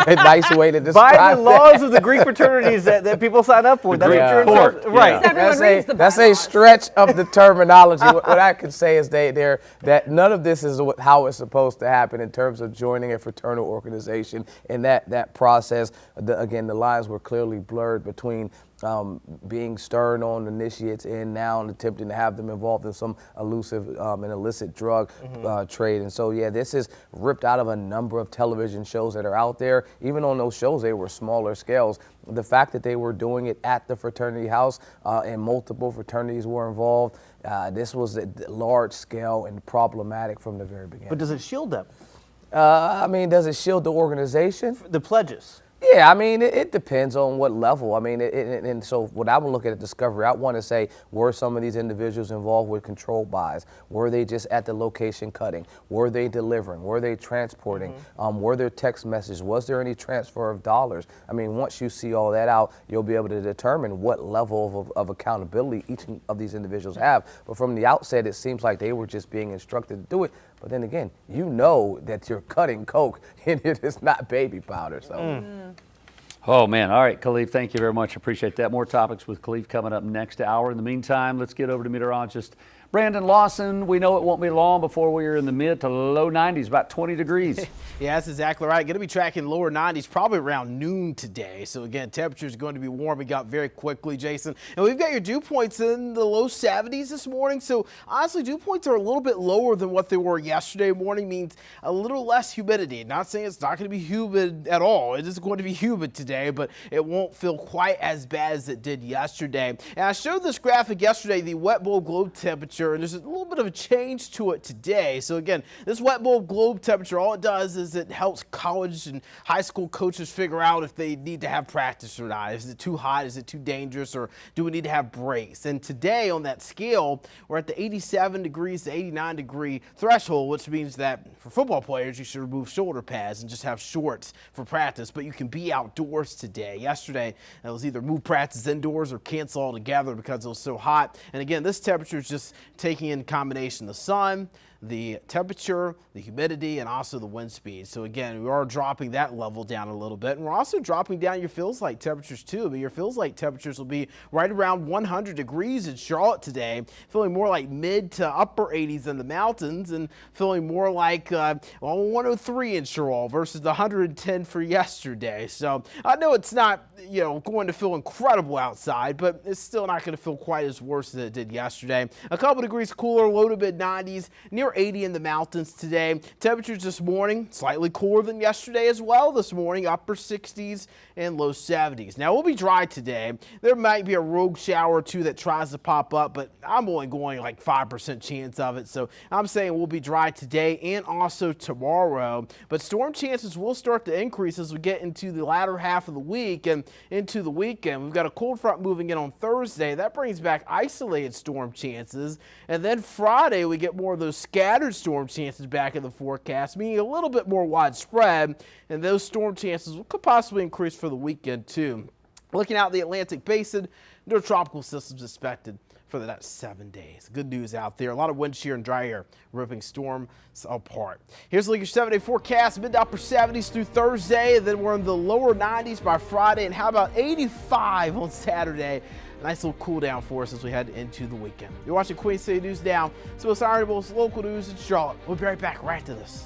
a nice way to By describe the laws of the Greek fraternities that people sign up for. That's what you're court. right. That's a stretch of the terminology. What I can say is that none of this is how it's supposed to happen in terms of joining a fraternal organization. And that process, again, the lines were clearly blurred between being stern on initiates and now attempting to have them involved in some elusive and illicit drug trade. And so, yeah, this is ripped out of a number of television shows that are out there. Even on those shows, they were smaller scales. The fact that they were doing it at the fraternity house and multiple fraternities were involved, this was large scale and problematic from the very beginning. But does it shield them? I mean, does it shield the organization? The pledges. Yeah, I mean, it depends on what level. I mean, and so what I would look at Discovery, I want to say, were some of these individuals involved with controlled buys? Were they just at the location cutting? Were they delivering? Were they transporting? Were there text messages? Was there any transfer of dollars? I mean, once you see all that out, you'll be able to determine what level of accountability each of these individuals have. But from the outset, it seems like they were just being instructed to do it. But then again, you know that you're cutting coke and it is not baby powder. So. Oh, man. All right, Khalif, thank you very much. Appreciate that. More topics with Khalif coming up next hour. In the meantime, let's get over to meteorologist Brandon Lawson. We know it won't be long before we're in the mid to low 90s, about 20 degrees. Yeah, that's exactly right. Going to be tracking lower 90s probably around noon today. So, again, temperatures going to be warming up very quickly, Jason. And we've got your dew points in the low 70s this morning. So, honestly, dew points are a little bit lower than what they were yesterday morning, means a little less humidity. Not saying it's not going to be humid at all. It is going to be humid today, but it won't feel quite as bad as it did yesterday. And I showed this graphic yesterday, the wet bulb globe temperature, and there's a little bit of a change to it today. So, again, this wet bulb globe temperature, all it does is it helps college and high school coaches figure out if they need to have practice or not. Is it too hot? Is it too dangerous? Or do we need to have breaks? And today on that scale, we're at the 87 degrees to 89 degree threshold, which means that for football players, you should remove shoulder pads and just have shorts for practice. But you can be outdoors today. Yesterday, it was either move practice indoors or cancel altogether because it was so hot. And again, this temperature is just taking in combination the sun, the temperature, the humidity, and also the wind speed. So again, we are dropping that level down a little bit. And we're also dropping down your feels like temperatures too. But your feels like temperatures will be right around 100 degrees in Charlotte today, feeling more like mid to upper 80s in the mountains and feeling more like 103 in Charlotte versus the 110 for yesterday. So I know it's not, going to feel incredible outside, but it's still not going to feel quite as worse as it did yesterday. A couple degrees cooler, low to mid 90s, near 80 in the mountains today. Temperatures this morning slightly cooler than yesterday as well. This morning, upper 60s and low 70s. Now, we'll be dry today. There might be a rogue shower or two that tries to pop up, but I'm only going like 5% chance of it. So I'm saying we'll be dry today and also tomorrow. But storm chances will start to increase as we get into the latter half of the week and into the weekend. We've got a cold front moving in on Thursday. That brings back isolated storm chances. And then Friday, we get more of those scattered storm chances back in the forecast, meaning a little bit more widespread, and those storm chances could possibly increase for the weekend too. Looking out the Atlantic Basin, no tropical systems expected for the next 7 days. Good news out there. A lot of wind shear and dry air ripping storms apart. Here's your 7-day forecast. Mid to upper 70s through Thursday, and then we're in the lower 90s by Friday, and how about 85 on Saturday? Nice little cool down for us as we head into the weekend. You're watching Queen City News Now. Some of the most local news in Charlotte. We'll be right back right after this.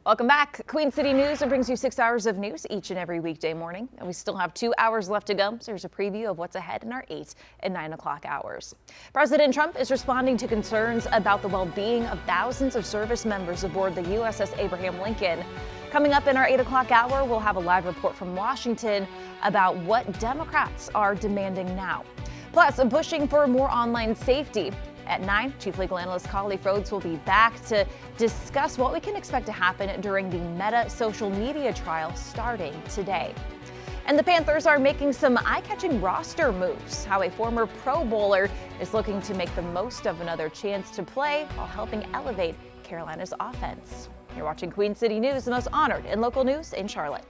Welcome back. Queen City News brings you 6 hours of news each and every weekday morning. And we still have 2 hours left to go. So here's a preview of what's ahead in our 8 and 9 o'clock hours. President Trump is responding to concerns about the well-being of thousands of service members aboard the USS Abraham Lincoln. Coming up in our 8 o'clock hour, we'll have a live report from Washington about what Democrats are demanding now. Plus, pushing for more online safety. At 9, Chief Legal Analyst Collie Rhodes will be back to discuss what we can expect to happen during the Meta social media trial starting today. And the Panthers are making some eye-catching roster moves, how a former Pro Bowler is looking to make the most of another chance to play while helping elevate Carolina's offense. You're watching Queen City News, the most honored in local news in Charlotte.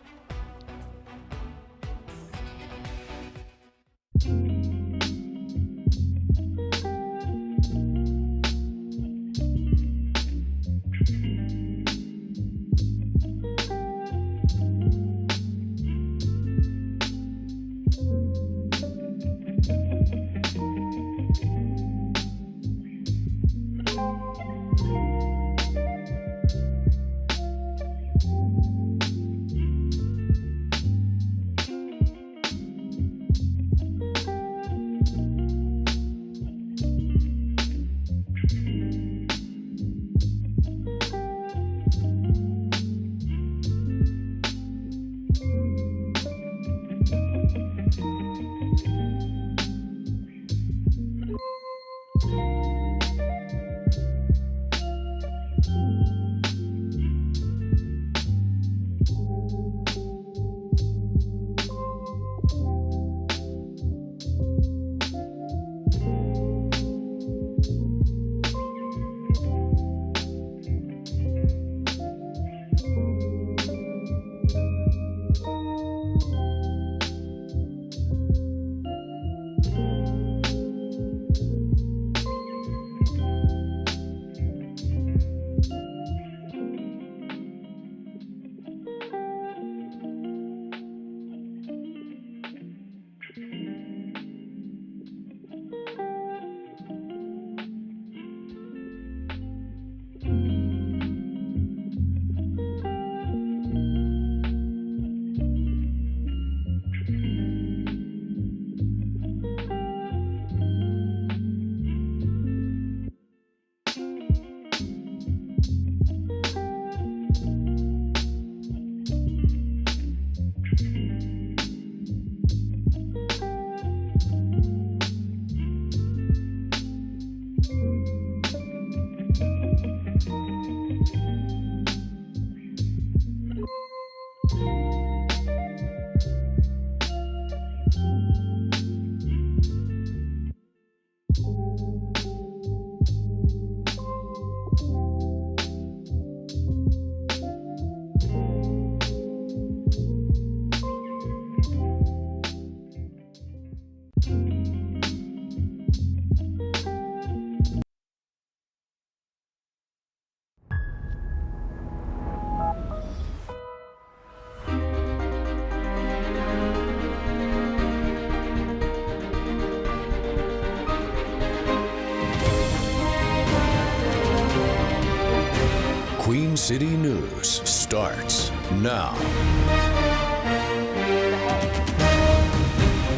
Queen City News starts now.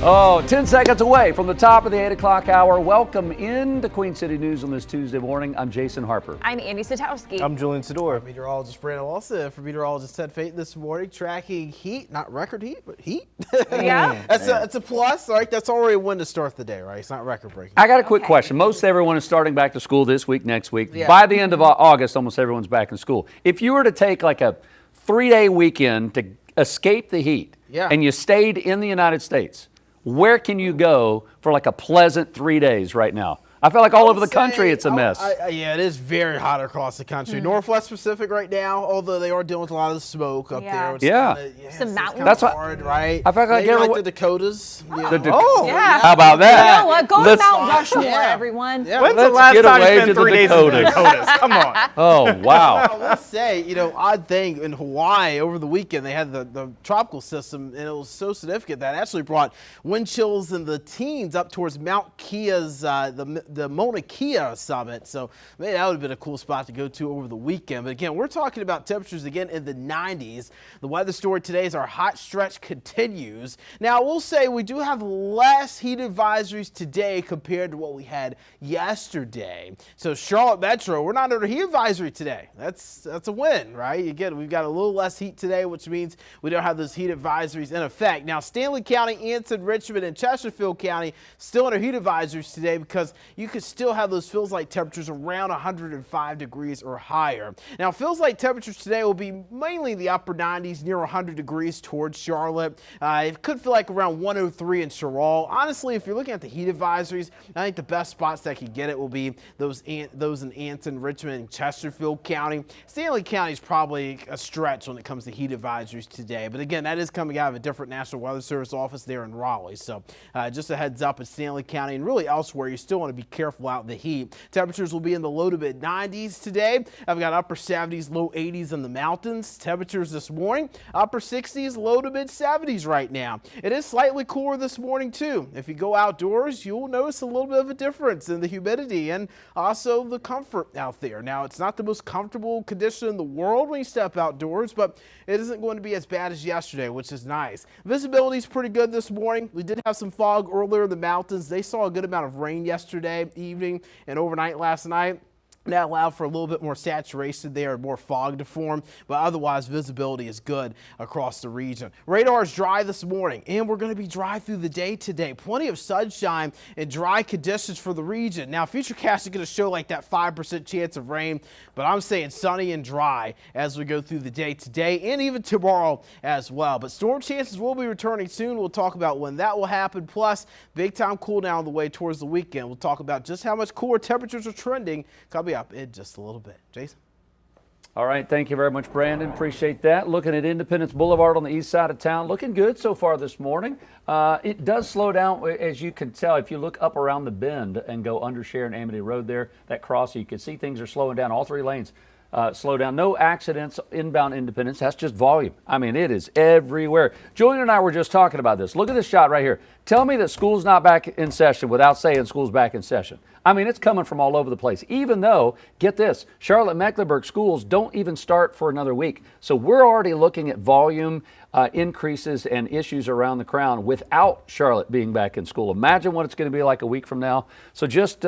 Oh, 10 seconds away from the top of the 8 o'clock hour. Welcome into Queen City News on this Tuesday morning. I'm Jason Harper. I'm Andy Satowski. I'm Julian Sador. Meteorologist Brandon Lawson for meteorologist Ted Fate this morning, tracking heat, not record heat, but heat. Yeah. That's a plus, right? That's already a win to start the day, right? It's not record breaking. I got a quick question. Most everyone is starting back to school this week, next week. Yeah. By the end of August, almost everyone's back in school. If you were to take like a 3-day weekend to escape the heat, and you stayed in the United States, where can you go for like a pleasant 3 days right now? I feel like all over the Say, country it's a mess. Yeah, it is very hot across the country. Northwest Pacific right now, although they are dealing with a lot of the smoke up there. Which Yeah. Some mountains. That's what- hard, right? I felt like Maybe everyone- the Dakotas. Yeah. Yeah. How about You that? know what? Go to Let's- Mount Rushmore, Yeah. everyone. Yeah. When's the Let's last get time away you to spent the 3 days in the Dakotas. Dakotas? Come on. Oh, wow. I will say, odd thing in Hawaii over the weekend, they had the tropical system, and it was so significant that actually brought wind chills in the teens up towards Mount Kea's, the Mauna Kea summit. So maybe that would have been a cool spot to go to over the weekend. But again, we're talking about temperatures again in the 90s. The weather story today is our hot stretch continues. Now, I will say we do have less heat advisories today compared to what we had yesterday. So Charlotte Metro, we're not under heat advisory today. That's a win, right? Again, we've got a little less heat today, which means we don't have those heat advisories in effect. Now, Stanley County, Anson, Richmond, and Chesterfield County still under heat advisories today because you could still have those feels-like temperatures around 105 degrees or higher. Now, feels-like temperatures today will be mainly the upper 90s, near 100 degrees towards Charlotte. It could feel like around 103 in Sherall. Honestly, if you're looking at the heat advisories, I think the best spots that could get it will be those in Anson, Richmond, and Chesterfield County. Stanley County is probably a stretch when it comes to heat advisories today. But again, that is coming out of a different National Weather Service office there in Raleigh. So just a heads up in Stanley County and really elsewhere, you still want to be careful out in the heat. Temperatures will be in the low to mid 90s today. I've got upper 70s, low 80s in the mountains. Temperatures this morning, upper 60s, low to mid 70s right now. It is slightly cooler this morning too. If you go outdoors, you'll notice a little bit of a difference in the humidity and also the comfort out there. Now, it's not the most comfortable condition in the world when you step outdoors, but it isn't going to be as bad as yesterday, which is nice. Visibility is pretty good this morning. We did have some fog earlier in the mountains. They saw a good amount of rain yesterday evening and overnight last night. That allowed for a little bit more saturation there, more fog to form, but otherwise visibility is good across the region. Radar is dry this morning, and we're going to be dry through the day today. Plenty of sunshine and dry conditions for the region. Now, Futurecast is going to show like that 5% chance of rain, but I'm saying sunny and dry as we go through the day today and even tomorrow as well. But storm chances will be returning soon. We'll talk about when that will happen, plus big time cool down on the way towards the weekend. We'll talk about just how much cooler temperatures are trending coming up in just a little bit. Jason? All right, thank you very much, Brandon. Appreciate that. Looking at Independence Boulevard on the east side of town, looking good so far this morning. It does slow down, as you can tell. If you look up around the bend and go under Sharon Amity Road there, that crossing, you can see things are slowing down. All three lanes slow down. No accidents inbound Independence. That's just volume. I mean, it is everywhere. Julian and I were just talking about this. Look at this shot right here. Tell me that school's not back in session without saying school's back in session. I mean, it's coming from all over the place, even though, get this, Charlotte-Mecklenburg schools don't even start for another week. So we're already looking at volume increases and issues around the crown without Charlotte being back in school. Imagine what it's going to be like a week from now. So just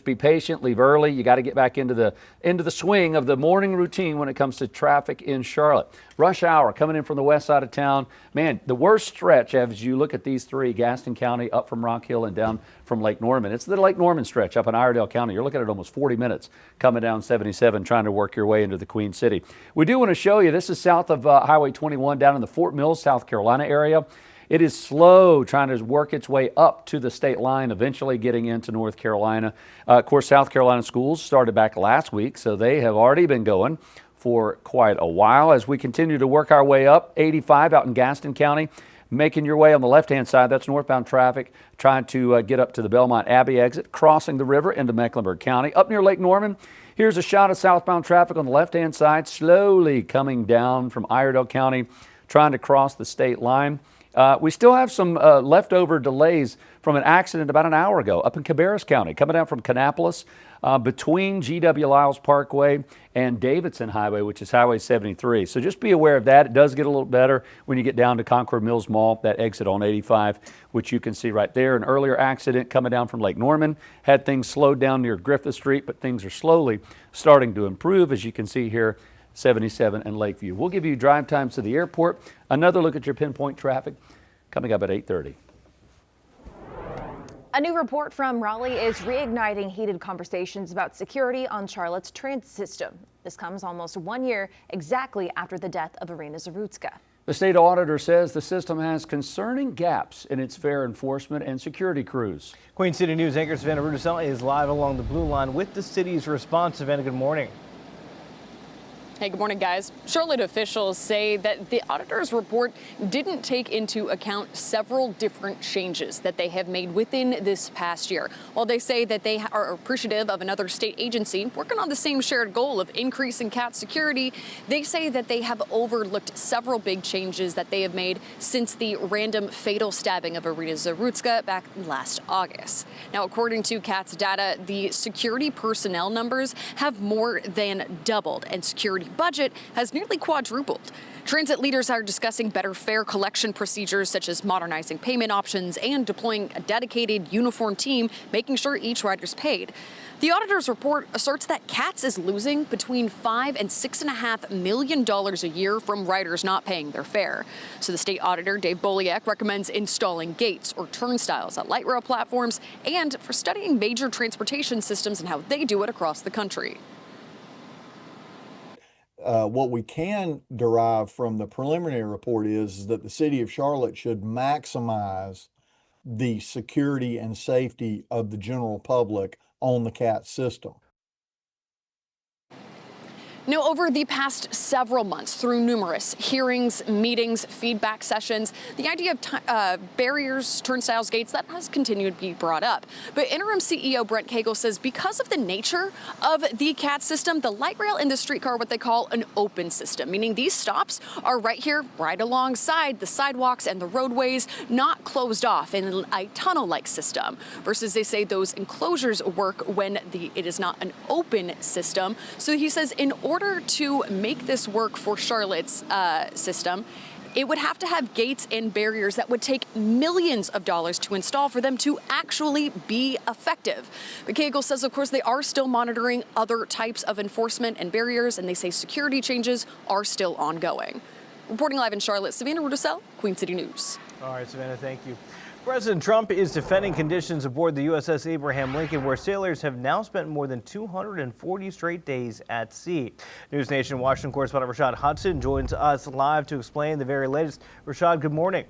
be patient, leave early. You got to get back into the swing of the morning routine when it comes to traffic in Charlotte. Rush hour coming in from the west side of town. Man, the worst stretch as you look at these three, Gaston County, up from Rock Hill and down from Lake Norman. It's the Lake Norman stretch up in Iredell County. You're looking at almost 40 minutes coming down 77 trying to work your way into the Queen City. We do want to show you, this is south of Highway 21 down in the Fort Mills, South Carolina area. It is slow trying to work its way up to the state line, eventually getting into North Carolina. Of course, South Carolina schools started back last week, so they have already been going for quite a while. As we continue to work our way up, 85 out in Gaston County, making your way on the left-hand side, that's northbound traffic, trying to get up to the Belmont Abbey exit, crossing the river into Mecklenburg County. Up near Lake Norman, here's a shot of southbound traffic on the left-hand side, slowly coming down from Iredell County, trying to cross the state line. We still have some leftover delays from an accident about an hour ago up in Cabarrus County, coming down from Kannapolis between G.W. Lyles Parkway and Davidson Highway, which is Highway 73. So just be aware of that. It does get a little better when you get down to Concord Mills Mall, that exit on 85, which you can see right there. An earlier accident coming down from Lake Norman had things slowed down near Griffith Street, but things are slowly starting to improve, as you can see here, 77 and Lakeview. We'll give you drive times to the airport. Another look at your pinpoint traffic coming up at 8:30. A new report from Raleigh is reigniting heated conversations about security on Charlotte's transit system. This comes almost 1 year exactly after the death of Irina Zarutska. The state auditor says the system has concerning gaps in its fair enforcement and security crews. Queen City News anchor Savannah Rudisell is live along the Blue Line with the city's response. Savannah, good morning. Hey, good morning, guys. Charlotte officials say that the auditor's report didn't take into account several different changes that they have made within this past year. While they say that they are appreciative of another state agency working on the same shared goal of increasing cat security, they say that they have overlooked several big changes that they have made since the random fatal stabbing of Arina Zarutska back last August. Now, according to CAT's data, the security personnel numbers have more than doubled, and security budget has nearly quadrupled. Transit leaders are discussing better fare collection procedures, such as modernizing payment options and deploying a dedicated uniformed team, making sure each rider is paid. The auditor's report asserts that CATS is losing between $5 and $6.5 million a year from riders not paying their fare. So the state auditor, Dave Boliak, recommends installing gates or turnstiles at light rail platforms and for studying major transportation systems and how they do it across the country. What we can derive from the preliminary report is that the city of Charlotte should maximize the security and safety of the general public on the CAT system. Now, over the past several months, through numerous hearings, meetings, feedback sessions, the idea of barriers, turnstiles, gates, that has continued to be brought up. But interim CEO Brent Cagle says because of the nature of the CAT system, the light rail and the streetcar are what they call an open system, meaning these stops are right here, right alongside the sidewalks and the roadways, not closed off in a tunnel-like system, versus they say those enclosures work when it is not an open system. So he says in order to make this work for Charlotte's system, it would have to have gates and barriers that would take millions of dollars to install for them to actually be effective. But Cagle says, of course, they are still monitoring other types of enforcement and barriers, and they say security changes are still ongoing. Reporting live in Charlotte, Savannah Rudisell, Queen City News. All right, Savannah, thank you. President Trump is defending conditions aboard the USS Abraham Lincoln, where sailors have now spent more than 240 straight days at sea. News Nation Washington correspondent Rashad Hudson joins us live to explain the very latest. Rashad, good morning.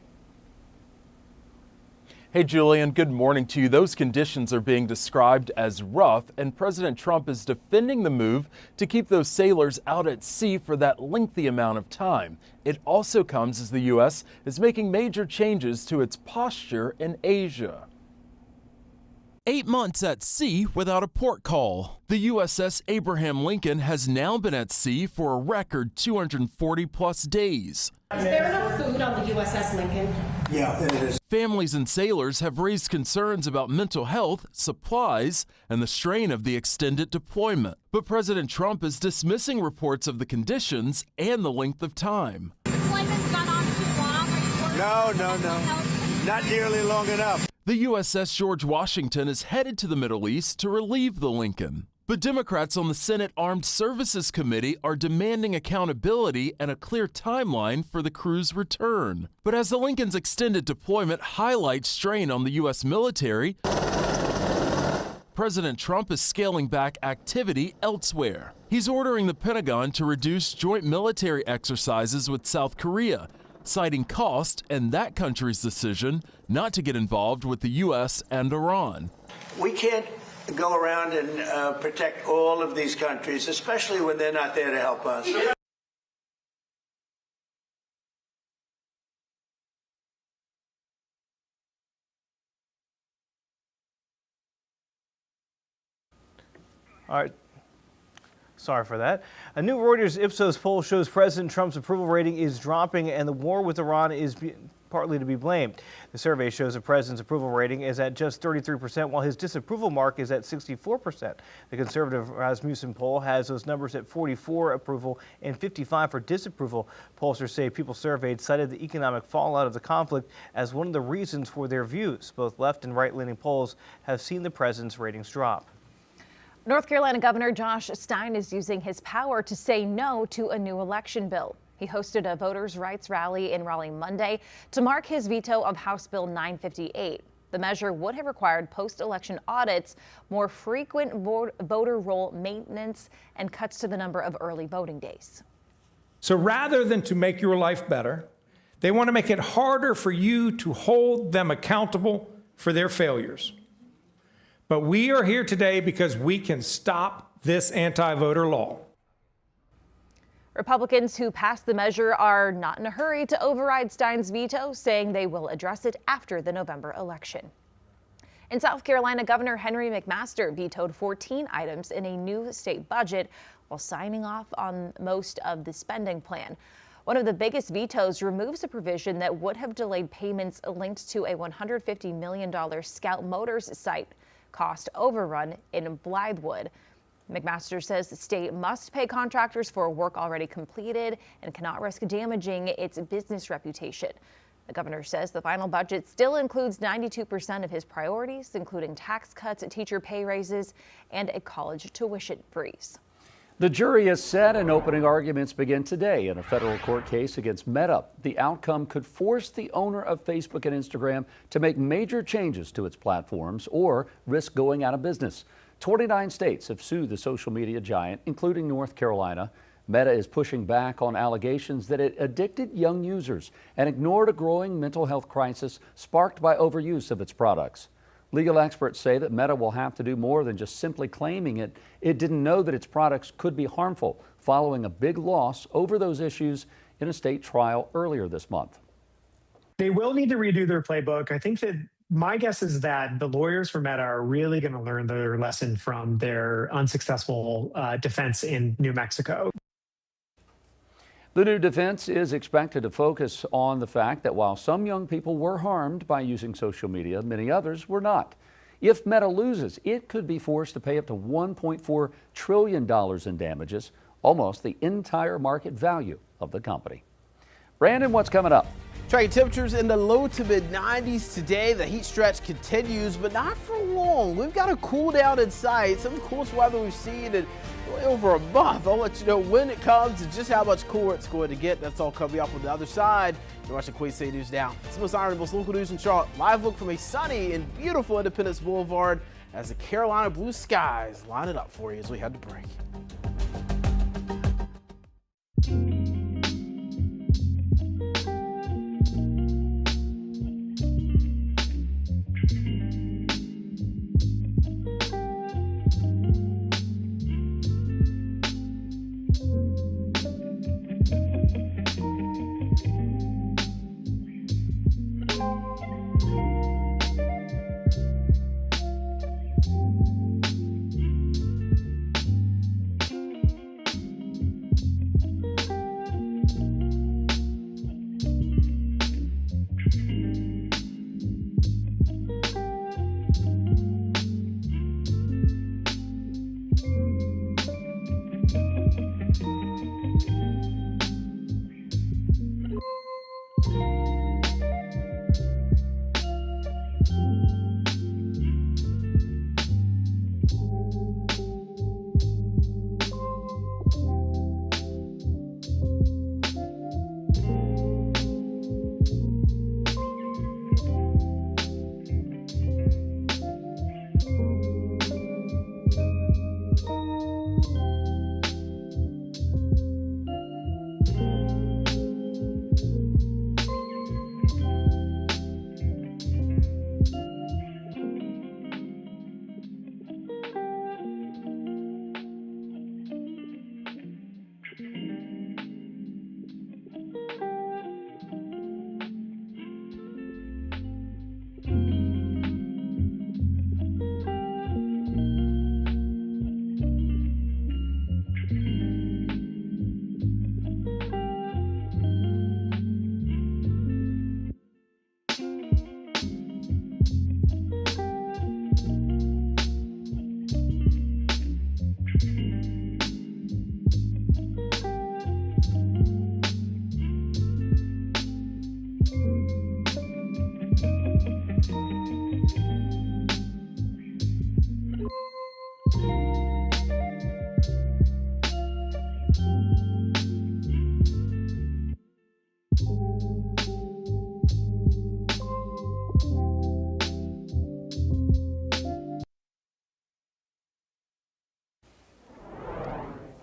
Hey, Julian, good morning to you. Those conditions are being described as rough, and President Trump is defending the move to keep those sailors out at sea for that lengthy amount of time. It also comes as the U.S. is making major changes to its posture in Asia. 8 months at sea without a port call. The USS Abraham Lincoln has now been at sea for a record 240 plus days. Is there enough food on the USS Lincoln? Yeah, it is. Families and sailors have raised concerns about mental health, supplies, and the strain of the extended deployment. But President Trump is dismissing reports of the conditions and the length of time. Deployment's gone on too long. No. Not nearly long enough. The USS George Washington is headed to the Middle East to relieve the Lincoln. But Democrats on the Senate Armed Services Committee are demanding accountability and a clear timeline for the crew's return. But as the Lincoln's extended deployment highlights strain on the U.S. military, President Trump is scaling back activity elsewhere. He's ordering the Pentagon to reduce joint military exercises with South Korea, citing cost and that country's decision not to get involved with the U.S. and Iran. We can't go around and protect all of these countries, especially when they're not there to help us. All right. Sorry for that. A new Reuters Ipsos poll shows President Trump's approval rating is dropping and the war with Iran is partly to be blamed. The survey shows the president's approval rating is at just 33%, while his disapproval mark is at 64%. The conservative Rasmussen poll has those numbers at 44 approval and 55 for disapproval. Pollsters say people surveyed cited the economic fallout of the conflict as one of the reasons for their views. Both left and right-leaning polls have seen the president's ratings drop. North Carolina Governor Josh Stein is using his power to say no to a new election bill. He hosted a voters' rights rally in Raleigh Monday to mark his veto of House Bill 958. The measure would have required post-election audits, more frequent voter roll maintenance, and cuts to the number of early voting days. So rather than to make your life better, They want to make it harder for you to hold them accountable for their failures. But we are here today because we can stop this anti-voter law. Republicans who passed the measure are not in a hurry to override Stein's veto, saying they will address it after the November election. In South Carolina, Governor Henry McMaster vetoed 14 items in a new state budget while signing off on most of the spending plan. One of the biggest vetoes removes a provision that would have delayed payments linked to a $150 million Scout Motors site cost overrun in Blythewood. McMaster says the state must pay contractors for work already completed and cannot risk damaging its business reputation. The governor says the final budget still includes 92% of his priorities, including tax cuts, teacher pay raises, and a college tuition freeze. The jury is set and opening arguments begin today in a federal court case against Meta. The outcome could force the owner of Facebook and Instagram to make major changes to its platforms or risk going out of business. 29 states have sued the social media giant, including North Carolina. Meta is pushing back on allegations that it addicted young users and ignored a growing mental health crisis sparked by overuse of its products. Legal experts say that Meta will have to do more than just simply claiming it didn't know that its products could be harmful, following a big loss over those issues in a state trial earlier this month. They will need to redo their playbook. I think that my guess is that the lawyers for Meta are really going to learn their lesson from their unsuccessful defense in New Mexico. The new defense is expected to focus on the fact that while some young people were harmed by using social media, many others were not. If Meta loses, it could be forced to pay up to $1.4 trillion in damages, almost the entire market value of the company. Brandon, what's coming up? Tracking temperatures in the low to mid 90s today. The heat stretch continues, but not for long. We've got a cool down in sight. Some of the coolest weather we've seen in over a month. I'll let you know when it comes and just how much cooler it's going to get. That's all coming up on the other side. You're watching Queen City News Now. It's the most honored, most local news in Charlotte. Live look from a sunny and beautiful Independence Boulevard as the Carolina blue skies line it up for you as we head to break.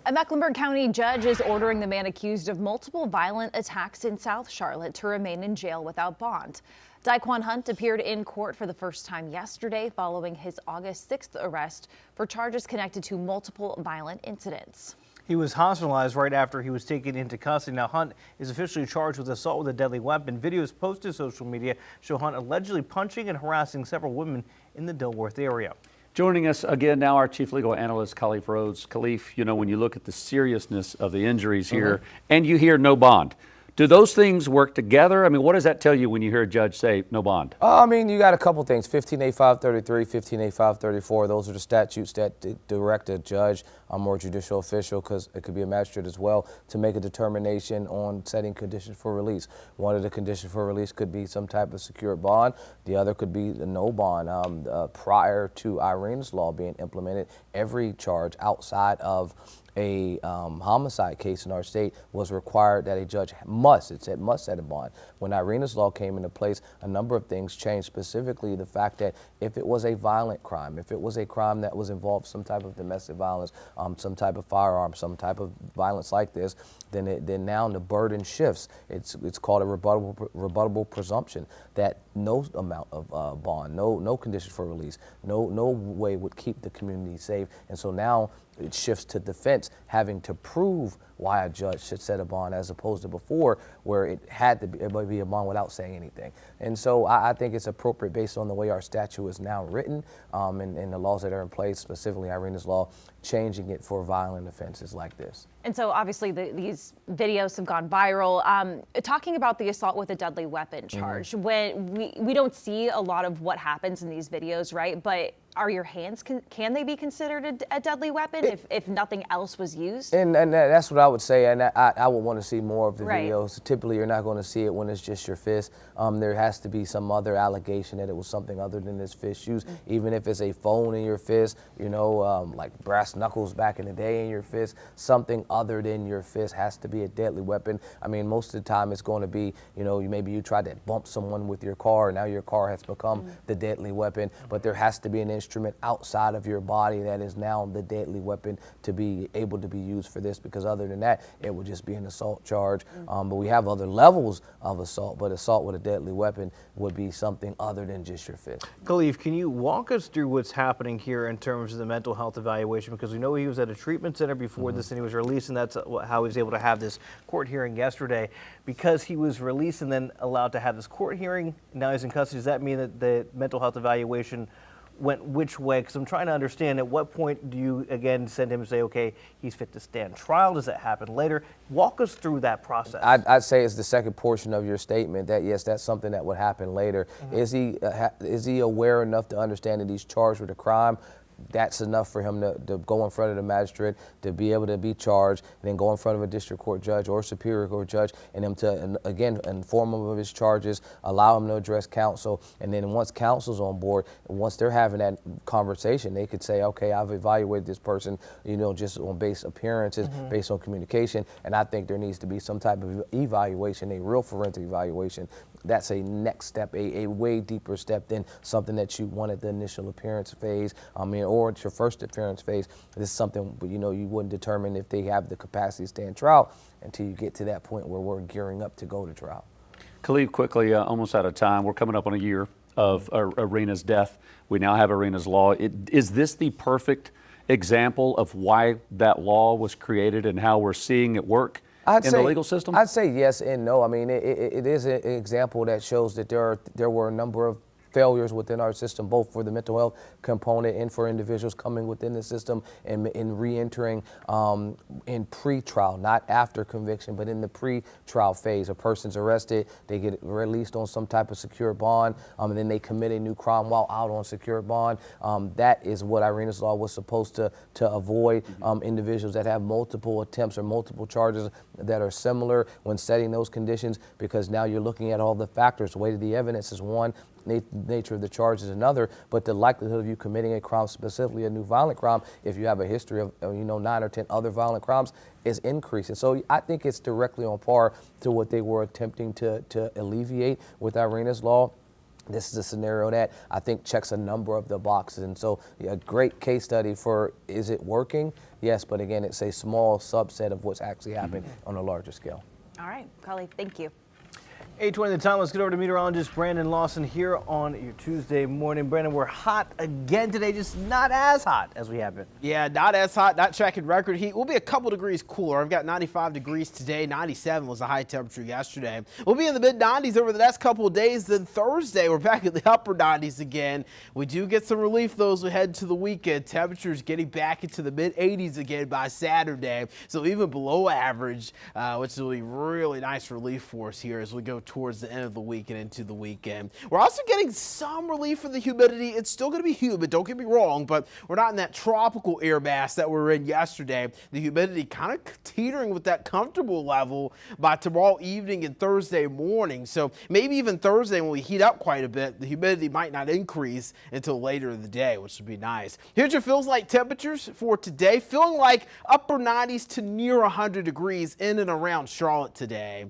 A Mecklenburg County judge is ordering the man accused of multiple violent attacks in South Charlotte to remain in jail without bond. Daquan Hunt appeared in court for the first time yesterday following his August 6th arrest for charges connected to multiple violent incidents. He was hospitalized right after he was taken into custody. Now, Hunt is officially charged with assault with a deadly weapon. Videos posted to social media show Hunt allegedly punching and harassing several women in the Dilworth area. Joining us again now, our chief legal analyst, Khalif Rhodes. Khalif, you know, when you look at the seriousness of the injuries here and you hear no bond, do those things work together? I mean, what does that tell you when you hear a judge say no bond? I mean, you got a couple things. 15A533, 15A534, those are the statutes that direct a judge or judicial official, because it could be a magistrate as well, to make a determination on setting conditions for release. One of the conditions for release could be some type of secured bond. The other could be the no bond. Prior to Irene's law being implemented, every charge outside of a homicide case in our state was required that a judge must set a bond. When Irene's law came into place, a number of things changed, specifically the fact that if it was a violent crime, if it was a crime that was involved some type of domestic violence, some type of firearm, some type of violence like this, then now the burden shifts. It's called a rebuttable presumption that no amount of bond, no condition for release, no way would keep the community safe. And so now it shifts to defense having to prove why a judge should set a bond, as opposed to before where it had to be a bond without saying anything. And so I think it's appropriate based on the way our statute is now written and the laws that are in place, specifically Irene's law, changing it for violent offenses like this. And so obviously these videos have gone viral. Talking about the assault with a deadly weapon charge, when we don't see a lot of what happens in these videos, right? But are your hands, can they be considered a deadly weapon if nothing else was used? And that's what I would say, and I would want to see more of the videos. Typically, you're not going to see it when it's just your fist. There has to be some other allegation that it was something other than this fist use. Even if it's a phone in your fist, you know, like brass knuckles back in the day in your fist, something other than your fist has to be a deadly weapon. I mean, most of the time it's going to be, you know, maybe you tried to bump someone with your car, and now your car has become the deadly weapon, but there has to be an instrument outside of your body that is now the deadly weapon to be able to be used for this, because other than that, it would just be an assault charge. But we have other levels of assault, but assault with a deadly weapon would be something other than just your fist. Khalif, can you walk us through what's happening here in terms of the mental health evaluation? Because we know he was at a treatment center before this and he was released, and that's how he was able to have this court hearing yesterday. Because he was released and then allowed to have this court hearing, now he's in custody, does that mean that the mental health evaluation went which way? Because I'm trying to understand, at what point do you again send him and say, okay, he's fit to stand trial? Does that happen later? Walk us through that process. I'd say it's the second portion of your statement, that yes, that's something that would happen later. Is he aware enough to understand that he's charged with a crime? That's enough for him to go in front of the magistrate, to be able to be charged, and then go in front of a district court judge or superior court judge, and them to, again, inform him of his charges, allow him to address counsel, and then once counsel's on board, once they're having that conversation, they could say, okay, I've evaluated this person, you know, just on base appearances, based on communication, and I think there needs to be some type of evaluation, a real forensic evaluation. That's a next step, a way deeper step than something that you want at the initial appearance phase, or at your first appearance phase. This is something, you know, you wouldn't determine if they have the capacity to stand trial until you get to that point where we're gearing up to go to trial. Khalif, quickly, almost out of time. We're coming up on a year of Irene's death. We now have Irene's law. Is this the perfect example of why that law was created and how we're seeing it work in the legal system? I'd say yes and no. I mean, it is an example that shows that there were a number of failures within our system, both for the mental health component and for individuals coming within the system and in re-entering in pre-trial, not after conviction, but in the pre-trial phase. A person's arrested, they get released on some type of secure bond, and then they commit a new crime while out on secure bond. That is what Irene's law was supposed to avoid. Individuals that have multiple attempts or multiple charges that are similar when setting those conditions, because now you're looking at all the factors. The weight of the evidence is one, nature of the charge is another, but the likelihood of you committing a crime, specifically a new violent crime, if you have a history of 9 or 10 other violent crimes, is increasing. So I think it's directly on par to what they were attempting to alleviate with Irene's law. This is a scenario that I think checks a number of the boxes. And so a great case study for, is it working? Yes, but again, it's a small subset of what's actually happening on a larger scale. All right, Kali, thank you. 8:20 the time. Let's get over to meteorologist Brandon Lawson here on your Tuesday morning. Brandon, we're hot again today, just not as hot as we have been. Yeah, not as hot, not tracking record heat. We'll be a couple degrees cooler. I've got 95 degrees today. 97 was the high temperature yesterday. We'll be in the mid-90s over the next couple of days. Then Thursday, we're back at the upper 90s again. We do get some relief, though, as we head to the weekend. Temperatures getting back into the mid-80s again by Saturday. So even below average, which will be really nice relief for us here as we go towards the end of the week and into the weekend. We're also getting some relief from the humidity. It's still going to be humid, don't get me wrong, but we're not in that tropical air mass that we were in yesterday. The humidity kind of teetering with that comfortable level by tomorrow evening and Thursday morning. So maybe even Thursday when we heat up quite a bit, the humidity might not increase until later in the day, which would be nice. Here's your feels like temperatures for today. Feeling like upper 90s to near 100 degrees in and around Charlotte today.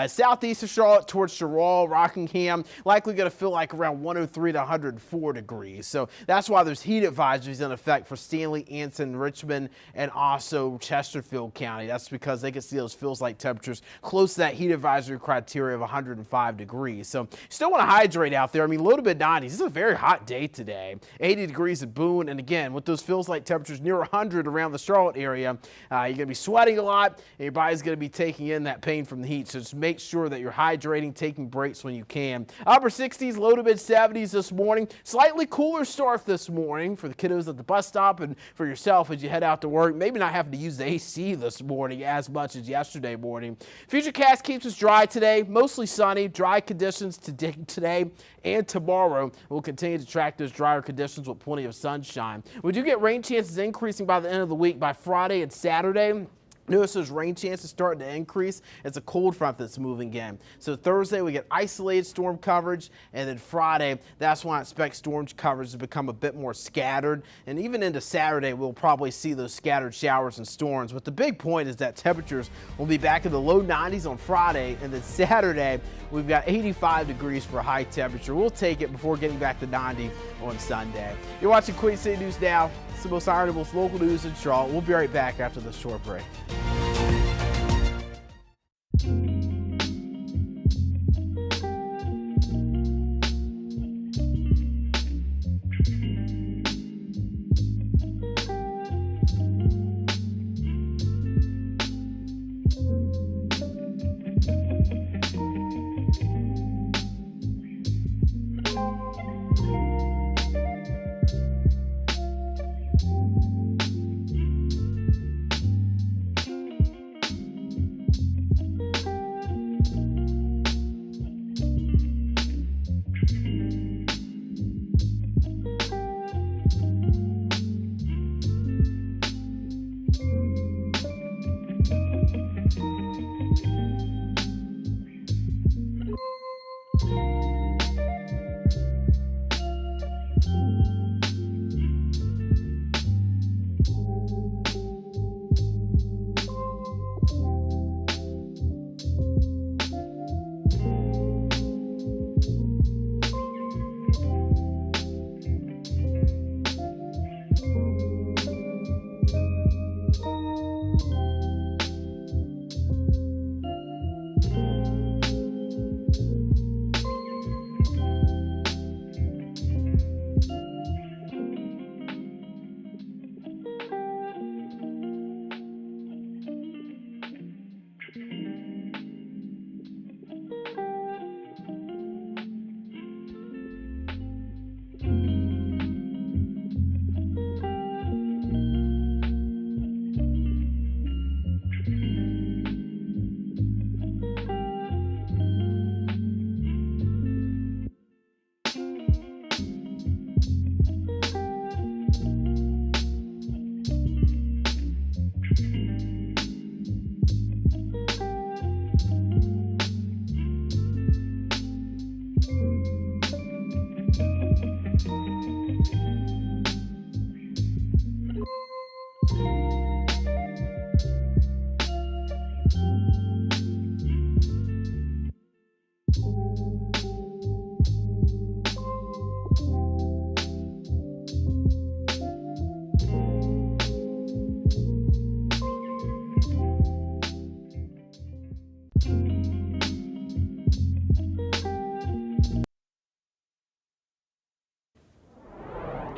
Southeast of Charlotte towards Sherrall, Rockingham, likely going to feel like around 103 to 104 degrees. So that's why there's heat advisories in effect for Stanley, Anson, Richmond, and also Chesterfield County. That's because they can see those feels like temperatures close to that heat advisory criteria of 105 degrees. So still want to hydrate out there. I mean, low to mid 90s. This is a very hot day today. 80 degrees at Boone. And again, with those feels like temperatures near 100 around the Charlotte area, you're going to be sweating a lot and your body's going to be taking in that pain from the heat. So just make sure that you're hydrating, taking breaks when you can. Upper 60s, low to mid 70s this morning. Slightly cooler start this morning for the kiddos at the bus stop and for yourself as you head out to work. Maybe not having to use the AC this morning as much as yesterday morning. Futurecast keeps us dry today, mostly sunny, dry conditions today and tomorrow. We'll continue to track those drier conditions with plenty of sunshine. We do get rain chances increasing by the end of the week by Friday and Saturday. Notice those rain chances starting to increase. It's a cold front that's moving in. So Thursday we get isolated storm coverage, and then Friday, that's when I expect storm coverage to become a bit more scattered. And even into Saturday, we'll probably see those scattered showers and storms. But the big point is that temperatures will be back in the low 90s on Friday, and then Saturday, we've got 85 degrees for a high temperature. We'll take it before getting back to 90 on Sunday. You're watching Queen City News Now. It's the most iron, most local news in Charlotte. We'll be right back after this short break.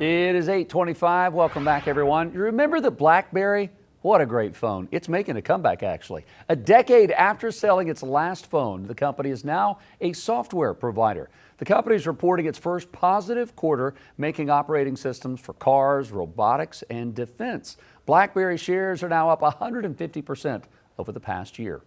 It is 8:25. Welcome back, everyone. You remember the BlackBerry? What a great phone. It's making a comeback, actually. A decade after selling its last phone, the company is now a software provider. The company is reporting its first positive quarter making operating systems for cars, robotics, and defense. BlackBerry shares are now up 150% over the past year.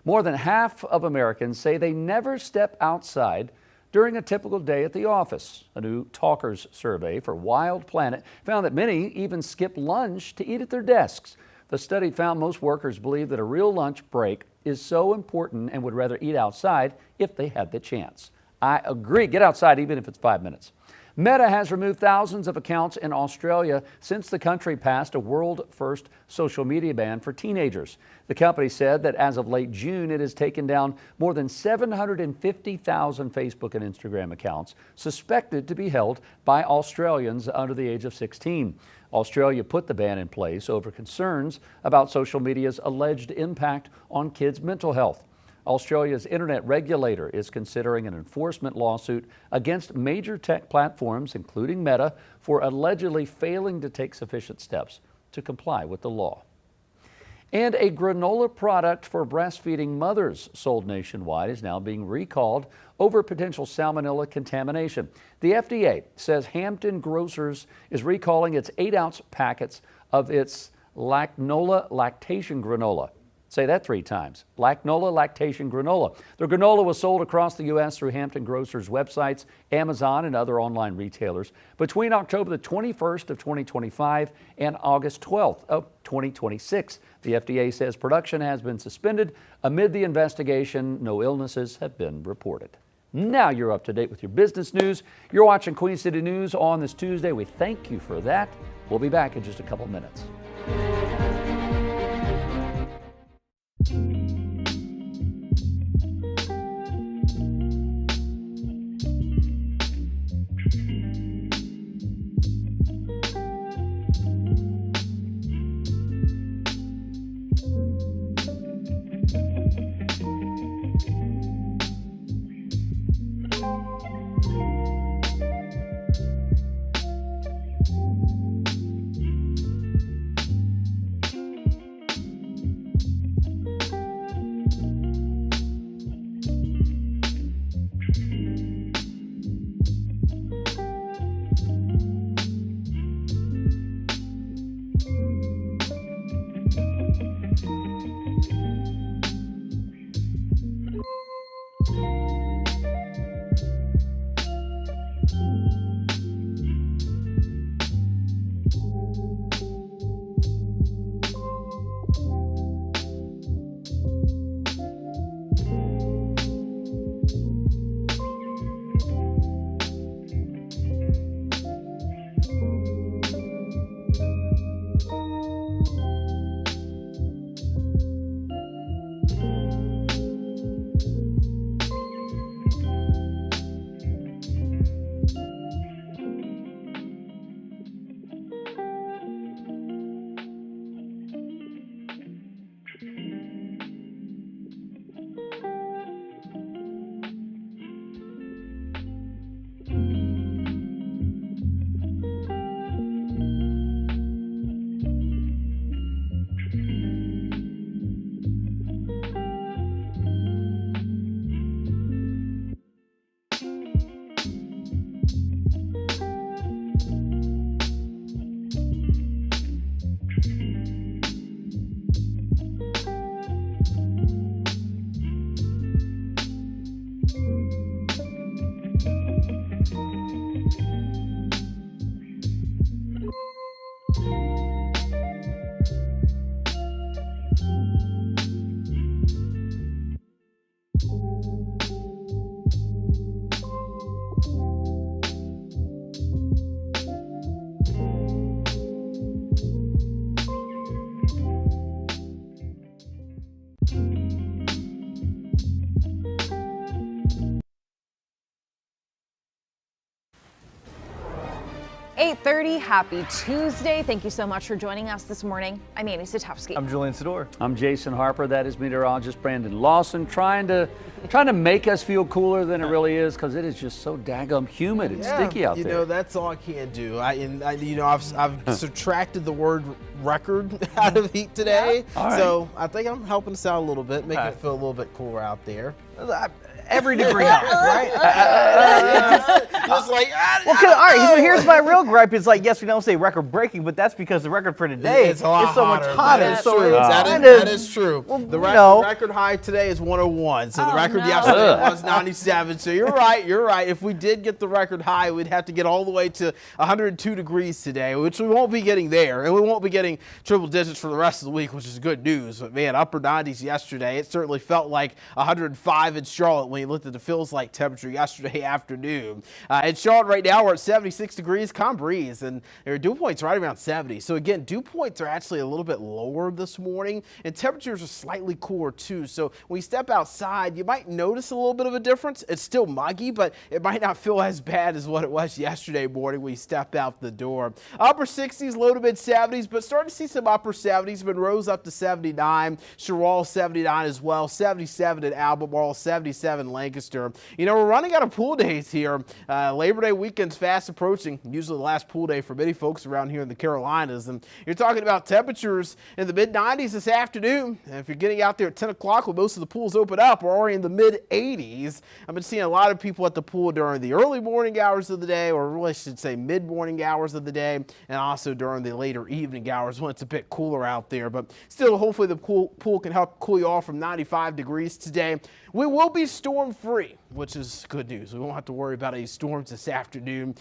More than half of Americans say they never step outside during a typical day at the office. A new Talkers survey for Wild Planet found that many even skip lunch to eat at their desks. The study found most workers believe that a real lunch break is so important and would rather eat outside if they had the chance. I agree. Get outside even if it's 5 minutes. Meta has removed thousands of accounts in Australia since the country passed a world-first social media ban for teenagers. The company said that as of late June, it has taken down more than 750,000 Facebook and Instagram accounts suspected to be held by Australians under the age of 16. Australia put the ban in place over concerns about social media's alleged impact on kids' mental health. Australia's internet regulator is considering an enforcement lawsuit against major tech platforms, including Meta, for allegedly failing to take sufficient steps to comply with the law. And a granola product for breastfeeding mothers sold nationwide is now being recalled over potential salmonella contamination. The FDA says Hampton Grocers is recalling its 8-ounce packets of its Lacnola lactation granola. Say that 3 times. Lacnola lactation granola. The granola was sold across the U.S. through Hampton Grocers websites, Amazon, and other online retailers between October the 21st of 2025 and August 12th of 2026. The FDA says production has been suspended amid the investigation. No illnesses have been reported. Now you're up to date with your business news. You're watching Queen City News on this Tuesday. We thank you for that. We'll be back in just a couple minutes. 8:30, happy Tuesday. Thank you so much for joining us this morning. I'm Amy Satowski. I'm Julian Sador. I'm Jason Harper. That is meteorologist Brandon Lawson, trying to make us feel cooler than it really is, because it is just so daggum humid and sticky out there. You know, that's all I can do. I've subtracted the word record out of heat today, so I think I'm helping us out a little bit, making it feel a little bit cooler out there. Every degree helps, right? Just like, all right, so here's my real gripe. It's like, yes, we don't say record breaking, but that's because the record for today is so much hotter. That is true. The record high today is 101. So the record yesterday was 97. So you're right. If we did get the record high, we'd have to get all the way to 102 degrees today, which we won't be getting there. And we won't be getting triple digits for the rest of the week, which is good news. But man, upper 90s yesterday. It certainly felt like 105 in Charlotte when you looked at the feels like temperature yesterday afternoon. In Charlotte right now, we're at 76 degrees, calm breeze, and our dew points right around 70. So again, dew points are actually a little bit lower this morning, and temperatures are slightly cooler too. So when you step outside, you might notice a little bit of a difference. It's still muggy, but it might not feel as bad as what it was yesterday morning when you stepped out the door. Upper 60s, low to mid 70s, but starting to see some upper 70s. Monroe's up to 79, Sherwall 79 as well, 77 at Albemarle, 77 Lancaster. You know, we're running out of pool days here. Labor Day weekend's fast approaching, usually the last pool day for many folks around here in the Carolinas. And you're talking about temperatures in the mid-90s this afternoon. And if you're getting out there at 10 o'clock when most of the pools open up, we're already in the mid-80s. I've been seeing a lot of people at the pool during the early morning hours of the day, or really I should say mid-morning hours of the day, and also during the later evening hours when it's a bit cooler out there. But still, hopefully the pool can help cool you off from 95 degrees today. We will be storm-free, which is good news. We won't have to worry about any storms this afternoon,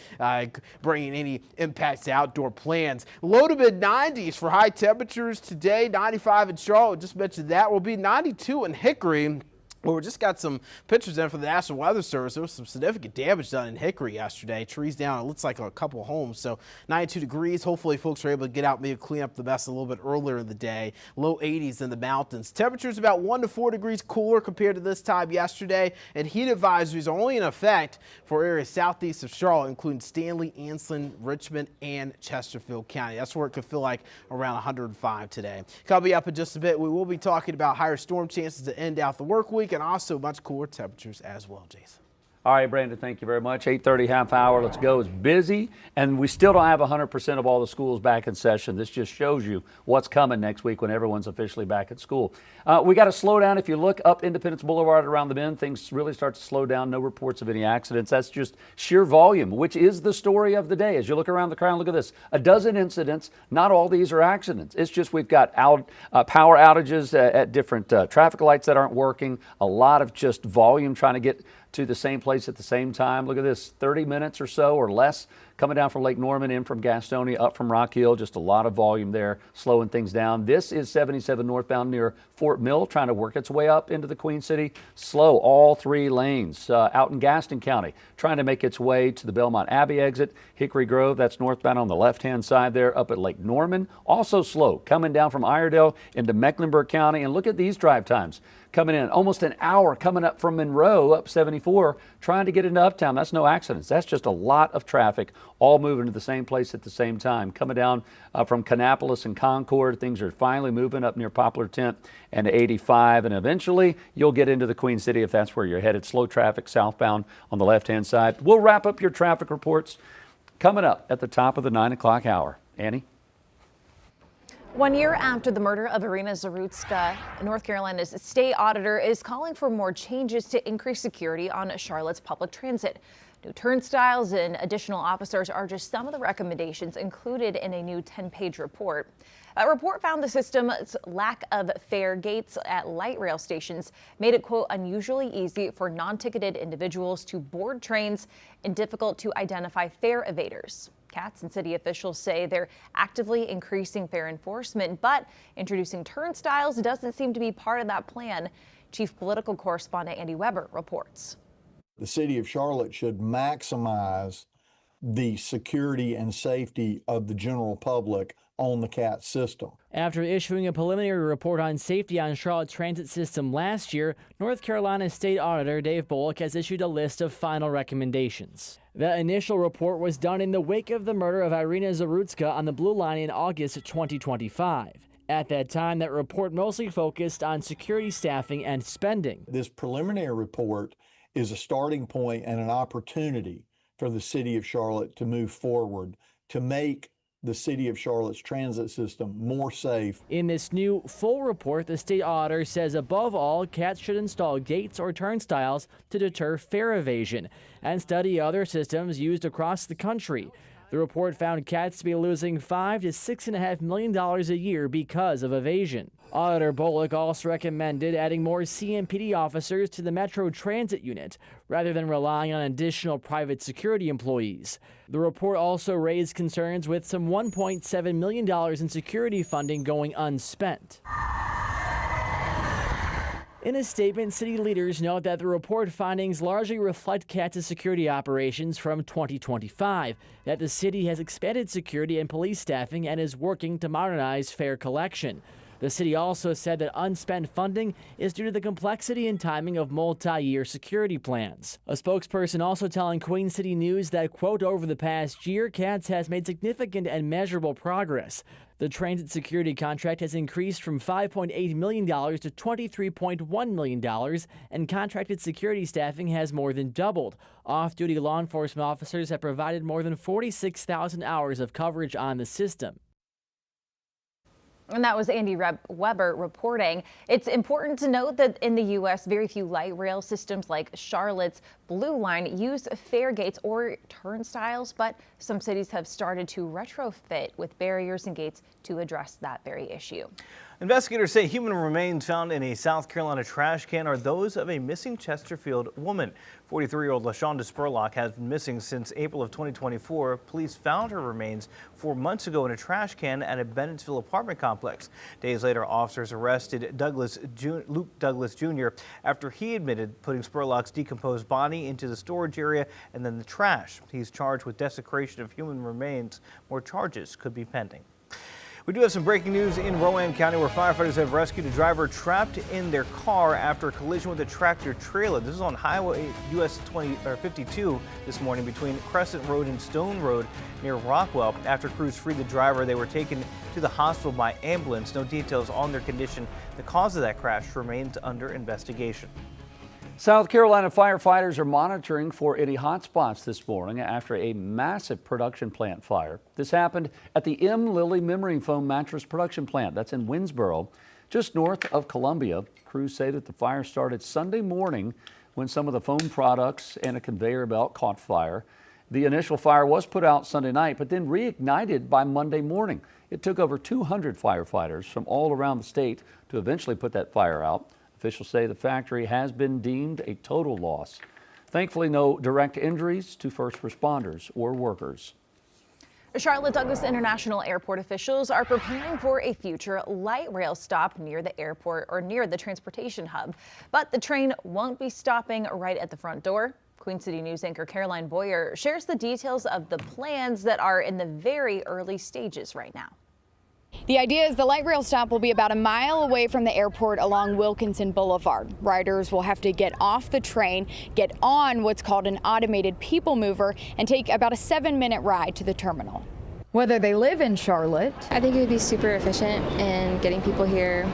bringing any impacts to outdoor plans. Low to mid-90s for high temperatures today, 95 in Charlotte. Just mentioned that. Will be 92 in Hickory. Well, we just got some pictures in from the National Weather Service. There was some significant damage done in Hickory yesterday. Trees down, it looks like a couple homes. So 92 degrees. Hopefully folks are able to get out, maybe clean up the mess a little bit earlier in the day. Low 80s in the mountains. Temperatures about 1 to 4 degrees cooler compared to this time yesterday. And heat advisories are only in effect for areas southeast of Charlotte, including Stanley, Anslin, Richmond, and Chesterfield County. That's where it could feel like around 105 today. Coming up in just a bit, we will be talking about higher storm chances to end out the work week, and also much cooler temperatures as well, Jason. All right, Brandon, thank you very much. 8:30 half hour. Let's go. It's busy, and we still don't have 100% of all the schools back in session. This just shows you what's coming next week when everyone's officially back at school. We got to slow down. If you look up Independence Boulevard around the bend, things really start to slow down. No reports of any accidents. That's just sheer volume, which is the story of the day. As you look around the crowd, look at this. A dozen incidents. Not all these are accidents. It's just we've got power outages at different traffic lights that aren't working. A lot of just volume trying to get to the same place at the same time. Look at this, 30 minutes or so or less coming down from Lake Norman, in from Gastonia, up from Rock Hill. Just a lot of volume there, slowing things down. This is 77 northbound near Fort Mill, trying to work its way up into the Queen City. Slow, all 3 lanes. Out in Gaston County, trying to make its way to the Belmont Abbey exit. Hickory Grove, that's northbound on the left-hand side there, up at Lake Norman. Also slow, coming down from Iredell into Mecklenburg County. And look at these drive times. Coming in almost an hour, coming up from Monroe, up 74, trying to get into Uptown. That's no accidents. That's just a lot of traffic, all moving to the same place at the same time. Coming down from Kannapolis and Concord, things are finally moving up near Poplar Tent and 85, and eventually you'll get into the Queen City if that's where you're headed. Slow traffic southbound on the left-hand side. We'll wrap up your traffic reports coming up at the top of the 9 o'clock hour. Annie? 1 year after the murder of Irina Zarutska, North Carolina's state auditor is calling for more changes to increase security on Charlotte's public transit. New turnstiles and additional officers are just some of the recommendations included in a new 10-page report. A report found the system's lack of fare gates at light rail stations made it, quote, unusually easy for non-ticketed individuals to board trains and difficult to identify fare evaders. Katz and city officials say they're actively increasing fare enforcement, but introducing turnstiles doesn't seem to be part of that plan. Chief political correspondent Andy Weber reports. The city of Charlotte should maximize the security and safety of the general public on the CAT system. After issuing a preliminary report on safety on Charlotte Transit System last year, North Carolina State Auditor Dave Bullock has issued a list of final recommendations. The initial report was done in the wake of the murder of Irina Zarutska on the Blue Line in August 2025. At that time, that report mostly focused on security staffing and spending. This preliminary report is a starting point and an opportunity for the City of Charlotte to move forward to make the City of Charlotte's transit system more safe. In this new full report, the state auditor says above all, CATS should install gates or turnstiles to deter fare evasion and study other systems used across the country. The report found CATS to be losing $5 to $6.5 million a year because of evasion. Auditor Bullock also recommended adding more CMPD officers to the Metro Transit Unit rather than relying on additional private security employees. The report also raised concerns with some $1.7 million in security funding going unspent. In a statement, city leaders note that the report findings largely reflect CATS' security operations from 2025, that the city has expanded security and police staffing and is working to modernize fare collection. The city also said that unspent funding is due to the complexity and timing of multi-year security plans. A spokesperson also telling Queen City News that, quote, over the past year, CATS has made significant and measurable progress. The transit security contract has increased from $5.8 million to $23.1 million, and contracted security staffing has more than doubled. Off-duty law enforcement officers have provided more than 46,000 hours of coverage on the system. And that was Andy Weber reporting. It's important to note that in the U.S., very few light rail systems like Charlotte's Blue Line use fare gates or turnstiles, but some cities have started to retrofit with barriers and gates to address that very issue. Investigators say human remains found in a South Carolina trash can are those of a missing Chesterfield woman. 43-year-old LaShonda Spurlock has been missing since April of 2024. Police found her remains 4 months ago in a trash can at a Bennettsville apartment complex. Days later, officers arrested Luke Douglas Jr. after he admitted putting Spurlock's decomposed body into the storage area and then the trash. He's charged with desecration of human remains. More charges could be pending. We do have some breaking news in Rowan County where firefighters have rescued a driver trapped in their car after a collision with a tractor trailer. This is on Highway US 52 this morning between Crescent Road and Stone Road near Rockwell. After crews freed the driver, they were taken to the hospital by ambulance. No details on their condition. The cause of that crash remains under investigation. South Carolina firefighters are monitoring for any hot spots this morning after a massive production plant fire. This happened at the M. Lilly Memory Foam Mattress Production Plant. That's in Winsboro, just north of Columbia. Crews say that the fire started Sunday morning when some of the foam products and a conveyor belt caught fire. The initial fire was put out Sunday night, but then reignited by Monday morning. It took over 200 firefighters from all around the state to eventually put that fire out. Officials say the factory has been deemed a total loss. Thankfully, no direct injuries to first responders or workers. Charlotte Douglas International Airport officials are preparing for a future light rail stop near the airport or near the transportation hub. But the train won't be stopping right at the front door. Queen City News anchor Caroline Boyer shares the details of the plans that are in the very early stages right now. The idea is the light rail stop will be about a mile away from the airport along Wilkinson Boulevard. Riders will have to get off the train, get on what's called an automated people mover, and take about a 7-minute ride to the terminal. Whether they live in Charlotte, I think it would be super efficient in getting people here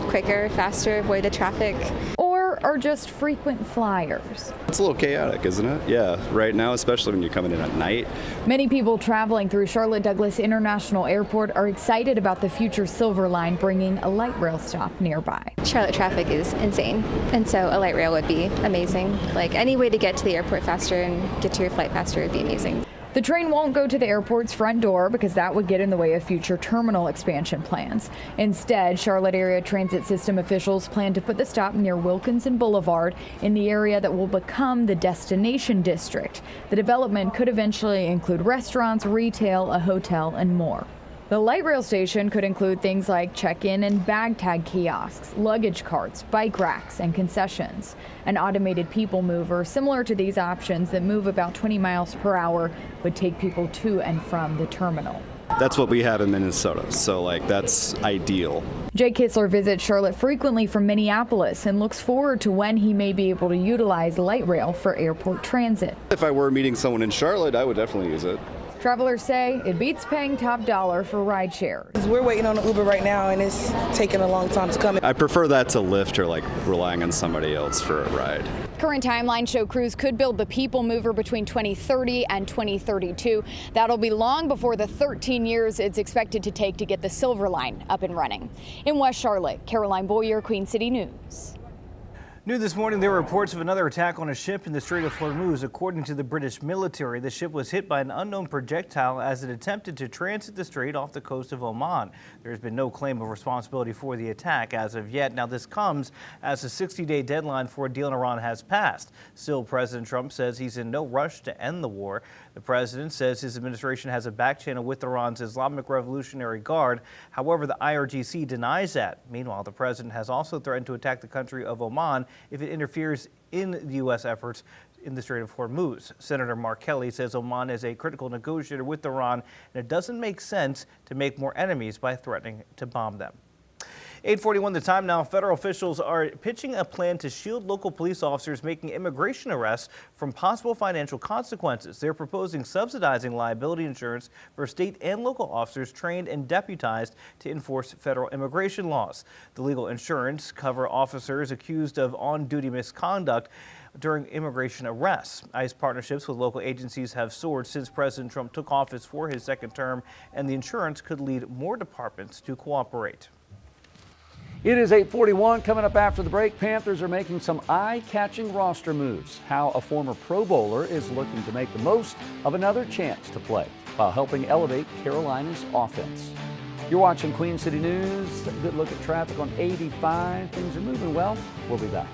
quicker, faster, avoid the traffic. Or are just frequent flyers. It's a little chaotic, isn't it? Yeah, right now, especially when you're coming in at night. Many people traveling through Charlotte Douglas International Airport are excited about the future Silver Line bringing a light rail stop nearby. Charlotte traffic is insane, and so a light rail would be amazing. Like any way to get to the airport faster and get to your flight faster would be amazing. The train won't go to the airport's front door because that would get in the way of future terminal expansion plans. Instead, Charlotte Area Transit System officials plan to put the stop near Wilkinson Boulevard in the area that will become the destination district. The development could eventually include restaurants, retail, a hotel, and more. The light rail station could include things like check-in and bag tag kiosks, luggage carts, bike racks, and concessions. An automated people mover similar to these options that move about 20 miles per hour would take people to and from the terminal. That's what we have in Minnesota, so like that's ideal. Jay Kistler visits Charlotte frequently from Minneapolis and looks forward to when he may be able to utilize light rail for airport transit. If I were meeting someone in Charlotte, I would definitely use it. Travelers say it beats paying top dollar for rideshare. We're waiting on an Uber right now, and it's taking a long time to come. I prefer that to Lyft or like relying on somebody else for a ride. Current timelines show crews could build the people mover between 2030 and 2032. That'll be long before the 13 years it's expected to take to get the Silver Line up and running. In West Charlotte, Caroline Boyer, Queen City News. New this morning, there were reports of another attack on a ship in the Strait of Hormuz. According to the British military, the ship was hit by an unknown projectile as it attempted to transit the strait off the coast of Oman. There has been no claim of responsibility for the attack as of yet. Now, this comes as the 60-day deadline for a deal in Iran has passed. Still, President Trump says he's in no rush to end the war. The president says his administration has a back channel with Iran's Islamic Revolutionary Guard. However, the IRGC denies that. Meanwhile, the president has also threatened to attack the country of Oman if it interferes in the U.S. efforts in the Strait of Hormuz. Senator Mark Kelly says Oman is a critical negotiator with Iran, and it doesn't make sense to make more enemies by threatening to bomb them. 8:41 the time now. Federal officials are pitching a plan to shield local police officers making immigration arrests from possible financial consequences. They're proposing subsidizing liability insurance for state and local officers trained and deputized to enforce federal immigration laws. The legal insurance cover officers accused of on-duty misconduct during immigration arrests. ICE partnerships with local agencies have soared since President Trump took office for his second term, and the insurance could lead more departments to cooperate. It is 8:41. Coming up after the break, Panthers are making some eye-catching roster moves. How a former Pro Bowler is looking to make the most of another chance to play while helping elevate Carolina's offense. You're watching Queen City News. A good look at traffic on 85. Things are moving well. We'll be back.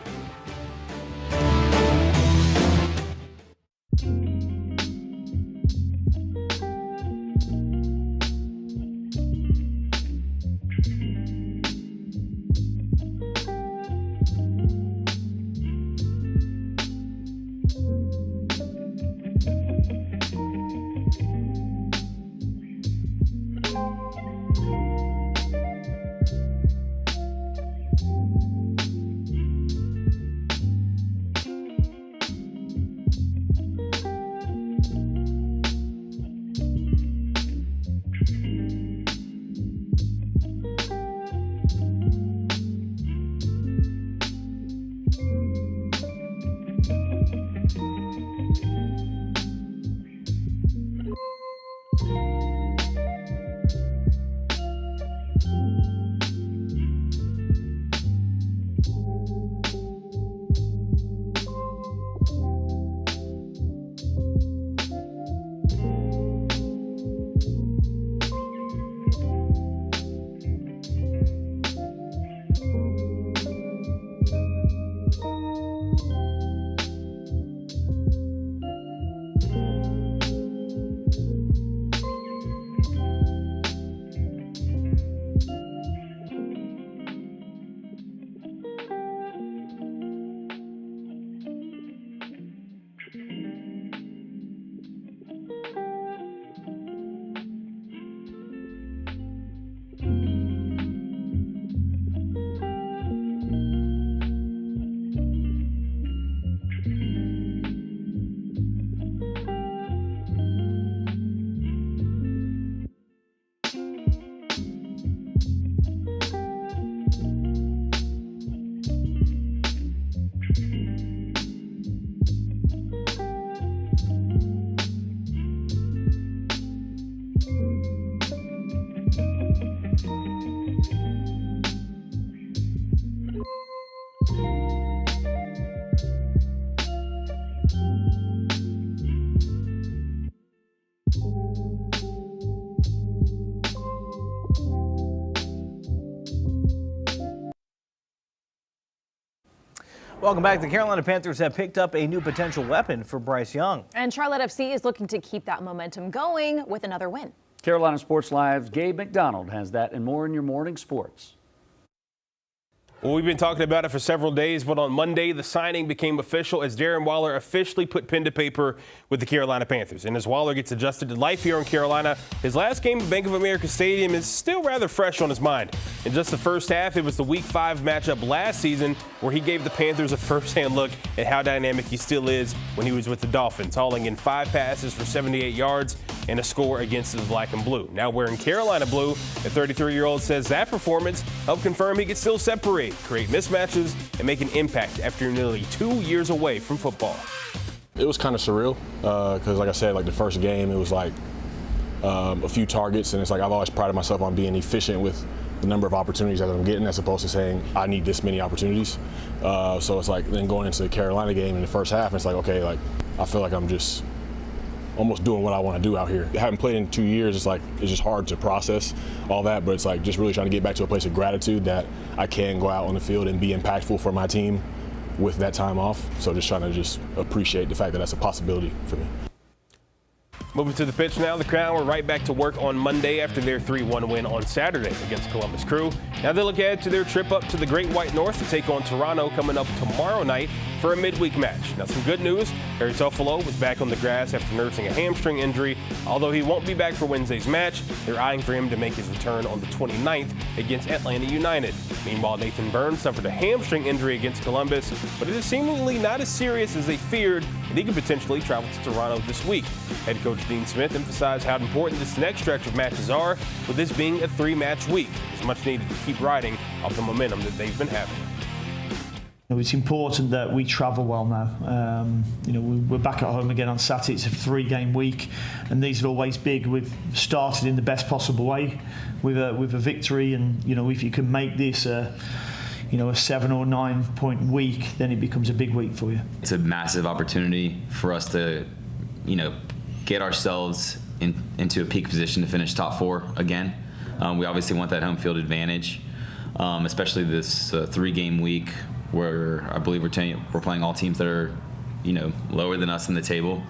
Welcome back. The Carolina Panthers have picked up a new potential weapon for Bryce Young. And Charlotte FC is looking to keep that momentum going with another win. Carolina Sports Live's Gabe McDonald has that and more in your morning sports. Well, we've been talking about it for several days, but on Monday, the signing became official as Darren Waller officially put pen to paper with the Carolina Panthers. And as Waller gets adjusted to life here in Carolina, his last game at Bank of America Stadium is still rather fresh on his mind. In just the first half, it was the Week 5 matchup last season where he gave the Panthers a first-hand look at how dynamic he still is when he was with the Dolphins, hauling in 5 passes for 78 yards and a score against the Black and Blue. Now wearing Carolina blue, the 33-year-old says that performance helped confirm he could still separate, create mismatches, and make an impact after nearly 2 years away from football. It was kind of surreal because, like I said, like the first game, it was like a few targets, and it's like I've always prided myself on being efficient with the number of opportunities that I'm getting as opposed to saying I need this many opportunities. So it's like then going into the Carolina game in the first half, it's like, okay, like I feel like I'm just almost doing what I want to do out here. I haven't played in 2 years. It's like it's just hard to process all that, but it's like just really trying to get back to a place of gratitude that I can go out on the field and be impactful for my team with that time off. So just trying to just appreciate the fact that that's a possibility for me. Moving to the pitch now, the Crown were right back to work on Monday after their 3-1 win on Saturday against Columbus Crew. Now they look ahead to their trip up to the Great White North to take on Toronto coming up tomorrow night for a midweek match. Now some good news, Harry Toffolo was back on the grass after nursing a hamstring injury. Although he won't be back for Wednesday's match, they're eyeing for him to make his return on the 29th against Atlanta United. Meanwhile, Nathan Burns suffered a hamstring injury against Columbus, but it is seemingly not as serious as they feared, and he could potentially travel to Toronto this week. Head coach Dean Smith emphasized how important this next stretch of matches are, with this being a 3-match week. It's much needed to keep riding off the momentum that they've been having. It's important that we travel well now. We're back at home again on Saturday. It's a 3-game week, and these are always big. We've started in the best possible way with a victory, and if you can make this a 7 or 9 point week, then it becomes a big week for you. It's a massive opportunity for us to, get ourselves into a peak position to finish top 4 again. We obviously want that home field advantage, especially this 3-game week where I believe we're playing all teams that are, lower than us in the table.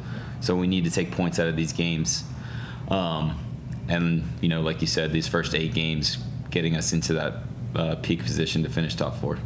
So we need to take points out of these games. And, like you said, these first 8 games getting us into that peak position to finish top 4.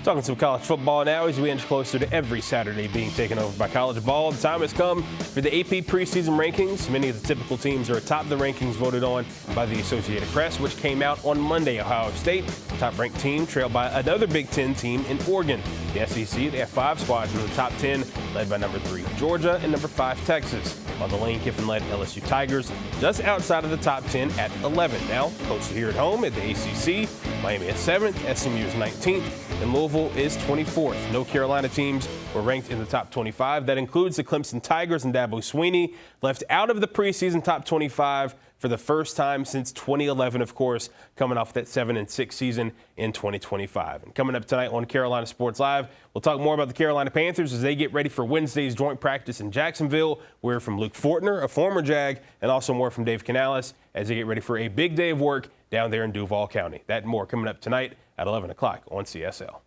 Talking some college football now as we inch closer to every Saturday being taken over by college ball. The time has come for the AP preseason rankings. Many of the typical teams are atop the rankings voted on by the Associated Press, which came out on Monday. Ohio State, top-ranked team, trailed by another Big Ten team in Oregon. The SEC, they have 5 squads in the top 10, led by number 3 Georgia and number 5 Texas, while the Lane Kiffin-led LSU Tigers just outside of the top 10 at 11. Now, posted here at home at the ACC, Miami at 7th, SMU is 19th, and Louisville is 24th. No Carolina teams were ranked in the top 25. That includes the Clemson Tigers and Dabo Swinney, left out of the preseason top 25 for the first time since 2011, of course, coming off that 7-6 season in 2025. And coming up tonight on Carolina Sports Live, we'll talk more about the Carolina Panthers as they get ready for Wednesday's joint practice in Jacksonville. We're from Luke Fortner, a former Jag, and also more from Dave Canales as they get ready for a big day of work down there in Duval County. That and more coming up tonight at 11 o'clock on CSL.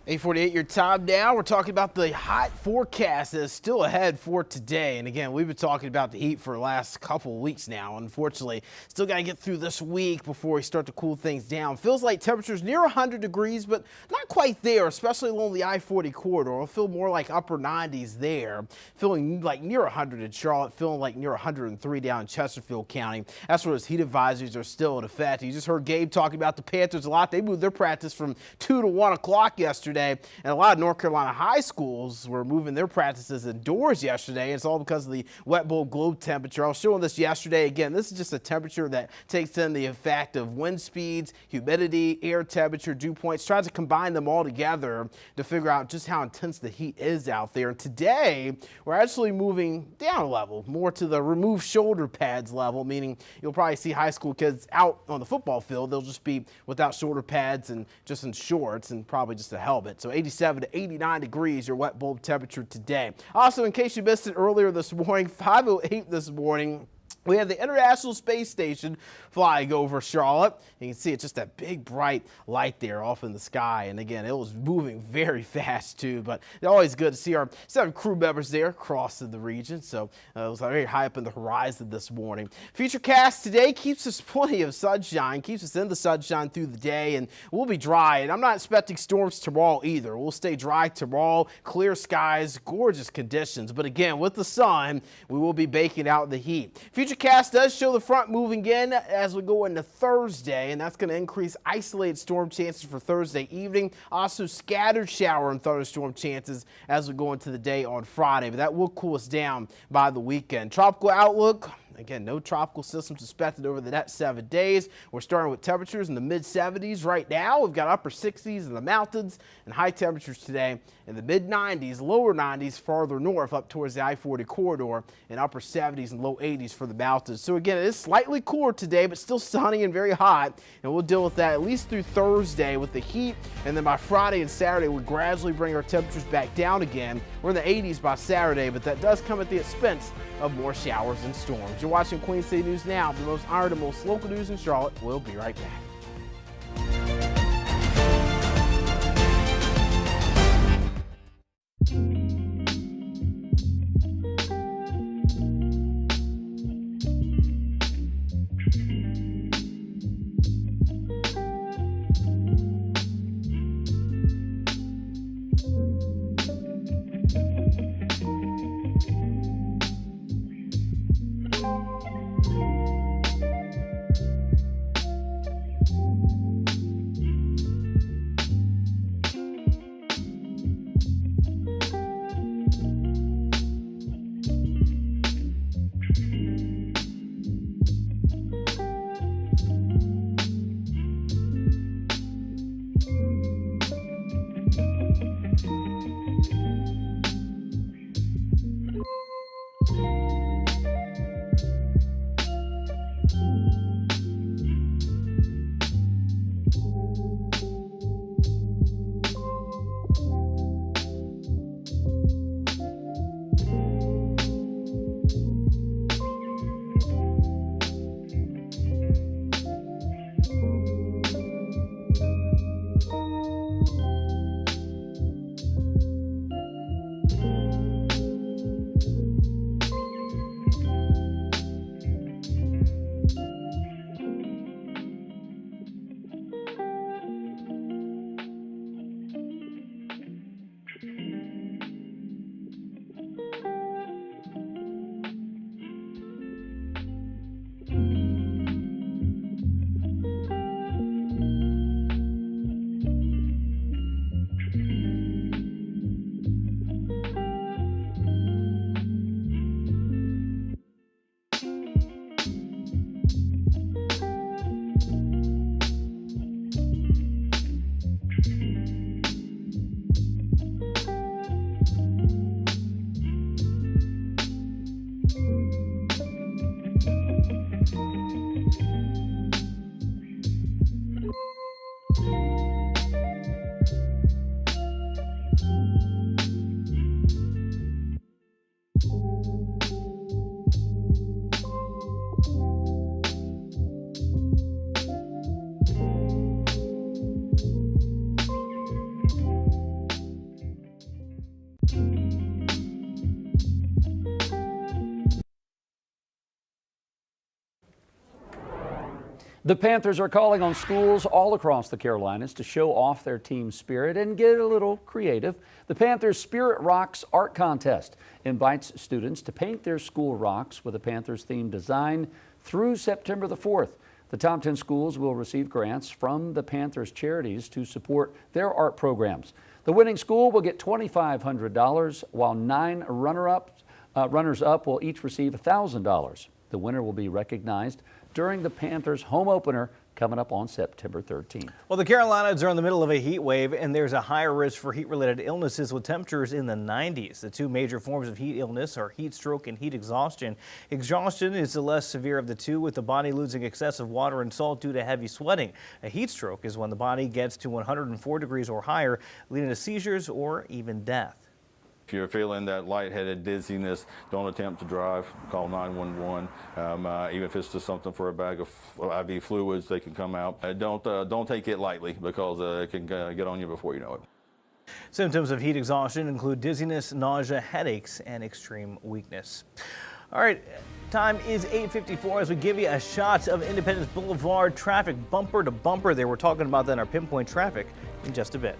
8:48 your time now. We're talking about the hot forecast that is still ahead for today. And again, we've been talking about the heat for the last couple of weeks now. Unfortunately, still got to get through this week before we start to cool things down. Feels like temperatures near 100 degrees, but not quite there, especially along the I-40 corridor. It'll feel more like upper 90s there. Feeling like near 100 in Charlotte, feeling like near 103 down in Chesterfield County. That's where those heat advisories are still in effect. You just heard Gabe talking about the Panthers a lot. They moved their practice from 2 to 1 o'clock yesterday. And a lot of North Carolina high schools were moving their practices indoors yesterday. It's all because of the wet bulb globe temperature. I was showing this yesterday. Again, this is just a temperature that takes in the effect of wind speeds, humidity, air temperature, dew points, tries to combine them all together to figure out just how intense the heat is out there. And today, we're actually moving down a level, more to the remove shoulder pads level, meaning you'll probably see high school kids out on the football field. They'll just be without shoulder pads and just in shorts and probably just a helmet. So 87 to 89 degrees, your wet bulb temperature today. Also, in case you missed it earlier this morning, 5:08 this morning, We have the International Space Station flying over Charlotte. You can see it's just that big bright light there off in the sky. And again, it was moving very fast too, but it's always good to see our 7 crew members there crossing the region. So it was very high up in the horizon this morning. Futurecast today keeps us plenty of sunshine, keeps us in the sunshine through the day, and we'll be dry. And I'm not expecting storms tomorrow either. We'll stay dry tomorrow, clear skies, gorgeous conditions. But again, with the sun, we will be baking out the heat. Futurecast does show the front moving in as we go into Thursday, and that's going to increase isolated storm chances for Thursday evening. Also scattered shower and thunderstorm chances as we go into the day on Friday, but that will cool us down by the weekend. Tropical outlook. Again, no tropical systems expected over the next 7 days. We're starting with temperatures in the mid-70s right now. We've got upper 60s in the mountains and high temperatures today in the mid-90s, lower 90s farther north up towards the I-40 corridor, and upper 70s and low 80s for the mountains. So again, it is slightly cooler today, but still sunny and very hot, and we'll deal with that at least through Thursday with the heat, and then by Friday and Saturday, we'll gradually bring our temperatures back down again. We're in the 80s by Saturday, but that does come at the expense of more showers and storms. You're watching Queen City News Now, the most iron and most local news in Charlotte. We'll be right back. The Panthers are calling on schools all across the Carolinas to show off their team spirit and get a little creative. The Panthers Spirit Rocks Art Contest invites students to paint their school rocks with a Panthers-themed design through September the 4th. The top 10 schools will receive grants from the Panthers charities to support their art programs. The winning school will get $2,500, while 9 runners-up will each receive $1,000. The winner will be recognized during the Panthers home opener coming up on September 13th. Well, the Carolinas are in the middle of a heat wave, and there's a higher risk for heat-related illnesses with temperatures in the 90s. The two major forms of heat illness are heat stroke and heat exhaustion. Exhaustion is the less severe of the two, with the body losing excessive water and salt due to heavy sweating. A heat stroke is when the body gets to 104 degrees or higher, leading to seizures or even death. If you're feeling that lightheaded dizziness, don't attempt to drive. Call 911. Even if it's just something for a bag of IV fluids, they can come out. Don't take it lightly because it can get on you before you know it. Symptoms of heat exhaustion include dizziness, nausea, headaches, and extreme weakness. All right, time is 8:54 as we give you a shot of Independence Boulevard traffic bumper to bumper there. We're talking about that in our pinpoint traffic in just a bit.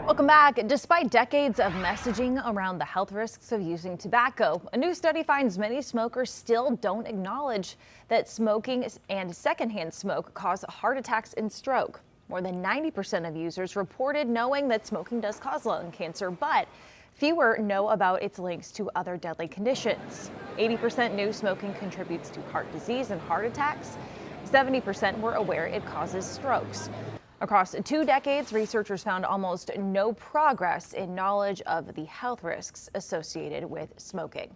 Welcome back. Despite decades of messaging around the health risks of using tobacco, a new study finds many smokers still don't acknowledge that smoking and secondhand smoke cause heart attacks and stroke. More than 90% of users reported knowing that smoking does cause lung cancer, but fewer know about its links to other deadly conditions. 80% knew smoking contributes to heart disease and heart attacks. 70% were aware it causes strokes. Across 2 decades, researchers found almost no progress in knowledge of the health risks associated with smoking.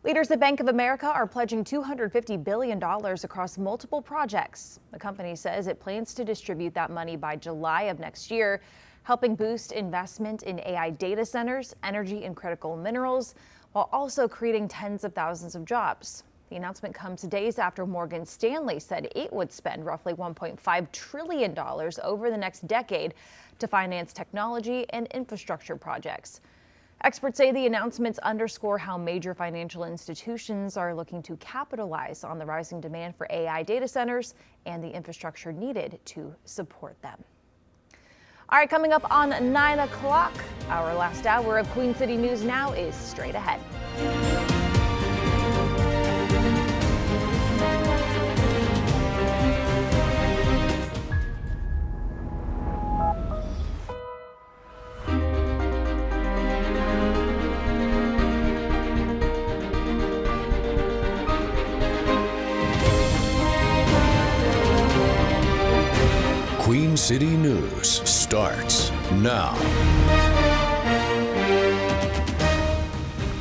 Leaders at Bank of America are pledging $250 billion across multiple projects. The company says it plans to distribute that money by July of next year, helping boost investment in AI data centers, energy and critical minerals, while also creating tens of thousands of jobs. The announcement comes days after Morgan Stanley said it would spend roughly $1.5 trillion over the next decade to finance technology and infrastructure projects. Experts say the announcements underscore how major financial institutions are looking to capitalize on the rising demand for AI data centers and the infrastructure needed to support them. All right, coming up on 9 o'clock, our last hour of Queen City News Now is straight ahead. Queen City News starts now.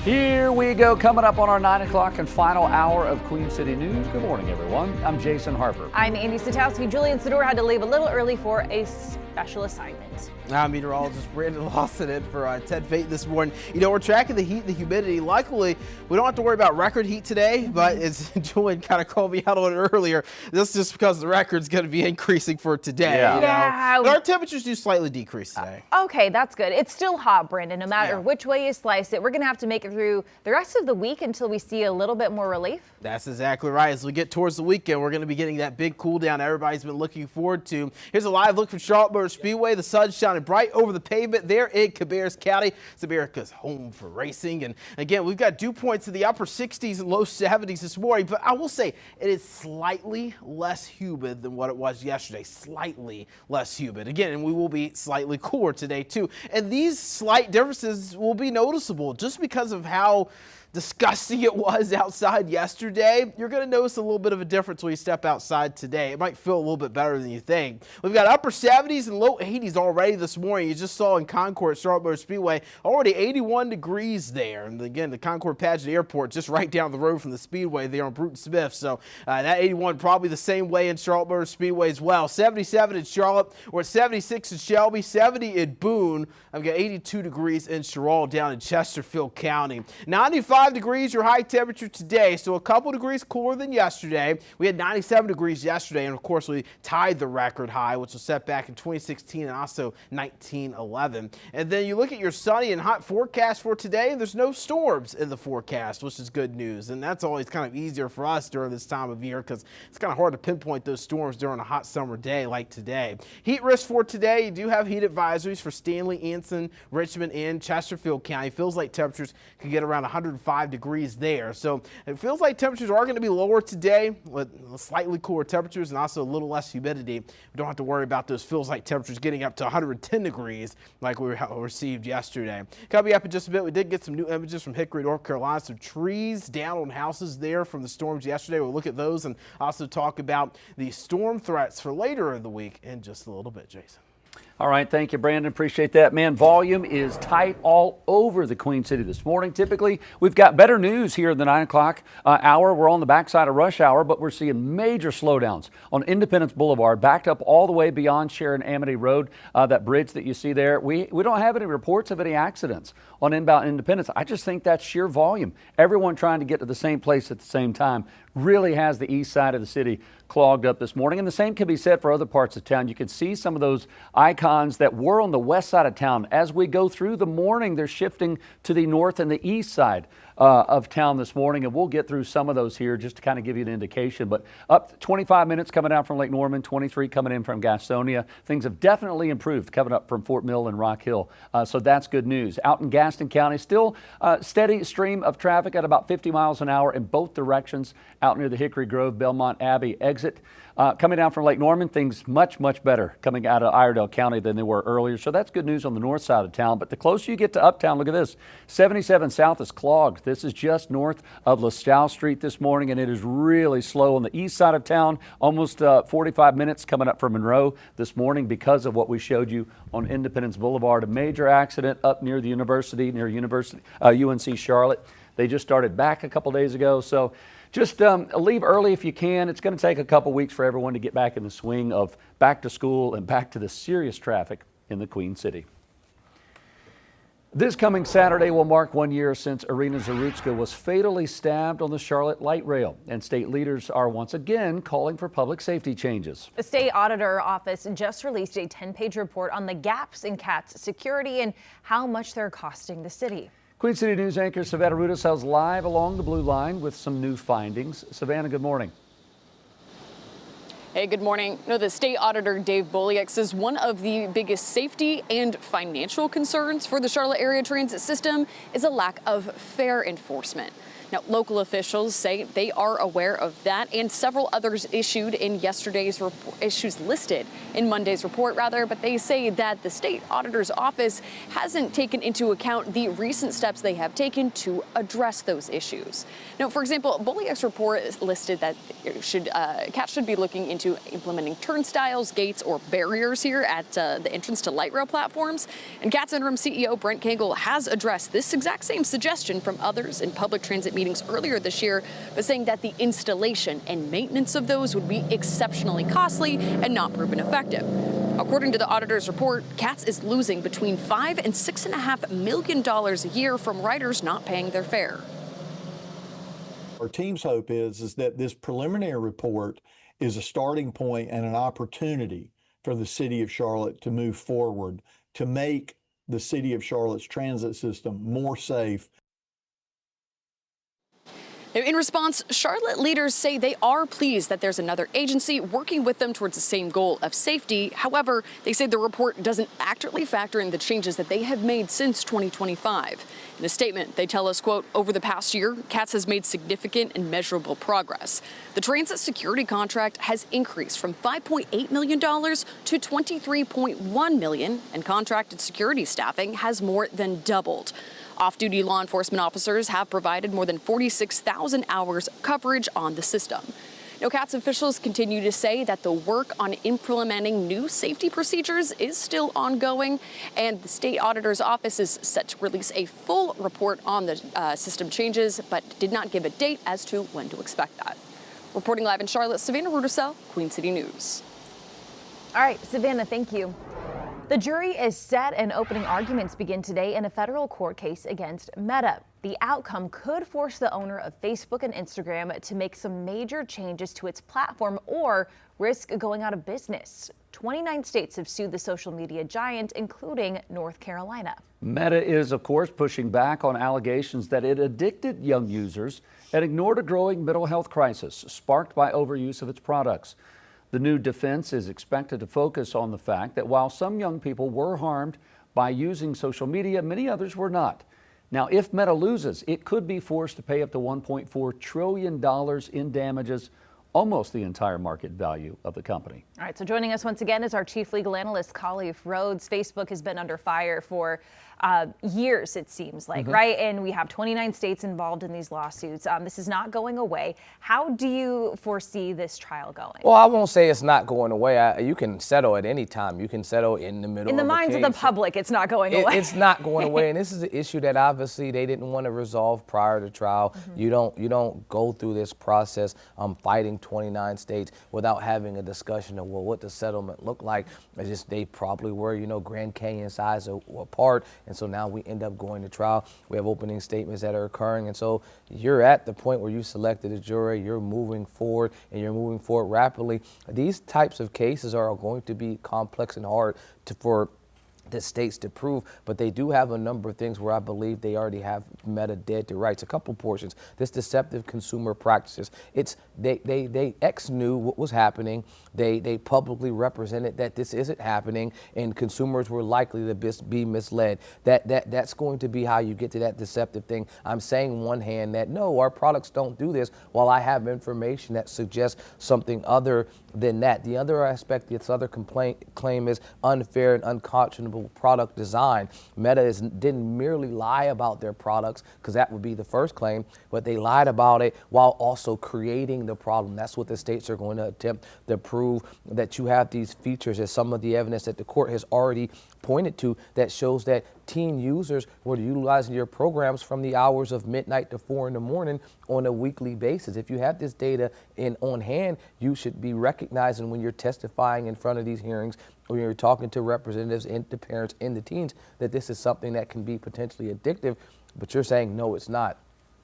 Here we go, coming up on our 9 o'clock and final hour of Queen City News. Good morning, everyone. I'm Jason Harper. I'm Andy Satowski. Julian Sador had to leave a little early for a special assignment. I'm meteorologist Brandon Lawson in for Ted Fate this morning. You know, we're tracking the heat and the humidity. Luckily, we don't have to worry about record heat today, but as Julian kind of called me out on it earlier, this is just because the record's going to be increasing for today. Yeah. But our temperatures do slightly decrease today. Okay, that's good. It's still hot, Brandon, no matter which way you slice it. We're going to have to make it through the rest of the week until we see a little bit more relief. That's exactly right. As we get towards the weekend, we're going to be getting that big cool down everybody's been looking forward to. Here's a live look from Charlotte Motor Speedway. The sun's shining bright over the pavement there in Cabarrus County. It's America's home for racing. And again, we've got dew points in the upper 60s and low 70s this morning. But I will say it is slightly less humid than what it was yesterday. Slightly less humid. Again, and we will be slightly cooler today too. And these slight differences will be noticeable just because of how disgusting it was outside yesterday. You're going to notice a little bit of a difference when you step outside today. It might feel a little bit better than you think. We've got upper 70s and low 80s already this morning. You just saw in Concord, Charlotte Motor Speedway, already 81 degrees there. And again, the Concord Pageant Airport just right down the road from the Speedway there on Bruton Smith. So that 81 probably the same way in Charlotte Motor Speedway as well. 77 in Charlotte. We're at 76 in Shelby, 70 in Boone. I've got 82 degrees in Sherall down in Chesterfield County. 95 degrees your high temperature today, so a couple degrees cooler than yesterday. We had 97 degrees yesterday, and of course we tied the record high, which was set back in 2016 and also 1911. And then you look at your sunny and hot forecast for today, and there's no storms in the forecast, which is good news. And that's always kind of easier for us during this time of year because it's kind of hard to pinpoint those storms during a hot summer day like today. Heat risk for today, you do have heat advisories for Stanley, Anson, Richmond, and Chesterfield County. Feels like temperatures could get around 105 degrees there. So it feels like temperatures are going to be lower today with slightly cooler temperatures and also a little less humidity. We don't have to worry about those feels like temperatures getting up to 110 degrees like we received yesterday. Coming up in just a bit, we did get some new images from Hickory, North Carolina. Some trees down on houses there from the storms yesterday. We'll look at those and also talk about the storm threats for later in the week in just a little bit, Jason. All right, thank you, Brandon. Appreciate that. Man, volume is tight all over the Queen City this morning. Typically, we've got better news here in the 9 o'clock hour. We're on the backside of rush hour, but we're seeing major slowdowns on Independence Boulevard, backed up all the way beyond Sharon Amity Road, that bridge that you see there. We don't have any reports of any accidents on inbound Independence. I just think that's sheer volume. Everyone trying to get to the same place at the same time really has the east side of the city clogged up this morning. And the same can be said for other parts of town. You can see some of those icons that were on the west side of town. As we go through the morning, they're shifting to the north and the east side of town this morning, and we'll get through some of those here just to kind of give you an indication. But up 25 minutes coming out from Lake Norman, 23 coming in from Gastonia. Things have definitely improved coming up from Fort Mill and Rock Hill, so that's good news. Out in Gaston County, still steady stream of traffic at about 50 miles an hour in both directions out near the Hickory Grove, Belmont Abbey exit. Coming down from Lake Norman, things much Better coming out of Iredell County than they were earlier. So that's good news on the north side of town. But the closer you get to uptown, look at this. 77 South is clogged. This is just north of LaSalle Street this morning, and it is really slow on the east side of town. Almost 45 minutes coming up from Monroe this morning because of what we showed you on Independence Boulevard. A major accident up near the university, near UNC Charlotte. They just started back a couple days ago. So just leave early if you can. It's going to take a couple weeks for everyone to get back in the swing of back to school and back to the serious traffic in the Queen City. This coming Saturday will mark 1 year since Irina Zarutska was fatally stabbed on the Charlotte light rail, and state leaders are once again calling for public safety changes. The state auditor office just released a 10-page report on the gaps in CAT's security and how much they're costing the city. Queen City News anchor Savannah Rudas is live along the blue line with some new findings. Savannah, good morning. Hey, good morning. No, the state auditor Dave Boliak says one of the biggest safety and financial concerns for the Charlotte area transit system is a lack of fare enforcement. Now, local officials say they are aware of that and several others issued in yesterday's issues listed in Monday's report, but they say that the state auditor's office hasn't taken into account the recent steps they have taken to address those issues. Now, for example, Boliak's report listed that CATS should be looking into implementing turnstiles, gates, or barriers here at the entrance to light rail platforms. And CATS interim CEO Brent Kegel has addressed this exact same suggestion from others in public transit meetings earlier this year, but saying that the installation and maintenance of those would be exceptionally costly and not proven effective. According to the auditor's report, CATS is losing between $5 and $6.5 million a year from riders not paying their fare. Our team's hope is that this preliminary report is a starting point and an opportunity for the city of Charlotte to move forward to make the city of Charlotte's transit system more safe. Now, in response, Charlotte leaders say they are pleased that there's another agency working with them towards the same goal of safety. However, they say the report doesn't accurately factor in the changes that they have made since 2025. In a statement, they tell us, quote, over the past year, CATS has made significant and measurable progress. The transit security contract has increased from $5.8 million to $23.1 million, and contracted security staffing has more than doubled. Off-duty law enforcement officers have provided more than 46,000 hours of coverage on the system. Now, CATS officials continue to say that the work on implementing new safety procedures is still ongoing, and the state auditor's office is set to release a full report on the system changes, but did not give a date as to when to expect that. Reporting live in Charlotte, Savannah Rudisell, Queen City News. All right, Savannah, thank you. The jury is set and opening arguments begin today in a federal court case against Meta. The outcome could force the owner of Facebook and Instagram to make some major changes to its platform or risk going out of business. 29 states have sued the social media giant, including North Carolina. Meta is, of course, pushing back on allegations that it addicted young users and ignored a growing mental health crisis sparked by overuse of its products. The new defense is expected to focus on the fact that while some young people were harmed by using social media, many others were not. Now, if Meta loses, it could be forced to pay up to $1.4 trillion in damages, almost the entire market value of the company. All right, so joining us once again is our chief legal analyst, Khalif Rhodes. Facebook has been under fire for years, it seems like, right? And we have 29 states involved in these lawsuits. This is not going away. How do you foresee this trial going? Well, I won't say it's not going away. You can settle at any time. You can settle in the middle of the minds of the public, it's not going away. It's not going away, and this is an issue that obviously they didn't want to resolve prior to trial. You don't go through this process fighting 29 states without having a discussion of, well, what the settlement looked like. It's just they probably were, Grand Canyon size apart. And so now we end up going to trial. We have opening statements that are occurring. And so you're at the point where you selected a jury, you're moving forward, and you're moving forward rapidly. These types of cases are going to be complex and hard for the states to prove, but they do have a number of things where I believe they already have Meta dead to rights. A couple portions. This deceptive consumer practices. They knew what was happening. They publicly represented that this isn't happening, and consumers were likely to be misled. That's going to be how you get to that deceptive thing. I'm saying one hand that no, our products don't do this, while I have information that suggests something other than that. The other aspect, this other claim is unfair and unconscionable product design. Meta didn't merely lie about their products, because that would be the first claim, but they lied about it while also creating the problem. That's what the states are going to attempt to prove, that you have these features as some of the evidence that the court has already pointed to that shows that teen users were utilizing your programs from the hours of midnight to 4 in the morning on a weekly basis. If you have this data on hand, you should be recognizing when you're testifying in front of these hearings, when you're talking to representatives and the parents and the teens, that this is something that can be potentially addictive, but you're saying no, it's not.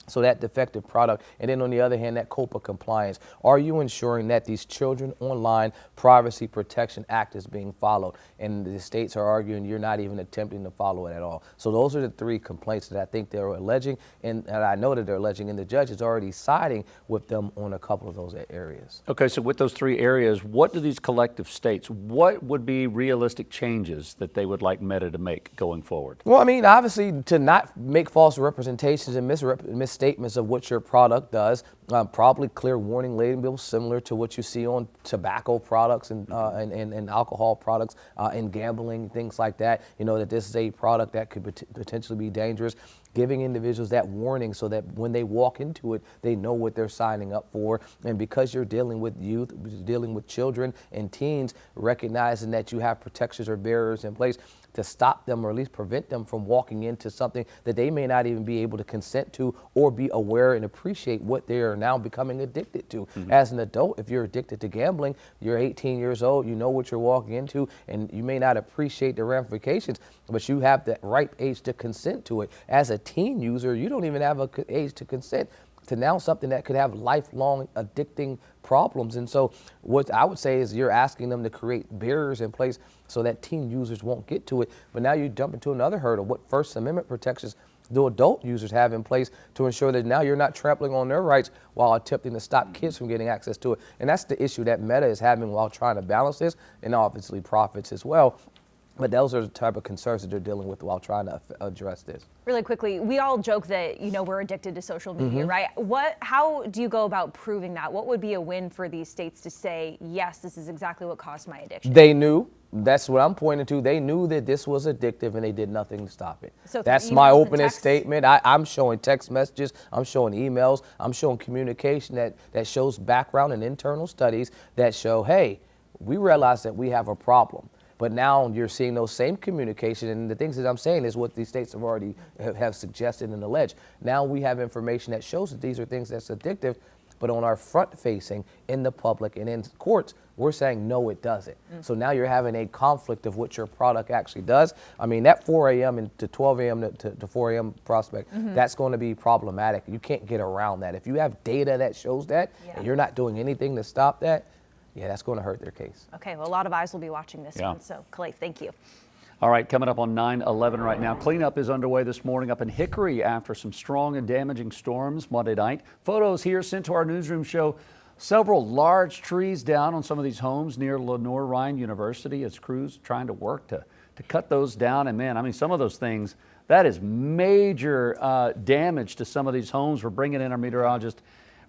So that defective product, and then on the other hand, that COPA compliance. Are you ensuring that these Children Online Privacy Protection Act is being followed? And the states are arguing you're not even attempting to follow it at all. So those are the three complaints that I think they're alleging, and I know that they're alleging, and the judge is already siding with them on a couple of those areas. Okay, so with those three areas, what do these collective states, what would be realistic changes that they would like Meta to make going forward? Well, I mean, obviously to not make false representations and misstatements statements of what your product does, probably clear warning labels similar to what you see on tobacco products and alcohol products and gambling, things like that. You know that this is a product that could potentially be dangerous. Giving individuals that warning so that when they walk into it, they know what they're signing up for. And because you're dealing with youth, dealing with children and teens, recognizing that you have protections or barriers in place to stop them or at least prevent them from walking into something that they may not even be able to consent to or be aware and appreciate what they are now becoming addicted to. As an adult, if you're addicted to gambling, you're 18 years old, you know what you're walking into, and you may not appreciate the ramifications, but you have the right age to consent to it. As a teen user, you don't even have an age to consent to now something that could have lifelong addicting problems. And so what I would say is you're asking them to create barriers in place so that teen users won't get to it. But now you jump into another hurdle. What First Amendment protections do adult users have in place to ensure that now you're not trampling on their rights while attempting to stop kids from getting access to it? And that's the issue that Meta is having while trying to balance this, and obviously profits as well. But those are the type of concerns that they're dealing with while trying to address this. Really quickly, we all joke that, we're addicted to social media, right? How do you go about proving that? What would be a win for these states to say, yes, this is exactly what caused my addiction? They knew. That's what I'm pointing to. They knew that this was addictive and they did nothing to stop it. So that's my opening statement. I'm showing text messages, I'm showing emails, I'm showing communication that shows background and internal studies that show, hey, we realize that we have a problem. But now you're seeing those same communication, and the things that I'm saying is what these states have already have suggested and alleged. Now we have information that shows that these are things that's addictive, but on our front facing in the public and in courts, we're saying no, it doesn't. So now you're having a conflict of what your product actually does. I mean, that 4 a.m. and to 12 a.m. to 4 a.m. prospect, that's going to be problematic. You can't get around that. If you have data that shows that and you're not doing anything to stop that, yeah, that's going to hurt their case. Okay, well, a lot of eyes will be watching this one. So, Khalif, thank you. All right, coming up on 9/11 right now. Cleanup is underway this morning up in Hickory after some strong and damaging storms Monday night. Photos here sent to our newsroom show several large trees down on some of these homes near Lenoir-Rhyne University as crews trying to work to cut those down. And man, I mean, some of those things, that is major damage to some of these homes. We're bringing in our meteorologist,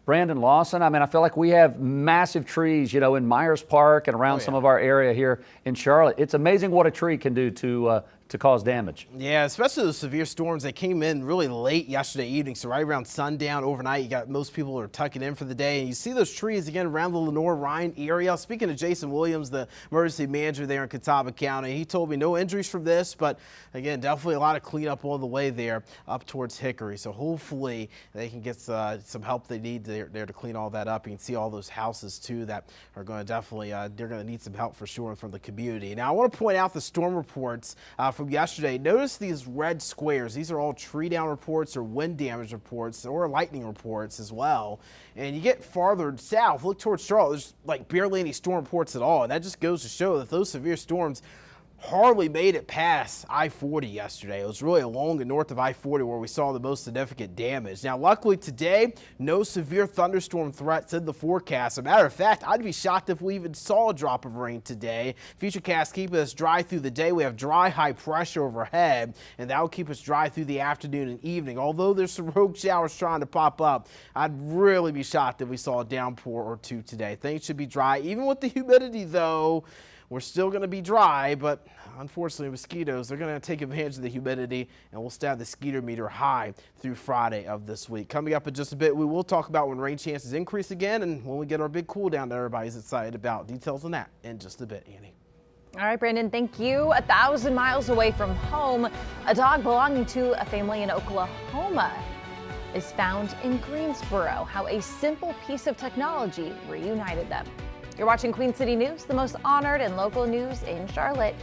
Brandon Lawson. I mean, I feel like we have massive trees, in Myers Park and around some of our area here in Charlotte. It's amazing what a tree can do to cause damage. Yeah, especially those severe storms that came in really late yesterday evening. So right around sundown overnight, you got most people are tucking in for the day. And you see those trees again around the Lenoir-Rhyne area. Speaking of Jason Williams, the emergency manager there in Catawba County, he told me no injuries from this, but again, definitely a lot of cleanup on the way there up towards Hickory. So hopefully they can get some help they need there to clean all that up. You can see all those houses too that are going to definitely, they're going to need some help for sure from the community. Now I want to point out the storm reports from yesterday. Notice these red squares. These are all tree down reports or wind damage reports or lightning reports as well. And you get farther south, look towards Charlotte, there's like barely any storm reports at all. And that just goes to show that those severe storms hardly made it past I-40 yesterday. It was really along and north of I-40 where we saw the most significant damage. Now, luckily today, no severe thunderstorm threats in the forecast. As a matter of fact, I'd be shocked if we even saw a drop of rain today. Futurecast keeping us dry through the day. We have dry high pressure overhead, and that will keep us dry through the afternoon and evening. Although there's some rogue showers trying to pop up, I'd really be shocked if we saw a downpour or two today. Things should be dry. Even with the humidity, though, we're still going to be dry, but unfortunately mosquitoes, they're going to take advantage of the humidity, and we'll stay at the mosquito meter high through Friday of this week. Coming up in just a bit, we will talk about when rain chances increase again and when we get our big cool down that everybody's excited about. Details on that in just a bit, Annie. All right, Brandon, thank you. 1,000 miles away from home, a dog belonging to a family in Oklahoma is found in Greensboro. How a simple piece of technology reunited them. You're watching Queen City News, the most honored and local news in Charlotte.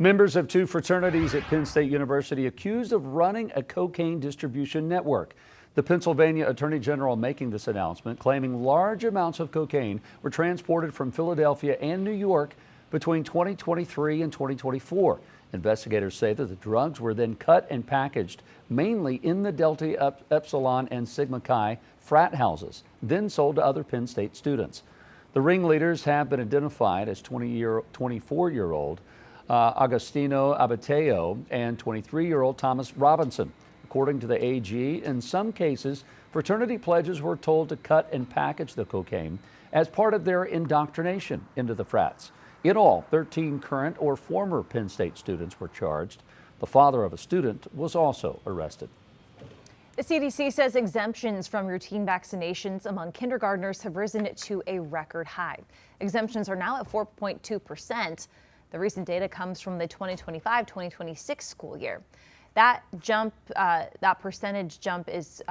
Members of two fraternities at Penn State University accused of running a cocaine distribution network. The Pennsylvania Attorney General making this announcement, claiming large amounts of cocaine were transported from Philadelphia and New York between 2023 and 2024. Investigators say that the drugs were then cut and packaged mainly in the Delta Epsilon and Sigma Chi frat houses, then sold to other Penn State students. The ringleaders have been identified as 24-year-old Agostino Abateo and 23-year-old Thomas Robinson. According to the AG, in some cases, fraternity pledges were told to cut and package the cocaine as part of their indoctrination into the frats. In all, 13 current or former Penn State students were charged. The father of a student was also arrested. The CDC says exemptions from routine vaccinations among kindergartners have risen to a record high. Exemptions are now at 4.2%. The recent data comes from the 2025-2026 school year. That percentage jump is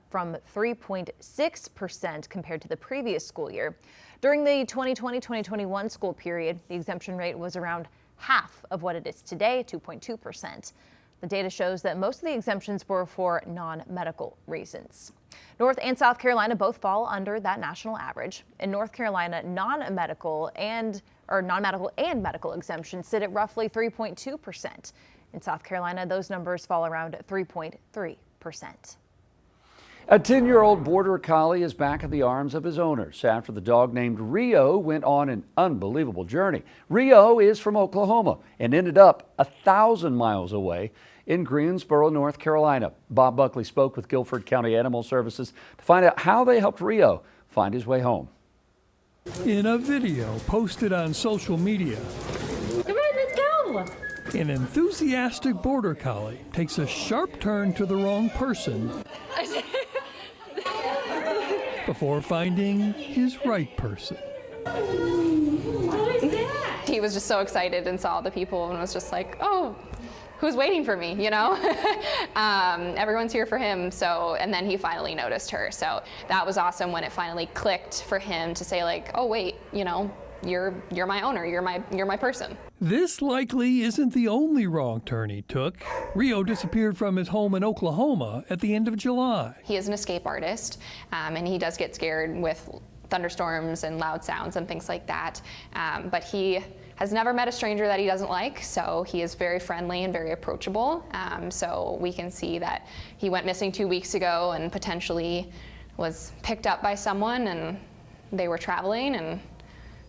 from 3.6% compared to the previous school year. During the 2020-2021 school period, the exemption rate was around half of what it is today, 2.2%. The data shows that most of the exemptions were for non-medical reasons. North and South Carolina both fall under that national average. In North Carolina, non-medical and medical exemptions sit at roughly 3.2%. In South Carolina, those numbers fall around 3.3%. A 10-year-old border collie is back in the arms of his owners after the dog named Rio went on an unbelievable journey. Rio is from Oklahoma and ended up 1,000 miles away in Greensboro, North Carolina. Bob Buckley spoke with Guilford County Animal Services to find out how they helped Rio find his way home. In a video posted on social media, come on, let's go. An enthusiastic border collie takes a sharp turn to the wrong person before finding his right person. He was just so excited and saw the people and was just like, oh, who's waiting for me, you know? Everyone's here for him, so, and then he finally noticed her. So that was awesome when it finally clicked for him to say like, oh wait, you know, you're my owner, you're my person. This likely isn't the only wrong turn he took. Rio disappeared from his home in Oklahoma at the end of July. He is an escape artist, and he does get scared with thunderstorms and loud sounds and things like that. But he has never met a stranger that he doesn't like, so he is very friendly and very approachable. So we can see that he went missing 2 weeks ago and potentially was picked up by someone and they were traveling and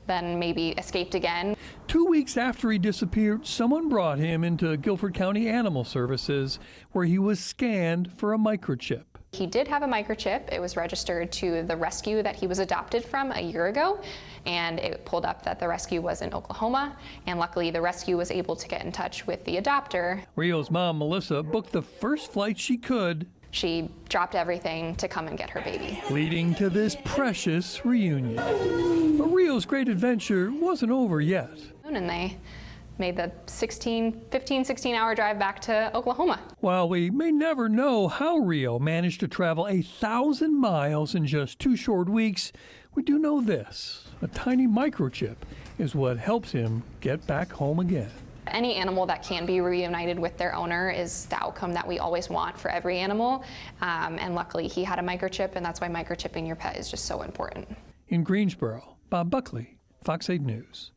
then maybe escaped again. 2 weeks after he disappeared, someone brought him into Guilford County Animal Services where he was scanned for a microchip. He did have a microchip. It was registered to the rescue that he was adopted from a year ago, and it pulled up that the rescue was in Oklahoma, and luckily the rescue was able to get in touch with the adopter. Rio's mom, Melissa, booked the first flight she could. She dropped everything to come and get her baby. Leading to this precious reunion. But Rio's great adventure wasn't over yet. And they made the 16-hour drive back to Oklahoma. While we may never know how Rio managed to travel 1,000 miles in just 2 short weeks, we do know this. A tiny microchip is what helps him get back home again. Any animal that can be reunited with their owner is the outcome that we always want for every animal. And luckily he had a microchip, and that's why microchipping your pet is just so important. In Greensboro, Bob Buckley, Fox 8 News.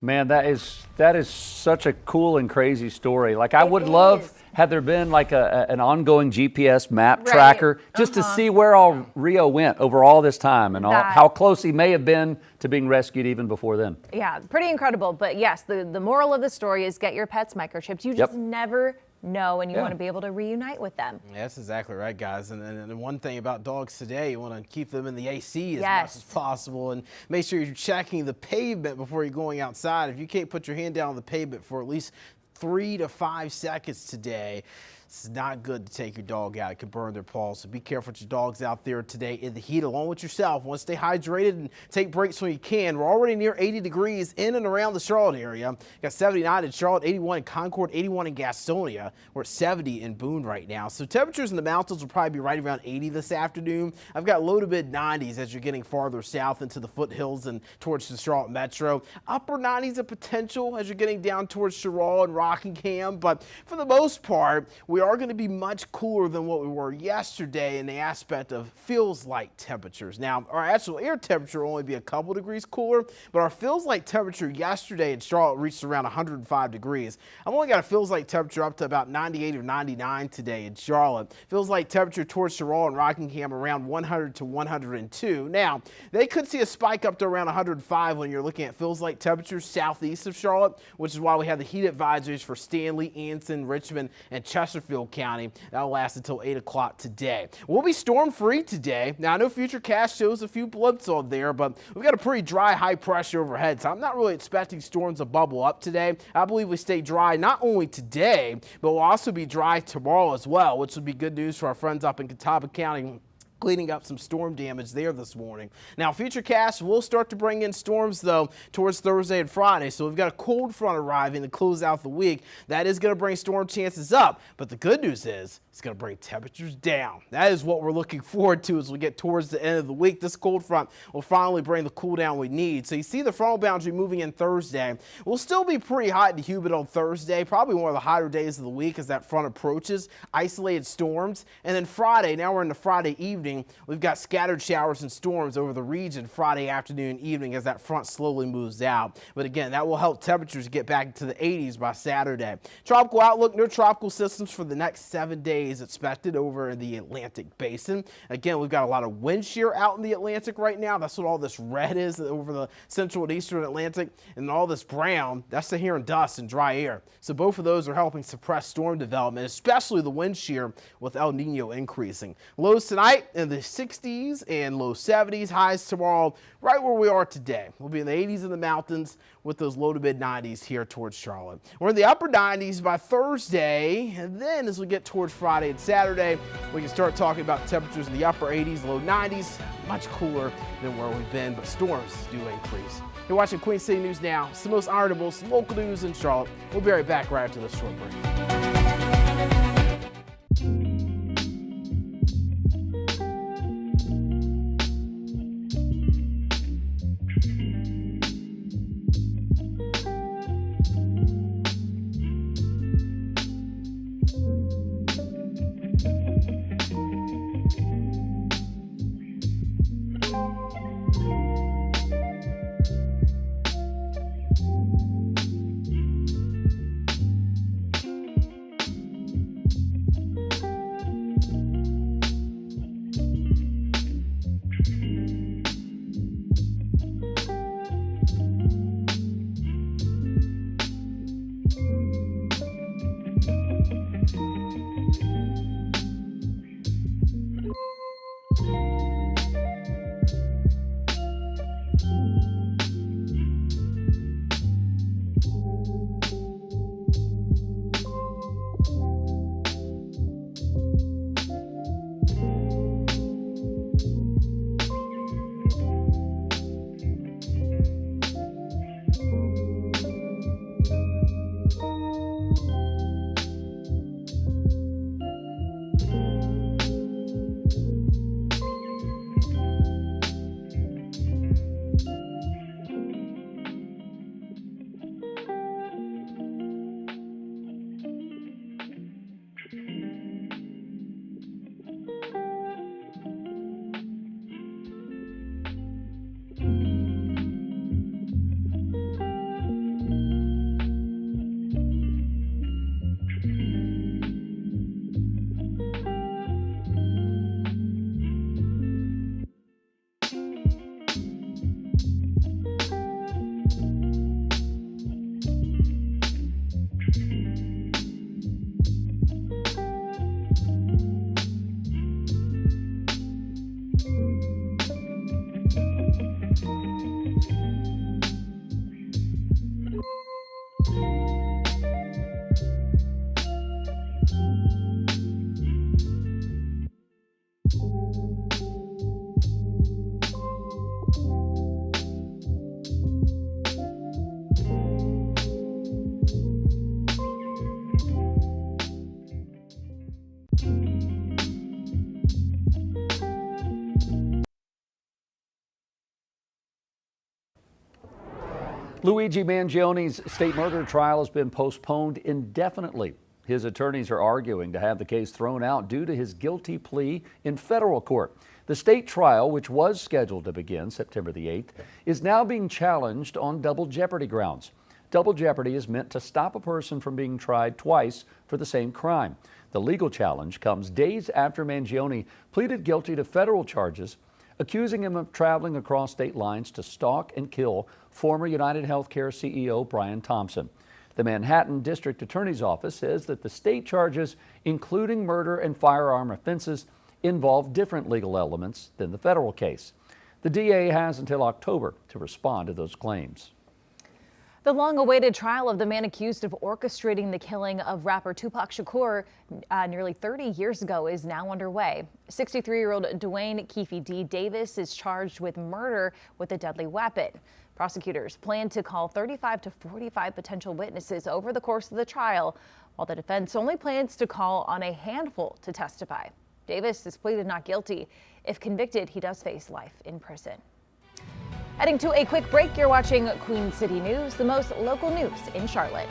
Man, that is such a cool and crazy story. Like, I would love, had there been like an ongoing GPS map tracker just to see where all Rio went over all this time and how close he may have been to being rescued even before then. Yeah, pretty incredible. But yes, the moral of the story is get your pets microchipped. You just never know, and you want to be able to reunite with them. Yeah, that's exactly right, guys. And one thing about dogs today, you want to keep them in the AC as much as possible, and make sure you're checking the pavement before you're going outside. If you can't put your hand down on the pavement for at least 3 to 5 seconds today, It's not good to take your dog out. It can burn their paws. So be careful with your dogs out there today in the heat, along with yourself. Want to stay hydrated and take breaks when you can. We're already near 80 degrees in and around the Charlotte area. Got 79 in Charlotte, 81 in Concord, 81 in Gastonia. We're at 70 in Boone right now. So temperatures in the mountains will probably be right around 80 this afternoon. I've got low to mid 90s as you're getting farther south into the foothills and towards the Charlotte Metro. Upper 90s of potential as you're getting down towards Sherrall and Rockingham. But for the most part, we are going to be much cooler than what we were yesterday in the aspect of feels like temperatures. Now, our actual air temperature will only be a couple degrees cooler, but our feels like temperature yesterday in Charlotte reached around 105 degrees. I've only got a feels like temperature up to about 98 or 99 today in Charlotte. Feels like temperature towards Sherrall and Rockingham around 100 to 102. Now, they could see a spike up to around 105 when you're looking at feels like temperatures southeast of Charlotte, which is why we have the heat advisories for Stanley, Anson, Richmond, and Chesterfield County. That'll last until 8 o'clock today. We'll be storm free today. Now, I know Futurecast shows a few blips on there, but we've got a pretty dry high pressure overhead, so I'm not really expecting storms to bubble up today. I believe we stay dry not only today, but we'll also be dry tomorrow as well, which will be good news for our friends up in Catawba County, cleaning up some storm damage there this morning. Now, Futurecast will start to bring in storms, though, towards Thursday and Friday. So we've got a cold front arriving to close out the week. That is going to bring storm chances up. But the good news is it's going to bring temperatures down. That is what we're looking forward to as we get towards the end of the week. This cold front will finally bring the cool down we need. So you see the frontal boundary moving in Thursday. We'll still be pretty hot and humid on Thursday, probably one of the hotter days of the week as that front approaches. Isolated storms. And then Friday, now we're in the Friday evening, we've got scattered showers and storms over the region Friday afternoon, evening as that front slowly moves out. But again, that will help temperatures get back to the 80s by Saturday. Tropical outlook, no tropical systems for the next 7 days expected over in the Atlantic basin. Again, we've got a lot of wind shear out in the Atlantic right now. That's what all this red is over the central and eastern Atlantic. And all this brown, that's the Saharan dust and dry air. So both of those are helping suppress storm development, especially the wind shear with El Nino increasing. Lows tonight in the 60s and low 70s, highs tomorrow right where we are today. We'll be in the 80s in the mountains with those low to mid 90s here towards Charlotte. We're in the upper 90s by Thursday, and then as we get towards Friday and Saturday, we can start talking about temperatures in the upper 80s, low 90s, much cooler than where we've been, but storms do increase. You're watching Queen City News Now. It's the most honorable local news in Charlotte. We'll be right back right after this short break. Luigi Mangioni's state murder trial has been postponed indefinitely. His attorneys are arguing to have the case thrown out due to his guilty plea in federal court. The state trial, which was scheduled to begin September the 8th, is now being challenged on double jeopardy grounds. Double jeopardy is meant to stop a person from being tried twice for the same crime. The legal challenge comes days after Mangioni pleaded guilty to federal charges, accusing him of traveling across state lines to stalk and kill former United Healthcare CEO Brian Thompson. The Manhattan District Attorney's Office says that the state charges, including murder and firearm offenses, involve different legal elements than the federal case. The DA has until October to respond to those claims. The long-awaited trial of the man accused of orchestrating the killing of rapper Tupac Shakur nearly 30 years ago is now underway. 63-year-old Dwayne Keefe D. Davis is charged with murder with a deadly weapon. Prosecutors plan to call 35 to 45 potential witnesses over the course of the trial, while the defense only plans to call on a handful to testify. Davis has pleaded not guilty. If convicted, he does face life in prison. Heading to a quick break, you're watching Queen City News, the most local news in Charlotte.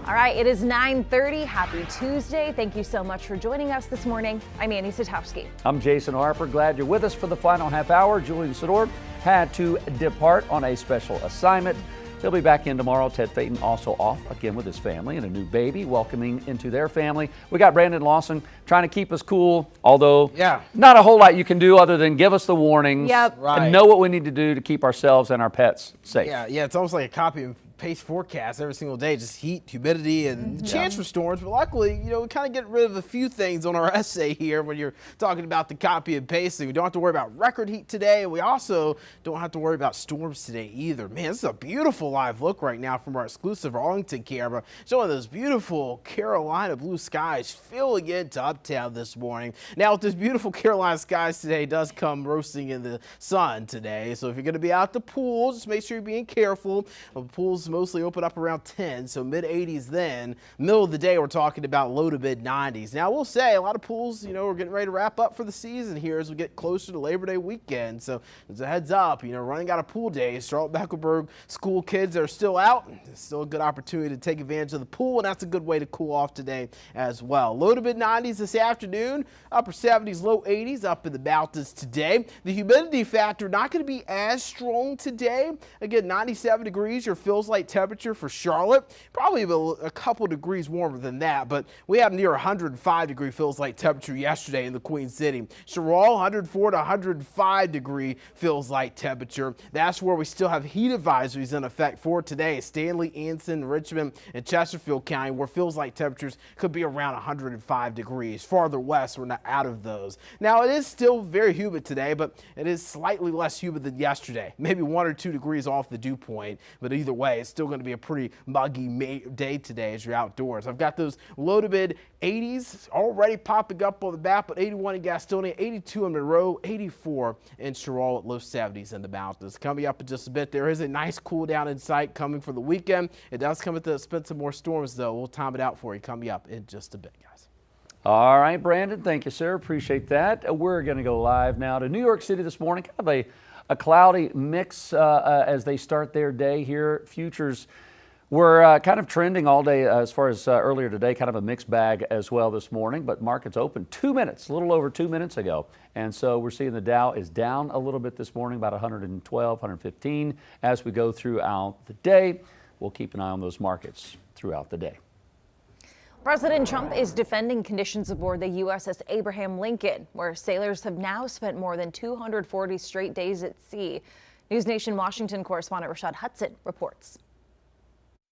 All right, it is 9:30. Happy Tuesday. Thank you so much for joining us this morning. I'm Annie Satowski. I'm Jason Harper. Glad you're with us for the final half hour. Julian Sador had to depart on a special assignment. He'll be back in tomorrow. Ted Payton also off again with his family and a new baby welcoming into their family. We got Brandon Lawson trying to keep us cool, although not a whole lot you can do other than give us the warnings and know what we need to do to keep ourselves and our pets safe. Yeah, it's almost like a copy and paste forecast every single day, just heat, humidity, and the chance for storms. But luckily, we kind of get rid of a few things on our essay here when you're talking about the copy and pasting. We don't have to worry about record heat today, and we also don't have to worry about storms today either. Man, this is a beautiful live look right now from our exclusive Arlington camera, showing those beautiful Carolina blue skies filling into uptown this morning. Now, with this beautiful Carolina skies today, does come roasting in the sun today. So if you're going to be out at the pool, just make sure you're being careful. The pools lows mostly open up around 10, so mid-80s then. Middle of the day, we're talking about low to mid-90s. Now, we'll say a lot of pools, we're getting ready to wrap up for the season here as we get closer to Labor Day weekend. So as a heads up, running out of pool days, Charlotte-Mecklenburg school kids that are still out, it's still a good opportunity to take advantage of the pool, and that's a good way to cool off today as well. Low to mid-90s this afternoon, upper 70s, low 80s up in the mountains today. The humidity factor not going to be as strong today. Again, 97 degrees, your feels like temperature for Charlotte. Probably a couple degrees warmer than that, but we had near 105 degree feels like temperature yesterday in the Queen City. Sherrall, 104 to 105 degree feels like temperature. That's where we still have heat advisories in effect for today. Stanley, Anson, Richmond, and Chesterfield County, where feels like temperatures could be around 105 degrees. Farther west, we're not out of those. Now, it is still very humid today, but it is slightly less humid than yesterday. Maybe 1 or 2 degrees off the dew point, but either way, it's still going to be a pretty muggy day today as you're outdoors. I've got those low to mid 80s already popping up on the map, but 81 in Gastonia, 82 in Monroe, 84 in Sherrall, low 70s in the mountains. Coming up in just a bit, there is a nice cool down in sight coming for the weekend. It does come at the expense of more storms, though. We'll time it out for you coming up in just a bit, guys. All right, Brandon, thank you, sir. Appreciate that. We're going to go live now to New York City this morning. Kind of a cloudy mix as they start their day here. Futures were kind of trending all day as far as earlier today, kind of a mixed bag as well this morning, but markets opened a little over 2 minutes ago. And so we're seeing the Dow is down a little bit this morning, about 112, 115 as we go throughout the day. We'll keep an eye on those markets throughout the day. President Trump is defending conditions aboard the USS Abraham Lincoln, where sailors have now spent more than 240 straight days at sea. News Nation Washington correspondent Rashad Hudson reports.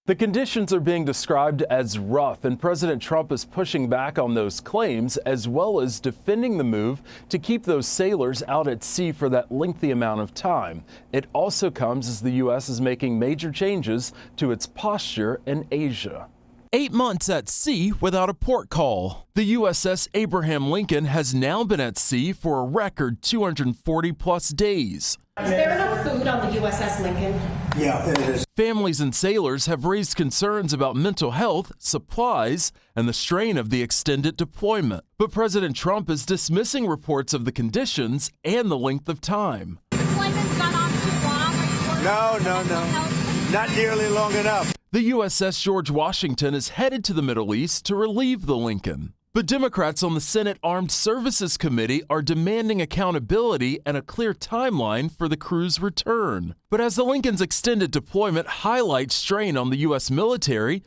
The conditions are being described as rough, and President Trump is pushing back on those claims, as well as defending the move to keep those sailors out at sea for that lengthy amount of time. It also comes as the U.S. is making major changes to its posture in Asia. 8 months at sea without a port call. The USS Abraham Lincoln has now been at sea for a record 240 plus days. Is there enough food on the USS Lincoln? Yeah, it is. Families and sailors have raised concerns about mental health, supplies, and the strain of the extended deployment. But President Trump is dismissing reports of the conditions and the length of time. Deployment's gone on too long. No. Not nearly long enough. The USS George Washington is headed to the Middle East to relieve the Lincoln. But Democrats on the Senate Armed Services Committee are demanding accountability and a clear timeline for the crew's return. But as the Lincoln's extended deployment highlights strain on the U.S. military,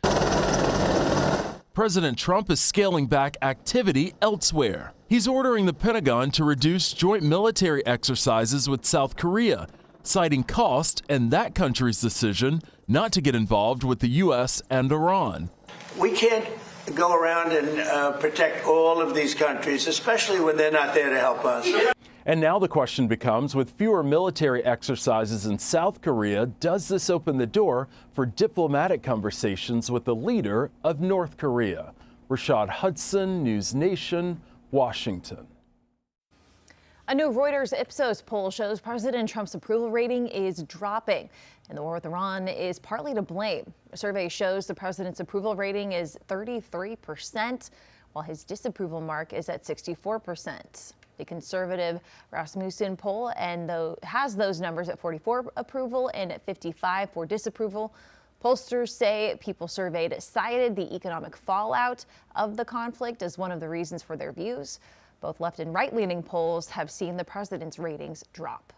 President Trump is scaling back activity elsewhere. He's ordering the Pentagon to reduce joint military exercises with South Korea, citing cost and that country's decision not to get involved with the U.S. and Iran. We can't go around and protect all of these countries, especially when they're not there to help us. And now the question becomes, with fewer military exercises in South Korea, does this open the door for diplomatic conversations with the leader of North Korea? Rashad Hudson, News Nation, Washington. A new Reuters Ipsos poll shows President Trump's approval rating is dropping, and the war with Iran is partly to blame. A survey shows the president's approval rating is 33%, while his disapproval mark is at 64%. The conservative Rasmussen poll has those numbers at 44 approval and at 55 for disapproval. Pollsters say people surveyed cited the economic fallout of the conflict as one of the reasons for their views. Both left and right-leaning polls have seen the president's ratings drop.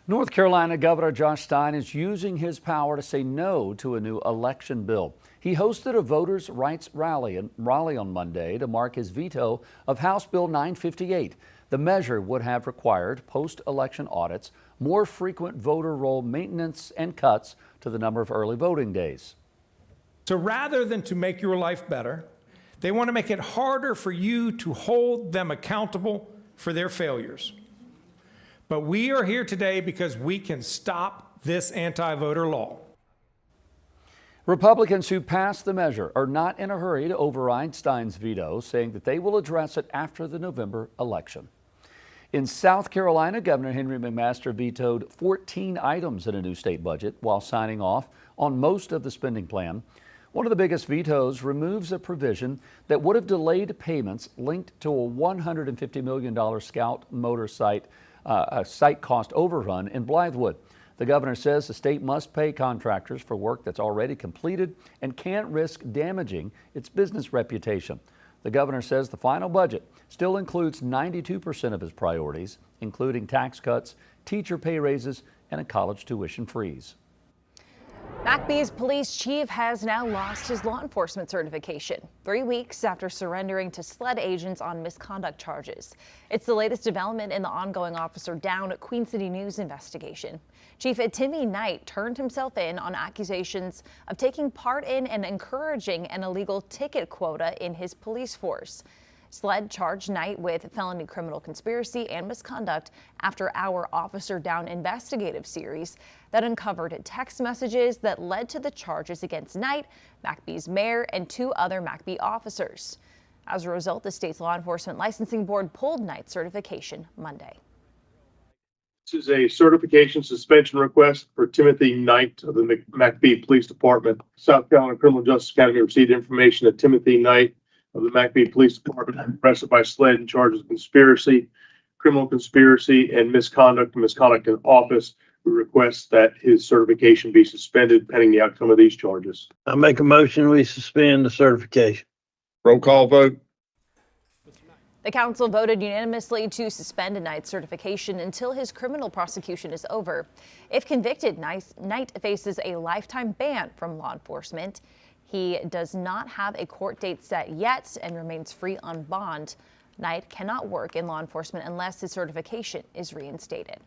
North Carolina Governor Josh Stein is using his power to say no to a new election bill. He hosted a voters' rights rally in Raleigh on Monday to mark his veto of House Bill 958. The measure would have required post-election audits, more frequent voter roll maintenance, and cuts to the number of early voting days. So rather than to make your life better, they want to make it harder for you to hold them accountable for their failures. But we are here today because we can stop this anti-voter law. Republicans who passed the measure are not in a hurry to override Stein's veto, saying that they will address it after the November election. In South Carolina, Governor Henry McMaster vetoed 14 items in a new state budget while signing off on most of the spending plan. One of the biggest vetoes removes a provision that would have delayed payments linked to a $150 million Scout Motor site cost overrun in Blythewood. The governor says the state must pay contractors for work that's already completed and can't risk damaging its business reputation. The governor says the final budget still includes 92% of his priorities, including tax cuts, teacher pay raises, and a college tuition freeze. McBee's police chief has now lost his law enforcement certification 3 weeks after surrendering to SLED agents on misconduct charges. It's the latest development in the ongoing Officer Down Queen City News investigation. Chief Timmy Knight turned himself in on accusations of taking part in and encouraging an illegal ticket quota in his police force. SLED charged Knight with felony criminal conspiracy and misconduct after our Officer Down investigative series that uncovered text messages that led to the charges against Knight, McBee's mayor, and 2 other McBee officers. As a result, the state's law enforcement licensing board pulled Knight's certification Monday. This is a certification suspension request for Timothy Knight of the McBee Police Department. South Carolina Criminal Justice Academy received information that Timothy Knight of the McBee Police Department arrested by SLED in charges of conspiracy, criminal conspiracy, and misconduct in office. We request that his certification be suspended pending the outcome of these charges. I make a motion we suspend the certification. Roll call vote. The council voted unanimously to suspend Knight's certification until his criminal prosecution is over. If convicted, Knight faces a lifetime ban from law enforcement. He does not have a court date set yet and remains free on bond. Knight cannot work in law enforcement unless his certification is reinstated.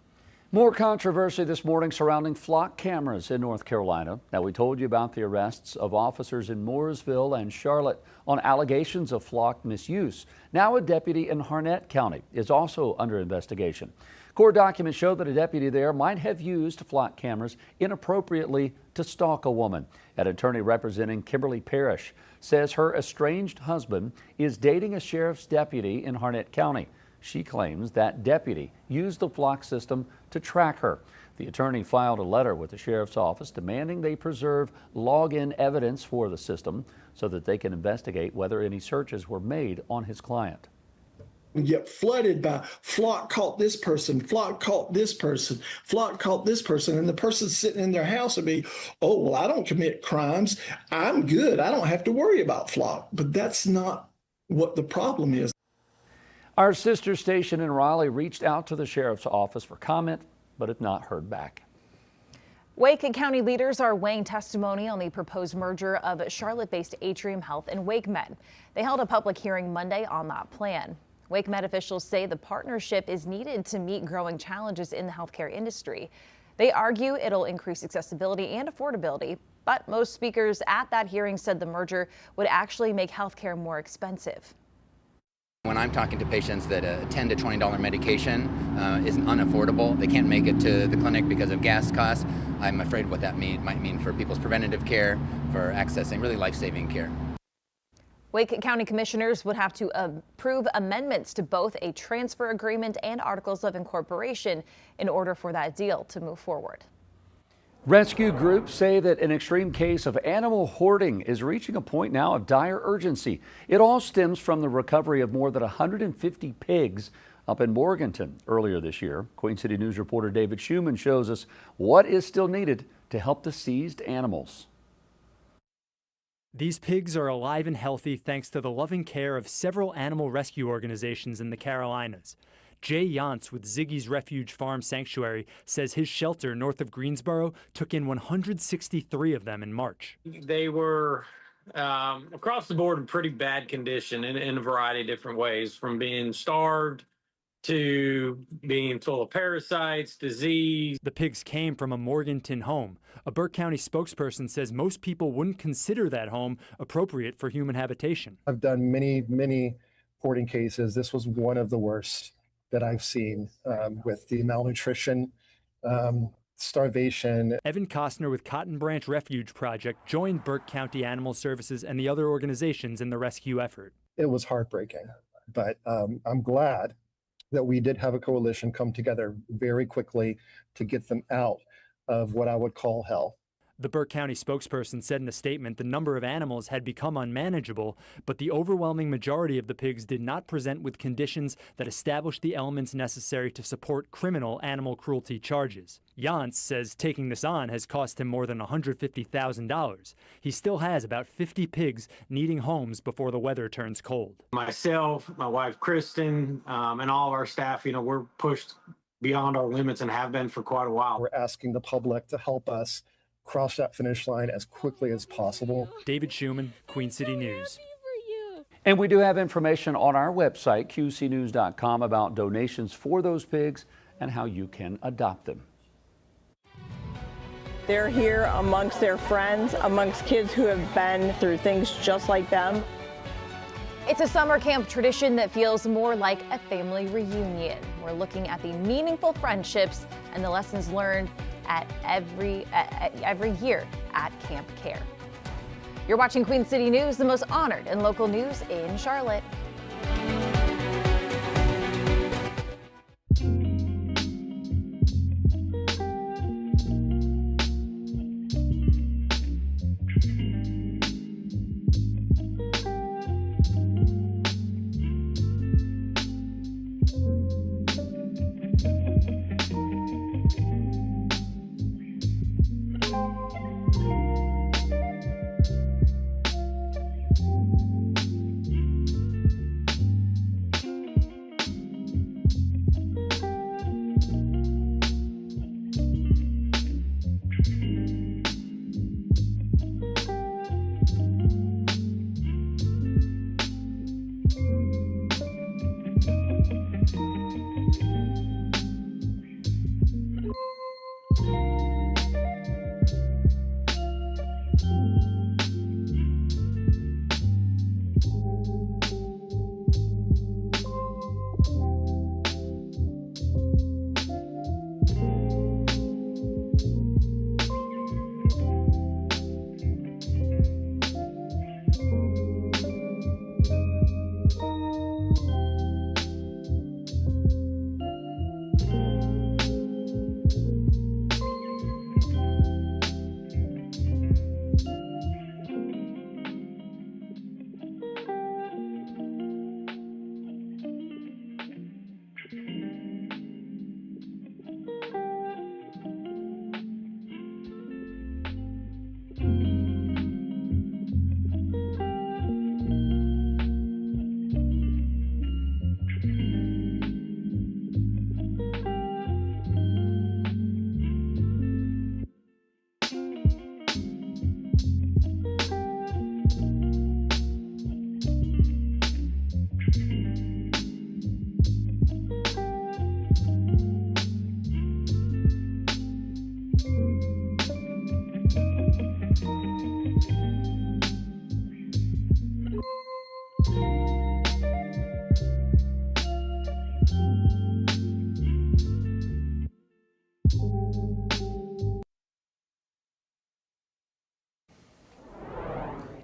More controversy this morning surrounding flock cameras in North Carolina. Now, we told you about the arrests of officers in Mooresville and Charlotte on allegations of flock misuse. Now, a deputy in Harnett County is also under investigation. Court documents show that a deputy there might have used flock cameras inappropriately to stalk a woman. An attorney representing Kimberly Parrish says her estranged husband is dating a sheriff's deputy in Harnett County. She claims that deputy used the flock system to track her. The attorney filed a letter with the sheriff's office demanding they preserve log-in evidence for the system so that they can investigate whether any searches were made on his client. We get flooded by flock caught this person, flock caught this person, flock caught this person, and the person sitting in their house would be, oh, well, I don't commit crimes. I'm good. I don't have to worry about flock. But that's not what the problem is. Our sister station in Raleigh reached out to the sheriff's office for comment, but have not heard back. Wake County leaders are weighing testimony on the proposed merger of Charlotte-based Atrium Health and WakeMed. They held a public hearing Monday on that plan. WakeMed officials say the partnership is needed to meet growing challenges in the healthcare industry. They argue it'll increase accessibility and affordability, but most speakers at that hearing said the merger would actually make healthcare more expensive. When I'm talking to patients that a $10 to $20 medication is unaffordable, they can't make it to the clinic because of gas costs, I'm afraid what that might mean for people's preventative care, for accessing really life-saving care. Wake County commissioners would have to approve amendments to both a transfer agreement and articles of incorporation in order for that deal to move forward. Rescue groups say that an extreme case of animal hoarding is reaching a point now of dire urgency. It all stems from the recovery of more than 150 pigs up in Morganton earlier this year. Queen City News reporter David Schumann shows us what is still needed to help the seized animals. These pigs are alive and healthy thanks to the loving care of several animal rescue organizations in the Carolinas. Jay Yantz with Ziggy's Refuge Farm Sanctuary says his shelter north of Greensboro took in 163 of them in March. They were across the board in pretty bad condition in a variety of different ways, from being starved to being full of parasites, disease. The pigs came from a Morganton home. A Burke County spokesperson says most people wouldn't consider that home appropriate for human habitation. I've done many hoarding cases. This was one of the worst that I've seen with the malnutrition, starvation. Evan Costner with Cotton Branch Refuge Project joined Burke County Animal Services and the other organizations in the rescue effort. It was heartbreaking, but I'm glad that we did have a coalition come together very quickly to get them out of what I would call hell. The Burke County spokesperson said in a statement the number of animals had become unmanageable, but the overwhelming majority of the pigs did not present with conditions that established the elements necessary to support criminal animal cruelty charges. Jantz says taking this on has cost him more than $150,000. He still has about 50 pigs needing homes before the weather turns cold. Myself, my wife Kristen, and all of our staff, we're pushed beyond our limits and have been for quite a while. We're asking the public to help us cross that finish line as quickly as possible. David Schuman, Queen City News. And we do have information on our website, qcnews.com, about donations for those pigs and how you can adopt them. They're here amongst their friends, amongst kids who have been through things just like them. It's a summer camp tradition that feels more like a family reunion. We're looking at the meaningful friendships and the lessons learned at every year at Camp Care. You're watching Queen City News, the most honored and local news in Charlotte.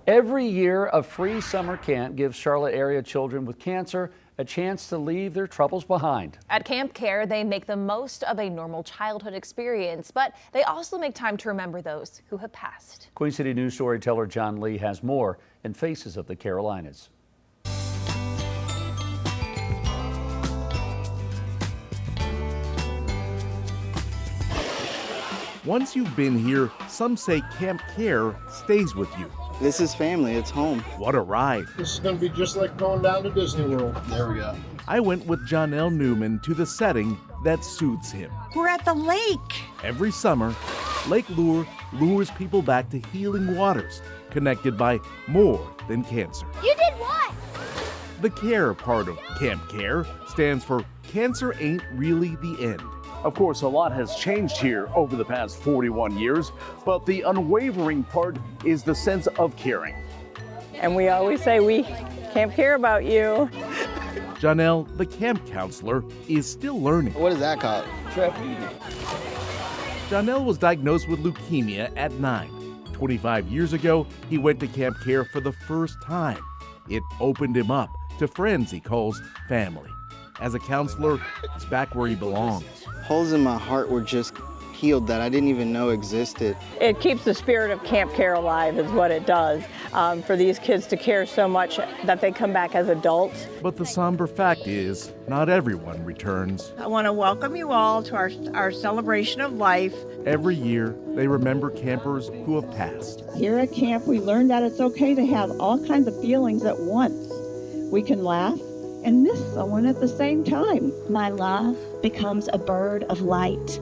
Every year, a free summer camp gives Charlotte area children with cancer a chance to leave their troubles behind. At Camp Care, they make the most of a normal childhood experience, but they also make time to remember those who have passed. Queen City News storyteller John Lee has more in Faces of the Carolinas. Once you've been here, some say Camp Care stays with you. This is family, it's home. What a ride. This is going to be just like going down to Disney World. There we go. I went with Jonelle Newman to the setting that suits him. We're at the lake. Every summer, Lake Lure lures people back to healing waters, connected by more than cancer. You did what? The CARE part of Camp Care stands for Cancer Ain't Really the End. Of course, a lot has changed here over the past 41 years, but the unwavering part is the sense of caring. And we always say we can't care about you. Jonelle, the camp counselor, is still learning. What is that called? Jonelle was diagnosed with leukemia at 9. 25 years ago, he went to Camp Care for the first time. It opened him up to friends he calls family. As a counselor, he's back where he belongs. Holes in my heart were just healed that I didn't even know existed. It keeps the spirit of Camp Care alive is what it does, for these kids to care so much that they come back as adults. But the somber fact is, not everyone returns. I want to welcome you all to our celebration of life. Every year, they remember campers who have passed. Here at camp, we learned that it's okay to have all kinds of feelings at once. We can laugh and miss someone at the same time. My love becomes a bird of light.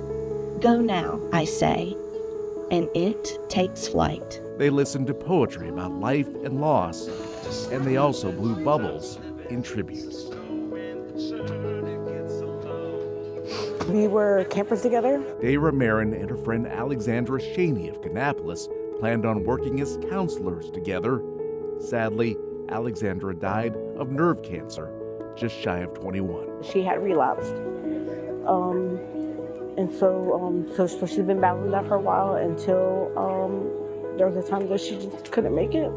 Go now, I say, and it takes flight. They listened to poetry about life and loss, and they also blew bubbles in tributes. We were campers together. Dayra Marin and her friend Alexandra Shaney of Kannapolis planned on working as counselors together. Sadly, Alexandra died of nerve cancer, just shy of 21. She had relapsed. And so she's been battling that for a while until there was a time that she just couldn't make it.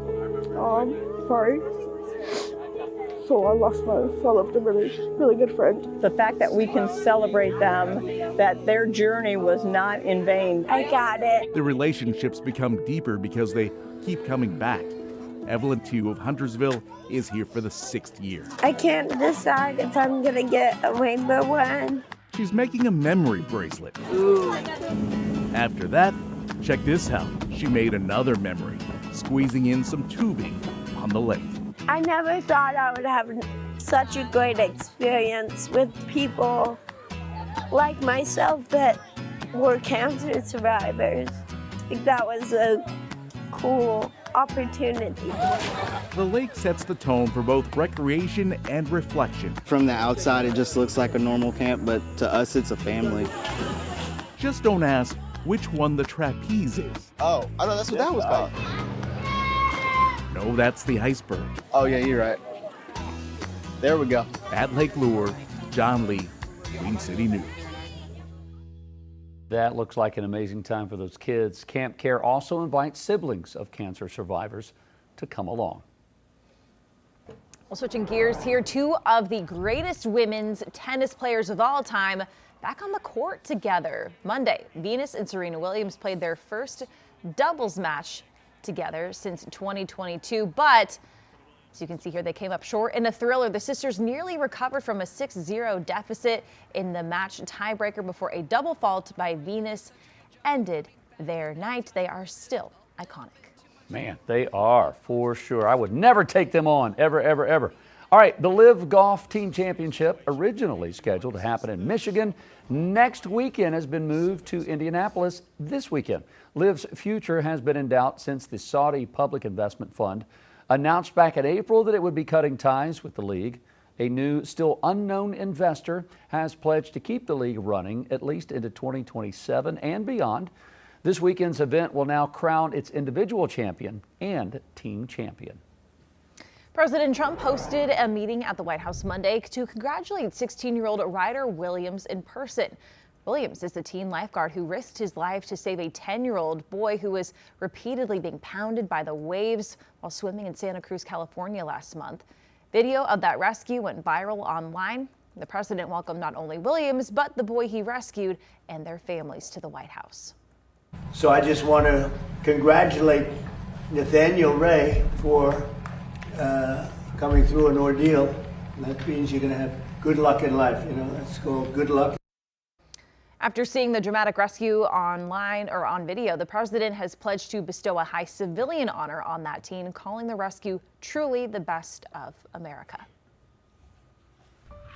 Sorry. So I left a really good friend. The fact that we can celebrate them, that their journey was not in vain. I got it. The relationships become deeper because they keep coming back. Evelyn Tew of Huntersville is here for the 6th year. I can't decide if I'm gonna get a rainbow one. She's making a memory bracelet. Ooh. After that, check this out. She made another memory, squeezing in some tubing on the lake. I never thought I would have such a great experience with people like myself that were cancer survivors. I think that was a cool opportunity. The lake sets the tone for both recreation and reflection. From the outside, it just looks like a normal camp, but to us, it's a family. Just don't ask which one the trapeze is. Oh, I know that's what that was called. No, that's the iceberg. Oh, yeah, you're right. There we go. At Lake Lure, John Lee, Queen City News. That looks like an amazing time for those kids. Camp Care also invites siblings of cancer survivors to come along. Well, switching gears here, two of the greatest women's tennis players of all time back on the court together. Monday, Venus and Serena Williams played their first doubles match together since 2022, but as you can see here, they came up short in a thriller. The sisters nearly recovered from a 6-0 deficit in the match tiebreaker before a double fault by Venus ended their night. They are still iconic. Man, they are for sure. I would never take them on, ever, ever, ever. All right, the Live Golf Team Championship, originally scheduled to happen in Michigan next weekend, has been moved to Indianapolis this weekend. Liv's future has been in doubt since the Saudi Public Investment Fund announced back in April that it would be cutting ties with the league. A new, still unknown investor has pledged to keep the league running at least into 2027 and beyond. This weekend's event will now crown its individual champion and team champion. President Trump hosted a meeting at the White House Monday to congratulate 16-year-old Ryder Williams in person. Williams is the teen lifeguard who risked his life to save a 10-year-old boy who was repeatedly being pounded by the waves while swimming in Santa Cruz, California last month. Video of that rescue went viral online. The president welcomed not only Williams, but the boy he rescued and their families to the White House. So I just want to congratulate Nathaniel Ray for coming through an ordeal. That means you're going to have good luck in life. You know, that's called good luck. After seeing the dramatic rescue online or on video, the president has pledged to bestow a high civilian honor on that teen, calling the rescue truly the best of America.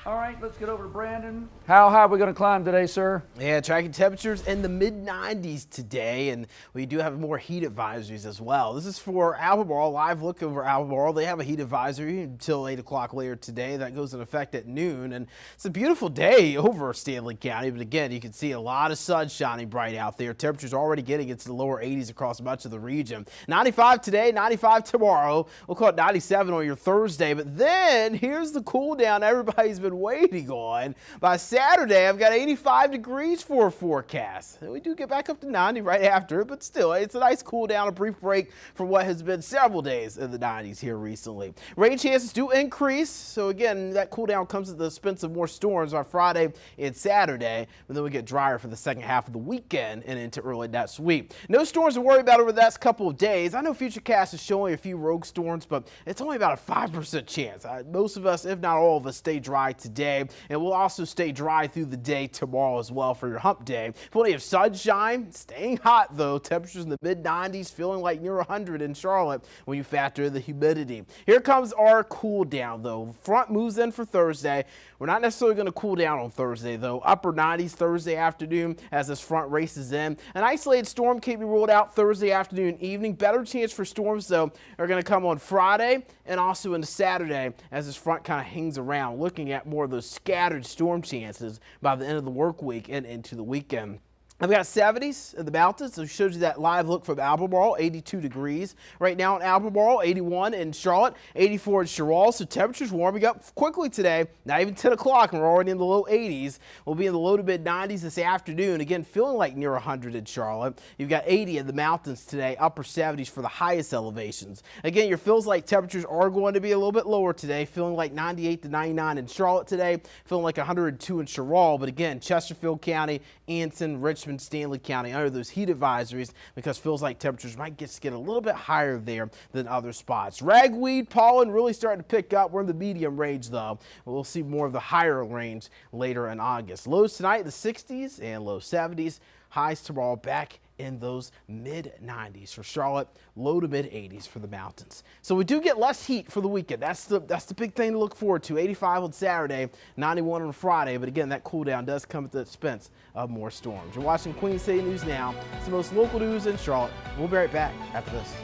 All right, let's get over to Brandon. How high are we going to climb today, sir? Yeah, tracking temperatures in the mid-90s today, and we do have more heat advisories as well. This is for Albemarle. Live look over Albemarle. They have a heat advisory until 8 o'clock later today. That goes in effect at noon, and it's a beautiful day over Stanley County. But again, you can see a lot of sun shining bright out there. Temperatures already getting into the lower 80s across much of the region. 95 today, 95 tomorrow. We'll call it 97 on your Thursday. But then here's the cool down everybody's been been waiting on. By Saturday, I've got 85 degrees for a forecast. We do get back up to 90 right after it, but still, it's a nice cool down, a brief break from what has been several days in the 90s here recently. Rain chances do increase, so again, that cool down comes at the expense of more storms on Friday and Saturday, but then we get drier for the second half of the weekend and into early next week. No storms to worry about over the next couple of days. I know Futurecast is showing a few rogue storms, but it's only about a 5% chance. Most of us, if not all of us, stay dry today, and we'll also stay dry through the day tomorrow as well for your hump day. Plenty of sunshine, staying hot though. Temperatures in the mid-90s, feeling like near 100 in Charlotte when you factor in the humidity. Here comes our cool down though. Front moves in for Thursday. We're not necessarily going to cool down on Thursday though. Upper 90s Thursday afternoon as this front races in. An isolated storm can't be ruled out Thursday afternoon, evening. Better chance for storms though are going to come on Friday and also into Saturday as this front kind of hangs around, looking at more of those scattered storm chances by the end of the work week and into the weekend. I've got 70s in the mountains, so it shows you that live look from Albemarle, 82 degrees right now in Albemarle, 81 in Charlotte, 84 in Sherrall. So temperatures warming up quickly today, not even 10 o'clock, and we're already in the low 80s. We'll be in the low to mid 90s this afternoon, again feeling like near 100 in Charlotte. You've got 80 in the mountains today, upper 70s for the highest elevations. Again, your feels like temperatures are going to be a little bit lower today, feeling like 98 to 99 in Charlotte today, feeling like 102 in Sherrall. But again, Chesterfield County, Anson, Richmond, Stanley County under those heat advisories because feels like temperatures might get a little bit higher there than other spots. Ragweed, pollen really starting to pick up. We're in the medium range though. We'll see more of the higher range later in August. Lows tonight, the 60s and low 70s. Highs tomorrow back in those mid 90s for Charlotte, low to mid 80s for the mountains. So we do get less heat for the weekend. That's the big thing to look forward to. 85 on Saturday, 91 on Friday. But again, that cool down does come at the expense of more storms. You're watching Queen City News Now. It's the most local news in Charlotte. We'll be right back after this.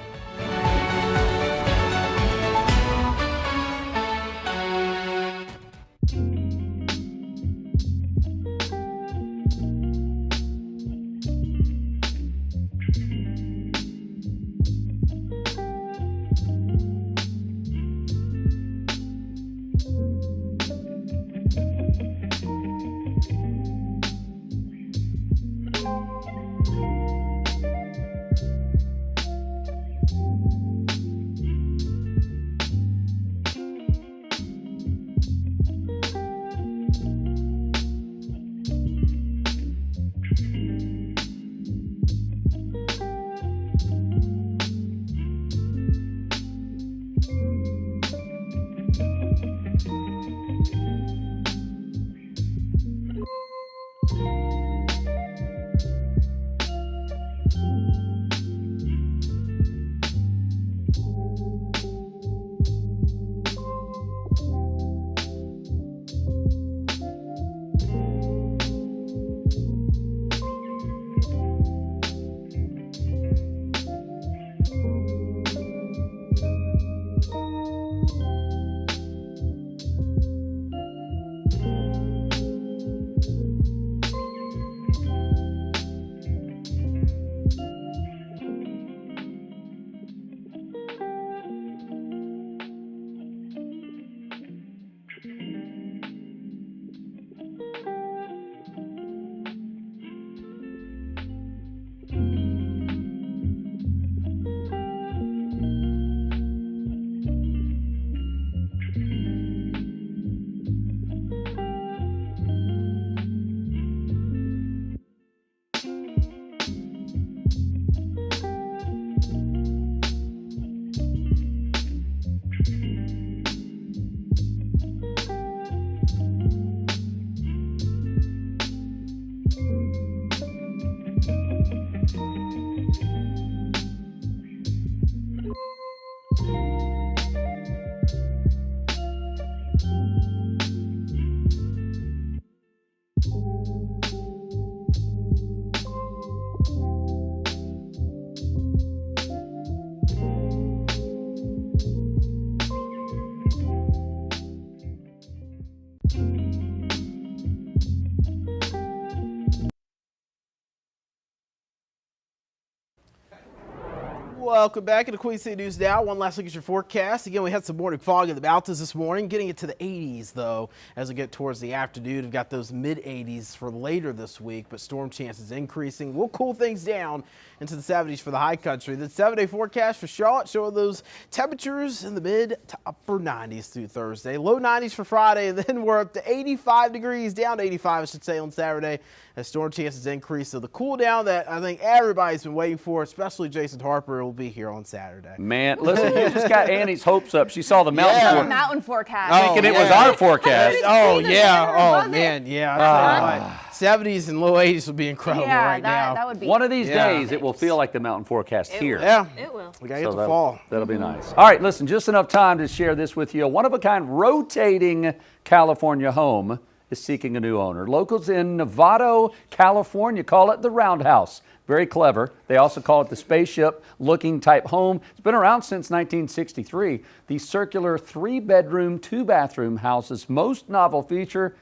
welcome back into Queen City News Now. One last look at your forecast. Again, we had some morning fog in the mountains this morning, getting it to the 80s, though, as we get towards the afternoon. We've got those mid-80s for later this week, but storm chances increasing. We'll cool things down into the 70s for the high country. The 7-day forecast for Charlotte showing those temperatures in the mid to upper 90s through Thursday. Low 90s for Friday, and then we're up to 85 degrees, down to 85, I should say, on Saturday, as storm chances increase. So the cool down that I think everybody's been waiting for, especially Jason Harper, will be here on Saturday. Man, listen, you just got Annie's hopes up. She saw the mountain Mountain forecast. thinking it was our forecast. Oh, yeah. Oh, man. Yeah. 70s and low 80s would be incredible right now. That would be one of these days, it will feel like the mountain forecast here. Yeah. It will. We got to get the fall. That'll be nice. All right, listen, just enough time to share this with you. A one-of-a-kind rotating California home is seeking a new owner. Locals in Novato, California call it the Roundhouse. Very clever. They also call it the spaceship-looking type home. It's been around since 1963. The circular 3-bedroom, 2-bathroom house's most novel feature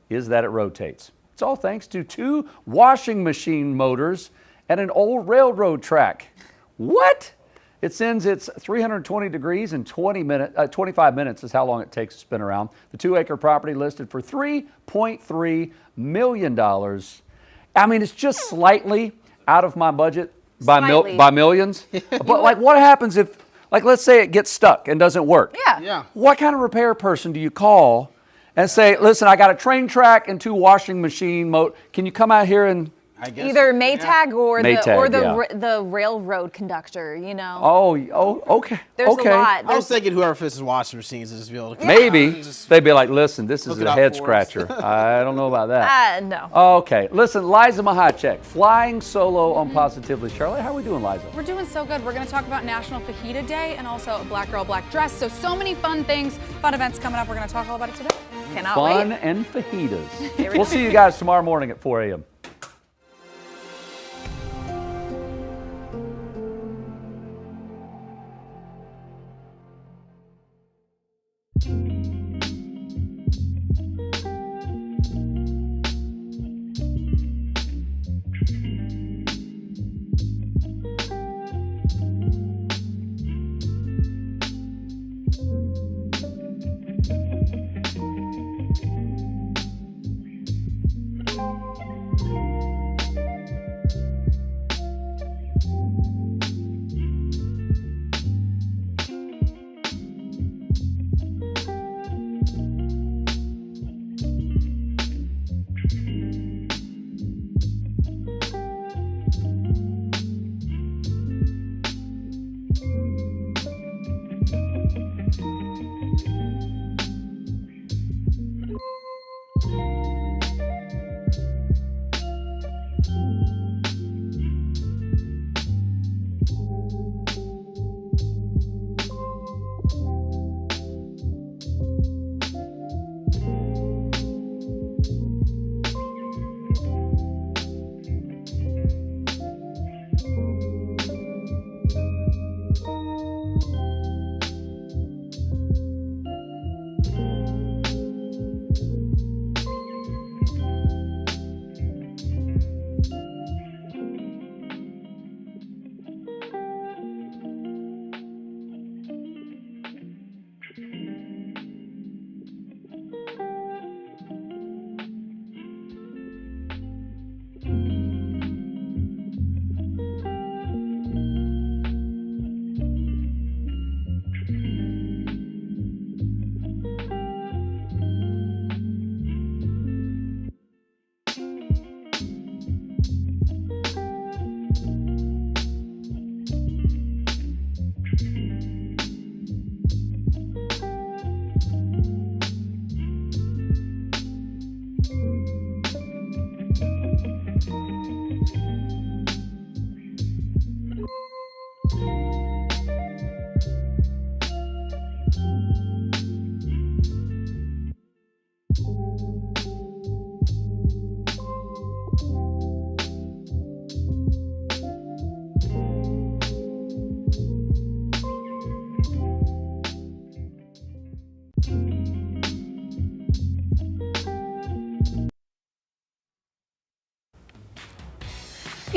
is that it rotates. It's all thanks to 2 washing machine motors and an old railroad track. What? It sends its 320 degrees in 25 minutes is how long it takes to spin around. The 2-acre property listed for $3.3 million. I mean, it's just slightly out of my budget by millions. But like, what happens if, like, let's say it gets stuck and doesn't work? Yeah. What kind of repair person do you call and say, listen, I got a train track and 2 washing machine motors. Can you come out here and... Either Maytag or Maytag, the railroad conductor, you know. Oh, okay. There's a lot. I was thinking whoever fixes washing machines is just be able to. Maybe they'd be like, listen, this is a head scratcher. I don't know about that. No. Okay, listen, Liza Mahacek, flying solo on Positively Charlotte. How are we doing, Liza? We're doing so good. We're going to talk about National Fajita Day and also Black Girl, Black Dress. So many fun things, fun events coming up. We're going to talk all about it today. Cannot Fun wait. and fajitas. We'll see you guys tomorrow morning at 4 a.m.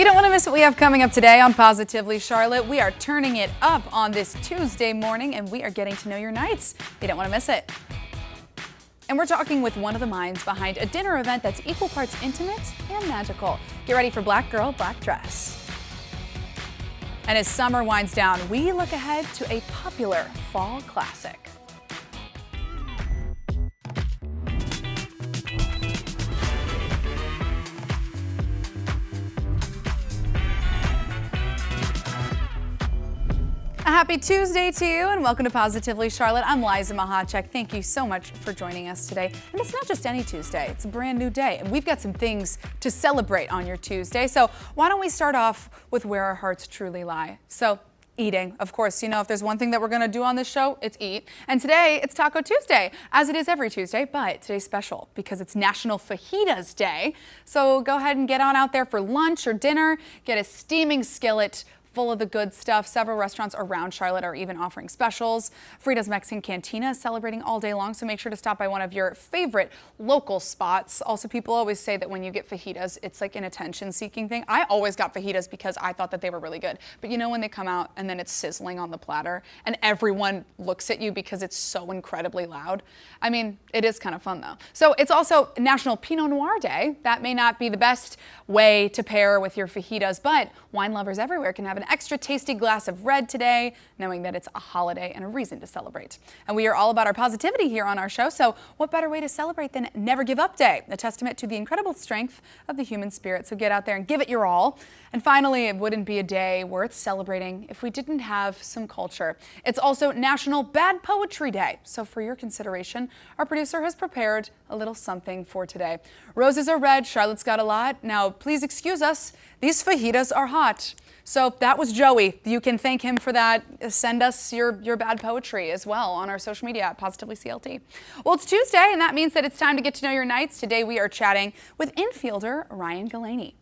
You don't want to miss what we have coming up today on Positively Charlotte. We are turning it up on this Tuesday morning, and we are getting to know your nights. You don't want to miss it. And we're talking with one of the minds behind a dinner event that's equal parts intimate and magical. Get ready for Black Girl, Black Dress. And as summer winds down, we look ahead to a popular fall classic. A happy Tuesday to you and welcome to Positively Charlotte. I'm Liza Mahacek. Thank you so much for joining us today. And it's not just any Tuesday, it's a brand new day. And we've got some things to celebrate on your Tuesday. So why don't we start off with where our hearts truly lie? So eating. Of course, you know, if there's one thing that we're going to do on this show, it's eat. And today it's Taco Tuesday, as it is every Tuesday, but today's special because it's National Fajitas Day. So go ahead and get on out there for lunch or dinner, get a steaming skillet full of the good stuff. Several restaurants around Charlotte are even offering specials. Frida's Mexican Cantina is celebrating all day long, so make sure to stop by one of your favorite local spots. Also, people always say that when you get fajitas, it's like an attention-seeking thing. I always got fajitas because I thought that they were really good. But you know when they come out and then it's sizzling on the platter and everyone looks at you because it's so incredibly loud? I mean, it is kind of fun though. So it's also National Pinot Noir Day. That may not be the best way to pair with your fajitas, but wine lovers everywhere can have an extra tasty glass of red today, knowing that it's a holiday and a reason to celebrate. And we are all about our positivity here on our show, so what better way to celebrate than Never Give Up Day, a testament to the incredible strength of the human spirit. So get out there and give it your all. And finally, it wouldn't be a day worth celebrating if we didn't have some culture. It's also National Bad Poetry Day. So for your consideration, our producer has prepared a little something for today. Roses are red, Charlotte's got a lot. Now, please excuse us, these fajitas are hot. So that was Joey. You can thank him for that. Send us your bad poetry as well on our social media at PositivelyCLT. Well, it's Tuesday, and that means that it's time to get to know your nights. Today we are chatting with infielder Ryan Galaney.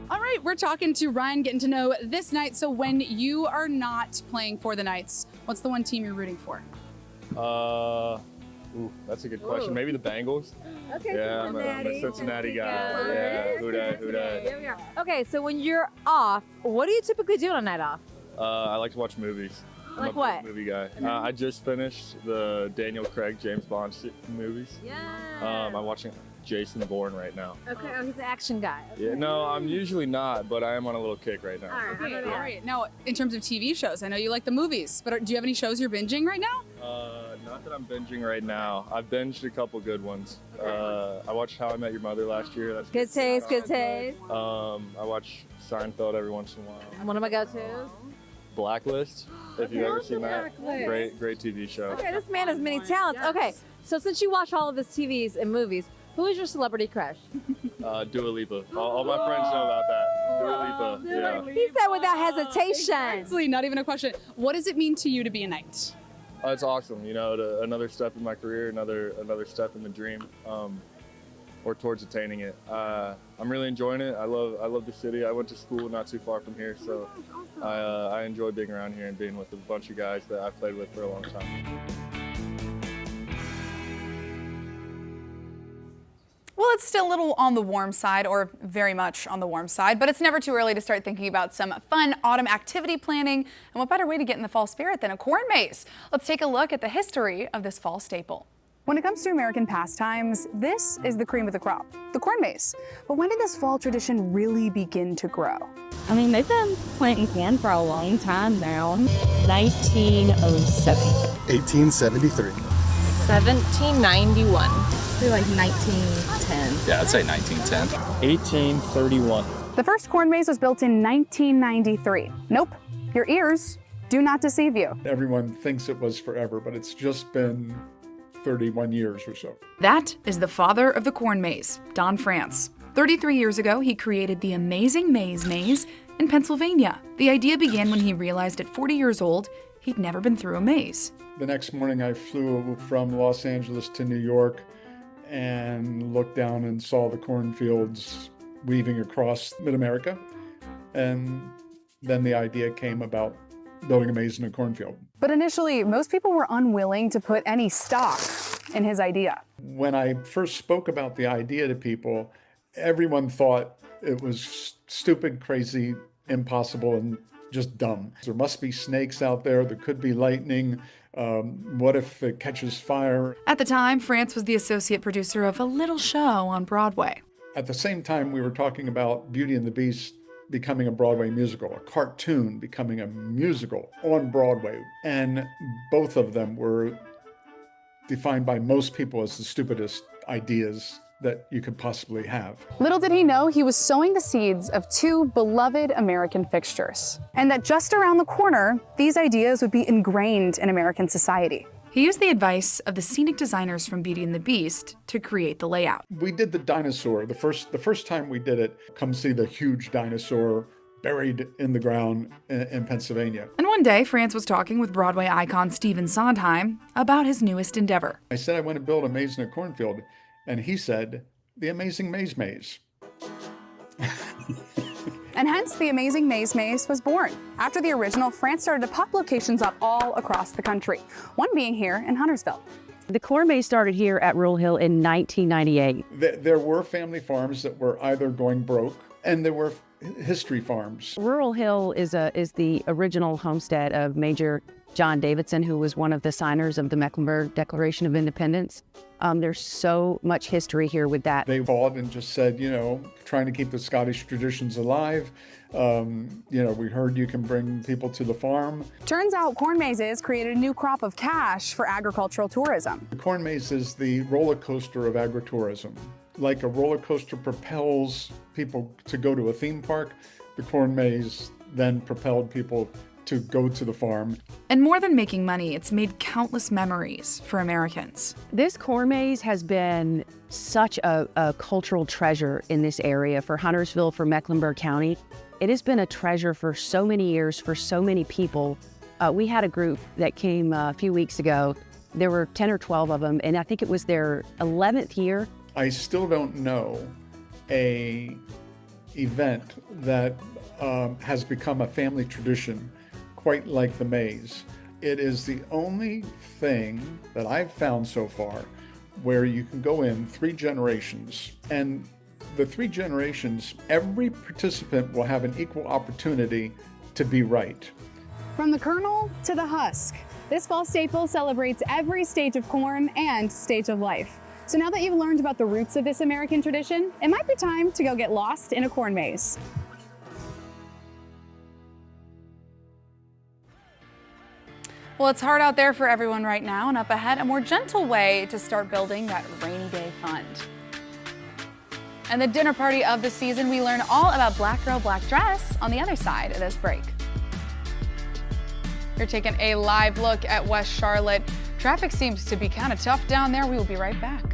All right, we're talking to Ryan, getting to know this night. So when you are not playing for the Knights, what's the one team you're rooting for? Ooh, that's a good question. Maybe the Bengals. Okay, yeah, I'm a Cincinnati guy. Yeah, who dat? Here we are. Okay, so when you're off, what do you typically do on a night off? I like to watch movies. I'm Like a big what? movie guy. I just finished the Daniel Craig, James Bond movies. Yeah. I'm watching Jason Bourne right now. Okay, oh, he's the action guy. Yeah, no, I'm usually not, but I am on a little kick right now. Okay, all right. Now, in terms of TV shows, I know you like the movies, but do you have any shows you're binging right now? Not that I'm binging right now. I've binged a couple good ones. I watched How I Met Your Mother last year. That's Good taste, good taste. I watch Seinfeld every once in a while. One of my go-tos. Blacklist, if you've ever seen that. Blacklist. Great TV show. Okay, this man has many talents. Okay, so since you watch all of his TVs and movies, who is your celebrity crush? Dua Lipa. All my friends know about that. Dua Lipa, yeah. He said without hesitation. Actually, not even a question. What does it mean to you to be a Knight? It's awesome, you know, another step in my career, another step in the dream, or towards attaining it. I'm really enjoying it. I love the city. I went to school not too far from here, so I enjoy being around here and being with a bunch of guys that I've played with for a long time. Well, it's still a little on the warm side, or very much on the warm side, but it's never too early to start thinking about some fun autumn activity planning. And what better way to get in the fall spirit than a corn maze? Let's take a look at the history of this fall staple. When it comes to American pastimes, this is the cream of the crop, the corn maze. But when did this fall tradition really begin to grow? I mean, they've been planting corn for a long time now. 1907. 1873. 1791. Like 1910. Yeah, I'd say 1910. 1831. The first corn maze was built in 1993. Nope, your ears do not deceive you. Everyone thinks it was forever, but it's just been 31 years or so. That is the father of the corn maze, Don France. 33 years ago, he created the Amazing Maze Maze in Pennsylvania. The idea began when he realized at 40 years old, he'd never been through a maze. The next morning I flew from Los Angeles to New York and looked down and saw the cornfields weaving across mid-America. And then the idea came about building a maze in a cornfield. But initially, most people were unwilling to put any stock in his idea. When I first spoke about the idea to people, everyone thought it was stupid, crazy, impossible, and just dumb. There must be snakes out there. There could be lightning. What if it catches fire? At the time, France was the associate producer of a little show on Broadway. At the same time, we were talking about Beauty and the Beast becoming a Broadway musical, a cartoon becoming a musical on Broadway. And both of them were defined by most people as the stupidest ideas that you could possibly have. Little did he know he was sowing the seeds of two beloved American fixtures, and that just around the corner, these ideas would be ingrained in American society. He used the advice of the scenic designers from Beauty and the Beast to create the layout. We did the dinosaur. The first time we did it, come see the huge dinosaur buried in the ground in Pennsylvania. And one day, France was talking with Broadway icon Stephen Sondheim about his newest endeavor. I said I want to build a maze in a cornfield, and he said, The Amazing Maze Maze. And hence, the Amazing Maze Maze was born. After the original, France started to pop locations up all across the country, one being here in Huntersville. The corn maze started here at Rural Hill in 1998. There were family farms that were either going broke, and there were history farms. Rural Hill is the original homestead of Major John Davidson, who was one of the signers of the Mecklenburg Declaration of Independence. There's so much history here with that. They fought and just said, trying to keep the Scottish traditions alive. We heard you can bring people to the farm. Turns out corn mazes created a new crop of cash for agricultural tourism. The corn maze is the roller coaster of agritourism. Like a roller coaster propels people to go to a theme park, the corn maze then propelled people to go to the farm. And more than making money, it's made countless memories for Americans. This corn maze has been such a cultural treasure in this area for Huntersville, for Mecklenburg County. It has been a treasure for so many years, for so many people. We had a group that came a few weeks ago. There were 10 or 12 of them, and I think it was their 11th year. I still don't know a event that has become a family tradition quite like the maze. It is the only thing that I've found so far where you can go in 3 generations, and the 3 generations, every participant will have an equal opportunity to be right. From the kernel to the husk, this fall staple celebrates every stage of corn and stage of life. So now that you've learned about the roots of this American tradition, it might be time to go get lost in a corn maze. Well, it's hard out there for everyone right now, and up ahead, a more gentle way to start building that rainy day fund. And the dinner party of the season, we learn all about Black Girl, Black Dress on the other side of this break. You're taking a live look at West Charlotte. Traffic seems to be kind of tough down there. We will be right back.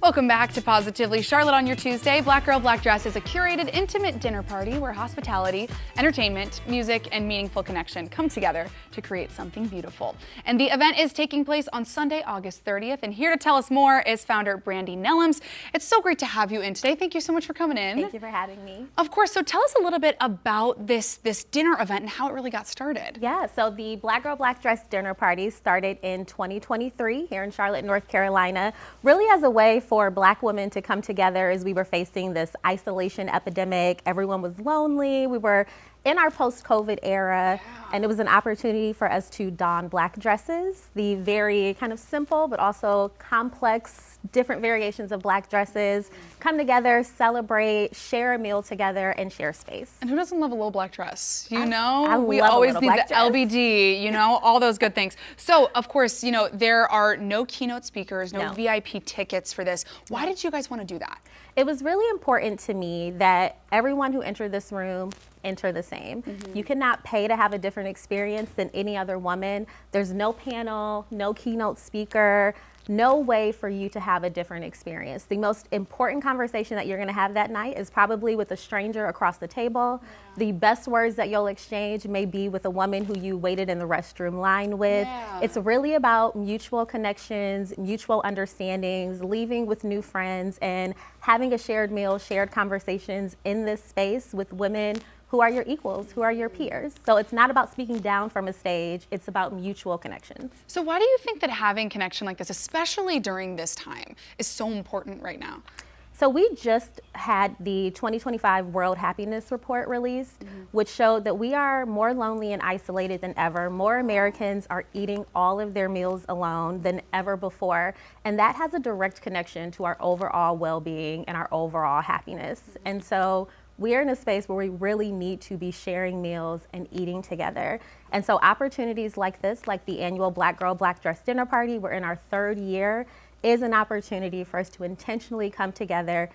Welcome back to Positively Charlotte on your Tuesday. Black Girl Black Dress is a curated, intimate dinner party where hospitality, entertainment, music, and meaningful connection come together to create something beautiful. And the event is taking place on Sunday, August 30th. And here to tell us more is founder Brandy Nellums. It's so great to have you in today. Thank you so much for coming in. Thank you for having me. Of course. So tell us a little bit about this dinner event and how it really got started. Yeah, so the Black Girl Black Dress dinner party started in 2023 here in Charlotte, North Carolina, really as a way for Black women to come together as we were facing this isolation epidemic. Everyone was lonely. We were in our post-COVID era, and it was an opportunity for us to don black dresses, the very kind of simple but also complex, different variations of black dresses, come together, celebrate, share a meal together, and share space. And who doesn't love a little black dress? You know, I we love always a need little the black dress. LBD, you know, all those good things. So, of course, you know, there are no keynote speakers, no VIP tickets for this. Why did you guys want to do that? It was really important to me that everyone who entered this room enter the same. You cannot pay to have a different experience than any other woman. There's no panel, no keynote speaker, no way for you to have a different experience. The most important conversation that you're going to have that night is probably with a stranger across the table. The best words that you'll exchange may be with a woman who you waited in the restroom line with. It's really about mutual connections, mutual understandings, leaving with new friends, and having a shared meal, shared conversations in this space with women who are your equals, who are your peers. So it's not about speaking down from a stage, it's about mutual connections. So why do you think that having connection like this, especially during this time, is so important right now? So we just had the 2025 World Happiness Report released, which showed that we are more lonely and isolated than ever. More Americans are eating all of their meals alone than ever before. And that has a direct connection to our overall well-being and our overall happiness. And so we're in a space where we really need to be sharing meals and eating together. And so opportunities like this, like the annual Black Girl Black Dress dinner party, we're in our 3rd year, is an opportunity for us to intentionally come together,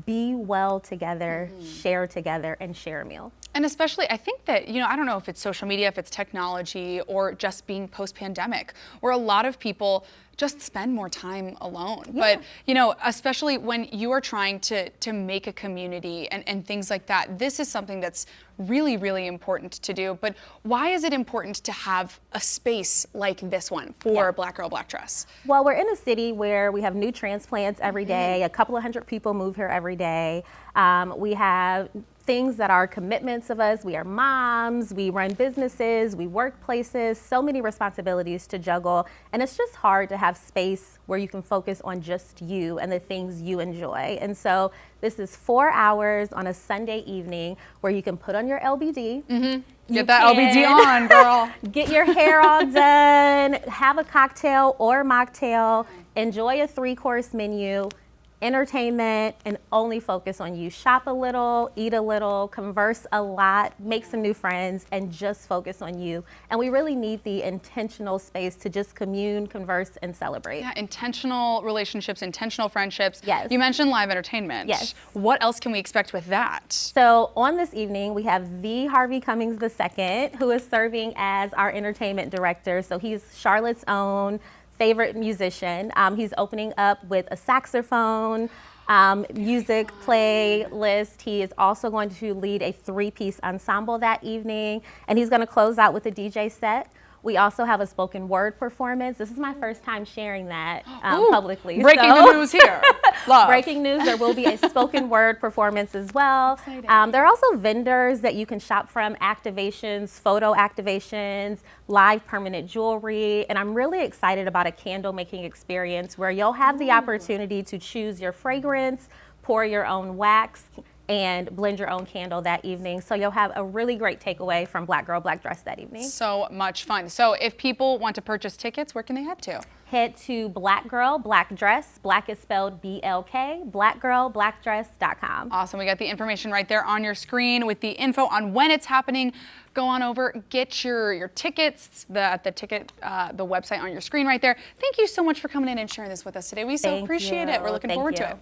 be well together, share together, and share a meal. And especially, I think that, you know, I don't know if it's social media, if it's technology, or just being post-pandemic, where a lot of people just spend more time alone. But, you know, especially when you are trying to make a community and things like that, this is something that's really, really important to do. But why is it important to have a space like this one for Black Girl Black Dress? Well, we're in a city where we have new transplants every day. A couple of hundred people move here every day. We have things that are commitments of us. We are moms, we run businesses, we work places, so many responsibilities to juggle. And it's just hard to have space where you can focus on just you and the things you enjoy. And so this is 4 hours on a Sunday evening where you can put on your LBD. Get that LBD on, girl. Get your hair all done, have a cocktail or mocktail, enjoy a 3-course menu, entertainment, and only focus on you. Shop a little, eat a little, converse a lot, make some new friends, and just focus on you. And we really need the intentional space to just commune, converse, and celebrate. Yeah, intentional relationships, intentional friendships. Yes. You mentioned live entertainment. Yes. What else can we expect with that? So on this evening, we have the Harvey Cummings II, who is serving as our entertainment director. So he's Charlotte's own favorite musician. He's opening up with a saxophone, music playlist. He is also going to lead a 3-piece ensemble that evening, and he's going to close out with a DJ set. We also have a spoken word performance. This is my first time sharing that publicly. Breaking the news here. Love. Breaking news, there will be a spoken word performance as well. There are also vendors that you can shop from, activations, photo activations, live permanent jewelry. And I'm really excited about a candle making experience where you'll have the opportunity to choose your fragrance, pour your own wax, and blend your own candle that evening. So you'll have a really great takeaway from Black Girl Black Dress that evening. So much fun. So if people want to purchase tickets, where can they head to? Head to Black Girl Black Dress, Black is spelled B-L-K, blackgirlblackdress.com. Awesome. We got the information right there on your screen with the info on when it's happening. Go on over, get your tickets, the website on your screen right there. Thank you so much for coming in and sharing this with us today. We so appreciate it. We're looking forward to it.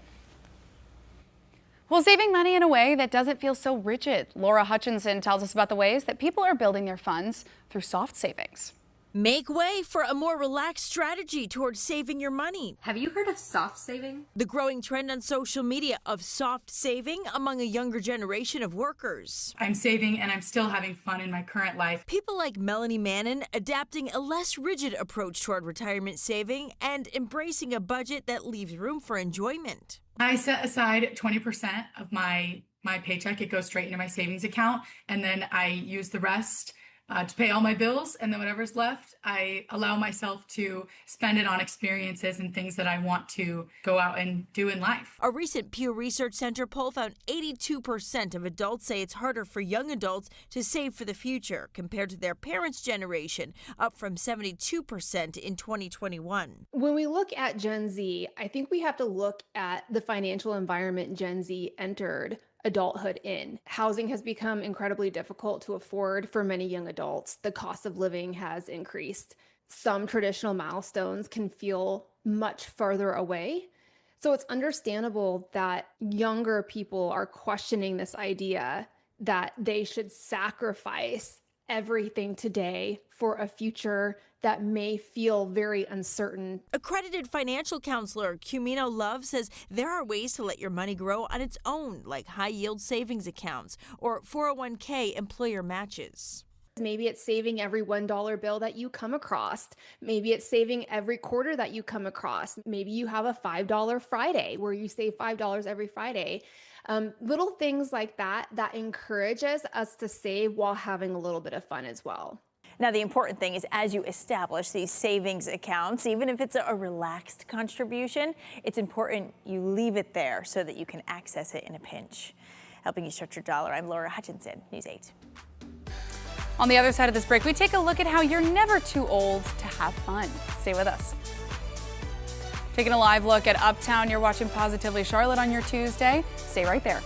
Well, saving money in a way that doesn't feel so rigid. Laura Hutchinson tells us about the ways that people are building their funds through soft savings. Make way for a more relaxed strategy towards saving your money. Have you heard of soft saving? The growing trend on social media of soft saving among a younger generation of workers. I'm saving and I'm still having fun in my current life. People like Melanie Mannon adapting a less rigid approach toward retirement saving and embracing a budget that leaves room for enjoyment. I set aside 20% of my paycheck. It goes straight into my savings account, and then I use the rest to pay all my bills, and then whatever's left, I allow myself to spend it on experiences and things that I want to go out and do in life. A recent Pew Research Center poll found 82% of adults say it's harder for young adults to save for the future compared to their parents' generation, up from 72% in 2021. When we look at Gen Z, I think we have to look at the financial environment Gen Z entered adulthood in. Housing has become incredibly difficult to afford for many young adults. The cost of living has increased. Some traditional milestones can feel much further away. So it's understandable that younger people are questioning this idea that they should sacrifice everything today for a future that may feel very uncertain. Accredited financial counselor Cumino Love says there are ways to let your money grow on its own, like high-yield savings accounts or 401k employer matches. Maybe it's saving every $1 bill that you come across. Maybe it's saving every quarter that you come across. Maybe you have a $5 Friday where you save $5 every Friday. Little things like that encourages us to save while having a little bit of fun as well. Now, the important thing is as you establish these savings accounts, even if it's a relaxed contribution, it's important you leave it there so that you can access it in a pinch. Helping you stretch your dollar, I'm Laura Hutchinson, News 8. On the other side of this break, we take a look at how you're never too old to have fun. Stay with us. Taking a live look at Uptown, you're watching Positively Charlotte on your Tuesday. Stay right there.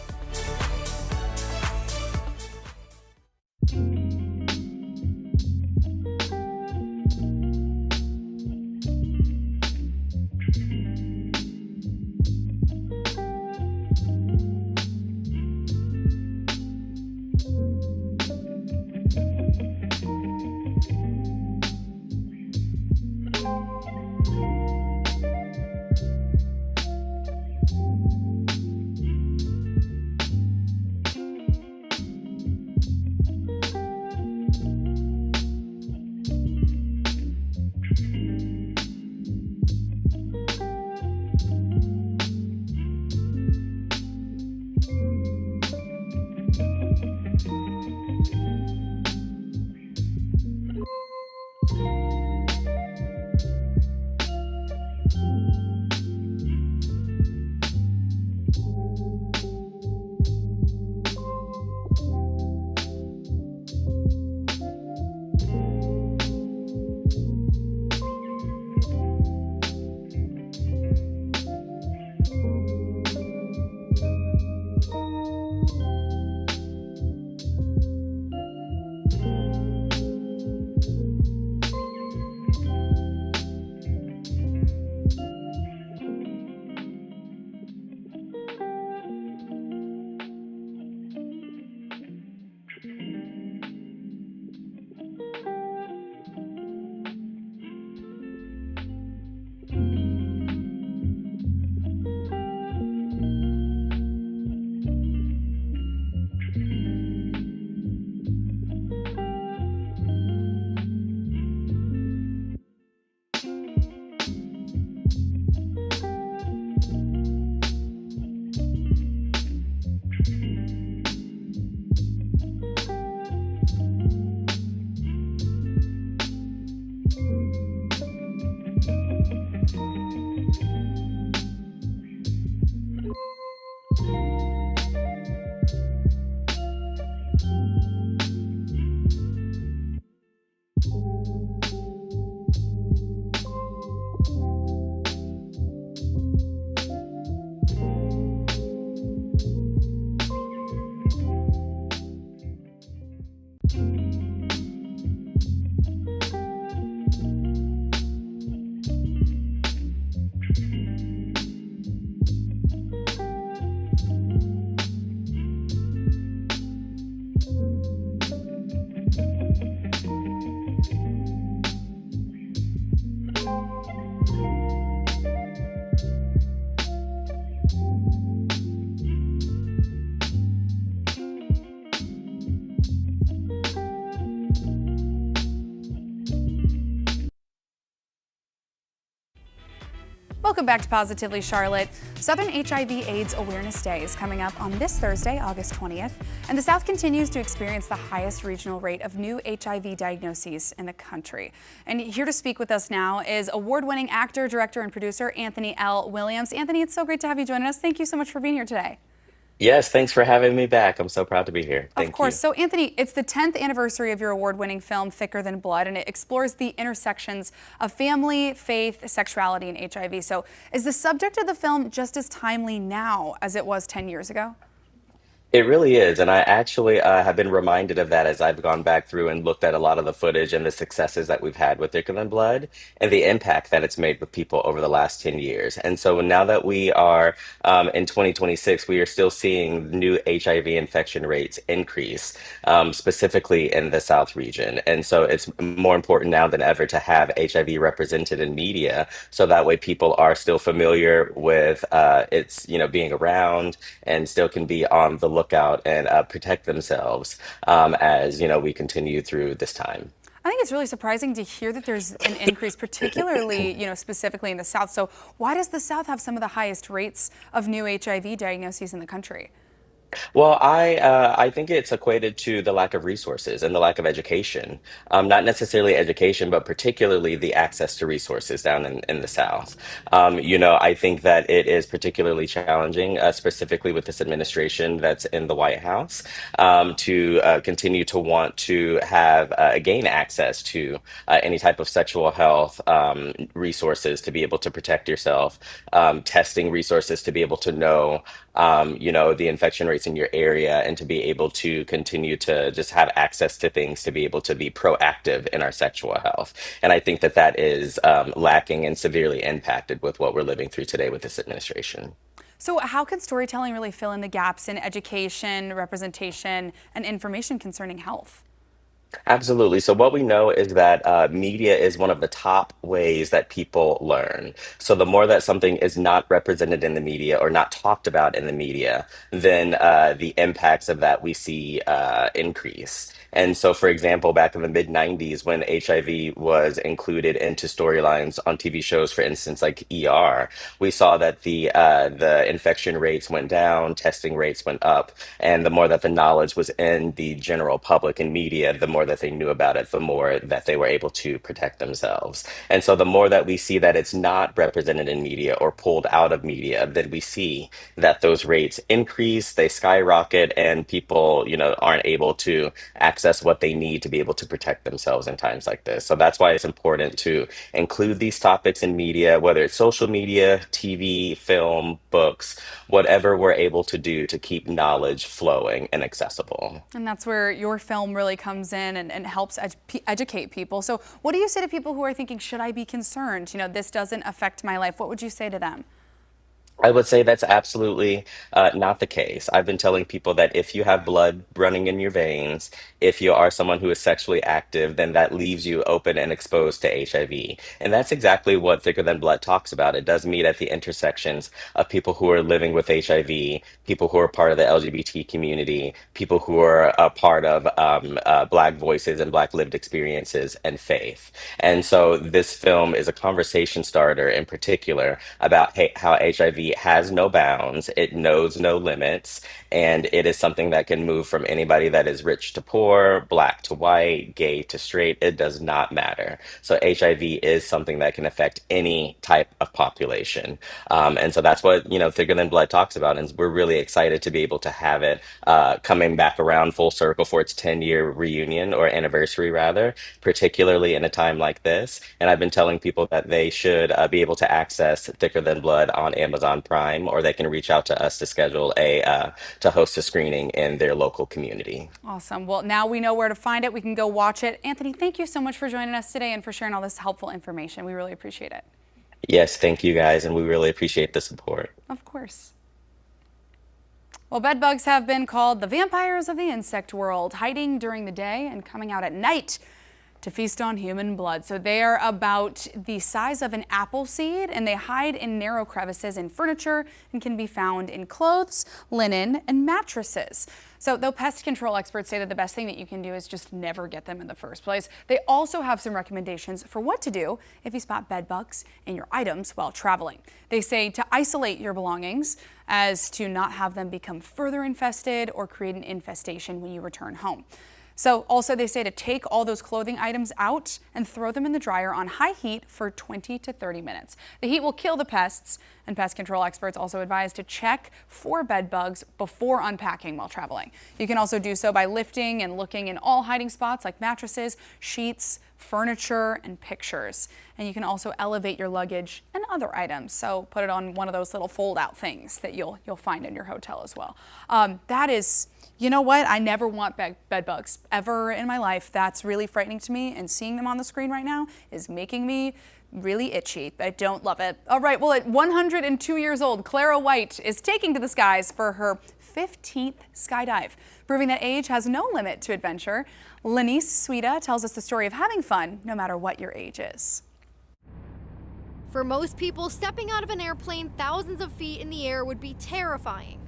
Welcome back to Positively Charlotte. Southern HIV/AIDS Awareness Day is coming up on this Thursday, August 20th, and the South continues to experience the highest regional rate of new HIV diagnoses in the country. And here to speak with us now is award-winning actor, director, and producer Anthony L. Williams. Anthony, it's so great to have you join us. Thank you so much for being here today. Yes, thanks for having me back. I'm so proud to be here. Thank Of course. you. So, Anthony, it's the 10th anniversary of your award-winning film, Thicker Than Blood, and it explores the intersections of family, faith, sexuality, and HIV. So, is the subject of the film just as timely now as it was 10 years ago? It really is, and I actually have been reminded of that as I've gone back through and looked at a lot of the footage and the successes that we've had with Thicker Than Blood and the impact that it's made with people over the last 10 years. And so now that we are in 2026, we are still seeing new HIV infection rates increase, specifically in the South region. And so it's more important now than ever to have HIV represented in media, so that way people are still familiar with its, being around and still can be on the lookout and protect themselves as we continue through this time. I think it's really surprising to hear that there's an increase, particularly, specifically in the South. So why does the South have some of the highest rates of new HIV diagnoses in the country? Well, I think it's equated to the lack of resources and the lack of education. Not necessarily education, but particularly the access to resources down in the South. I think that it is particularly challenging, specifically with this administration that's in the White House, to continue to want to have gain access to any type of sexual health resources to be able to protect yourself, testing resources to be able to know the infection rates in your area, and to be able to continue to just have access to things to be able to be proactive in our sexual health. And I think that that is lacking and severely impacted with what we're living through today with this administration. So how can storytelling really fill in the gaps in education, representation, and information concerning health? Absolutely. So what we know is that media is one of the top ways that people learn. So the more that something is not represented in the media or not talked about in the media, then the impacts of that we see increase. And so, for example, back in the mid-90s, when HIV was included into storylines on TV shows, for instance, like ER, we saw that the infection rates went down, testing rates went up, and the more that the knowledge was in the general public and media, the more that they knew about it, the more that they were able to protect themselves. And so the more that we see that it's not represented in media or pulled out of media, then we see that those rates increase, they skyrocket, and people, aren't able to access what they need to be able to protect themselves in times like this. So that's why it's important to include these topics in media, whether it's social media, TV, film, books, whatever we're able to do to keep knowledge flowing and accessible. And that's where your film really comes in and helps educate people. So what do you say to people who are thinking, should I be concerned? This doesn't affect my life. What would you say to them? I would say that's absolutely not the case. I've been telling people that if you have blood running in your veins, if you are someone who is sexually active, then that leaves you open and exposed to HIV. And that's exactly what Thicker Than Blood talks about. It does meet at the intersections of people who are living with HIV, people who are part of the LGBT community, people who are a part of Black voices and Black lived experiences, and faith. And so this film is a conversation starter in particular about how HIV has no bounds, it knows no limits, and it is something that can move from anybody that is rich to poor, Black to white, gay to straight. It does not matter. So HIV is something that can affect any type of population. And so that's what, Thicker Than Blood talks about. And we're really excited to be able to have it coming back around full circle for its 10-year reunion, or anniversary rather, particularly in a time like this. And I've been telling people that they should be able to access Thicker Than Blood on Amazon Prime, or they can reach out to us to schedule to host a screening in their local community. Awesome. Well, now we know where to find it. We can go watch it. Anthony, thank you so much for joining us today and for sharing all this helpful information. We really appreciate it. Yes, thank you guys, and we really appreciate the support. Of course. Well, bed bugs have been called the vampires of the insect world, hiding during the day and coming out at night to feast on human blood. So they are about the size of an apple seed, and they hide in narrow crevices in furniture and can be found in clothes, linen, and mattresses. So though pest control experts say that the best thing that you can do is just never get them in the first place, they also have some recommendations for what to do if you spot bed bugs in your items while traveling. They say to isolate your belongings as to not have them become further infested or create an infestation when you return home. So also they say to take all those clothing items out and throw them in the dryer on high heat for 20 to 30 minutes. The heat will kill the pests, and pest control experts also advise to check for bed bugs before unpacking while traveling. You can also do so by lifting and looking in all hiding spots like mattresses, sheets, furniture, and pictures. And you can also elevate your luggage and other items. So put it on one of those little fold-out things that you'll find in your hotel as well. That is, you know what? I never want bed bugs ever in my life. That's really frightening to me, and seeing them on the screen right now is making me really itchy. I don't love it. All right, well, at 102 years old, Clara White is taking to the skies for her 15th skydive, proving that age has no limit to adventure. Lenice Suida tells us the story of having fun no matter what your age is. For most people, stepping out of an airplane thousands of feet in the air would be terrifying.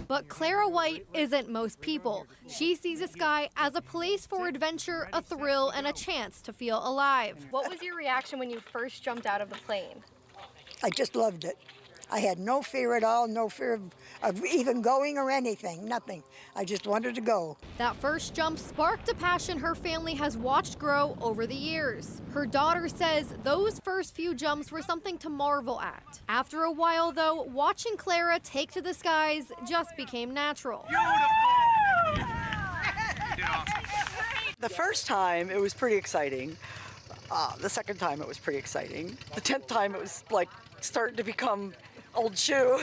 But Clara White isn't most people. She sees the sky as a place for adventure, a thrill, and a chance to feel alive. What was your reaction when you first jumped out of the plane? I just loved it. I had no fear at all, no fear of even going or anything, nothing. I just wanted to go. That first jump sparked a passion her family has watched grow over the years. Her daughter says those first few jumps were something to marvel at. After a while, though, watching Clara take to the skies just became natural. The first time, it was pretty exciting. The second time, it was pretty exciting. The 10th time, it was like starting to become old shoe.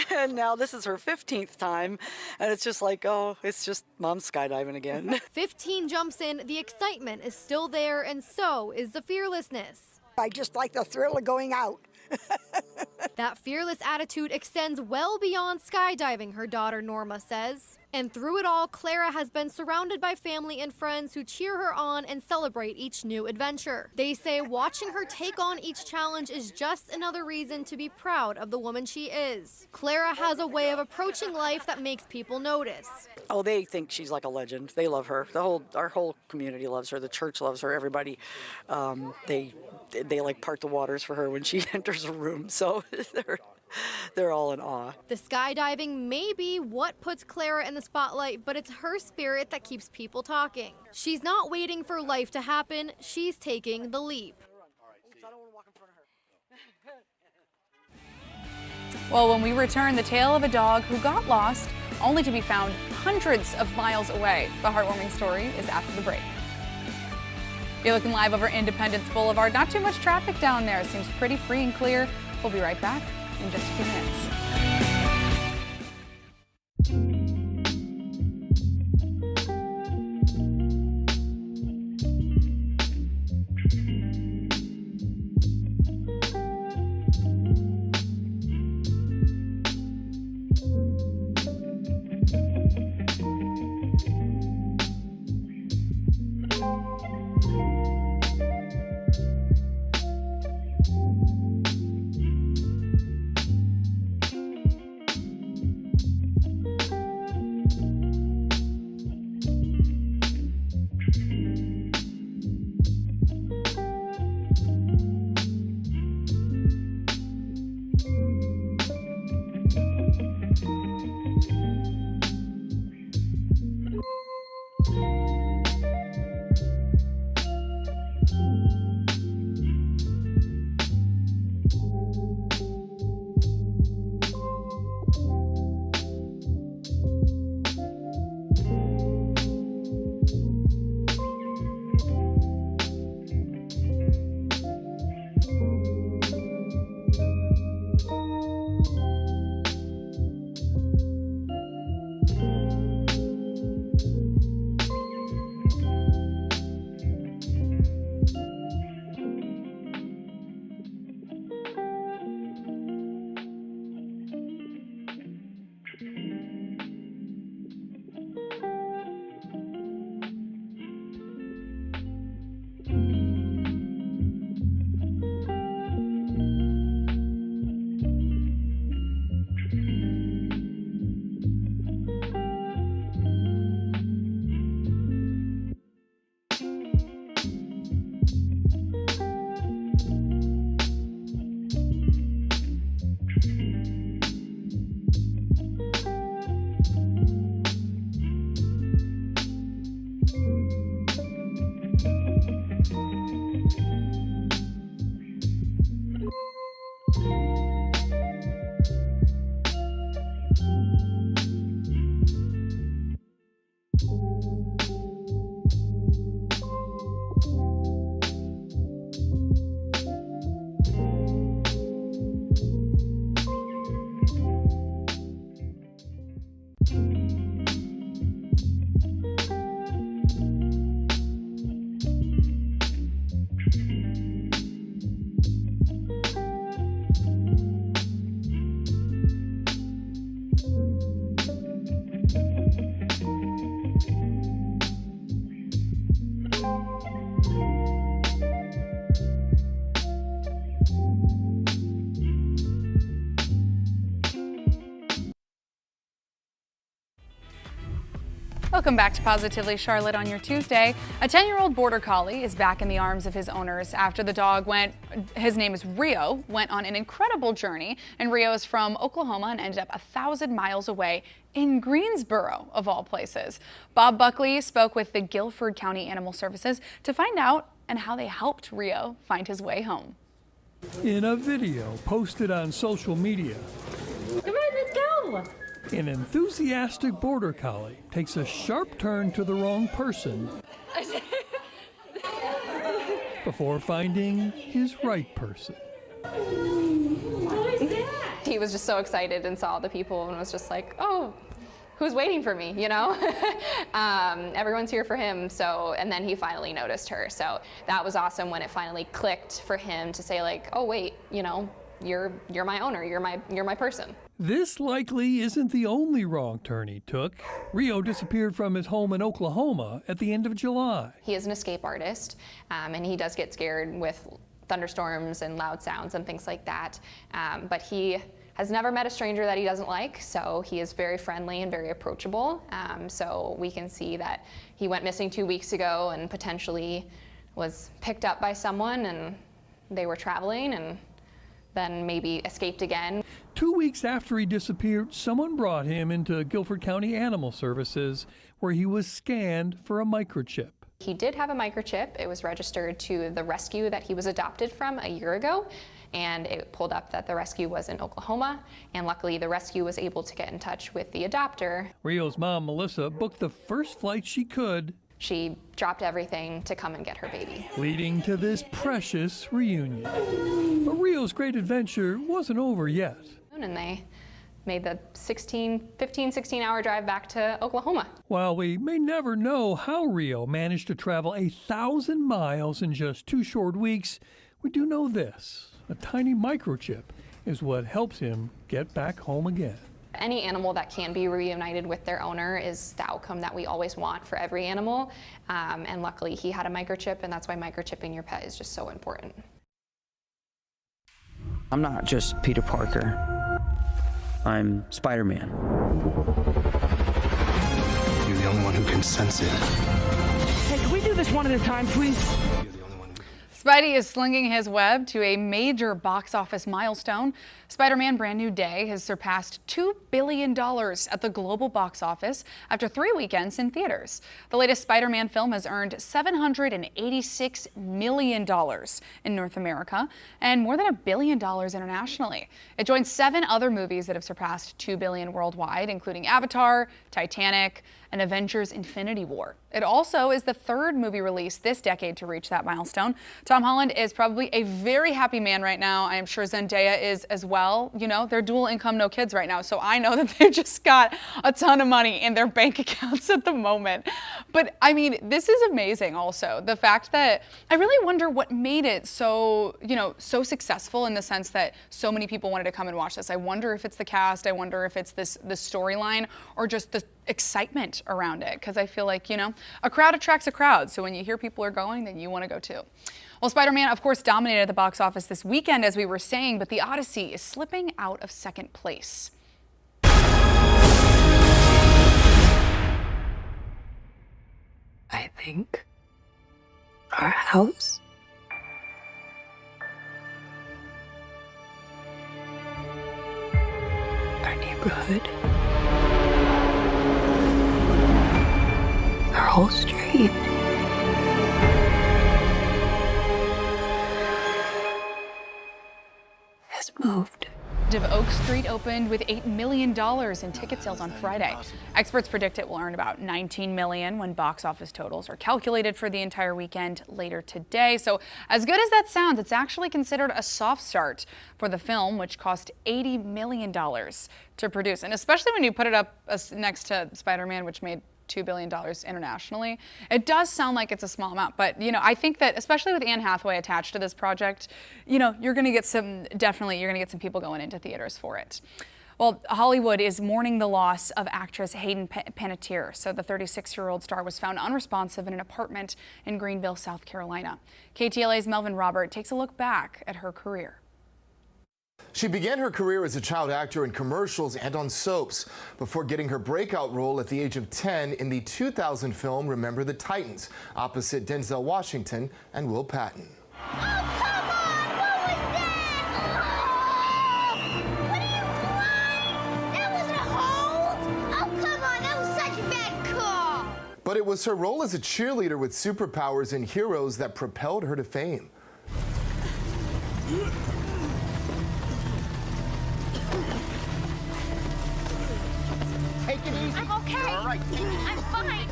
And now this is her 15th time, and it's just like, oh, it's just mom's skydiving again. 15 jumps in, the excitement is still there, and so is the fearlessness. I just like the thrill of going out. That fearless attitude extends well beyond skydiving, her daughter Norma says. And through it all, Clara has been surrounded by family and friends who cheer her on and celebrate each new adventure. They say watching her take on each challenge is just another reason to be proud of the woman she is. Clara has a way of approaching life that makes people notice. Oh, they think she's like a legend. They love her. Our whole community loves her. The church loves her. Everybody, they like part the waters for her when she enters a room. So they're all in awe. The skydiving may be what puts Clara in the spotlight, but it's her spirit that keeps people talking. She's not waiting for life to happen. She's taking the leap. Well, when we return, the tale of a dog who got lost only to be found hundreds of miles away. The heartwarming story is after the break. You're looking live over Independence Boulevard. Not too much traffic down there. It seems pretty free and clear. We'll be right back in just a few minutes. Welcome back to Positively Charlotte on your Tuesday. A 10-year-old border collie is back in the arms of his owners after the dog his name is Rio, went on an incredible journey. And Rio is from Oklahoma and ended up 1,000 miles away in Greensboro, of all places. Bob Buckley spoke with the Guilford County Animal Services to find out and how they helped Rio find his way home. In a video posted on social media, Come on, let's go. an enthusiastic border collie takes a sharp turn to the wrong person before finding his right person. He was just so excited and saw the people and was just like, oh, who's waiting for me, you know? Everyone's here for him. So, and then he finally noticed her. So that was awesome when it finally clicked for him to say like, oh wait, you know, you're my owner, you're my person. This likely isn't the only wrong turn he took. Rio disappeared from his home in Oklahoma at the end of July. He is an escape artist, and he does get scared with thunderstorms and loud sounds and things like that. But he has never met a stranger that he doesn't like, so he is very friendly and very approachable. So we can see that he went missing 2 weeks ago and potentially was picked up by someone and they were traveling and then maybe escaped again. 2 weeks after he disappeared, someone brought him into Guilford County Animal Services where he was scanned for a microchip. He did have a microchip. It was registered to the rescue that he was adopted from a year ago, and it pulled up that the rescue was in Oklahoma, and luckily the rescue was able to get in touch with the adopter. Rio's mom, Melissa, booked the first flight she could. She dropped everything to come and get her baby. Leading to this precious reunion. But Rio's great adventure wasn't over yet. And they made the 15-16-hour drive back to Oklahoma. While we may never know how Rio managed to travel 1,000 miles in just 2 short weeks, we do know this. A tiny microchip is what helps him get back home again. Any animal that can be reunited with their owner is the outcome that we always want for every animal. And luckily he had a microchip, and that's why microchipping your pet is just so important. I'm not just Peter Parker. I'm Spider-Man. You're the only one who can sense it. Hey, can we do this one at a time, please? Spidey is slinging his web to a major box office milestone. Spider-Man Brand New Day has surpassed $2 billion at the global box office after 3 weekends in theaters. The latest Spider-Man film has earned $786 million in North America and more than $1 billion internationally. It joins 7 other movies that have surpassed $2 billion worldwide, including Avatar, Titanic, and Avengers Infinity War. It also is the 3rd movie released this decade to reach that milestone. Tom Holland is probably a very happy man right now. I am sure Zendaya is as well. You know, they're dual income, no kids right now. So I know that they've just got a ton of money in their bank accounts at the moment. But I mean, this is amazing also. The fact that I really wonder what made it so, so successful in the sense that so many people wanted to come and watch this. I wonder if it's the cast. I wonder if it's the storyline or just the excitement around it, because I feel like, a crowd attracts a crowd. So when you hear people are going, then you want to go too. Well, Spider-Man, of course, dominated the box office this weekend, as we were saying, but The Odyssey is slipping out of 2nd place. I think our house, our neighborhood, our whole street has moved. Of Oak Street opened with $8 million in ticket sales on Friday. Experts predict it will earn about $19 million when box office totals are calculated for the entire weekend later today. So as good as that sounds, it's actually considered a soft start for the film, which cost $80 million to produce. And especially when you put it up next to Spider-Man, which made $2 billion internationally. It does sound like it's a small amount, but I think that especially with Anne Hathaway attached to this project, you're going to get some people going into theaters for it. Well, Hollywood is mourning the loss of actress Hayden Panettiere. So the 36-year-old star was found unresponsive in an apartment in Greenville, South Carolina. KTLA's Melvin Robert takes a look back at her career. She began her career as a child actor in commercials and on soaps before getting her breakout role at the age of 10 in the 2000 film Remember the Titans, opposite Denzel Washington and Will Patton. But it was her role as a cheerleader with superpowers in Heroes that propelled her to fame. Take it easy. I'm okay. You're all right. I'm fine.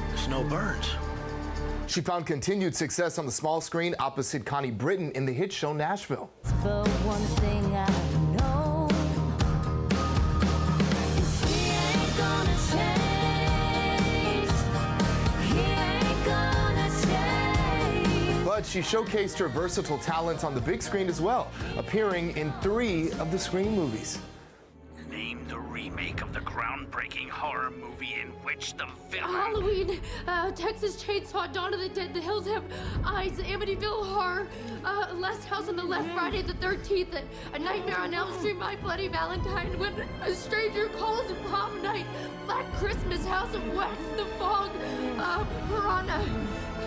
There's no burns. She found continued success on the small screen opposite Connie Britton in the hit show Nashville. But one thing I know is he ain't gonna change. He ain't gonna change. But she showcased her versatile talents on the big screen as well, appearing in 3 of the Scream movies. Name the remake of the groundbreaking horror movie in which the villain... Halloween, Texas Chainsaw, Dawn of the Dead, The Hills Have Eyes, Amityville Horror, Last House on the Left, Friday the 13th, A Nightmare on Elm Street, My Bloody Valentine, When a Stranger Calls, Prom Night, Black Christmas, House of Wax, The Fog, Piranha.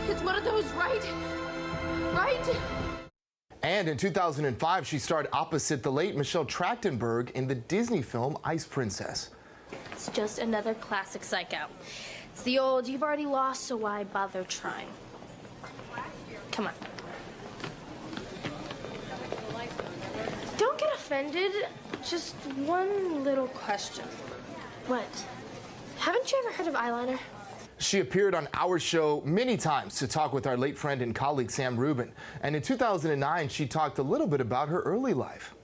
It's one of those, right? Right? And in 2005, she starred opposite the late Michelle Trachtenberg in the Disney film Ice Princess. It's just another classic psych out. It's the old, you've already lost, so why bother trying? Come on. Don't get offended. Just one little question. What? Haven't you ever heard of eyeliner? She appeared on our show many times to talk with our late friend and colleague Sam Rubin. And in 2009, she talked a little bit about her early life.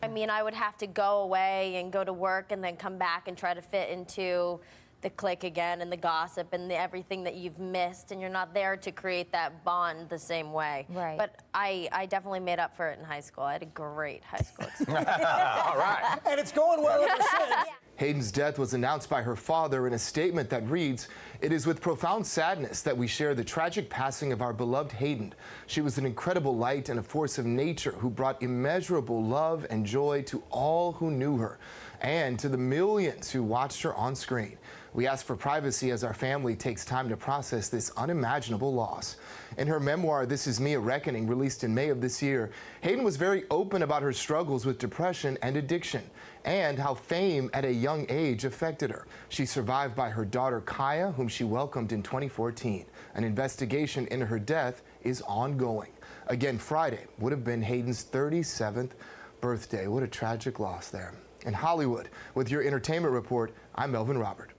I mean, I would have to go away and go to work and then come back and try to fit into the clique again and the gossip and everything that you've missed, and you're not there to create that bond the same way. Right. But I definitely made up for it in high school. I had a great high school experience. All right. And it's going well ever since. Hayden's death was announced by her father in a statement that reads, "It is with profound sadness that we share the tragic passing of our beloved Hayden. She was an incredible light and a force of nature who brought immeasurable love and joy to all who knew her and to the millions who watched her on screen. We ask for privacy as our family takes time to process this unimaginable loss." In her memoir, This Is Me, A Reckoning, released in May of this year, Hayden was very open about her struggles with depression and addiction and how fame at a young age affected her. She's survived by her daughter, Kaya, whom she welcomed in 2014. An investigation into her death is ongoing. Again, Friday would have been Hayden's 37th birthday. What a tragic loss there. In Hollywood, with your entertainment report, I'm Melvin Robert.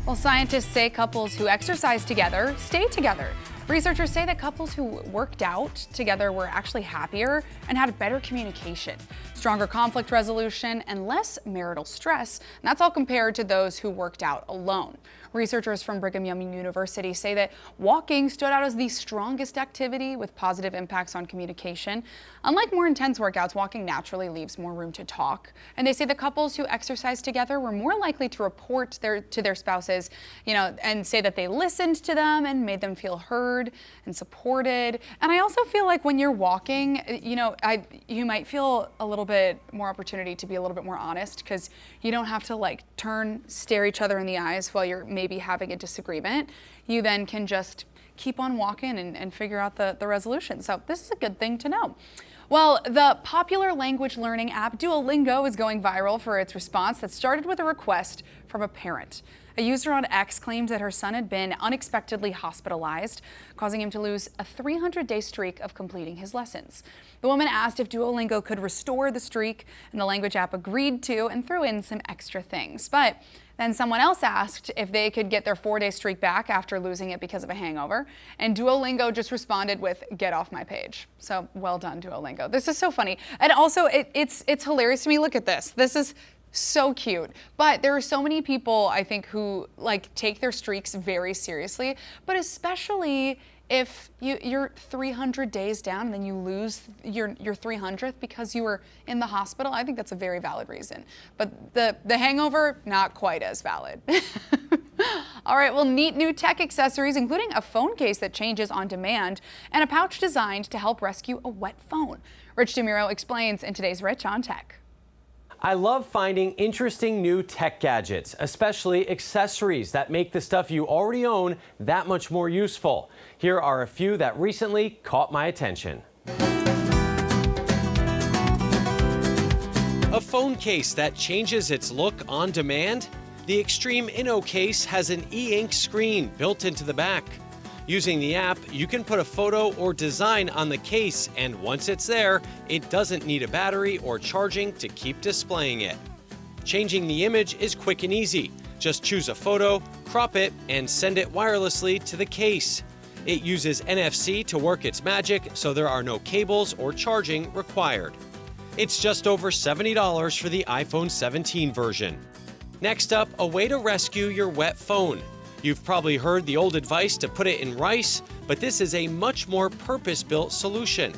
Well, scientists say couples who exercise together stay together. Researchers say that couples who worked out together were actually happier and had better communication, stronger conflict resolution, and less marital stress. And that's all compared to those who worked out alone. Researchers from Brigham Young University say that walking stood out as the strongest activity with positive impacts on communication. Unlike more intense workouts, walking naturally leaves more room to talk. And they say the couples who exercise together were more likely to report to their spouses, and say that they listened to them and made them feel heard and supported. And I also feel like when you're walking, you might feel a little bit more opportunity to be a little bit more honest, because you don't have to stare each other in the eyes while you're maybe having a disagreement. You then can just keep on walking and figure out the resolution. So this is a good thing to know. Well, the popular language learning app Duolingo is going viral for its response that started with a request from a parent. A user on X claimed that her son had been unexpectedly hospitalized, causing him to lose a 300-day streak of completing his lessons. The woman asked if Duolingo could restore the streak, and the language app agreed to and threw in some extra things. But then someone else asked if they could get their 4-day streak back after losing it because of a hangover, and Duolingo just responded with, "Get off my page." So well done, Duolingo. This is so funny. And also it's hilarious to me. Look at this. This is so cute. But there are so many people, I think, who take their streaks very seriously, but especially if you're 300 days down and then you lose your 300th because you were in the hospital. I think that's a very valid reason. But the hangover, not quite as valid. All right, well, neat new tech accessories, including a phone case that changes on demand and a pouch designed to help rescue a wet phone. Rich DeMuro explains in today's Rich on Tech. I love finding interesting new tech gadgets, especially accessories that make the stuff you already own that much more useful. Here are a few that recently caught my attention. A phone case that changes its look on demand? The Extreme Inno case has an e-ink screen built into the back. Using the app, you can put a photo or design on the case, and once it's there, it doesn't need a battery or charging to keep displaying it. Changing the image is quick and easy. Just choose a photo, crop it, and send it wirelessly to the case. It uses NFC to work its magic, so there are no cables or charging required. It's just over $70 for the iPhone 17 version. Next up, a way to rescue your wet phone. You've probably heard the old advice to put it in rice, but this is a much more purpose-built solution.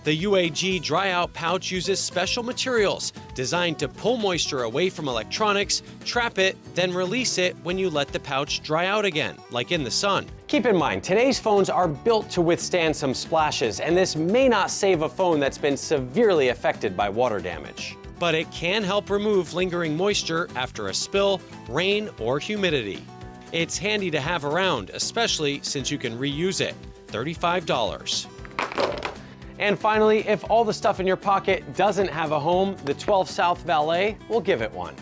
The UAG Dry Out pouch uses special materials designed to pull moisture away from electronics, trap it, then release it when you let the pouch dry out again, like in the sun. Keep in mind, today's phones are built to withstand some splashes, and this may not save a phone that's been severely affected by water damage. But it can help remove lingering moisture after a spill, rain, or humidity. It's handy to have around, especially since you can reuse it. $35. And finally, if all the stuff in your pocket doesn't have a home, the 12 South Valet will give it one.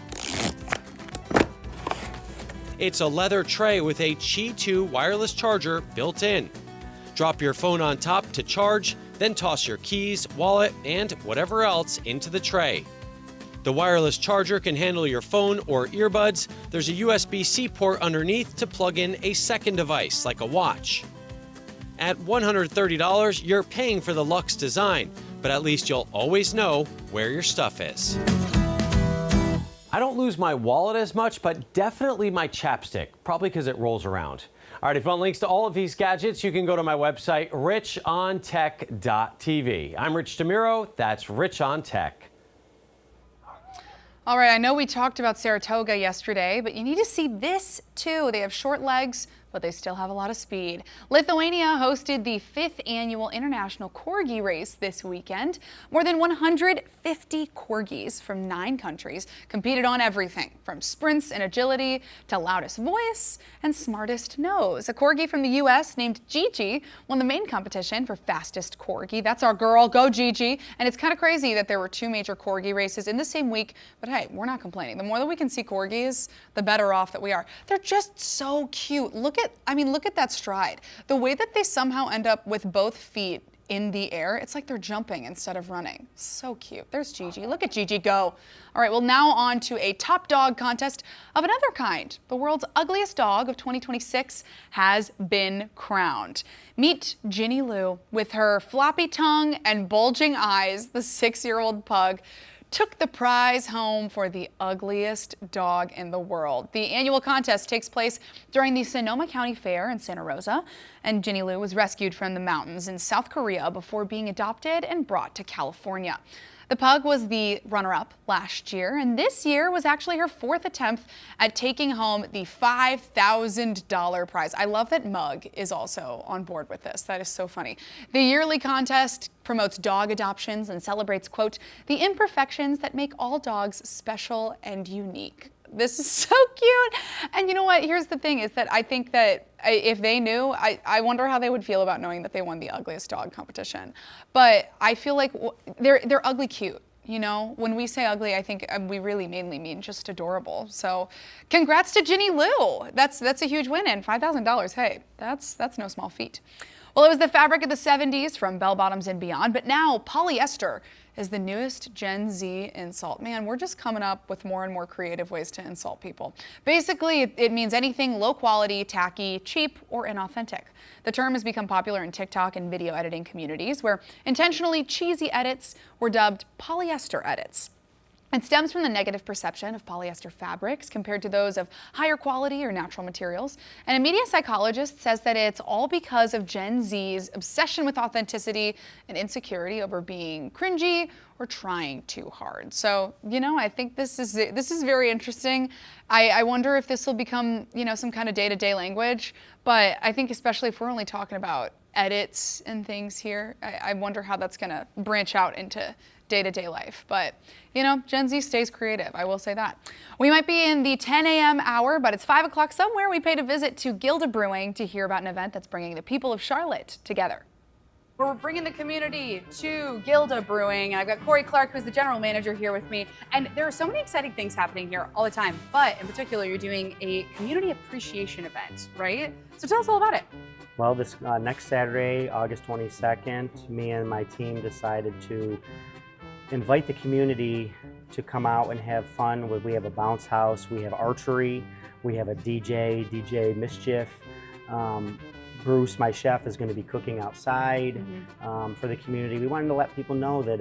It's a leather tray with a Qi 2 wireless charger built in. Drop your phone on top to charge, then toss your keys, wallet, and whatever else into the tray. The wireless charger can handle your phone or earbuds. There's a USB-C port underneath to plug in a second device, like a watch. At $130, you're paying for the luxe design, but at least you'll always know where your stuff is. I don't lose my wallet as much, but definitely my chapstick, probably because it rolls around. All right, if you want links to all of these gadgets, you can go to my website, richontech.tv. I'm Rich DeMuro, that's Rich on Tech. All right, I know we talked about Saratoga yesterday, but you need to see this too. They have short legs, but they still have a lot of speed. Lithuania hosted the 5th annual International Corgi Race this weekend. More than 150 corgis from 9 countries competed on everything from sprints and agility to loudest voice and smartest nose. A corgi from the U.S. named Gigi won the main competition for fastest corgi. That's our girl, go Gigi. And it's kind of crazy that there were 2 major corgi races in the same week, but hey, we're not complaining. The more that we can see corgis, the better off that we are. They're just so cute. Look at that stride. The way that they somehow end up with both feet in the air. It's like they're jumping instead of running. So cute. There's Gigi. Look at Gigi go. All right, well, now on to a top dog contest of another kind. The world's ugliest dog of 2026 has been crowned. Meet Ginny Lou. With her floppy tongue and bulging eyes, the 6-year-old pug took the prize home for the ugliest dog in the world. The annual contest takes place during the Sonoma County Fair in Santa Rosa, and Ginny Lou was rescued from the mountains in South Korea before being adopted and brought to California. The pug was the runner-up last year, and this year was actually her 4th attempt at taking home the $5,000 prize. I love that Mug is also on board with this. That is so funny. The yearly contest promotes dog adoptions and celebrates, quote, the imperfections that make all dogs special and unique. This is so cute. And you know what? Here's the thing is that I think that if they knew, I wonder how they would feel about knowing that they won the ugliest dog competition. But I feel like they're ugly cute. You know, when we say ugly, I think we really mainly mean just adorable. So congrats to Ginny Lou. That's a huge win, and $5,000, hey, that's no small feat. Well, it was the fabric of the 70s from bell bottoms and beyond, but now polyester is the newest Gen Z insult. Man, we're just coming up with more and more creative ways to insult people. Basically, it means anything low quality, tacky, cheap, or inauthentic. The term has become popular in TikTok and video editing communities where intentionally cheesy edits were dubbed polyester edits. It stems from the negative perception of polyester fabrics compared to those of higher quality or natural materials. And a media psychologist says that it's all because of Gen Z's obsession with authenticity and insecurity over being cringy or trying too hard. So, you know, I think this is very interesting. I wonder if this will become, you know, some kind of day-to-day language. But I think especially if we're only talking about edits and things here, I wonder how that's going to branch out into day-to-day life. But, you know, Gen Z stays creative, I will say that. We might be in the 10 a.m. hour, but it's 5 o'clock somewhere. We paid a visit to Gilda Brewing to hear about an event that's bringing the people of Charlotte together. We're bringing the community to Gilda Brewing. I've got Corey Clark, who's the general manager, here with me. And there are so many exciting things happening here all the time. But in particular, you're doing a community appreciation event, right? So tell us all about it. Well, this next Saturday, August 22nd, me and my team decided to invite the community to come out and have fun. We have a bounce house, we have archery, we have a DJ Mischief. Bruce, my chef, is going to be cooking outside for the community. We wanted to let people know that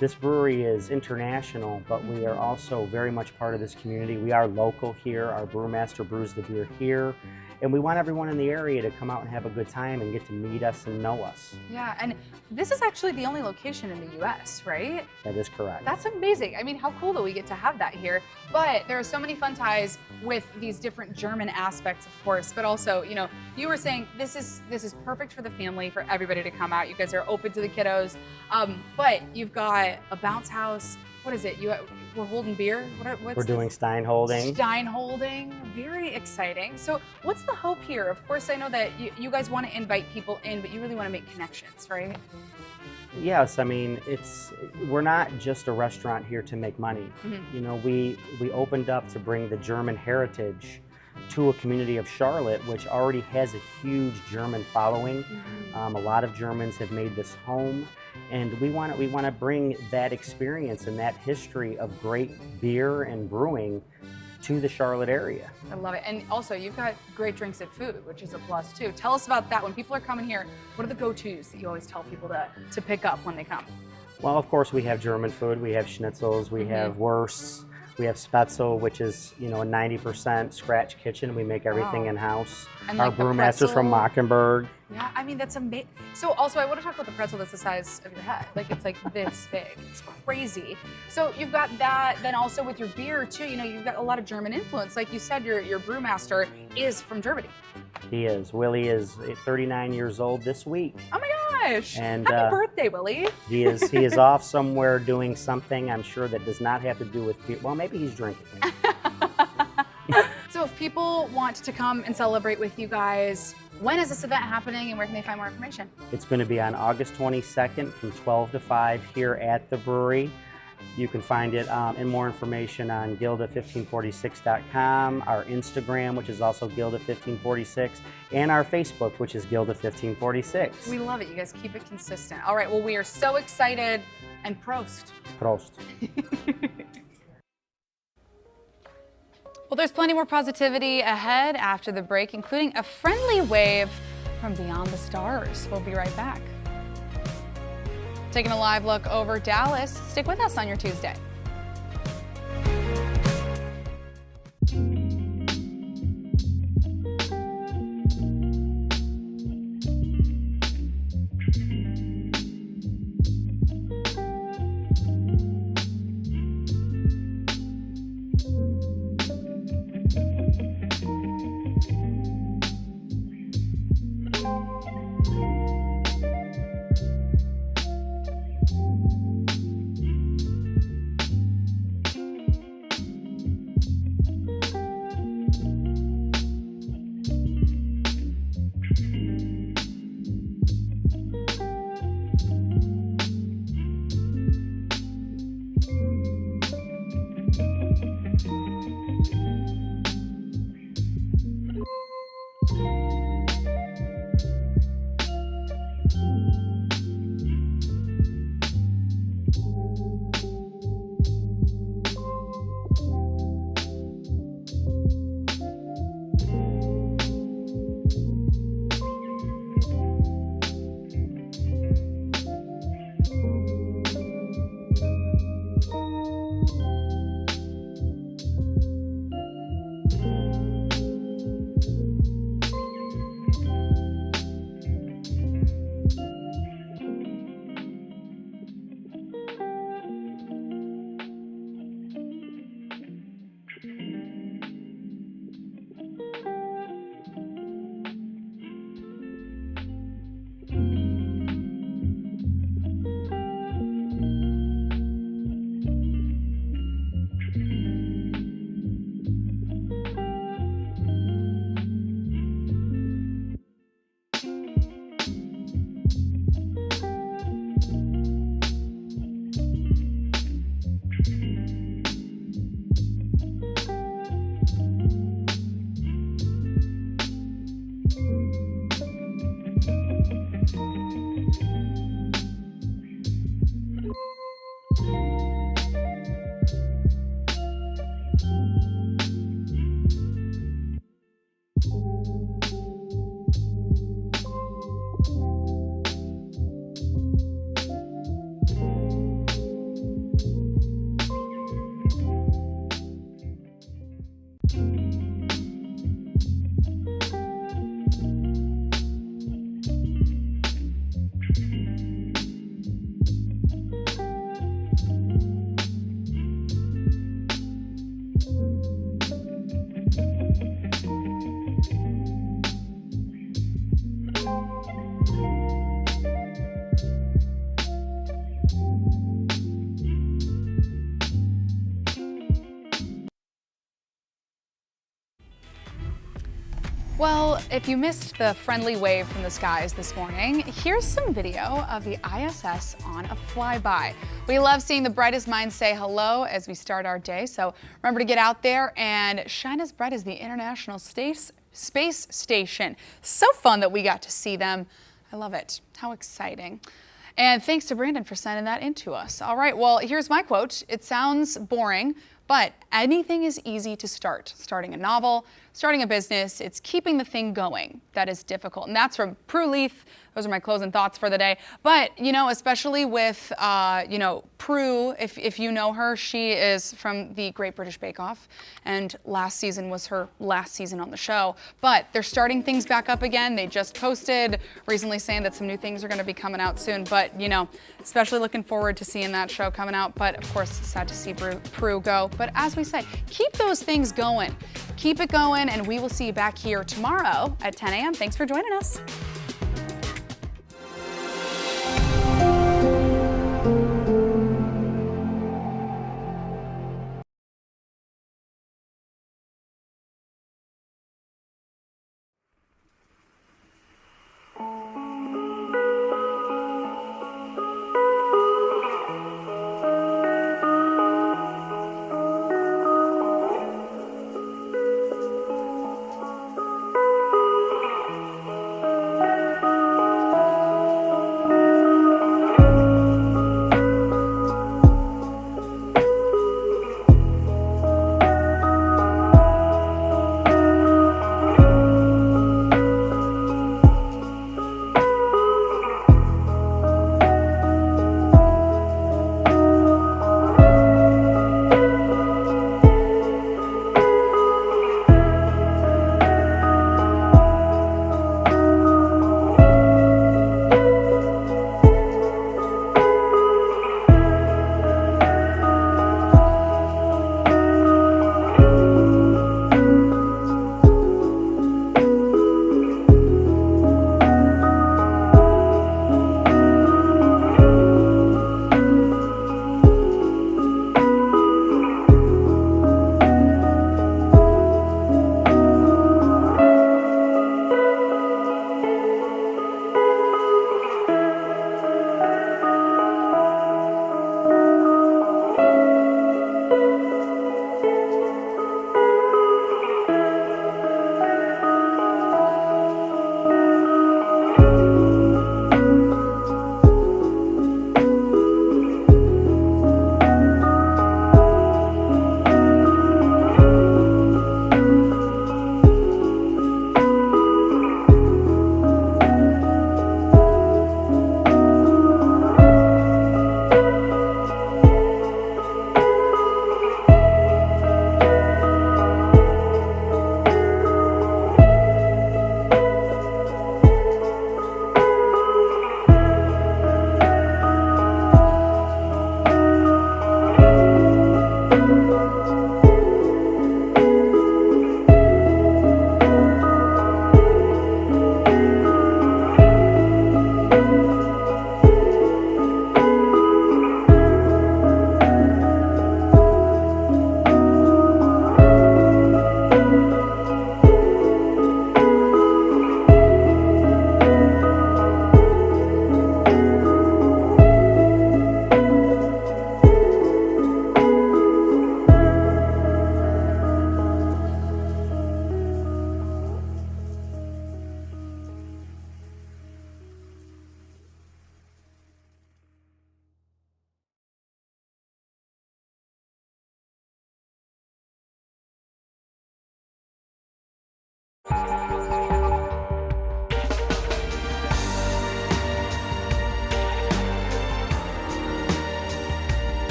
this brewery is international, but we are also very much part of this community. We are local here. Our brewmaster brews the beer here. And we want everyone in the area to come out and have a good time and get to meet us and know us. Yeah, and this is actually the only location in the U.S., right? That is correct. That's amazing. I mean, how cool that we get to have that here. But there are so many fun ties with these different German aspects, of course, but also, you know, you were saying this is perfect for the family, for everybody to come out. You guys are open to the kiddos, but you've got a bounce house. What is it? We're holding beer? We're doing Stein holding. Stein holding, very exciting. So what's the hope here? Of course, I know that you guys want to invite people in, but you really want to make connections, right? Yes, I mean, we're not just a restaurant here to make money. You know, we opened up to bring the German heritage to a community of Charlotte, which already has a huge German following. A lot of Germans have made this home, and we want to bring that experience and that history of great beer and brewing to the Charlotte area. I love it. And also, you've got great drinks and food, which is a plus too. Tell us about that. When people are coming here, what are the go-tos that you always tell people to pick up when they come? Well, of course, we have German food. We have schnitzels, we have wursts, we have Spätzle, which is, you know, a 90% scratch kitchen. We make everything in-house. And our like the brewmaster's from pretzel. Mockenberg. Yeah, I mean, that's amazing. So also, I want to talk about the pretzel that's the size of your head. Like, it's like this big. It's crazy. So you've got that, then also with your beer too, you know, you've got a lot of German influence. Like you said, your brewmaster is from Germany. He is. Willie is 39 years old this week. Oh my gosh. And, happy birthday, Willie. He is off somewhere doing something, I'm sure, that does not have to do with beer. Well, maybe he's drinking. So if people want to come and celebrate with you guys, when is this event happening and where can they find more information? It's going to be on August 22nd from 12 to 5 here at the brewery. You can find it and more information on gilda1546.com, our Instagram, which is also gilda1546, and our Facebook, which is gilda1546. We love it. You guys keep it consistent. All right, well, we are so excited, and Prost. Prost. Well, there's plenty more positivity ahead after the break, including a friendly wave from beyond the stars. We'll be right back. Taking a live look over Dallas. Stick with us on your Tuesday. Well, if you missed the friendly wave from the skies this morning, here's some video of the ISS on a flyby. We love seeing the brightest minds say hello as we start our day, so remember to get out there and shine as bright as the International Space Station. So fun that we got to see them. I love it. How exciting. And thanks to Brandon for sending that in to us. All right, well, here's my quote. It sounds boring, but anything is easy to start. Starting a novel, starting a business, it's keeping the thing going that is difficult. And that's from Prue Leith. Those are my closing thoughts for the day. But, you know, especially with, Prue, if you know her, she is from the Great British Bake Off. And last season was her last season on the show. But they're starting things back up again. They just posted recently saying that some new things are going to be coming out soon. But, you know, especially looking forward to seeing that show coming out. But, of course, sad to see Prue go. But as we said, keep those things going. Keep it going, and we will see you back here tomorrow at 10 a.m. Thanks for joining us.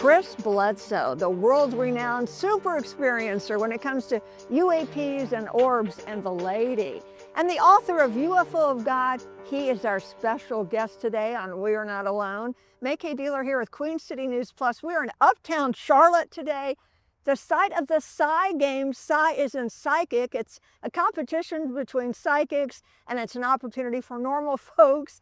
Chris Bledsoe, the world-renowned super experiencer when it comes to UAPs and orbs and the lady. And the author of UFO of God, he is our special guest today on We Are Not Alone. May K. Dealer here with Queen City News Plus. We are in Uptown Charlotte today, the site of the Psy Games. Psy is in psychic. It's a competition between psychics, and it's an opportunity for normal folks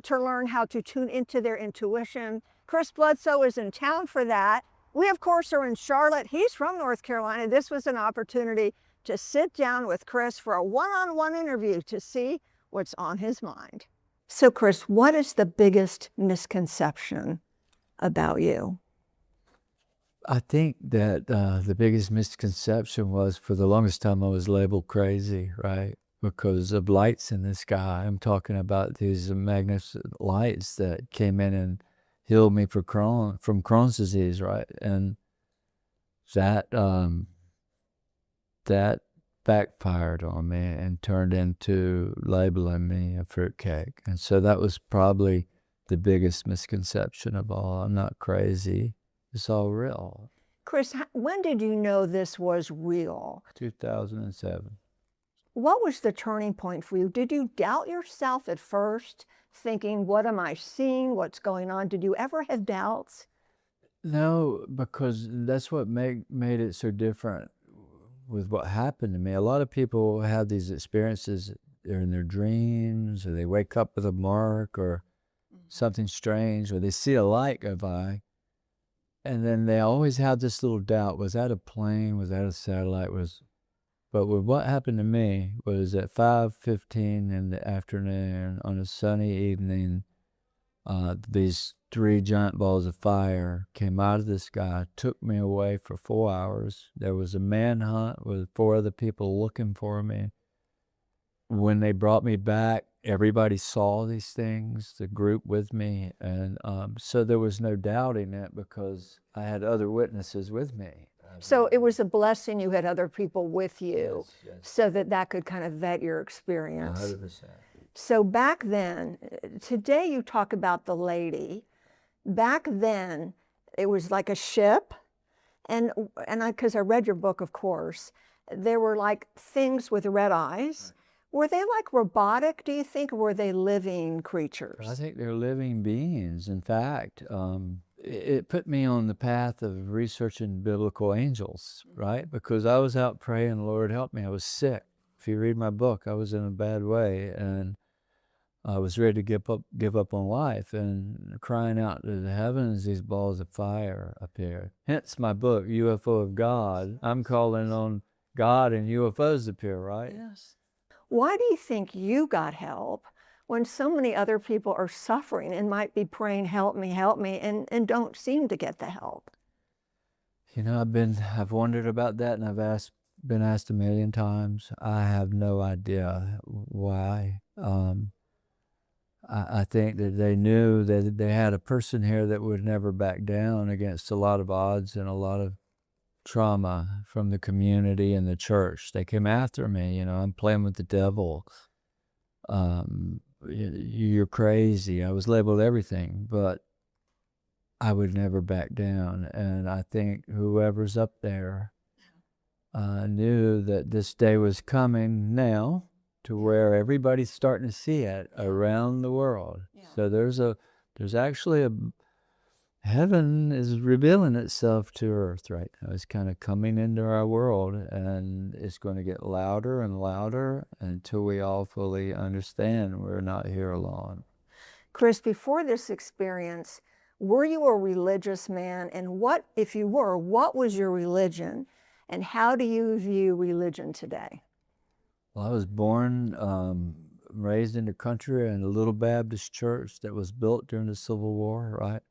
to learn how to tune into their intuition. Chris Bledsoe is in town for that. We, of course, are in Charlotte. He's from North Carolina. This was an opportunity to sit down with Chris for a one-on-one interview to see what's on his mind. So, Chris, what is the biggest misconception about you? I think that the biggest misconception was, for the longest time, I was labeled crazy, right? Because of lights in the sky. I'm talking about these magnificent lights that came in and healed me from Crohn's disease, right? And that that backfired on me and turned into labeling me a fruitcake. And so that was probably the biggest misconception of all. I'm not crazy. It's all real. Chris, when did you know this was real? 2007. What was the turning point for you? Did you doubt yourself at first, thinking, what am I seeing? What's going on? Did you ever have doubts? No, because that's what made it so different with what happened to me. A lot of people have these experiences, they're in their dreams, or they wake up with a mark or something strange, or they see a light go by, and then they always have this little doubt, was that a plane, was that a satellite? But with what happened to me was at 5:15 in the afternoon on a sunny evening, these 3 giant balls of fire came out of the sky, took me away for 4 hours. There was a manhunt with 4 other people looking for me. When they brought me back, everybody saw these things, the group with me, and so there was no doubting it because I had other witnesses with me. So it was a blessing you had other people with you, so that could kind of vet your experience. 100%. So back then, today you talk about the lady. Back then, it was like a ship, and because I read your book, of course, there were like things with red eyes. Right. Were they like robotic, do you think, or were they living creatures? I think they're living beings. In fact, it put me on the path of researching biblical angels, right? Because I was out praying, Lord, help me. I was sick. If you read my book, I was in a bad way, and I was ready to give up on life, and crying out to the heavens, these balls of fire appeared. Hence my book, UFO of God. I'm calling on God and UFOs to appear, right? Yes. Why do you think you got help when so many other people are suffering and might be praying, help me, and don't seem to get the help? You know, I've wondered about that, and I've been asked a million times. I have no idea why. I think that they knew that they had a person here that would never back down against a lot of odds and a lot of trauma from the community and the church. They came after me, you know, I'm playing with the devil. You're crazy. I was labeled everything, but I would never back down. And I think whoever's up there knew that this day was coming now, to where everybody's starting to see it around the world. Yeah. So there's actually heaven is revealing itself to earth right now. It's kind of coming into our world, and it's going to get louder and louder until we all fully understand we're not here alone. Chris, before this experience, were you a religious man? And what, if you were, what was your religion? And how do you view religion today? Well, I was born, raised in the country in a little Baptist church that was built during the Civil War, right?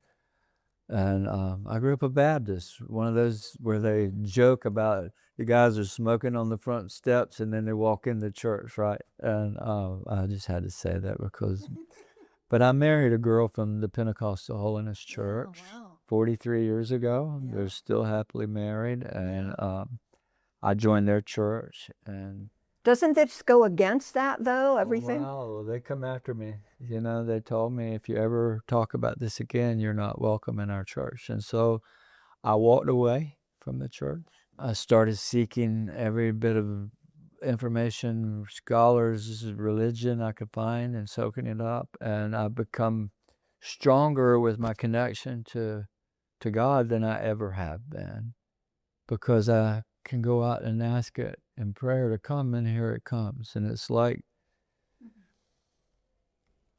And I grew up a Baptist, one of those where they joke about the guys are smoking on the front steps and then they walk into church, right? And I just had to say that because, but I married a girl from the Pentecostal Holiness Church 43 years ago. Yeah. They're still happily married, and I joined their church. And doesn't this go against that, though, everything? Wow, they come after me. You know, they told me, if you ever talk about this again, you're not welcome in our church. And so I walked away from the church. I started seeking every bit of information, scholars, religion I could find, and soaking it up. And I've become stronger with my connection to God than I ever have been, because I can go out and ask it in prayer to come, and here it comes. And it's like,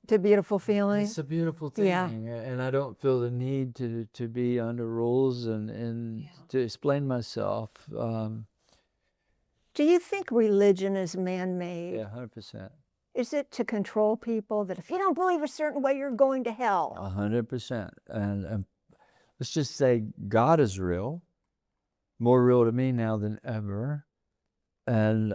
it's a beautiful feeling. it's a beautiful thing. Yeah. And I don't feel the need to be under rules and to explain myself. Do you think religion is man-made? Yeah, 100%. Is it to control people that if you don't believe a certain way, you're going to hell? 100%. And let's just say God is real, more real to me now than ever. And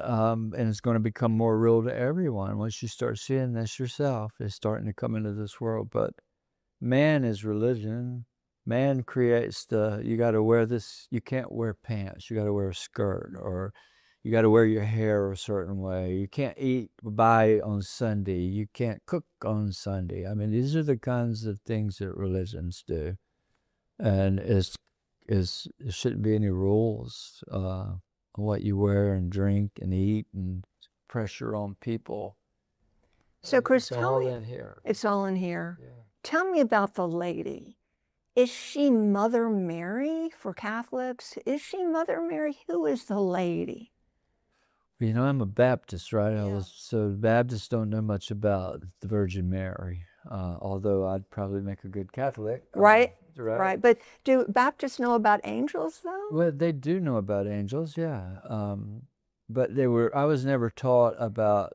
it's going to become more real to everyone once you start seeing this yourself. It's starting to come into this world. But man is religion. Man creates you got to wear this, you can't wear pants, you got to wear a skirt, or you got to wear your hair a certain way. You can't eat on Sunday. You can't cook on Sunday. I mean, these are the kinds of things that religions do. And there shouldn't be any rules on what you wear and drink and eat, and pressure on people. So, Chris, It's all in here. It's all in here. Yeah. Tell me about the lady. Is she Mother Mary for Catholics? Is she Mother Mary? Who is the lady? You know, I'm a Baptist, right? So Baptists don't know much about the Virgin Mary, although I'd probably make a good Catholic. Right. But do Baptists know about angels, though? Well, they do know about angels, yeah. But I was never taught about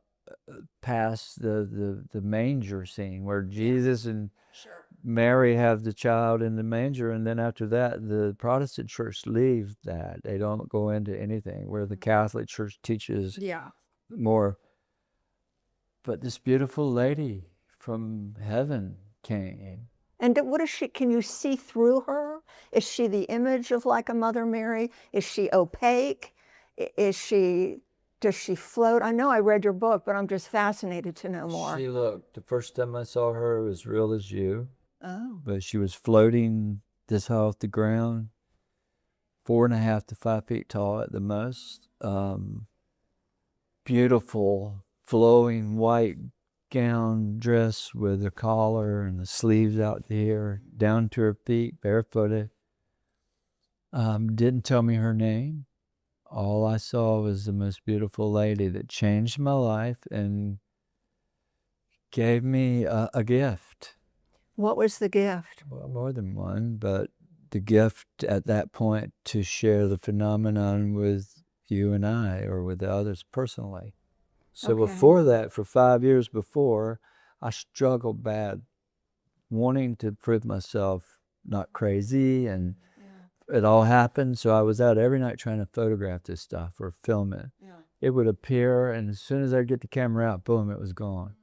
past the manger scene where Jesus and Mary have the child in the manger, and then after that, the Protestant church leaves that. They don't go into anything, where the Catholic church teaches more. But this beautiful lady from heaven came. And what is she? Can you see through her? Is she the image of like a Mother Mary? Is she opaque? Does she float? I know I read your book, but I'm just fascinated to know more. She looked, the first time I saw her, as real as you. Oh. But she was floating this high off the ground, 4.5 to 5 feet tall at the most. Beautiful, flowing white gown dress with a collar and the sleeves out here, down to her feet, barefooted. Didn't tell me her name. All I saw was the most beautiful lady that changed my life and gave me a gift. What was the gift? Well, more than one, but the gift at that point to share the phenomenon with you and I, or with the others personally. So before that, for 5 years before, I struggled bad, wanting to prove myself not crazy, and it all happened. So I was out every night trying to photograph this stuff or film it. It would appear, and as soon as I get the camera out, boom, it was gone.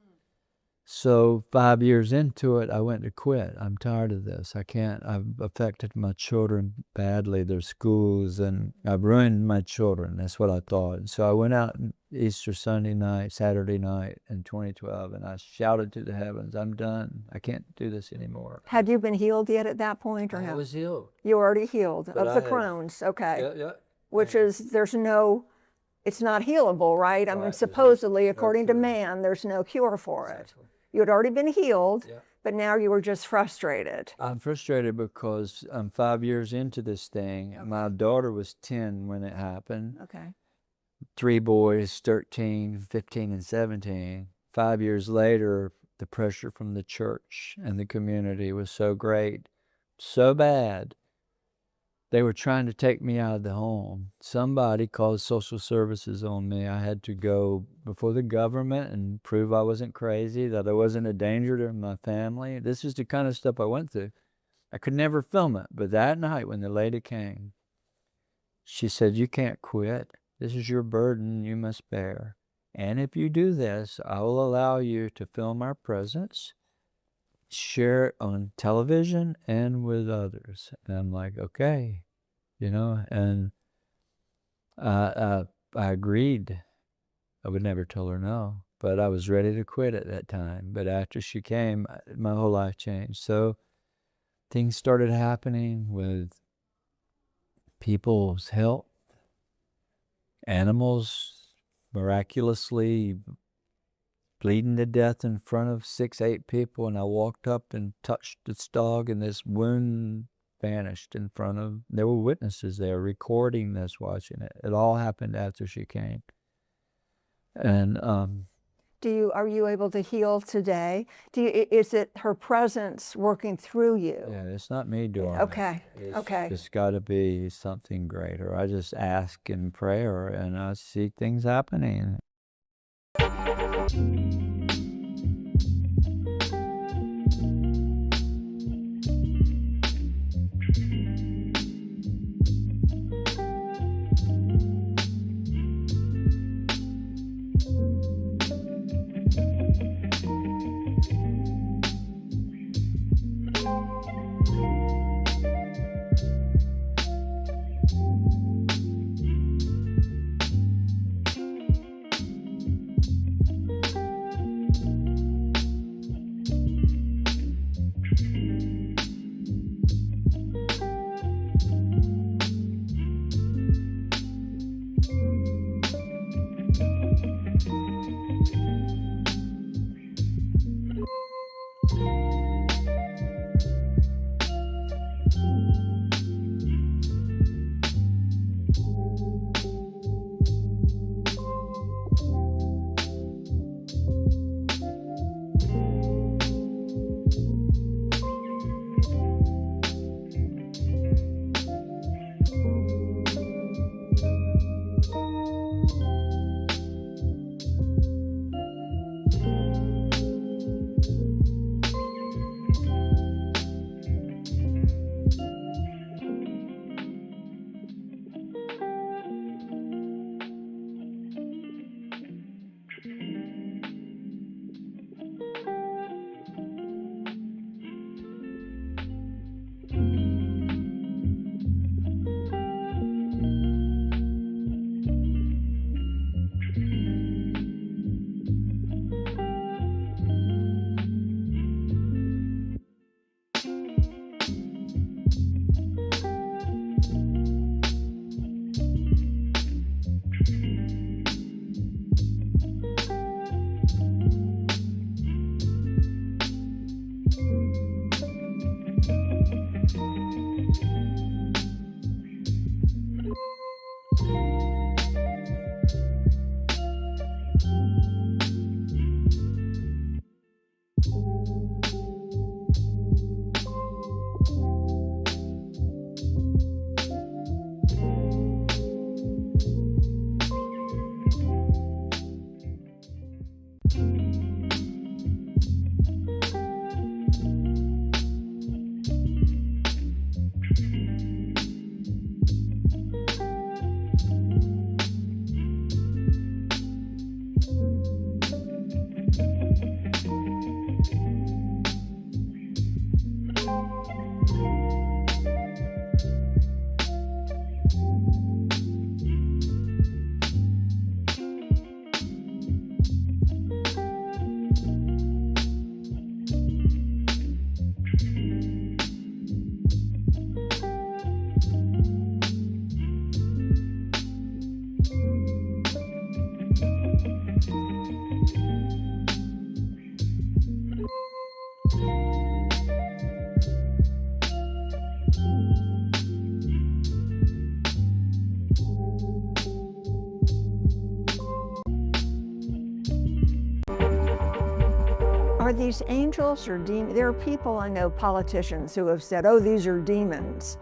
So 5 years into it, I went to quit. I'm tired of this. I can't. I've affected my children badly, their schools, and I've ruined my children. That's what I thought. And so I went out Easter Sunday night, Saturday night in 2012, and I shouted to the heavens, I'm done. I can't do this anymore. Had you been healed yet at that point, or no? I was healed. You were already healed But of the Crohn's, okay. Yeah. Which is, it's not healable, right? I mean, supposedly, according to man, there's no cure for it. You had already been healed, but now you were just frustrated. I'm frustrated because I'm 5 years into this thing. My daughter was 10 when it happened. Okay. 3 boys, 13, 15, and 17. 5 years later, the pressure from the church and the community was so great, so bad. They were trying to take me out of the home. Somebody called social services on me. I had to go before the government and prove I wasn't crazy, that I wasn't a danger to my family. This is the kind of stuff I went through. I could never film it, but that night when the lady came, she said, you can't quit. This is your burden you must bear. And if you do this, I will allow you to film our presence, share it on television and with others. And I'm like, okay, and I agreed. I would never tell her no, but I was ready to quit at that time. But after she came, my whole life changed. So things started happening with people's health, animals miraculously bleeding to death in front of 6, 8 people, and I walked up and touched this dog, and this wound vanished in front of, there were witnesses there recording this, watching it. It all happened after she came. And are you able to heal today? Is it her presence working through you? yeah, it's not me doing Okay, it. okay. It's got to be something greater. I just ask in prayer, and I see things happening. Are these angels or demons? There are people I know, politicians, who have said, oh, these are demons.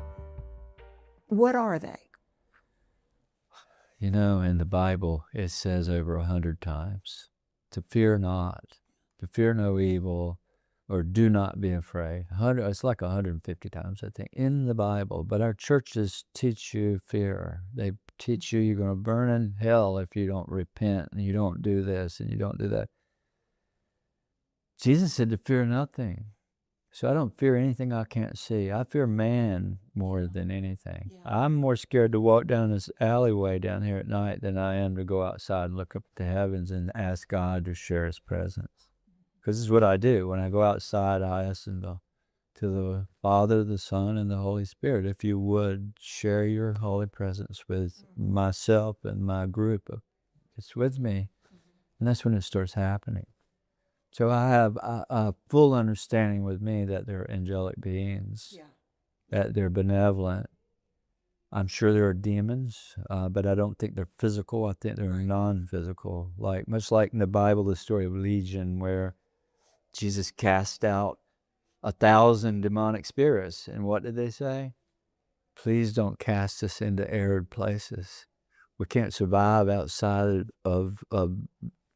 What are they? You know, in the Bible, it says over 100 times, to fear not, to fear no evil, or do not be afraid. It's like 150 times, I think, in the Bible. But our churches teach you fear. They teach you you're going to burn in hell if you don't repent, and you don't do this, and you don't do that. Jesus said to fear nothing. So I don't fear anything I can't see. I fear man more than anything. Yeah. I'm more scared to walk down this alleyway down here at night than I am to go outside and look up at the heavens and ask God to share his presence. Because this is what I do. When I go outside, I ask him to the Father, the Son, and the Holy Spirit. If you would share your holy presence with myself and my group, it's with me. And that's when it starts happening. So I have a full understanding with me that they're angelic beings, that they're benevolent. I'm sure there are demons, but I don't think they're physical. I think they're non-physical. Much like in the Bible, the story of Legion, where Jesus cast out 1,000 demonic spirits. And what did they say? Please don't cast us into arid places. We can't survive outside of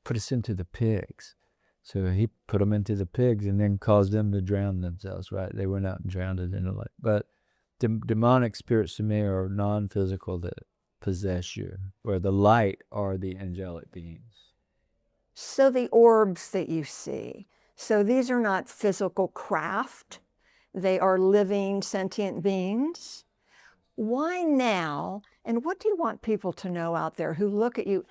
put us into the pigs. So he put them into the pigs and then caused them to drown themselves, right? They went out and drowned in the lake. But demonic spirits to me are non-physical that possess you, where the light are the angelic beings. So the orbs that you see, so these are not physical craft. They are living, sentient beings. Why now? And what do you want people to know out there who look at you?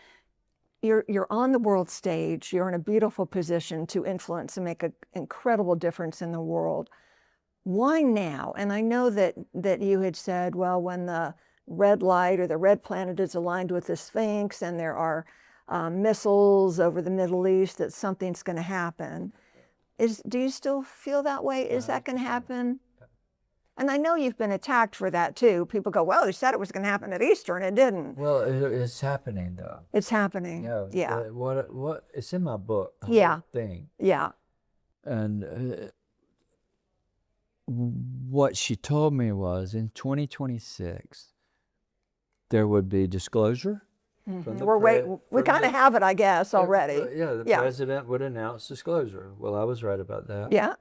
You're on the world stage. You're in a beautiful position to influence and make an incredible difference in the world. Why now? And I know that you had said, well, when the red light or the red planet is aligned with the Sphinx and there are missiles over the Middle East, that something's going to happen. Do you still feel that way? Is that going to happen? And I know you've been attacked for that too. People go, well, they said it was going to happen at Easter and it didn't. Well, it's happening though. It's happening. Yeah. What? It's in my book. The whole thing. Yeah. And what she told me was in 2026 there would be disclosure. We kind of have it, I guess, already. The president would announce disclosure. Well, I was right about that. Yeah.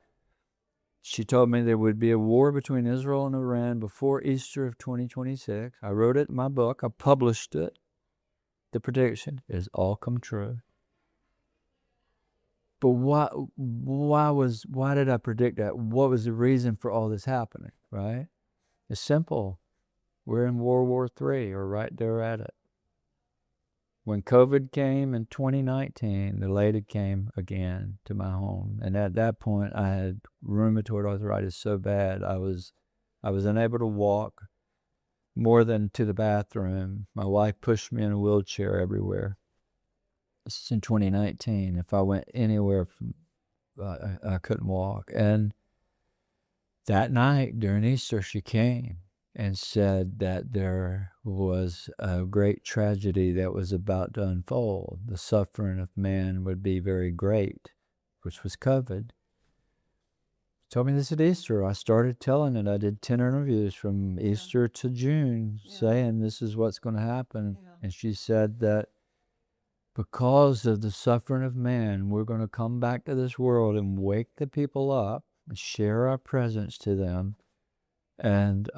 She told me there would be a war between Israel and Iran before Easter of 2026. I wrote it in my book. I published it. The prediction has all come true. But why did I predict that? What was the reason for all this happening, right? It's simple. We're in World War III, or right there at it. When COVID came in 2019, the lady came again to my home. And at that point, I had rheumatoid arthritis so bad, I was unable to walk more than to the bathroom. My wife pushed me in a wheelchair everywhere. This is in 2019. If I went anywhere, I couldn't walk. And that night during Easter, she came and said that there was a great tragedy that was about to unfold. The suffering of man would be very great, which was COVID. She told me this at Easter. I started telling it. I did 10 interviews from Easter to June saying this is what's going to happen. And she said that because of the suffering of man, we're going to come back to this world and wake the people up and share our presence to them and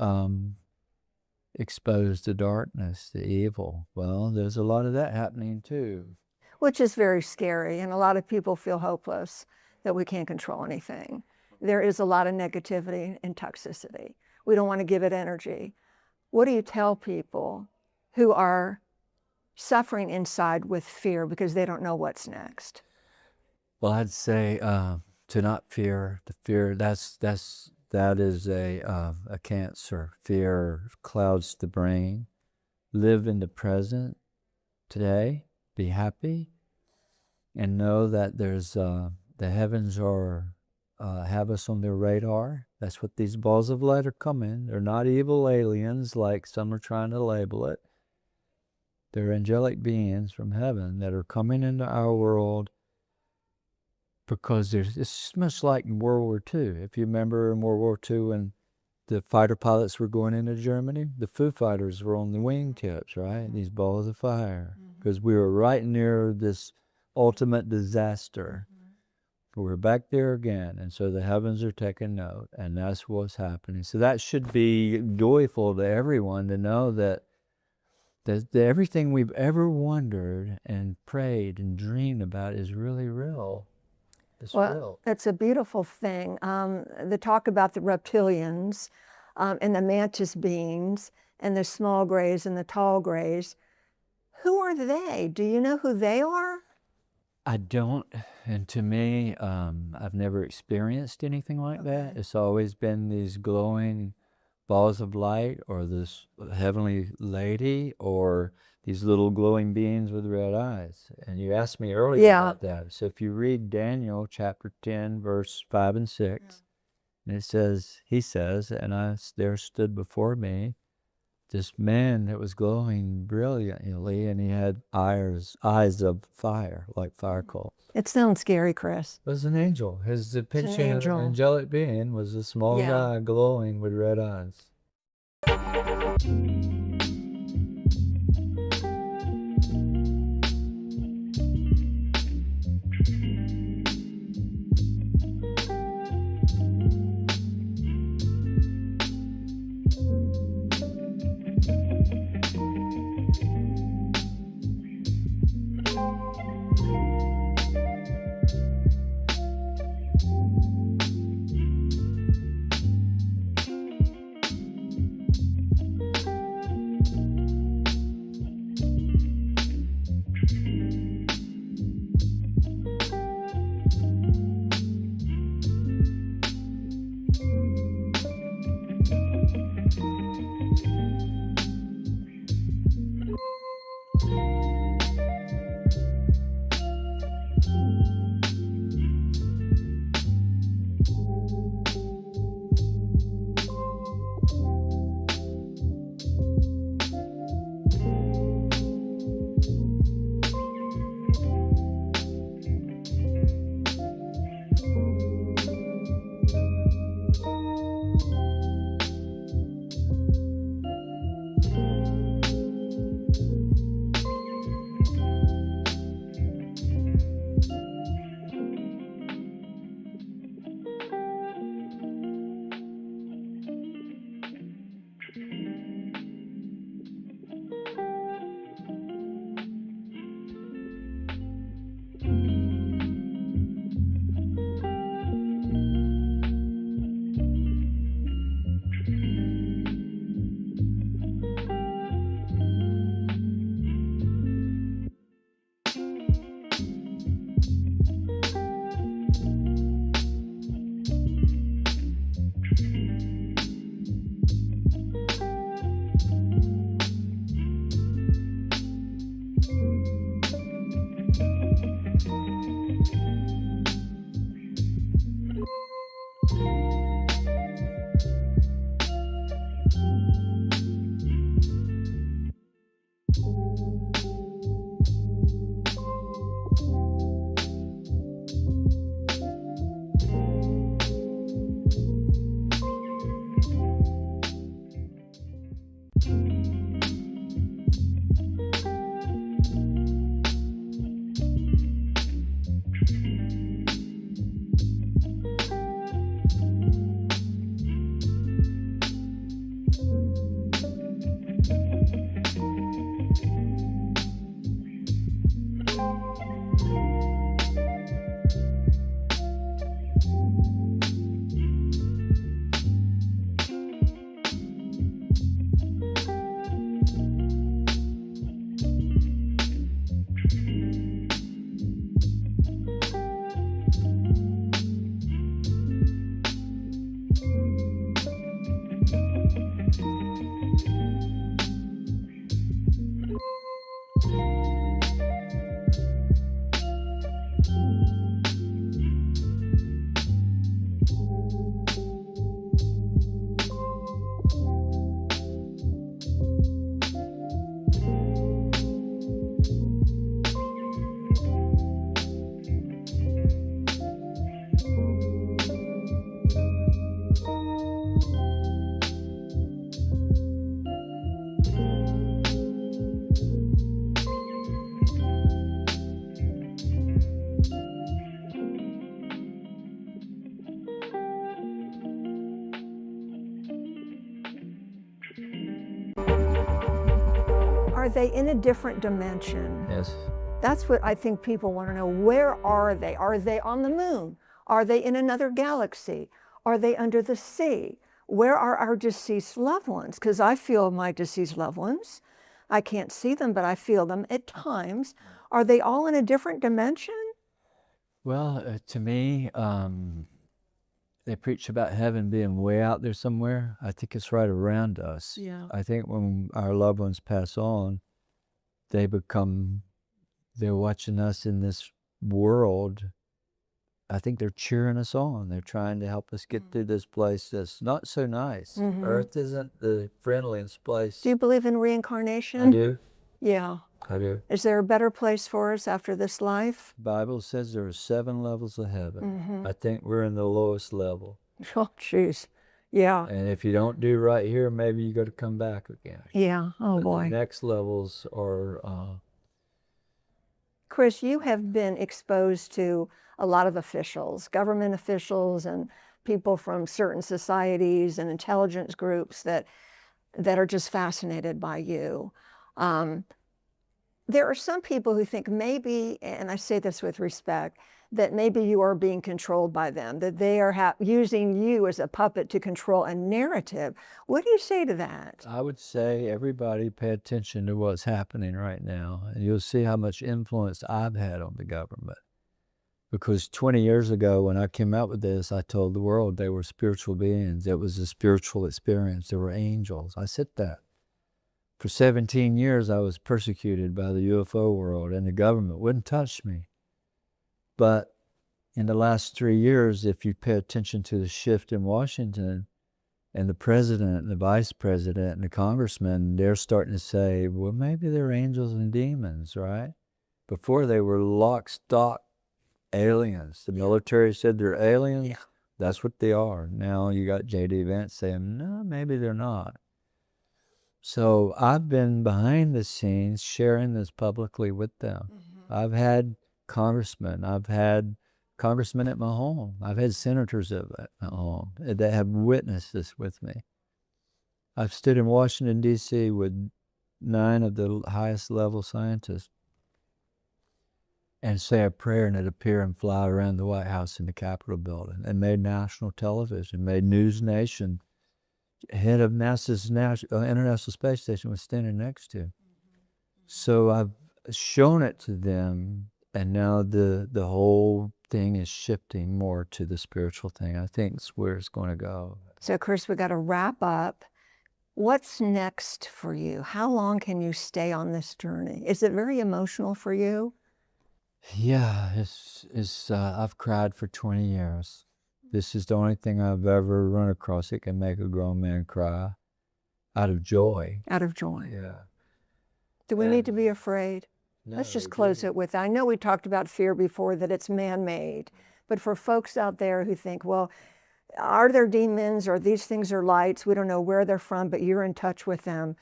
expose the darkness, the evil. Well, there's a lot of that happening too. Which is very scary, and a lot of people feel hopeless that we can't control anything. There is a lot of negativity and toxicity. We don't want to give it energy. What do you tell people who are suffering inside with fear because they don't know what's next? Well, I'd say to not fear. The fear, that is a cancer. Fear clouds the brain. Live in the present today. Be happy, and know that there's the heavens are have us on their radar. That's what these balls of light are coming. They're not evil aliens like some are trying to label it. They're angelic beings from heaven that are coming into our world because it's much like in World War II. If you remember in World War II when the fighter pilots were going into Germany, the Foo Fighters were on the wingtips, right? These balls of fire. Because we were right near this ultimate disaster. We're back there again, and so the heavens are taking note, and that's what's happening. So that should be joyful to everyone to know that everything we've ever wondered and prayed and dreamed about is really real. It's real. It's a beautiful thing. The talk about the reptilians and the mantis beings and the small grays and the tall grays. Who are they? Do you know who they are? I don't, and to me, I've never experienced anything like that. It's always been these glowing balls of light, or this heavenly lady, or these little glowing beings with red eyes. And you asked me earlier about that. So if you read Daniel chapter 10, verse 5 and 6, and it says, he says, and there stood before me this man that was glowing brilliantly, and he had eyes of fire, like fire coals. It sounds scary, Chris. It was an angel. His depiction of angel. an angelic being was a small guy glowing with red eyes. Are they in a different dimension? Yes. That's what I think people want to know. Where are they? Are they on the moon? Are they in another galaxy? Are they under the sea? Where are our deceased loved ones? Because I feel my deceased loved ones. I can't see them, but I feel them at times. Are they all in a different dimension? Well, to me, they preach about heaven being way out there somewhere. I think it's right around us. Yeah. I think when our loved ones pass on, they're watching us in this world. I think they're cheering us on. They're trying to help us get through this place that's not so nice. Mhm. Earth isn't the friendliest place. Do you believe in reincarnation? I do. Yeah. I do. Is there a better place for us after this life? The Bible says there are 7 levels of heaven. Mhm. I think we're in the lowest level. Oh, jeez. Yeah. And if you don't do right here, maybe you got to come back again. Yeah. Oh, But boy. the next levels are Chris, you have been exposed to a lot of officials, government officials and people from certain societies and intelligence groups that are just fascinated by you. There are some people who think maybe, and I say this with respect, that maybe you are being controlled by them, that they are using you as a puppet to control a narrative. What do you say to that? I would say everybody pay attention to what's happening right now, and you'll see how much influence I've had on the government. Because 20 years ago, when I came out with this, I told the world they were spiritual beings. It was a spiritual experience. They were angels. I said that. For 17 years, I was persecuted by the UFO world, and the government wouldn't touch me. But in the last 3 years, if you pay attention to the shift in Washington, and the president and the vice president and the congressman, they're starting to say, well, maybe they're angels and demons, right? Before they were lock, stock aliens. The military said they're aliens. Yeah. That's what they are. Now you got J.D. Vance saying, no, maybe they're not. So I've been behind the scenes sharing this publicly with them. I've had congressmen. I've had congressmen at my home. I've had senators at my home that have witnessed this with me. I've stood in Washington, D.C. with 9 of the highest level scientists and say a prayer and it appear and fly around the White House and the Capitol building, and made national television, made News Nation. Head of NASA's International Space Station was standing next to. So I've shown it to them, and now the whole thing is shifting more to the spiritual thing. I think it's where it's going to go. So, Chris, we got to wrap up. What's next for you? How long can you stay on this journey? Is it very emotional for you? Yeah, I've cried for 20 years. This is the only thing I've ever run across that can make a grown man cry out of joy. Out of joy. Yeah. Do we need to be afraid? No, Let's just close it with, I know we talked about fear before, that it's man-made, but for folks out there who think, well, are there demons or these things are lights? We don't know where they're from, but you're in touch with them.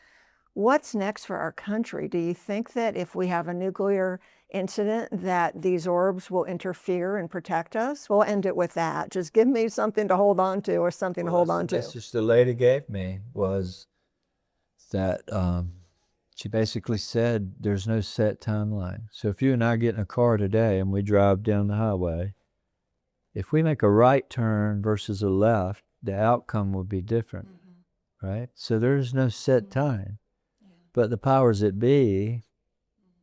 What's next for our country? Do you think that if we have a nuclear incident that these orbs will interfere and protect us? We'll end it with that. Just give me something to hold on to or something to hold on to. The message the lady gave me was that she basically said there's no set timeline. So if you and I get in a car today and we drive down the highway, if we make a right turn versus a left, the outcome will be different, right? So there's no set time. But the powers that be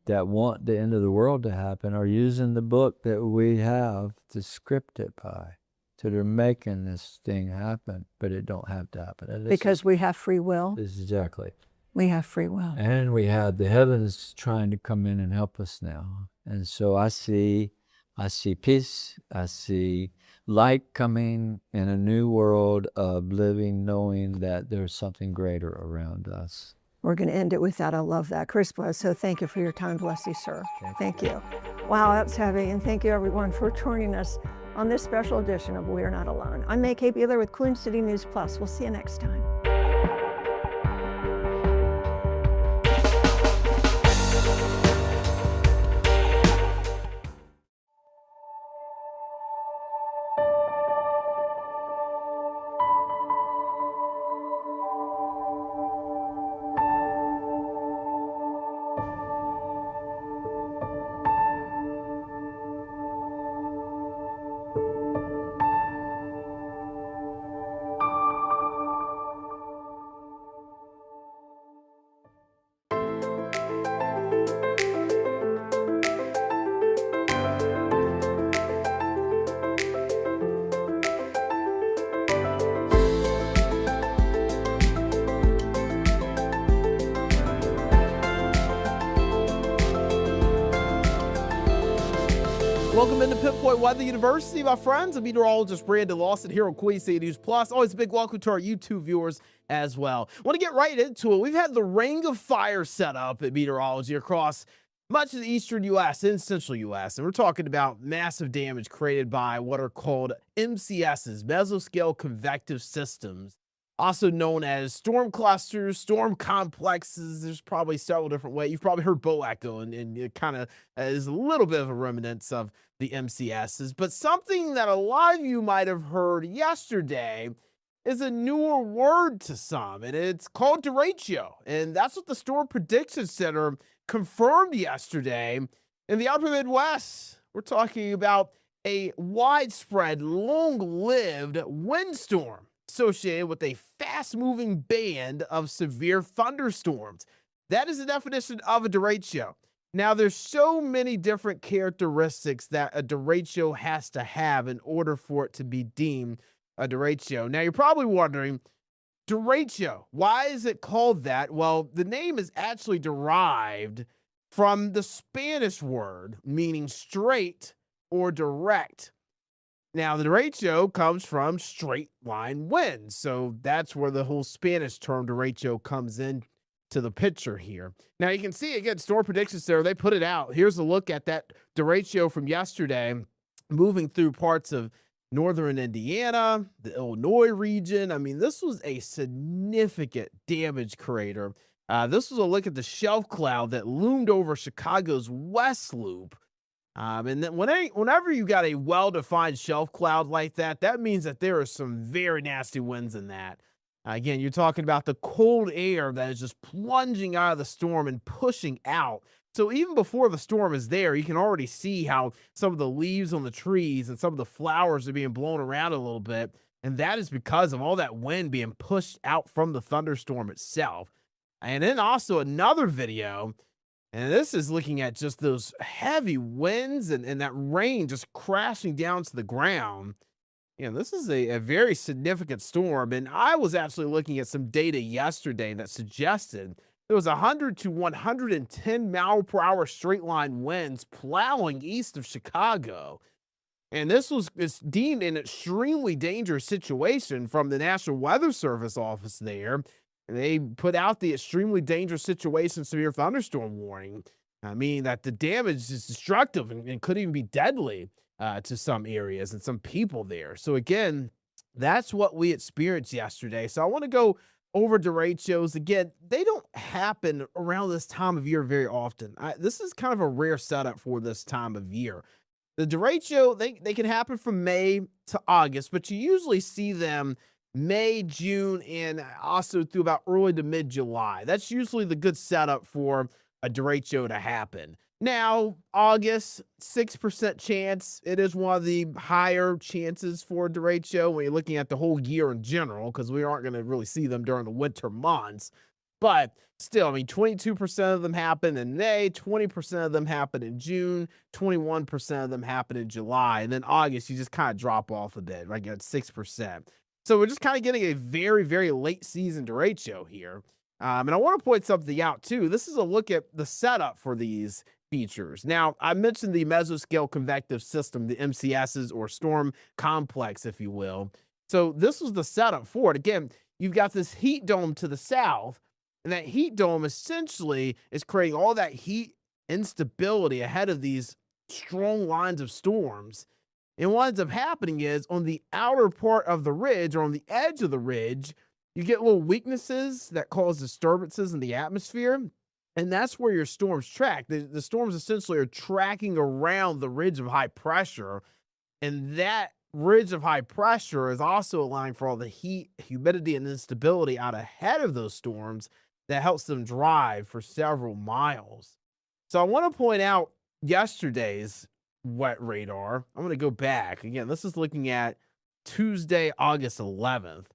that want the end of the world to happen are using the book that we have to script it by. So they're making this thing happen, but it don't have to happen. Because we have free will? Exactly. We have free will. And we have the heavens trying to come in and help us now. And so I see peace, I see light coming in a new world of living, knowing that there's something greater around us. We're going to end it with that. I love that. Chris Bless, so thank you for your time. Bless you, sir. Thank you. Wow, that's heavy. And thank you, everyone, for joining us on this special edition of We're Not Alone. I'm May K. Buehler with Queen City News Plus. We'll see you next time. Welcome into Pinpoint Weather University, my friends. I'm meteorologist Brandon Lawson here on Queen City News Plus. Always a big welcome to our YouTube viewers as well. Want to get right into it. We've had the ring of fire set up at meteorology across much of the eastern U.S. and central U.S. And we're talking about massive damage created by what are called MCSs, mesoscale convective systems, also known as storm clusters, storm complexes. There's probably several different ways. You've probably heard BOECHO, and it kind of is a little bit of a remnants of the MCSs. But something that a lot of you might have heard yesterday is a newer word to some, and it's called derecho. And that's what the Storm Prediction Center confirmed yesterday in the upper Midwest. We're talking about a widespread, long-lived windstorm associated with a fast-moving band of severe thunderstorms. That is the definition of a derecho. Now, there's so many different characteristics that a derecho has to have in order for it to be deemed a derecho. Now, you're probably wondering, derecho, why is it called that? Well, the name is actually derived from the Spanish word meaning straight or direct. Now, the derecho comes from straight line winds, so that's where the whole Spanish term derecho comes in to the picture here. Now, you can see, again, Storm Prediction Center, they put it out. Here's a look at that derecho from yesterday, moving through parts of northern Indiana, the Illinois region. I mean, this was a significant damage crater. This was a look at the shelf cloud that loomed over Chicago's West Loop. And then whenever you got a well-defined shelf cloud like that, that means that there are some very nasty winds in that. Again, you're talking about the cold air that is just plunging out of the storm and pushing out. So even before the storm is there, you can already see how some of the leaves on the trees and some of the flowers are being blown around a little bit. And that is because of all that wind being pushed out from the thunderstorm itself. And then also another video, and this is looking at just those heavy winds and that rain just crashing down to the ground. You know, this is a very significant storm. And I was actually looking at some data yesterday that suggested there was 100 to 110 mile per hour straight line winds plowing east of Chicago. And this was deemed an extremely dangerous situation from the National Weather Service office there. And they put out the extremely dangerous situation severe thunderstorm warning, meaning that the damage is destructive and could even be deadly to some areas and some people there. So again, that's what we experienced yesterday. So I want to go over derechos. Again, they don't happen around this time of year very often. This is kind of a rare setup for this time of year. The derecho, they can happen from May to August, but you usually see them May, June, and also through about early to mid-July. That's usually the good setup for a derecho to happen. Now, August, 6% chance. It is one of the higher chances for a derecho when you're looking at the whole year in general, because we aren't going to really see them during the winter months. But still, I mean, 22% of them happen in May, 20% of them happen in June, 21% of them happen in July. And then August, you just kind of drop off a bit, right? At 6%. So we're just kind of getting a very, very late season derecho here. And I want to point something out, too. This is a look at the setup for these features. Now, I mentioned the mesoscale convective system, the MCSs, or storm complex, if you will. So this was the setup for it. Again, you've got this heat dome to the south, and that heat dome essentially is creating all that heat instability ahead of these strong lines of storms. And what ends up happening is on the outer part of the ridge, or on the edge of the ridge, you get little weaknesses that cause disturbances in the atmosphere. And that's where your storms track. The storms essentially are tracking around the ridge of high pressure. And that ridge of high pressure is also allowing for all the heat, humidity, and instability out ahead of those storms that helps them drive for several miles. So I want to point out yesterday's wet radar. I'm going to go back. Again, this is looking at Tuesday, August 11th.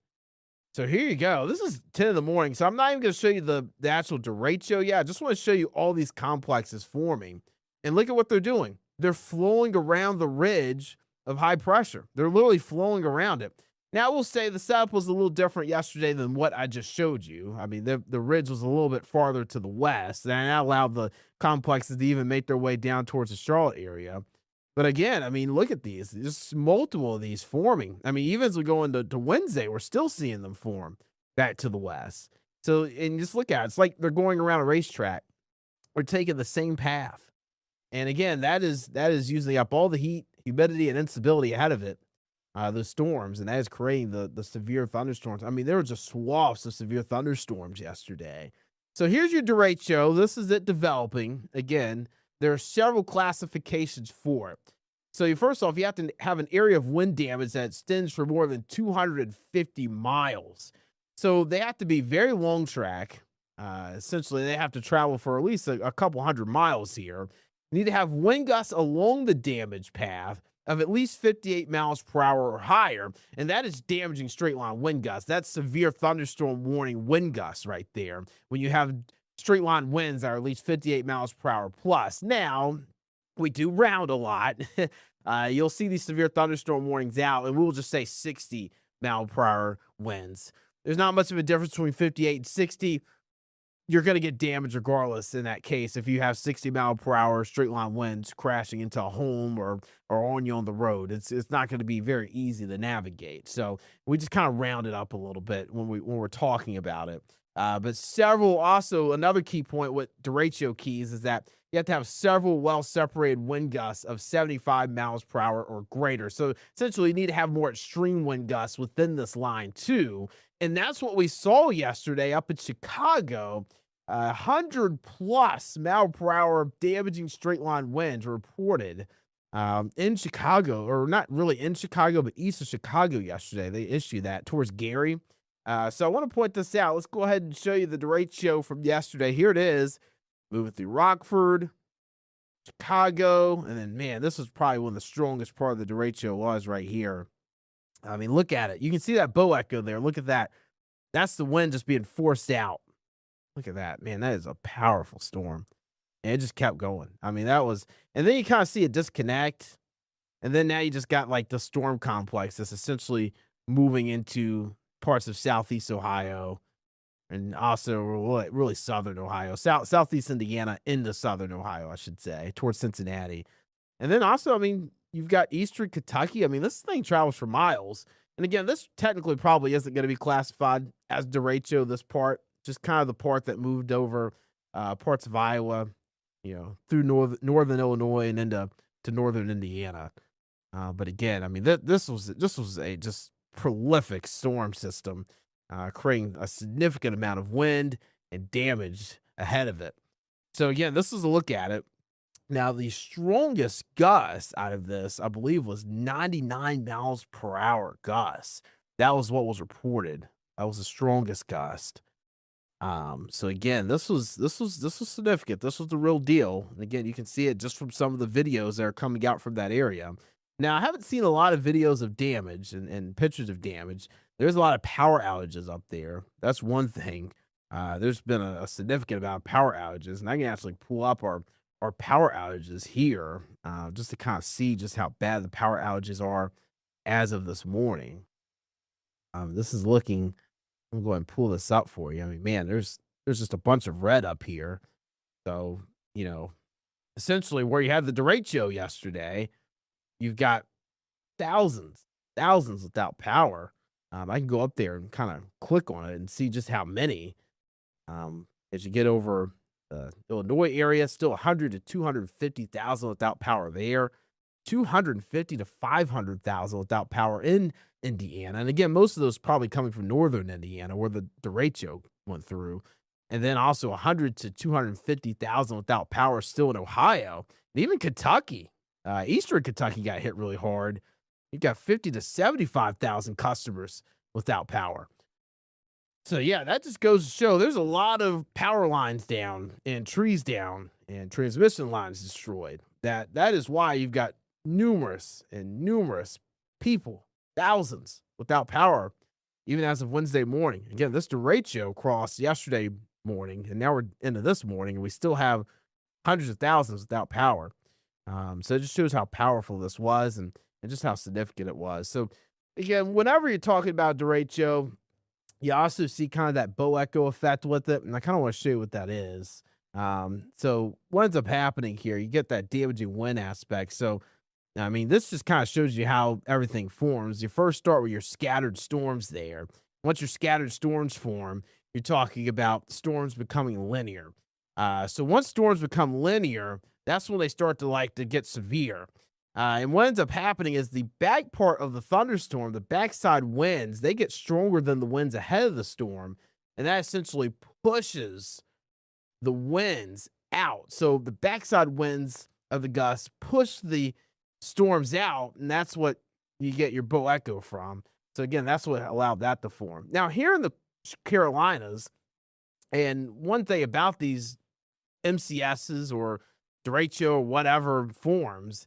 So here you go. This is 10 in the morning. So I'm not even going to show you the actual derecho yet. I just want to show you all these complexes forming. And look at what they're doing. They're flowing around the ridge of high pressure. They're literally flowing around it. Now, I will say the setup was a little different yesterday than what I just showed you. I mean, the ridge was a little bit farther to the west, and that allowed the complexes to even make their way down towards the Charlotte area. But again, I mean, look at these. There's multiple of these forming. I mean, even as we go into Wednesday, we're still seeing them form back to the west. So, and just look at it. It's like they're going around a racetrack. We're taking the same path. And again, that is using up all the heat, humidity, and instability ahead of it, the storms, and that is creating the severe thunderstorms. I mean, there were just swaths of severe thunderstorms yesterday. So here's your derecho. This is it developing. Again, there are several classifications for it. So first off, you have to have an area of wind damage that extends for more than 250 miles. So they have to be very long track. Essentially, they have to travel for at least a couple hundred miles here. You need to have wind gusts along the damage path of at least 58 miles per hour or higher, and that is damaging straight line wind gusts. That's severe thunderstorm warning wind gusts right there. When you have straight line winds that are at least 58 miles per hour plus. Now, we do round a lot. You'll see these severe thunderstorm warnings out, and we'll just say 60 mile per hour winds. There's not much of a difference between 58 and 60. You're going to get damage regardless in that case if you have 60 mile per hour straight line winds crashing into a home or on you on the road. It's not going to be very easy to navigate. So we just kind of round it up a little bit when we're talking about it. But another key point with derecho keys is that you have to have several well-separated wind gusts of 75 miles per hour or greater. So essentially, you need to have more extreme wind gusts within this line too. And that's what we saw yesterday up in Chicago. 100+ mile per hour damaging straight line winds reported in Chicago, or not really in Chicago, but east of Chicago yesterday. They issued that towards Gary. So I want to point this out. Let's go ahead and show you the derecho from yesterday. Here it is. Moving through Rockford, Chicago, and then, man, this was probably one of the strongest part of the derecho was right here. I mean, look at it. You can see that bow echo there. Look at that. That's the wind just being forced out. Look at that. Man, that is a powerful storm. And it just kept going. I mean, that was, and then you kind of see it disconnect. And then now you just got like the storm complex that's essentially moving into parts of southeast Ohio and also really southern Ohio, southeast Indiana into southern Ohio, I should say, towards Cincinnati. And then also, I mean, you've got eastern Kentucky. I mean, this thing travels for miles. And again, this technically probably isn't going to be classified as derecho, this part, just kind of the part that moved over parts of Iowa, through northern Illinois and into northern Indiana. But again, I mean, this was a just prolific storm system, creating a significant amount of wind and damage ahead of it. So again, this is a look at it. Now, the strongest gust out of this, I believe, was 99 miles per hour gust. That was what was reported. That was the strongest gust. So again, this was significant. This was the real deal. And again, you can see it just from some of the videos that are coming out from that area. Now, I haven't seen a lot of videos of damage and pictures of damage. There's a lot of power outages up there. That's one thing. There's been a significant amount of power outages, and I can actually pull up our power outages here just to kind of see just how bad the power outages are as of this morning. This is looking, I'm going to pull this up for you. I mean, man, there's just a bunch of red up here. So, essentially where you had the derecho yesterday, you've got thousands without power. I can go up there and kind of click on it and see just how many. As you get over the Illinois area, still 100 to 250,000 without power there, 250 to 500,000 without power in Indiana. And again, most of those probably coming from northern Indiana where the derecho went through. And then also 100 to 250,000 without power still in Ohio. And even Kentucky, eastern Kentucky got hit really hard. You've got 50 to 75,000 customers without power. So yeah, that just goes to show there's a lot of power lines down and trees down and transmission lines destroyed. That is why you've got numerous people, thousands without power, even as of Wednesday morning. Again, this derecho crossed yesterday morning, and now we're into this morning, and we still have hundreds of thousands without power. So it just shows how powerful this was and just how significant it was. So again, whenever you're talking about derecho, you also see kind of that bow echo effect with it, and I kind of want to show you what that is. So what ends up happening here, you get that damaging wind aspect. So I mean, this just kind of shows you how everything forms. You first start with your scattered storms there. Once your scattered storms form, you're talking about storms becoming linear. So once storms become linear, that's when they start to get severe. And what ends up happening is the back part of the thunderstorm, the backside winds, they get stronger than the winds ahead of the storm. And that essentially pushes the winds out. So the backside winds of the gusts push the storms out, and that's what you get your bow echo from. So again, that's what allowed that to form. Now here in the Carolinas, and one thing about these MCSs or derecho or whatever forms,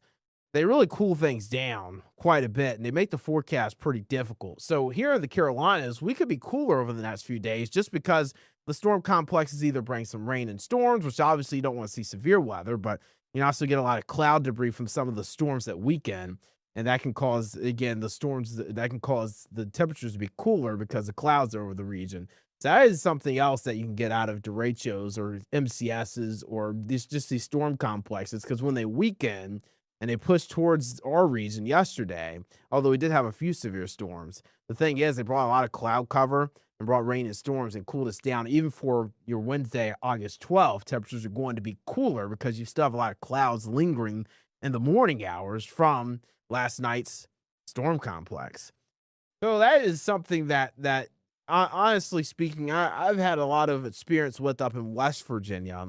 they really cool things down quite a bit, and they make the forecast pretty difficult. So here in the Carolinas, we could be cooler over the next few days just because the storm complexes either bring some rain and storms, which obviously you don't want to see severe weather, but you also get a lot of cloud debris from some of the storms that weekend, and that can cause, again, the storms that can cause the temperatures to be cooler because the clouds are over the region. So that is something else that you can get out of derechos or MCSs or just these storm complexes, because when they weaken and they pushed towards our region yesterday, although we did have a few severe storms, the thing is they brought a lot of cloud cover and brought rain and storms and cooled us down. Even for your Wednesday, August 12th, temperatures are going to be cooler because you still have a lot of clouds lingering in the morning hours from last night's storm complex. So that is something that honestly speaking, I've had a lot of experience with up in West Virginia.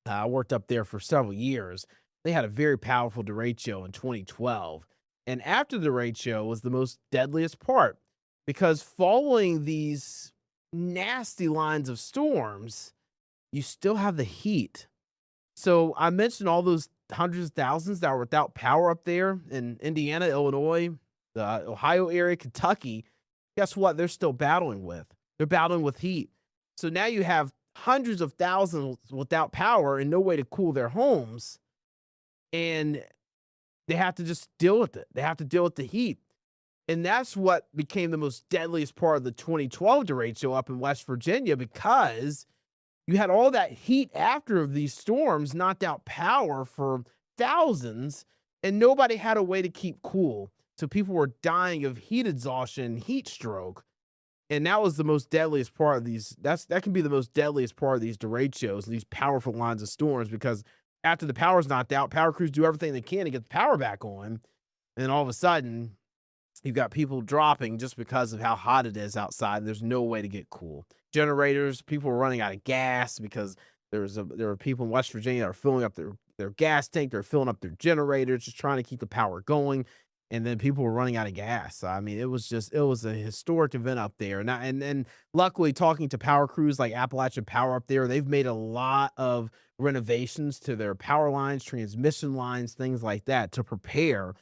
I worked up there for several years. They had a very powerful derecho in 2012. And after the derecho was the most deadliest part, because following these nasty lines of storms, you still have the heat. So I mentioned all those hundreds of thousands that were without power up there in Indiana, Illinois, the Ohio area, Kentucky. Guess what? They're still battling with. They're battling with heat. So now you have hundreds of thousands without power and no way to cool their homes. And they have to just deal with it. They have to deal with the heat. And that's what became the most deadliest part of the 2012 derecho up in West Virginia, because you had all that heat after these storms knocked out power for thousands, and nobody had a way to keep cool. So people were dying of heat exhaustion, heat stroke. And that was the most deadliest part of these. That can be the most deadliest part of these derechos, these powerful lines of storms, because after the power's knocked out, power crews do everything they can to get the power back on. And all of a sudden, you've got people dropping just because of how hot it is outside. There's no way to get cool. Generators, people were running out of gas because there were people in West Virginia that are filling up their gas tank. They're filling up their generators, just trying to keep the power going. And then people were running out of gas. I mean, it was a historic event up there. And luckily, talking to power crews like Appalachian Power up there, they've made a lot of renovations to their power lines, transmission lines, things like that, to prepare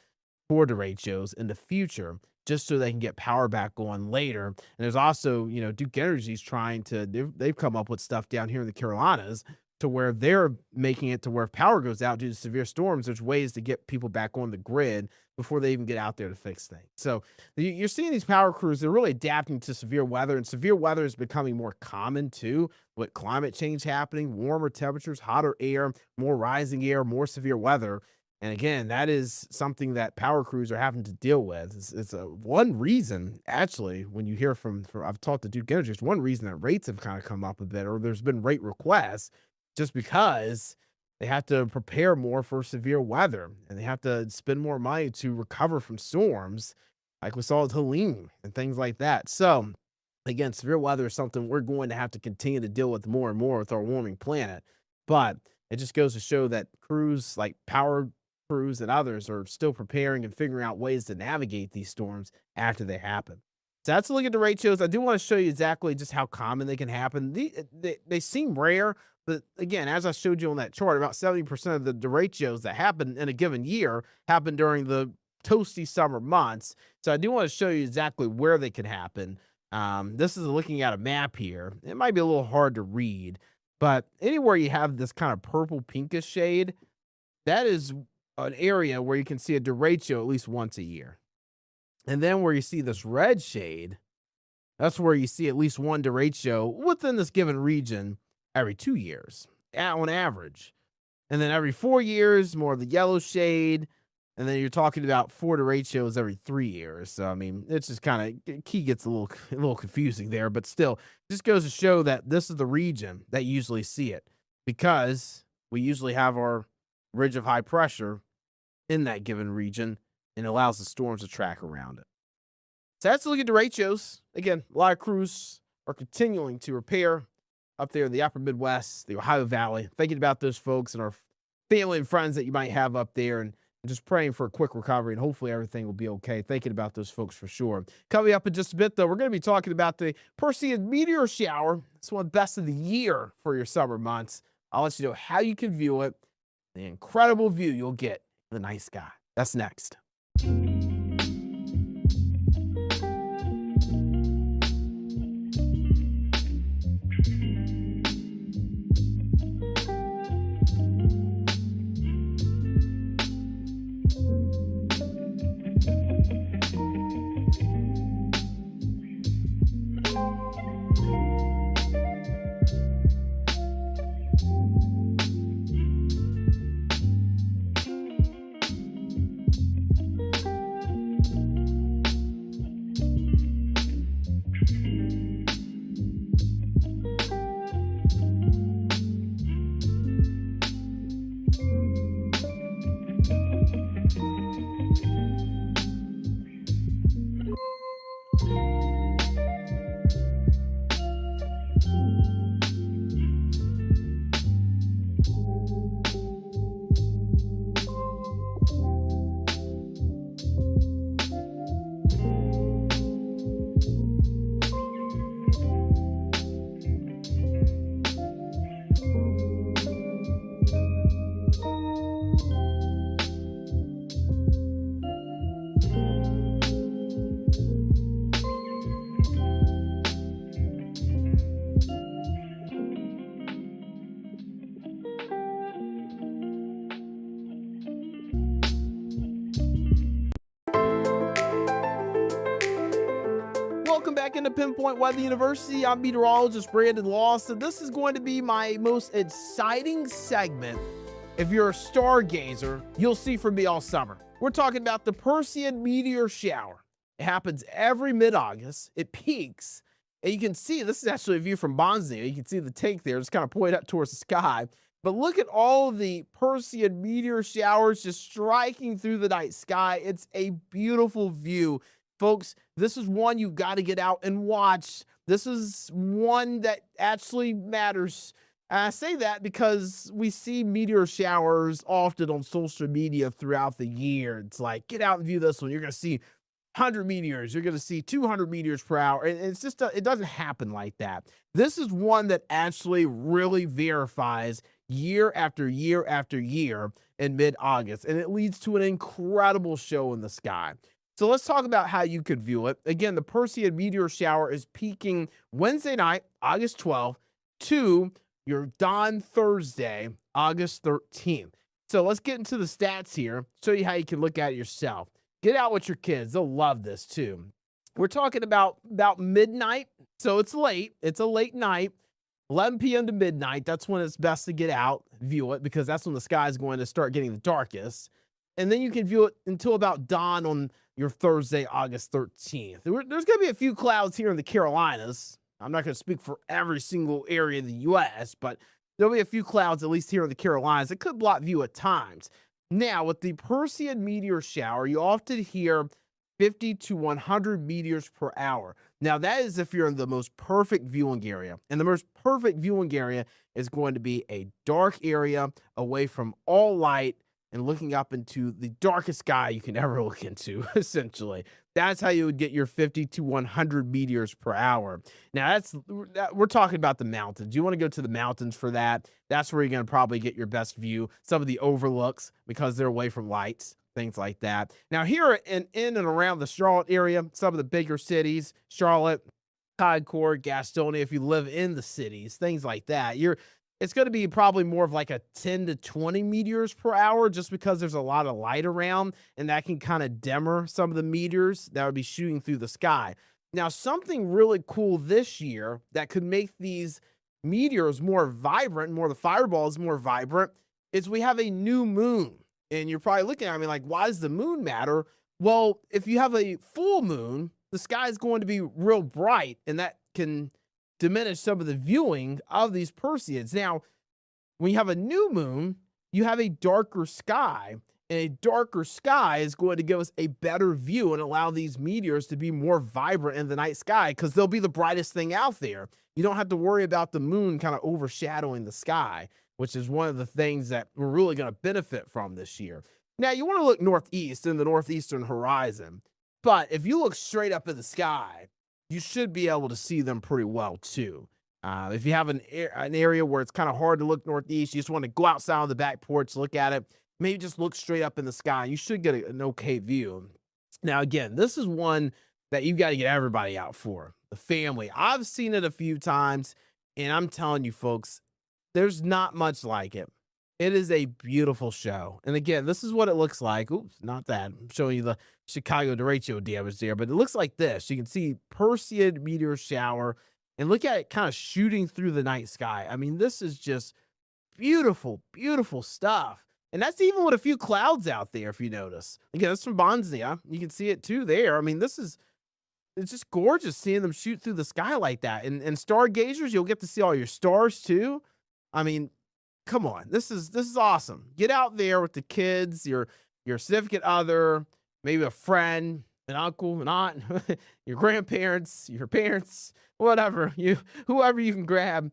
for derechos in the future, just so they can get power back on later. And there's also, Duke Energy's they've come up with stuff down here in the Carolinas to where they're making it to where if power goes out due to severe storms, there's ways to get people back on the grid before they even get out there to fix things. So you're seeing these power crews, they're really adapting to severe weather, and severe weather is becoming more common too, with climate change happening, warmer temperatures, hotter air, more rising air, more severe weather. And again, that is something that power crews are having to deal with. It's one reason, actually, when you hear from I've talked to Duke Energy, it's one reason that rates have kind of come up a bit, or there's been rate requests, just because they have to prepare more for severe weather, and they have to spend more money to recover from storms, like we saw with Helene and things like that. So again, severe weather is something we're going to have to continue to deal with more and more with our warming planet. But it just goes to show that crews like power crews and others are still preparing and figuring out ways to navigate these storms after they happen. So that's a look at derechos. I do want to show you exactly just how common they can happen. They seem rare, but again, as I showed you on that chart, about 70% of the derechos that happen in a given year happen during the toasty summer months. So I do want to show you exactly where they can happen. This is looking at a map here. It might be a little hard to read, but anywhere you have this kind of purple pinkish shade, that is an area where you can see a derecho at least once a year. And then where you see this red shade, that's where you see at least one derecho within this given region every 2 years on average. And then every 4 years, more of the yellow shade. And then you're talking about 4 derechos every 3 years. So, I mean, it's just kind of, key gets a little confusing there, but still, just goes to show that this is the region that usually see it, because we usually have our ridge of high pressure in that given region and allows the storms to track around it. So that's a look at derechos. Again, a lot of crews are continuing to repair up there in the upper Midwest, the Ohio Valley, thinking about those folks and our family and friends that you might have up there, and just praying for a quick recovery, and hopefully everything will be okay. Thinking about those folks for sure. Coming up in just a bit, though, we're going to be talking about the Perseid meteor shower. It's one of the best of the year for your summer months. I'll let you know how you can view it, the incredible view you'll get in the night sky. That's next. Welcome back into Pinpoint Weather University. I'm meteorologist Brandon Lawson. This is going to be my most exciting segment. If you're a stargazer, you'll see from me all summer. We're talking about the Perseid meteor shower. It happens every mid-August. It peaks, and you can see, this is actually a view from Bosnia. You can see the tank there, just kind of point up towards the sky. But look at all of the Perseid meteor showers just striking through the night sky. It's a beautiful view. Folks, this is one you got to get out and watch. This is one that actually matters. And I say that because we see meteor showers often on social media throughout the year. It's like, get out and view this one. You're going to see 100 meteors. You're going to see 200 meteors per hour. And it's just, it doesn't happen like that. This is one that actually really verifies year after year after year in mid-August. And it leads to an incredible show in the sky. So let's talk about how you could view it. Again, the Perseid meteor shower is peaking Wednesday night, August 12th, to your dawn Thursday, August 13th. So let's get into the stats here, show you how you can look at it yourself. Get out with your kids. They'll love this too. We're talking about midnight, so it's late. It's a late night, 11 p.m. to midnight. That's when it's best to get out, view it, because that's when the sky is going to start getting the darkest. And then you can view it until about dawn on your Thursday, August 13th. There's going to be a few clouds here in the Carolinas. I'm not going to speak for every single area in the U.S., but there'll be a few clouds, at least here in the Carolinas, that could block view at times. Now, with the Perseid meteor shower, you often hear 50 to 100 meteors per hour. Now, that is if you're in the most perfect viewing area. And the most perfect viewing area is going to be a dark area away from all light, and looking up into the darkest sky you can ever look into, essentially. That's how you would get your 50 to 100 meteors per hour. Now, we're talking about the mountains. You want to go to the mountains for that. That's where you're going to probably get your best view. Some of the overlooks, because they're away from lights, things like that. Now, here in and around the Charlotte area, some of the bigger cities, Charlotte, Concord, Gastonia, if you live in the cities, things like that, it's going to be probably more of like a 10 to 20 meteors per hour, just because there's a lot of light around, and that can kind of dimmer some of the meteors that would be shooting through the sky. Now, something really cool this year that could make these meteors more vibrant, more the fireballs more vibrant, is we have a new moon And you're probably looking at me like, why does the moon matter? Well, if you have a full moon, the sky is going to be real bright, and that can diminish some of the viewing of these Perseids. Now, when you have a new moon, you have a darker sky, and a darker sky is going to give us a better view and allow these meteors to be more vibrant in the night sky because they'll be the brightest thing out there. You don't have to worry about the moon kind of overshadowing the sky, which is one of the things that we're really going to benefit from this year. Now, you want to look northeast in the northeastern horizon, but if you look straight up in the sky, you should be able to see them pretty well too. If you have an area where it's kind of hard to look northeast, you just want to go outside on the back porch, look at it, maybe just look straight up in the sky. You should get an okay view. Now, again, this is one that you got to get everybody out for, the family. I've seen it a few times, and I'm telling you, folks, there's not much like it. It is a beautiful show. And again, this is what it looks like. Oops, not that. I'm showing you the Chicago derecho damage there, but it looks like this. You can see Perseid meteor shower, and look at it kind of shooting through the night sky. I mean, this is just beautiful, beautiful stuff. And that's even with a few clouds out there, if you notice. Again, that's from Bonzia. You can see it too there. I mean, it's just gorgeous seeing them shoot through the sky like that. And stargazers, you'll get to see all your stars too. I mean, come on, this is awesome. Get out there with the kids, your significant other, maybe a friend, an uncle, an aunt, your grandparents, your parents, whatever, whoever you can grab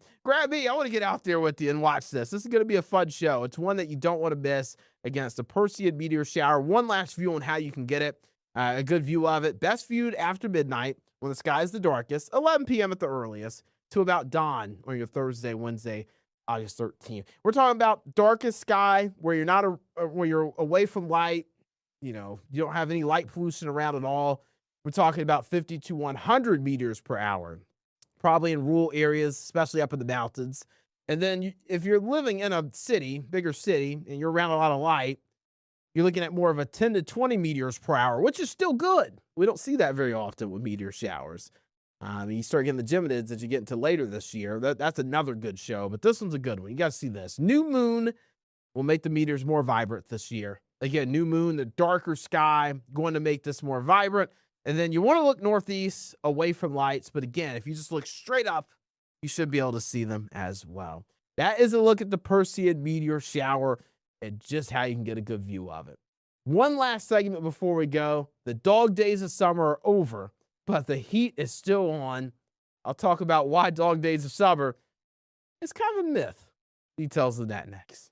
me. I want to get out there with you and watch this. This is going to be a fun show. It's one that you don't want to miss. Again, it's the Perseid meteor shower. One last view on how you can get it. A good view of it. Best viewed after midnight when the sky is the darkest, 11 p.m. at the earliest, to about dawn on your Thursday, Wednesday, August 13th. We're talking about darkest sky where you're not where you're away from light. You know, you don't have any light pollution around at all. We're talking about 50 to 100 meters per hour, probably in rural areas, especially up in the mountains. And then if you're living in a city, bigger city, and you're around a lot of light, you're looking at more of a 10 to 20 meters per hour, which is still good. We don't see that very often with meteor showers. You start getting the Geminids as you get into later this year. That's another good show, but this one's a good one. You got to see this. New moon will make the meteors more vibrant this year. Again, new moon, the darker sky, going to make this more vibrant. And then you want to look northeast away from lights. But again, if you just look straight up, you should be able to see them as well. That is a look at the Perseid meteor shower and just how you can get a good view of it. One last segment before we go. The dog days of summer are over, but the heat is still on. I'll talk about why dog days of summer is kind of a myth. Details of that next.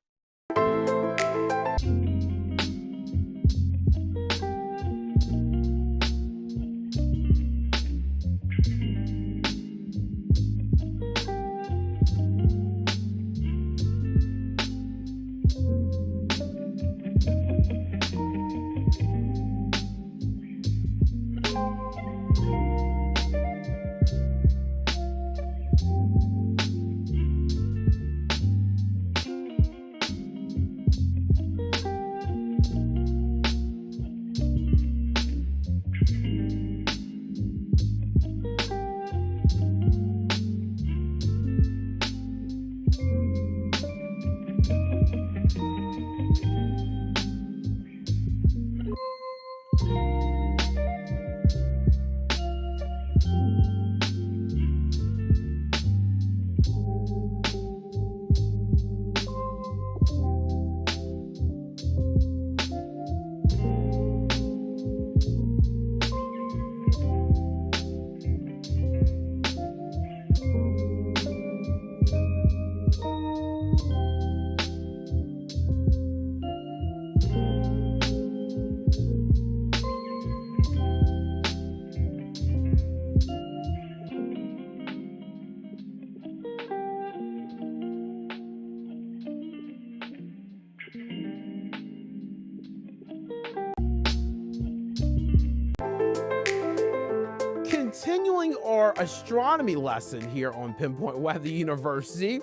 Continuing our astronomy lesson here on Pinpoint Weather University,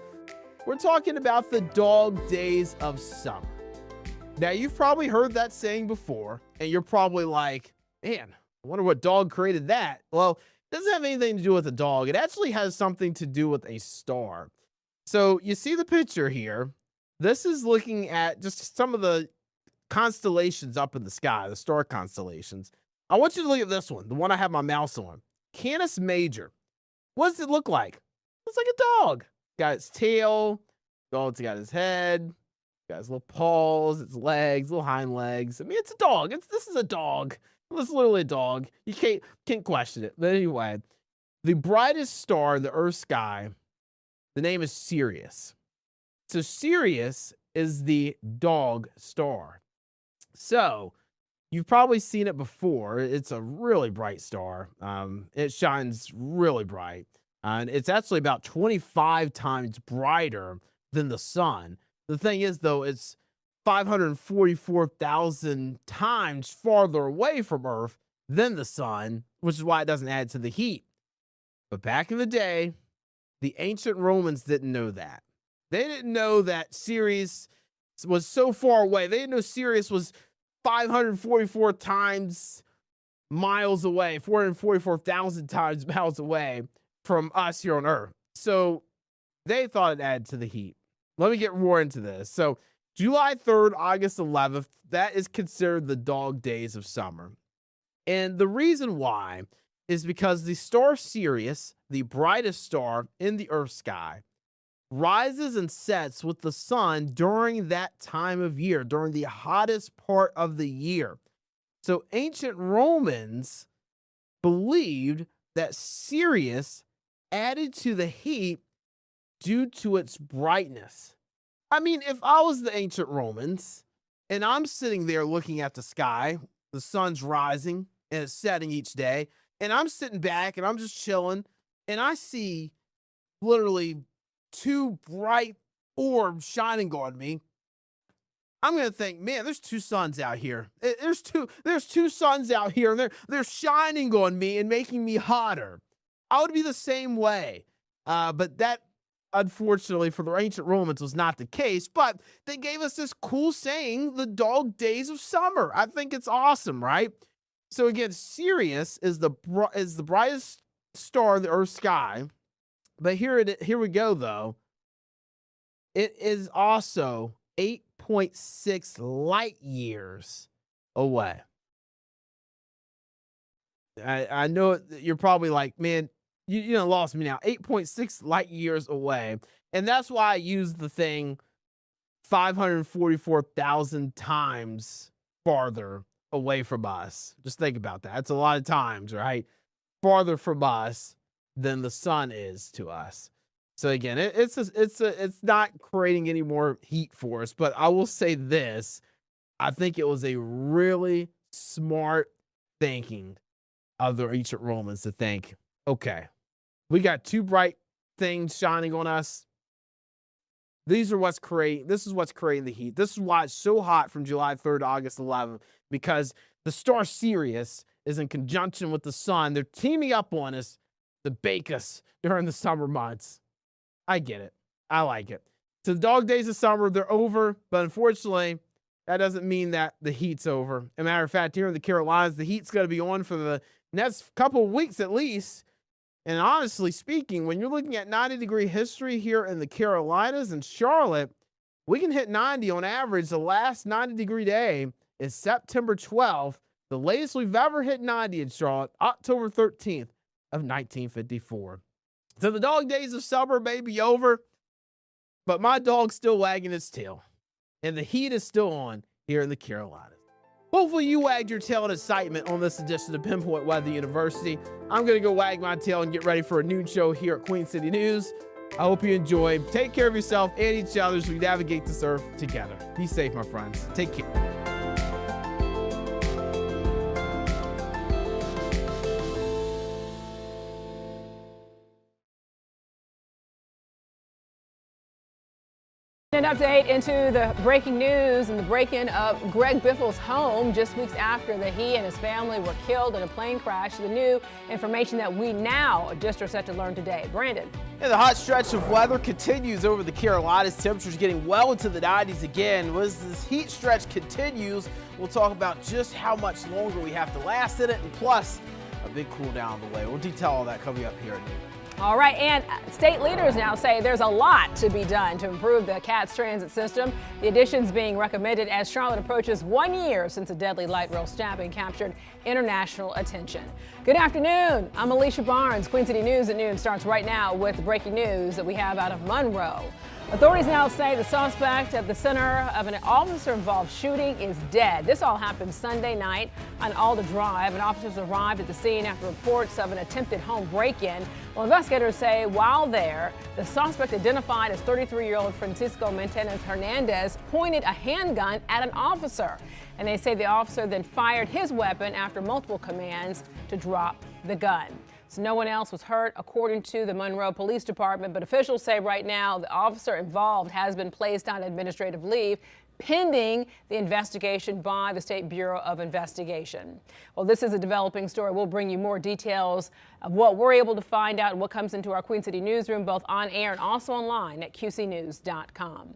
we're talking about the dog days of summer. Now, you've probably heard that saying before, and you're probably like, man, I wonder what dog created that. Well, it doesn't have anything to do with a dog. It actually has something to do with a star. So you see the picture here. This is looking at just some of the constellations up in the sky, the star constellations. I want you to look at this one, the one I have my mouse on. Canis Major. What does it look like? It's like a dog. Got its tail, it's got his head, got his little paws, its legs, little hind legs. I mean, it's a dog. This is a dog. It's literally a dog. You can't question it. But anyway, the brightest star in the Earth sky, the name is Sirius. So Sirius is the dog star. So you've probably seen it before. It's a really bright star. It shines really bright. And it's actually about 25 times brighter than the sun. The thing is, though, it's 544,000 times farther away from Earth than the sun, which is why it doesn't add to the heat. But back in the day, the ancient Romans didn't know that. They didn't know that Sirius was so far away. They didn't know Sirius was 544 times miles away, 444,000 times miles away from us here on Earth. So they thought it added to the heat. Let me get more into this. So July 3rd, August 11th, that is considered the dog days of summer. And the reason why is because the star Sirius, the brightest star in the Earth sky, rises and sets with the sun during that time of year, during the hottest part of the year. So ancient Romans believed that Sirius added to the heat due to its brightness. I mean, if I was the ancient Romans and I'm sitting there looking at the sky, the sun's rising and it's setting each day, and I'm sitting back and I'm just chilling, and I see literally two bright orbs shining on me, I'm going to think, man, there's two suns out here. There's two suns out here, and they're shining on me and making me hotter. I would be the same way. But that, unfortunately, for the ancient Romans was not the case. But they gave us this cool saying, the dog days of summer. I think it's awesome, right? So again, Sirius is the brightest star in the Earth sky. But here we go, though. It is also 8.6 light years away. I know you're probably like, man, you done lost me now. 8.6 light years away. And that's why I use the thing 544,000 times farther away from us. Just think about that. That's a lot of times, right? Farther from us than the sun is to us. So again, it's not creating any more heat for us. But I will say this: I think it was a really smart thinking of the ancient Romans to think, okay, we got two bright things shining on us. This is what's creating the heat. This is why it's so hot from July 3rd to August 11th, because the star Sirius is in conjunction with the sun. They're teaming up on us to bake us during the summer months. I get it. I like it. So the dog days of summer, they're over, but unfortunately, that doesn't mean that the heat's over. As a matter of fact, here in the Carolinas, the heat's going to be on for the next couple of weeks at least. And honestly speaking, when you're looking at 90-degree history here in the Carolinas and Charlotte, we can hit 90 on average. The last 90-degree day is September 12th. The latest we've ever hit 90 in Charlotte, October 13th of 1954. So the dog days of summer may be over, but my dog's still wagging its tail. And the heat is still on here in the Carolinas. Hopefully you wagged your tail in excitement on this edition of Pinpoint Weather University. I'm going to go wag my tail and get ready for a noon show here at Queen City News. I hope you enjoy. Take care of yourself and each other as we navigate this earth together. Be safe, my friends. Take care. An update into the breaking news and the break-in of Greg Biffle's home just weeks after that he and his family were killed in a plane crash. The new information that we now just are set to learn today. Brandon. And the hot stretch of weather continues over the Carolinas. Temperatures getting well into the 90s again. As this heat stretch continues, we'll talk about just how much longer we have to last in it, and plus a big cool down on the way. We'll detail all that coming up here at noon. All right, and state leaders now say there's a lot to be done to improve the CATS transit system. The additions being recommended as Charlotte approaches 1 year since a deadly light rail stabbing captured international attention. Good afternoon. I'm Alicia Barnes. Queen City News at noon starts right now with the breaking news that we have out of Monroe. Authorities now say the suspect at the center of an officer-involved shooting is dead. This all happened Sunday night on Alder Drive, and officers arrived at the scene after reports of an attempted home break-in. Well, investigators say while there, the suspect, identified as 33-year-old Francisco Martinez Hernandez, pointed a handgun at an officer. And they say the officer then fired his weapon after multiple commands to drop the gun. So no one else was hurt, according to the Monroe Police Department, but officials say right now the officer involved has been placed on administrative leave pending the investigation by the State Bureau of Investigation. Well, this is a developing story. We'll bring you more details of what we're able to find out and what comes into our Queen City newsroom, both on air and also online at QCnews.com.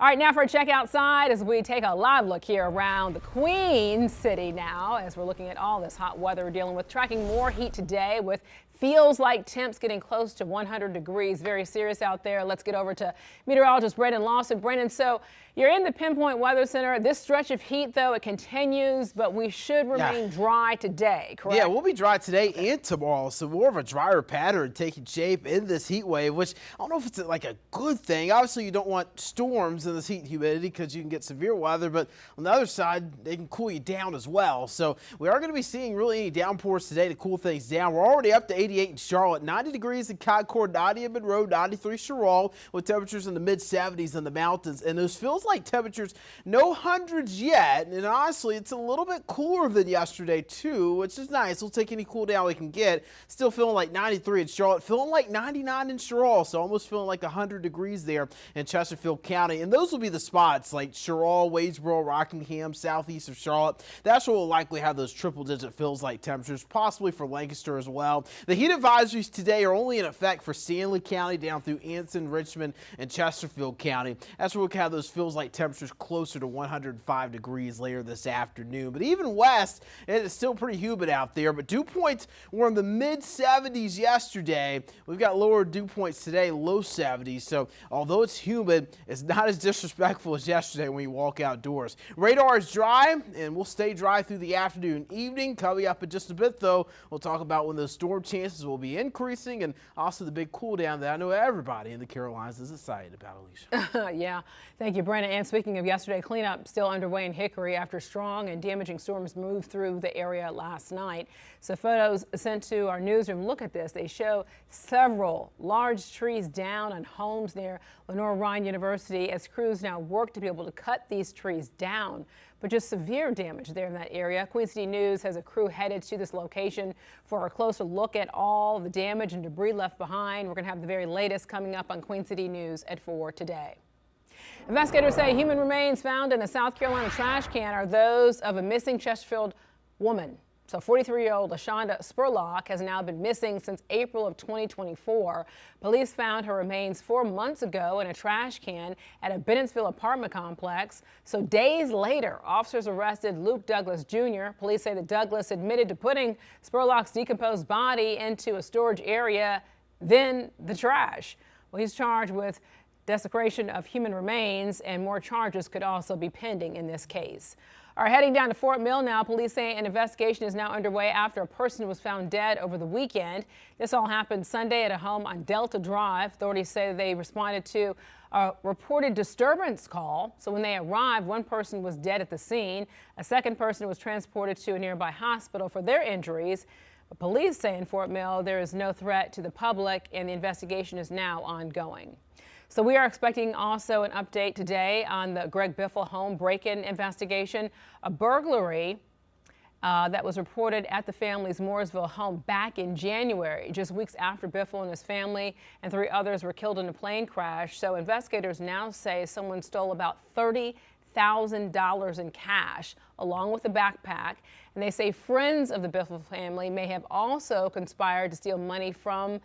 All right, now for a check outside as we take a live look here around the Queen City now, as we're looking at all this hot weather we're dealing with, tracking more heat today with feels like temps getting close to 100 degrees. Very serious out there. Let's get over to meteorologist Brandon Lawson. Brandon, so you're in the Pinpoint Weather Center. This stretch of heat, though, it continues, but we should remain dry today, correct? Yeah, we'll be dry today and tomorrow, so more of a drier pattern taking shape in this heat wave, which I don't know if it's like a good thing. Obviously, you don't want storms in this heat and humidity because you can get severe weather, but on the other side, they can cool you down as well. So we are going to be seeing really any downpours today to cool things down. We're already up to 88 in Charlotte, 90 degrees in Concord, 90 in Monroe, 93 Sherrall, with temperatures in the mid-70s in the mountains. And those feels like temperatures, no hundreds yet. And honestly, it's a little bit cooler than yesterday too, which is nice. We'll take any cool down we can get. Still feeling like 93 in Charlotte, feeling like 99 in Sherrall, so almost feeling like 100 degrees there in Chesterfield County. And those will be the spots like Sherrall, Wadesboro, Rockingham, southeast of Charlotte. That's where we'll likely have those triple-digit feels like temperatures, possibly for Lancaster as well. The heat advisories today are only in effect for Stanley County down through Anson, Richmond, and Chesterfield County. That's where we'll have those feels like temperatures closer to 105 degrees later this afternoon. But even west, it is still pretty humid out there. But dew points were in the mid-70s yesterday. We've got lower dew points today, low 70s. So although it's humid, it's not as disrespectful as yesterday when you walk outdoors. Radar is dry, and we'll stay dry through the afternoon and evening. Coming up in just a bit, though, we'll talk about when those storm chances will be increasing and also the big cool down that I know everybody in the Carolinas is excited about, Alicia. Yeah, thank you, Brandon. And speaking of yesterday, cleanup still underway in Hickory after strong and damaging storms moved through the area last night. So photos sent to our newsroom, look at this. They show several large trees down on homes near Lenore Ryan University as crews now work to be able to cut these trees down. But just severe damage there in that area. Queen City News has a crew headed to this location for a closer look at all the damage and debris left behind. We're going to have the very latest coming up on Queen City News at 4 today. Investigators say human remains found in a South Carolina trash can are those of a missing Chesterfield woman. So 43-year-old LaShonda Spurlock has now been missing since April of 2024. Police found her remains 4 months ago in a trash can at a Bennettsville apartment complex. So days later, officers arrested Luke Douglas Jr. Police say that Douglas admitted to putting Spurlock's decomposed body into a storage area, then the trash. Well, he's charged with desecration of human remains, and more charges could also be pending in this case. All right, heading down to Fort Mill now. Police say an investigation is now underway after a person was found dead over the weekend. This all happened Sunday at a home on Delta Drive. Authorities say they responded to a reported disturbance call. So when they arrived, one person was dead at the scene. A second person was transported to a nearby hospital for their injuries. But police say in Fort Mill there is no threat to the public, and the investigation is now ongoing. So we are expecting also an update today on the Greg Biffle home break-in investigation. A burglary that was reported at the family's Mooresville home back in January, just weeks after Biffle and his family and 3 others were killed in a plane crash. So investigators now say someone stole about $30,000 in cash along with a backpack. And they say friends of the Biffle family may have also conspired to steal money from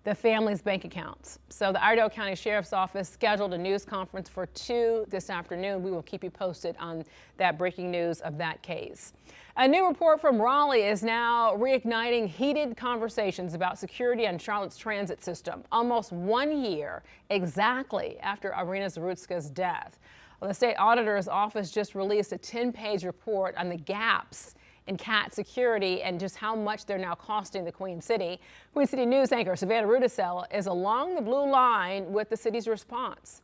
the family's bank accounts. So the Iredell County Sheriff's Office scheduled a news conference for 2 this afternoon. We will keep you posted on that breaking news of that case. A new report from Raleigh is now reigniting heated conversations about security on Charlotte's transit system, almost 1 year exactly after Irina Zarutska's death. Well, the state auditor's office just released a 10-page report on the gaps in CAT security and just how much they're now costing the Queen City. Queen City News anchor Savannah Rudisell is along the blue line with the city's response.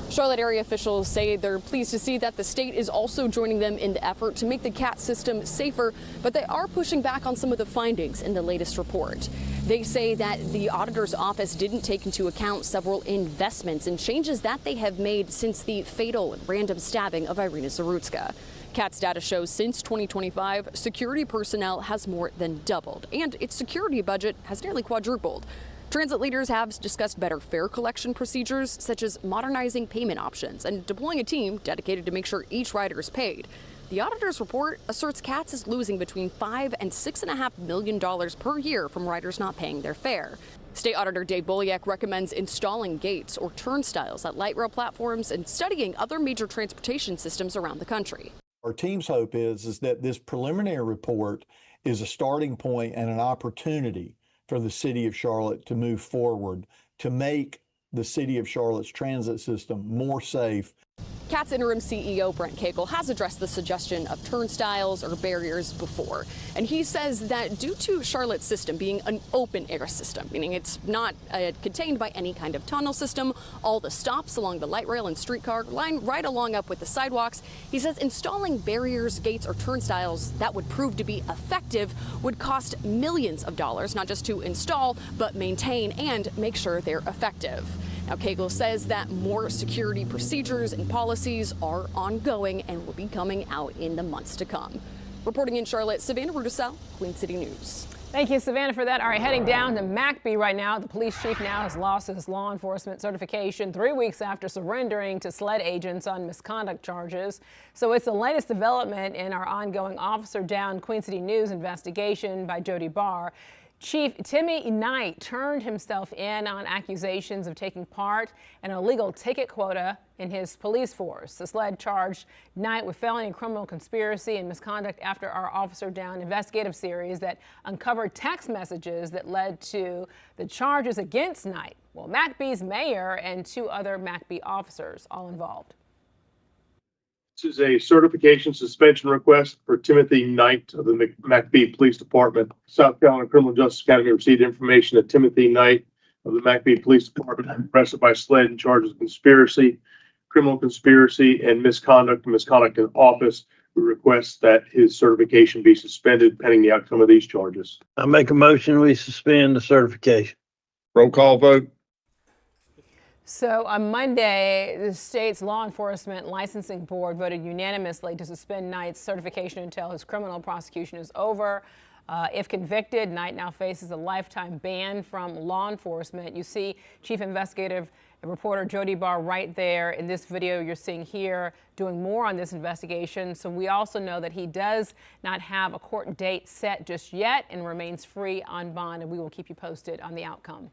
Charlotte area officials say they're pleased to see that the state is also joining them in the effort to make the CAT system safer, but they are pushing back on some of the findings in the latest report. They say that the auditor's office didn't take into account several investments and changes that they have made since the fatal and random stabbing of Irina Zarutska. CAT's data shows since 2025, security personnel has more than doubled, and its security budget has nearly quadrupled. Transit leaders have discussed better fare collection procedures, such as modernizing payment options and deploying a team dedicated to make sure each rider is paid. The auditor's report asserts CATS is losing between $5 and $6.5 million per year from riders not paying their fare. State Auditor Dave Boliak recommends installing gates or turnstiles at light rail platforms and studying other major transportation systems around the country. Our team's hope is that this preliminary report is a starting point and an opportunity for the city of Charlotte to move forward to make the city of Charlotte's transit system more safe. CAT's interim CEO Brent Cagle has addressed the suggestion of turnstiles or barriers before, and he says that due to Charlotte's system being an open air system, meaning it's not contained by any kind of tunnel system, all the stops along the light rail and streetcar line right along up with the sidewalks, he says installing barriers, gates, or turnstiles that would prove to be effective would cost millions of dollars, not just to install, but maintain and make sure they're effective. Now, Cagle says that more security procedures and policies are ongoing and will be coming out in the months to come. Reporting in Charlotte, Savannah Rudisell, Queen City News. Thank you, Savannah, for that. All right, heading down to McBee right now. The police chief now has lost his law enforcement certification 3 weeks after surrendering to SLED agents on misconduct charges. So it's the latest development in our ongoing Officer Down Queen City News investigation by Jody Barr. Chief Timmy Knight turned himself in on accusations of taking part in an illegal ticket quota in his police force. The SLED charged Knight with felony criminal conspiracy and misconduct after our Officer Down investigative series that uncovered text messages that led to the charges against Knight. Well, McBee's mayor and 2 other McBee officers all involved. This is a certification suspension request for Timothy Knight of the McBee Police Department. South Carolina Criminal Justice Academy received information that Timothy Knight of the McBee Police Department had been arrested by SLED in charges of conspiracy, criminal conspiracy, and misconduct in office. We request that his certification be suspended pending the outcome of these charges. I make a motion we suspend the certification. Roll call vote. So on Monday, the state's law enforcement licensing board voted unanimously to suspend Knight's certification until his criminal prosecution is over. If convicted, Knight now faces a lifetime ban from law enforcement. You see Chief Investigative Reporter Jody Barr right there in this video you're seeing here doing more on this investigation. So we also know that he does not have a court date set just yet and remains free on bond, and we will keep you posted on the outcome.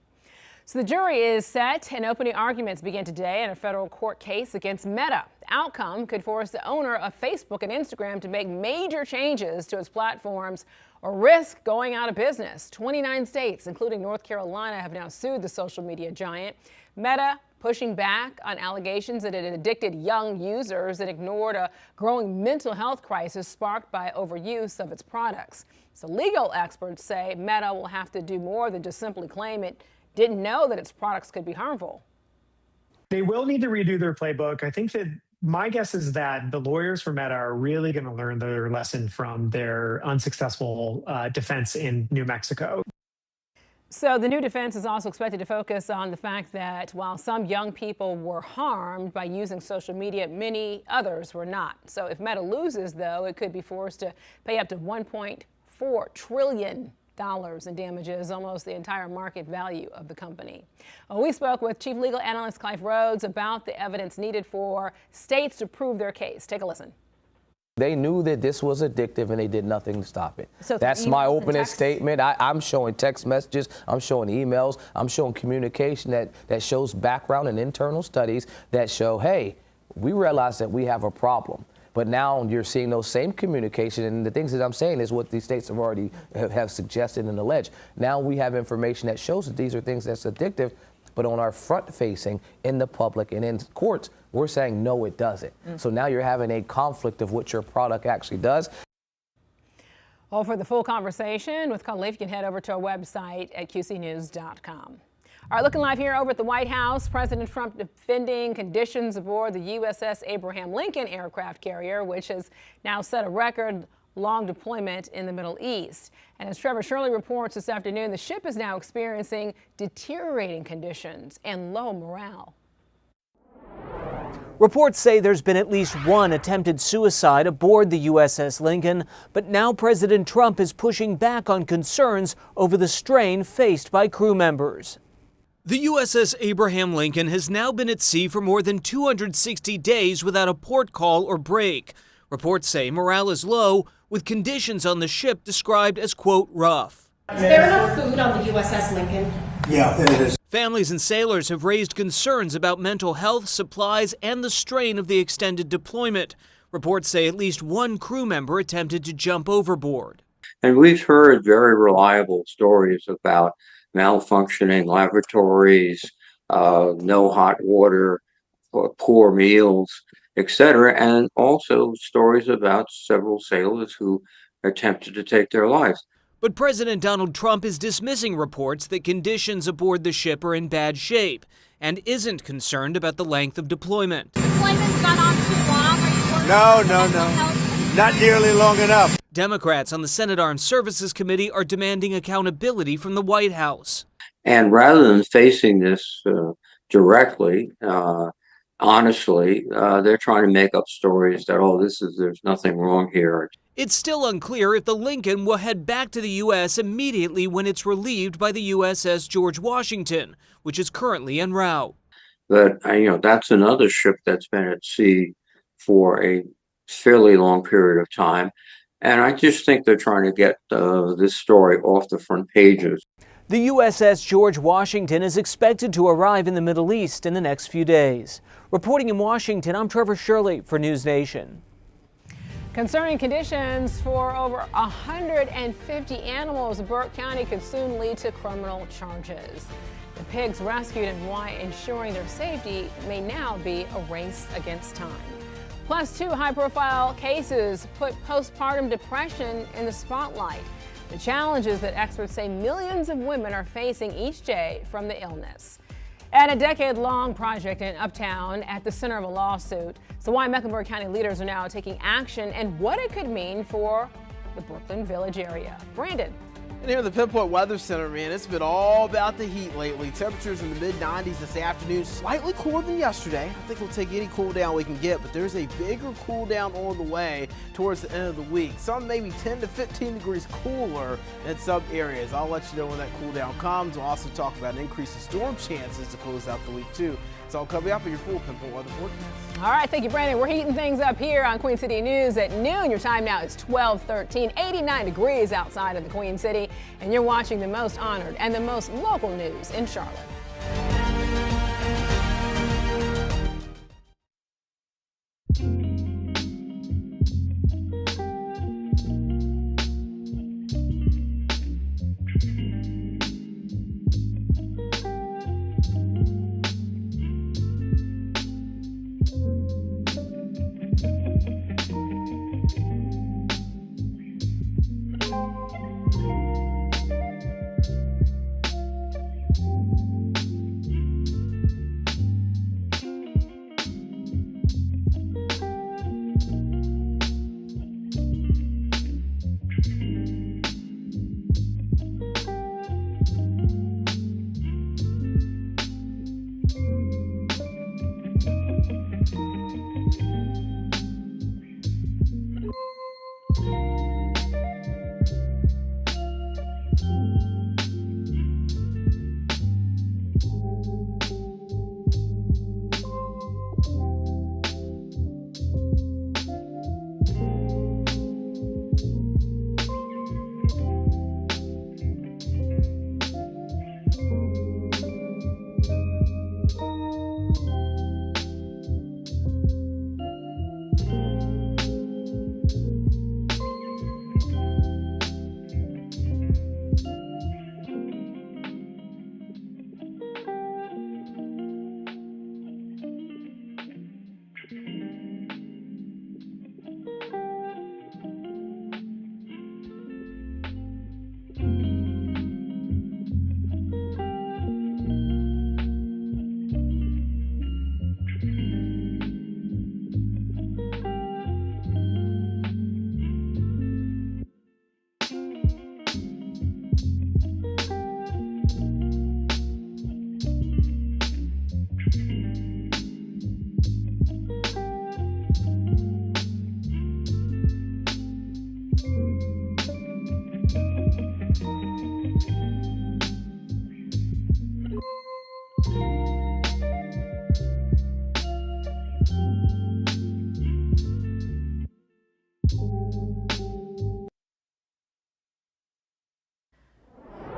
So the jury is set and opening arguments begin today in a federal court case against Meta. The outcome could force the owner of Facebook and Instagram to make major changes to its platforms or risk going out of business. 29 states, including North Carolina, have now sued the social media giant. Meta pushing back on allegations that it had addicted young users and ignored a growing mental health crisis sparked by overuse of its products. So legal experts say Meta will have to do more than just simply claim it didn't know that its products could be harmful. They will need to redo their playbook. I think that my guess is that the lawyers for Meta are really going to learn their lesson from their unsuccessful defense in New Mexico. So the new defense is also expected to focus on the fact that while some young people were harmed by using social media, many others were not. So if Meta loses, though, it could be forced to pay up to $1.4 trillion in damages, almost the entire market value of the company. Well, we spoke with Chief Legal Analyst Clive Rhodes about the evidence needed for states to prove their case. Take a listen. They knew that this was addictive and they did nothing to stop it. So that's my opening statement. I'm showing text messages, I'm showing emails, I'm showing communication that shows background and internal studies that show, hey, we realize that we have a problem. But now you're seeing those same communication, and the things that I'm saying is what these states have already have suggested and alleged. Now we have information that shows that these are things that's addictive, but on our front facing in the public and in courts, we're saying no, it doesn't. So now you're having a conflict of what your product actually does. Well, for the full conversation with Khalif, you can head over to our website at qcnews.com. All right, looking live here over at the White House, President Trump defending conditions aboard the USS Abraham Lincoln aircraft carrier, which has now set a record long deployment in the Middle East. And as Trevor Shirley reports this afternoon, the ship is now experiencing deteriorating conditions and low morale. Reports say there's been at least one attempted suicide aboard the USS Lincoln, but now President Trump is pushing back on concerns over the strain faced by crew members. The USS Abraham Lincoln has now been at sea for more than 260 days without a port call or break. Reports say morale is low, with conditions on the ship described as, quote, rough. Is there enough food on the USS Lincoln? Yeah, it is. Families and sailors have raised concerns about mental health, supplies, and the strain of the extended deployment. Reports say at least one crew member attempted to jump overboard. And we've heard very reliable stories about malfunctioning laboratories, no hot water, poor meals, etc., and also stories about several sailors who attempted to take their lives. But President Donald Trump is dismissing reports that conditions aboard the ship are in bad shape and isn't concerned about the length of deployment. Deployment's gone on too long. No. Not nearly long enough. Democrats on the Senate Armed Services Committee are demanding accountability from the White House. And rather than facing this directly, honestly, they're trying to make up stories that, oh, there's nothing wrong here. It's still unclear if the Lincoln will head back to the U.S. immediately when it's relieved by the USS George Washington, which is currently en route. But, that's another ship that's been at sea for a fairly long period of time. And I just think they're trying to get this story off the front pages. The USS George Washington is expected to arrive in the Middle East in the next few days. Reporting in Washington, I'm Trevor Shirley for News Nation. Concerning conditions for over 150 animals in Burke County could soon lead to criminal charges. The pigs rescued in Hawaii ensuring their safety may now be a race against time. Plus, two high-profile cases put postpartum depression in the spotlight. The challenges that experts say millions of women are facing each day from the illness. And a decade-long project in Uptown at the center of a lawsuit. So why Mecklenburg County leaders are now taking action and what it could mean for the Brooklyn Village area. Brandon. And here at the Pinpoint Weather Center, man, it's been all about the heat lately. Temperatures in the mid-90s this afternoon, slightly cooler than yesterday. I think we'll take any cool down we can get, but there's a bigger cool down on the way towards the end of the week. Some maybe 10 to 15 degrees cooler in some areas. I'll let you know when that cool down comes. We'll also talk about an increase in storm chances to close out the week, too. So I'll coming up with your full Pinpoint weather forecast. All right, thank you, Brandon. We're heating things up here on Queen City News at noon. Your time now is 12:13, 89 degrees outside of the Queen City, and you're watching the most honored and the most local news in Charlotte.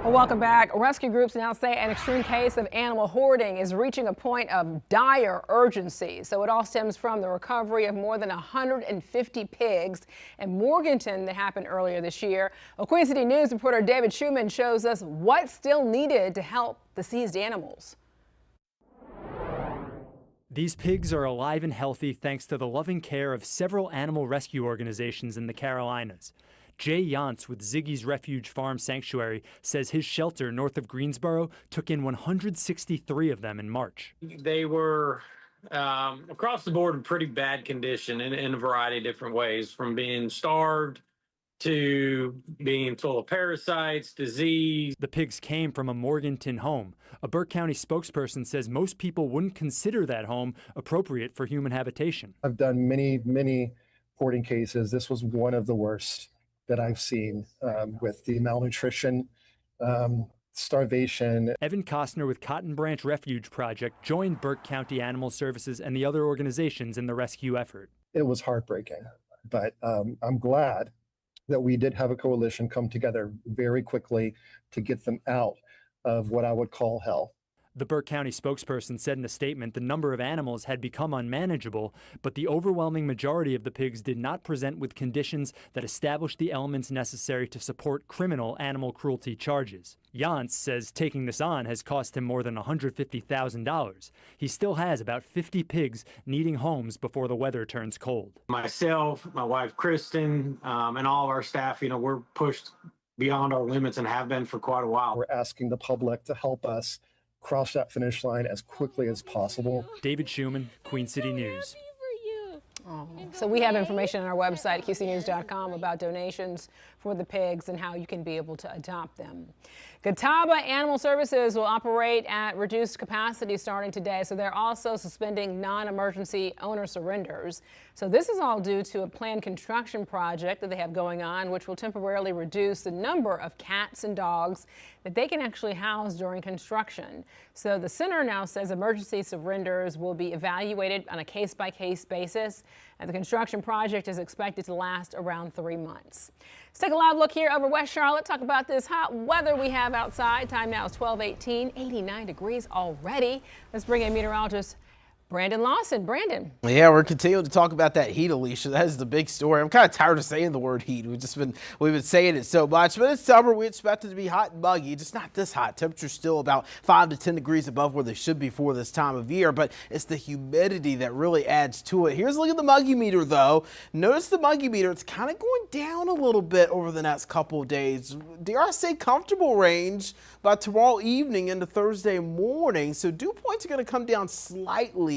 Well, welcome back. Rescue groups now say an extreme case of animal hoarding is reaching a point of dire urgency. So it all stems from the recovery of more than 150 pigs in Morganton that happened earlier this year. Well, Queen City News reporter David Schuman shows us what's still needed to help the seized animals. These pigs are alive and healthy thanks to the loving care of several animal rescue organizations in the Carolinas. Jay Yantz with Ziggy's Refuge Farm Sanctuary says his shelter north of Greensboro took in 163 of them in March. They were across the board in pretty bad condition in a variety of different ways, from being starved to being full of parasites, disease. The pigs came from a Morganton home. A Burke County spokesperson says most people wouldn't consider that home appropriate for human habitation. I've done many hoarding cases. This was one of the worst that I've seen, with the malnutrition, starvation. Evan Costner with Cotton Branch Refuge Project joined Burke County Animal Services and the other organizations in the rescue effort. It was heartbreaking, but I'm glad that we did have a coalition come together very quickly to get them out of what I would call hell. The Burke County spokesperson said in a statement the number of animals had become unmanageable, but the overwhelming majority of the pigs did not present with conditions that established the elements necessary to support criminal animal cruelty charges. Yantz says taking this on has cost him more than $150,000. He still has about 50 pigs needing homes before the weather turns cold. Myself, my wife Kristen, and all of our staff, we're pushed beyond our limits and have been for quite a while. We're asking the public to help us cross that finish line as quickly as possible. David Schuman, Queen City News. Oh. So we have information on our website, QCNews.com, about donations for the pigs and how you can be able to adopt them. Catawba Animal Services will operate at reduced capacity starting today, so they're also suspending non-emergency owner surrenders. So this is all due to a planned construction project that they have going on, which will temporarily reduce the number of cats and dogs that they can actually house during construction. So the center now says emergency surrenders will be evaluated on a case-by-case basis, and the construction project is expected to last around 3 months. Let's take a live look here over West Charlotte, talk about this hot weather we have outside. Time now is 12:18, 89 degrees already. Let's bring in meteorologist Brandon Lawson. Brandon. Yeah, we're continuing to talk about that heat, Alicia. That is the big story. I'm kind of tired of saying the word heat. We've been saying it so much, but it's summer. We expect it to be hot and muggy. Just not this hot. Temperature's still about 5 to 10 degrees above where they should be for this time of year, but it's the humidity that really adds to it. Here's a look at the muggy meter, though. Notice the muggy meter. It's kind of going down a little bit over the next couple of days. Dare I say comfortable range by tomorrow evening into Thursday morning. So dew points are going to come down slightly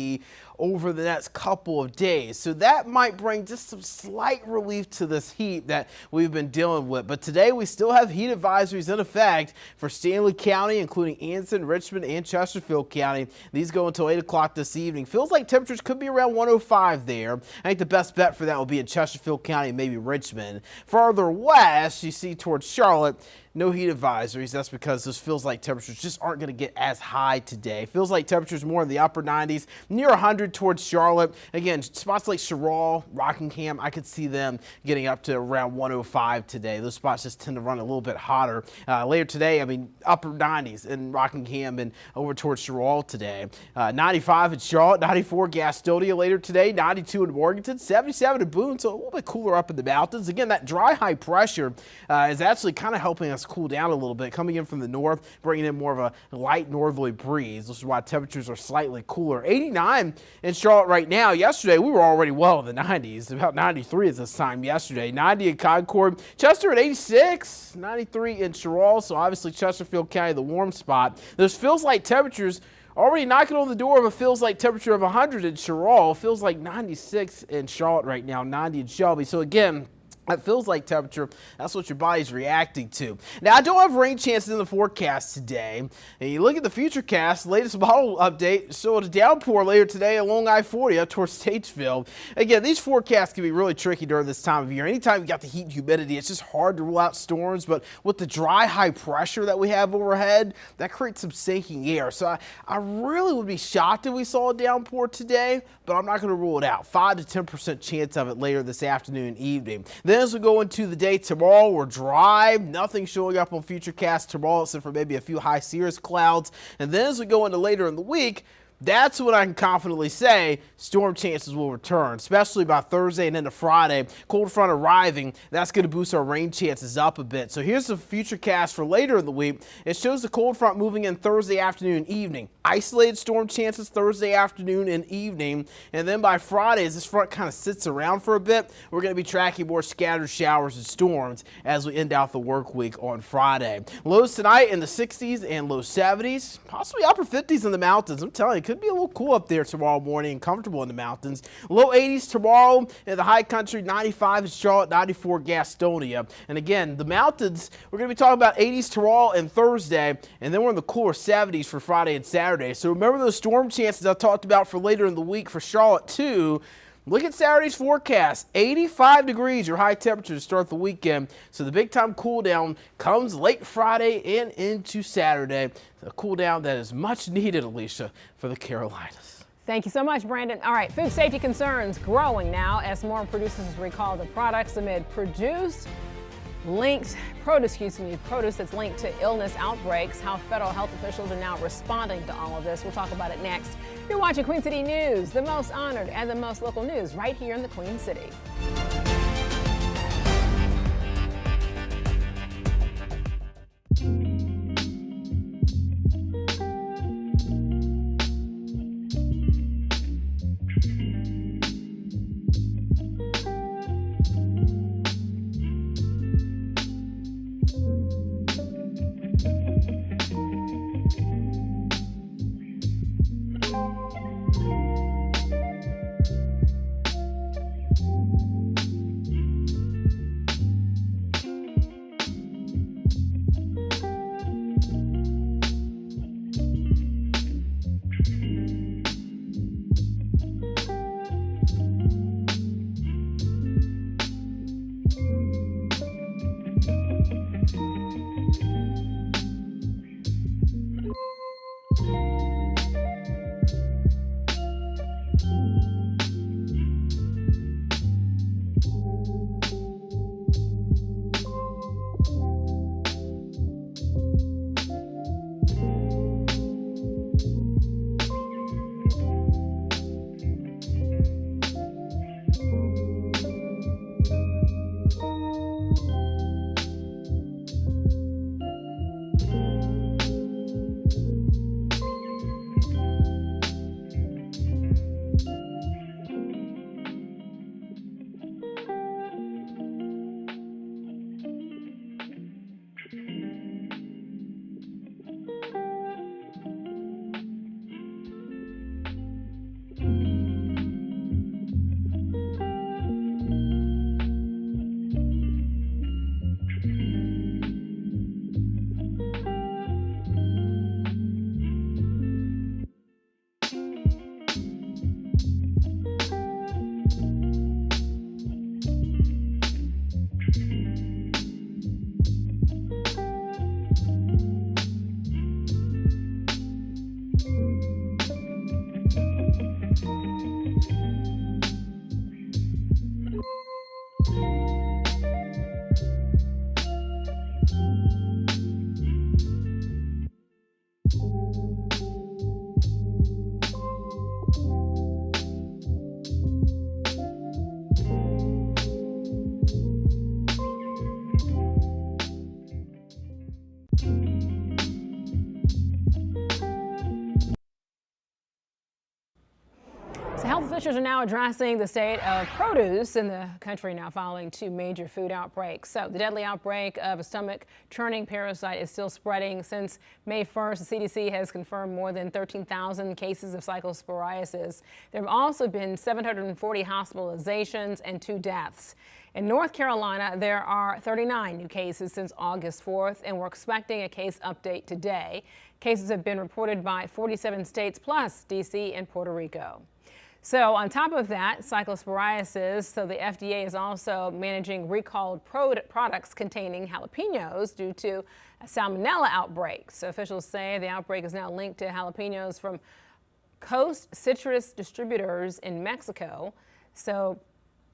over the next couple of days. So that might bring just some slight relief to this heat that we've been dealing with. But today we still have heat advisories in effect for Stanley County, including Anson, Richmond, and Chesterfield County. These go until 8 o'clock this evening. Feels like temperatures could be around 105 there. I think the best bet for that will be in Chesterfield County and maybe Richmond. Farther west, you see towards Charlotte, no heat advisories. That's because those feels like temperatures just aren't going to get as high today. Feels like temperatures more in the upper 90s, near 100 towards Charlotte. Again, spots like Sherrall, Rockingham, I could see them getting up to around 105 today. Those spots just tend to run a little bit hotter. Later today, upper 90s in Rockingham and over towards Sherrall today. 95 in Charlotte, 94 Gastonia later today, 92 in Morganton, 77 in Boone, so a little bit cooler up in the mountains. Again, that dry high pressure is actually kind of helping us cool down a little bit, coming in from the north, bringing in more of a light northerly breeze. This is why temperatures are slightly cooler. 89 in Charlotte right now. Yesterday, we were already well in the 90s, about 93 at this time yesterday. 90 in Concord, Chester at 86, 93 in Sherrall, so obviously Chesterfield County, the warm spot. Those feels like temperatures already knocking on the door of a feels like temperature of 100 in Sherrall. Feels like 96 in Charlotte right now, 90 in Shelby. So again, that feels like temperature. That's what your body's reacting to. Now, I don't have rain chances in the forecast today. And you look at the Futurecast, latest model update, so a downpour later today along I-40 up towards Statesville. Again, these forecasts can be really tricky during this time of year. Anytime you got the heat and humidity, it's just hard to rule out storms. But with the dry, high pressure that we have overhead, that creates some sinking air. So I really would be shocked if we saw a downpour today, but I'm not going to rule it out. 5 to 10% chance of it later this afternoon and evening. Then Then as we go into the day tomorrow, we're dry. Nothing showing up on Futurecast tomorrow except for maybe a few high cirrus clouds. And then as we go into later in the week, that's when I can confidently say storm chances will return, especially by Thursday and into Friday. Cold front arriving, that's going to boost our rain chances up a bit. So here's the Futurecast for later in the week. It shows the cold front moving in Thursday afternoon and evening. Isolated storm chances Thursday afternoon and evening. And then by Friday, as this front kind of sits around for a bit, we're going to be tracking more scattered showers and storms as we end out the work week on Friday. Lows tonight in the 60s and low 70s, possibly upper 50s in the mountains. I'm telling you, could be a little cool up there tomorrow morning and comfortable in the mountains. Low 80s tomorrow in the high country, 95 in Charlotte, 94 Gastonia. And again, the mountains, we're going to be talking about 80s tomorrow and Thursday, and then we're in the cooler 70s for Friday and Saturday. So remember those storm chances I talked about for later in the week for Charlotte too. Look at Saturday's forecast. 85 degrees, your high temperature to start the weekend. So the big time cool down comes late Friday and into Saturday. A cool down that is much needed, Alicia, for the Carolinas. Thank you so much, Brandon. All right, food safety concerns growing now as more producers recall the products amid produce that's linked to illness outbreaks, how federal health officials are now responding to all of this. We'll talk about it next. You're watching Queen City News, the most honored and the most local news right here in the Queen City. Health officials are now addressing the state of produce in the country now following two major food outbreaks. So the deadly outbreak of a stomach churning parasite is still spreading. Since May 1st, the CDC has confirmed more than 13,000 cases of cyclosporiasis. There have also been 740 hospitalizations and 2 deaths. In North Carolina, there are 39 new cases since August 4th, and we're expecting a case update today. Cases have been reported by 47 states plus D.C. and Puerto Rico. So on top of that, cyclosporiasis, so the FDA is also managing recalled products containing jalapenos due to a salmonella outbreak. So officials say the outbreak is now linked to jalapenos from Coast Citrus distributors in Mexico. So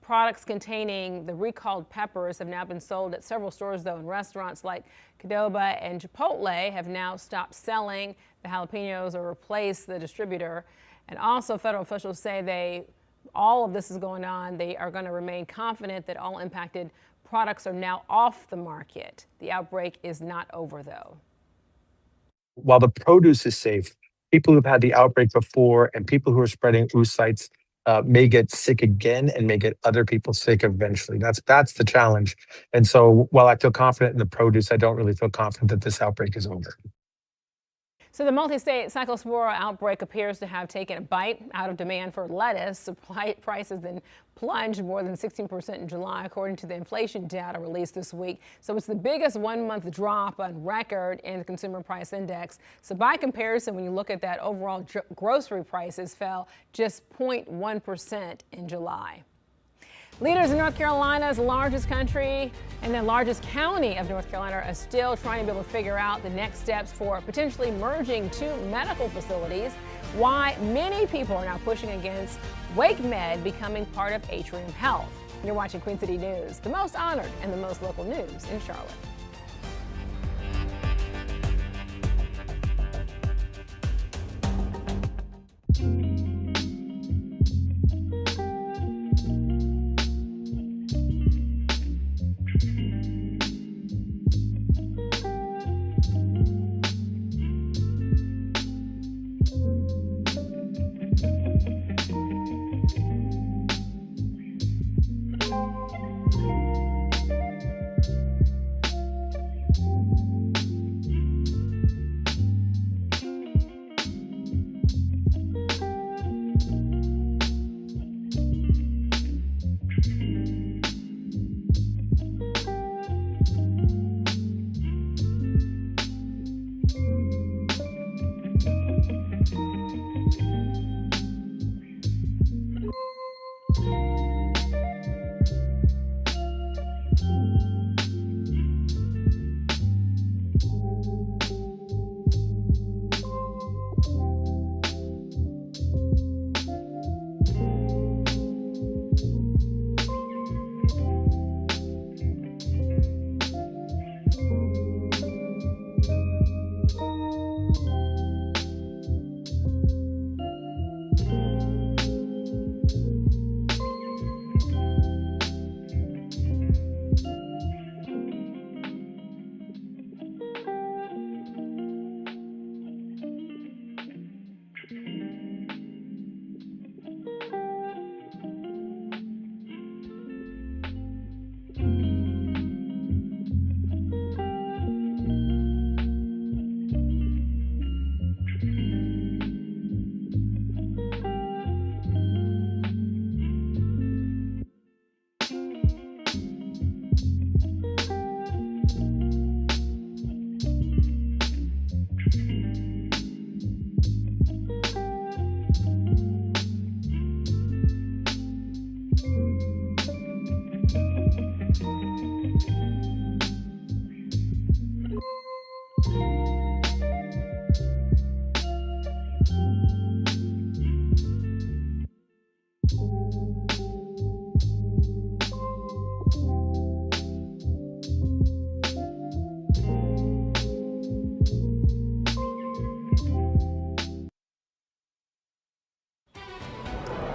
Products containing the recalled peppers have now been sold at several stores, though, and restaurants like Qdoba and Chipotle have now stopped selling the jalapenos or replaced the distributor. And also, federal officials say all of this is going on. They are going to remain confident that all impacted products are now off the market. The outbreak is not over, though. While the produce is safe, people who've had the outbreak before and people who are spreading oocytes may get sick again and may get other people sick eventually. That's the challenge. And so while I feel confident in the produce, I don't really feel confident that this outbreak is over. So the multi-state Cyclospora outbreak appears to have taken a bite out of demand for lettuce. Supply prices then plunged more than 16% in July, according to the inflation data released this week. So it's the biggest one-month drop on record in the Consumer Price Index. So by comparison, when you look at that, overall grocery prices fell just 0.1% in July. Leaders in North Carolina's largest country and the largest county of North Carolina are still trying to be able to figure out the next steps for potentially merging two medical facilities. Why many people are now pushing against WakeMed becoming part of Atrium Health. You're watching Queen City News, the most honored and the most local news in Charlotte.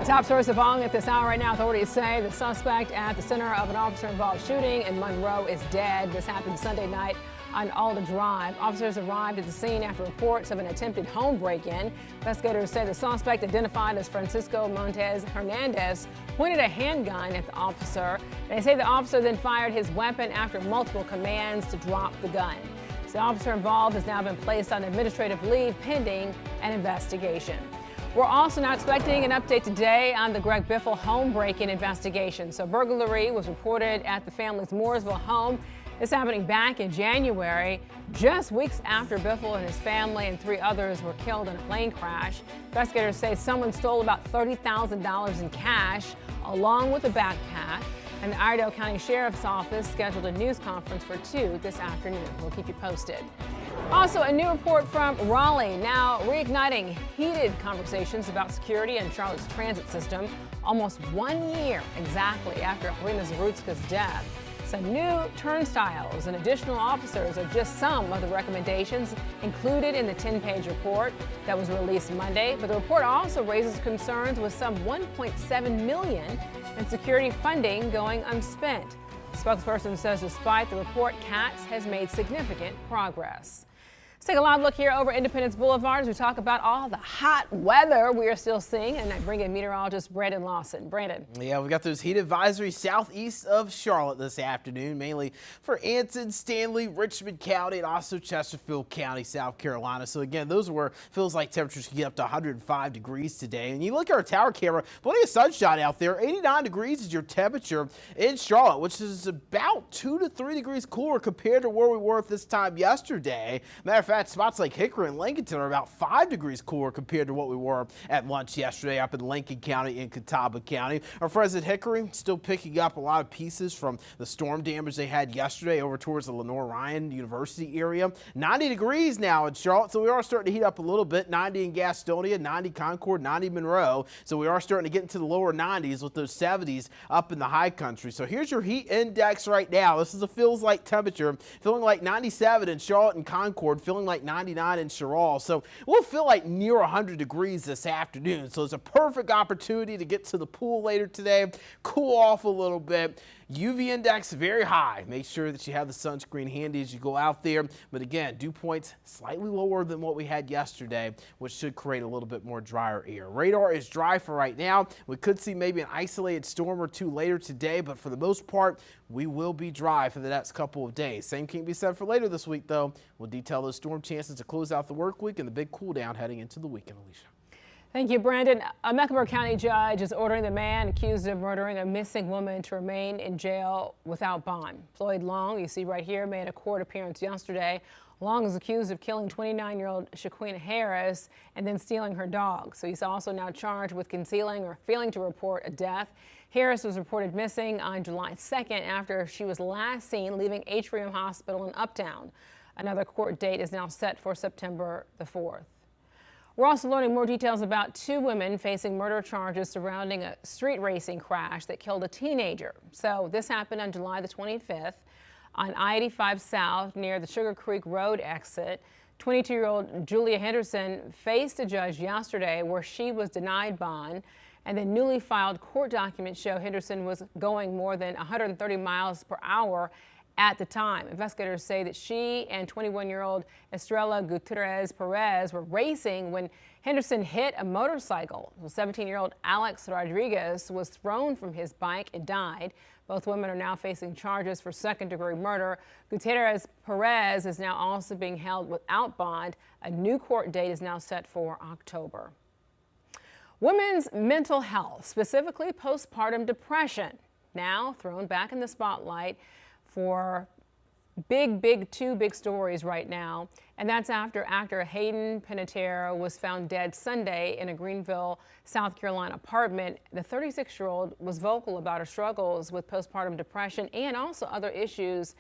Top source of Ong at this hour right now. Authorities say the suspect at the center of an officer-involved shooting in Monroe is dead. This happened Sunday night on Alda Drive. Officers arrived at the scene after reports of an attempted home break-in. Investigators say the suspect, identified as Francisco Montez Hernandez, pointed a handgun at the officer. They say the officer then fired his weapon after multiple commands to drop the gun. The officer involved has now been placed on administrative leave pending an investigation. We're also now expecting an update today on the Greg Biffle home break-in investigation. So burglary was reported at the family's Mooresville home. This happening back in January, just weeks after Biffle and his family and 3 others were killed in a plane crash. Investigators say someone stole about $30,000 in cash along with a backpack. And the Iredell County Sheriff's Office scheduled a news conference for 2 this afternoon. We'll keep you posted. Also, a new report from Raleigh, now reigniting heated conversations about security in Charlotte's transit system. almost 1 year exactly after Irina Zarutska's death. Some new turnstiles and additional officers are just some of the recommendations included in the 10-page report that was released Monday. But the report also raises concerns with some $1.7 million in security funding going unspent. The spokesperson says despite the report, CATS has made significant progress. Let's take a live look here over Independence Boulevard as we talk about all the hot weather we are still seeing. And I bring in meteorologist Brandon Lawson. Brandon. Yeah, we've got those heat advisories southeast of Charlotte this afternoon, mainly for Anson, Stanley, Richmond County, and also Chesterfield County, South Carolina. So again, those are where it feels like temperatures can get up to 105 degrees today. And you look at our tower camera, plenty of sunshine out there. 89 degrees is your temperature in Charlotte, which is about 2 to 3 degrees cooler compared to where we were at this time yesterday. Matter of fact, spots like Hickory and Lincolnton are about 5 degrees cooler compared to what we were at lunch yesterday up in Lincoln County and Catawba County. Our friends at Hickory still picking up a lot of pieces from the storm damage they had yesterday over towards the Lenore Ryan University area. 90 degrees now in Charlotte, so we are starting to heat up a little bit. 90 in Gastonia, 90 Concord, 90 Monroe. So we are starting to get into the lower 90s with those 70s up in the high country. So here's your heat index right now. This is a feels like temperature, feeling like 97 in Charlotte and Concord, feeling like 99 in Sherall. So we'll feel like near 100 degrees this afternoon. So it's a perfect opportunity to get to the pool later today, cool off a little bit. UV index very high. Make sure that you have the sunscreen handy as you go out there. But again, dew points slightly lower than what we had yesterday, which should create a little bit more drier air. Radar is dry for right now. We could see maybe an isolated storm or two later today, but for the most part, we will be dry for the next couple of days. Same can't be said for later this week, though. We'll detail those storm chances to close out the work week and the big cool down heading into the weekend, Alicia. Thank you, Brandon. A Mecklenburg County judge is ordering the man accused of murdering a missing woman to remain in jail without bond. Floyd Long, you see right here, made a court appearance yesterday. Long is accused of killing 29-year-old Shaquina Harris and then stealing her dog. So he's also now charged with concealing or failing to report a death. Harris was reported missing on July 2nd after she was last seen leaving Atrium Hospital in Uptown. Another court date is now set for September the 4th. We're also learning more details about 2 women facing murder charges surrounding a street racing crash that killed a teenager. So this happened on July the 25th on I-85 South near the Sugar Creek Road exit. 22-year-old Julia Henderson faced a judge yesterday where she was denied bond, and the newly filed court documents show Henderson was going more than 130 miles per hour at the time. Investigators say that she and 21-year-old Estrella Gutierrez Perez were racing when Henderson hit a motorcycle. 17-year-old Alex Rodriguez was thrown from his bike and died. Both women are now facing charges for second-degree murder. Gutierrez Perez is now also being held without bond. A new court date is now set for October. Women's mental health, specifically postpartum depression, now thrown back in the spotlight for two big stories right now. And that's after actor Hayden Panettiere was found dead Sunday in a Greenville, South Carolina apartment. The 36-year-old was vocal about her struggles with postpartum depression and also other issues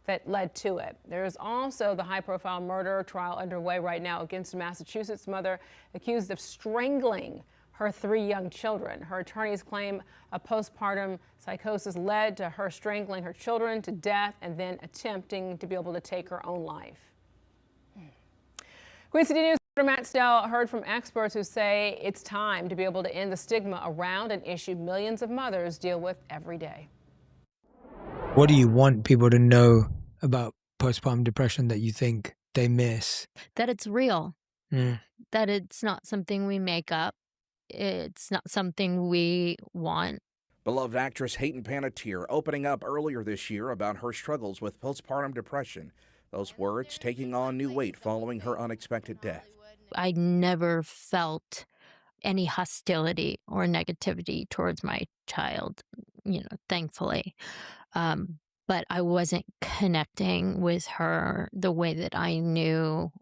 that led to it. There's also the high-profile murder trial underway right now against a Massachusetts mother accused of strangling her 3 young children. Her attorneys claim a postpartum psychosis led to her strangling her children to death and then attempting to be able to take her own life. Queen City News reporter Matt Stell heard from experts who say it's time to be able to end the stigma around an issue millions of mothers deal with every day. What do you want people to know about postpartum depression that you think they miss? That it's real, that it's not something we make up. It's not something we want. Beloved actress Hayden Panettiere opening up earlier this year about her struggles with postpartum depression. Those words taking on new weight following her unexpected death. I never felt any hostility or negativity towards my child, thankfully. But I wasn't connecting with her the way that I knew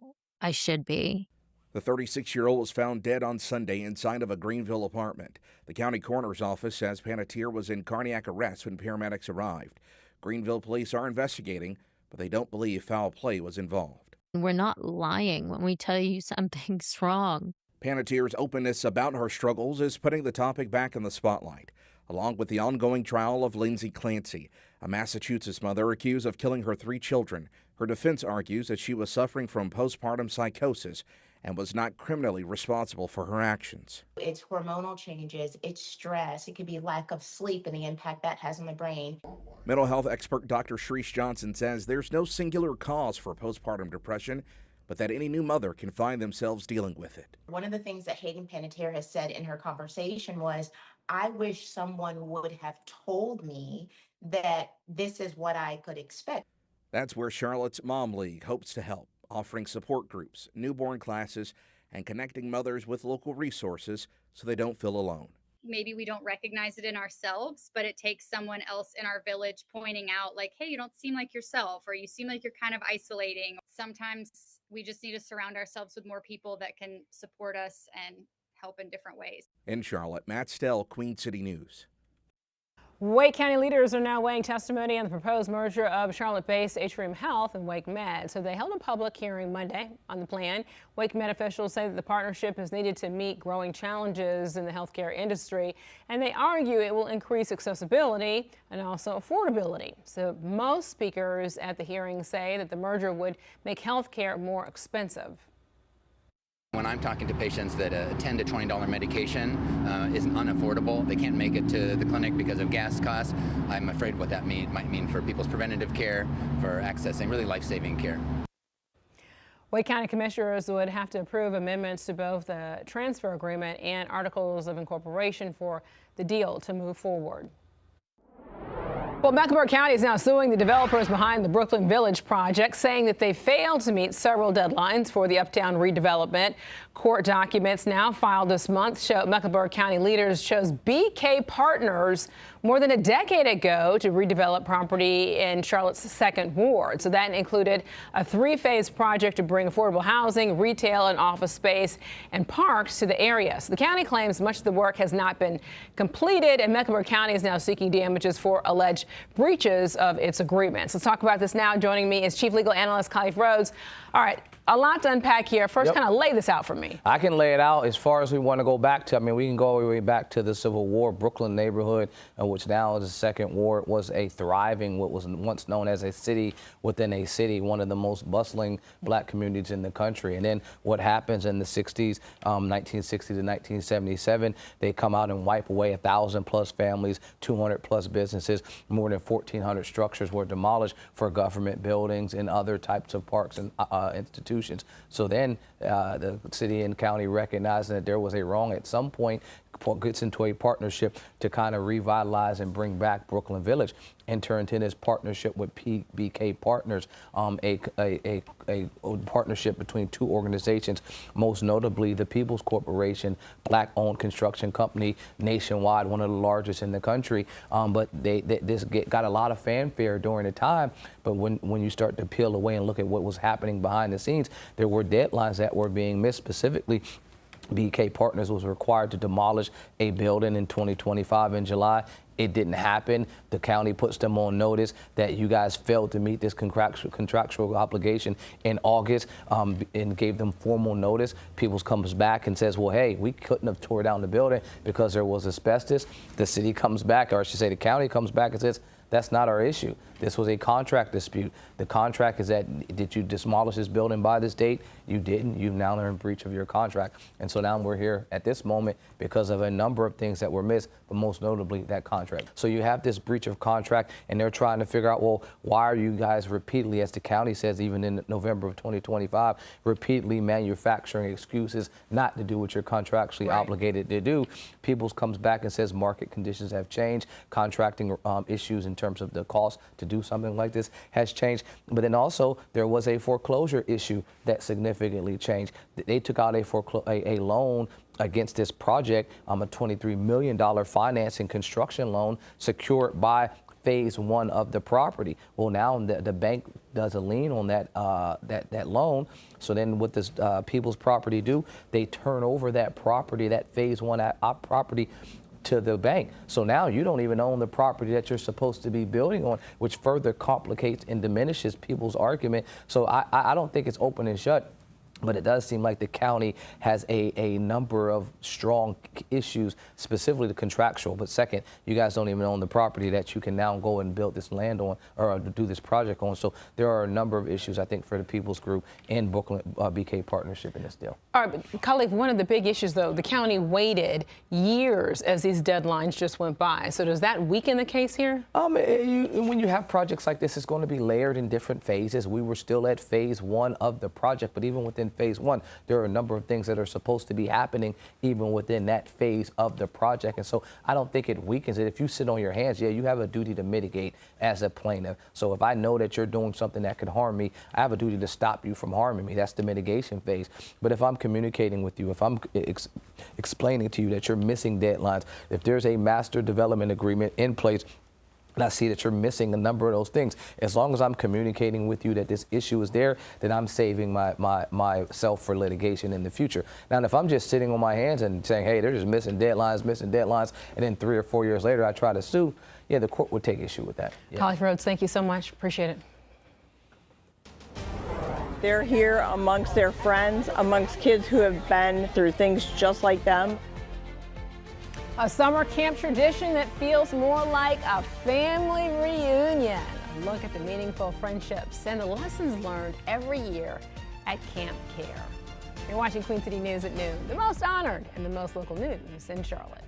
I should be. The 36-year-old was found dead on Sunday inside of a Greenville apartment. The county coroner's office says Panettiere was in cardiac arrest when paramedics arrived. Greenville police are investigating, but they don't believe foul play was involved. We're not lying when we tell you something's wrong. Panettire's openness about her struggles is putting the topic back in the spotlight, along with the ongoing trial of Lindsay Clancy, a Massachusetts mother accused of killing her 3 children. Her defense argues that she was suffering from postpartum psychosis and was not criminally responsible for her actions. It's hormonal changes, it's stress, it could be lack of sleep and the impact that has on the brain. Mental health expert Dr. Shreesh Johnson says there's no singular cause for postpartum depression, but that any new mother can find themselves dealing with it. One of the things that Hayden Panettiere has said in her conversation was, I wish someone would have told me that this is what I could expect. That's where Charlotte's Mom League hopes to help, offering support groups, newborn classes, and connecting mothers with local resources so they don't feel alone. Maybe we don't recognize it in ourselves, but it takes someone else in our village pointing out like, hey, you don't seem like yourself, or you seem like you're kind of isolating. Sometimes we just need to surround ourselves with more people that can support us and help in different ways. In Charlotte, Matt Stell, Queen City News. Wake County leaders are now weighing testimony on the proposed merger of Charlotte-based Atrium Health and Wake Med. So they held a public hearing Monday on the plan. Wake Med officials say that the partnership is needed to meet growing challenges in the healthcare industry, and they argue it will increase accessibility and also affordability. So most speakers at the hearing say that the merger would make healthcare more expensive. When I'm talking to patients that a $10 to $20 medication is unaffordable, they can't make it to the clinic because of gas costs, I'm afraid what that might mean for people's preventative care, for accessing really life-saving care. Wake County commissioners would have to approve amendments to both the transfer agreement and articles of incorporation for the deal to move forward. Well, Mecklenburg County is now suing the developers behind the Brooklyn Village project, saying that they failed to meet several deadlines for the uptown redevelopment. Court documents now filed this month show Mecklenburg County leaders chose BK Partners more than a decade ago to redevelop property in Charlotte's 2nd Ward. So that included a 3-phase project to bring affordable housing, retail and office space and parks to the area. So the county claims much of the work has not been completed, and Mecklenburg County is now seeking damages for alleged breaches of its agreements. Let's talk about this now. Joining me is Chief Legal Analyst Khalif Rhodes. All right, a lot to unpack here. First, kind of lay this out for me. I can lay it out as far as we want to go back to. I mean, we can go all the way back to the Civil War. Brooklyn neighborhood, which now is the 2nd Ward, was a thriving, what was once known as a city within a city, one of the most bustling black communities in the country. And then what happens in the 60s, 1960 to 1977, they come out and wipe away 1,000+ families, 200+ businesses, more than 1,400 structures were demolished for government buildings and other types of parks and institutions. So then the city and county recognizing that there was a wrong at some point gets into a partnership to kind of revitalize and bring back Brooklyn Village. Enter into this partnership with BK Partners, a partnership between 2 organizations, most notably the People's Corporation, black-owned construction company nationwide, one of the largest in the country. But this got a lot of fanfare during the time. But when you start to peel away and look at what was happening behind the scenes, there were deadlines that were being missed. Specifically, BK Partners was required to demolish a building in 2025 in July. It didn't happen. The county puts them on notice that you guys failed to meet this contractual obligation in August, and gave them formal notice. Peoples comes back and says, well, hey, we couldn't have tore down the building because there was asbestos. The city comes back, or I should say the county comes back and says, that's not our issue. This was a contract dispute. The contract is that, did you demolish this building by this date? You didn't. You've now in breach of your contract. And so now we're here at this moment because of a number of things that were missed, but most notably that contract. So you have this breach of contract, and they're trying to figure out, well, why are you guys repeatedly, as the county says, even in November of 2025, repeatedly manufacturing excuses not to do what you're contractually obligated to do? Peoples comes back and says market conditions have changed, contracting issues in terms of the cost to do something like this has changed. But then also there was a foreclosure issue that significantly changed. They took out a loan against this project, a $23 million financing construction loan secured by phase 1 of the property. Well, now the bank does a lien on that loan. So then what does People's Property do? They turn over that property, that phase 1 property, to the bank. So now you don't even own the property that you're supposed to be building on, which further complicates and diminishes people's argument. So I don't think it's open and shut. But it does seem like the county has a number of strong issues, specifically the contractual. But second, you guys don't even own the property that you can now go and build this land on or do this project on. So there are a number of issues, I think, for the People's Group and Brooklyn BK Partnership in this deal. All right, but colleague, one of the big issues, though, the county waited years as these deadlines just went by. So does that weaken the case here? When you have projects like this, it's going to be layered in different phases. We were still at phase 1 of the project, but even within phase 1, there are a number of things that are supposed to be happening even within that phase of the project. And so I don't think it weakens it. If you sit on your hands, yeah, you have a duty to mitigate as a plaintiff. So if I know that you're doing something that could harm me, I have a duty to stop you from harming me. That's the mitigation phase. But if I'm communicating with you, if I'm explaining to you that you're missing deadlines, if there's a master development agreement in place, and I see that you're missing a number of those things, as long as I'm communicating with you that this issue is there, then I'm saving myself for litigation in the future. Now, if I'm just sitting on my hands and saying, hey, they're just missing deadlines, and then 3 or 4 years later I try to sue, yeah, the court would take issue with that. Yeah. Colleague Rhodes, thank you so much. Appreciate it. They're here amongst their friends, amongst kids who have been through things just like them. A summer camp tradition that feels more like a family reunion. A look at the meaningful friendships and the lessons learned every year at Camp Care. You're watching Queen City News at noon, the most honored and the most local news in Charlotte.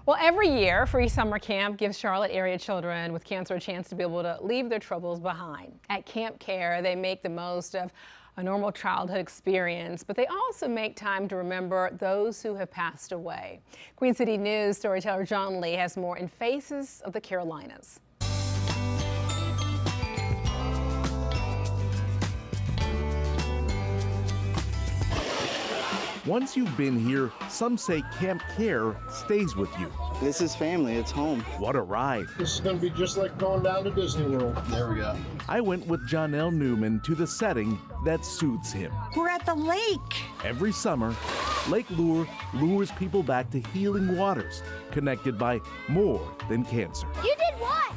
Well, every year, Free Summer Camp gives Charlotte area children with cancer a chance to be able to leave their troubles behind. At Camp Care, they make the most of a normal childhood experience, but they also make time to remember those who have passed away. Queen City News storyteller John Lee has more in Faces of the Carolinas. Once you've been here, some say Camp Care stays with you. This is family, it's home. What a ride. This is going to be just like going down to Disney World. There we go. I went with Jonelle Newman to the setting that suits him. We're at the lake. Every summer, Lake Lure lures people back to healing waters, connected by more than cancer. You did what?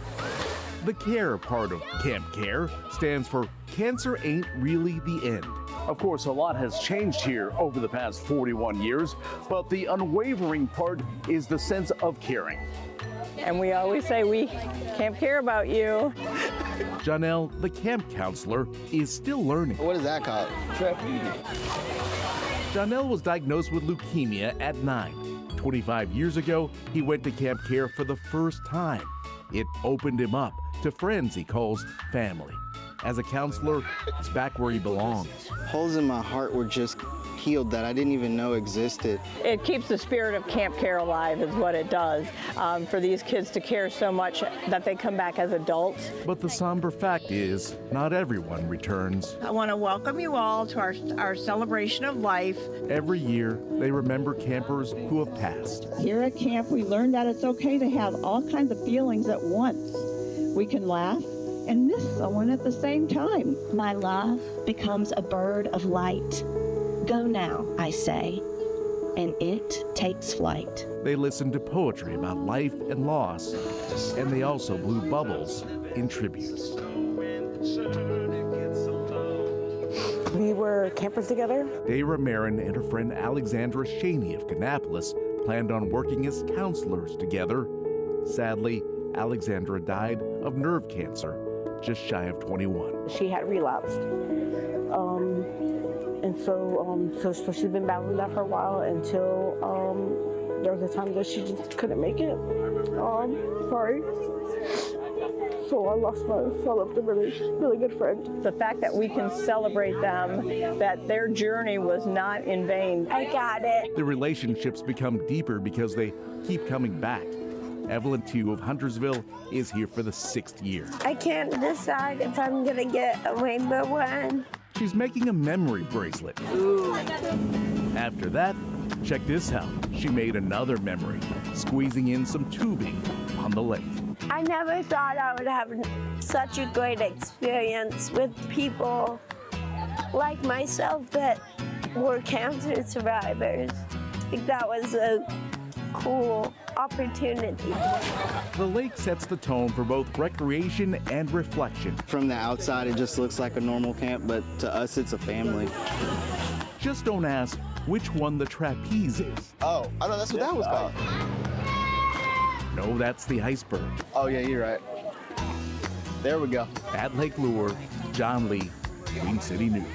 The care part of Camp Care stands for Cancer Ain't Really the End. Of course, a lot has changed here over the past 41 years, but the unwavering part is the sense of caring. And we always say we can't care about you. Janelle, the camp counselor, is still learning. What is that called? Janelle was diagnosed with leukemia at 9. 25 years ago, he went to Camp Care for the first time. It opened him up to friends he calls family. As a counselor, he's back where he belongs. Holes in my heart were just healed that I didn't even know existed. It keeps the spirit of Camp Care alive is what it does, for these kids to care so much that they come back as adults. But the somber fact is, not everyone returns. I want to welcome you all to our celebration of life. Every year, they remember campers who have passed. Here at camp, we learned that it's okay to have all kinds of feelings at once. We can laugh and miss someone at the same time. My love becomes a bird of light. Go now, I say, and it takes flight. They listened to poetry about life and loss, and they also blew bubbles in tribute. We were campers together. Dayra Marin and her friend Alexandra Shaney of Kannapolis planned on working as counselors together. Sadly, Alexandra died of nerve cancer, just shy of 21. She had relapsed. And so she's been battling that for a while until there was a time that she just couldn't make it. Sorry. So I left a really good friend. The fact that we can celebrate them, that their journey was not in vain. I got it. The relationships become deeper because they keep coming back. Evelyn Tu of Huntersville is here for the 6th year. I can't decide if I'm gonna get a rainbow one. She's making a memory bracelet. Ooh. After that, check this out. She made another memory, squeezing in some tubing on the lake. I never thought I would have such a great experience with people like myself that were cancer survivors. I think that was a cool opportunity. The lake sets the tone for both recreation and reflection. From the outside, it just looks like a normal camp, but to us, it's a family. Just don't ask which one the trapeze is. Oh, I know that's what that was called. No, that's the iceberg. Oh yeah, you're right. There we go. At Lake Lure, John Lee, Queen City News.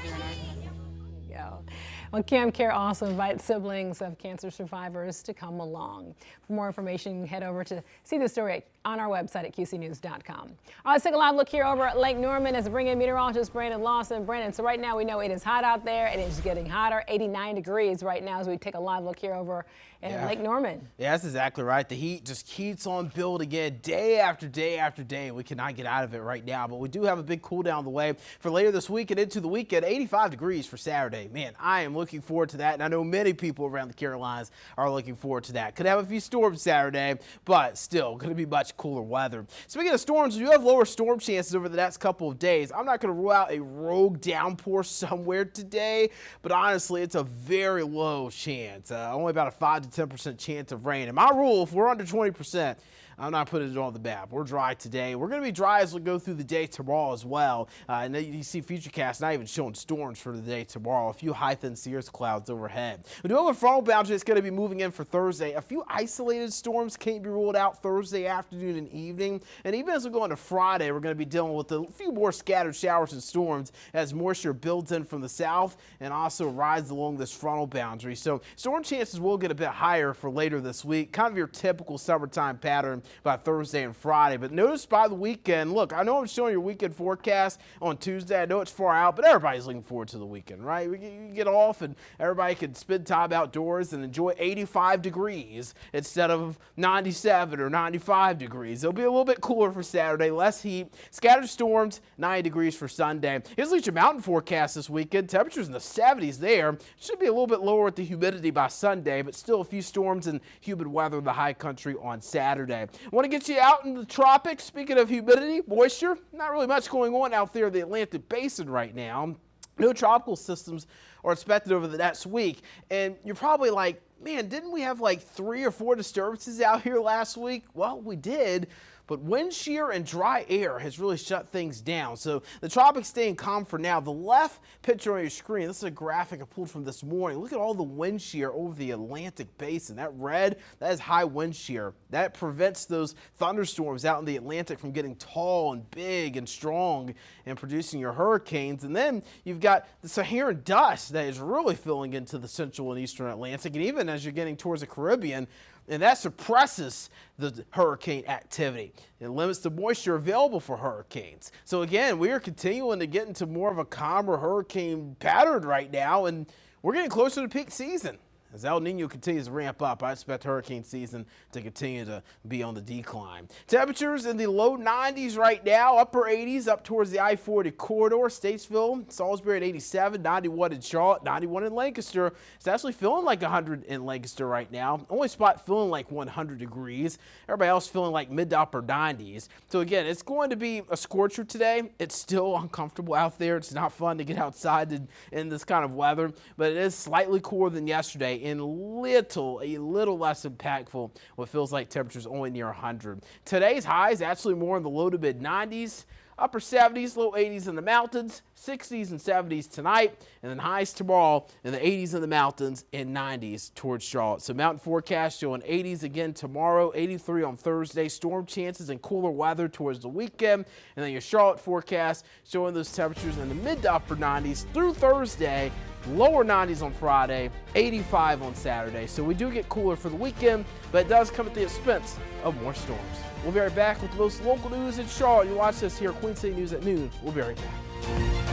Well, Camp Care also invites siblings of cancer survivors to come along. For more information, head over to see the story on our website at qcnews.com. All right, let's take a live look here over at Lake Norman as I bring in meteorologist Brandon Lawson. Brandon, so right now we know it is hot out there. It is getting hotter, 89 degrees right now as we take a live look here over at Lake Norman. Yeah, that's exactly right. The heat just keeps on building again day after day after day. We cannot get out of it right now, but we do have a big cool down the way for later this week and into the weekend. 85 degrees for Saturday. Man, I am looking forward to that, and I know many people around the Carolinas are looking forward to that. Could have a few storms Saturday, but still going to be much cooler weather. Speaking of storms, we do have lower storm chances over the next couple of days. I'm not going to rule out a rogue downpour somewhere today, but honestly, it's a very low chance. Only about a 5 to 10% chance of rain. And my rule, if we're under 20%, I'm not putting it on the map. We're dry today. We're going to be dry as we go through the day tomorrow as well. And then you see Futurecast not even showing storms for the day tomorrow. A few high-thin cirrus clouds overhead. We do have a frontal boundary that's going to be moving in for Thursday. A few isolated storms can't be ruled out Thursday afternoon and evening. And even as we go into Friday, we're going to be dealing with a few more scattered showers and storms as moisture builds in from the south and also rides along this frontal boundary. So storm chances will get a bit higher for later this week. Kind of your typical summertime pattern by Thursday and Friday. But notice by the weekend, look, I know I'm showing your weekend forecast on Tuesday. I know it's far out, but everybody's looking forward to the weekend, right? You get off and everybody can spend time outdoors and enjoy 85 degrees instead of 97 or 95 degrees. It'll be a little bit cooler for Saturday, less heat, scattered storms, 90 degrees for Sunday. Here's Legion Mountain forecast this weekend. Temperatures in the 70s there. Should be a little bit lower with the humidity by Sunday, but still a few storms and humid weather in the high country on Saturday. Want to get you out in the tropics. Speaking of humidity, moisture, not really much going on out there in the Atlantic Basin right now. No tropical systems are expected over the next week. And you're probably like, man, didn't we have like 3 or 4 disturbances out here last week? Well, we did. but wind shear and dry air has really shut things down. So the tropics staying calm for now. The left picture on your screen, this is a graphic I pulled from this morning. Look at all the wind shear over the Atlantic basin. That red, that is high wind shear. That prevents those thunderstorms out in the Atlantic from getting tall and big and strong and producing your hurricanes. And then you've got the Saharan dust that is really filling into the central and eastern Atlantic, and even as you're getting towards the Caribbean, and that suppresses the hurricane activity. It limits the moisture available for hurricanes. So again, we are continuing to get into more of a calmer hurricane pattern right now, and we're getting closer to peak season. As El Nino continues to ramp up, I expect hurricane season to continue to be on the decline. Temperatures in the low 90s right now, upper 80s up towards the I-40 corridor. Statesville, Salisbury at 87, 91 in Charlotte, 91 in Lancaster. It's actually feeling like 100 in Lancaster right now. Only spot feeling like 100 degrees. Everybody else feeling like mid to upper 90s. So again, it's going to be a scorcher today. It's still uncomfortable out there. It's not fun to get outside in this kind of weather, but it is slightly cooler than yesterday and a little less impactful. What feels like temperatures only near 100. Today's highs actually more in the low to mid 90s. Upper 70s, low 80s in the mountains, 60s and 70s tonight, and then highs tomorrow in the 80s in the mountains and 90s towards Charlotte. So mountain forecast showing 80s again tomorrow, 83 on Thursday. Storm chances and cooler weather towards the weekend. And then your Charlotte forecast showing those temperatures in the mid to upper 90s through Thursday, lower 90s on Friday, 85 on Saturday. So we do get cooler for the weekend, but it does come at the expense of more storms. We'll be right back with the most local news in Charlotte. You watch this here, Queen City News at noon. We'll be right back.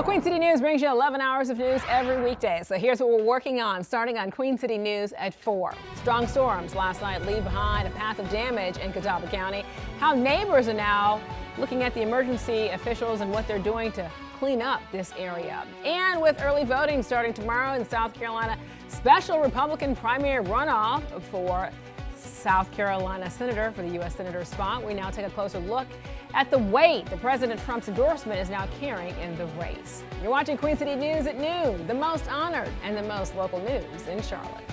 Well, Queen City News brings you 11 hours of news every weekday. So here's what we're working on, starting on Queen City News at 4. Strong storms last night leave behind a path of damage in Catawba County. How neighbors are now looking at the emergency officials and what they're doing to clean up this area. And with early voting starting tomorrow in South Carolina, special Republican primary runoff for South Carolina Senator for the U.S. Senator spot. We now take a closer look at the weight that President Trump's endorsement is now carrying in the race. You're watching Queen City News at noon, the most honored and the most local news in Charlotte.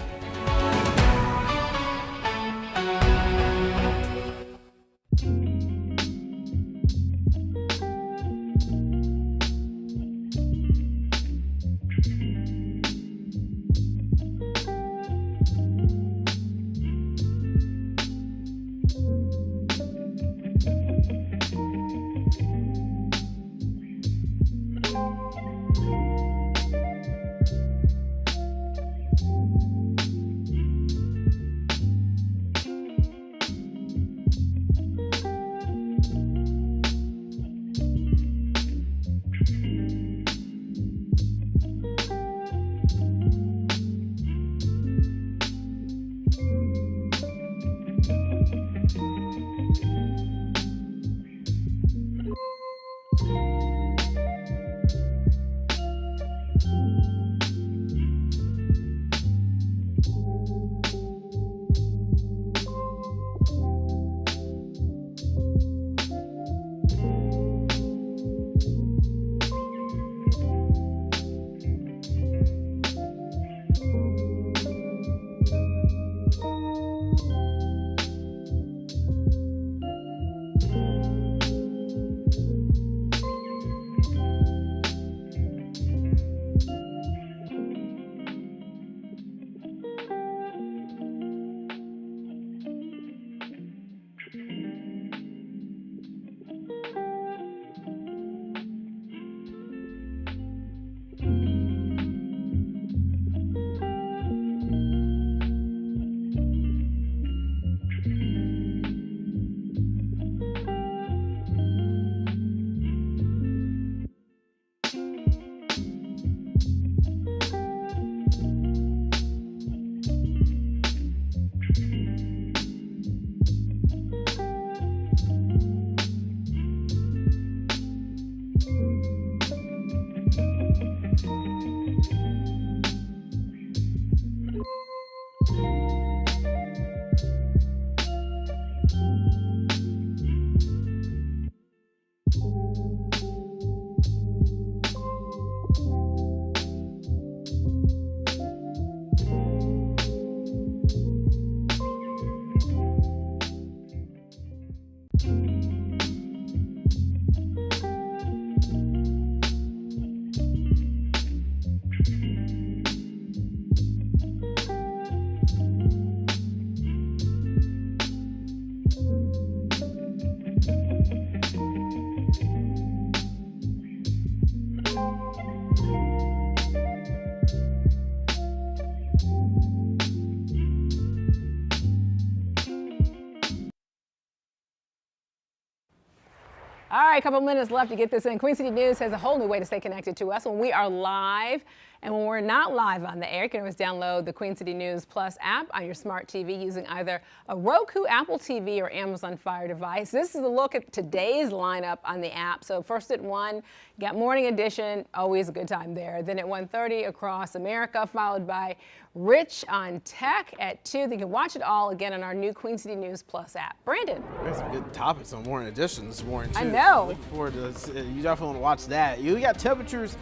All right, a couple minutes left to get this in. Queen City News has a whole new way to stay connected to us when we are live. And when we're not live on the air, you can always download the Queen City News Plus app on your smart TV using either a Roku, Apple TV, or Amazon Fire device. This is a look at today's lineup on the app. So first at 1, you got Morning Edition, always a good time there. Then at 1:30, Across America, followed by Rich on Tech at 2. You can watch it all again on our new Queen City News Plus app. Brandon. There's some good topics on Morning Edition this morning, too. I know. Looking forward to this. You definitely want to watch that. You got temperatures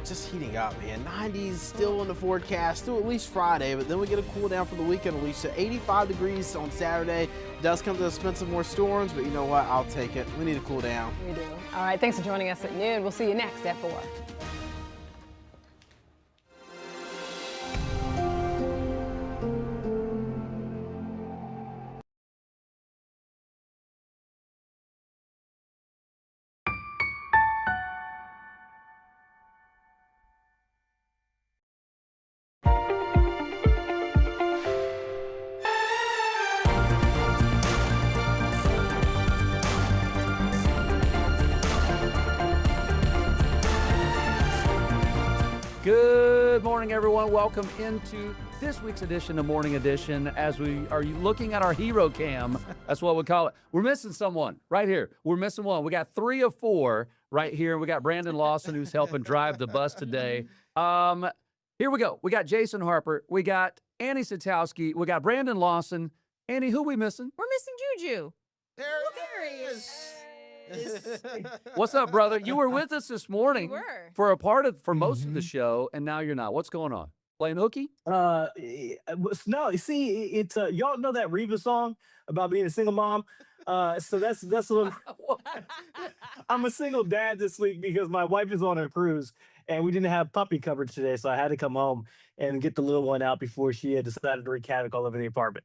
just heating up, man. 90s still in the forecast through at least Friday, but then we get a cool down for the weekend, Alicia. 85 degrees on Saturday. Does come to the expense of more storms, but you know what? I'll take it. We need a cool down. We do. All right, thanks for joining us at noon. We'll see you next at 4. Good morning, everyone. Welcome into this week's edition of Morning Edition as we are looking at our hero cam. That's what we call it. We're missing someone right here. We're missing one. We got 3 of 4 right here. We got Brandon Lawson, who's helping drive the bus today. Here we go. We got Jason Harper. We got Annie Satowski. We got Brandon Lawson. Annie, who we missing? We're missing Juju. There he is. What's up, brother? You were with us this morning for most of the show, and now you're not. What's going on? Playing hooky? No, you see, it's y'all know that Reba song about being a single mom. So that's what I'm a single dad this week because my wife is on a cruise and we didn't have puppy coverage today, so I had to come home and get the little one out before she had decided to wreak havoc all over the apartment.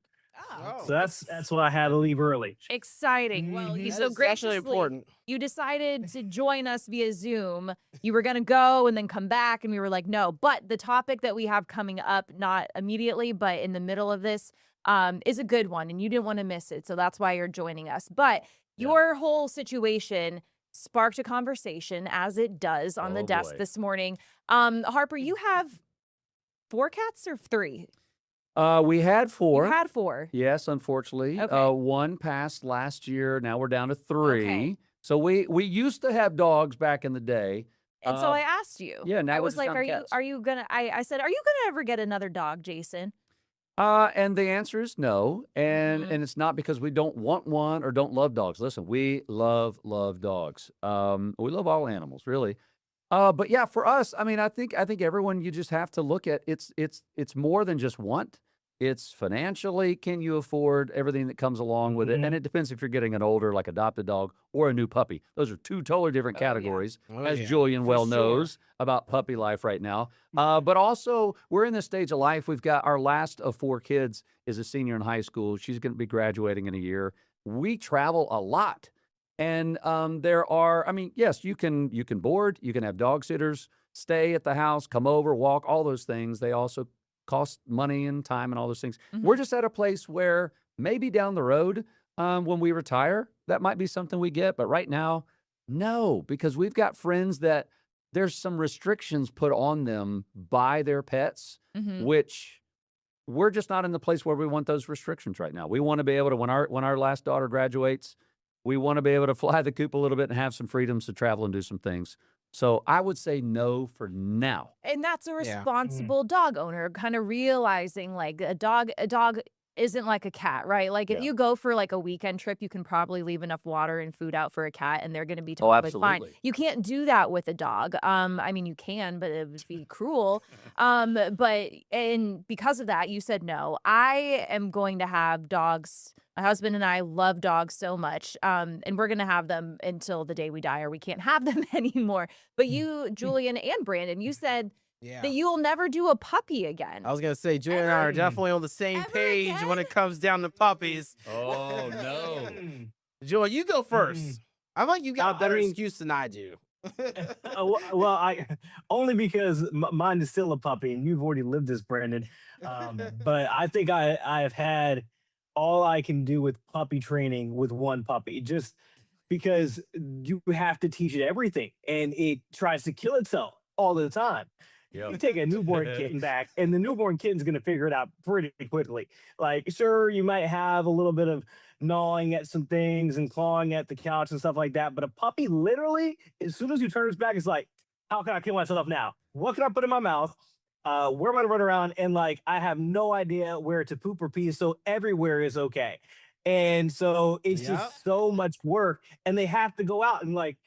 So that's why I had to leave early. Exciting. Well, you That so is graciously actually important. you decided to join us via Zoom. You were going to go and then come back, and we were like, no. But the topic that we have coming up, not immediately, but in the middle of this, is a good one, and you didn't want to miss it. So that's why you're joining us. But your whole situation sparked a conversation, as it does on the desk this morning. Harper, you have 4 cats or 3? We had 4. You had 4. Yes, unfortunately. Okay. 1 passed last year. Now we're down to 3. Okay. So we used to have dogs back in the day. And so I asked you. Yeah, now I we're was just like, down to cats. are you gonna? I said, are you gonna ever get another dog, Jason? And the answer is no. And Mm-hmm. and it's not because we don't want one or don't love dogs. Listen, we love dogs. We love all animals, really. But yeah, for us, I mean, I think everyone, you just have to look at it's more than just want. It's financially, can you afford everything that comes along with it? And it depends if you're getting an older, like adopted dog or a new puppy. Those are 2 totally different categories, as Julian well knows about puppy life right now. But also, we're in this stage of life. We've got our last of 4 kids is a senior in high school. She's going to be graduating in a year. We travel a lot. And there are, I mean, yes, you can board, you can have dog sitters, stay at the house, come over, walk, all those things. They also cost money and time and all those things. We're just at a place where maybe down the road, when we retire, that might be something we get. But right now, no, because we've got friends that there's some restrictions put on them by their pets, which we're just not in the place where we want those restrictions right now. We want to be able to, when our last daughter graduates, we want to be able to fly the coop a little bit and have some freedoms to travel and do some things. So I would say no for now. And that's a responsible dog owner, kind of realizing like a dog isn't like a cat, right? Like if you go for like a weekend trip, you can probably leave enough water and food out for a cat and they're going to be totally fine. absolutely. You can't do that with a dog. I mean, you can, but it would be cruel. And because of that, you said no. I am going to have dogs. My husband and I love dogs so much. And we're going to have them until the day we die or we can't have them anymore. But you, Julian and Brandon, you said that you'll never do a puppy again. I was gonna say, Julian and I are definitely on the same page when it comes down to puppies. Oh no, Julian, you go first. I think you got a better excuse than I do. Well, I only because mine is still a puppy, and you've already lived this, Brandon. But I think I've had all I can do with puppy training with one puppy, just because you have to teach it everything, and it tries to kill itself all the time. You take a newborn kitten back, and the newborn kitten's going to figure it out pretty quickly. Like, sure, you might have a little bit of gnawing at some things and clawing at the couch and stuff like that, but a puppy, literally, as soon as you turn its back, it's like, how can I kill myself now? What can I put in my mouth? Where am I to run around? And like, I have no idea where to poop or pee, so everywhere is okay. And so it's just so much work, and they have to go out and like,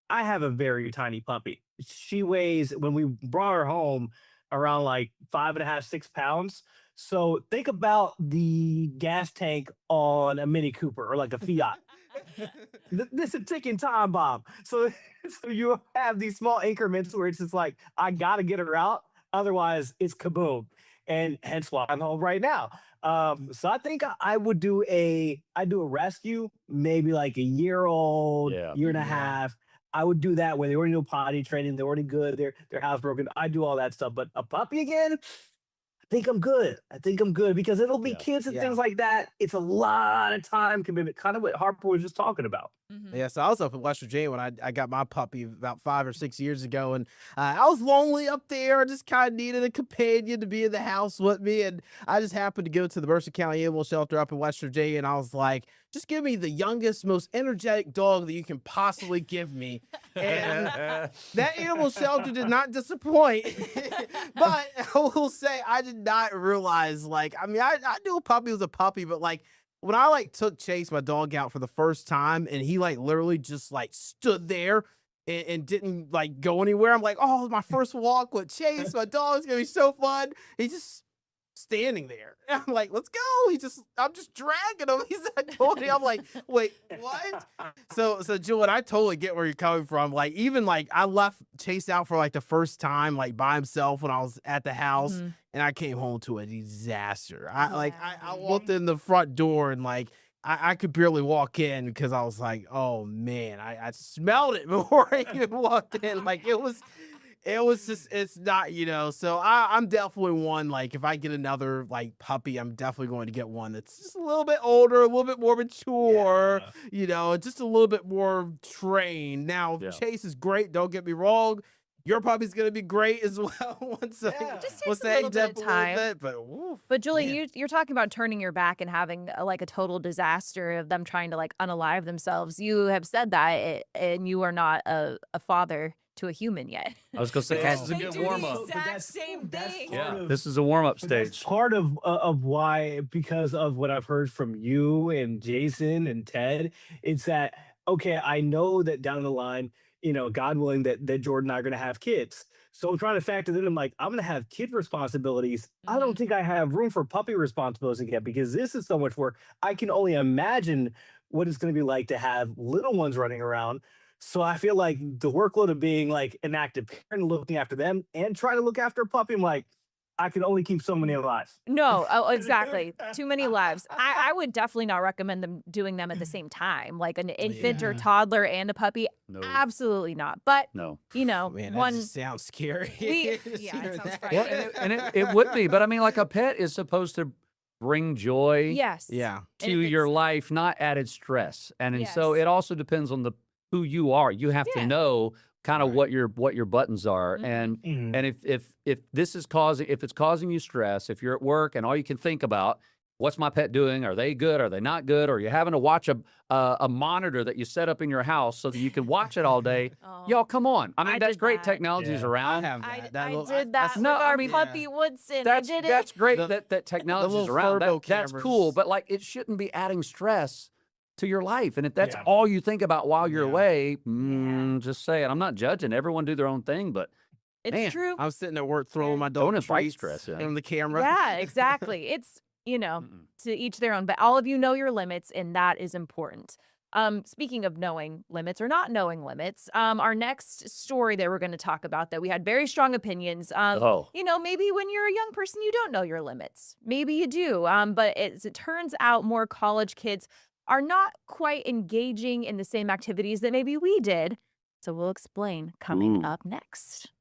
I have a very tiny puppy. She weighs, when we brought her home, around like 5.5, 6 pounds. So think about the gas tank on a Mini Cooper or like a Fiat. This is a ticking time bomb. So you have these small increments where it's just like, I got to get her out. Otherwise, it's kaboom. And hence why I'm home right now. So I think I would do a rescue, maybe like a year old, year and a half. I would do that where they already know potty training, they're already good, they're housebroken. I do all that stuff. But a puppy again, I think I'm good. Because it'll be kids and things like that. It's a lot of time commitment, kind of what Harper was just talking about. Yeah, so I was up in West Virginia when I got my puppy about 5 or 6 years ago, and I was lonely up there. I just kind of needed a companion to be in the house with me, and I just happened to go to the Mercer County Animal Shelter up in West Virginia, and I was like, just give me the youngest, most energetic dog that you can possibly give me. And that animal shelter did not disappoint. But I will say, I did not realize, like, I mean, I knew a puppy was a puppy, but like, when I like took Chase, my dog, out for the first time, and he like literally just like stood there and didn't like go anywhere. I'm like, oh, my first walk with Chase, my dog's gonna be so fun. He's just standing there. And I'm like, let's go. I'm just dragging him. He's not going anywhere. I'm like, wait, what? So Julian, I totally get where you're coming from. Like, even like I left Chase out for like the first time, like by himself when I was at the house, and I came home to a disaster. I walked in the front door and like I could barely walk in because I was like, oh man, I smelled it before I even walked in. Like it was just, it's not, so I'm definitely one, like if I get another like puppy, I'm definitely going to get one that's just a little bit older, a little bit more mature, just a little bit more trained. Now, Chase is great. Don't get me wrong. Your puppy's going to be great as well. once Just takes a little bit of time. But Julie, you're talking about turning your back and having like a total disaster of them trying to like unalive themselves. You have said that, and you are not a father to a human yet. I was going to say, this is a good warm-up. Same thing. Yeah, this is a warm-up stage. Part of why, because of what I've heard from you and Jason and Ted, it's that, okay, I know that down the line, God willing, that Jordan and I are going to have kids. So I'm trying to factor that in. I'm like, I'm going to have kid responsibilities. I don't think I have room for puppy responsibilities yet, because this is so much work. I can only imagine what it's going to be like to have little ones running around. So I feel like the workload of being like an active parent, looking after them and trying to look after a puppy, I'm like, I can only keep so many alive. No, exactly. Too many lives. I would definitely not recommend them doing them at the same time, like an infant or toddler and a puppy. No. Absolutely not. But no, Man, that just sounds scary. it sounds frightening. Well, and it would be, but I mean, like a pet is supposed to bring joy Yes. to your life, not added stress. And so it also depends on who you are. You have to know kind of what your buttons are. And if this is if it's causing you stress, if you're at work and all you can think about, what's my pet doing? Are they good? Are they not good? Or you're having to watch a monitor that you set up in your house so that you can watch it all day. Y'all, come on. I mean, that's great. Technology's around. I did that with our puppy Woodson. I did it. That's great that technology's around. That's cool. But like, it shouldn't be adding stress to your life. And if that's all you think about while you're away, just say it. I'm not judging. Everyone do their own thing, but it's true. I'm sitting at work throwing my dog treats on the camera. Yeah, exactly. It's, to each their own, but all of you know your limits, and that is important. Speaking of knowing limits or not knowing limits, our next story that we're going to talk about that we had very strong opinions. Maybe when you're a young person, you don't know your limits. Maybe you do. But as it turns out, more college kids are not quite engaging in the same activities that maybe we did. So we'll explain coming up next.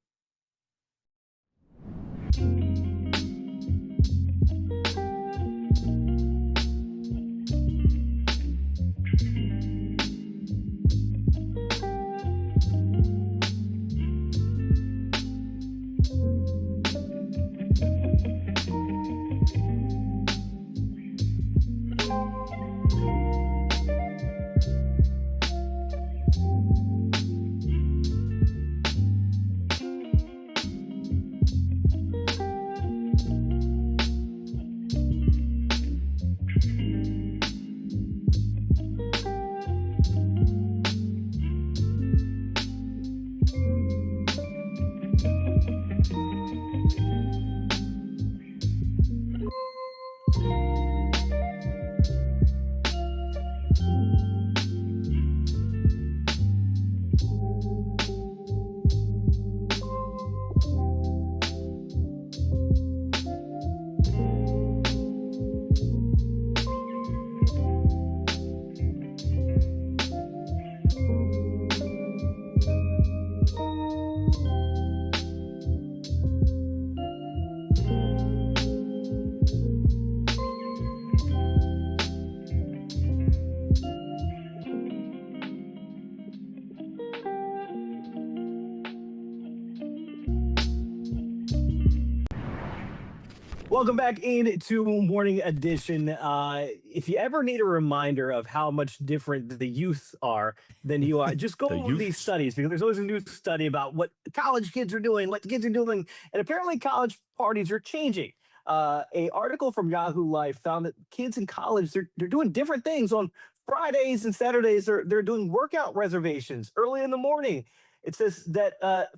Welcome back into Morning Edition. If you ever need a reminder of how much different the youth are than you are, just go over these studies, because there's always a new study about what college kids are doing, what the kids are doing, and apparently college parties are changing. A article from Yahoo Life found that kids in college, they're doing different things on Fridays and Saturdays. They're doing workout reservations early in the morning. It says that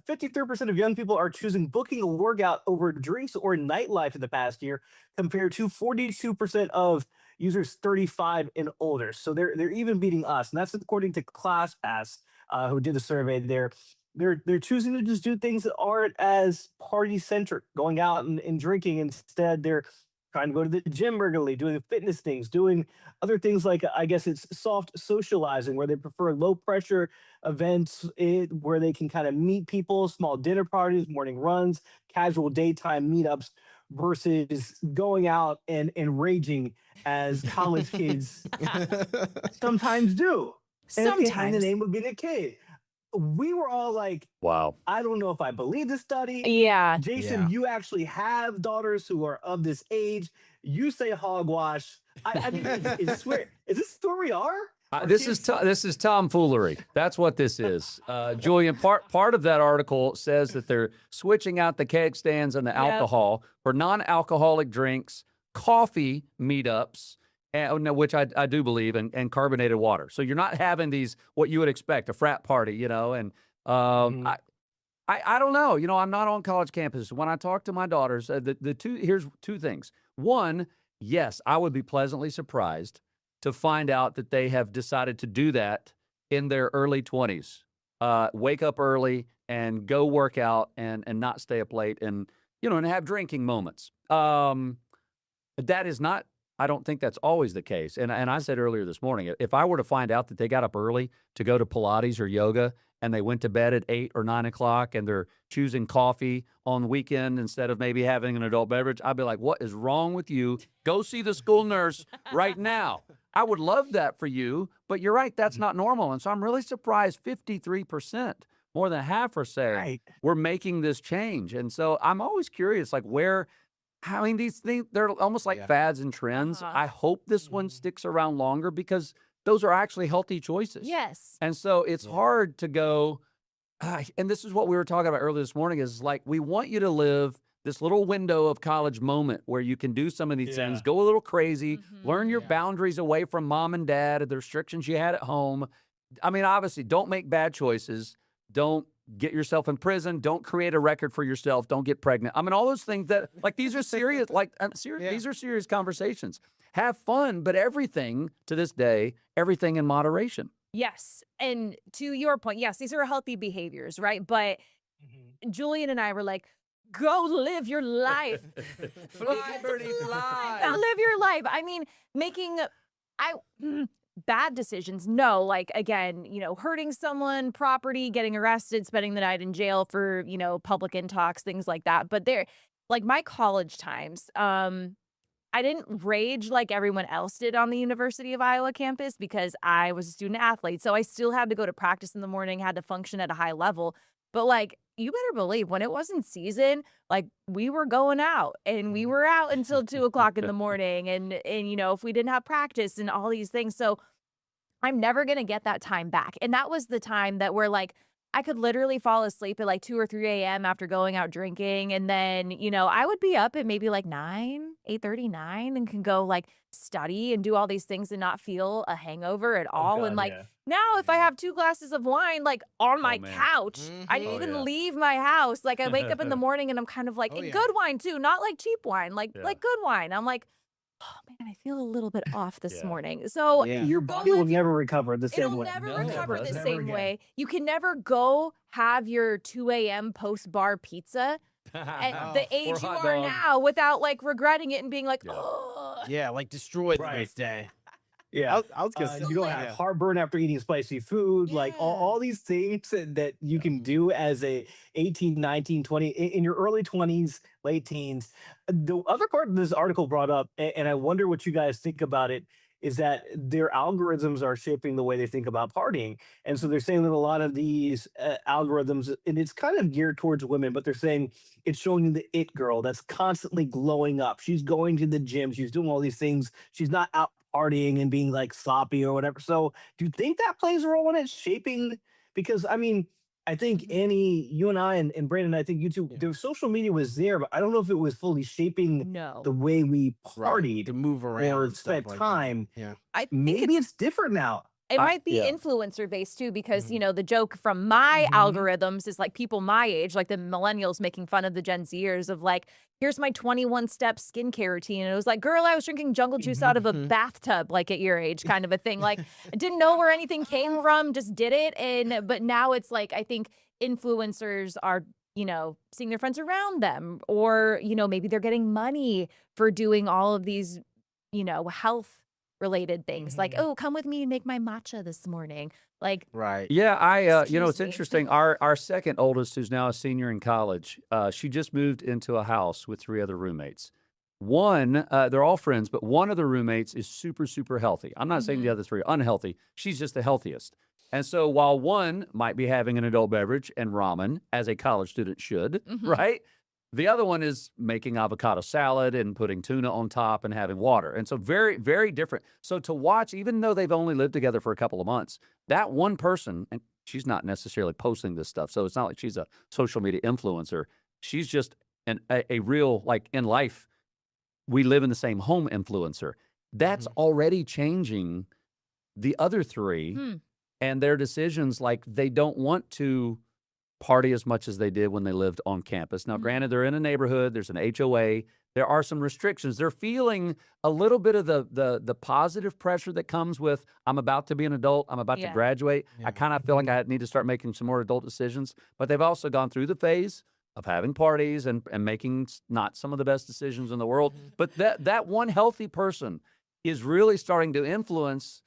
53% of young people are choosing booking a workout over drinks or nightlife in the past year, compared to 42% of users 35 and older. So they're even beating us, and that's according to ClassPass, who did the survey. They're choosing to just do things that aren't as party centric, going out and drinking. Instead, they're trying to go to the gym regularly, doing fitness things, doing other things like, I guess it's soft socializing, where they prefer low pressure events where they can kind of meet people, small dinner parties, morning runs, casual daytime meetups, versus going out and raging as college kids sometimes do. In the Sometimes. name of being a kid. We were all like, Wow. I don't know if I believe this study. Yeah. Jason, Yeah. you actually have daughters who are of this age. You say hogwash. I mean, swear, is this where we are? This is tomfoolery. That's what this is. Julian, part of that article says that they're switching out the keg stands and the alcohol for non-alcoholic drinks, coffee meetups, which I do believe, and carbonated water. So you're not having these, what you would expect, a frat party, and I don't know. I'm not on college campuses. When I talk to my daughters, here's two things. One, yes, I would be pleasantly surprised to find out that they have decided to do that in their early 20s. Wake up early and go work out and not stay up late and have drinking moments. That is not, I don't think that's always the case. And I said earlier this morning, if I were to find out that they got up early to go to Pilates or yoga and they went to bed at 8 or 9 o'clock and they're choosing coffee on the weekend instead of maybe having an adult beverage, I'd be like, what is wrong with you? Go see the school nurse right now. I would love that for you, but you're right, that's not normal. And so I'm really surprised 53%, more than half are saying we're making this change. And so I'm always curious, like these things, they're almost like fads and trends. I hope this one sticks around longer because those are actually healthy choices. Yes. And so it's hard to go, and this is what we were talking about earlier this morning, is like we want you to live this little window of college moment where you can do some of these things, go a little crazy, learn your boundaries away from mom and dad and the restrictions you had at home. I mean, obviously, don't make bad choices. Don't get yourself in prison. Don't create a record for yourself. Don't get pregnant. I mean, all those things that, like, these are serious, these are serious conversations. Have fun, but everything to this day, everything in moderation. Yes. And to your point, yes, these are healthy behaviors, right? But Julian and I were like, go live your life. Fly, birdie, fly. Now live your life. I mean, making bad decisions. No, like, again, hurting someone, property, getting arrested, spending the night in jail for, public intox, things like that. But like my college times, I didn't rage like everyone else did on the University of Iowa campus because I was a student athlete. So I still had to go to practice in the morning, had to function at a high level. But like, you better believe when it wasn't season, like we were going out and we were out until 2 o'clock in the morning. And if we didn't have practice and all these things. So I'm never going to get that time back. And that was the time that we're like, I could literally fall asleep at like 2 or 3 a.m. after going out drinking. And then, I would be up at maybe like 8:39 and can go like study and do all these things and not feel a hangover at all. God, And like, yeah. now if I have 2 glasses of wine, like on my couch, I didn't even leave my house. Like I wake up in the morning and I'm kind of like, and good wine too, not like cheap wine, like good wine. I'm like, oh man, I feel a little bit off this morning. So Your body will never recover the same it'll way. never No, recover never the again. same way. You can never go have your 2 a.m. post-bar pizza at the age you hot are dog. now without like regretting it and being like, oh. Yeah, like destroy the next day. Yeah, I was gonna say, you don't have heartburn after eating spicy food, like all these things that you can do as a 18, 19, 20, in your early 20s, late teens. The other part of this article brought up, and I wonder what you guys think about it, is that their algorithms are shaping the way they think about partying. And so they're saying that a lot of these algorithms, and it's kind of geared towards women, but they're saying it's showing you the it girl that's constantly glowing up. She's going to the gym. She's doing all these things. She's not out partying and being like sloppy or whatever. So do you think that plays a role in it shaping? Because I mean, I think Annie, you and I, and Brandon, I think you too, the social media was there, but I don't know if it was fully shaping No. the way we Right, partied to move around or and stuff spent like that. time. Yeah. I think Maybe it's different now. It might be yeah. influencer based too, because you know the joke from my algorithms is like people my age, like the millennials, making fun of the Gen Zers of like, here's my 21-step skincare routine, and it was like, girl, I was drinking jungle juice out of a bathtub, like at your age, kind of a thing. Like, I didn't know where anything came from, just did it, and but now it's like I think influencers are, you know, seeing their friends around them, or you know maybe they're getting money for doing all of these, you know, health related things like, oh, come with me and make my matcha this morning, like, Right. Yeah, you know, Excuse it's me. interesting. Our second oldest, who's now a senior in college, she just moved into a house with 3 other roommates. One, they're all friends, but one of the roommates is super, super healthy. I'm not saying the other 3 are unhealthy. She's just the healthiest. And so while one might be having an adult beverage and ramen, as a college student should, right? The other one is making avocado salad and putting tuna on top and having water. And so very, very different. So to watch, even though they've only lived together for a couple of months, that one person, and she's not necessarily posting this stuff, so it's not like she's a social media influencer. She's just a real, like in life, we live in the same home influencer. That's already changing the other 3 and their decisions. Like they don't want to party as much as they did when they lived on campus. Now, granted, they're in a neighborhood. There's an HOA. There are some restrictions. They're feeling a little bit of the positive pressure that comes with, I'm about to be an adult. I'm about to graduate. I kind of feel like I need to start making some more adult decisions. But they've also gone through the phase of having parties and making not some of the best decisions in the world. But that one healthy person is really starting to influence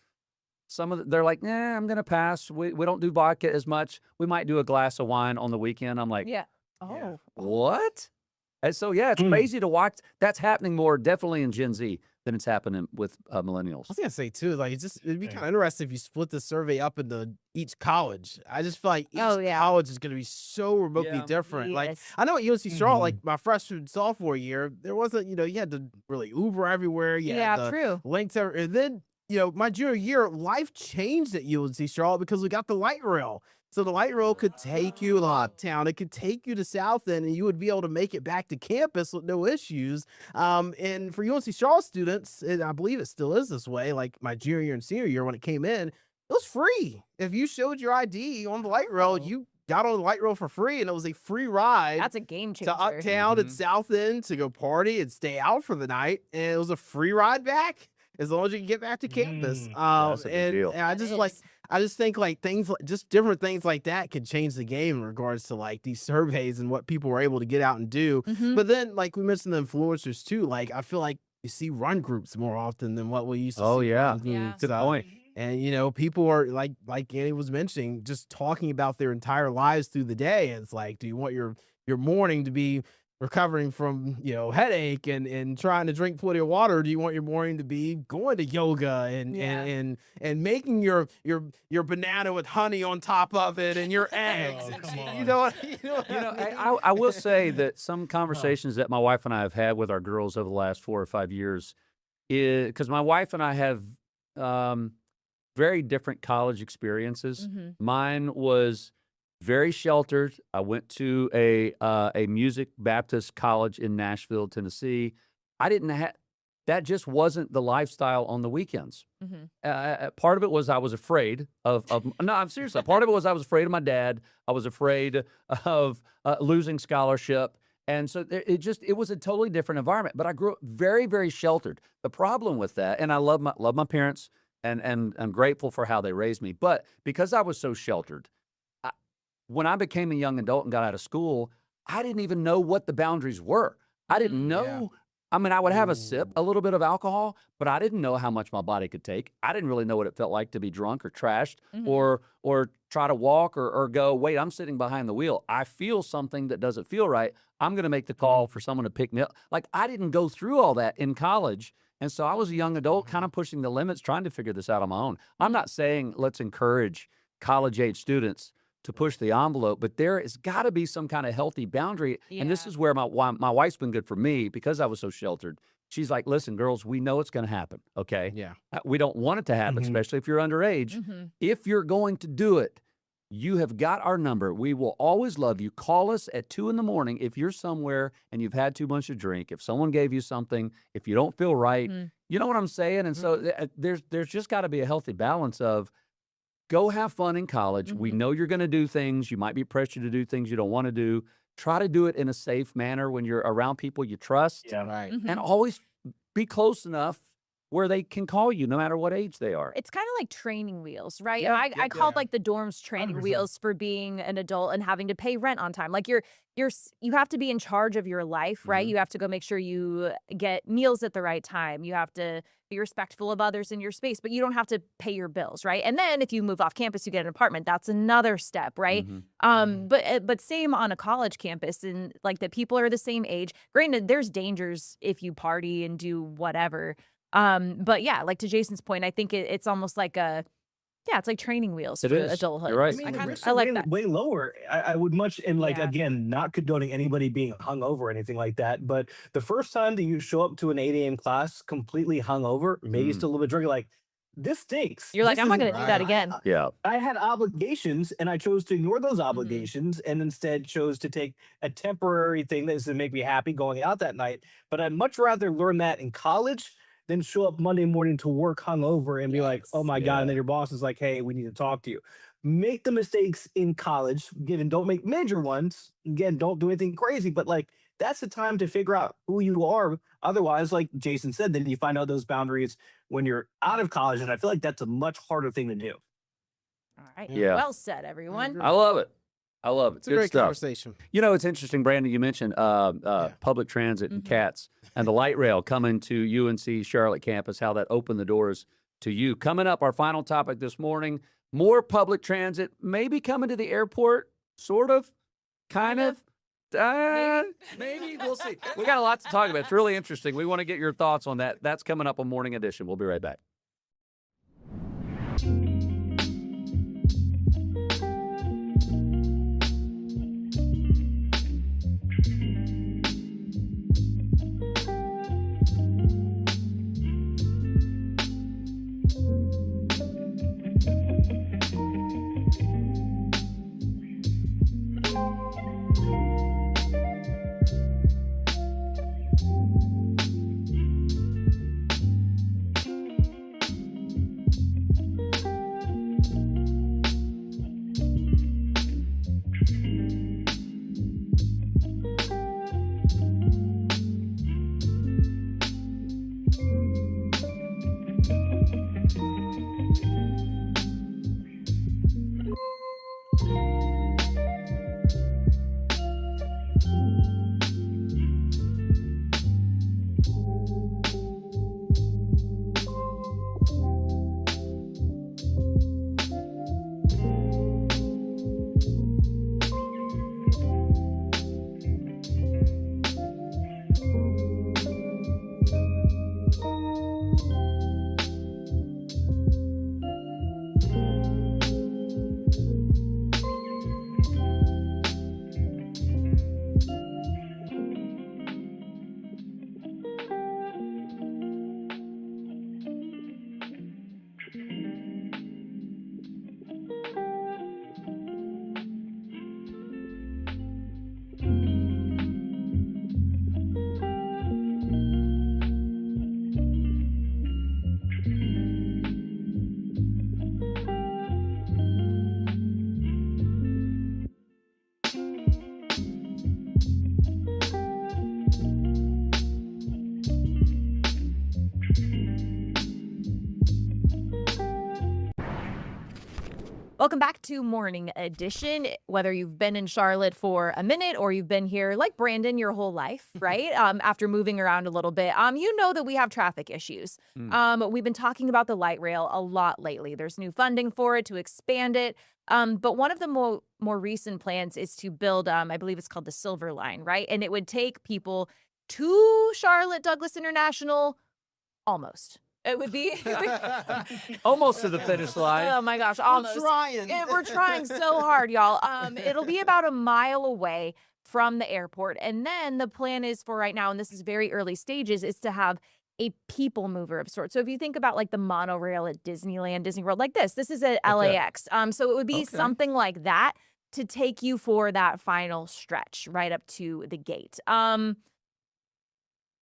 some of they're like, I'm going to pass. We don't do vodka as much. We might do a glass of wine on the weekend. I'm like, yeah. Oh, what? And so, yeah, it's crazy to watch. That's happening more definitely in Gen Z than it's happening with millennials. I was gonna say too, like it'd be kind of interesting if you split the survey up into each college. I just feel like each college is gonna be so remotely different. Like I know at UNC Charlotte, like my freshman sophomore year, there wasn't, you know, you had to really Uber everywhere. You had the true. links everywhere. And then, you know, my junior year, life changed at UNC Charlotte because we got the light rail. So the light rail could take you uptown. It could take you to South End, and you would be able to make it back to campus with no issues. And for UNC Charlotte students, and I believe it still is this way, like my junior year and senior year when it came in, it was free. If you showed your ID on the light rail, you got on the light rail for free, and it was a free ride. That's a game changer. To uptown and South End to go party and stay out for the night, and it was a free ride back as long as you can get back to campus. That's a big deal. And I just think like things like just different things like that could change the game in regards to like these surveys and what people were able to get out and do. But then, like we mentioned, the influencers too. Like I feel like you see run groups more often than what we used to. Oh see yeah, run groups. good point. And you know, people are like Annie was mentioning, just talking about their entire lives through the day. And it's like, do you want your morning to be recovering from, you know, headache and trying to drink plenty of water? Or do you want your morning to be going to yoga and making your banana with honey on top of it and your eggs? You know, I will say that some conversations that my wife and I have had with our girls over the last 4 or 5 years is because my wife and I have very different college experiences. Mine was very sheltered. I went to a music Baptist college in Nashville, Tennessee. I didn't have that. Just wasn't the lifestyle on the weekends. Part of it was I was afraid of no, I'm serious. Part of it was I was afraid of my dad. I was afraid of losing scholarship. And so it was a totally different environment. But I grew up very, very sheltered. The problem with that, and I love my parents and I'm grateful for how they raised me. But because I was so sheltered, when I became a young adult and got out of school, I didn't even know what the boundaries were. I didn't know. I mean, I would have a sip, a little bit of alcohol, but I didn't know how much my body could take. I didn't really know what it felt like to be drunk or trashed or try to walk or go, wait, I'm sitting behind the wheel. I feel something that doesn't feel right. I'm going to make the call for someone to pick me up. Like, I didn't go through all that in college. And so I was a young adult kind of pushing the limits, trying to figure this out on my own. I'm not saying let's encourage college-age students to push the envelope, but there has got to be some kind of healthy boundary. And this is where my wife's been good for me because I was so sheltered. She's like, listen, girls, we know it's going to happen, okay? Yeah. We don't want it to happen, especially if you're underage. If you're going to do it, You have got our number. We will always love you. Call us at 2 in the morning if you're somewhere and you've had too much to drink, if someone gave you something, if you don't feel right. You know what I'm saying? And so there's just got to be a healthy balance of go have fun in college. We know you're going to do things. You might be pressured to do things you don't want to do. Try to do it in a safe manner when you're around people you trust. Yeah, right. And always be close enough where they can call you no matter what age they are. It's kind of like training wheels, right? Yeah, I called yeah. like the dorms training 100%. wheels for being an adult and having to pay rent on time. Like you have to be in charge of your life, right? You have to go make sure you get meals at the right time. You have to be respectful of others in your space, but you don't have to pay your bills, right? And then if you move off campus, you get an apartment. That's another step, right? But same on a college campus, and like the people are the same age. Granted, there's dangers if you party and do whatever. But yeah, like to Jason's point, I think it's almost like it's like training wheels It for is. adulthood. You're right. I mean, the risks I are like way, that. way lower. I would much, and like, Yeah. again, not condoning anybody being hungover or anything like that. But the first time that you show up to an 8 a.m. class completely hungover, maybe still a little bit drinking, like, this stinks. You're like, This I'm not isn't gonna do that right." again. Yeah. I had obligations and I chose to ignore those obligations and instead chose to take a temporary thing that's to make me happy going out that night. But I'd much rather learn that in college than show up Monday morning to work hungover and be like, oh my God. And then your boss is like, hey, we need to talk to you. Make the mistakes in college, given don't make major ones. Again, don't do anything crazy, but like that's the time to figure out who you are. Otherwise, like Jason said, then you find out those boundaries when you're out of college. And I feel like that's a much harder thing to do. All right. Yeah. Well said, everyone. I love it. I love it. It's a Good great stuff. conversation. You know, it's interesting, Brandon, you mentioned public transit and cats and the light rail coming to UNC Charlotte campus, how that opened the doors to you. Coming up, our final topic this morning, more public transit, maybe coming to the airport, sort of, kind of. Maybe. We'll see. We got a lot to talk about. It's really interesting. We want to get your thoughts on that. That's coming up on Morning Edition. We'll be right back. Welcome back to Morning Edition. Whether you've been in Charlotte for a minute or you've been here like Brandon your whole life, right? After moving around a little bit, you know that we have traffic issues. We've been talking about the light rail a lot lately. There's new funding for it to expand it. But one of the more recent plans is to build, I believe it's called the Silver Line, right? And it would take people to Charlotte Douglas International almost. It would be Almost to the finish line. Oh my gosh, almost. We're trying so hard, y'all. It'll be about a mile away from the airport. And then the plan is for right now, and this is very early stages, is to have a people mover of sorts. So if you think about like the monorail at Disneyland, Disney World, like this is at Okay. LAX. So it would be Okay. something like that to take you for that final stretch right up to the gate.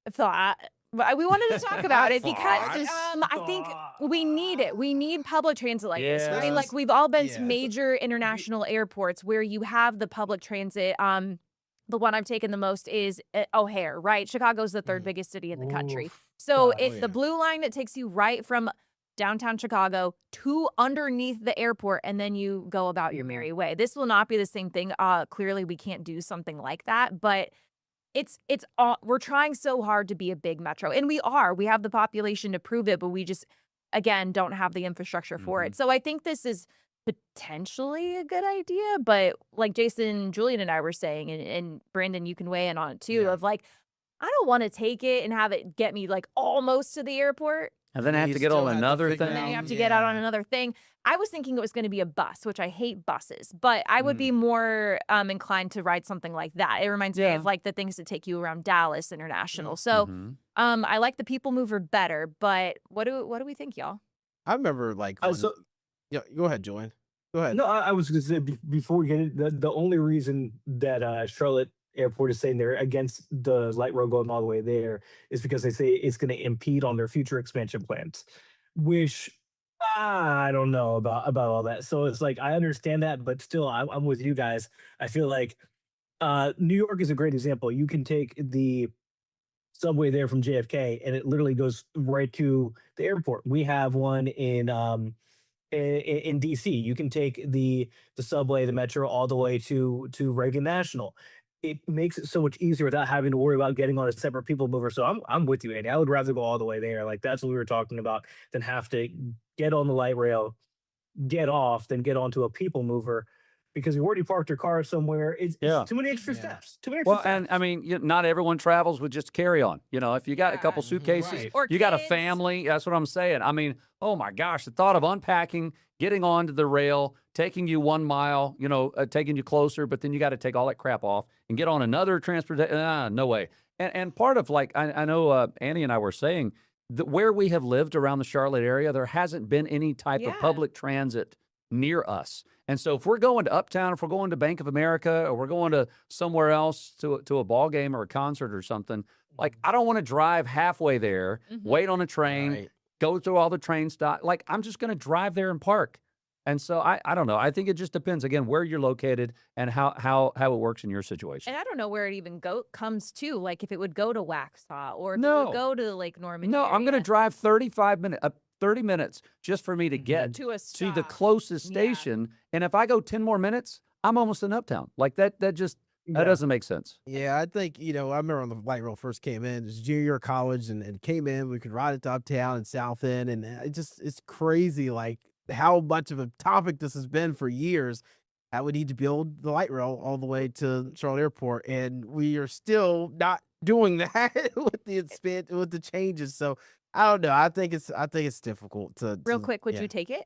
Thought. We wanted to talk about it because I think we need it. We need public transit like this. I mean, like we've all been to major international airports where you have the public transit. The one I've taken the most is O'Hare, right? Chicago's the third biggest city in the country. So the blue line that takes you right from downtown Chicago to underneath the airport, and then you go about your merry way. This will not be the same thing. Clearly, we can't do something like that, but it's all, we're trying so hard to be a big metro, and we are. We have the population to prove it, but we just, again, don't have the infrastructure for it. So I think this is potentially a good idea, but like Jason, Julian, and I were saying, and Brandon, you can weigh in on it too, of like, I don't want to take it and have it get me like almost to the airport. And then I have to get on another thing. And then you have to get out on another thing. I was thinking it was going to be a bus, which I hate buses, but I would be more inclined to ride something like that. It reminds me of like the things that take you around Dallas International. So I like the people mover better, but what do we think, y'all? I remember like, yeah, go ahead, Joanne. Go ahead. No, I was going to say before we get it, the only reason that Charlotte Airport is saying they're against the light rail going all the way there is because they say it's going to impede on their future expansion plans, which I don't know about all that. So it's like, I understand that, but still, I'm with you guys. I feel like New York is a great example. You can take the subway there from JFK, and it literally goes right to the airport. We have one in DC. You can take the subway, the metro, all the way to Reagan National. It makes it so much easier without having to worry about getting on a separate people mover. So I'm with you, Andy. I would rather go all the way there. Like that's what we were talking about, than have to get on the light rail, get off, then get onto a people mover, because you already parked your car somewhere. It's too many extra steps. Too many extra steps. And I mean, not everyone travels with just carry on. You know, if you got a couple suitcases, Or you got a kids. family. That's what I'm saying. I mean, oh my gosh, the thought of unpacking, getting onto the rail, taking you 1 mile, taking you closer, but then you got to take all that crap off and get on another transportation. No way. And part of like, I know Annie and I were saying that where we have lived around the Charlotte area, there hasn't been any type of public transit near us. And so if we're going to Uptown, if we're going to Bank of America, or we're going to somewhere else to a ball game or a concert or something, like I don't want to drive halfway there, wait on a train, go through all the train stop. Like I'm just going to drive there and park. And so I don't know. I think it just depends, again, where you're located and how it works in your situation. And I don't know where it even comes to, like if it would go to Waxhaw or if it No. would go to Lake Norman. No, I'm going to drive 30 minutes just for me to get To a to the closest station. And if I go 10 more minutes, I'm almost in Uptown. Like that doesn't make sense. Yeah, I think, I remember when the light rail first came in, it was junior year of college, and came in, we could ride it to Uptown and South End, and it's crazy, like, how much of a topic this has been for years. That we need to build the light rail all the way to Charlotte Airport, and we are still not doing that with the changes. So I don't know. I think it's difficult to Real quick, would you take it?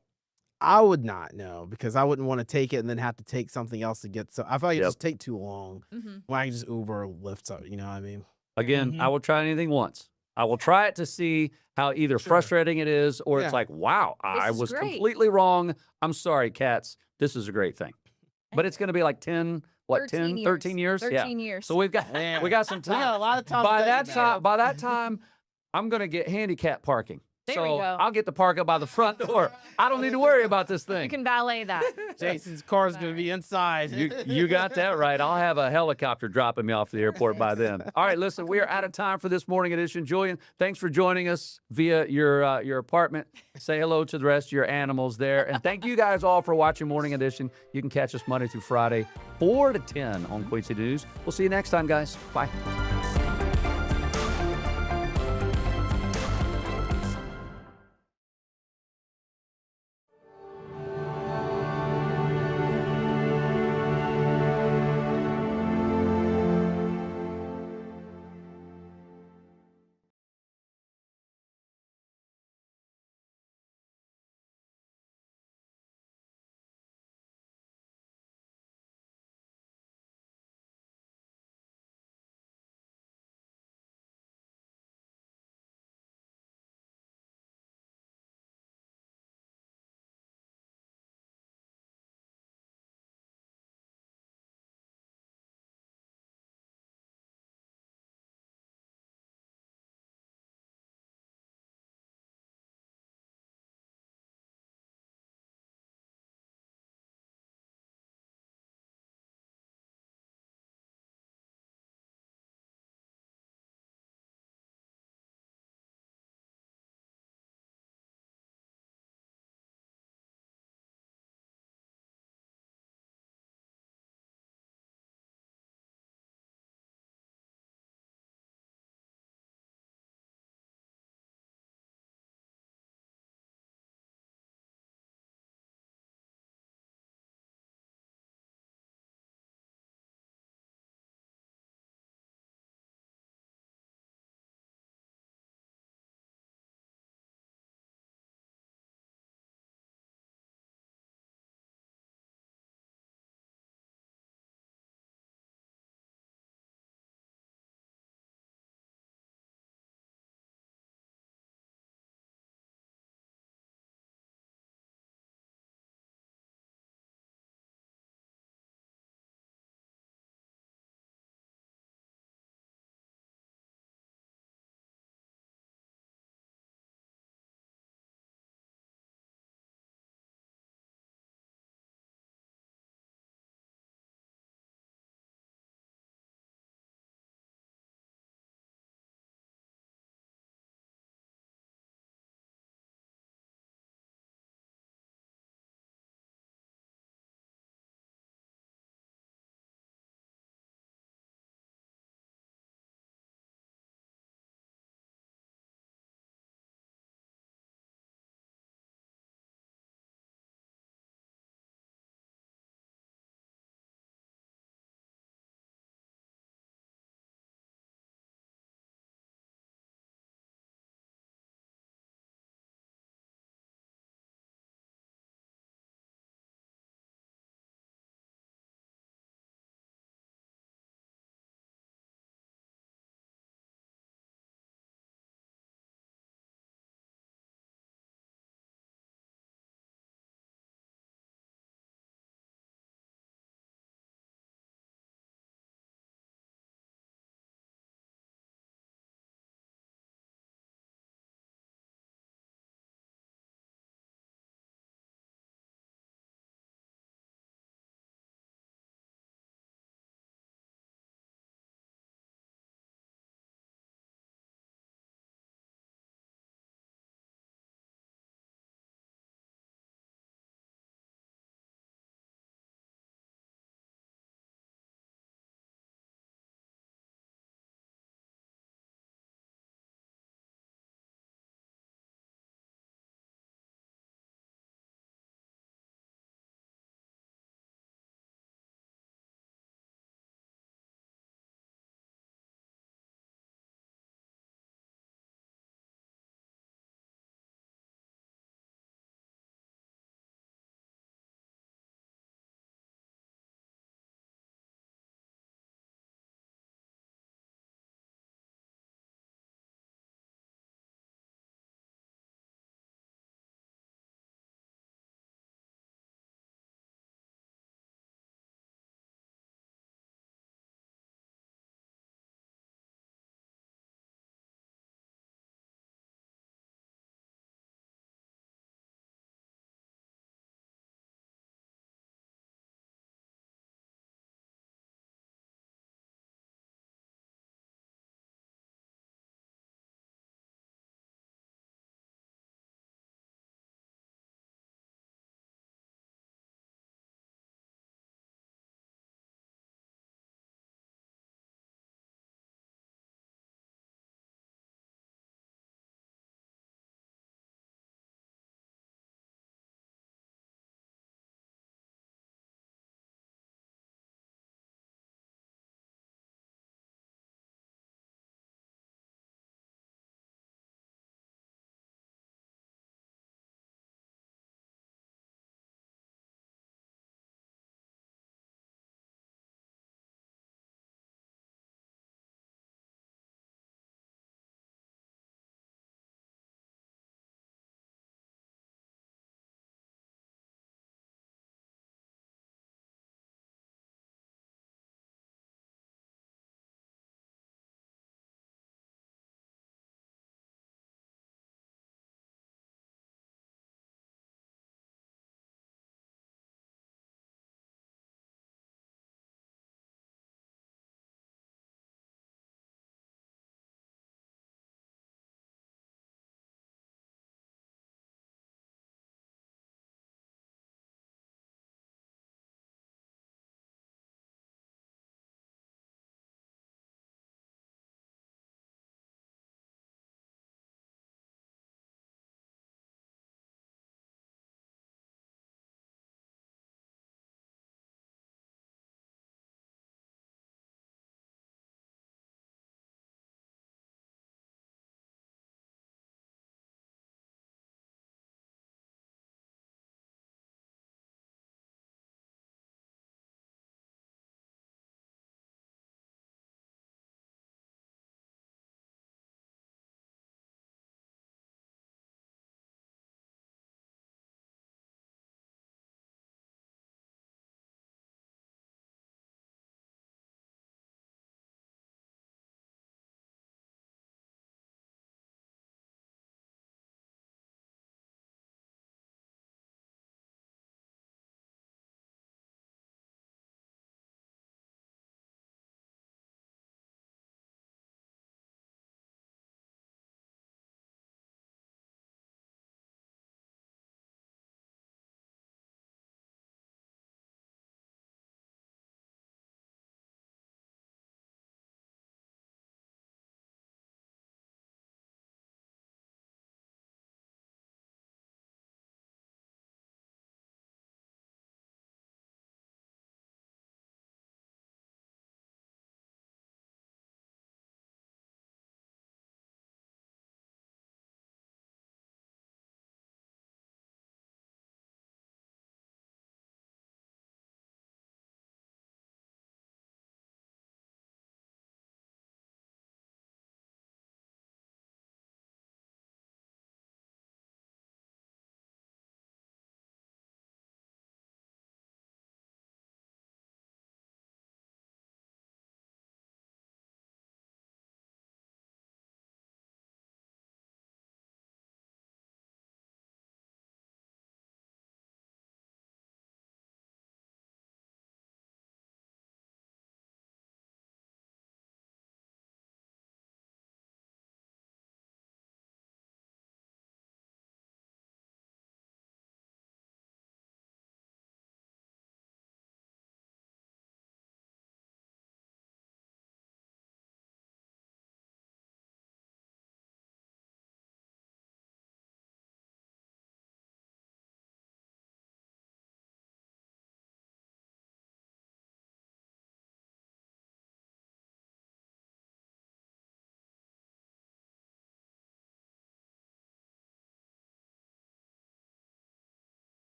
I would not, no, because I wouldn't want to take it and then have to take something else to get. So I feel like it just take too long. When I can just Uber or Lyft, so you know what I mean? Again, I will try anything once. I will try it to see how either frustrating it is, or it's like, wow, I is was great. completely wrong. I'm sorry, cats. This is a great thing. But it's going to be like 13 years? 13 years. So we got some time. We got a lot of time. By that time, I'm going to get handicap parking. There so we go. I'll get to park up by the front door. I don't need to worry about this thing. You can valet that. Jason's car's going to be inside. You got that right. I'll have a helicopter dropping me off the airport by then. All right, listen, we are out of time for this morning edition. Julian, thanks for joining us via your apartment. Say hello to the rest of your animals there. And thank you guys all for watching Morning Edition. You can catch us Monday through Friday, 4 to 10 on Queen City News. We'll see you next time, guys. Bye.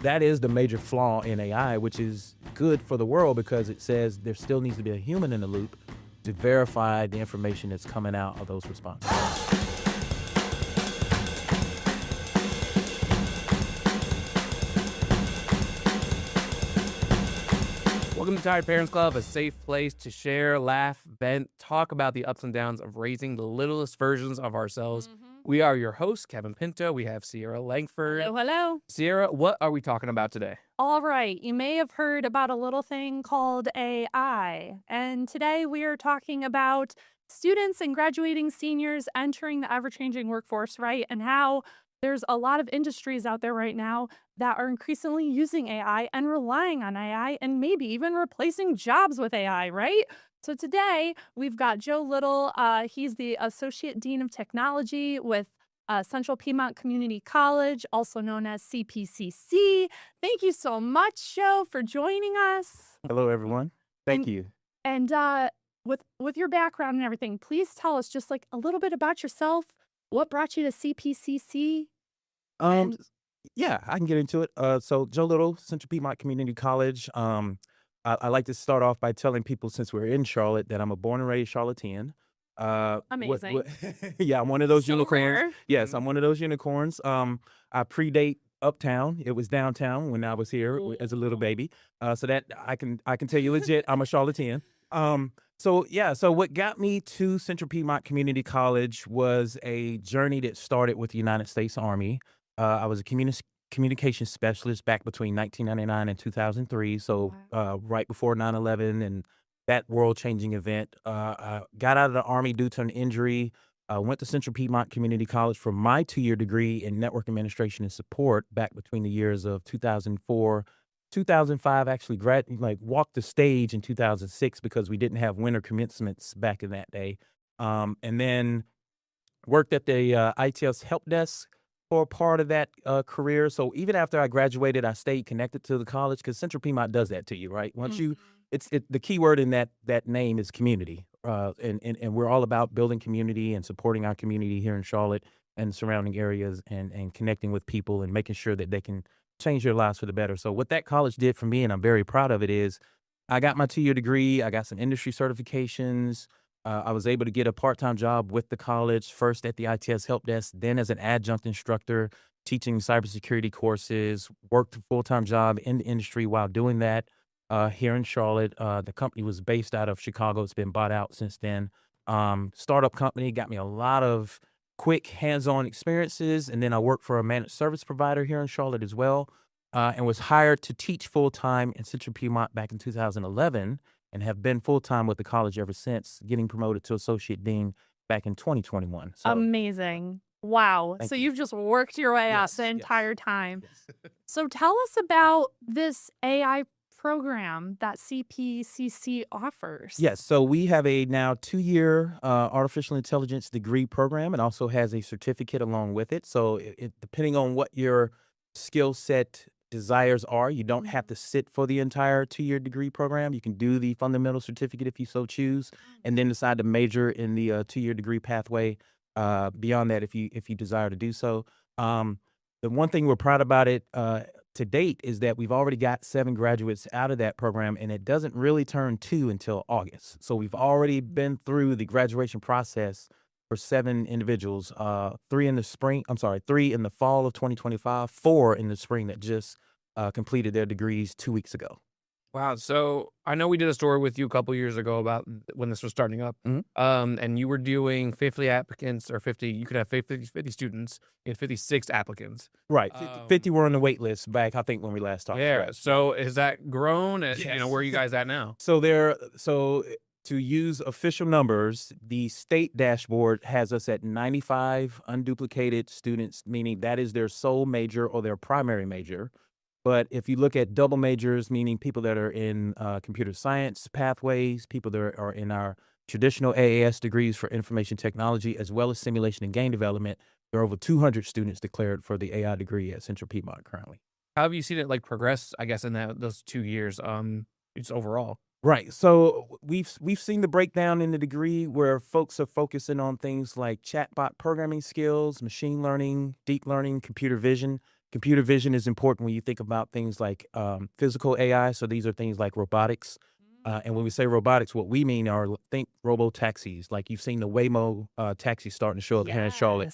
that is the major flaw in AI, which is good for the world because it says there still needs to be a human in the loop to verify the information that's coming out of those responses. Welcome to Tired Parents Club, a safe place to share, laugh, vent, talk about the ups and downs of raising the littlest versions of ourselves. We are your hosts, Kevin Pinto. We have Sierra Langford. Hello, hello. Sierra, what are we talking about today? All right. You may have heard about a little thing called AI. And today we are talking about students and graduating seniors entering the ever-changing workforce, right? And how there's a lot of industries out there right now that are increasingly using AI and relying on AI and maybe even replacing jobs with AI, right? So today we've got Joe Little. He's the Associate Dean of Technology with Central Piedmont Community College, also known as CPCC. Thank you so much, Joe, for joining us. Hello, everyone. Thank you. And with your background and everything, please tell us just like a little bit about yourself. What brought you to CPCC? Yeah, I can get into it. So Joe Little, Central Piedmont Community College. I like to start off by telling people, since we're in Charlotte, that I'm a born and raised Charlottean. Amazing. Yeah, I'm one of those So unicorns. rare. Yes, I'm one of those unicorns. I predate Uptown. It was downtown when I was here as a little baby. So that I can tell you legit, I'm a Charlottean. So what got me to Central Piedmont Community College was a journey that started with the United States Army. I was a communication specialist back between 1999 and 2003. So right before 9/11 and that world-changing event. I got out of the Army due to an injury. Went to Central Piedmont Community College for my 2-year degree in network administration and support back between the years of 2004 2005. Actually walked the stage in 2006 because we didn't have winter commencements back in that day. And then worked at the ITS help desk for part of that career. So even after I graduated, I stayed connected to the college because Central Piedmont does that to you, right? Once the key word in that name is community. And we're all about building community and supporting our community here in Charlotte and surrounding areas and connecting with people and making sure that they can change their lives for the better. So what that college did for me, and I'm very proud of it, is I got my 2-year degree. I got some industry certifications. I was able to get a part-time job with the college, first at the ITS help desk, then as an adjunct instructor, teaching cybersecurity courses, worked a full-time job in the industry while doing that here in Charlotte. The company was based out of Chicago. It's been bought out since then. Startup company, got me a lot of quick hands-on experiences. And then I worked for a managed service provider here in Charlotte as well, and was hired to teach full-time in Central Piedmont back in 2011 and have been full-time with the college ever since, getting promoted to associate dean back in 2021. So Amazing. Wow. Thank So you. you've just worked your way up the entire time. So tell us about this AI program that CPCC offers. Yes, so we have a now 2-year artificial intelligence degree program. It also has a certificate along with it. So depending on what your skill set desires are, you don't have to sit for the entire 2-year degree program. You can do the fundamental certificate if you so choose, and then decide to major in the 2-year degree pathway beyond that if you desire to do so. The one thing we're proud about it to date is that we've already got 7 graduates out of that program, and it doesn't really turn 2 until August. So we've already been through the graduation process for 7 individuals, 3 in the fall of 2025, 4 in the spring that just completed their degrees 2 weeks ago. Wow. So I know we did a story with you a couple years ago about when this was starting up. And you were doing 50 applicants or 50, you could have 50 students. You had 56 applicants. Right. 50 were on the wait list back, I think, when we last talked. Yeah. Correct. So has that grown? You know, Yes. where are you guys at now? So to use official numbers, the state dashboard has us at 95 unduplicated students, meaning that is their sole major or their primary major. But if you look at double majors, meaning people that are in computer science pathways, people that are in our traditional AAS degrees for information technology, as well as simulation and game development, there are over 200 students declared for the AI degree at Central Piedmont currently. How have you seen it progress, I guess, in those 2 years, just overall? Right. So we've seen the breakdown in the degree where folks are focusing on things like chatbot programming skills, machine learning, deep learning, computer vision. computer vision is important when you think about things like physical AI. So these are things like robotics. And when we say robotics, what we mean are think robo taxis. Like you've seen the Waymo taxis starting to show up here in Charlotte.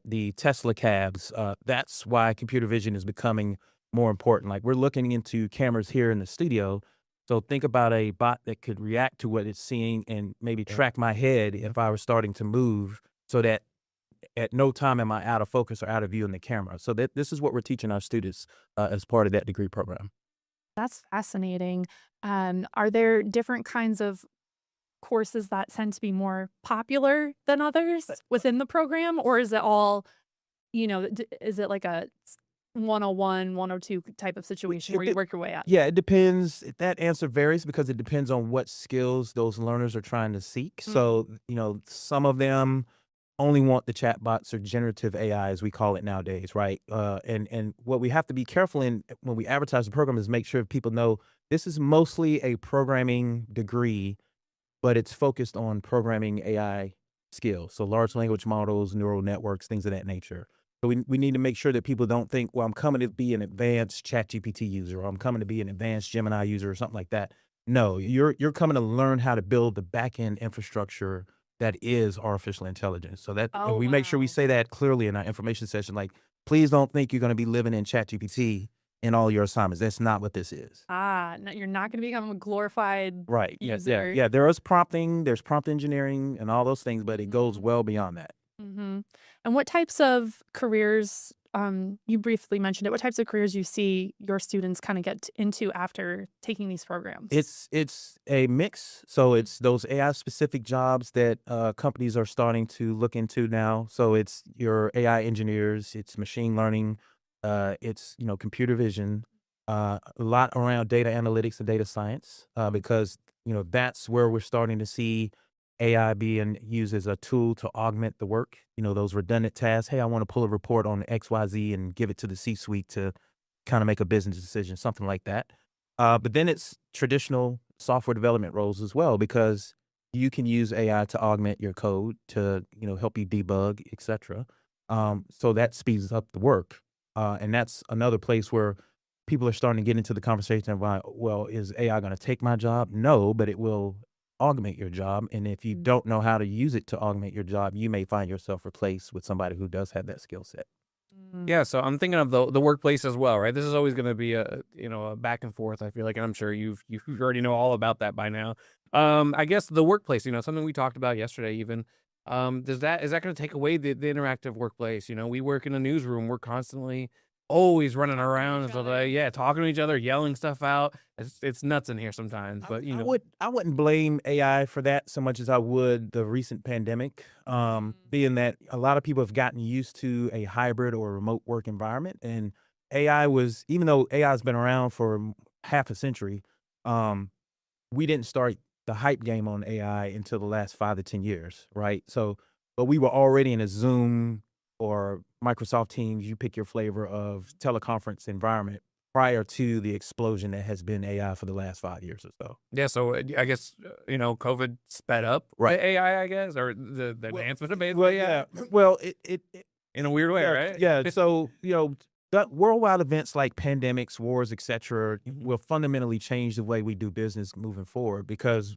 The Tesla cabs. That's why computer vision is becoming more important. Like we're looking into cameras here in the studio. So think about a bot that could react to what it's seeing and maybe track my head if I were starting to move, so that at no time am I out of focus or out of view in the camera. So this is what we're teaching our students as part of that degree program. That's fascinating. Are there different kinds of courses that tend to be more popular than others within the program, or is it all, is it like a 101, 102 type of situation where you work your way up? Yeah, it depends. That answer varies because it depends on what skills those learners are trying to seek. So, some of them only want the chatbots or generative AI, as we call it nowadays, right? And what we have to be careful in when we advertise the program is make sure people know this is mostly a programming degree, but it's focused on programming AI skills. So large language models, neural networks, things of that nature. So we need to make sure that people don't think, well, I'm coming to be an advanced ChatGPT user, or I'm coming to be an advanced Gemini user or something like that. No, you're coming to learn how to build the back-end infrastructure that is artificial intelligence. So that and we make sure we say that clearly in our information session. Like, please don't think you're going to be living in ChatGPT in all your assignments. That's not what this is. No, you're not going to become a glorified Right. Yes. user. Yeah. There is prompting, there's prompt engineering and all those things, but it goes well beyond that. Mm-hmm. And what types of careers, you briefly mentioned it, what types of careers you see your students kind of get into after taking these programs? It's a mix. So it's those AI specific jobs that companies are starting to look into now. So it's your AI engineers, it's machine learning, it's computer vision, a lot around data analytics and data science, because that's where we're starting to see AI being used as a tool to augment the work, those redundant tasks. Hey, I want to pull a report on XYZ and give it to the C-suite to kind of make a business decision, something like that. But then it's traditional software development roles as well, because you can use AI to augment your code to, help you debug, etc. So that speeds up the work. And that's another place where people are starting to get into the conversation about, well, is AI going to take my job? No, but it will augment your job. And if you don't know how to use it to augment your job, you may find yourself replaced with somebody who does have that skill set. Yeah, so I'm thinking of the workplace as well, right? This is always going to be a back and forth, I feel like, and I'm sure you already know all about that by now. I guess the workplace, something we talked about yesterday even. Is that going to take away the interactive workplace? We work in a newsroom. We're constantly always running around and stuff like, talking to each other, yelling stuff out. It's nuts in here sometimes, but I wouldn't blame AI for that so much as I would the recent pandemic, being that a lot of people have gotten used to a hybrid or remote work environment. And AI was, even though AI has been around for half a century, we didn't start the hype game on AI until the last 5 to 10 years, right? So, but we were already in a Zoom or Microsoft Teams, you pick your flavor of teleconference environment prior to the explosion that has been AI for the last 5 years or so. Yeah, so I guess, COVID sped up AI, I guess, or the advancement of it. Well, yeah. Well, it in a weird way, right? Yeah. So, that worldwide events like pandemics, wars, etc., will fundamentally change the way we do business moving forward because,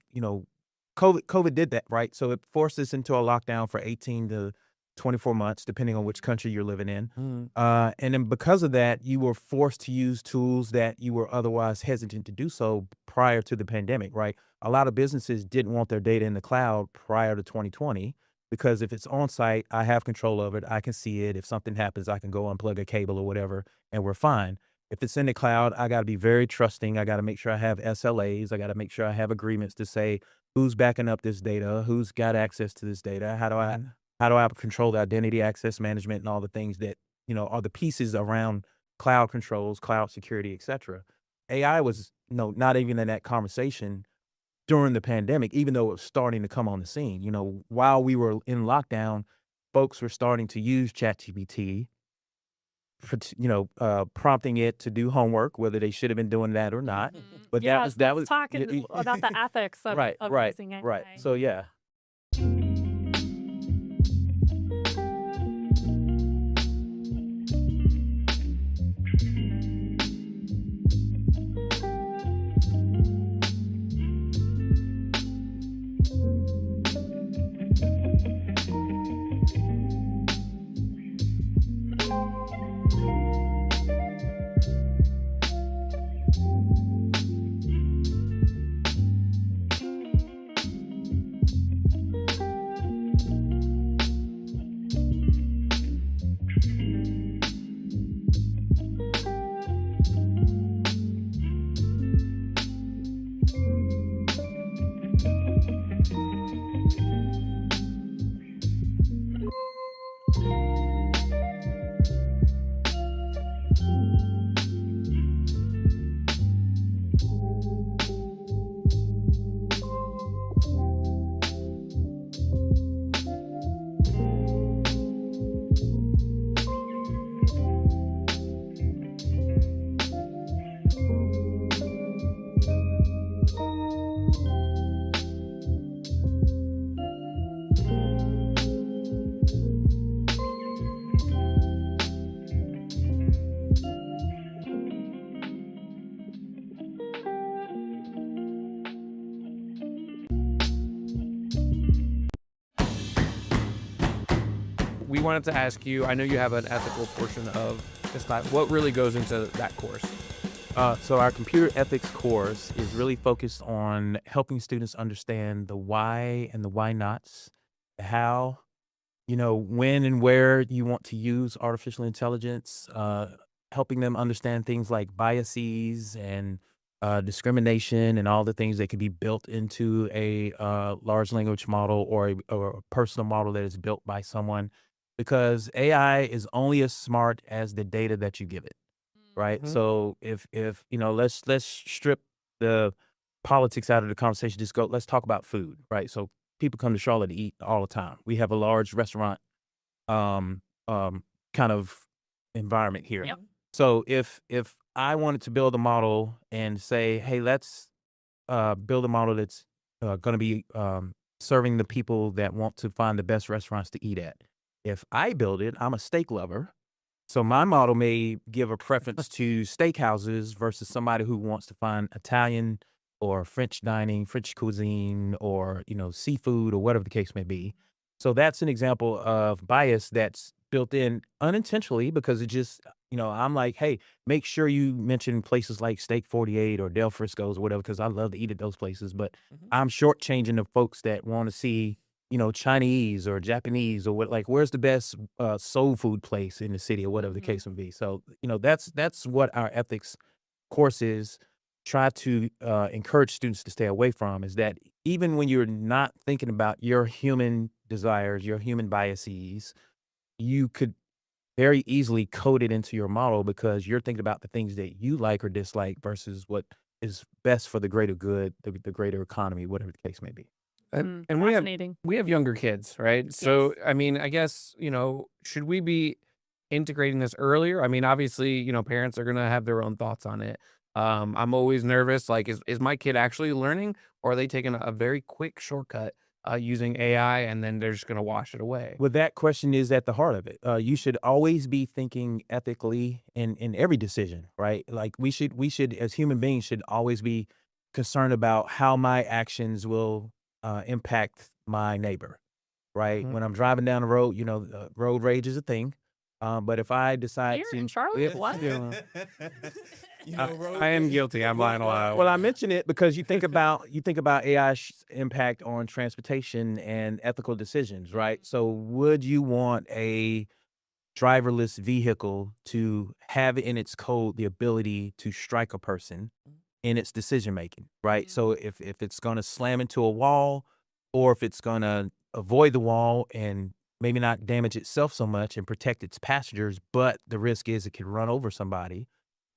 COVID did that, right? So it forced us into a lockdown for 18 to 24 months, depending on which country you're living in. And then because of that, you were forced to use tools that you were otherwise hesitant to do so prior to the pandemic, right? A lot of businesses didn't want their data in the cloud prior to 2020 because if it's on site, I have control of it. I can see it. If something happens, I can go unplug a cable or whatever, and we're fine. If it's in the cloud, I got to be very trusting. I got to make sure I have SLAs. I got to make sure I have agreements to say who's backing up this data, who's got access to this data, how do I control the identity access management and all the things that, are the pieces around cloud controls, cloud security, et cetera. AI was not even in that conversation during the pandemic, even though it was starting to come on the scene. While we were in lockdown, folks were starting to use ChatGPT for, prompting it to do homework, whether they should have been doing that or not. But that was talking about the ethics of using AI. Right. So, yeah. We wanted to ask you, I know you have an ethical portion of this class. What really goes into that course? So our computer ethics course is really focused on helping students understand the why and the why nots, how, when and where you want to use artificial intelligence, helping them understand things like biases and discrimination and all the things that could be built into a large language model or a personal model that is built by someone, because AI is only as smart as the data that you give it. Right. So if let's strip the politics out of the conversation. Let's talk about food. Right. So people come to Charlotte to eat all the time. We have a large restaurant kind of environment here. Yep. So if I wanted to build a model and say, hey, let's build a model that's going to be serving the people that want to find the best restaurants to eat at. If I build it, I'm a steak lover. So my model may give a preference to steakhouses versus somebody who wants to find Italian or French dining, French cuisine, or, seafood or whatever the case may be. So that's an example of bias that's built in unintentionally, because it just, I'm like, hey, make sure you mention places like Steak 48 or Del Frisco's or whatever, because I love to eat at those places. But I'm shortchanging the folks that want to see, Chinese or Japanese or where's the best soul food place in the city or whatever the case may be. So, that's what our ethics course is. Try to encourage students to stay away from, is that even when you're not thinking about your human desires, your human biases, you could very easily code it into your model, because you're thinking about the things that you like or dislike versus what is best for the greater good, the greater economy, whatever the case may be. And Fascinating. we have younger kids, right? So, I mean, I guess, should we be integrating this earlier? I mean, obviously, parents are going to have their own thoughts on it. I'm always nervous. Like, is my kid actually learning, or are they taking a very quick shortcut using AI and then they're just going to wash it away? Well, that question is at the heart of it. You should always be thinking ethically in every decision, right? Like we should, as human beings, should always be concerned about how my actions will impact my neighbor, right? When I'm driving down the road, road rage is a thing. But if I decide Here to, in Charlotte? What? I am guilty. I'm lying a lot. well, I mention it because you think about AI's impact on transportation and ethical decisions, right? So, would you want a driverless vehicle to have in its code the ability to strike a person in its decision making, right? So, if it's going to slam into a wall, or if it's going to avoid the wall and maybe not damage itself so much and protect its passengers, but the risk is it could run over somebody,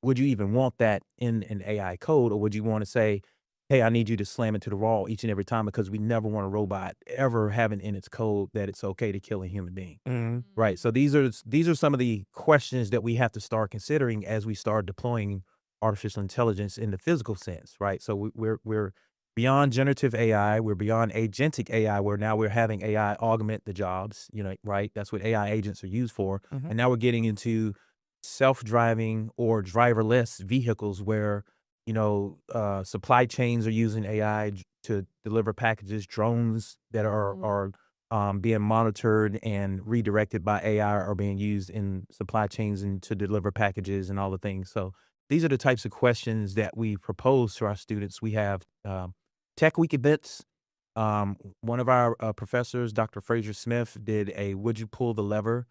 would you even want that in an AI code? Or would you want to say, hey, I need you to slam into the wall each and every time, because we never want a robot ever having in its code that it's okay to kill a human being, right? So these are some of the questions that we have to start considering as we start deploying artificial intelligence in the physical sense, right? So we're beyond generative AI, we're beyond agentic AI, where now we're having AI augment the jobs, right? That's what AI agents are used for. And now we're getting into self-driving or driverless vehicles where, supply chains are using AI to deliver packages, drones that are being monitored and redirected by AI are being used in supply chains and to deliver packages and all the things. So these are the types of questions that we propose to our students. We have Tech Week events. One of our professors, Dr. Fraser Smith, did a "Would you pull the lever?"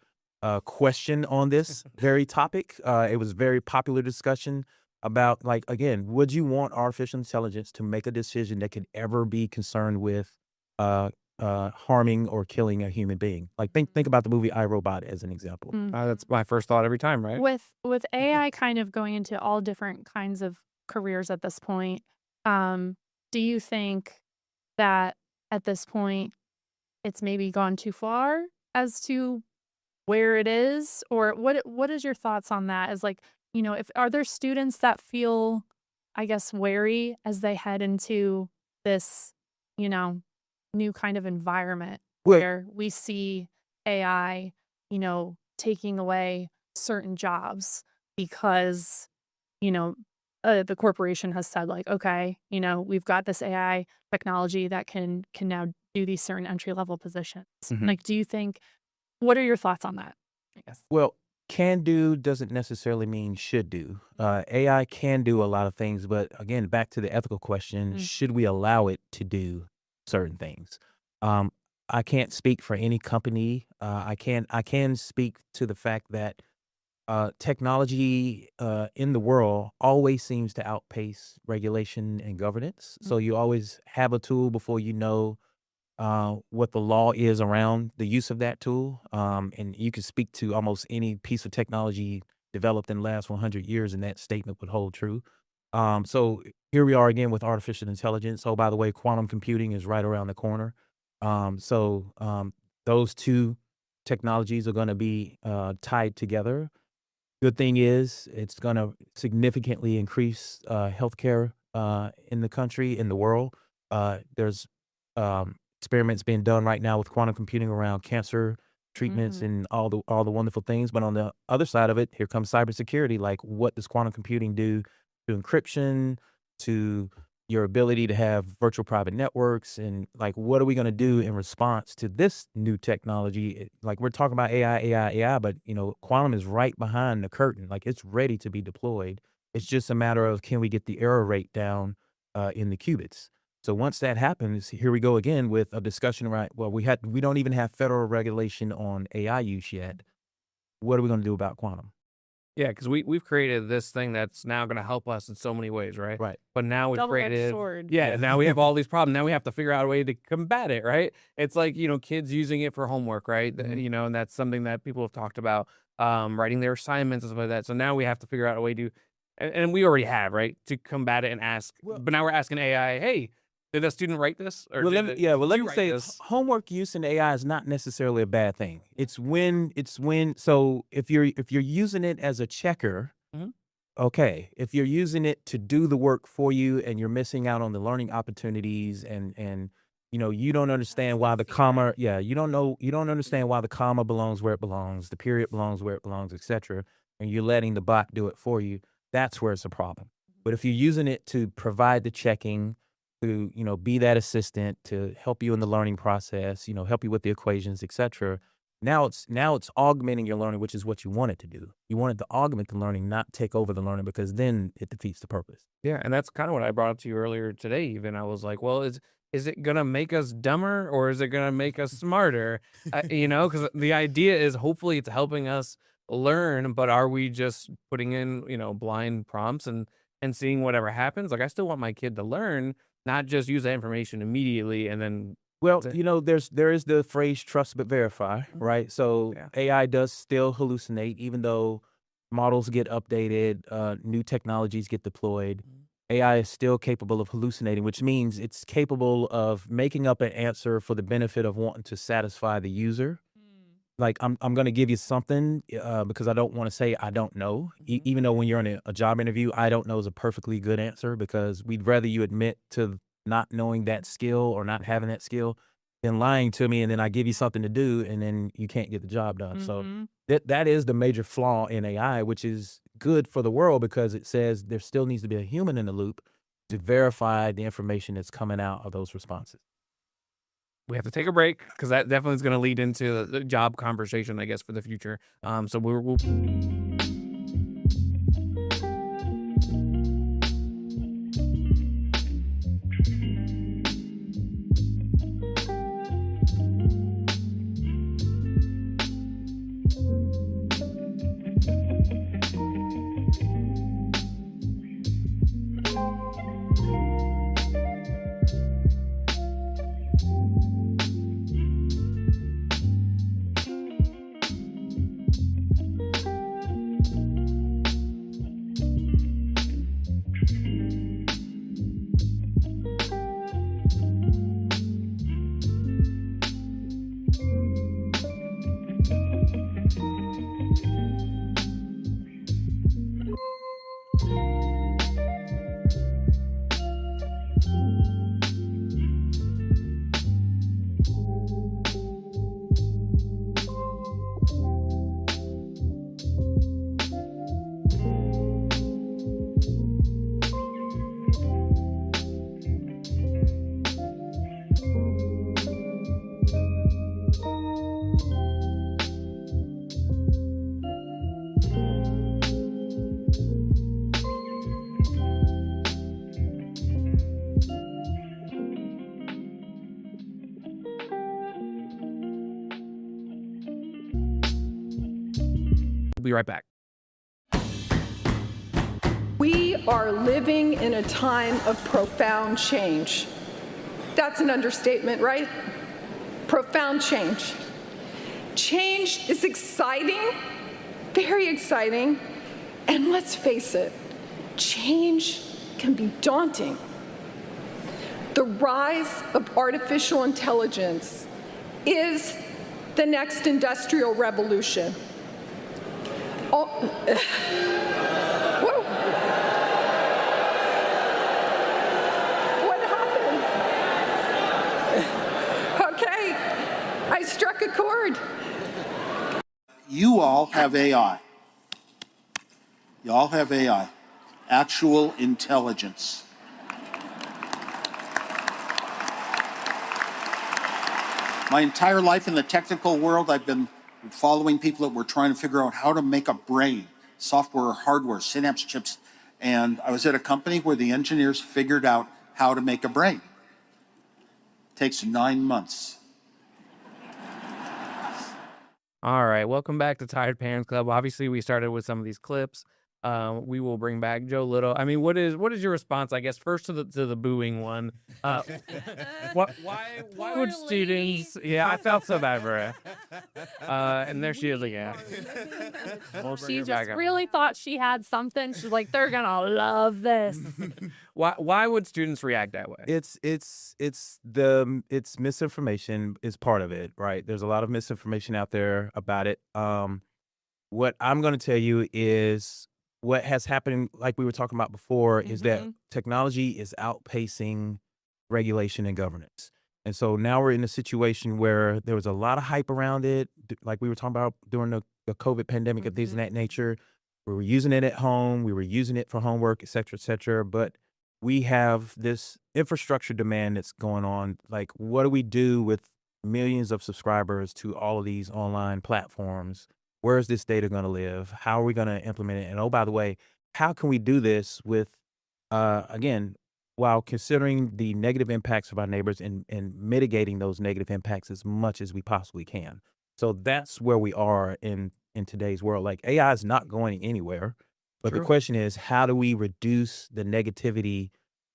Question on this very topic. It was a very popular discussion about, like, again, would you want artificial intelligence to make a decision that could ever be concerned with harming or killing a human being? Like, think about the movie I, Robot as an example. That's my first thought every time, right? With AI kind of going into all different kinds of careers at this point, do you think that at this point it's maybe gone too far as to where it is? Or what is your thoughts on that? As like, if are there students that feel, I guess, wary as they head into this, new kind of environment Well- where we see AI, taking away certain jobs because, the corporation has said, like, okay, we've got this AI technology that can now do these certain entry level positions. Mhm. Like, do you think? What are your thoughts on that? I guess. Well, can do doesn't necessarily mean should do. AI can do a lot of things, but again, back to the ethical question, should we allow it to do certain things? I can't speak for any company. I can speak to the fact that technology in the world always seems to outpace regulation and governance. So you always have a tool before you know what the law is around the use of that tool. And you can speak to almost any piece of technology developed in the last 100 years, and that statement would hold true. So here we are again with artificial intelligence. Oh, by the way, quantum computing is right around the corner. Those two technologies are going to be tied together. Good thing is it's going to significantly increase healthcare in the country, in the world. There's experiments being done right now with quantum computing around cancer treatments and all the wonderful things. But on the other side of it, here comes cybersecurity. Like, what does quantum computing do to encryption, to your ability to have virtual private networks, and like, what are we going to do in response to this new technology? Like, we're talking about AI, but quantum is right behind the curtain. Like, it's ready to be deployed. It's just a matter of, can we get the error rate down in the qubits? So once that happens, here we go again with a discussion, right? Well, we don't even have federal regulation on AI use yet. What are we going to do about quantum? Yeah, because we've created this thing that's now going to help us in so many ways, right? Right. But now we've Double-edged created, sword. yeah, now we have all these problems. Now we have to figure out a way to combat it, right? It's like, kids using it for homework, right? And that's something that people have talked about, writing their assignments and stuff like that. So now we have to figure out a way to, and we already have, right, to combat it and ask. But now we're asking AI, hey, did a student write this? Or Well, let me you write say, this? homework use in AI is not necessarily a bad thing. It's when. So if you're using it as a checker, okay. If you're using it to do the work for you and you're missing out on the learning opportunities, and you don't understand why the comma, you don't understand why the comma belongs where it belongs, the period belongs where it belongs, etc. And you're letting the bot do it for you. That's where it's a problem. But if you're using it to provide the checking, to be that assistant, to help you in the learning process, help you with the equations, etc. Now it's augmenting your learning, which is what you want it to do. You want it to augment the learning, not take over the learning, because then it defeats the purpose. Yeah, and that's kind of what I brought up to you earlier today. Even I was like, well, is it gonna make us dumber or is it gonna make us smarter? Because the idea is hopefully it's helping us learn, but are we just putting in blind prompts and seeing whatever happens? Like, I still want my kid to learn, not just use that information immediately and then. Well, there is the phrase trust but verify, right? So AI does still hallucinate, even though models get updated, new technologies get deployed. AI is still capable of hallucinating, which means it's capable of making up an answer for the benefit of wanting to satisfy the user. Like, I'm going to give you something because I don't want to say I don't know. Even though when you're in a job interview, I don't know is a perfectly good answer, because we'd rather you admit to not knowing that skill or not having that skill than lying to me, and then I give you something to do and then you can't get the job done. So that is the major flaw in AI, which is good for the world because it says there still needs to be a human in the loop to verify the information that's coming out of those responses. we have to take a break because that definitely is going to lead into the job conversation, I guess, for the future. So we'll be right back. We are living in a time of profound change. That's an understatement, right? Profound change. Change is exciting, very exciting, and let's face it, change can be daunting. The rise of artificial intelligence is the next industrial revolution. Oh, whoa. What happened? Okay, I struck a chord. You all have AI. You all have AI, actual intelligence. My entire life in the technical world, I've been following people that were trying to figure out how to make a brain, software or hardware, synapse chips. And I was at a company where the engineers figured out how to make a brain. It takes 9 months. All right, welcome back to Tired Parents Club. Obviously, we started with some of these clips. We will bring back Joe Little. I mean, what is your response? I guess first to the booing one. Why would students? Yeah, I felt so bad for her. And there she is again. We'll bring She her just back up. really thought she had something. She's like, they're gonna love this. Why would students react that way? It's misinformation is part of it, right? There's a lot of misinformation out there about it. What I'm going to tell you is what has happened, like we were talking about before, is that technology is outpacing regulation and governance. And so now we're in a situation where there was a lot of hype around it, like we were talking about during the COVID pandemic and things of that nature. We were using it at home. We were using it for homework, et cetera, but we have this infrastructure demand that's going on. Like, what do we do with millions of subscribers to all of these online platforms? Where is this data going to live? How are we going to implement it? And oh, by the way, how can we do this with, again, while considering the negative impacts of our neighbors and mitigating those negative impacts as much as we possibly can? So that's where we are in today's world. Like, AI is not going anywhere. But the question is, how do we reduce the negativity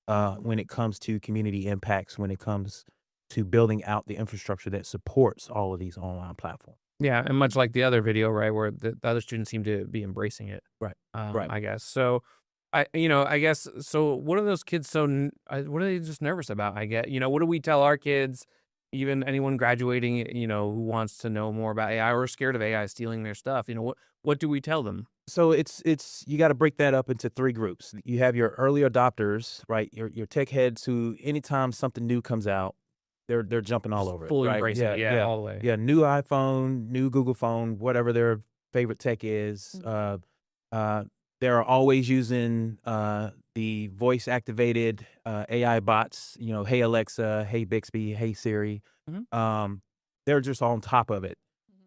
when it comes to community impacts, when it comes to building out the infrastructure that supports all of these online platforms? Yeah, and much like the other video, right, where the other students seem to be embracing it. Right. I guess. So, I guess, so what are those kids what are they just nervous about? I get, what do we tell our kids, even anyone graduating, who wants to know more about AI or scared of AI stealing their stuff? What do we tell them? So it's you got to break that up into 3 groups. You have your early adopters, right? Your tech heads who, anytime something new comes out, they're jumping all over it. Fully Right? embracing it, yeah, all the way. Yeah, new iPhone, new Google phone, whatever their favorite tech is. They're always using the voice activated AI bots. Hey Alexa, hey Bixby, hey Siri. They're just on top of it.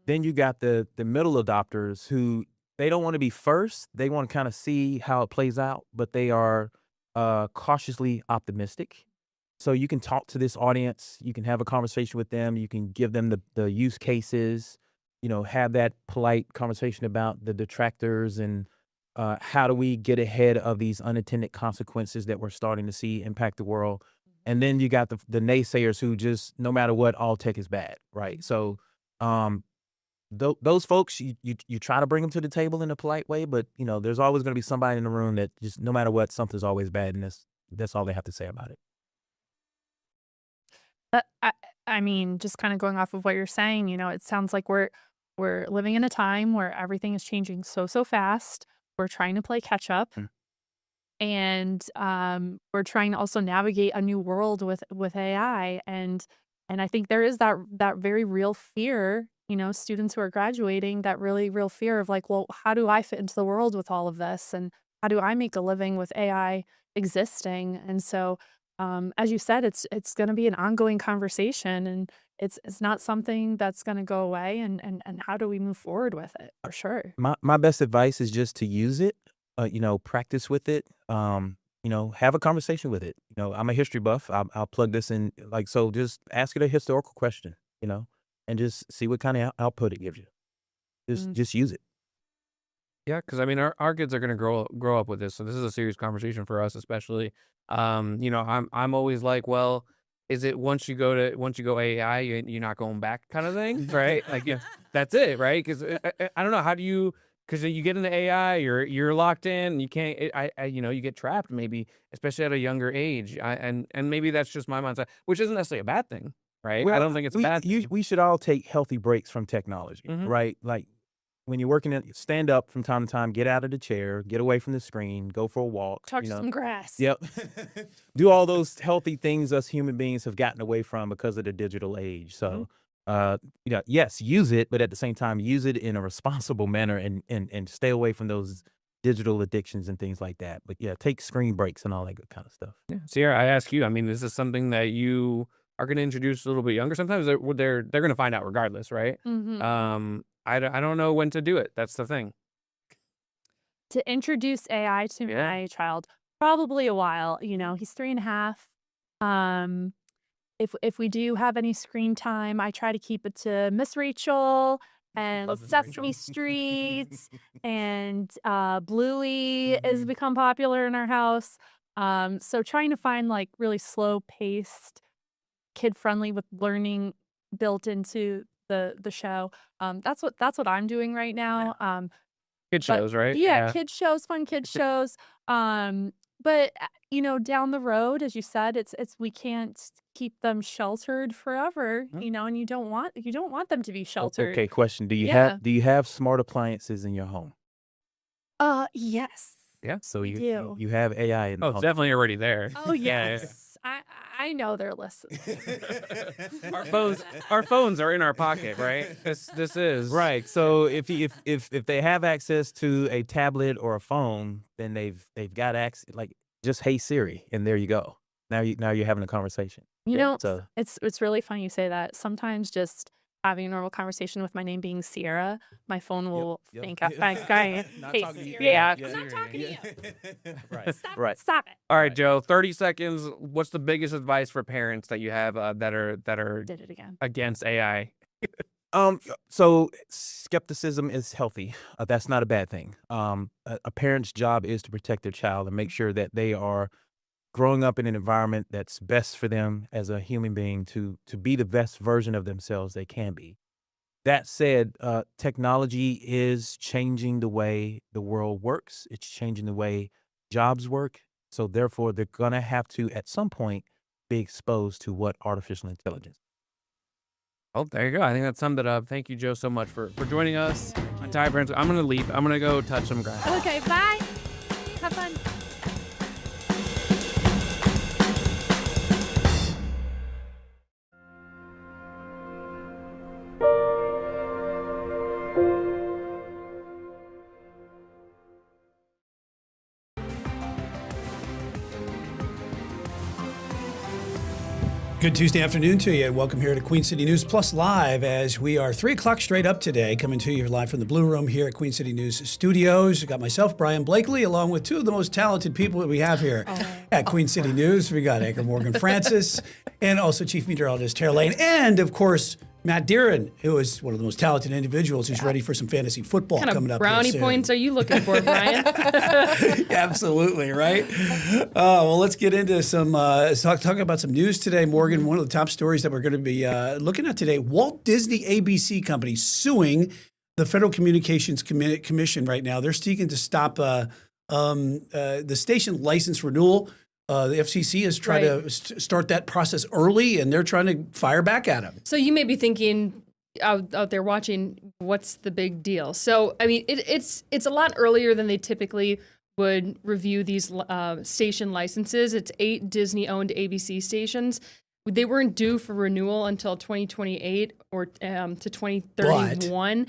Then you got the middle adopters who they don't want to be first. They want to kind of see how it plays out, but they are cautiously optimistic. So you can talk to this audience. You can have a conversation with them. You can give them the use cases, have that polite conversation about the detractors and how do we get ahead of these unintended consequences that we're starting to see impact the world. And then you got the naysayers who just, no matter what, all tech is bad, right? So those folks, you try to bring them to the table in a polite way, but there's always going to be somebody in the room that just, no matter what, something's always bad, and that's all they have to say about it. I mean, just kind of going off of what you're saying, it sounds like we're living in a time where everything is changing so fast. We're trying to play catch up, and we're trying to also navigate a new world with AI, and I think there is that very real fear. Students who are graduating, that really real fear of like, well, how do I fit into the world with all of this, and how do I make a living with AI existing? And so, as you said, it's going to be an ongoing conversation, and it's not something that's going to go away. And how do we move forward with it? For sure. My best advice is just to use it, practice with it, have a conversation with it. I'm a history buff. I'll plug this in, so just ask it a historical question, and just see what kind of output it gives you. Just use it. Yeah, because I mean, our kids are going to grow up with this, so this is a serious conversation for us, especially. I'm always like, well, is it once you go AI, you're not going back, kind of thing, right? Like, yeah, that's it, right? Because I don't know, how do you? Because you get into AI, you're locked in, you can't. You get trapped, maybe, especially at a younger age. And maybe that's just my mindset, which isn't necessarily a bad thing, right? I don't think it's a bad thing. We should all take healthy breaks from technology, right? Like, when you're working, stand up from time to time, get out of the chair, get away from the screen, go for a walk. Touch some grass. Yep. Do all those healthy things us human beings have gotten away from because of the digital age. So, yes, use it, but at the same time, use it in a responsible manner and stay away from those digital addictions and things like that. But yeah, take screen breaks and all that good kind of stuff. Yeah. Sierra, I ask you, I mean, this is something that you are going to introduce a little bit younger. Sometimes they're going to find out regardless, right? I don't know when to do it. That's the thing. To introduce AI to my child, probably a while. He's 3.5. If we do have any screen time, I try to keep it to Miss Rachel and Sesame Street and Bluey has become popular in our house. So trying to find like really slow paced, kid friendly with learning built into the show. That's what I'm doing right now. Kid shows, right? Yeah, kid shows, fun kid shows. But down the road, as you said, we can't keep them sheltered forever, and you don't want them to be sheltered. Okay, question. Do you have smart appliances in your home? Yes. Yeah. So I do. you have AI in the home. It's definitely already there. Oh yes. I know they're listening. Our phones are in our pocket, right? This is right. So if they have access to a tablet or a phone, then they've got access. Like, just hey Siri, and there you go. Now you're having a conversation. So it's really funny you say that. Sometimes just having a normal conversation with my name being Sierra, my phone will think I'm hey Sierra. Yeah, I'm not talking to you. Right. Stop it. All right, Joe. 30 seconds. What's the biggest advice for parents that you have that are Did it again. against AI? So skepticism is healthy. That's not a bad thing. A parent's job is to protect their child and make sure that they are growing up in an environment that's best for them as a human being to be the best version of themselves they can be. That said, technology is changing the way the world works. It's changing the way jobs work. So therefore, they're going to have to, at some point, be exposed to what artificial intelligence. Oh, there you go. I think that summed it up. Thank you, Joe, so much for joining us. I'm tired, parents. I'm going to leave. I'm going to go touch some grass. Okay, bye. Have fun. Good Tuesday afternoon to you, and welcome here to Queen City News Plus Live as we are 3 o'clock straight up today, coming to you live from the Blue Room here at Queen City News Studios. We've got myself, Brian Blakely, along with two of the most talented people that we have here at Queen City News. We got anchor Morgan Francis and also Chief Meteorologist Tara Lane, and of course, Matt Deeren, who is one of the most talented individuals who's ready for some fantasy football What kind coming of up. brownie here soon. points are you looking for, Brian? Absolutely, right? Well, let's get into some, talk about some news today, Morgan. One of the top stories that we're going to be looking at today, Walt Disney ABC Company suing the Federal Communications Commission right now. They're seeking to stop the station license renewal. The FCC has tried to start that process early, and they're trying to fire back at them. So you may be thinking out there watching, what's the big deal? So, I mean, it's a lot earlier than they typically would review these station licenses. It's 8 Disney-owned ABC stations. They weren't due for renewal until 2028 or to 2031.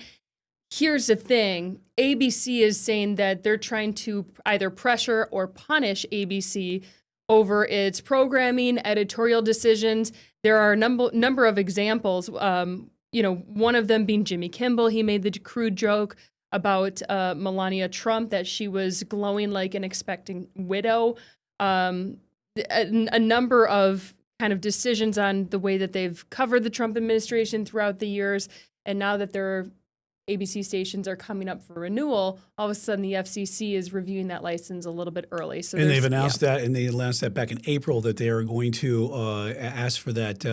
Here's the thing. ABC is saying that they're trying to either pressure or punish ABC over its programming, editorial decisions. There are a number of examples. One of them being Jimmy Kimmel. He made the crude joke about Melania Trump, that she was glowing like an expectant widow. A number of kind of decisions on the way that they've covered the Trump administration throughout the years. And now that their ABC stations are coming up for renewal, all of a sudden the FCC is reviewing that license a little bit early. So and they've announced that, and they announced that back in April that they are going to ask for that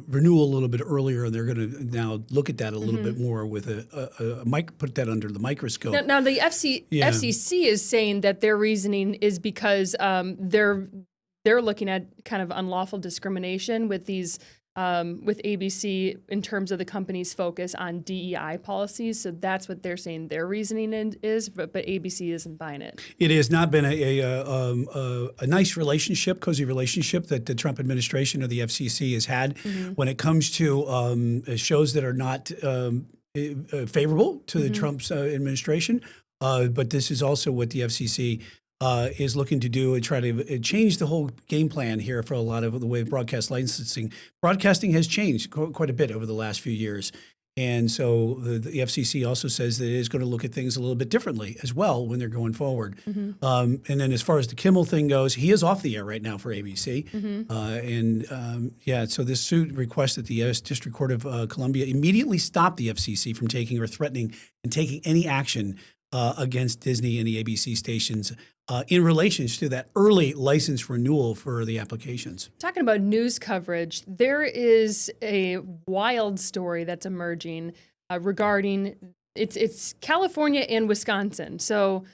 renewal a little bit earlier, and they're going to now look at that a little bit more with a mic, put that under the microscope. Now the FCC is saying that their reasoning is because they're looking at kind of unlawful discrimination with these. With ABC in terms of the company's focus on DEI policies. So that's what they're saying their reasoning is, but ABC isn't buying it. It has not been a nice relationship, cozy relationship that the Trump administration or the FCC has had when it comes to shows that are not favorable to the Trump's administration. But this is also what the FCC is looking to do and try to change the whole game plan here for a lot of the way of broadcast licensing. Broadcasting has changed quite a bit over the last few years. And so the FCC also says that it is going to look at things a little bit differently as well when they're going forward. And then as far as the Kimmel thing goes, he is off the air right now for ABC. So this suit requests that the U.S. District Court of Columbia immediately stop the FCC from taking or threatening and taking any action against Disney and the ABC stations in relation to that early license renewal for the applications. Talking about news coverage, there is a wild story that's emerging regarding it's California and Wisconsin. So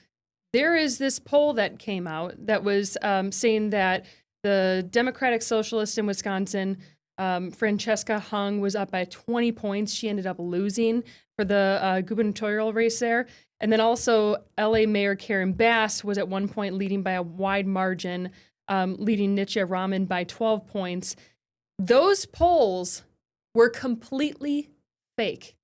there is this poll that came out that was saying that the Democratic Socialist in Wisconsin, Francesca Hung, was up by 20 points. She ended up losing for the gubernatorial race there. And then also LA Mayor Karen Bass was at one point leading by a wide margin, leading Nitya Raman by 12 points. Those polls were completely fake.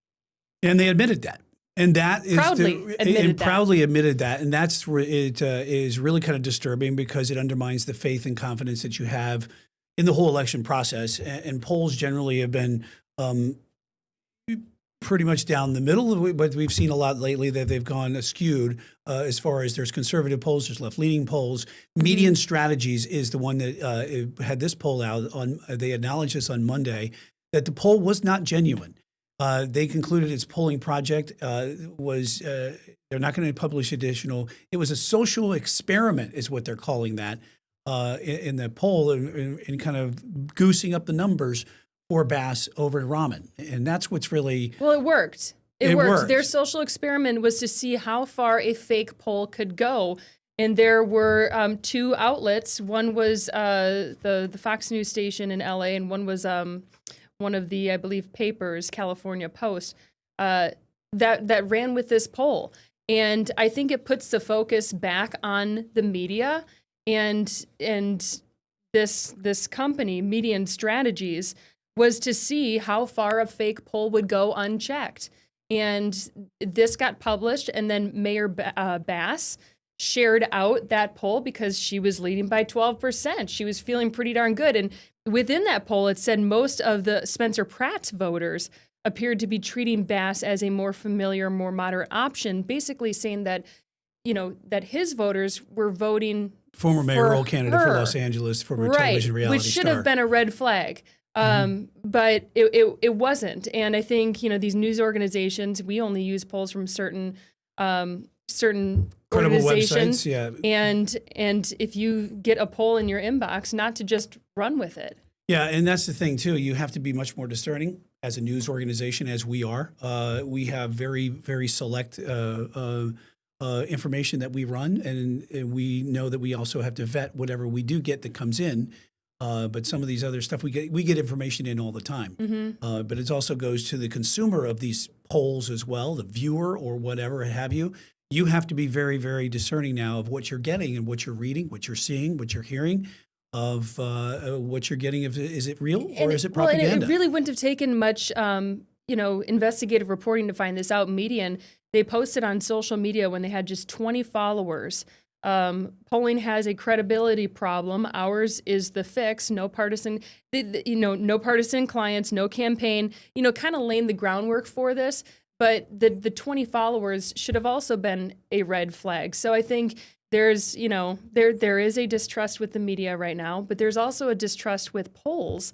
And they admitted that. And that is proudly admitted that. And that's where it is really kind of disturbing because it undermines the faith and confidence that you have in the whole election process. And polls generally have been pretty much down the middle, but we've seen a lot lately that they've gone skewed as far as there's conservative polls, there's left-leaning polls. Median Strategies is the one that had this poll out on. They acknowledged this on Monday that the poll was not genuine. They concluded its polling project was they're not going to publish additional. It was a social experiment, is what they're calling that in the poll, and kind of goosing up the numbers for Bass over Raman. And that's what's really... Well, it worked. It worked. Their social experiment was to see how far a fake poll could go. And there were 2 outlets. One was the Fox News station in LA, and one was one of the, I believe, papers, California Post, that ran with this poll. And I think it puts the focus back on the media and this company, Median Strategies, was to see how far a fake poll would go unchecked. And this got published, and then Mayor Bass, shared out that poll because she was leading by 12%. She was feeling pretty darn good. And within that poll, it said most of the Spencer Pratt's voters appeared to be treating Bass as a more familiar, more moderate option, basically saying that, that his voters were voting former mayoral for candidate for her. Los Angeles, former Right, television reality which should star. have been a red flag. But it wasn't. And I think, these news organizations, we only use polls from certain Credible organizations. websites, yeah. And if you get a poll in your inbox, not to just run with it. Yeah, and that's the thing too. You have to be much more discerning as a news organization, as we are. We have very, very select information that we run, and we know that we also have to vet whatever we do get that comes in. But some of these other stuff we get information in all the time. But it also goes to the consumer of these polls as well, the viewer or whatever have you. You have to be very, very discerning now of what you're getting and what you're reading, what you're seeing, what you're hearing, of what you're getting. Is it real or is it propaganda? Well, and it really wouldn't have taken much, investigative reporting to find this out. Median, they posted on social media when they had just 20 followers. Polling has a credibility problem. Ours is the fix. No partisan, no partisan clients, no campaign. Kind of laying the groundwork for this. But the 20 followers should have also been a red flag. So I think there's, there is a distrust with the media right now, but there's also a distrust with polls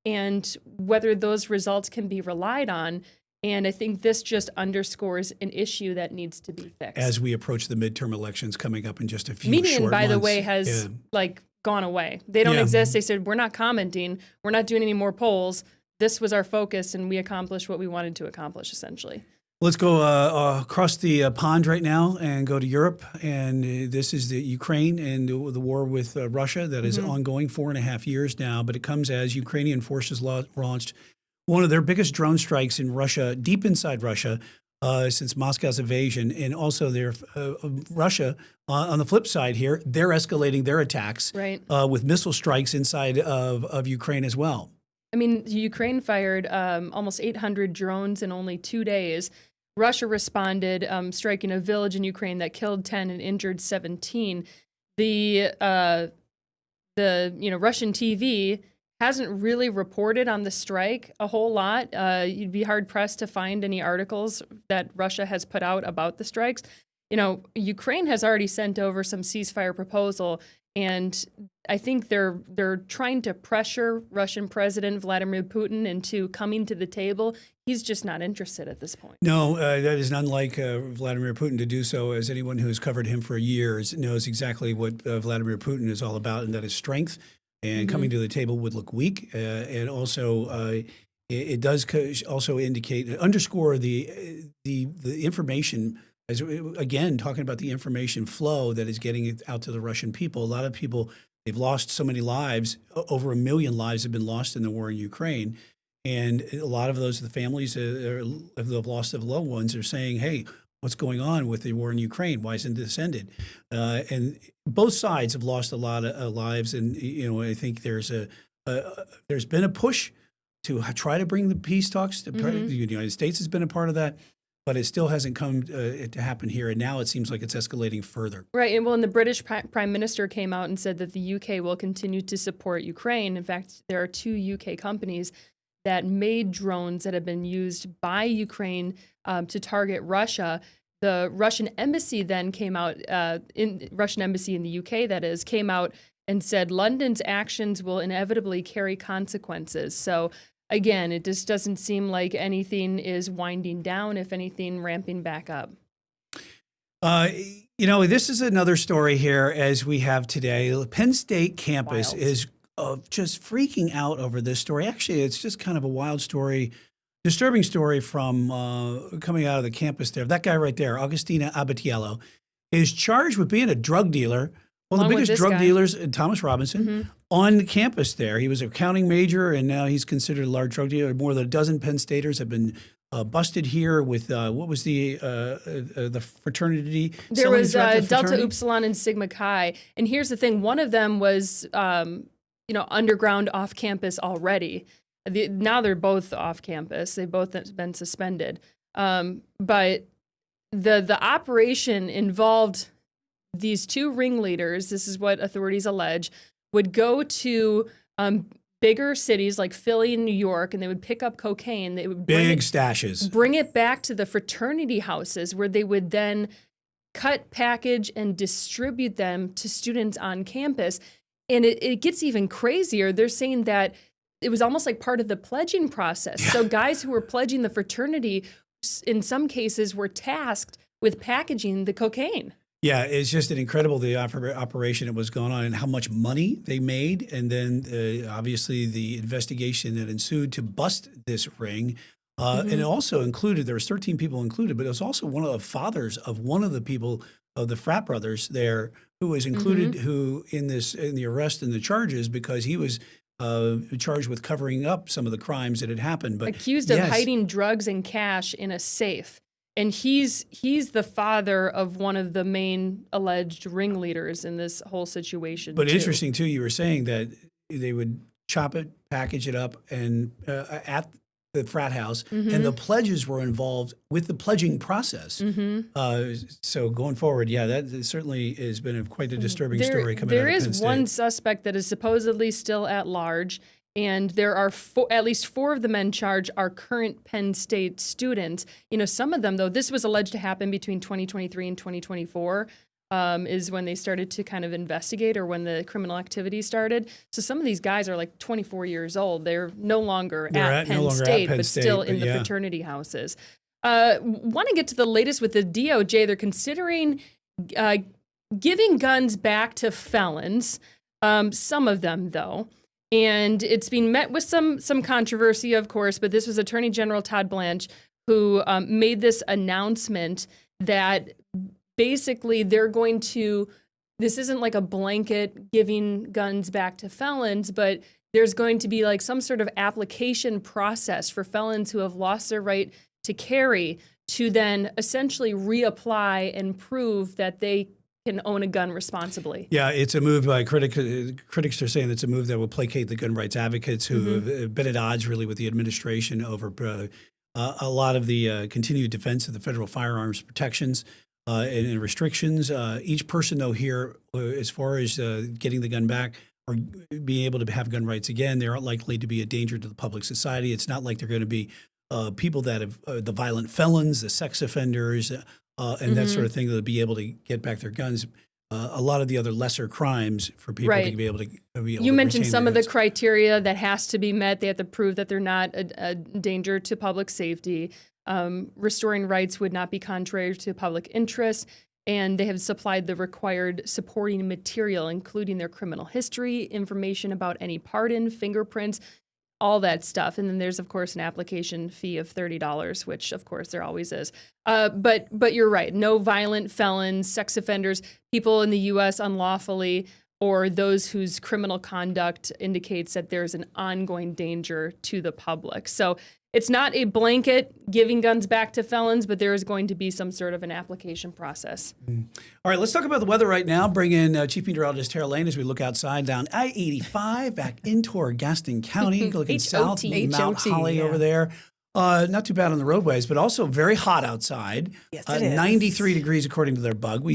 and whether those results can be relied on. And I think this just underscores an issue that needs to be fixed. As we approach the midterm elections coming up in just a few Median, short by months. the way, has gone away. They don't exist. They said, we're not commenting. We're not doing any more polls. This was our focus, and we accomplished what we wanted to accomplish, essentially. Let's go across the pond right now and go to Europe. And this is the Ukraine and the war with Russia that is ongoing 4.5 years now. But it comes as Ukrainian forces launched one of their biggest drone strikes in Russia, deep inside Russia, since Moscow's invasion. And also Russia, on the flip side here, they're escalating their attacks with missile strikes inside of Ukraine as well. I mean, Ukraine fired almost 800 drones in only 2 days. Russia responded, striking a village in Ukraine that killed 10 and injured 17. The Russian TV hasn't really reported on the strike a whole lot. You'd be hard pressed to find any articles that Russia has put out about the strikes. Ukraine has already sent over some ceasefire proposal. And I think they're trying to pressure Russian President Vladimir Putin into coming to the table. He's just not interested at this point. No, that is unlike Vladimir Putin to do so, as anyone who has covered him for years knows exactly what Vladimir Putin is all about, and that is strength. And coming to the table would look weak. And also, it does also underscore the information. As again, talking about the information flow that is getting it out to the Russian people. A lot of people, they've lost so many lives. Over 1 million lives have been lost in the war in Ukraine. And a lot of those, the families who have lost their loved ones, are saying, hey, what's going on with the war in Ukraine? Why isn't this ended? And both sides have lost a lot of lives. And, I think there's been a push to try to bring the peace talks. The United States has been a part of that. But it still hasn't come to happen here. And now it seems like it's escalating further. Right. And the British Prime Minister came out and said that the UK will continue to support Ukraine. In fact, there are 2 UK companies that made drones that have been used by Ukraine to target Russia. The Russian embassy then came out, Russian embassy in the UK, that is, came out and said London's actions will inevitably carry consequences. So again, it just doesn't seem like anything is winding down, if anything, ramping back up. This is another story here as we have today. The Penn State campus is just freaking out over this story. Actually, it's just kind of a wild story, disturbing story from coming out of the campus there. That guy right there, Augustina Abatiello, is charged with being a drug dealer. Well, the biggest drug dealers, Thomas Robinson, on the campus there. He was an accounting major, and now he's considered a large drug dealer. More than a dozen Penn Staters have been busted here with, what was the fraternity? There was Delta Upsilon and Sigma Chi. And here's the thing. One of them was, underground off campus already. Now they're both off campus. They both have been suspended. But the operation involved these two ringleaders, this is what authorities allege, would go to bigger cities like Philly and New York, and they would pick up cocaine. They would Big stashes. bring it back to the fraternity houses where they would then cut, package, and distribute them to students on campus. And it gets even crazier. They're saying that it was almost like part of the pledging process. So guys who were pledging the fraternity, in some cases, were tasked with packaging the cocaine. Yeah, it's just an incredible operation that was going on and how much money they made. And then obviously the investigation that ensued to bust this ring. And it also included, there was 13 people included, but it was also one of the fathers of one of the people of the frat brothers there who was included who in the arrest and the charges because he was charged with covering up some of the crimes that had happened. But accused of hiding drugs and cash in a safe. And he's the father of one of the main alleged ringleaders in this whole situation. But too. interesting too, you were saying that they would chop it, package it up, and at the frat house, and the pledges were involved with the pledging process. So going forward, yeah, that certainly has been quite a disturbing story coming out of Penn State. There is one suspect that is supposedly still at large. And there are at least 4 of the men charged are current Penn State students. You know, some of them, though, this was alleged to happen between 2023 and 2024 is when they started to kind of investigate or when the criminal activity started. So some of these guys are like 24 years old. They're no longer at Penn State, but still in the fraternity houses. Want to get to the latest with the DOJ. They're considering giving guns back to felons, some of them, though. And it's been met with some controversy, of course, but this was Attorney General Todd Blanche who made this announcement that basically they're going to, this isn't like a blanket giving guns back to felons, but there's going to be like some sort of application process for felons who have lost their right to carry to then essentially reapply and prove that they can own a gun responsibly. Yeah, it's a move by critics are saying it's a move that will placate the gun rights advocates who have been at odds really with the administration over a lot of the continued defense of the federal firearms protections and restrictions. Each person, though, here, as far as getting the gun back or being able to have gun rights again, they aren't likely to be a danger to the public society. It's not like they're going to be people that have the violent felons, the sex offenders, and that sort of thing, they'll be able to get back their guns. A lot of the other lesser crimes for people to be able to You mentioned some of the criteria that has to be met. They have to prove that they're not a danger to public safety. Restoring rights would not be contrary to public interest. And they have supplied the required supporting material, including their criminal history, information about any pardon, fingerprints, all that stuff. And then there's, of course, an application fee of $30, which, of course, there always is. But you're right. No violent felons, sex offenders, people in the U.S. unlawfully, or those whose criminal conduct indicates that there's an ongoing danger to the public. So it's not a blanket giving guns back to felons, but there is going to be some sort of an application process. All right, let's talk about the weather right now. Bring in Chief Meteorologist Tara Lane as we look outside down I-85 back into Gaston County, looking south, Mount Holly over there. Not too bad on the roadways, but also very hot outside. Yes, it is. 93 degrees according to their bug. We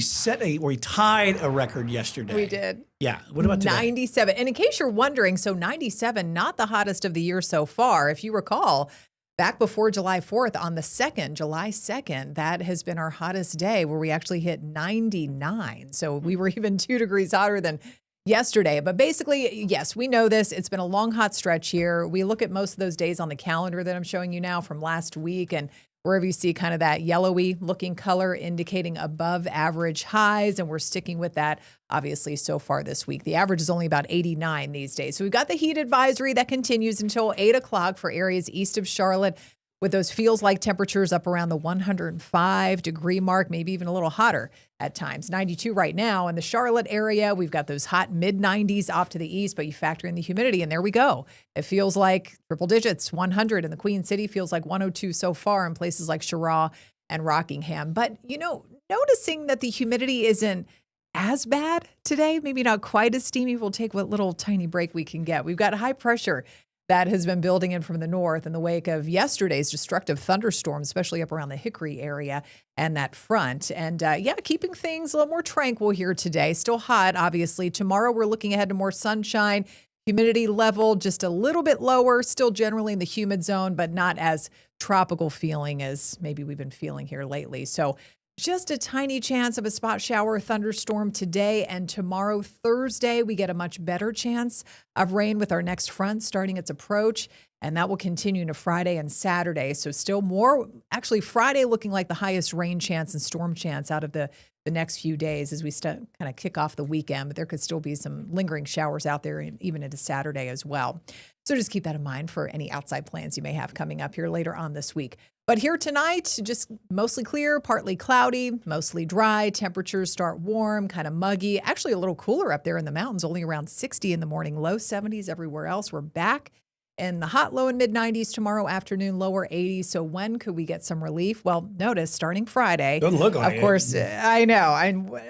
tied a record yesterday. We did. Yeah. What about today? 97. And in case you're wondering, so 97, not the hottest of the year so far. If you recall, back before July 4th on the 2nd, July 2nd, that has been our hottest day where we actually hit 99. So we were even 2 degrees hotter than yesterday. But basically, yes, we know this. It's been a long, hot stretch here. We look at most of those days on the calendar that I'm showing you now from last week, and wherever you see kind of that yellowy looking color indicating above average highs, and we're sticking with that obviously so far this week. The average is only about 89 these days. So we've got the heat advisory that continues until 8 o'clock for areas east of Charlotte, with those feels like temperatures up around the 105 degree mark, maybe even a little hotter at times. 92 right now in the Charlotte area. We've got those hot mid 90s off to the east, but you factor in the humidity and there we go. It feels like triple digits, 100 in the Queen City, feels like 102 so far in places like Cheraw and Rockingham. But, you know, noticing that the humidity isn't as bad today, maybe not quite as steamy. We'll take what little tiny break we can get. We've got high pressure that has been building in from the north in the wake of yesterday's destructive thunderstorm, especially up around the Hickory area and that front. And keeping things a little more tranquil here today. Still hot, obviously. Tomorrow, we're looking ahead to more sunshine. Humidity level just a little bit lower, still generally in the humid zone, but not as tropical feeling as maybe we've been feeling here lately. So just a tiny chance of a spot shower or thunderstorm today and tomorrow. Thursday, we get a much better chance of rain with our next front starting its approach, and that will continue into Friday and Saturday. So still more, actually Friday looking like the highest rain chance and storm chance out of the next few days as we kind of kick off the weekend, but there could still be some lingering showers out there even into Saturday as well. So just keep that in mind for any outside plans you may have coming up here later on this week. But here tonight, just mostly clear, partly cloudy, mostly dry. Temperatures start warm, kind of muggy. Actually, a little cooler up there in the mountains, only around 60 in the morning, low 70s everywhere else. We're back in the hot low and mid 90s tomorrow afternoon, lower 80s. So when could we get some relief? Well, notice starting Friday. Doesn't look like it. Of course, I know.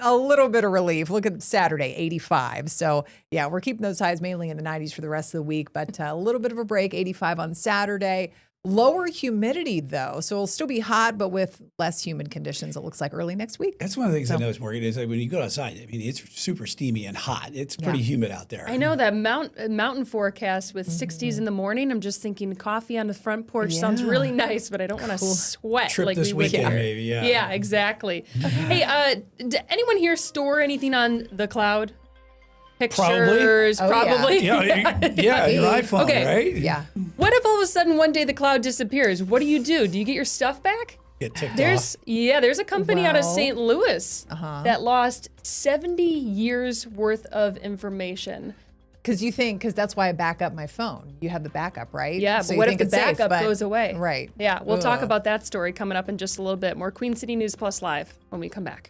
A little bit of relief. Look at Saturday, 85. So yeah, we're keeping those highs mainly in the 90s for the rest of the week, but a little bit of a break, 85 on Saturday. Lower humidity, though, so it'll still be hot, but with less humid conditions, it looks like early next week. That's one of the things I noticed, Morgan, is that when you go outside, I mean, it's super steamy and hot. It's pretty humid out there. I know that mountain forecast with 60s in the morning. I'm just thinking coffee on the front porch sounds really nice, but I don't want to sweat Trip like this we would weekend, here. maybe, yeah. Yeah, exactly. Hey, did anyone here store anything on the cloud? Pictures, probably. Yeah, your iPhone, right? Yeah. What if all of a sudden one day the cloud disappears? What do? Do you get your stuff back? Get ticked There's a company out of Well, St. Louis that lost 70 years worth of information. Because that's why I back up my phone. You have the backup, right? Yeah, So but you what if think the it's safe, backup but- goes away? Right. Yeah, we'll talk Ugh. about that story coming up in just a little bit. More Queen City News Plus Live when we come back.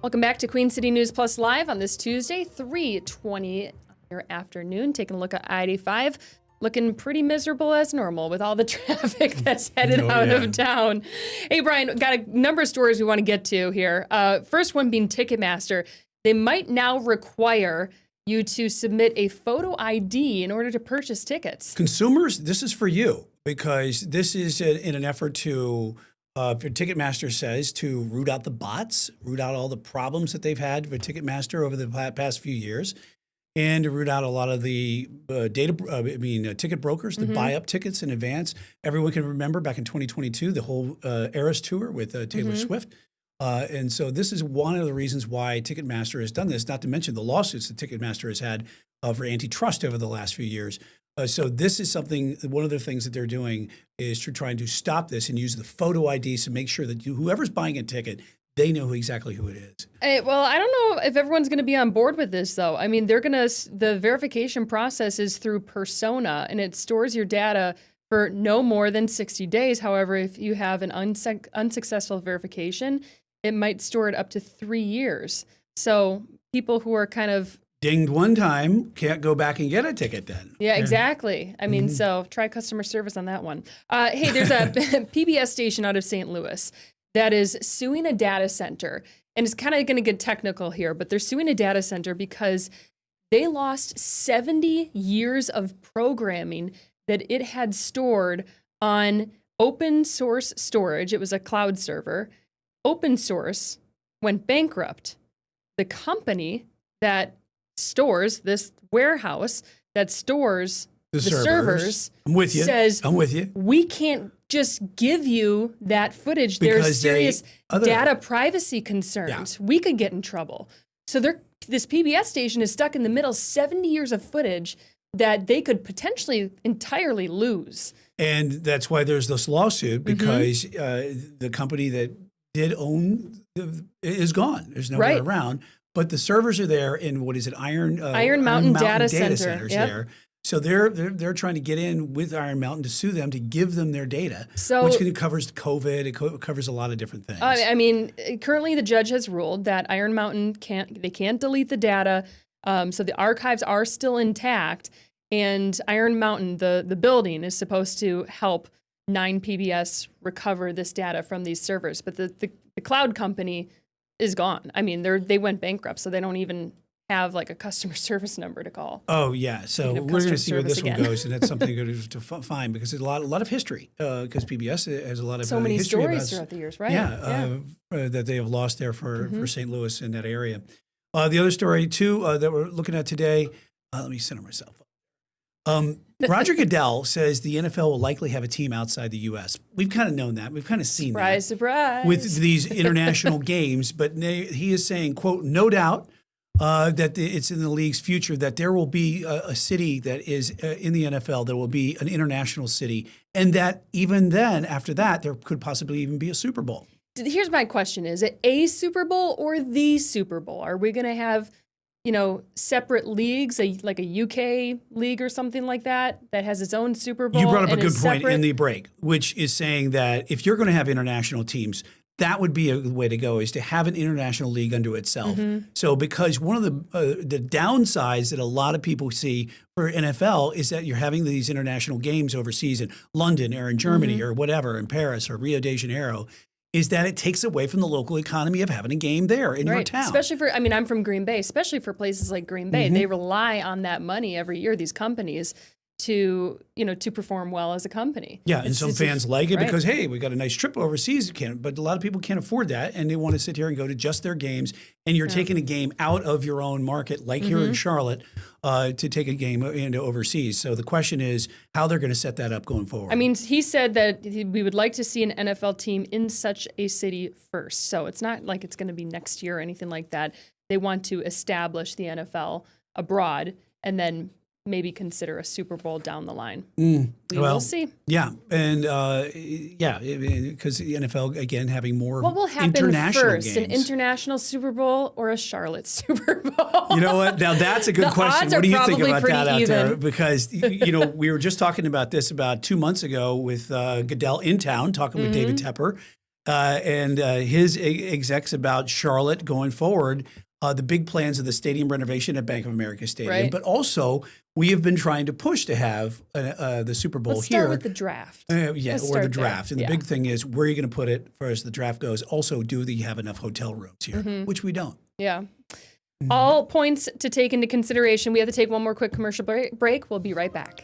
Welcome back to Queen City News Plus Live on this Tuesday, 3:20 your afternoon. Taking a look at I-85. Looking pretty miserable as normal with all the traffic that's headed out of town. Hey, Brian, got a number of stories we want to get to here. First one being Ticketmaster. They might now require you to submit a photo ID in order to purchase tickets. Consumers, this is for you because this is in an effort to, Ticketmaster says, to root out the bots, root out all the problems that they've had with Ticketmaster over the past few years, and to root out a lot of the ticket brokers that buy up tickets in advance. Everyone can remember back in 2022, the whole Eras tour with Taylor Swift. And so this is one of the reasons why Ticketmaster has done this, not to mention the lawsuits that Ticketmaster has had for antitrust over the last few years. So this is something, one of the things that they're doing is to try to stop this and use the photo IDs to make sure that whoever's buying a ticket, they know exactly who it is. Well, I don't know if everyone's going to be on board with this, though. I mean, the verification process is through Persona, and it stores your data for no more than 60 days. However, if you have an unsuccessful verification, it might store it up to 3 years. So people who are kind of dinged one time can't go back and get a ticket then. Yeah, exactly. I mean, so try customer service on that one. Hey, there's a PBS station out of St. Louis that is suing a data center. And it's kind of going to get technical here, but they're suing a data center because they lost 70 years of programming that it had stored on open source storage. It was a cloud server. Open source went bankrupt. The company that stores this warehouse that stores the servers I'm with you. says, I'm with you. We can't just give you that footage. There's serious data privacy concerns. We could get in trouble. So this PBS station is stuck in the middle, 70 years of footage that they could potentially entirely lose. And that's why there's this lawsuit, because the company that did own is gone. There's nobody around. But the servers are there in, what is it, Iron Mountain Data Centers there. So they're trying to get in with Iron Mountain to sue them to give them their data, which covers COVID. It covers a lot of different things. I mean, currently the judge has ruled that Iron Mountain can't delete the data. So the archives are still intact, and Iron Mountain, the building, is supposed to help 9 PBS recover this data from these servers. But the cloud company is gone. I mean, they went bankrupt, so they don't even have like a customer service number to call. Oh yeah, so we're going to see where this one goes, and that's something good to find because there's a lot of history. Because PBS has a lot of so many history stories throughout the years, right? That they have lost there for St. Louis in that area. The other story too that we're looking at today. Let me center myself up. Roger Goodell says the NFL will likely have a team outside the U.S. We've kind of known that. We've kind of seen that. Surprise. With these international games. But he is saying, quote, no doubt that it's in the league's future that there will be a city that is in the NFL, there will be an international city. And that even then, after that, there could possibly even be a Super Bowl. Here's my question. Is it a Super Bowl or the Super Bowl? Are we going to have separate leagues, like a UK league or something like that has its own Super Bowl? You brought up a good point in the break, which is saying that if you're going to have international teams, that would be a way to go, is to have an international league unto itself. So because one of the downsides that a lot of people see for NFL is that you're having these international games overseas in London or in Germany or whatever, in Paris or Rio de Janeiro, is that it takes away from the local economy of having a game there in your town. Especially I'm from Green Bay, especially for places like Green Bay. They rely on that money every year, these companies, to perform well as a company. Yeah, and some fans like it because, hey, we got a nice trip overseas, but a lot of people can't afford that, and they want to sit here and go to just their games, and you're taking a game out of your own market, like here in Charlotte, to take a game into overseas. So the question is how they're going to set that up going forward. I mean, he said that we would like to see an NFL team in such a city first. So it's not like it's going to be next year or anything like that. They want to establish the NFL abroad and then maybe consider a Super Bowl down the line. We will see. Yeah, and because the NFL again having more what will happen international first, games. An international Super Bowl or a Charlotte Super Bowl? You know what? Now that's a good question. What do you think about that out there? Even. Because we were just talking about this about 2 months ago with Goodell in town talking with David Tepper. and his execs about Charlotte going forward. The big plans of the stadium renovation at Bank of America Stadium, Right. but also we have been trying to push to have the Super Bowl Let's here. start with the draft. Yeah, Let's or start the there. draft. And Yeah. the big thing is, where are you going to put it as far as the draft goes? Also, do you have enough hotel rooms here, Mhm. which we don't. Yeah. All points to take into consideration. We have to take one more quick commercial break. We'll be right back.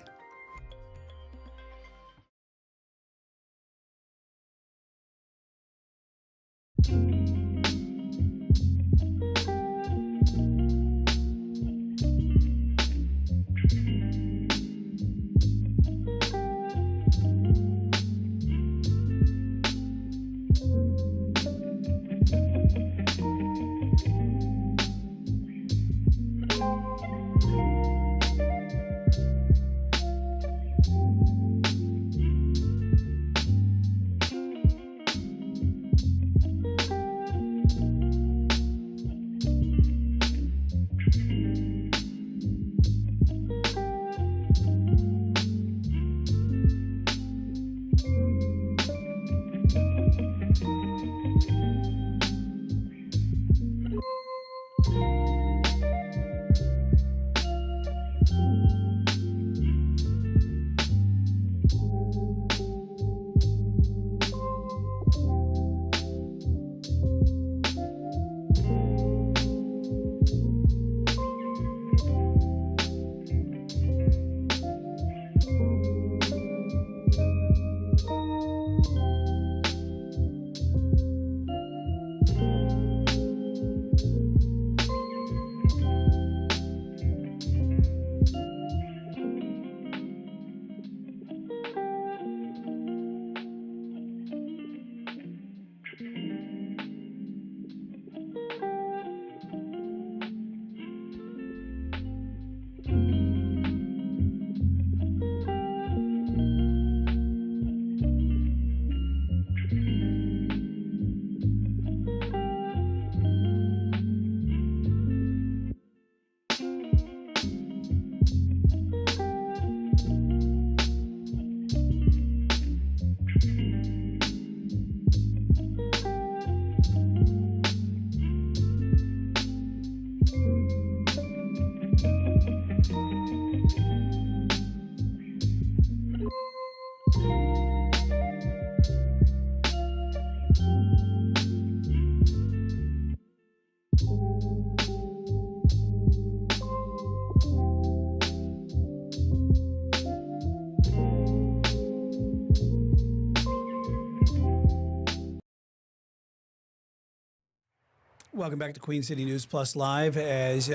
Welcome back to Queen City News Plus Live. Thank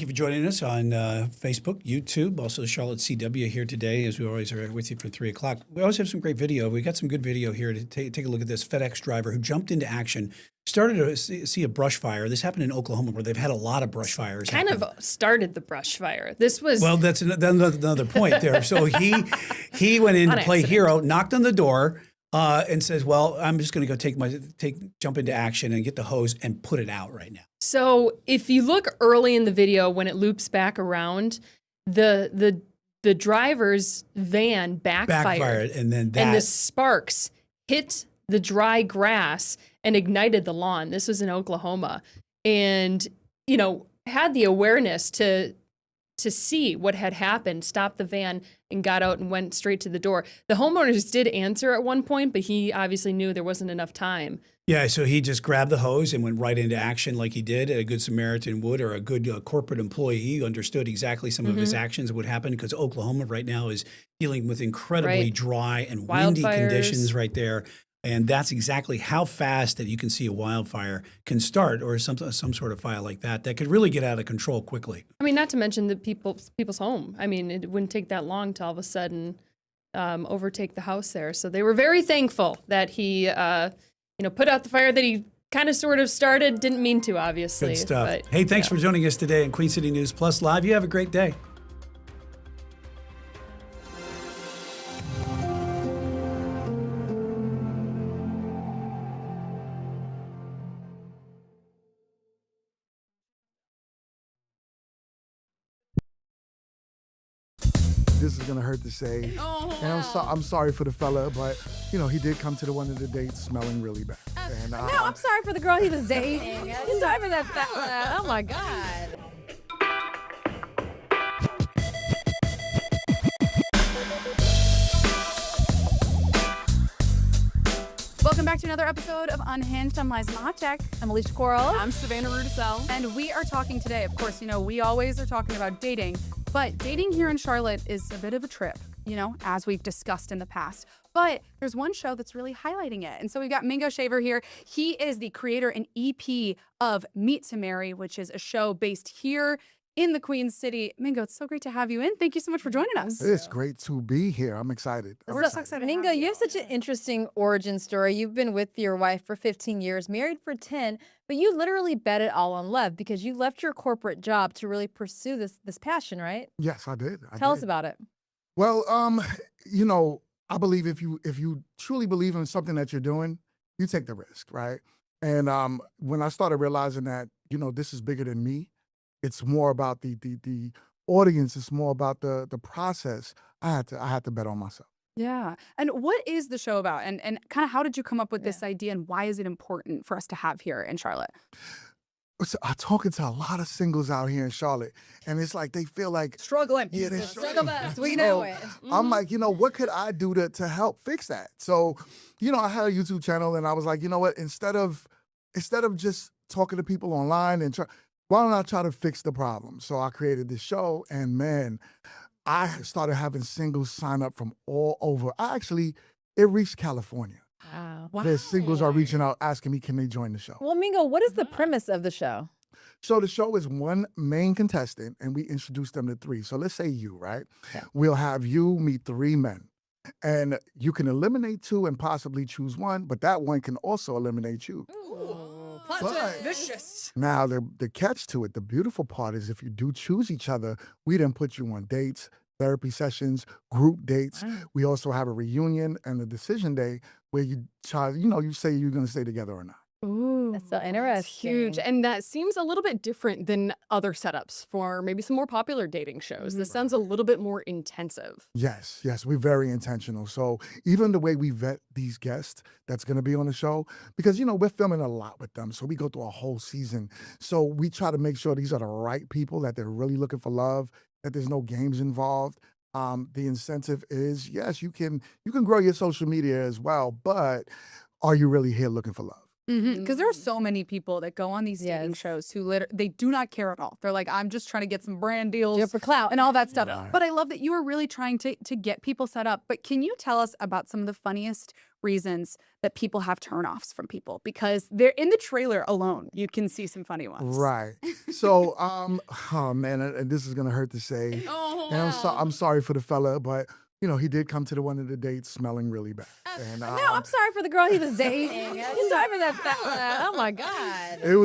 you for joining us on Facebook, YouTube, also Charlotte CW here today, as we always are with you for 3 o'clock. We always have some great video. We got some good video here to take a look at this FedEx driver who jumped into action, started to see a brush fire. This happened in Oklahoma, where they've had a lot of brush fires. Kind of started the brush fire. This was Well, that's another point there. So he went in On to play accident. hero, knocked on the door, and says, "Well, I'm just going to go jump into action and get the hose and put it out right now." So if you look early in the video when it loops back around, the driver's van backfired, and then and the sparks hit the dry grass and ignited the lawn. This was in Oklahoma, and had the awareness to see what had happened, stopped the van and got out and went straight to the door. The homeowners did answer at one point, but he obviously knew there wasn't enough time. Yeah, so he just grabbed the hose and went right into action like he did. A good Samaritan would, or a good corporate employee. He understood exactly some of his actions would happen, because Oklahoma right now is dealing with incredibly Right. dry and windy Wildfires. conditions right there. And that's exactly how fast that you can see a wildfire can start, or some sort of fire like that could really get out of control quickly. I mean, not to mention the people's home. I mean, it wouldn't take that long to all of a sudden overtake the house there. So they were very thankful that he, put out the fire that he kind of sort of started. Didn't mean to, obviously. Good stuff. But, Hey, thanks for joining us today in Queen City News Plus Live. You have a great day. this is gonna hurt to say, and I'm sorry for the fella, but he did come to one of the dates smelling really bad. And No, I'm sorry for the girl he was dating. I'm sorry for that fella. Oh my God. Welcome back to another episode of Unhinged. I'm Liza Mahachek. I'm Alicia Coral. I'm Savannah Rudisell. And we are talking today, of course, we always are talking about dating, but dating here in Charlotte is a bit of a trip, as we've discussed in the past. But there's one show that's really highlighting it. And so we've got Mingo Shaver here. He is the creator and EP of Meet to Marry, which is a show based here in the Queen City. Mingo, it's so great to have you in. Thank you so much for joining us. It's great to be here. I'm excited. We're so excited. Mingo, you have such an interesting origin story. You've been with your wife for 15 years, married for 10, but you literally bet it all on love because you left your corporate job to really pursue this passion, right? Yes, I did. Tell us about it. Well, I believe if you truly believe in something that you're doing, you take the risk, right? And when I started realizing that, this is bigger than me, it's more about the audience, it's more about the process. I had to bet on myself. Yeah. And what is the show about? And kind of how did you come up with this idea and why is it important for us to have here in Charlotte? So I'm talking to a lot of singles out here in Charlotte, and it's like they feel like struggling. Yeah, they're Struggle bus. We So, know it. I'm like, what could I do to help fix that? So, I had a YouTube channel, and I was like, you know what? Instead of just talking to people online and why don't I try to fix the problem? So I created this show, and man, I started having singles sign up from all over. It reached California. Wow. The singles are reaching out asking me, can they join the show? Well, Mingo, what is the premise of the show? So the show is one main contestant, and we introduce them to three. So let's say you, right? Yeah. We'll have you meet three men. And you can eliminate two and possibly choose one, but that one can also eliminate you. Vicious. Now, the catch to it, the beautiful part is if you do choose each other, we then put you on dates, therapy sessions, group dates. Wow. We also have a reunion and a decision day where you try, you say you're going to stay together or not. Ooh, That's so interesting. huge. And that seems a little bit different than other setups for maybe some more popular dating shows. This sounds a little bit more intensive. Yes, we're very intentional. So even the way we vet these guests that's going to be on the show, because, we're filming a lot with them. So we go through a whole season. So we try to make sure these are the right people, that they're really looking for love, that there's no games involved. The incentive is, yes, you can grow your social media as well, but are you really here looking for love? Because there are so many people that go on these dating shows who they do not care at all. They're like, I'm just trying to get some brand deals Do it for clout. and all that stuff. Right. But I love that you are really trying to get people set up. But can you tell us about some of the funniest reasons that people have turnoffs from people? Because they're in the trailer alone, you can see some funny ones. Right. So, oh man, and this is gonna hurt to say, and I'm sorry for the fella, but he did come to one of the dates smelling really bad. And No, I'm sorry for the girl he was dating. I'm sorry for that fella. Oh my God. it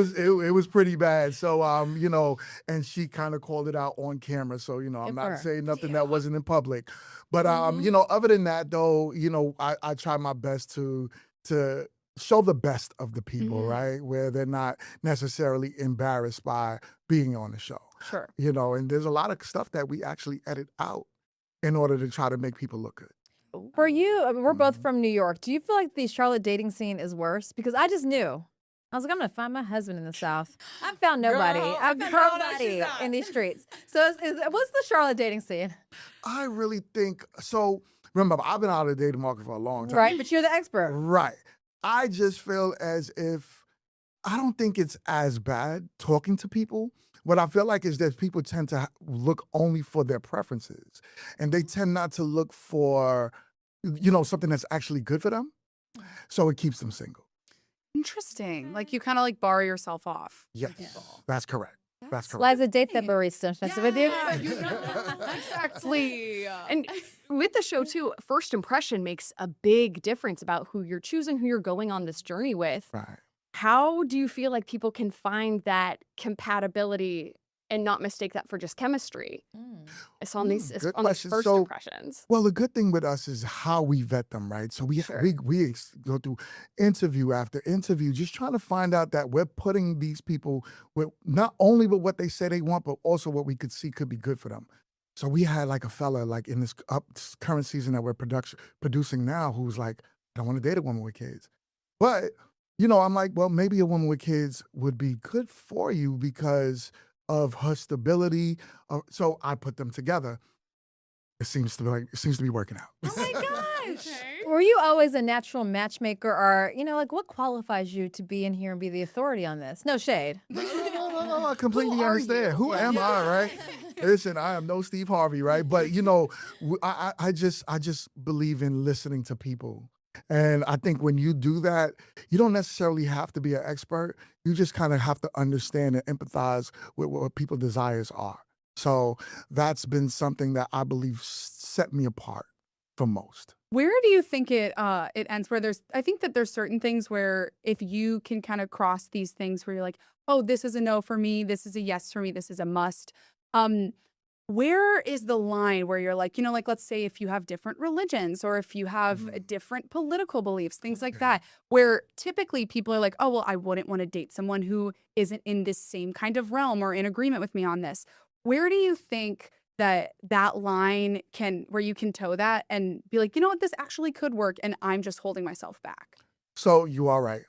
was pretty bad. So, and she kind of called it out on camera. So, I'm Good for not her. saying nothing that wasn't in public. But, other than that, though, I try my best to show the best of the people, right? Where they're not necessarily embarrassed by being on the show. Sure. And there's a lot of stuff that we actually edit out in order to try to make people look good. For you, we're both from New York. Do you feel like the Charlotte dating scene is worse? Because I just knew. I was like, I'm going to find my husband in the South. I've found nobody. I've found nobody in these streets. So what's the Charlotte dating scene? I really think, so remember, I've been out of the dating market for a long time. Right, but you're the expert. Right. I just feel as if, I don't think it's as bad talking to people. What I feel like is that people tend to look only for their preferences, and they tend not to look for, something that's actually good for them. So it keeps them single. Interesting. Like you kind of like bar yourself off. Yes, that's correct. That's correct. Liza, date that barista. Should I sit with you? Exactly. And with the show too, first impression makes a big difference about who you're choosing, who you're going on this journey with. Right. How do you feel like people can find that compatibility and not mistake that for just chemistry? It's on these Good on these question. first So, impressions. Well, the good thing with us is how we vet them, right? So we go through interview after interview, just trying to find out that we're putting these people with not only with what they say they want, but also what we could see could be good for them. So we had like a fella like in this current season that we're producing now who's like, I don't want to date a woman with kids. But, you know, I'm like, well, maybe a woman with kids would be good for you because of her stability. So I put them together. It seems to be working out. Oh my gosh. Were you always a natural matchmaker, or, you know, like what qualifies you to be in here and be the authority on this? No shade. No, I completely understand. Who am I, right? Listen, I am no Steve Harvey, right? But you know, I just believe in listening to people. And I think when you do that, you don't necessarily have to be an expert. You just kind of have to understand and empathize with what people's desires are. So that's been something that I believe set me apart from most. Where do you think it ends? Where I think that there's certain things where if you can kind of cross these things where you're like, oh, this is a no for me, this is a yes for me, this is a must. Where is the line where you're like, you know, like let's say if you have different religions or if you have different political beliefs, things like that, where typically people are like, oh, well, I wouldn't want to date someone who isn't in this same kind of realm or in agreement with me on this. Where do you think that line where you can toe that and be like, you know what, this actually could work and I'm just holding myself back? So you are right.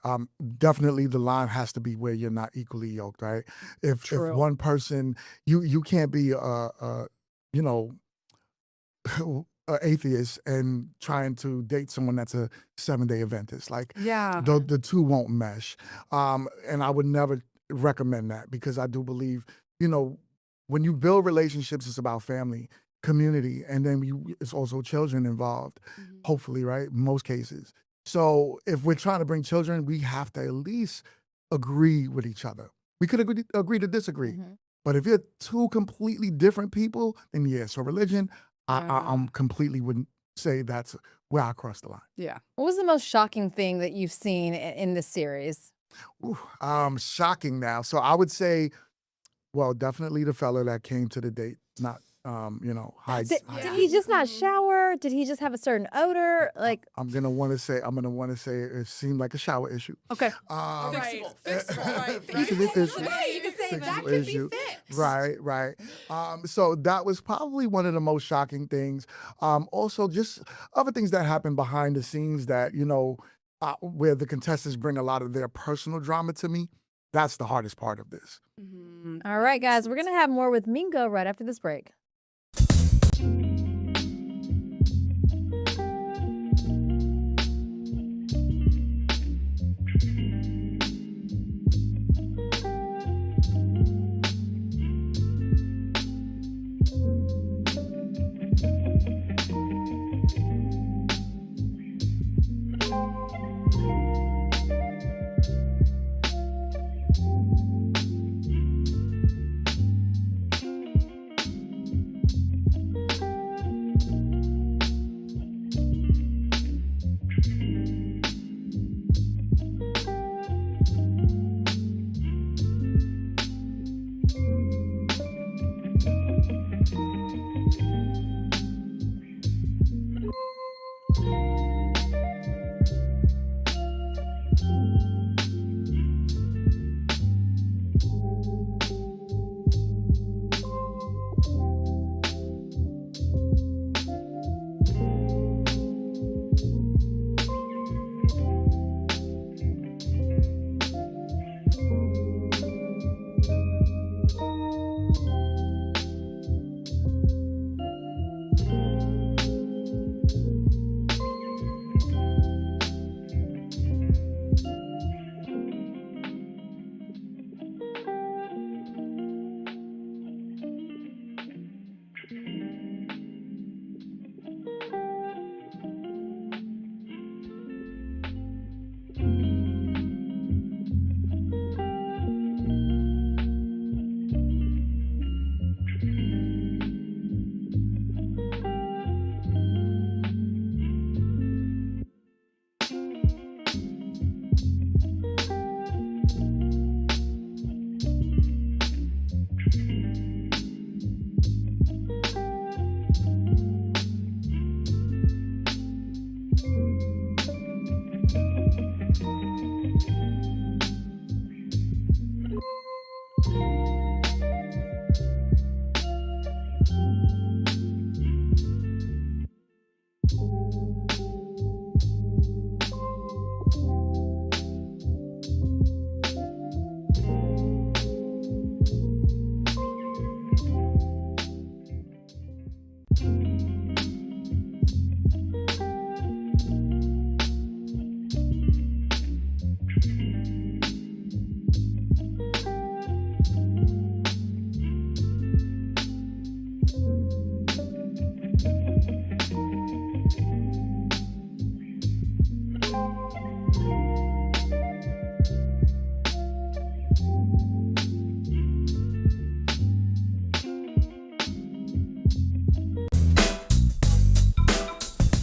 Definitely the line has to be where you're not equally yoked, right? If one person, you can't be you know, an atheist and trying to date someone that's a 7-day Adventist. Like the two won't mesh. And I would never recommend that because I do believe, you know, when you build relationships, it's about family, community, and then it's also children involved, hopefully, right? In most cases. So if we're trying to bring children, we have to at least agree with each other. We could agree to disagree. But if you're two completely different people, then yeah, so religion, I'm completely wouldn't say that's where I cross the line. Yeah. What was the most shocking thing that you've seen in this series? Ooh, shocking now. So I would say, well, definitely the fella that came to the date, not you know, Did he just not shower? Did he just have a certain odor? Like I'm gonna want to say it seemed like a shower issue. Okay. Fixable issue. You can say that could be fixed. Right. So that was probably one of the most shocking things. Also, just other things that happen behind the scenes that, you know, where the contestants bring a lot of their personal drama to me. That's the hardest part of this. All right, guys, we're gonna have more with Mingo right after this break.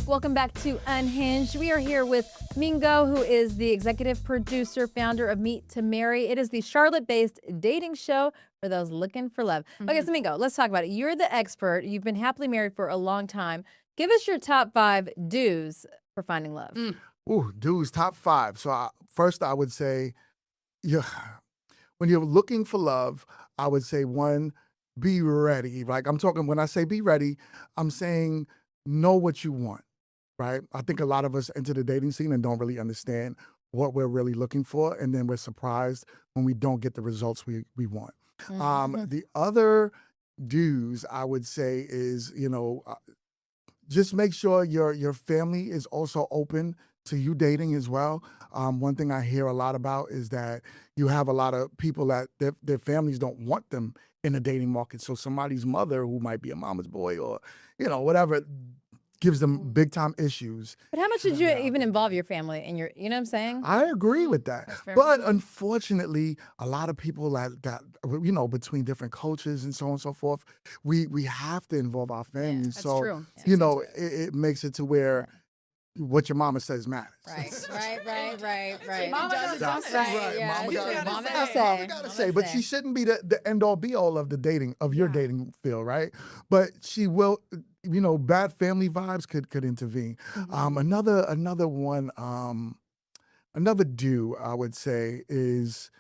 Welcome back to Unhinged. We are here with Mingo, who is the executive producer, founder of Meet to Marry. It is the Charlotte-based dating show for those looking for love. Okay, so Mingo, let's talk about it. You're the expert. You've been happily married for a long time. Give us your top 5 do's for finding love. Ooh, dudes, top 5. So first, I would say, when you're looking for love, I would say 1, be ready. Like I'm talking, when I say be ready, I'm saying know what you want. Right? I think a lot of us enter the dating scene and don't really understand what we're really looking for, and then we're surprised when we don't get the results we want. The other do's I would say is, just make sure your family is also open to you dating as well. One thing I hear a lot about is that you have a lot of people that their families don't want them in the dating market. So somebody's mother who might be a mama's boy or, whatever, gives them big time issues. But how much did you even involve your family in your, you know what I'm saying? I agree with that. But unfortunately, a lot of people that between different cultures and so on and so forth, we have to involve our families. That's So, true. it makes it to where what your mama says matters. Right. Mama does Exactly right. right. Yeah. Mama gotta Mama say. Gotta say, but she shouldn't be the end all be all of the dating of your dating field, right? But she will. Bad family vibes could intervene. Another one, another do I would say is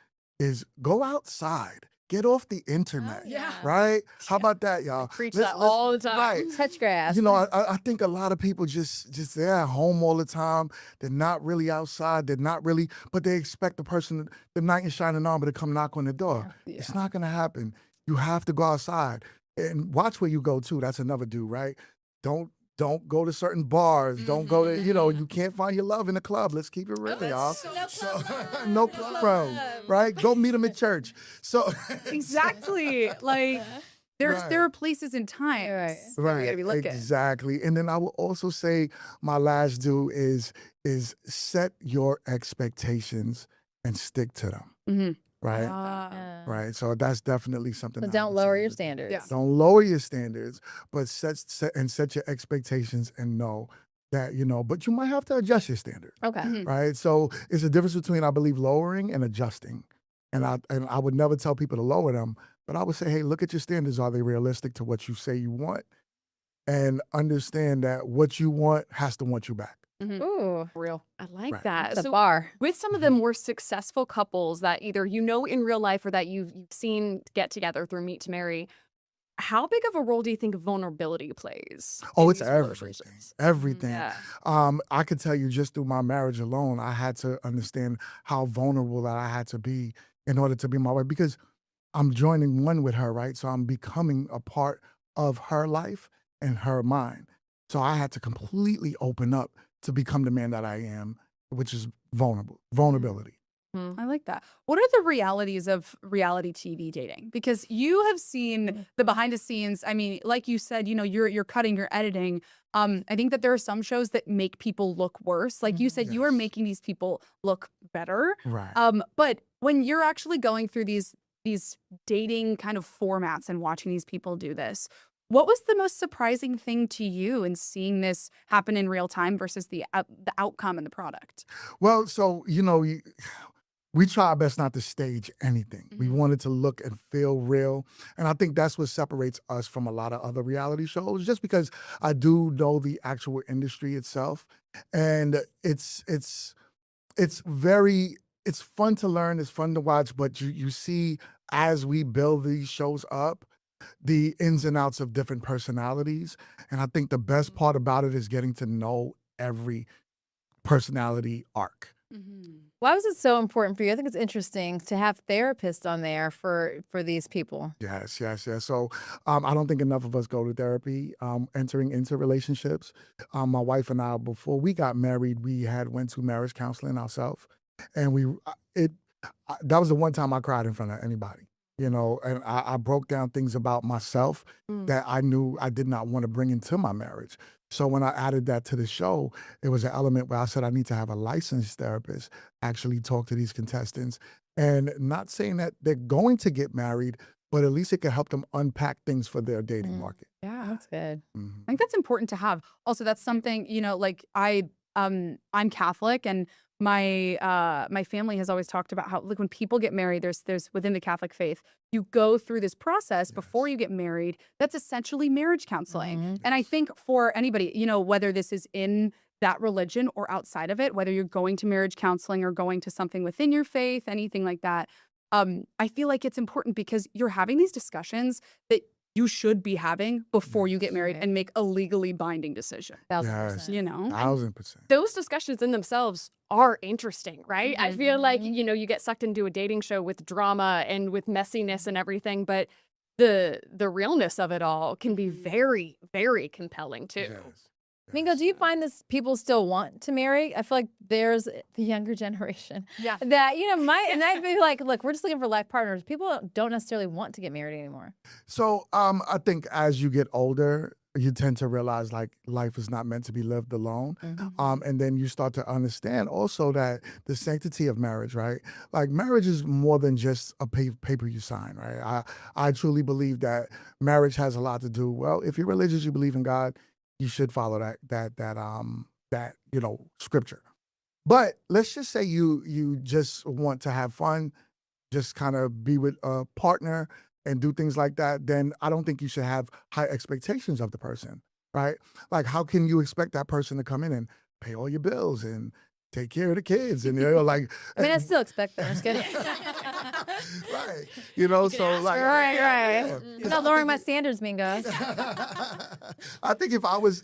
go outside. Get off the internet, right? How about that, y'all? Preach Let's- that all the time. Right. Touch grass. I think a lot of people just they're at home all the time. They're not really outside. They're not really, but they expect the person, the knight in shining armor, to come knock on the door. It's not gonna happen. You have to go outside and watch where you go too. That's another do, right? Don't go to certain bars. Don't go to, you can't find your love in a club. Let's keep it real, y'all. No club room, right? Go meet them at church. So Exactly. Like there are places and times. that we Right, gotta be looking. exactly. And then I will also say my last do is set your expectations and stick to them. Right? Right. So that's definitely something. So I don't would lower say. your standards. Don't lower your standards, but set your expectations and know that, but you might have to adjust your standard. Okay. Right. So it's a difference between, I believe, lowering and adjusting. And I would never tell people to lower them, but I would say, hey, look at your standards. Are they realistic to what you say you want? And understand that what you want has to want you back. Ooh. Real. I like Right. that. It's a bar. With some of the more successful couples that either in real life or that you've seen get together through Meet to Marry, how big of a role do you think vulnerability plays? Oh, in it's these everything. relationships? Everything. Yeah. I could tell you just through my marriage alone, I had to understand how vulnerable that I had to be in order to be my wife, because I'm joining one with her, right? So I'm becoming a part of her life and her mind. So I had to completely open up to become the man that I am, which is vulnerability. I like that. What are the realities of reality TV dating? Because you have seen the behind the scenes. I mean, like you said, you're cutting, you're editing. I think that there are some shows that make people look worse. Like you said, you are making these people look better. Right. But when you're actually going through these dating kind of formats and watching these people do this, what was the most surprising thing to you in seeing this happen in real time versus the outcome and the product? Well, so, we try our best not to stage anything. We want it to look and feel real. And I think that's what separates us from a lot of other reality shows, just because I do know the actual industry itself. And it's fun to learn, it's fun to watch, but you see as we build these shows up, the ins and outs of different personalities. And I think the best part about it is getting to know every personality arc. Why was it so important for you? I think it's interesting to have therapists on there for these people. Yes. So I don't think enough of us go to therapy entering into relationships. My wife and I, before we got married, we went to marriage counseling ourselves. And that was the one time I cried in front of anybody. And I broke down things about myself that I knew I did not want to bring into my marriage. So when I added that to the show, it was an element where I said I need to have a licensed therapist actually talk to these contestants, and not saying that they're going to get married, but at least it can help them unpack things for their dating market. Yeah. That's good. I think that's important to have. Also, that's something, like I'm Catholic, and my family has always talked about how, like, when people get married, there's within the Catholic faith, you go through this process before you get married. That's essentially marriage counseling. And I think for anybody, whether this is in that religion or outside of it, whether you're going to marriage counseling or going to something within your faith, anything like that, I feel like it's important because you're having these discussions that you should be having before you get married and make a legally binding decision. 1000%. 1000%. Those discussions in themselves are interesting, right? I feel like, you get sucked into a dating show with drama and with messiness and everything, but the realness of it all can be very, very compelling too. Mingo, do you find this people still want to marry? I feel like there's the younger generation that, and I feel like, look, we're just looking for life partners. People don't necessarily want to get married anymore. So I think as you get older, you tend to realize like life is not meant to be lived alone. And then you start to understand also that the sanctity of marriage, right? Like marriage is more than just a paper you sign, right? I truly believe that marriage has a lot to do. Well, if you're religious, you believe in God, you should follow that scripture. But let's just say you just want to have fun, just kind of be with a partner and do things like that, then I don't think you should have high expectations of the person, right? Like, how can you expect that person to come in and pay all your bills and take care of the kids? And I mean, I still expect that. I'm just kidding. Right. So like. Right. Yeah. I'm not lowering my standards, Mingo. I think if I was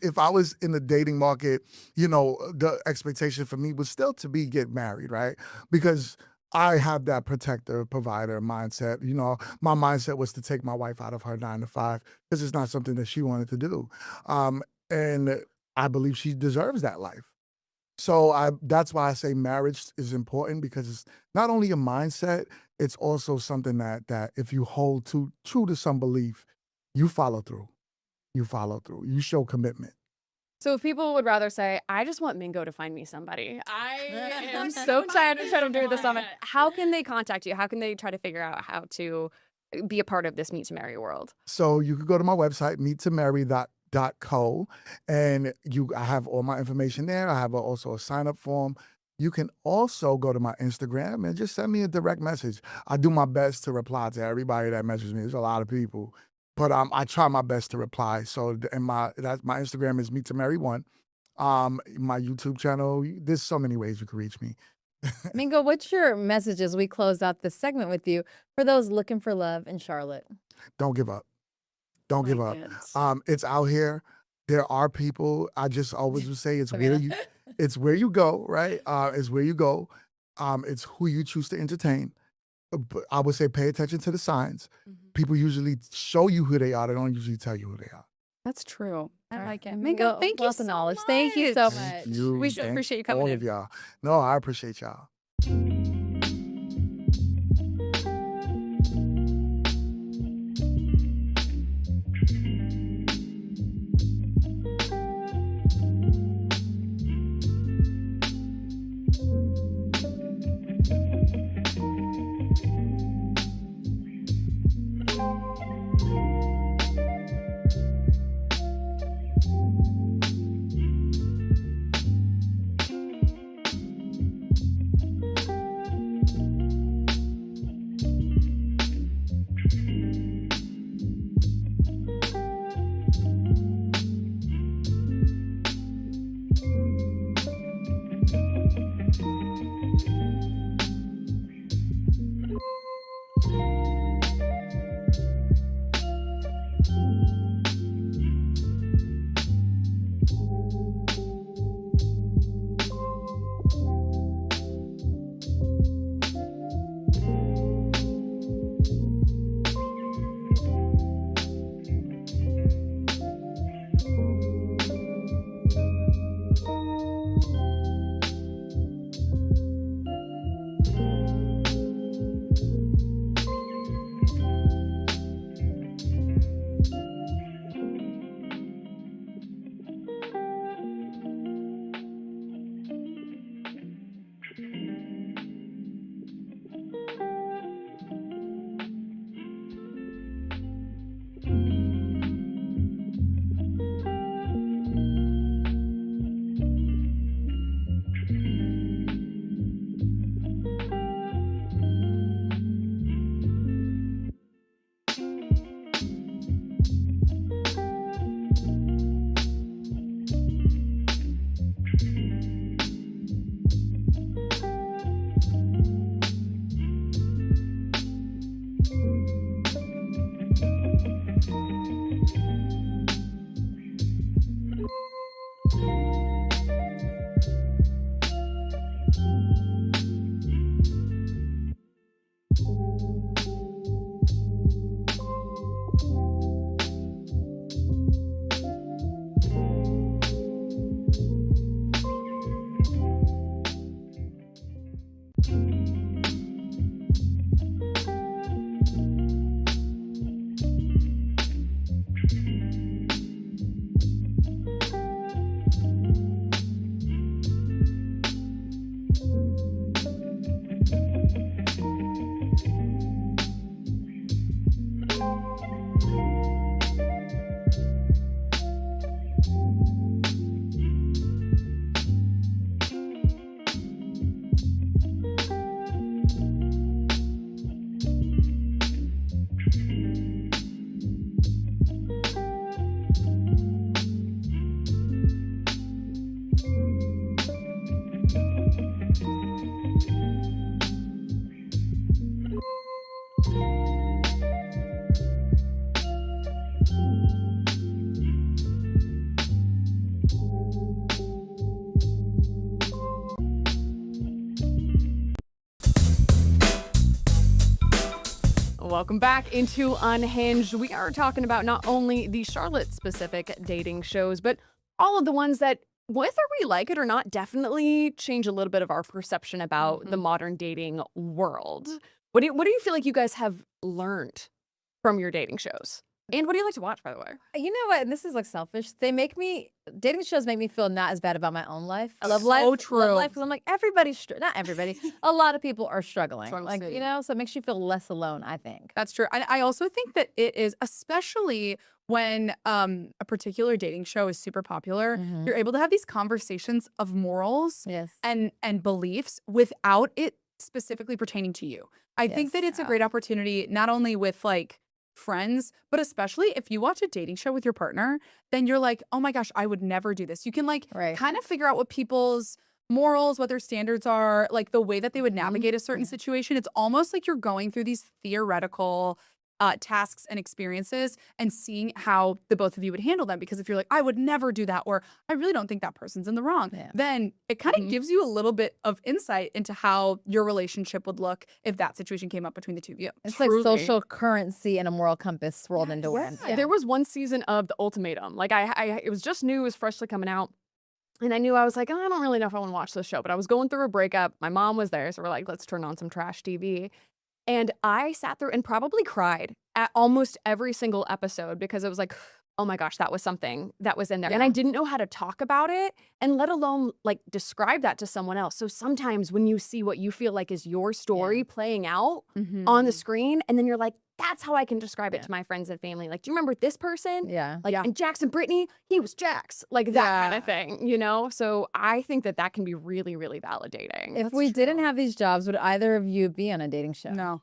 in the dating market, the expectation for me was still to get married, right? Because I have that protector, provider mindset. My mindset was to take my wife out of her 9 to 5 because it's not something that she wanted to do. And I believe she deserves that life. So that's why I say marriage is important, because it's not only a mindset, it's also something that if you hold true to some belief, you follow through. You show commitment. So if people would rather say, I just want Mingo to find me somebody, I am so tired of trying to do this summit, how can they contact you? How can they try to figure out how to be a part of this Meet to Marry world? So you could go to my website, meettomarry.co, and I have all my information there. I have also a sign-up form. You can also go to my Instagram and just send me a direct message. I do my best to reply to everybody that messages me. There's a lot of people. But I try my best to reply. So my Instagram is meettomarry1. My YouTube channel, there's so many ways you can reach me. Mingo, what's your message as we close out this segment with you for those looking for love in Charlotte? Don't give up. Don't give up. It's out here. There are people. I just always would say it's where you go, right? It's where you go. It's who you choose to entertain. But I would say pay attention to the signs. People usually show you who they are. They don't usually tell you who they are. That's true. I like it. Mingo, Thank you wealth so of knowledge. much. Thank you so much. Thank you. We should Thank appreciate you coming all in. of y'all. No, I appreciate y'all. Welcome back into Unhinged. We are talking about not only the Charlotte-specific dating shows, but all of the ones that, whether we like it or not, definitely change a little bit of our perception about the modern dating world. What do you feel like you guys have learned from your dating shows? And what do you like to watch, by the way? You know what? And this is like selfish. Dating shows make me feel not as bad about my own life. Love So life. true. Love life. 'Cause I'm like, not everybody. A lot of people are struggling. Struggling. Like, you know, so it makes you feel less alone, I think. That's true. And I also think that it is, especially when a particular dating show is super popular, you're able to have these conversations of morals and beliefs without it specifically pertaining to you. I think that it's a great opportunity, not only with like friends, but especially if you watch a dating show with your partner, then you're like, oh my gosh, I would never do this. You can like kind of figure out what people's morals, what their standards are, like the way that they would navigate a certain situation. It's almost like you're going through these theoretical tasks and experiences and seeing how the both of you would handle them. Because if you're like, I would never do that, or I really don't think that person's in the wrong, then it kind of gives you a little bit of insight into how your relationship would look if that situation came up between the two of you. It's like social currency and a moral compass rolled into one. There was one season of The Ultimatum. Like it was just new, it was freshly coming out. And I knew, I was like, oh, I don't really know if I want to watch this show, but I was going through a breakup. My mom was there, so we're like, let's turn on some trash TV. And I sat through and probably cried at almost every single episode because it was like, oh my gosh, that was something that was in there. And I didn't know how to talk about it and let alone like describe that to someone else. So sometimes when you see what you feel like is your story playing out on the screen, and then you're like, that's how I can describe it to my friends and family. Like, do you remember this person? Like, and Jackson Brittany, he was Jax. Like that kind of thing, you know? So I think that that can be really, really validating. If we didn't have these jobs, would either of you be on a dating show?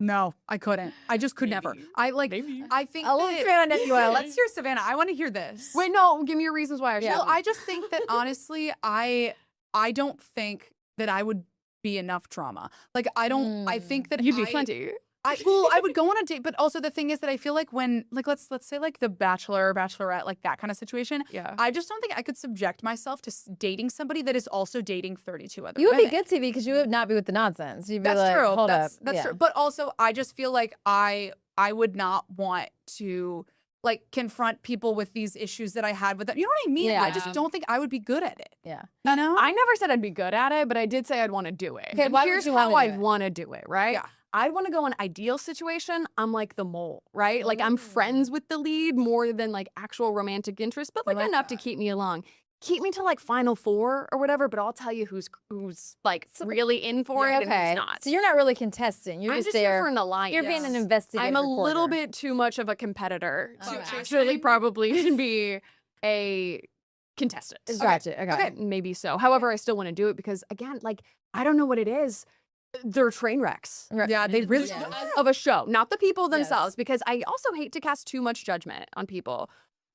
No, I couldn't. I just could never. I think I'll let Savannah know you will. Let's hear Savannah. I want to hear this. Wait, no, give me your reasons why I should. No, I just think that honestly, I don't think that I would be enough trauma. Like I think that you'd be plenty. I would go on a date, but also the thing is that I feel like when, like, let's say like the Bachelor or Bachelorette, like that kind of situation. I just don't think I could subject myself to dating somebody that is also dating 32 other You would women. be good TV because you would not be with the nonsense. You'd be That's like, true. hold That's up. true. But also, I just feel like I would not want to like confront people with these issues that I had with them. You know what I mean? I just don't think I would be good at it. Yeah. You know? I never said I'd be good at it, but I did say I'd want to do it. Okay, And why would here's you how wanna do I'd it? want to do it, right? Yeah. I'd want to go on ideal situation. I'm like the mole, right? Like I'm friends with the lead more than like actual romantic interest, but like enough to keep me along. Keep me to like final four or whatever, but I'll tell you who's like really in for it and who's not. So you're not really contesting. You're I'm just here there for an alliance. You're being an investigative I'm a little reporter. bit too much of a competitor to actually probably be a contestant. Gotcha. Okay. Maybe so. However, I still want to do it because again, like I don't know what it is. They're train wrecks. Yeah, they really Of a show, not the people themselves, because I also hate to cast too much judgment on people.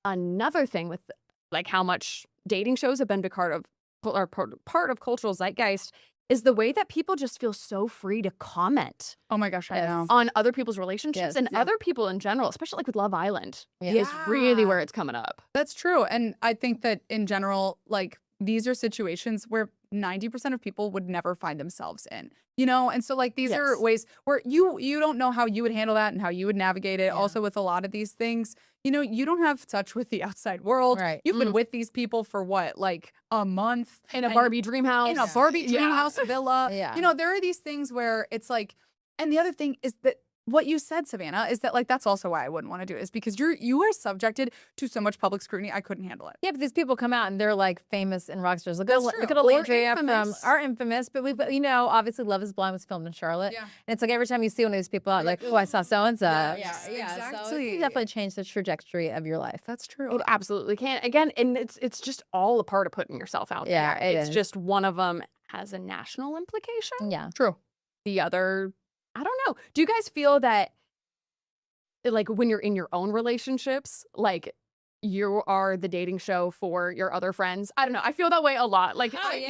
Another thing with like how much dating shows have been part of cultural zeitgeist is the way that people just feel so free to comment. Oh my gosh, I know. On other people's relationships and other people in general, especially like with Love Island, is really where it's coming up. That's true. And I think that in general, like these are situations where 90% of people would never find themselves in, you know? And so like these are ways where you don't know how you would handle that and how you would navigate it. Also with a lot of these things, you know, you don't have touch with the outside world. You've been with these people for what, like a month? In a Barbie dream house. In a Barbie dream house villa. You know, there are these things where it's like, and the other thing is that what you said, Savannah, is that like that's also why I wouldn't want to do it, is because you are subjected to so much public scrutiny. I couldn't handle it. Yeah, but these people come out and they're like famous and rock stars. Look That's at true. Olandria Or from infamous. our infamous, but you know, obviously Love Is Blind was filmed in Charlotte. And it's like every time you see one of these people out, like, oh, I saw so and so. Exactly. So it can definitely change the trajectory of your life. That's true. It absolutely can. Again, and it's just all a part of putting yourself out Yeah, there. it It's is. just one of them has a national implication. Yeah. True. The other, I don't know. Do you guys feel that like when you're in your own relationships, like you are the dating show for your other friends? I don't know. I feel that way a lot. Like I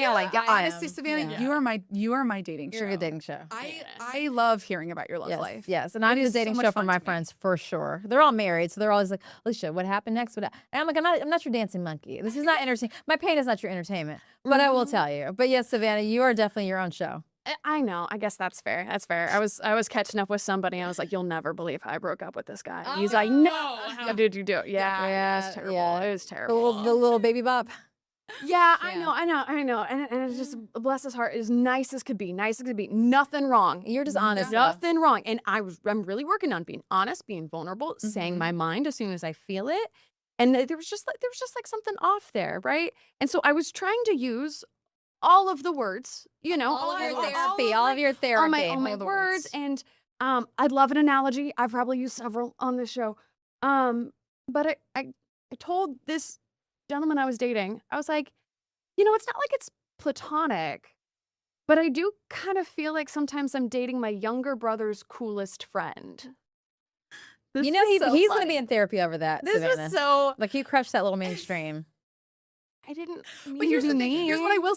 honestly, am. Savannah, Yeah. you are my dating show. You're a dating show. I love hearing about your love Yes, life. yes. And I'm It the is so dating much show for fun my to me. friends for sure. They're all married, so they're always like, Alicia, what happened next? And I'm like, I'm not your dancing monkey. This is not entertainment. My pain is not your entertainment. But I will tell you. But yes, Savannah, you are definitely your own show. I know. I guess that's fair. That's fair. I was catching up with somebody. And I was like, "You'll never believe how I broke up with this guy." And he's like, "No, how did you do it?" Yeah, it was terrible. It was terrible. The little baby bop. Yeah, I know. And it's just, bless his heart, as nice as could be. Nothing wrong. You're just honest. Nothing wrong. And I'm really working on being honest, being vulnerable, saying my mind as soon as I feel it. And there was just like something off there, right? And so I was trying to use all of the words, all of your therapy, all my words. And I'd love an analogy. I've probably used several on this show. But I told this gentleman I was dating, I was like, it's not like it's platonic, but I do kind of feel like sometimes I'm dating my younger brother's coolest friend. He's going to be in therapy over that. This Savannah. is so. Like, you crushed that little mainstream. I didn't. But here's the thing. Here's what I will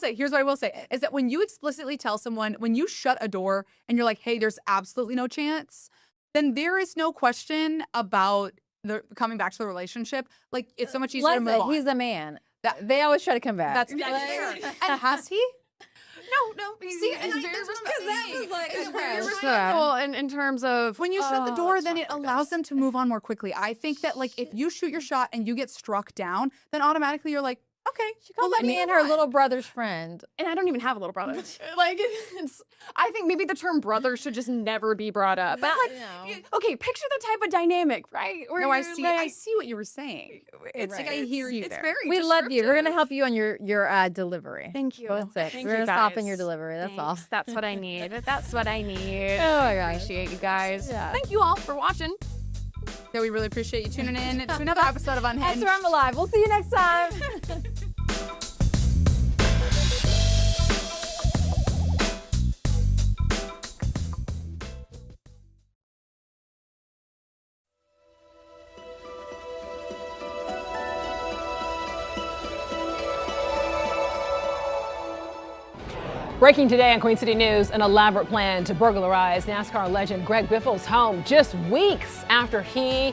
say. Is that when you explicitly tell someone, when you shut a door and you're like, "Hey, there's absolutely no chance," then there is no question about the coming back to the relationship. Like, it's so much easier to move on. He's a man. They always try to come back. That's fair. And has he? No. See, and It's very respectful in terms of when you shut the door, then it allows them to move on more quickly. I think that, like, if you shoot your shot and you get struck down, then automatically you're like, okay, well, let me and her little brother's friend. And I don't even have a little brother. I think maybe the term brother should just never be brought up. But okay, picture the type of dynamic, right? Where No, I you're see. like- I see what you were saying. It's like I hear you. It's there. very. We love you. We're going to help you on your delivery. Thank you. That's it. Thank We're going you, to soften guys. your delivery. That's all. Thanks. That's what I need. That's what I need. Oh my gosh. Appreciate you guys. Yeah. Thank you all for watching. Yeah, we really appreciate you tuning in to another episode of Unhinged. That's where I'm alive. We'll see you next time. Breaking today on Queen City News, an elaborate plan to burglarize NASCAR legend Greg Biffle's home just weeks after he,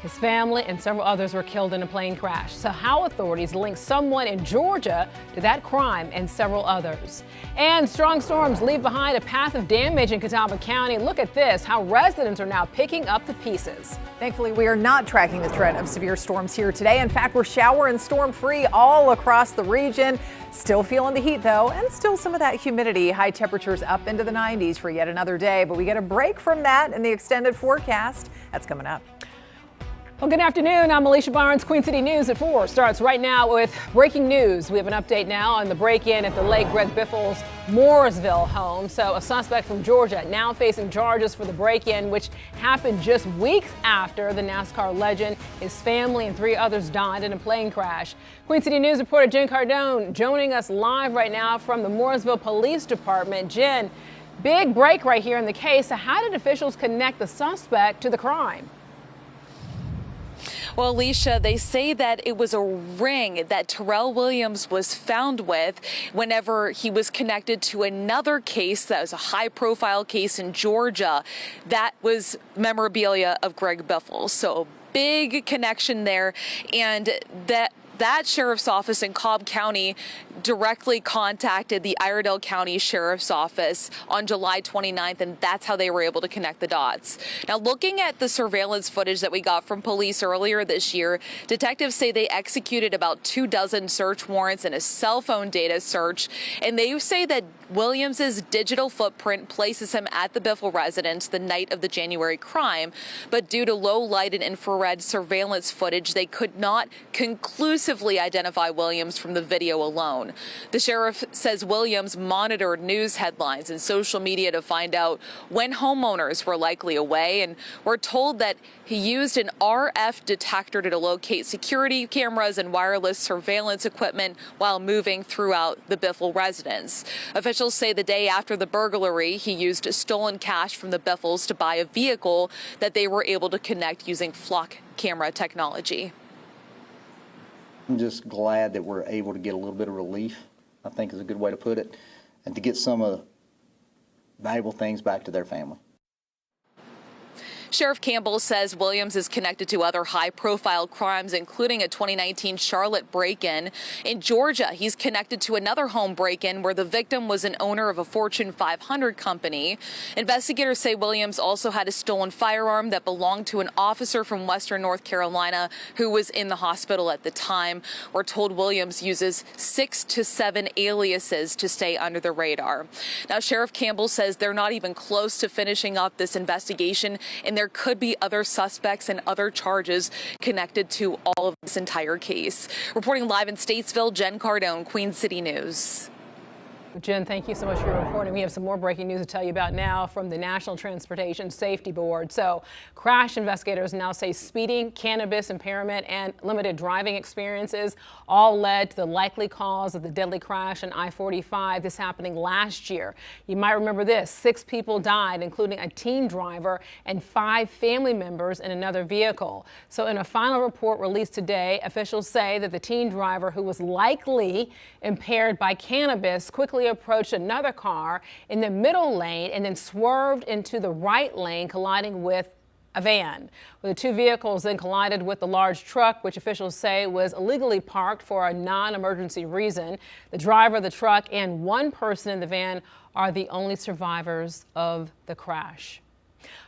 his family, and several others were killed in a plane crash. So how authorities link someone in Georgia to that crime and several others. And strong storms leave behind a path of damage in Catawba County. Look at this, how residents are now picking up the pieces. Thankfully, we are not tracking the threat of severe storms here today. In fact, we're shower and storm free all across the region. Still feeling the heat, though, and still some of that humidity. High temperatures up into the 90s for yet another day, but we get a break from that in the extended forecast. That's coming up. Well, good afternoon. I'm Alicia Barnes. Queen City News at 4 starts right now with breaking news. We have an update now on the break-in at the late Greg Biffle's Mooresville home. So a suspect from Georgia now facing charges for the break-in, which happened just weeks after the NASCAR legend, his family, and 3 others died in a plane crash. Queen City News reporter Jen Cardone joining us live right now from the Mooresville Police Department. Jen, big break right here in the case. So how did officials connect the suspect to the crime? Well, Alicia, they say that it was a ring that Terrell Williams was found with whenever he was connected to another case that was a high-profile case in Georgia that was memorabilia of Greg Biffle. So a big connection there, and that sheriff's office in Cobb County directly contacted the Iredell County Sheriff's Office on July 29th, and that's how they were able to connect the dots. Now, looking at the surveillance footage that we got from police earlier this year, detectives say they executed about 24 search warrants and a cell phone data search, and they say that Williams's digital footprint places him at the Biffle residence the night of the January crime, but due to low light and infrared surveillance footage, they could not conclusively identify Williams from the video alone. The sheriff says Williams monitored news headlines and social media to find out when homeowners were likely away, and we're told that he used an RF detector to locate security cameras and wireless surveillance equipment while moving throughout the Biffle residence. Officials say the day after the burglary, he used stolen cash from the Biffles to buy a vehicle that they were able to connect using flock camera technology. I'm just glad that we're able to get a little bit of relief, I think is a good way to put it, and to get some of the valuable things back to their family. Sheriff Campbell says Williams is connected to other high-profile crimes, including a 2019 Charlotte break-in. In Georgia, he's connected to another home break-in where the victim was an owner of a Fortune 500 company. Investigators say Williams also had a stolen firearm that belonged to an officer from Western North Carolina who was in the hospital at the time. We're told Williams uses 6 to 7 aliases to stay under the radar. Now, Sheriff Campbell says they're not even close to finishing up this investigation, and there could be other suspects and other charges connected to all of this entire case. Reporting live in Statesville, Jen Cardone, Queen City News. Jen, thank you so much for your reporting. We have some more breaking news to tell you about now from the National Transportation Safety Board. So, crash investigators now say speeding, cannabis impairment, and limited driving experiences all led to the likely cause of the deadly crash on I-45. This happening last year. You might remember this. 6 people died, including a teen driver and 5 family members in another vehicle. So, in a final report released today, officials say that the teen driver, who was likely impaired by cannabis, quickly approached another car in the middle lane and then swerved into the right lane, colliding with a van. The 2 vehicles then collided with the large truck, which officials say was illegally parked for a non-emergency reason. The driver of the truck and 1 person in the van are the only survivors of the crash.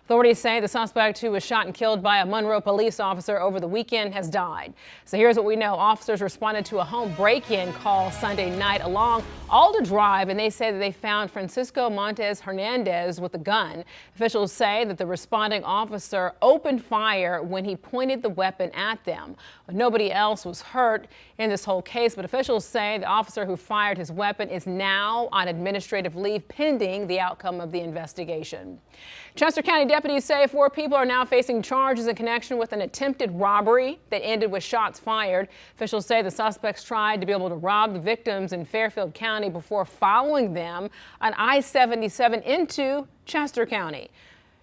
Authorities say the suspect, who was shot and killed by a Monroe police officer over the weekend, has died. So here's what we know. Officers responded to a home break-in call Sunday night along Alder Drive, and they say that they found Francisco Montes Hernandez with a gun. Officials say that the responding officer opened fire when he pointed the weapon at them. Nobody else was hurt in this whole case, but officials say the officer who fired his weapon is now on administrative leave pending the outcome of the investigation. Chester County deputies say 4 people are now facing charges in connection with an attempted robbery that ended with shots fired. Officials say the suspects tried to be able to rob the victims in Fairfield County before following them on I-77 into Chester County.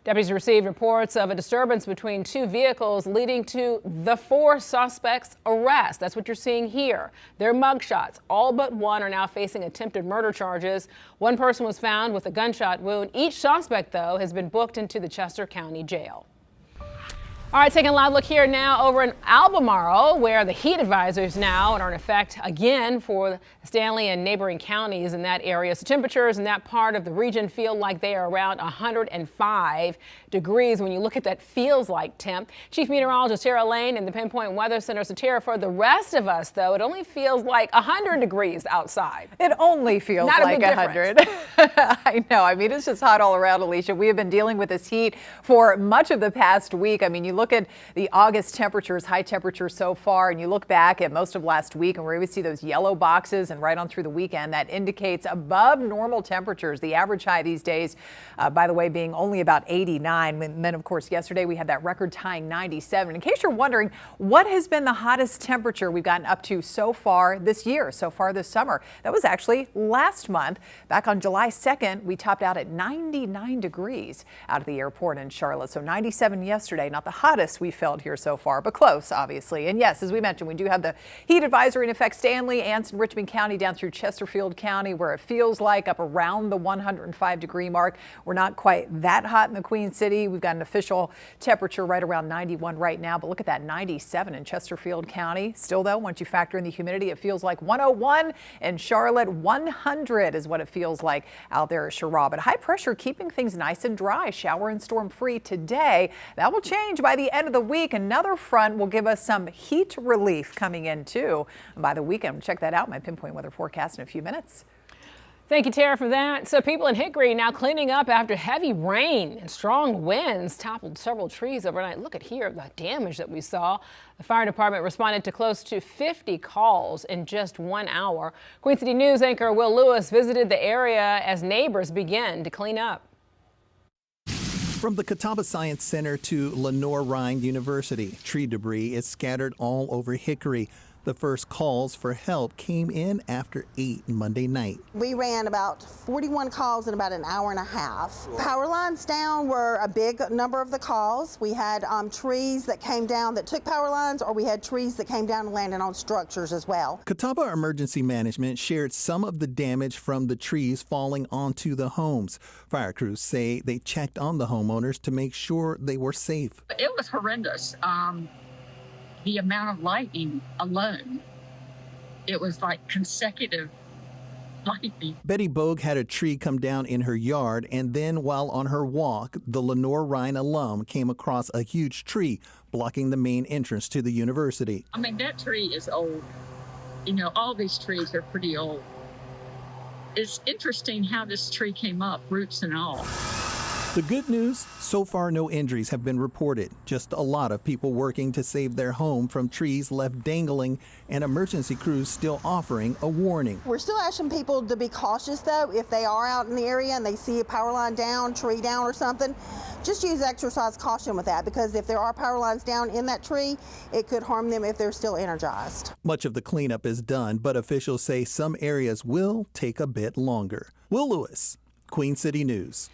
Deputies received reports of a disturbance between 2 vehicles leading to the 4 suspects' arrest. That's what you're seeing here. Their mugshots. All but 1 are now facing attempted murder charges. 1 person was found with a gunshot wound. Each suspect, though, has been booked into the Chester County Jail. All right, taking a live look here now over in Albemarle, where the heat advisories now are in effect again for Stanley and neighboring counties in that area. So temperatures in that part of the region feel like they are around 105 degrees when you look at that feels like temp. Chief Meteorologist Tara Lane in the Pinpoint Weather Center. So Tara, for the rest of us, though, it only feels like 100 degrees outside. It only feels Not like a big 100. I know. I mean, it's just hot all around, Alicia. We have been dealing with this heat for much of the past week. I mean, you look at the August temperatures, high temperatures so far, and you look back at most of last week, and where we see those yellow boxes and right on through the weekend, that indicates above normal temperatures. The average high these days, by the way, being only about 89. And then, of course, yesterday we had that record-tying 97. In case you're wondering, what has been the hottest temperature we've gotten up to so far this year, so far this summer? That was actually last month. Back on July 2nd, we topped out at 99 degrees out of the airport in Charlotte. So 97 yesterday, not the hottest we felt here so far, but close, obviously. And yes, as we mentioned, we do have the heat advisory in effect. Stanley, Anson, Richmond County down through Chesterfield County, where it feels like up around the 105 degree mark. We're not quite that hot in the Queen City. We've got an official temperature right around 91 right now, but look at that 97 in Chesterfield County. Still though, once you factor in the humidity, it feels like 101 in Charlotte. 100 is what it feels like out there at Sherrod. But high pressure keeping things nice and dry, shower and storm free today. That will change by the end of the week. Another front will give us some heat relief coming in too by the weekend. Check that out, my Pinpoint weather forecast in a few minutes. Thank you, Tara, for that. So people in Hickory now cleaning up after heavy rain and strong winds toppled several trees overnight. Look at here, the damage that we saw. The fire department responded to close to 50 calls in just 1 hour. Queen City News anchor Will Lewis visited the area as neighbors begin to clean up. From the Catawba Science Center to Lenore Rhine University, tree debris is scattered all over Hickory. The first calls for help came in after 8 Monday night. We ran about 41 calls in about an hour and a half. Power lines down were a big number of the calls. We had trees that came down that took power lines, or we had trees that came down and landed on structures as well. Catawba Emergency Management shared some of the damage from the trees falling onto the homes. Fire crews say they checked on the homeowners to make sure they were safe. It was horrendous. The amount of lightning alone, it was like consecutive lightning. Betty Bogue had a tree come down in her yard, and then while on her walk, the Lenore Ryan alum came across a huge tree blocking the main entrance to the university. I mean, that tree is old. You know, all these trees are pretty old. It's interesting how this tree came up, roots and all. The good news, so far no injuries have been reported. Just a lot of people working to save their home from trees left dangling, and emergency crews still offering a warning. We're still asking people to be cautious, though. If they are out in the area and they see a power line down, tree down or something, just use exercise caution with that, because if there are power lines down in that tree, it could harm them if they're still energized. Much of the cleanup is done, but officials say some areas will take a bit longer. Will Lewis, Queen City News.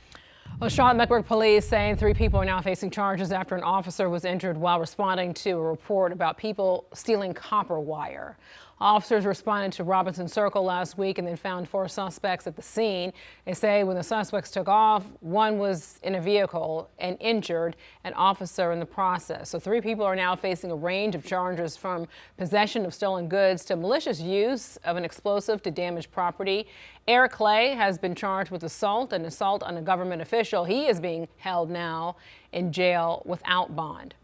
Well, Charlotte-Mecklenburg police saying 3 people are now facing charges after an officer was injured while responding to a report about people stealing copper wire. Officers responded to Robinson Circle last week and then found 4 suspects at the scene. They say when the suspects took off, 1 was in a vehicle and injured an officer in the process. So 3 people are now facing a range of charges, from possession of stolen goods to malicious use of an explosive to damage property. Eric Clay has been charged with assault and assault on a government official. He is being held now in jail without bond.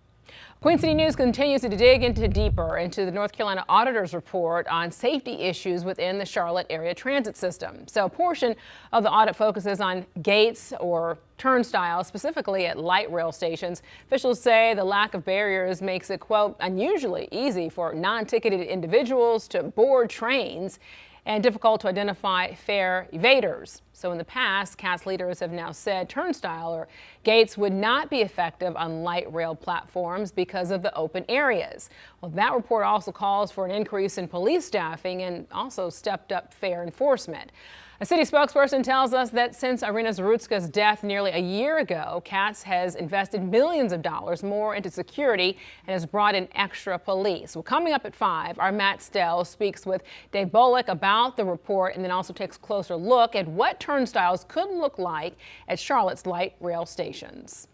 Queen City News continues to dig deeper into the North Carolina Auditor's report on safety issues within the Charlotte area transit system. So a portion of the audit focuses on gates or turnstiles, specifically at light rail stations. Officials say the lack of barriers makes it, quote, unusually easy for non-ticketed individuals to board trains and difficult to identify fare evaders. So in the past, CATS leaders have now said turnstile or gates would not be effective on light rail platforms because of the open areas. Well, that report also calls for an increase in police staffing and also stepped up fare enforcement. A city spokesperson tells us that since Irina Zarutska's death nearly a year ago, CATS has invested millions of dollars more into security and has brought in extra police. Well, coming up at 5, our Matt Stell speaks with Dave Bullock about the report and then also takes a closer look at what turnstiles could look like at Charlotte's light rail stations.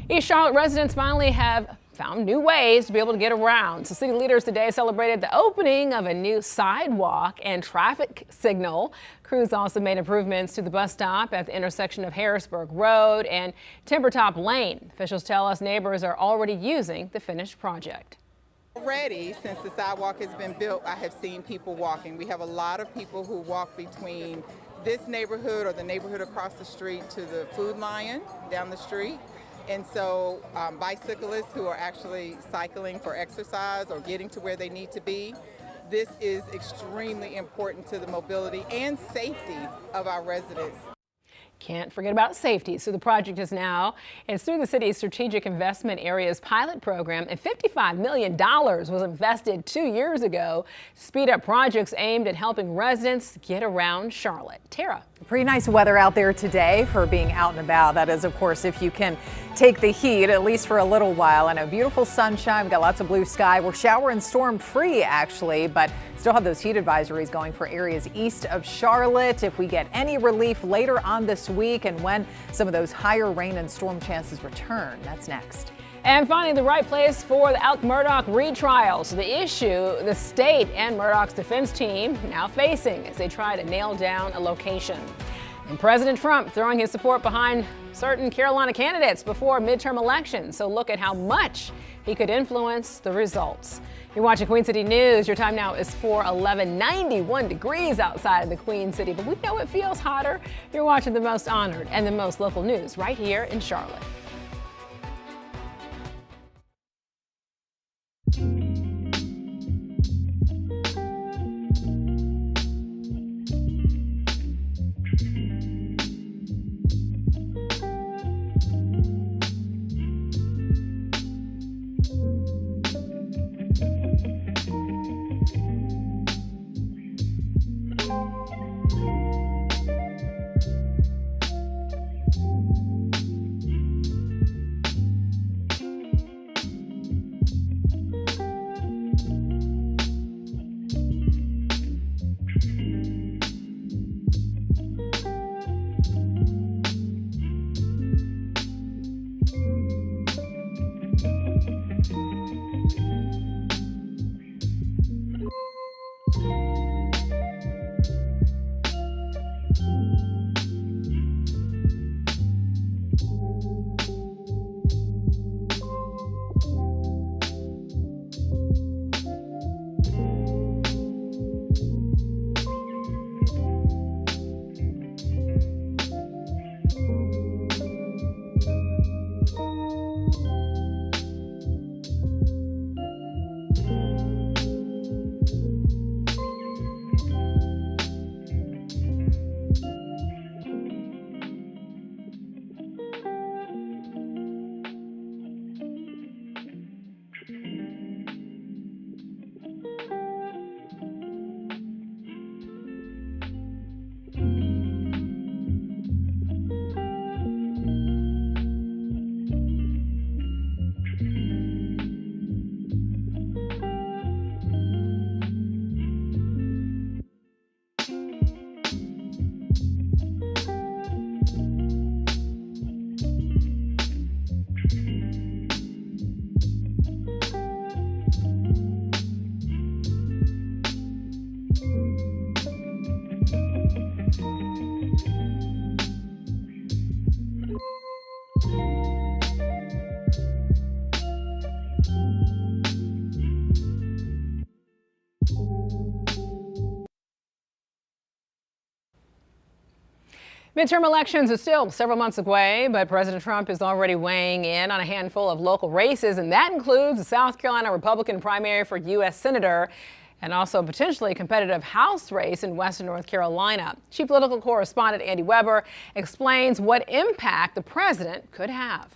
East Charlotte residents finally have found new ways to be able to get around. So city leaders today celebrated the opening of a new sidewalk and traffic signal. Crews also made improvements to the bus stop at the intersection of Harrisburg Road and Timbertop Lane. Officials tell us neighbors are already using the finished project. Already, since the sidewalk has been built, I have seen people walking. We have a lot of people who walk between this neighborhood or the neighborhood across the street to the Food Lion down the street. And so bicyclists who are actually cycling for exercise or getting to where they need to be, this is extremely important to the mobility and safety of our residents. Can't forget about safety. So the project is through the city's Strategic Investment Areas pilot program, and $55 million was invested 2 years ago to speed up projects aimed at helping residents get around Charlotte. Tara. Pretty nice weather out there today for being out and about. That is, of course, if you can take the heat, at least for a little while. And a beautiful sunshine. We've got lots of blue sky. We're shower and storm free, actually, but still have those heat advisories going for areas east of Charlotte. If we get any relief later on this week and when some of those higher rain and storm chances return, that's next. And finding the right place for the Alec Murdaugh retrial. So the issue the state and Murdaugh's defense team now facing as they try to nail down a location. And President Trump throwing his support behind certain Carolina candidates before midterm elections. So look at how much he could influence the results. You're watching Queen City News. Your time now is 4:11, 91 degrees outside of the Queen City, but we know it feels hotter. You're watching the most honored and the most local news right here in Charlotte. Midterm elections are still several months away, but President Trump is already weighing in on a handful of local races, and that includes the South Carolina Republican primary for U.S. Senator and also a potentially competitive House race in Western North Carolina. Chief political correspondent Andy Weber explains what impact the president could have.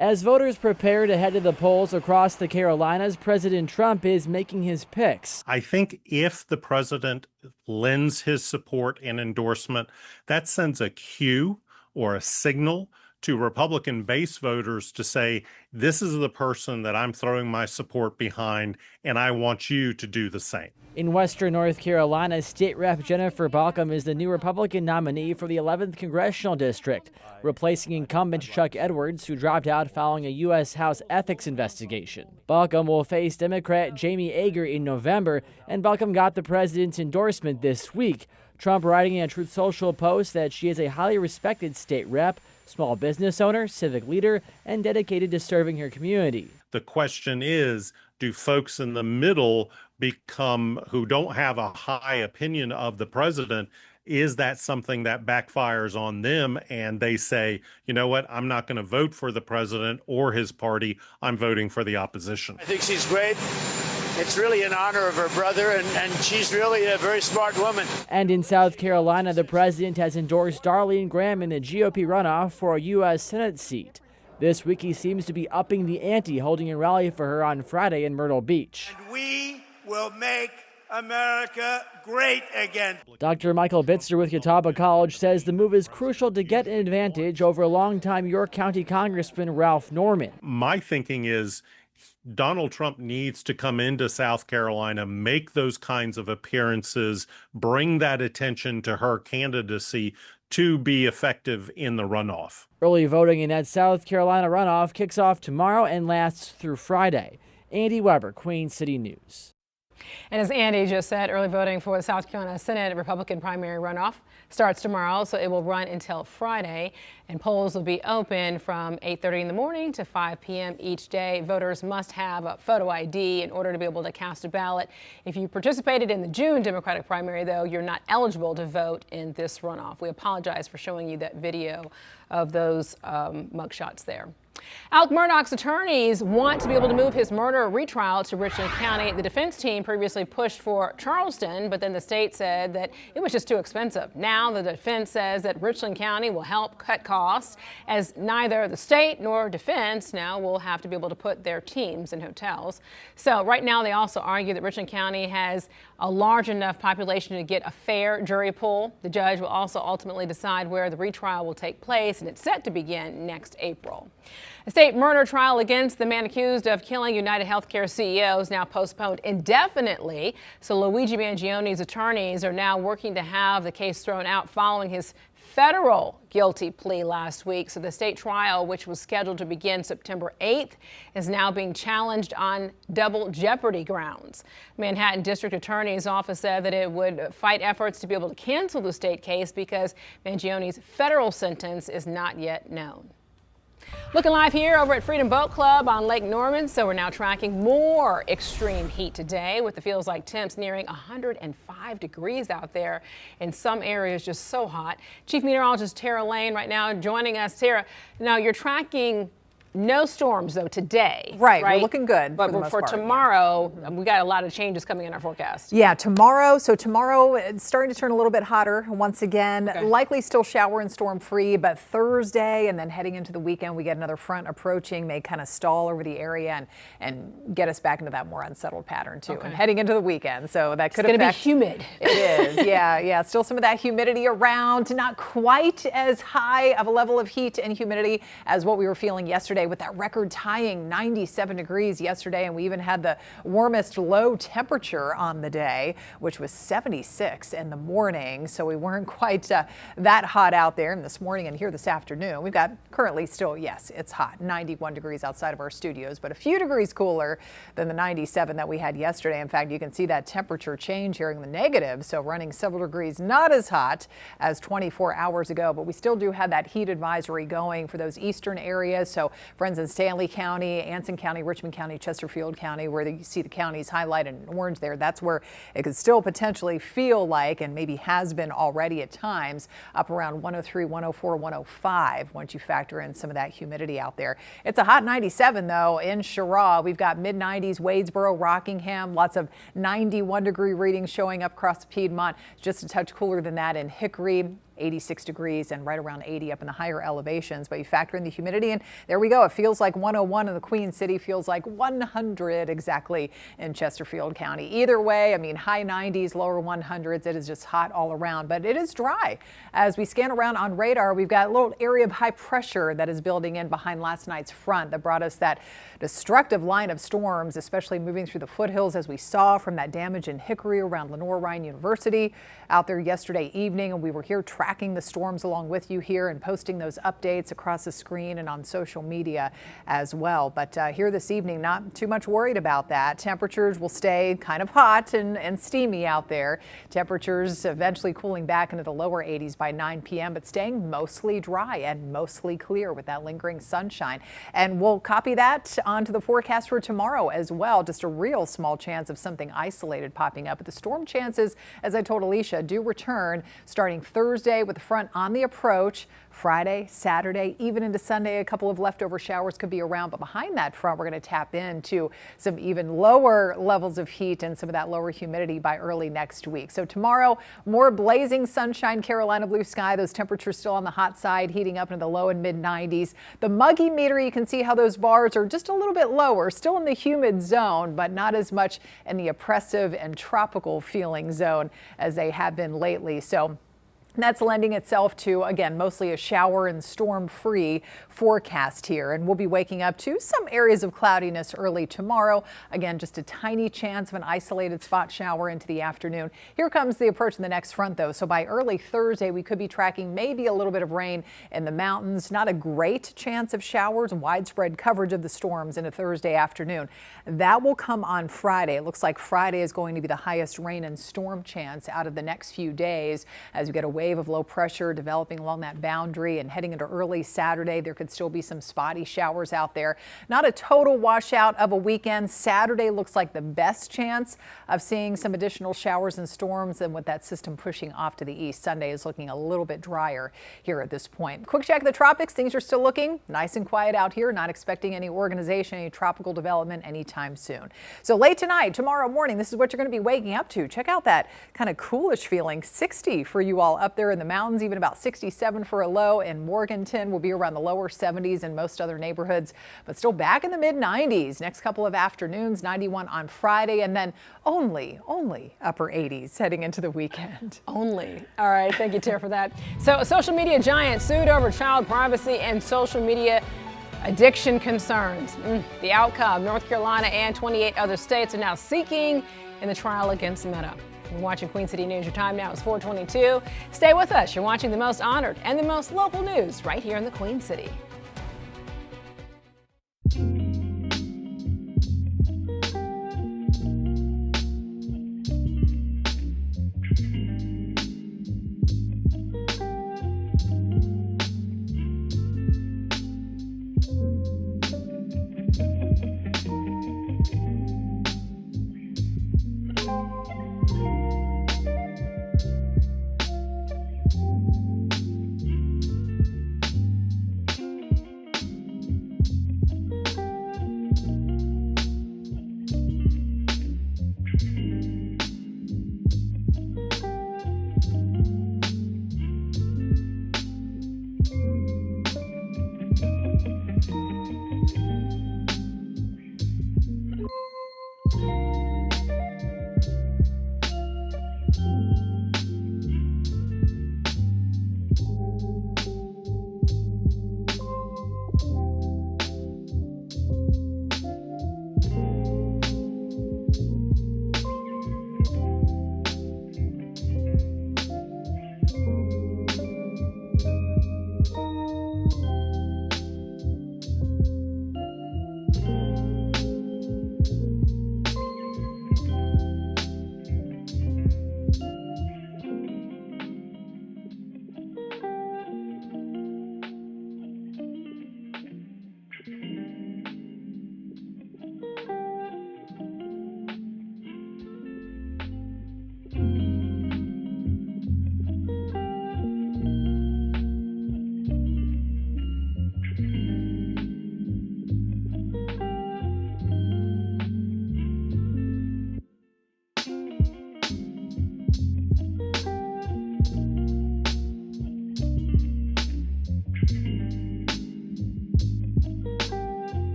As voters prepare to head to the polls across the Carolinas, President Trump is making his picks. I think if the president lends his support and endorsement, that sends a cue or a signal to Republican base voters to say, this is the person that I'm throwing my support behind, and I want you to do the same. In Western North Carolina, State Rep Jennifer Balcom is the new Republican nominee for the 11th Congressional District, replacing incumbent Chuck Edwards, who dropped out following a U.S. House ethics investigation. Balcom will face Democrat Jamie Ager in November, and Balcom got the president's endorsement this week. Trump writing in a Truth Social post that she is a highly respected state rep, small business owner, civic leader, and dedicated to serving her community. The question is, do folks in the middle become, who don't have a high opinion of the president, is that something that backfires on them and they say, you know what, I'm not going to vote for the president or his party, I'm voting for the opposition? I think she's great. It's really in honor of her brother, and she's really a very smart woman. And in South Carolina, the president has endorsed Darlene Graham in the GOP runoff for a U.S. Senate seat. This week, he seems to be upping the ante, holding a rally for her on Friday in Myrtle Beach. And we will make America great again. Dr. Michael Bitzer with Catawba College says the move is crucial to get an advantage over longtime York County Congressman Ralph Norman. My thinking is Donald Trump needs to come into South Carolina, make those kinds of appearances, bring that attention to her candidacy to be effective in the runoff. Early voting in that South Carolina runoff kicks off tomorrow and lasts through Friday. Andy Weber, Queen City News. And as Andy just said, early voting for the South Carolina Senate Republican primary runoff starts tomorrow, so it will run until Friday, and polls will be open from 8:30 in the morning to 5 p.m. each day. Voters must have a photo ID in order to be able to cast a ballot. If you participated in the June Democratic primary, though, you're not eligible to vote in this runoff. We apologize for showing you that video of those mugshots there. Alec Murdaugh's attorneys want to be able to move his murder retrial to Richland County. The defense team previously pushed for Charleston, but then the state said that it was just too expensive. Now the defense says that Richland County will help cut costs, as neither the state nor defense now will have to be able to put their teams in hotels. So right now they also argue that Richland County has a large enough population to get a fair jury pool. The judge will also ultimately decide where the retrial will take place, and it's set to begin next April. A state murder trial against the man accused of killing United Healthcare CEO is now postponed indefinitely. So Luigi Mangioni's attorneys are now working to have the case thrown out following his federal guilty plea last week. So the state trial, which was scheduled to begin September 8th, is now being challenged on double jeopardy grounds. Manhattan District Attorney's Office said that it would fight efforts to be able to cancel the state case because Mangioni's federal sentence is not yet known. Looking live here over at Freedom Boat Club on Lake Norman. So we're now tracking more extreme heat today with the feels like temps nearing 105 degrees out there. In some areas just so hot. Chief Meteorologist Tara Lane right now joining us. Tara, now you're tracking no storms though today. Right, we're looking good. But for the most for part, tomorrow, we got a lot of changes coming in our forecast. Yeah, tomorrow. So tomorrow it's starting to turn a little bit hotter once again. Okay. Likely still shower and storm free, but Thursday and then heading into the weekend, we get another front approaching, may kind of stall over the area and get us back into that more unsettled pattern too. Okay. And heading into the weekend, so that could It's going to be affect. humid. It is, yeah. Still some of that humidity around, not quite as high of a level of heat and humidity as what we were feeling yesterday with that record tying 97 degrees yesterday, and we even had the warmest low temperature on the day, which was 76 in the morning. So we weren't quite that hot out there. And this morning and here this afternoon, we've got currently still, yes, it's hot, 91 degrees outside of our studios, but a few degrees cooler than the 97 that we had yesterday. In fact, you can see that temperature change here in the negative. So running several degrees, not as hot as 24 hours ago, but we still do have that heat advisory going for those eastern areas. So friends in Stanley County, Anson County, Richmond County, Chesterfield County, where you see the counties highlighted in orange there. That's where it could still potentially feel like, and maybe has been already at times, up around 103, 104, 105 once you factor in some of that humidity out there. It's a hot 97 though in Cheraw. We've got mid-90s, Wadesboro, Rockingham, lots of 91-degree readings showing up across the Piedmont. Just a touch cooler than that in Hickory. 86 degrees and right around 80 up in the higher elevations, but you factor in the humidity and there we go. It feels like 101 in the Queen City, feels like 100 exactly in Chesterfield County. Either way, I mean, high 90s, lower 100s. It is just hot all around, but it is dry. As we scan around on radar, we've got a little area of high pressure that is building in behind last night's front that brought us that destructive line of storms, especially moving through the foothills as we saw from that damage in Hickory around Lenoir-Rhyne University out there yesterday evening. And we were here tracking the storms along with you here and posting those updates across the screen and on social media as well. But here this evening, not too much worried about that. Temperatures will stay kind of hot and steamy out there. Temperatures eventually cooling back into the lower 80s by 9 p.m., but staying mostly dry and mostly clear with that lingering sunshine. And we'll copy that onto the forecast for tomorrow as well. Just a real small chance of something isolated popping up. But the storm chances, as I told Alicia, do return starting Thursday with the front on the approach. Friday, Saturday, even into Sunday, a couple of leftover showers could be around. But behind that front, we're going to tap into some even lower levels of heat and some of that lower humidity by early next week. So tomorrow, more blazing sunshine, Carolina blue sky. Those temperatures still on the hot side, heating up into the low and mid 90s. The muggy meter, you can see how those bars are just a little bit lower, still in the humid zone, but not as much in the oppressive and tropical feeling zone as they have been lately. So that's lending itself to, again, mostly a shower and storm-free forecast here. And we'll be waking up to some areas of cloudiness early tomorrow. Again, just a tiny chance of an isolated spot shower into the afternoon. Here comes the approach in the next front, though. So by early Thursday, we could be tracking maybe a little bit of rain in the mountains. Not a great chance of showers and widespread coverage of the storms into Thursday afternoon. That will come on Friday. It looks like Friday is going to be the highest rain and storm chance out of the next few days as we get a wave of low pressure developing along that boundary, and heading into early Saturday, there could still be some spotty showers out there. Not a total washout of a weekend. Saturday looks like the best chance of seeing some additional showers and storms, and with that system pushing off to the east, Sunday is looking a little bit drier here at this point. Quick check of the tropics. Things are still looking nice and quiet out here. Not expecting any organization, any tropical development anytime soon. So late tonight, tomorrow morning, this is what you're going to be waking up to. Check out that kind of coolish feeling. 60 for you all up there in the mountains, even about 67 for a low in Morganton. Will be around the lower 70s in most other neighborhoods, but still back in the mid 90s. Next couple of afternoons, 91 on Friday, and then only upper 80s heading into the weekend. Only. All right. Thank you, Tara, for that. So a social media giant sued over child privacy and social media addiction concerns. The outcome, North Carolina and 28 other states are now seeking in the trial against Meta. You're watching Queen City News. Your time now is 4:22. Stay with us. You're watching the most honored and the most local news right here in the Queen City.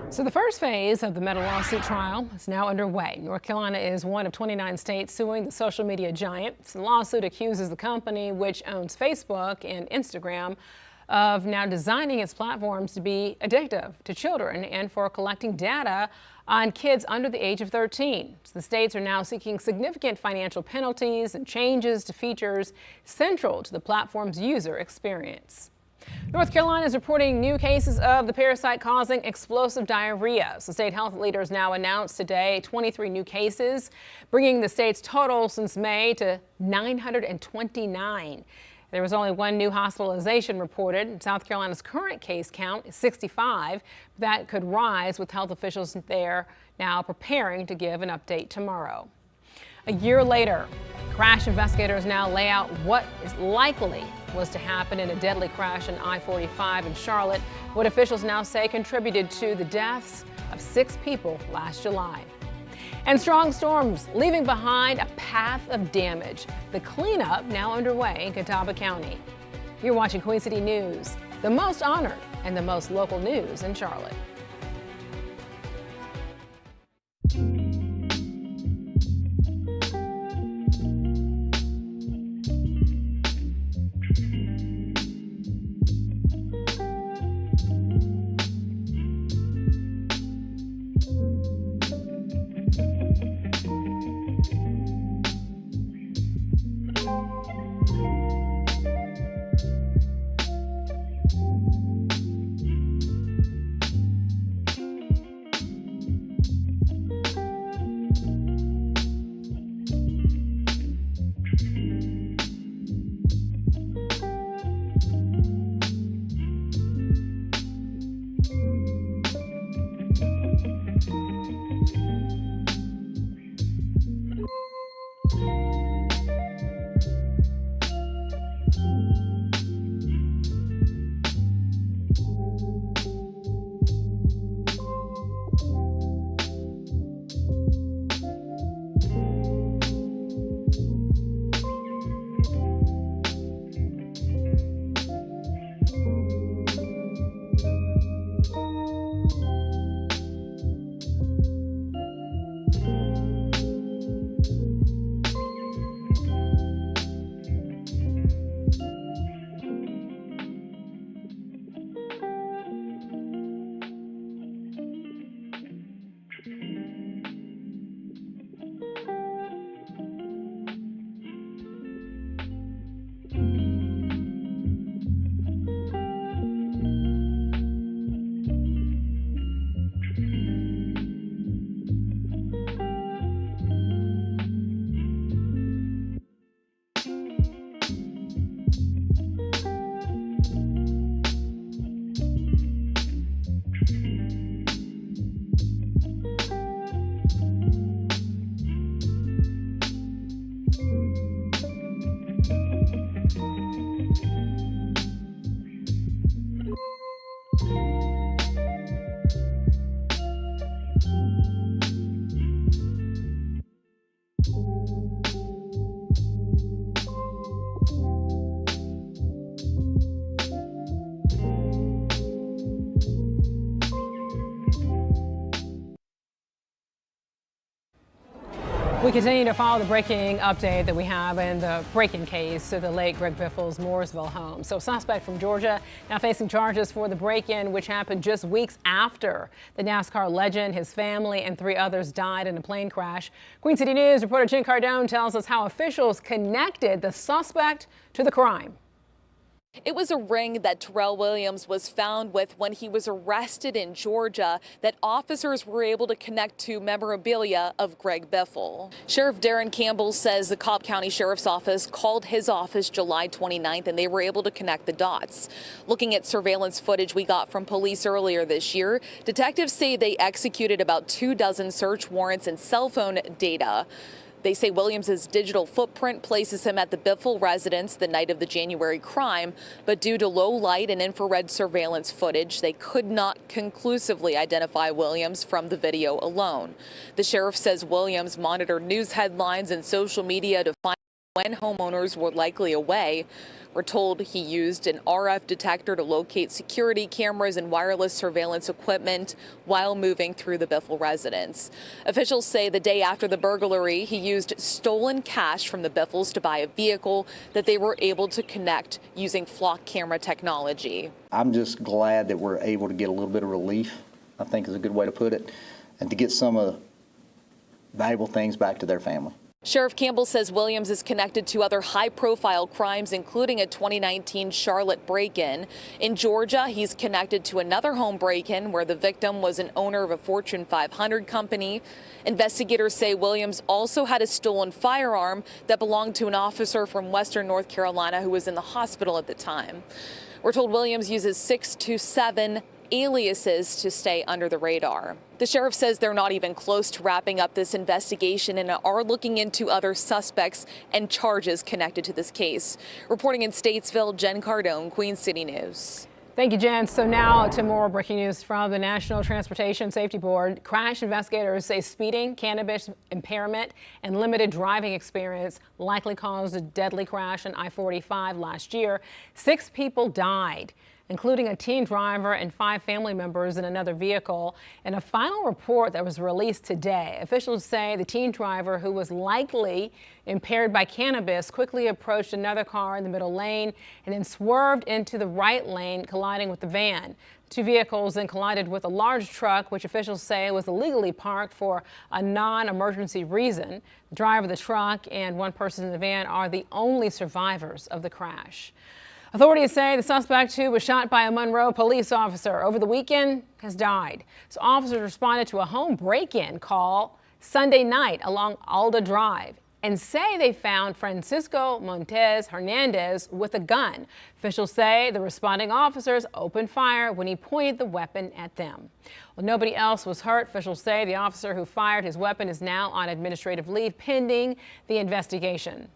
So the first phase of the Meta lawsuit trial is now underway. North Carolina is one of 29 states suing the social media giant. The lawsuit accuses the company, which owns Facebook and Instagram, of now designing its platforms to be addictive to children and for collecting data on kids under the age of 13. So the states are now seeking significant financial penalties and changes to features central to the platform's user experience. North Carolina is reporting new cases of the parasite causing explosive diarrhea. So state health leaders now announced today 23 new cases, bringing the state's total since May to 929. There was only one new hospitalization reported. South Carolina's current case count is 65. That could rise, with health officials there now preparing to give an update tomorrow. A year later, crash investigators now lay out what is likely was to happen in a deadly crash on I-45 in Charlotte, what officials now say contributed to the deaths of 6 people last July. And strong storms leaving behind a path of damage. The cleanup now underway in Catawba County. You're watching Queen City News, the most honored and the most local news in Charlotte. We continue to follow the breaking update that we have in the break-in case to the late Greg Biffle's Mooresville home. So, suspect from Georgia now facing charges for the break-in, which happened just weeks after the NASCAR legend, his family, and 3 others died in a plane crash. Queen City News reporter Jen Cardone tells us how officials connected the suspect to the crime. It was a ring that Terrell Williams was found with when he was arrested in Georgia that officers were able to connect to memorabilia of Greg Biffle. Sheriff Darren Campbell says the Cobb County Sheriff's Office called his office July 29th and they were able to connect the dots. Looking at surveillance footage we got from police earlier this year, detectives say they executed about 24 search warrants and cell phone data. They say Williams's digital footprint places him at the Biffle residence the night of the January crime, but due to low light and infrared surveillance footage, they could not conclusively identify Williams from the video alone. The sheriff says Williams monitored news headlines and social media to find when homeowners were likely away. We're told he used an RF detector to locate security cameras and wireless surveillance equipment while moving through the Biffle residence. Officials say the day after the burglary, he used stolen cash from the Biffles to buy a vehicle that they were able to connect using flock camera technology. I'm just glad that we're able to get a little bit of relief, I think is a good way to put it, and to get some of the valuable things back to their family. Sheriff Campbell says Williams is connected to other high-profile crimes, including a 2019 Charlotte break-in. In Georgia, he's connected to another home break-in where the victim was an owner of a Fortune 500 company. Investigators say Williams also had a stolen firearm that belonged to an officer from Western North Carolina who was in the hospital at the time. We're told Williams uses 6 to 7 aliases to stay under the radar. The sheriff says they're not even close to wrapping up this investigation and are looking into other suspects and charges connected to this case. Reporting in Statesville, Jen Cardone, Queen City News. Thank you, Jen. So now to more breaking news from the National Transportation Safety Board. Crash investigators say speeding, cannabis impairment, and limited driving experience likely caused a deadly crash on I-45 last year. 6 people died, including a teen driver and 5 family members in another vehicle. In a final report that was released today, officials say the teen driver, who was likely impaired by cannabis, quickly approached another car in the middle lane and then swerved into the right lane, colliding with the van. 2 vehicles then collided with a large truck, which officials say was illegally parked for a non-emergency reason. The driver of the truck and 1 person in the van are the only survivors of the crash. Authorities say the suspect, who was shot by a Monroe police officer over the weekend, has died. So officers responded to a home break-in call Sunday night along Alda Drive and say they found Francisco Montes Hernandez with a gun. Officials say the responding officers opened fire when he pointed the weapon at them. Well, nobody else was hurt. Officials say the officer who fired his weapon is now on administrative leave pending the investigation.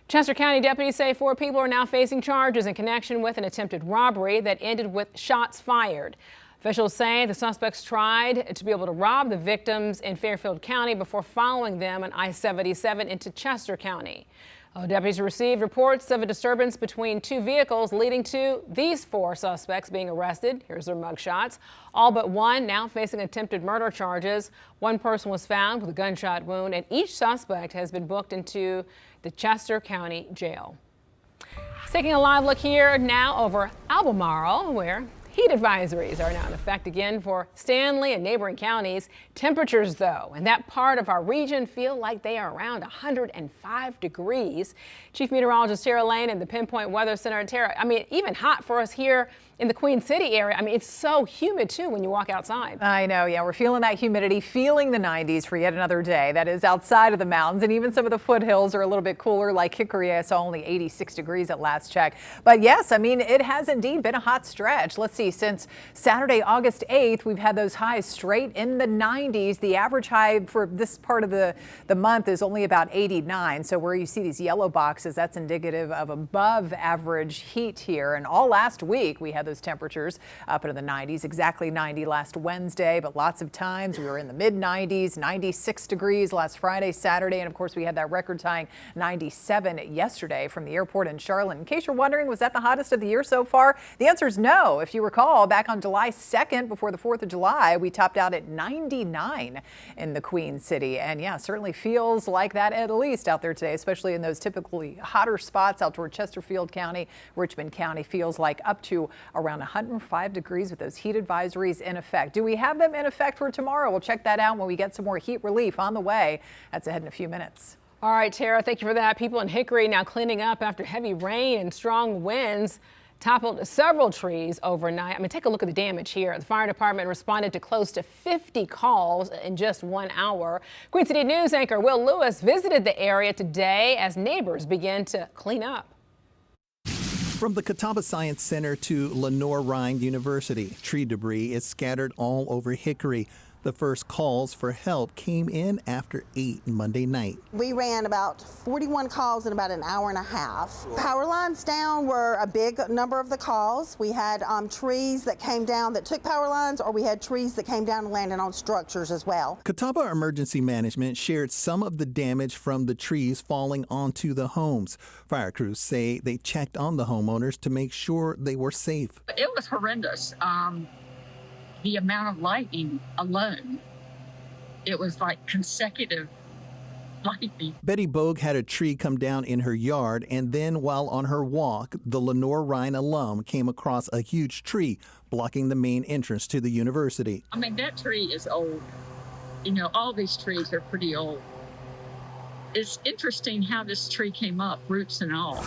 Chester County deputies say 4 people are now facing charges in connection with an attempted robbery that ended with shots fired. Officials say the suspects tried to be able to rob the victims in Fairfield County before following them on I-77 into Chester County. Deputies received reports of a disturbance between 2 vehicles, leading to these 4 suspects being arrested. Here's their mugshots. All but 1 now facing attempted murder charges. 1 person was found with a gunshot wound, and each suspect has been booked into the Chester County Jail. Taking a live look here now over Albemarle, where heat advisories are now in effect again for Stanley and neighboring counties. Temperatures, though, in that part of our region feel like they are around 105 degrees. Chief Meteorologist Tara Lane in the Pinpoint Weather Center. Tara, I mean, even hot for us here in the Queen City area. I mean, it's so humid, too, when you walk outside. I know, yeah. We're feeling that humidity, feeling the 90s for yet another day. That is outside of the mountains, and even some of the foothills are a little bit cooler, like Hickory. I saw only 86 degrees at last check. But yes, I mean, it has indeed been a hot stretch. Let's see, since Saturday, August 8th, we've had those highs straight in the 90s. The average high for this part of the month is only about 89. So where you see these yellow boxes, that's indicative of above average heat here. And all last week, we had those temperatures up into the 90s, exactly 90 last Wednesday, but lots of times we were in the mid 90s, 96 degrees last Friday, Saturday, and of course we had that record tying 97 yesterday from the airport in Charlotte. In case you're wondering, was that the hottest of the year so far? The answer is no. If you recall, back on July 2nd, before the 4th of July, we topped out at 99 in the Queen City. And yeah, certainly feels like that at least out there today, especially in those typically hotter spots out toward Chesterfield County, Richmond County. Feels like up to around 105 degrees with those heat advisories in effect. Do we have them in effect for tomorrow? We'll check that out when we get some more heat relief on the way. That's ahead in a few minutes. All right, Tara, thank you for that. People in Hickory now cleaning up after heavy rain and strong winds toppled several trees overnight. I mean, take a look at the damage here. The fire department responded to close to 50 calls in just 1 hour. Queen City News anchor Will Lewis visited the area today as neighbors begin to clean up. From the Catawba Science Center to Lenore Rhine University, tree debris is scattered all over Hickory. The first calls for help came in after 8 Monday night. We ran about 41 calls in about an hour and a half. Power lines down were a big number of the calls. We had trees that came down that took power lines, or we had trees that came down and landed on structures as well. Catawba Emergency Management shared some of the damage from the trees falling onto the homes. Fire crews say they checked on the homeowners to make sure they were safe. It was horrendous. The amount of lightning alone, it was like consecutive lightning. Betty Bogue had a tree come down in her yard, and then while on her walk, the Lenore-Rhine alum came across a huge tree blocking the main entrance to the university. I mean, that tree is old. You know, all these trees are pretty old. It's interesting how this tree came up, roots and all.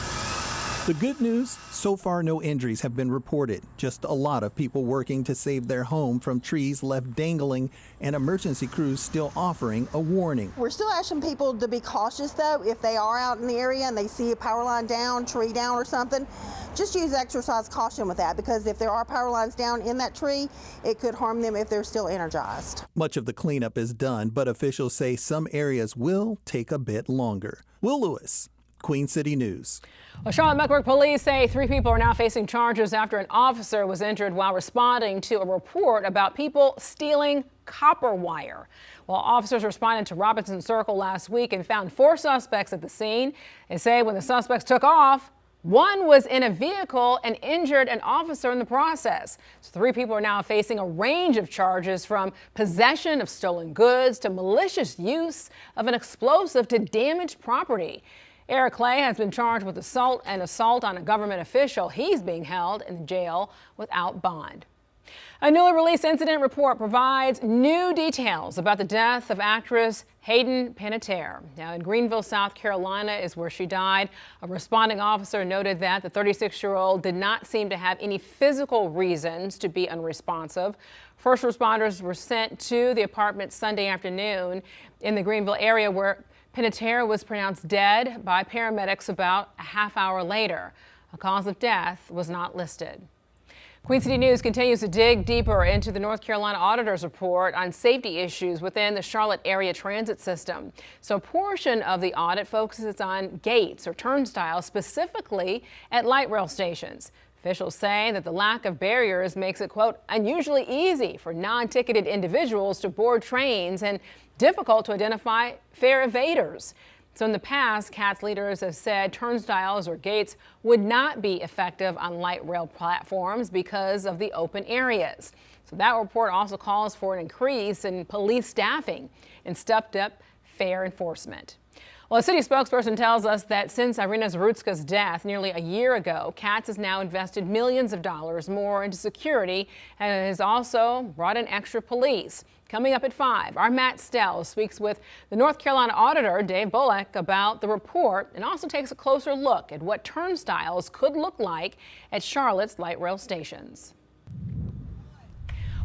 The good news, so far no injuries have been reported. Just a lot of people working to save their home from trees left dangling, and emergency crews still offering a warning. We're still asking people to be cautious, though. If they are out in the area and they see a power line down, tree down or something, just use exercise caution with that, because if there are power lines down in that tree, it could harm them if they're still energized. Much of the cleanup is done, but officials say some areas will take a bit longer. Will Lewis, Queen City News. Well, Charlotte-Mecklenburg police say 3 people are now facing charges after an officer was injured while responding to a report about people stealing copper wire. While officers responded to Robinson Circle last week and found 4 suspects at the scene, they say when the suspects took off, one was in a vehicle and injured an officer in the process. So 3 people are now facing a range of charges, from possession of stolen goods to malicious use of an explosive to damaged property. Eric Clay has been charged with assault on a government official. He's being held in jail without bond. A newly released incident report provides new details about the death of actress Hayden Panettiere. Now, in Greenville, South Carolina is where she died. A responding officer noted that the 36-year-old did not seem to have any physical reasons to be unresponsive. First responders were sent to the apartment Sunday afternoon in the Greenville area, where Panettiere was pronounced dead by paramedics about a half hour later. A cause of death was not listed. Queen City News continues to dig deeper into the North Carolina Auditor's report on safety issues within the Charlotte area transit system. So a portion of the audit focuses on gates or turnstiles, specifically at light rail stations. Officials say that the lack of barriers makes it, quote, unusually easy for non-ticketed individuals to board trains and difficult to identify fare evaders. So in the past, CATS leaders have said turnstiles or gates would not be effective on light rail platforms because of the open areas. So that report also calls for an increase in police staffing and stepped-up fare enforcement. Well, a city spokesperson tells us that since Irina Zarutska's death nearly a year ago, CATS has now invested millions of dollars more into security and has also brought in extra police. Coming up at 5, our Matt Stell speaks with the North Carolina Auditor, Dave Bullock, about the report and also takes a closer look at what turnstiles could look like at Charlotte's light rail stations.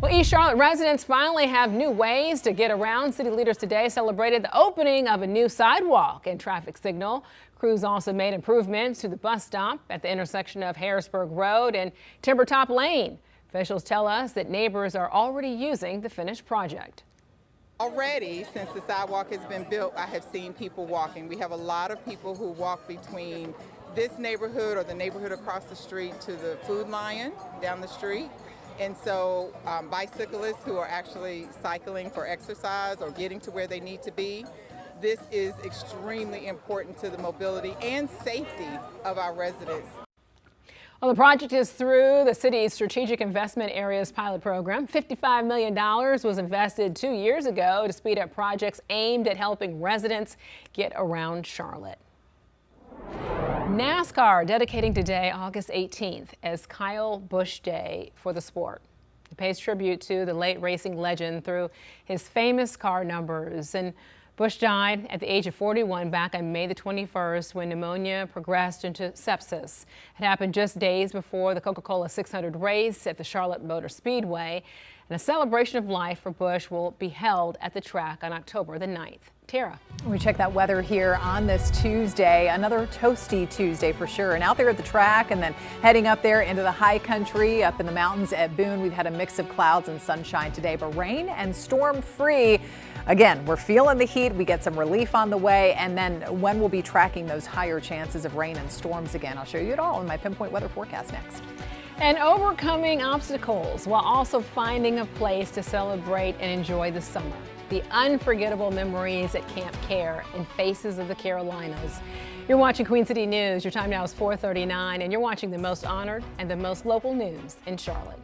Well, East Charlotte residents finally have new ways to get around. City leaders today celebrated the opening of a new sidewalk and traffic signal. Crews also made improvements to the bus stop at the intersection of Harrisburg Road and Timbertop Lane. Officials tell us that neighbors are already using the finished project. Already, since the sidewalk has been built, I have seen people walking. We have a lot of people who walk between this neighborhood or the neighborhood across the street to the Food Lion down the street. And so bicyclists who are actually cycling for exercise or getting to where they need to be, this is extremely important to the mobility and safety of our residents. Well, the project is through the city's Strategic Investment Areas pilot program. $55 million was invested 2 years ago to speed up projects aimed at helping residents get around Charlotte. NASCAR dedicating today, August 18th, as Kyle Busch Day for the sport. It pays tribute to the late racing legend through his famous car numbers. And Busch died at the age of 41 back on May the 21st when pneumonia progressed into sepsis. It happened just days before the Coca-Cola 600 race at the Charlotte Motor Speedway. And a celebration of life for Bush will be held at the track on October the 9th. Tara. We check that weather here on this Tuesday, another toasty Tuesday for sure. And out there at the track and then heading up there into the high country up in the mountains at Boone, we've had a mix of clouds and sunshine today, but rain and storm free. Again, we're feeling the heat. We get some relief on the way. And then when we'll be tracking those higher chances of rain and storms again, I'll show you it all in my Pinpoint Weather Forecast next. And overcoming obstacles while also finding a place to celebrate and enjoy the summer. The unforgettable memories at Camp Care in Faces of the Carolinas. You're watching Queen City News. Your time now is 4:39, and you're watching the most honored and the most local news in Charlotte.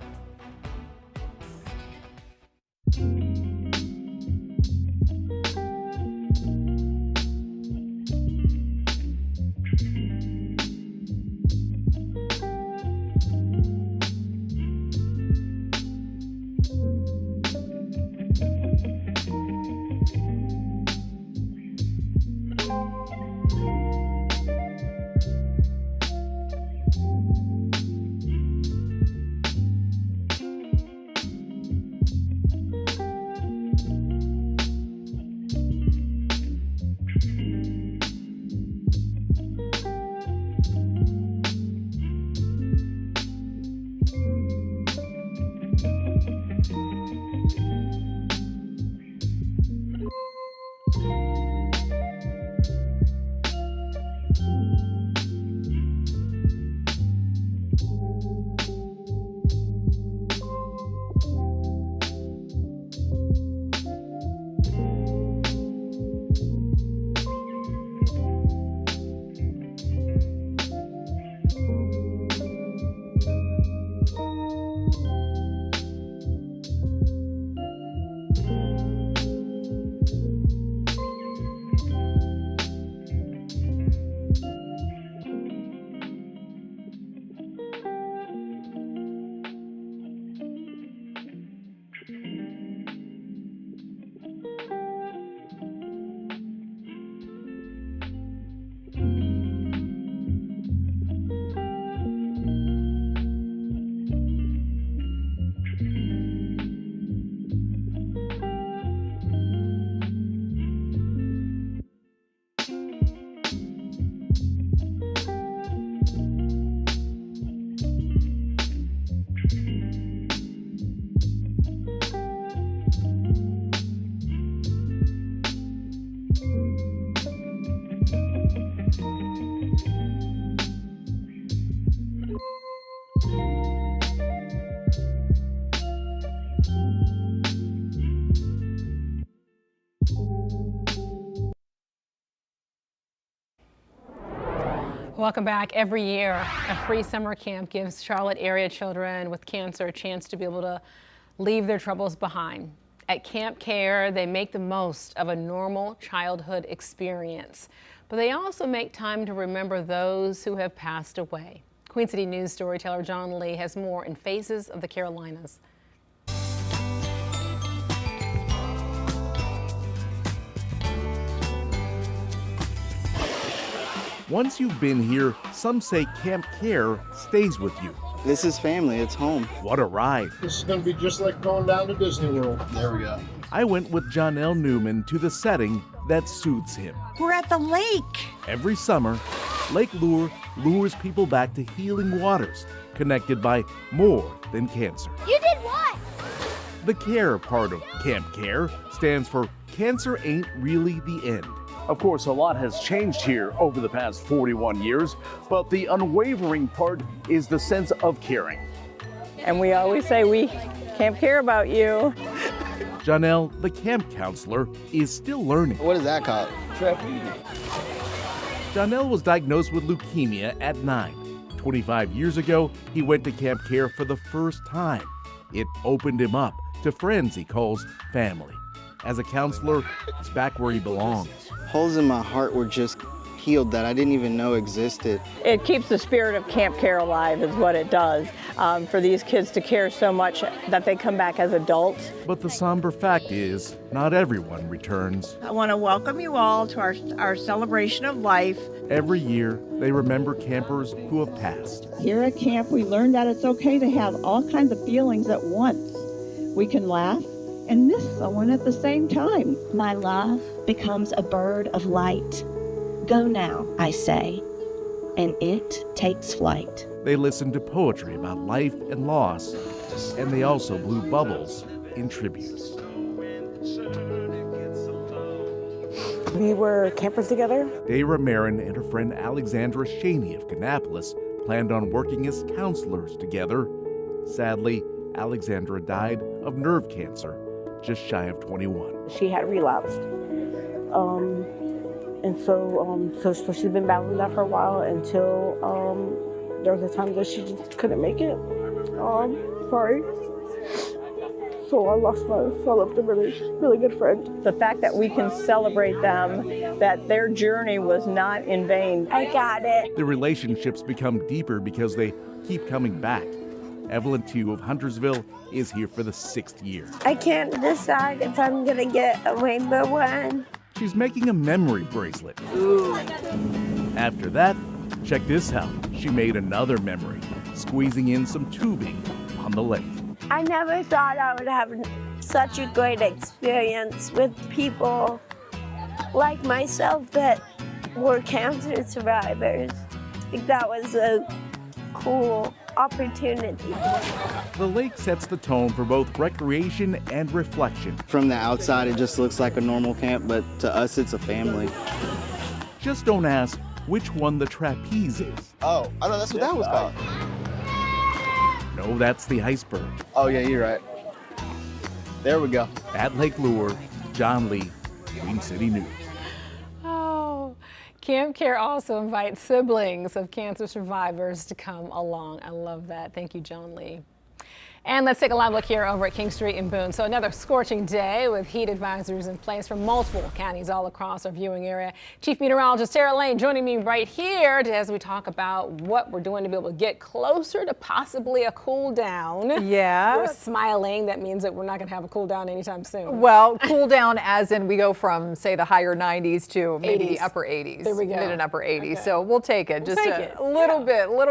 Welcome back. Every year, a free summer camp gives Charlotte area children with cancer a chance to be able to leave their troubles behind. At Camp Care, they make the most of a normal childhood experience, but they also make time to remember those who have passed away. Queen City News storyteller John Lee has more in Faces of the Carolinas. Once you've been here, some say Camp Care stays with you. This is family, it's home. What a ride. This is going to be just like going down to Disney World. There we go. I went with Janelle Newman to the setting that suits him. We're at the lake. Every summer, Lake Lure lures people back to healing waters, connected by more than cancer. You did what? The CARE part of Camp Care stands for Cancer Ain't Really the End. Of course, a lot has changed here over the past 41 years, but the unwavering part is the sense of caring. And we always say we can't care about you. Janelle, the camp counselor, is still learning. What is that called? Janelle was diagnosed with leukemia at 9. 25 years ago, he went to Camp Care for the first time. It opened him up to friends he calls family. As a counselor, he's back where he belongs. Holes in my heart were just healed that I didn't even know existed. It keeps the spirit of Camp Care alive is what it does, for these kids to care so much that they come back as adults. But the somber fact is, not everyone returns. I want to welcome you all to our celebration of life. Every year, they remember campers who have passed. Here at camp, we learned that it's okay to have all kinds of feelings at once. We can laugh and miss someone at the same time. My love becomes a bird of light. Go now, I say, and it takes flight. They listened to poetry about life and loss, and they also blew bubbles in tributes. We were campers together. Dayra Marin and her friend Alexandra Shaney of Kannapolis planned on working as counselors together. Sadly, Alexandra died of nerve cancer, just shy of 21. She had relapsed. So she's been battling that for a while until there was a time that she just couldn't make it. Sorry. So I left a really good friend. The fact that we can celebrate them, that their journey was not in vain. I got it. The relationships become deeper because they keep coming back. Evelyn Tew of Huntersville is here for the 6th year. I can't decide if I'm gonna get a rainbow one. She's making a memory bracelet. Ooh. After that, check this out. She made another memory, squeezing in some tubing on the lake. I never thought I would have such a great experience with people like myself that were cancer survivors. I think that was a cool opportunity. The lake sets the tone for both recreation and reflection. From the outside, it just looks like a normal camp, but to us, it's a family. Just don't ask which one the trapeze is. Oh, I know that's what that was called. No, that's the iceberg. Oh, yeah, you're right. There we go. At Lake Lure, John Lee, Queen City News. Oh, Camp Care also invites siblings of cancer survivors to come along. I love that. Thank you, John Lee. And let's take a live look here over at King Street in Boone. So another scorching day with heat advisories in place for multiple counties all across our viewing area. Chief Meteorologist Sarah Lane joining me right here as we talk about what we're doing to be able to get closer to possibly a cool down. Yeah. We're smiling. That means that we're not going to have a cool down anytime soon. Well, cool down as in we go from, say, the higher 90s to maybe 80s. the upper 80s. There we go. Mid and upper 80s. Okay. So we'll take it. Just a little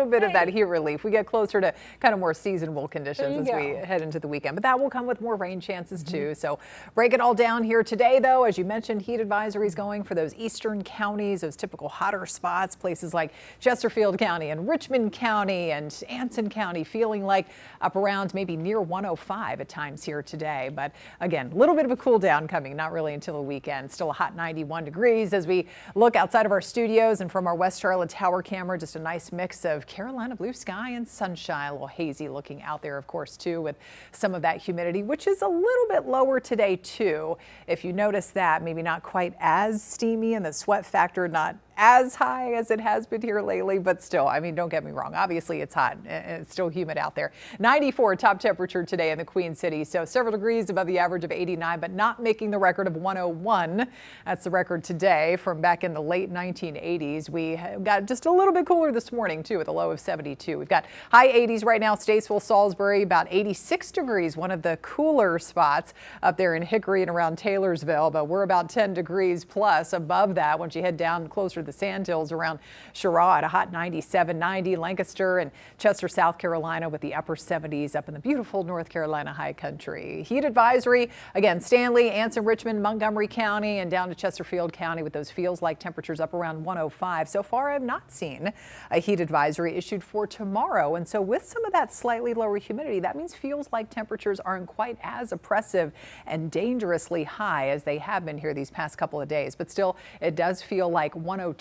bit of that heat relief. We get closer to kind of more seasonable conditions as we head into the weekend. But that will come with more rain chances too. So break it all down here today, though. As you mentioned, heat advisories going for those eastern counties, those typical hotter spots, places like Chesterfield County and Richmond County and Anson County, feeling like up around maybe near 105 at times here today. But again, a little bit of a cool down coming, not really until the weekend. Still a hot 91 degrees as we look outside of our studios and from our West Charlotte tower camera. Just a nice mix of Carolina blue sky and sunshine. A little hazy looking out there, of course, too, with some of that humidity, which is a little bit lower today too. If you notice that, maybe not quite as steamy and the sweat factor not as high as it has been here lately, but still, I mean, don't get me wrong. Obviously, it's hot and it's still humid out there. 94 top temperature today in the Queen City, so several degrees above the average of 89, but not making the record of 101. That's the record today from back in the late 1980s. We got just a little bit cooler this morning, too, with a low of 72. We've got high 80s right now, Statesville, Salisbury, about 86 degrees, one of the cooler spots up there in Hickory and around Taylorsville, but we're about 10 degrees plus above that once you head down closer to the Sandhills around Sherrod, a hot 97, 90, Lancaster and Chester, South Carolina with the upper 70s up in the beautiful North Carolina high country. Heat advisory, again, Stanley, Anson, Richmond, Montgomery County and down to Chesterfield County with those feels like temperatures up around 105. So far, I have not seen a heat advisory issued for tomorrow. And so with some of that slightly lower humidity, that means feels like temperatures aren't quite as oppressive and dangerously high as they have been here these past couple of days. But still, it does feel like 102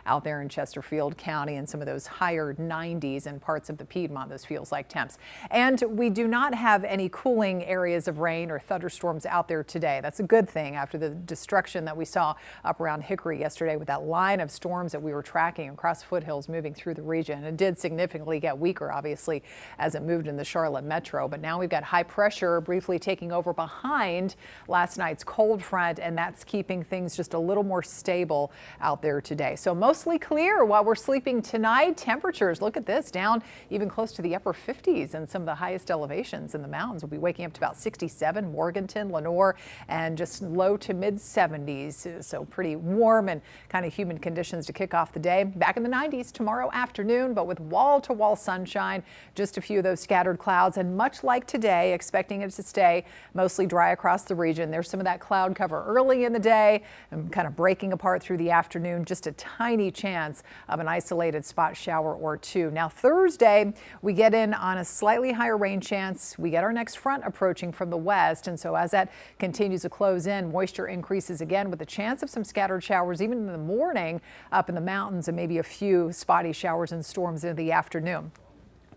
out there in Chesterfield County and some of those higher 90s in parts of the Piedmont, those feels like temps. And we do not have any cooling areas of rain or thunderstorms out there today. That's a good thing after the destruction that we saw up around Hickory yesterday with that line of storms that we were tracking across foothills moving through the region. It did significantly get weaker, obviously, as it moved in the Charlotte metro. But now we've got high pressure briefly taking over behind last night's cold front, and that's keeping things just a little more stable out there here today. So mostly clear while we're sleeping tonight. Temperatures, look at this, down even close to the upper 50s and some of the highest elevations in the mountains. We'll be waking up to about 67, Morganton, Lenoir, and just low to mid 70s. So pretty warm and kind of humid conditions to kick off the day. Back in the 90s tomorrow afternoon, but with wall-to-wall sunshine, just a few of those scattered clouds, and much like today, expecting it to stay mostly dry across the region. There's some of that cloud cover early in the day and kind of breaking apart through the afternoon. Just a tiny chance of an isolated spot shower or two. Now Thursday, we get in on a slightly higher rain chance. We get our next front approaching from the west, and so as that continues to close in, moisture increases again with a chance of some scattered showers even in the morning up in the mountains, and maybe a few spotty showers and storms in the afternoon.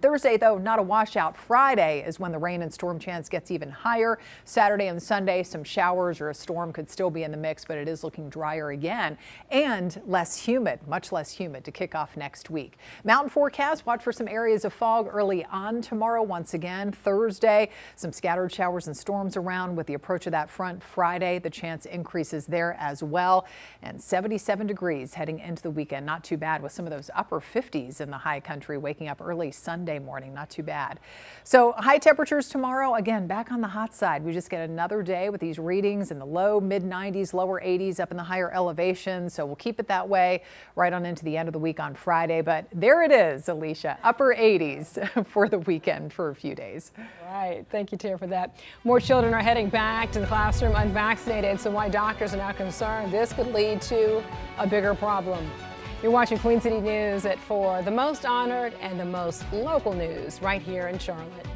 Thursday, though, not a washout. Friday is when the rain and storm chance gets even higher. Saturday and Sunday, some showers or a storm could still be in the mix, but it is looking drier again and less humid, much less humid to kick off next week. Mountain forecast, watch for some areas of fog early on tomorrow. Once again, Thursday, some scattered showers and storms around with the approach of that front. Friday, the chance increases there as well. And 77 degrees heading into the weekend. Not too bad with some of those upper 50s in the high country, waking up early Sunday morning. Not too bad. So high temperatures tomorrow, again, back on the hot side. We just get another day with these readings in the low mid 90s, lower 80s up in the higher elevations. So we'll keep it that way right on into the end of the week on Friday. But there it is, Alicia, upper 80s for the weekend for a few days. Right. Thank you, Tara, for that. More children are heading back to the classroom unvaccinated. So why doctors are now concerned this could lead to a bigger problem. You're watching Queen City News at 4, the most honored and the most local news right here in Charlotte.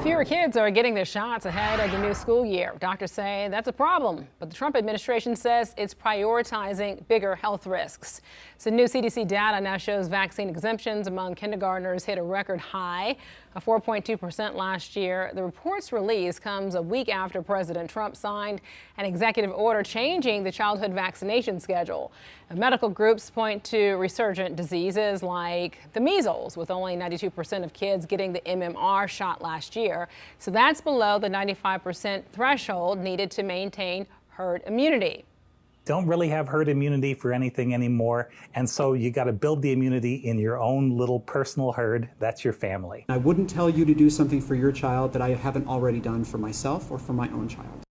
Fewer kids are getting their shots ahead of the new school year. Doctors say that's a problem, but the Trump administration says it's prioritizing bigger health risks. So new CDC data now shows vaccine exemptions among kindergartners hit a record high. a 4.2% last year. The report's release comes a week after President Trump signed an executive order changing the childhood vaccination schedule. Medical groups point to resurgent diseases like the measles, with only 92% of kids getting the MMR shot last year. So that's below the 95% threshold needed to maintain herd immunity. Don't really have herd immunity for anything anymore, and so you got to build the immunity in your own little personal herd. That's your family. I wouldn't tell you to do something for your child that I haven't already done for myself or for my own child.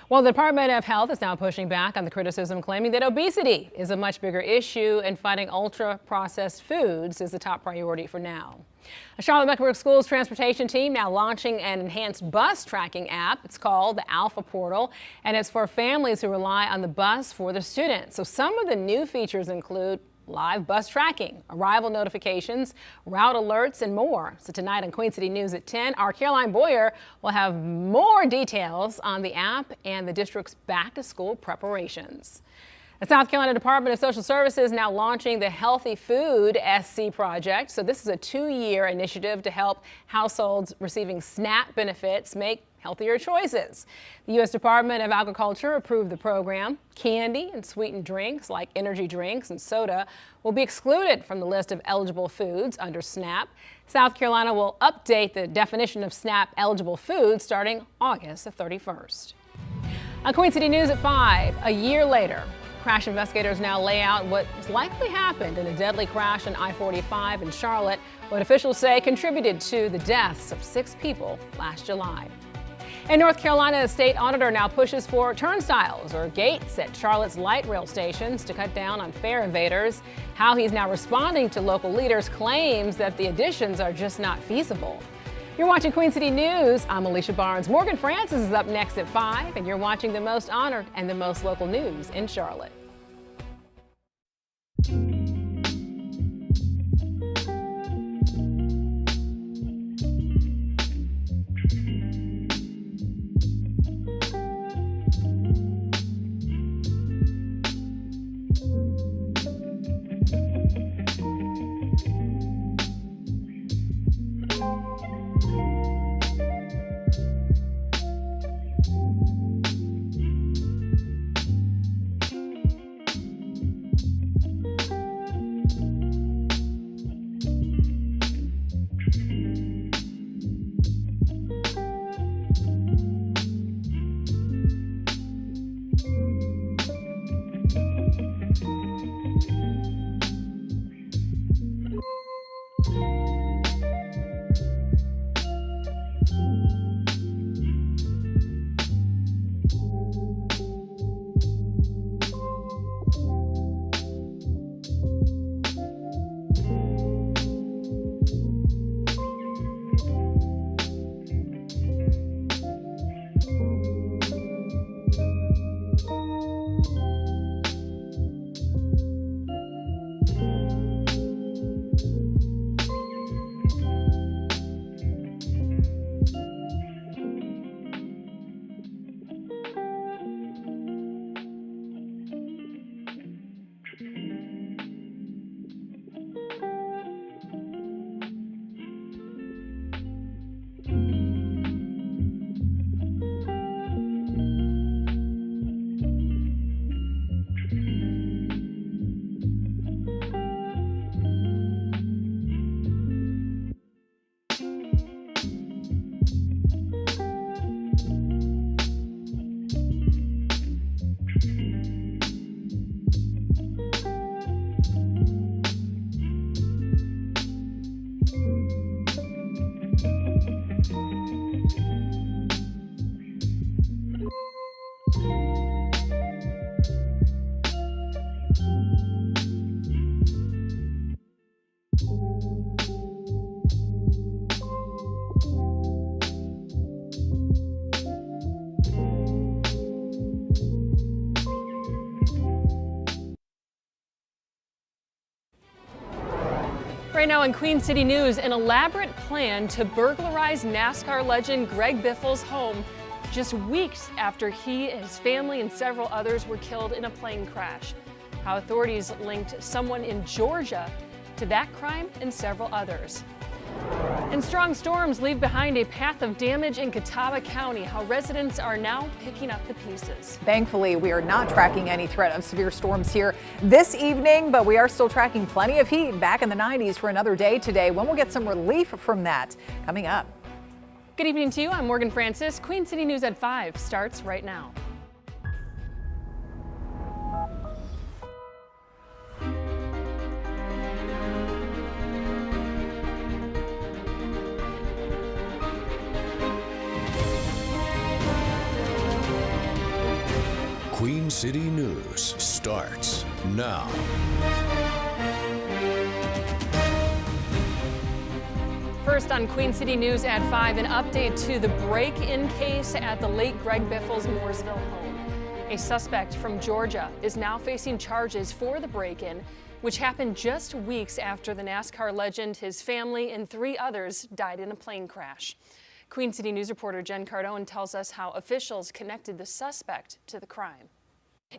Well, the Department of Health is now pushing back on the criticism, claiming that obesity is a much bigger issue and fighting ultra-processed foods is the top priority for now. A Charlotte Mecklenburg Schools transportation team now launching an enhanced bus tracking app. It's called the Alpha Portal, and it's for families who rely on the bus for their students. So some of the new features include live bus tracking, arrival notifications, route alerts, and more. So tonight on Queen City News at 10, our Caroline Boyer will have more details on the app and the district's back-to-school preparations. The South Carolina Department of Social Services now launching the Healthy Food SC project. So this is a 2-year initiative to help households receiving SNAP benefits make healthier choices. The U.S. Department of Agriculture approved the program. Candy and sweetened drinks like energy drinks and soda will be excluded from the list of eligible foods under SNAP. South Carolina will update the definition of SNAP eligible foods starting August the 31st. On Queen City News at 5, a year later, crash investigators now lay out what likely happened in a deadly crash on I-45 in Charlotte, what officials say contributed to the deaths of 6 people last July. In North Carolina, the state auditor now pushes for turnstiles or gates at Charlotte's light rail stations to cut down on fare evaders. How he's now responding to local leaders' claims that the additions are just not feasible. You're watching Queen City News. I'm Alicia Barnes. Morgan Francis is up next at 5, and you're watching the most honored and the most local news in Charlotte. Right now in Queen City News, an elaborate plan to burglarize NASCAR legend Greg Biffle's home just weeks after he, his family, and several others were killed in a plane crash. How authorities linked someone in Georgia to that crime and several others. And strong storms leave behind a path of damage in Catawba County. How residents are now picking up the pieces. Thankfully, we are not tracking any threat of severe storms here this evening, but we are still tracking plenty of heat back in the 90s for another day today, when we'll get some relief from that coming up. Good evening to you. I'm Morgan Francis. Queen City News at 5 starts right now. Queen City News starts now. First on Queen City News at 5, an update to the break-in case at the late Greg Biffle's Mooresville home. A suspect from Georgia is now facing charges for the break-in, which happened just weeks after the NASCAR legend, his family, and 3 others died in a plane crash. Queen City News reporter Jen Cardone tells us how officials connected the suspect to the crime.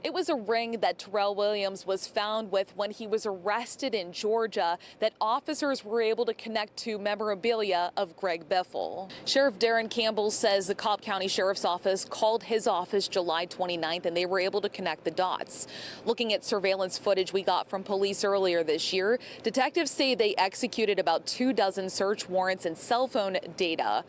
It was a ring that Terrell Williams was found with when he was arrested in Georgia that officers were able to connect to memorabilia of Greg Biffle. Sheriff Darren Campbell says the Cobb County Sheriff's Office called his office July 29th and they were able to connect the dots. Looking at surveillance footage we got from police earlier this year, detectives say they executed about 24 search warrants and cell phone data.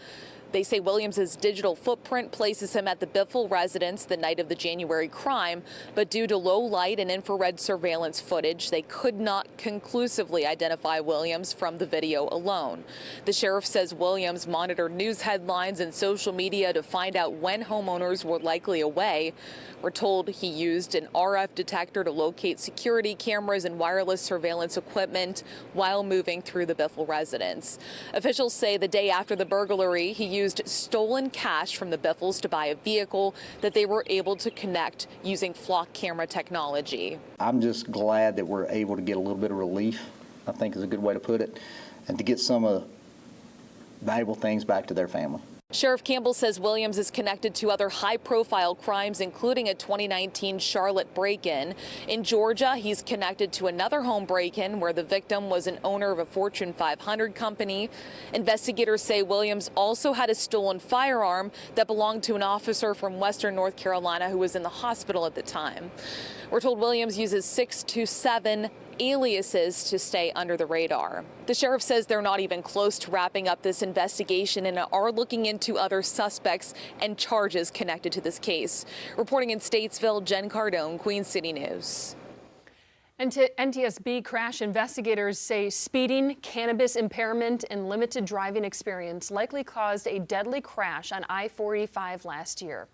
They say Williams's digital footprint places him at the Biffle residence the night of the January crime, but due to low light and infrared surveillance footage, they could not conclusively identify Williams from the video alone. The sheriff says Williams monitored news headlines and social media to find out when homeowners were likely away. We're told he used an RF detector to locate security cameras and wireless surveillance equipment while moving through the Biffle residence. Officials say the day after the burglary, he used stolen cash from the Biffles to buy a vehicle that they were able to connect using flock camera technology. I'm just glad that we're able to get a little bit of relief, I think is a good way to put it, and to get some of the valuable things back to their family. Sheriff Campbell says Williams is connected to other high-profile crimes, including a 2019 Charlotte break-in. In Georgia, he's connected to another home break-in where the victim was an owner of a Fortune 500 company. Investigators say Williams also had a stolen firearm that belonged to an officer from Western North Carolina who was in the hospital at the time. We're told Williams uses 6 to 7 aliases to stay under the radar. The sheriff says they're not even close to wrapping up this investigation and are looking into other suspects and charges connected to this case. Reporting in Statesville, Jen Cardone, Queen City News. And to NTSB crash investigators say speeding, cannabis impairment, and limited driving experience likely caused a deadly crash on I-485 last year.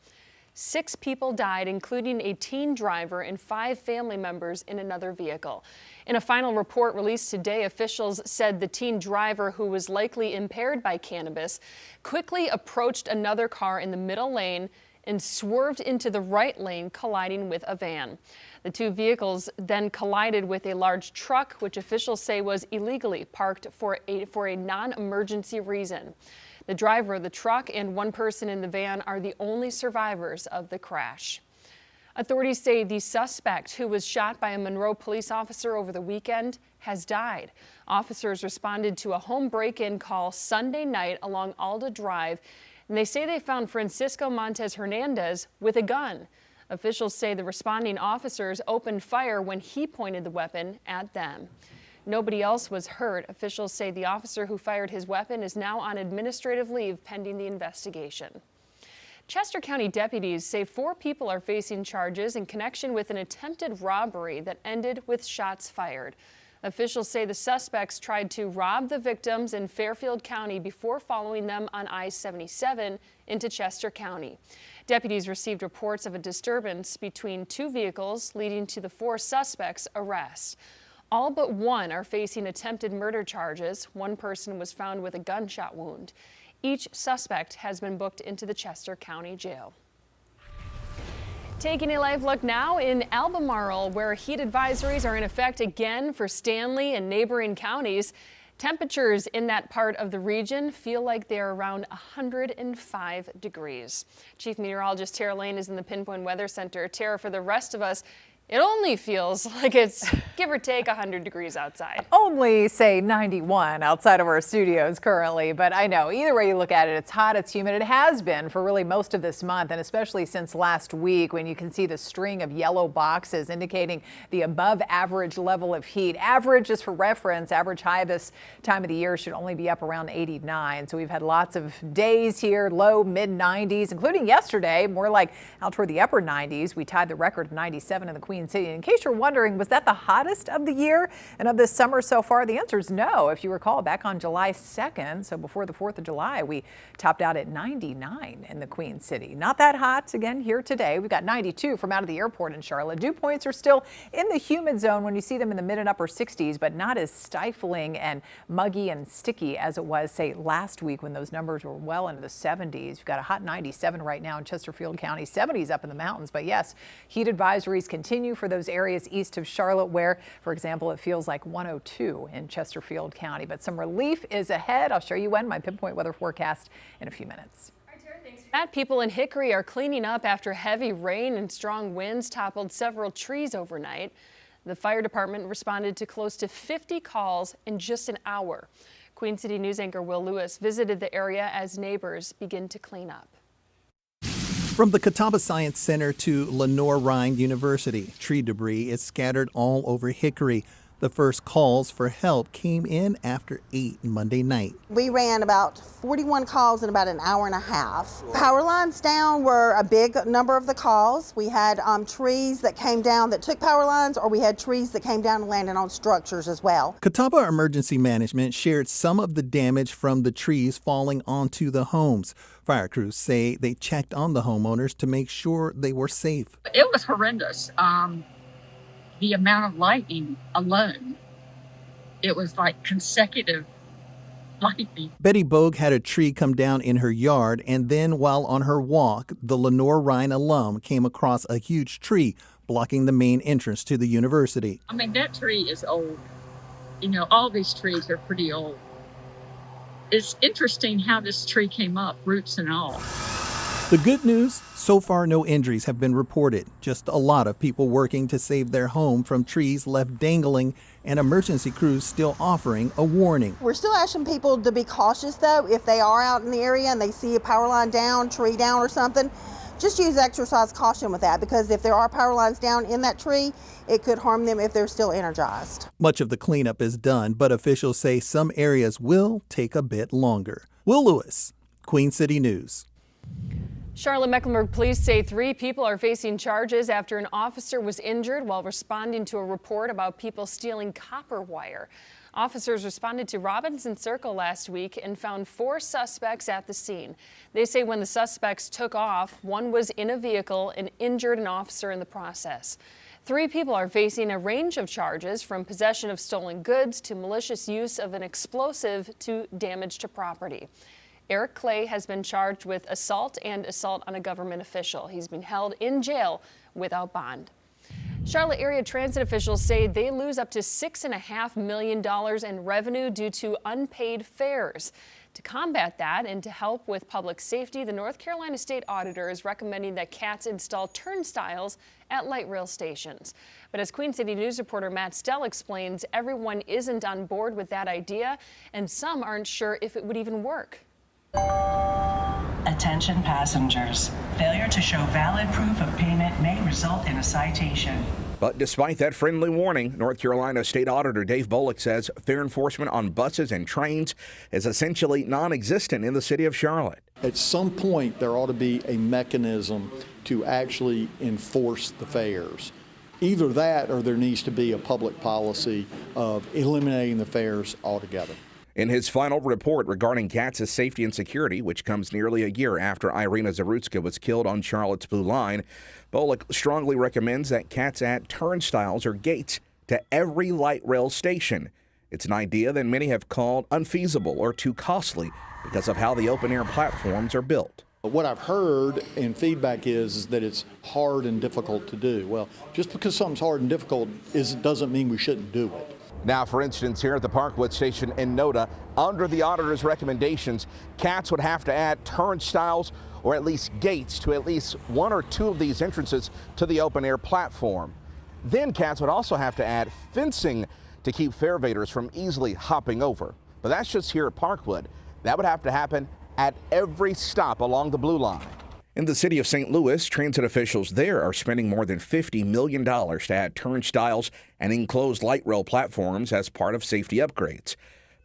6 people died, including a teen driver and 5 family members in another vehicle. In a final report released today, officials said the teen driver, who was likely impaired by cannabis, quickly approached another car in the middle lane and swerved into the right lane, colliding with a van. The 2 vehicles then collided with a large truck, which officials say was illegally parked for a non-emergency reason. The driver of the truck and 1 person in the van are the only survivors of the crash. Authorities say the suspect, who was shot by a Monroe police officer over the weekend, has died. Officers responded to a home break-in call Sunday night along Alda Drive, and they say they found Francisco Montez Hernandez with a gun. Officials say the responding officers opened fire when he pointed the weapon at them. Nobody else was hurt. Officials say the officer who fired his weapon is now on administrative leave pending the investigation. Chester County deputies say 4 people are facing charges in connection with an attempted robbery that ended with shots fired. Officials say the suspects tried to rob the victims in Fairfield County before following them on I-77 into Chester County. Deputies received reports of a disturbance between 2 vehicles, leading to the 4 suspects' arrests. All but 1 are facing attempted murder charges. 1 person was found with a gunshot wound. Each suspect has been booked into the Chester County Jail. Taking a live look now in Albemarle, where heat advisories are in effect again for Stanley and neighboring counties. Temperatures in that part of the region feel like they're around 105 degrees. Chief Meteorologist Tara Lane is in the Pinpoint Weather Center. Tara, for the rest of us, It only feels like it's give or take 100 degrees outside. Only, say, 91 outside of our studios currently. But I know either way you look at it, it's hot, it's humid. It has been for really most of this month, and especially since last week when you can see the string of yellow boxes indicating the above average level of heat. Average, just for reference, average high this time of the year should only be up around 89. So we've had lots of days here, low, mid 90s, including yesterday, more like out toward the upper 90s. We tied the record of 97 in the Queen City. In case you're wondering, was that the hottest of the year and of this summer so far? The answer is no. If you recall, back on July 2nd, so before the 4th of July, we topped out at 99 in the Queen City. Not that hot again here today. We've got 92 from out of the airport in Charlotte. Dew points are still in the humid zone when you see them in the mid and upper 60s, but not as stifling and muggy and sticky as it was, say, last week when those numbers were well into the 70s. We've got a hot 97 right now in Chesterfield County, 70s up in the mountains. But yes, heat advisories continue for those areas east of Charlotte where, for example, it feels like 102 in Chesterfield County. But some relief is ahead. I'll show you when, my pinpoint weather forecast in a few minutes. People in Hickory are cleaning up after heavy rain and strong winds toppled several trees overnight. The fire department responded to close to 50 calls in just an hour. Queen City News anchor Will Lewis visited the area as neighbors begin to clean up. From the Catawba Science Center to Lenoir-Rhyne University, tree debris is scattered all over Hickory. The first calls for help came in after 8 Monday night. We ran about 41 calls in about an hour and a half. Power lines down were a big number of the calls. We had trees that came down that took power lines, or we had trees that came down and landed on structures as well. Catawba Emergency Management shared some of the damage from the trees falling onto the homes. Fire crews say they checked on the homeowners to make sure they were safe. It was horrendous. The amount of lightning alone, it was like consecutive lightning. Betty Bogue had a tree come down in her yard, and then while on her walk, the Lenoir-Rhyne alum came across a huge tree blocking the main entrance to the university. I mean, that tree is old. You know, all these trees are pretty old. It's interesting how this tree came up, roots and all. The good news, so far no injuries have been reported. Just a lot of people working to save their home from trees left dangling, and emergency crews still offering a warning. We're still asking people to be cautious though. If they are out in the area and they see a power line down, tree down or something, just use exercise caution with that, because if there are power lines down in that tree, it could harm them if they're still energized. Much of the cleanup is done, but officials say some areas will take a bit longer. Will Lewis, Queen City News. Charlotte-Mecklenburg police say 3 people are facing charges after an officer was injured while responding to a report about people stealing copper wire. Officers responded to Robinson Circle last week and found 4 suspects at the scene. They say when the suspects took off, one was in a vehicle and injured an officer in the process. 3 people are facing a range of charges, from possession of stolen goods to malicious use of an explosive to damage to property. Eric Clay has been charged with assault and assault on a government official. He's been held in jail without bond. Charlotte area transit officials say they lose up to $6.5 million in revenue due to unpaid fares. To combat that and to help with public safety, the North Carolina State Auditor is recommending that CATS install turnstiles at light rail stations. But as Queen City News reporter Matt Stell explains, everyone isn't on board with that idea, and some aren't sure if it would even work. Attention passengers. Failure to show valid proof of payment may result in a citation. But despite that friendly warning, North Carolina State Auditor Dave Bullock says fare enforcement on buses and trains is essentially non-existent in the city of Charlotte. At some point, there ought to be a mechanism to actually enforce the fares. Either that, or there needs to be a public policy of eliminating the fares altogether. In his final report regarding CATS's safety and security, which comes nearly a year after Irina Zarutska was killed on Charlotte's Blue Line, Bullock strongly recommends that CATS add turnstiles or gates to every light rail station. It's an idea that many have called unfeasible or too costly because of how the open-air platforms are built. What I've heard in feedback is that it's hard and difficult to do. Well, just because something's hard and difficult doesn't mean we shouldn't do it. Now, for instance, here at the Parkwood station in Noda, under the auditor's recommendations, CATS would have to add turnstiles or at least gates to at least 1 or 2 of these entrances to the open-air platform. Then Cats would also have to add fencing to keep fare evaders from easily hopping over. But that's just here at Parkwood. That would have to happen at every stop along the Blue Line. In the city of St. Louis, transit officials there are spending more than $50 million to add turnstiles and enclosed light rail platforms as part of safety upgrades.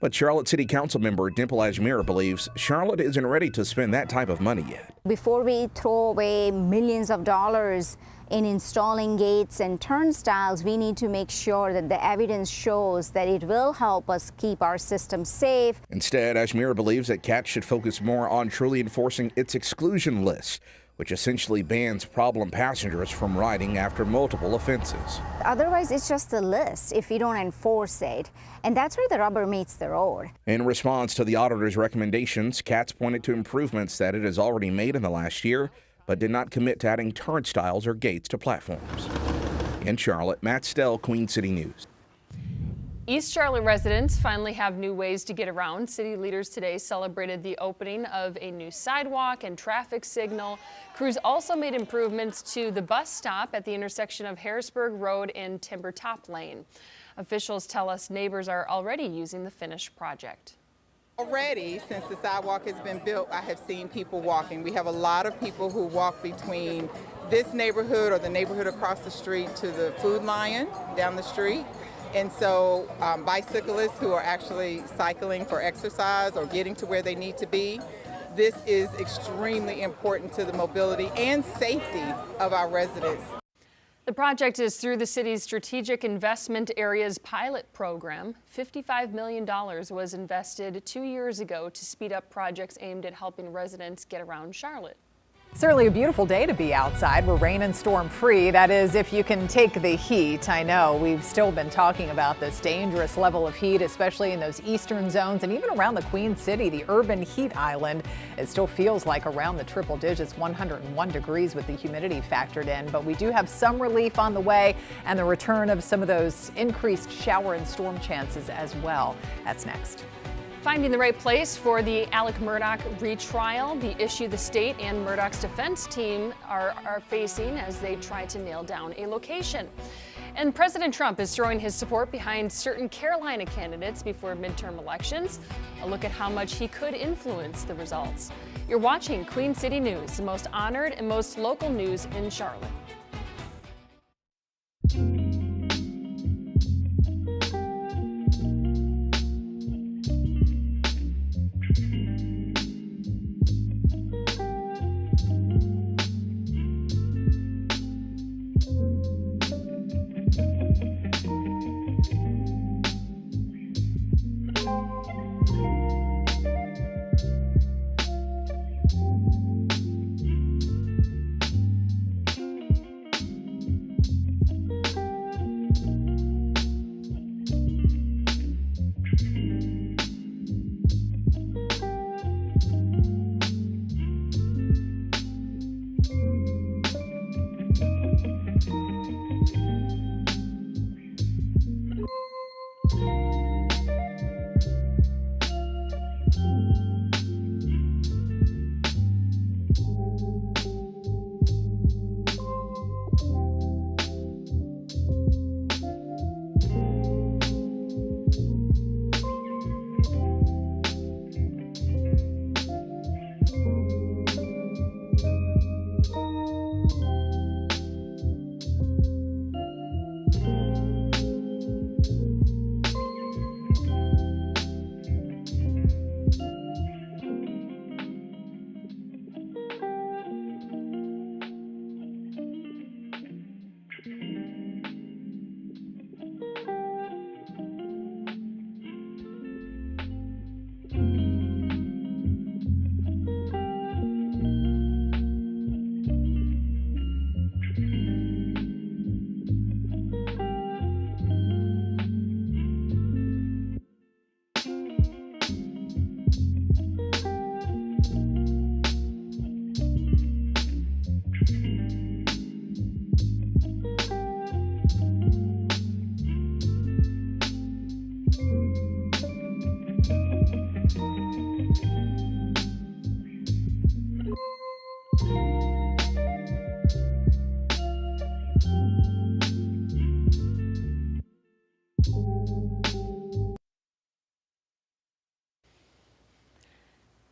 But Charlotte City Council member Dimple Ajmer believes Charlotte isn't ready to spend that type of money yet. Before we throw away millions of dollars in installing gates and turnstiles, we need to make sure that the evidence shows that it will help us keep our system safe. Instead, Ajmer believes that Cats should focus more on truly enforcing its exclusion list, which essentially bans problem passengers from riding after multiple offenses. Otherwise, it's just a list if you don't enforce it. And that's where the rubber meets the road. In response to the auditor's recommendations, Cats pointed to improvements that it has already made in the last year, but did not commit to adding turnstiles or gates to platforms. In Charlotte, Matt Stell, Queen City News. East Charlotte residents finally have new ways to get around. City leaders today celebrated the opening of a new sidewalk and traffic signal. Crews also made improvements to the bus stop at the intersection of Harrisburg Road and Timber Top Lane. Officials tell us neighbors are already using the finished project. Already, since the sidewalk has been built, I have seen people walking. We have a lot of people who walk between this neighborhood or the neighborhood across the street to the Food Lion down the street. And so bicyclists who are actually cycling for exercise or getting to where they need to be, this is extremely important to the mobility and safety of our residents. The project is through the city's Strategic Investment Areas pilot program. $55 million was invested 2 years ago to speed up projects aimed at helping residents get around Charlotte. Certainly a beautiful day to be outside. We're rain and storm free. That is, if you can take the heat. I know we've still been talking about this dangerous level of heat, especially in those eastern zones and even around the Queen City, the urban heat island. It still feels like around the triple digits, 101 degrees with the humidity factored in. But we do have some relief on the way and the return of some of those increased shower and storm chances as well. That's next. Finding the right place for the Alec Murdaugh retrial, the issue the state and Murdaugh's defense team are facing as they try to nail down a location. And President Trump is throwing his support behind certain Carolina candidates before midterm elections. A look at how much he could influence the results. You're watching Queen City News, the most honored and most local news in Charlotte.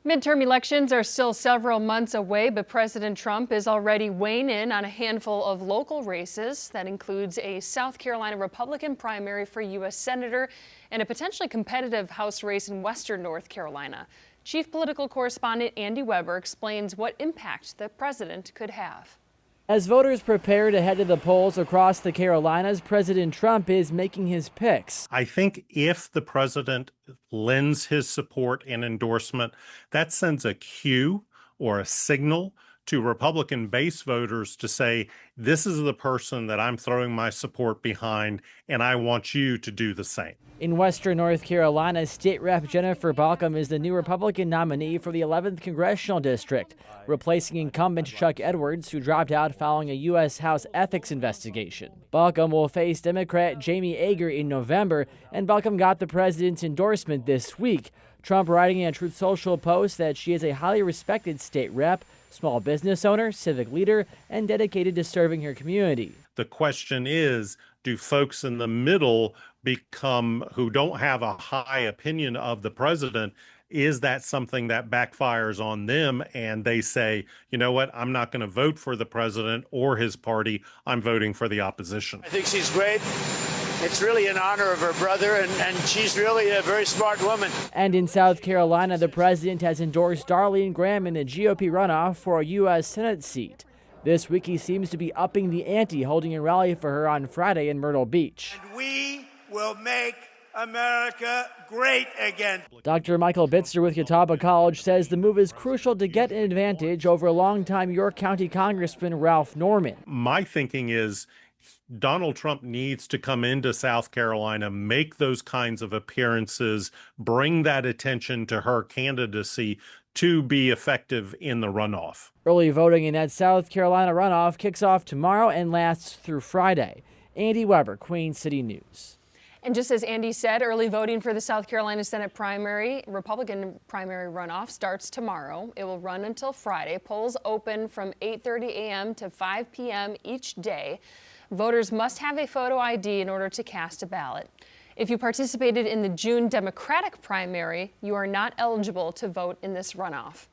Midterm elections are still several months away, but President Trump is already weighing in on a handful of local races. That includes a South Carolina Republican primary for U.S. Senator and a potentially competitive House race in Western North Carolina. Chief political correspondent Andy Weber explains what impact the president could have. As voters prepare to head to the polls across the Carolinas, President Trump is making his picks. I think if the president lends his support and endorsement, that sends a cue or a signal to Republican base voters to say, this is the person that I'm throwing my support behind, and I want you to do the same. In Western North Carolina, State Rep Jennifer Balcom is the new Republican nominee for the 11th Congressional District, replacing incumbent Chuck Edwards, who dropped out following a U.S. House ethics investigation. Balcom will face Democrat Jamie Ager in November, and Balcom got the president's endorsement this week. Trump writing in a Truth Social post that she is a highly respected state rep, small business owner, civic leader, and dedicated to serving her community. The question is, do folks in the middle who don't have a high opinion of the president, is that something that backfires on them and they say, you know what, I'm not going to vote for the president or his party, I'm voting for the opposition? I think she's great. It's really in honor of her brother, and she's really a very smart woman. And in South Carolina, the president has endorsed Darlene Graham in the GOP runoff for a U.S. Senate seat. This week, he seems to be upping the ante, holding a rally for her on Friday in Myrtle Beach. And we will make America great again. Dr. Michael Bitzer with Catawba College says the move is crucial to get an advantage over longtime York County Congressman Ralph Norman. My thinking is Donald Trump needs to come into South Carolina, make those kinds of appearances, bring that attention to her candidacy to be effective in the runoff. Early voting in that South Carolina runoff kicks off tomorrow and lasts through Friday. Andy Weber, Queen City News. And just as Andy said, early voting for the South Carolina Senate primary, Republican primary runoff starts tomorrow. It will run until Friday. Polls open from 8:30 a.m. to 5 p.m. each day. Voters must have a photo ID in order to cast a ballot. If you participated in the June Democratic primary, you are not eligible to vote in this runoff.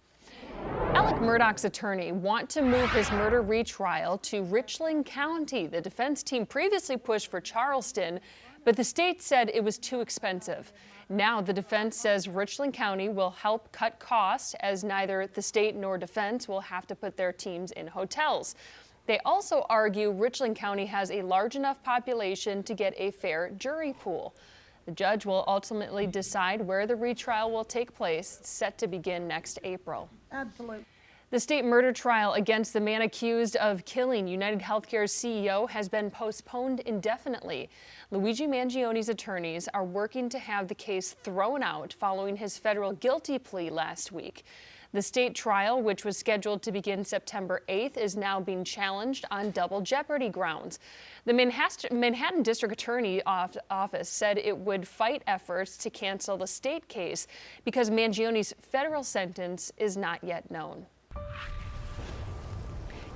Alec Murdaugh's attorney wants to move his murder retrial to Richland County. The defense team previously pushed for Charleston, but the state said it was too expensive. Now the defense says Richland County will help cut costs, as neither the state nor defense will have to put their teams in hotels. They also argue Richland County has a large enough population to get a fair jury pool. The judge will ultimately decide where the retrial will take place, set to begin next April. Absolutely. The state murder trial against the man accused of killing United Healthcare's CEO has been postponed indefinitely. Luigi Mangione's attorneys are working to have the case thrown out following his federal guilty plea last week. The state trial, which was scheduled to begin September 8th, is now being challenged on double jeopardy grounds. The Manhattan District Attorney Office said it would fight efforts to cancel the state case because Mangione's federal sentence is not yet known.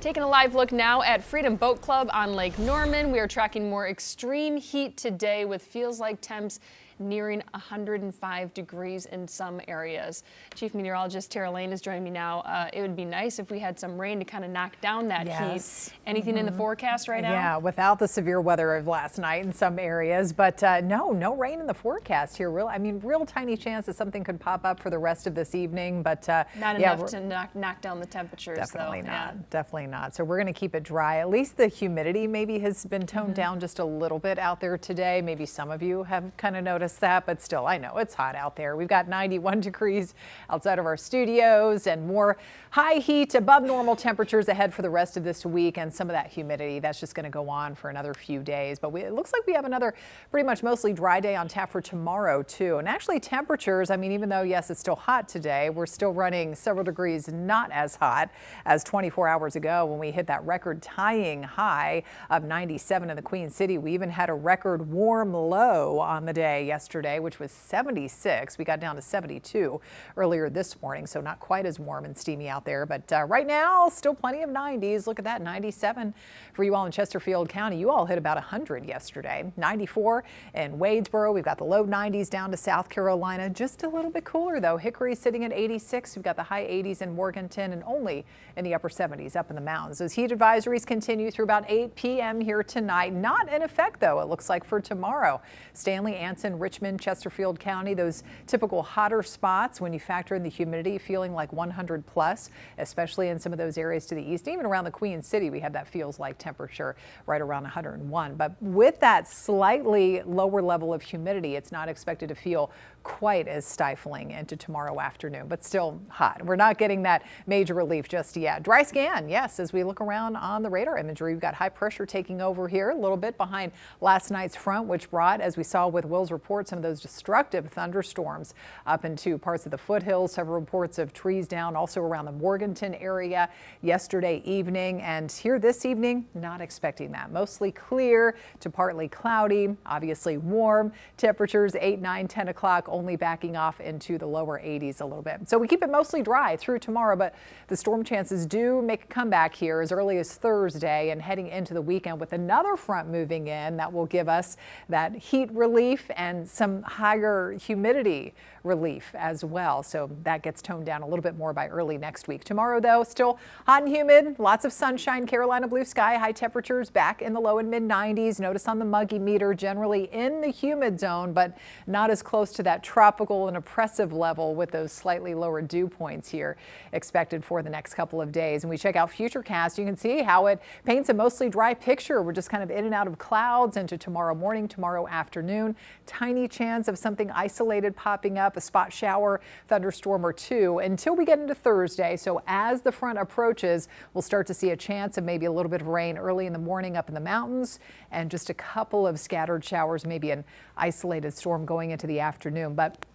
Taking a live look now at Freedom Boat Club on Lake Norman. We are tracking more extreme heat today with feels like temps nearing 105 degrees in some areas. Chief Meteorologist Tara Lane is joining me now. It would be nice if we had some rain to kind of knock down that heat. Anything in the forecast right now? Yeah, without the severe weather of last night in some areas, but no rain in the forecast here. Real tiny chance that something could pop up for the rest of this evening, but not enough to knock down the temperatures. Definitely though. not. Definitely not. So we're going to keep it dry. At least the humidity maybe has been toned down just a little bit out there today. Maybe some of you have kind of noticed that, but still, I know it's hot out there. We've got 91 degrees outside of our studios and more high heat, above normal temperatures ahead for the rest of this week, and some of that humidity that's just going to go on for another few days. But it looks like we have another pretty much mostly dry day on tap for tomorrow too. And actually temperatures, even though yes, it's still hot today, we're still running several degrees not as hot as 24 hours ago. ago when we hit that record-tying high of 97 in the Queen City. We even had a record warm low on the day yesterday, which was 76. We got down to 72 earlier this morning, so not quite as warm and steamy out there. But right now, still plenty of 90s. Look at that, 97 for you all in Chesterfield County. You all hit about 100 yesterday. 94 in Wadesboro. We've got the low 90s down to South Carolina. Just a little bit cooler, though. Hickory sitting at 86. We've got the high 80s in Morganton and only in the upper 70s up in the mountains. Those heat advisories continue through about 8 p.m. here tonight. Not in effect, though, it looks like for tomorrow. Stanley, Anson, Richmond, Chesterfield County, those typical hotter spots when you factor in the humidity, feeling like 100 plus, especially in some of those areas to the east. Even around the Queen City, we have that feels like temperature right around 101. But with that slightly lower level of humidity, it's not expected to feel quite as stifling into tomorrow afternoon, but still hot. We're not getting that major relief just yet. Dry scan, yes, as we look around on the radar imagery, we've got high pressure taking over here, a little bit behind last night's front, which brought, as we saw with Will's report, some of those destructive thunderstorms up into parts of the foothills. Several reports of trees down also around the Morganton area yesterday evening, and here this evening, not expecting that. Mostly clear to partly cloudy, obviously warm. Temperatures 8, 9, 10 o'clock only backing off into the lower 80s a little bit. So we keep it mostly dry through tomorrow, but the storm chances do make a comeback here as early as Thursday and heading into the weekend with another front moving in that will give us that heat relief and some higher humidity relief as well. So that gets toned down a little bit more by early next week. Tomorrow, though, still hot and humid, lots of sunshine, Carolina blue sky, high temperatures back in the low and mid 90s. Notice on the muggy meter, generally in the humid zone, but not as close to that tropical and oppressive level with those slightly lower dew points here expected for the next couple of days. And we check out Futurecast, you can see how it paints a mostly dry picture. We're just kind of in and out of clouds into tomorrow morning, tomorrow afternoon. Tiny chance of something isolated popping up, a spot shower, thunderstorm or two until we get into Thursday. So as the front approaches, we'll start to see a chance of maybe a little bit of rain early in the morning up in the mountains and just a couple of scattered showers, maybe an isolated storm going into the afternoon. But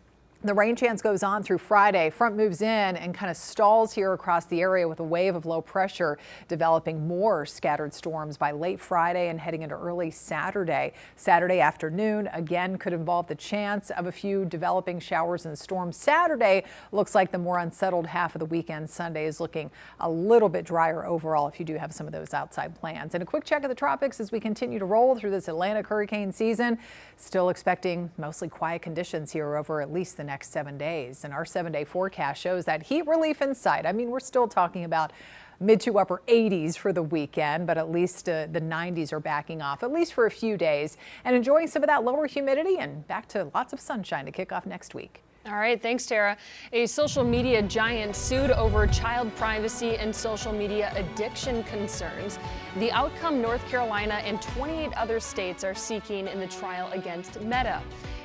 the rain chance goes on through Friday. Front moves in and kind of stalls here across the area with a wave of low pressure developing more scattered storms by late Friday and heading into early Saturday. Saturday afternoon again could involve the chance of a few developing showers and storms. Saturday looks like the more unsettled half of the weekend. Sunday is looking a little bit drier overall if you do have some of those outside plans. And a quick check of the tropics as we continue to roll through this Atlantic hurricane season. Still expecting mostly quiet conditions here over at least the next 7 days. And our 7-day forecast shows that heat relief in sight. I mean, we're still talking about mid to upper 80s for the weekend, but at least the 90s are backing off, at least for a few days, and enjoying some of that lower humidity and back to lots of sunshine to kick off next week. All right, thanks, Tara. A social media giant sued over child privacy and social media addiction concerns. The outcome North Carolina and 28 other states are seeking in the trial against Meta.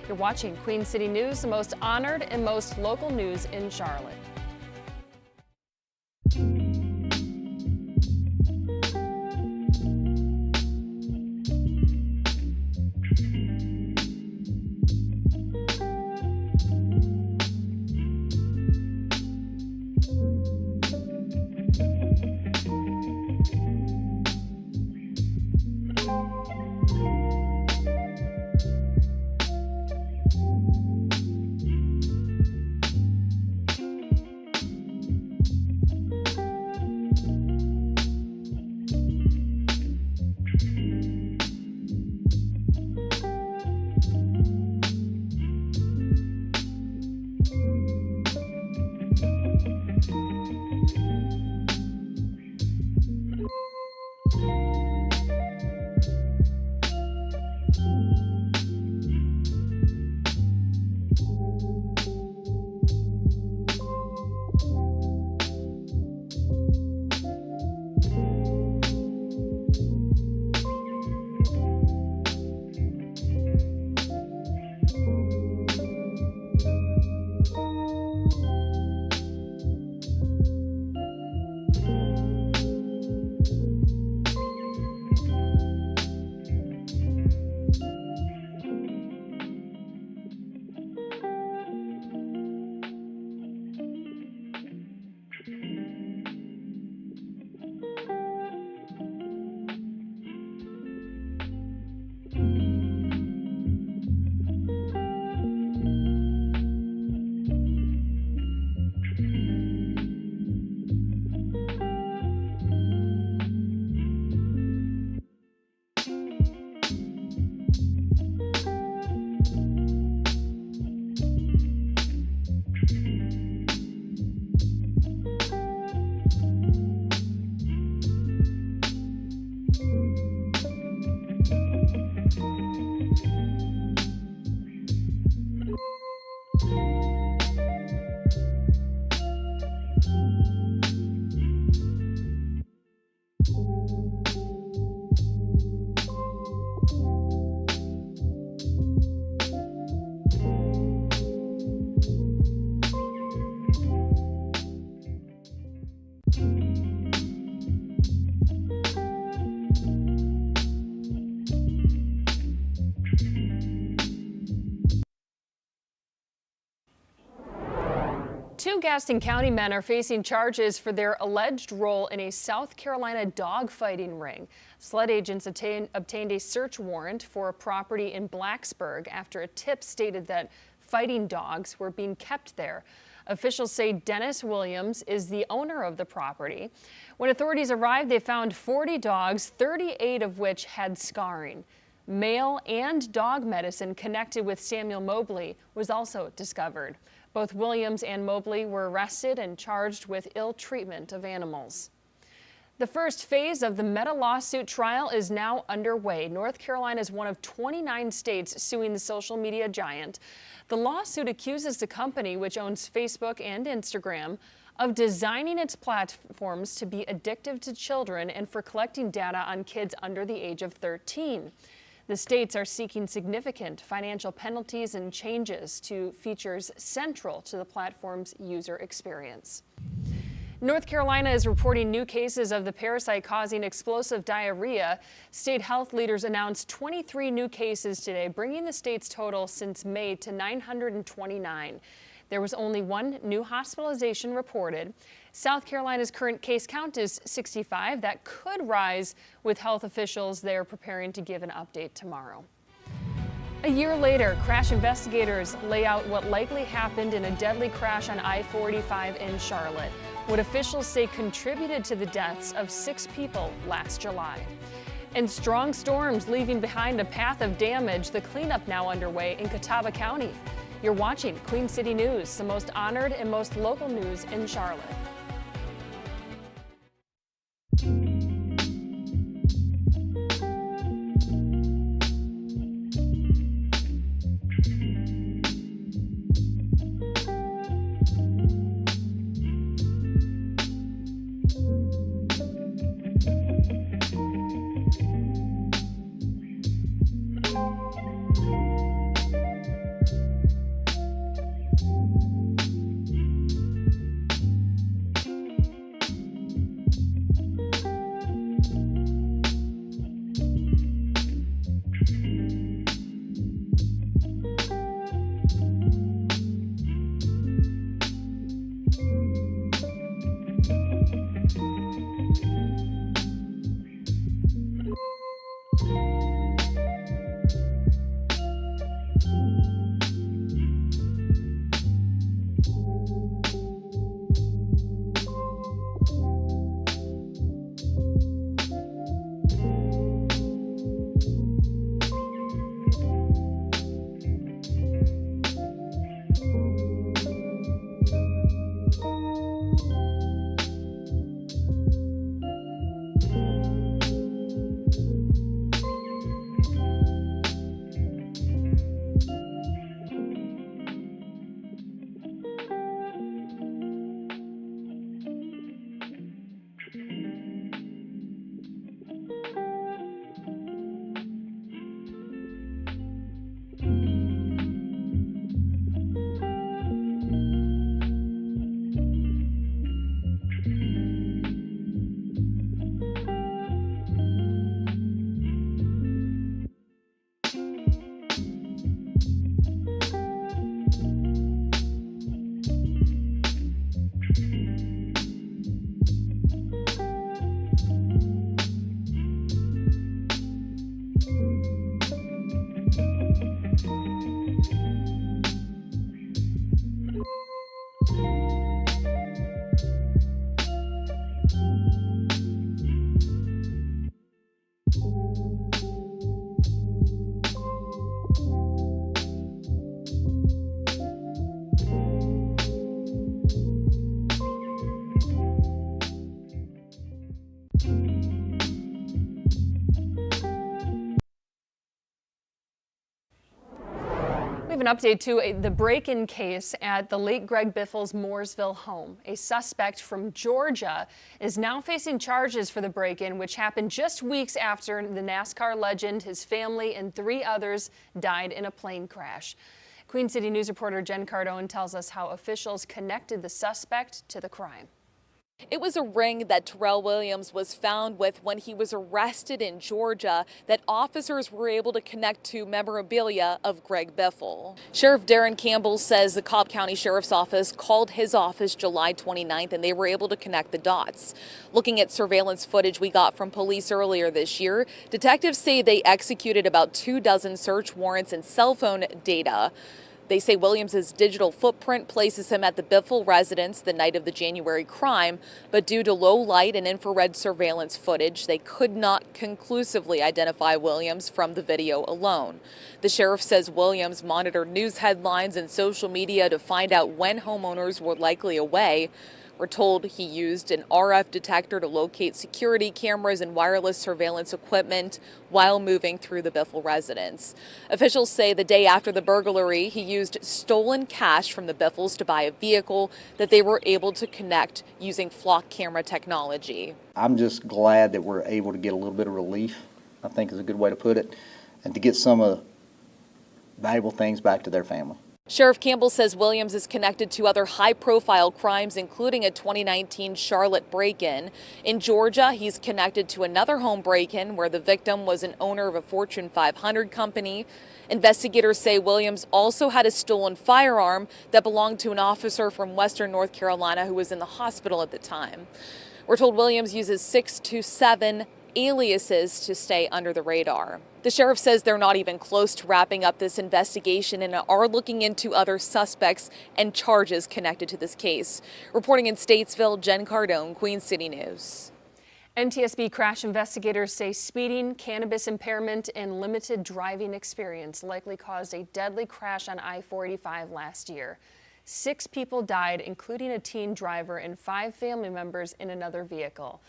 You're watching Queen City News, the most honored and most local news in Charlotte. Two Gaston County men are facing charges for their alleged role in a South Carolina dogfighting ring. SLED agents obtained a search warrant for a property in Blacksburg after a tip stated that fighting dogs were being kept there. Officials say Dennis Williams is the owner of the property. When authorities arrived, they found 40 dogs, 38 of which had scarring. Mail and dog medicine connected with Samuel Mobley was also discovered. Both Williams and Mobley were arrested and charged with ill treatment of animals. The first phase of the Meta lawsuit trial is now underway. North Carolina is one of 29 states suing the social media giant. The lawsuit accuses the company, which owns Facebook and Instagram, of designing its platforms to be addictive to children and for collecting data on kids under the age of 13. The states are seeking significant financial penalties and changes to features central to the platform's user experience. North Carolina is reporting new cases of the parasite causing explosive diarrhea. State health leaders announced 23 new cases today, bringing the state's total since May to 929. There was only one new hospitalization reported. South Carolina's current case count is 65. That could rise with health officials. They are preparing to give an update tomorrow. A year later, crash investigators lay out what likely happened in a deadly crash on I-45 in Charlotte, what officials say contributed to the deaths of 6 people last July. And strong storms leaving behind a path of damage, the cleanup now underway in Catawba County. You're watching Queen City News, the most honored and most local news in Charlotte. We have an update to the break-in case at the late Greg Biffle's Mooresville home. A suspect from Georgia is now facing charges for the break-in, which happened just weeks after the NASCAR legend, his family, and 3 others died in a plane crash. Queen City News reporter Jen Cardone tells us how officials connected the suspect to the crime. It was a ring that Terrell Williams was found with when he was arrested in Georgia that officers were able to connect to memorabilia of Greg Biffle. Sheriff Darren Campbell says the Cobb County Sheriff's Office called his office July 29th and they were able to connect the dots. Looking at surveillance footage we got from police earlier this year, detectives say they executed about 24 search warrants and cell phone data. They say Williams' digital footprint places him at the Biffle residence the night of the January crime, but due to low light and infrared surveillance footage, they could not conclusively identify Williams from the video alone. The sheriff says Williams monitored news headlines and social media to find out when homeowners were likely away. We're told he used an RF detector to locate security cameras and wireless surveillance equipment while moving through the Biffle residence. Officials say the day after the burglary, he used stolen cash from the Biffles to buy a vehicle that they were able to connect using flock camera technology. I'm just glad that we're able to get a little bit of relief, I think is a good way to put it, and to get some of the valuable things back to their family. Sheriff Campbell says Williams is connected to other high-profile crimes, including a 2019 Charlotte break-in. In Georgia, he's connected to another home break-in where the victim was an owner of a Fortune 500 company. Investigators say Williams also had a stolen firearm that belonged to an officer from Western North Carolina who was in the hospital at the time. We're told Williams uses 6 to 7 aliases to stay under the radar. The sheriff says they're not even close to wrapping up this investigation and are looking into other suspects and charges connected to this case. Reporting in Statesville, Jen Cardone, Queen City News. NTSB crash investigators say speeding, cannabis impairment, and limited driving experience likely caused a deadly crash on I-485 last year. 6 people died, including a teen driver and 5 family members in another vehicle.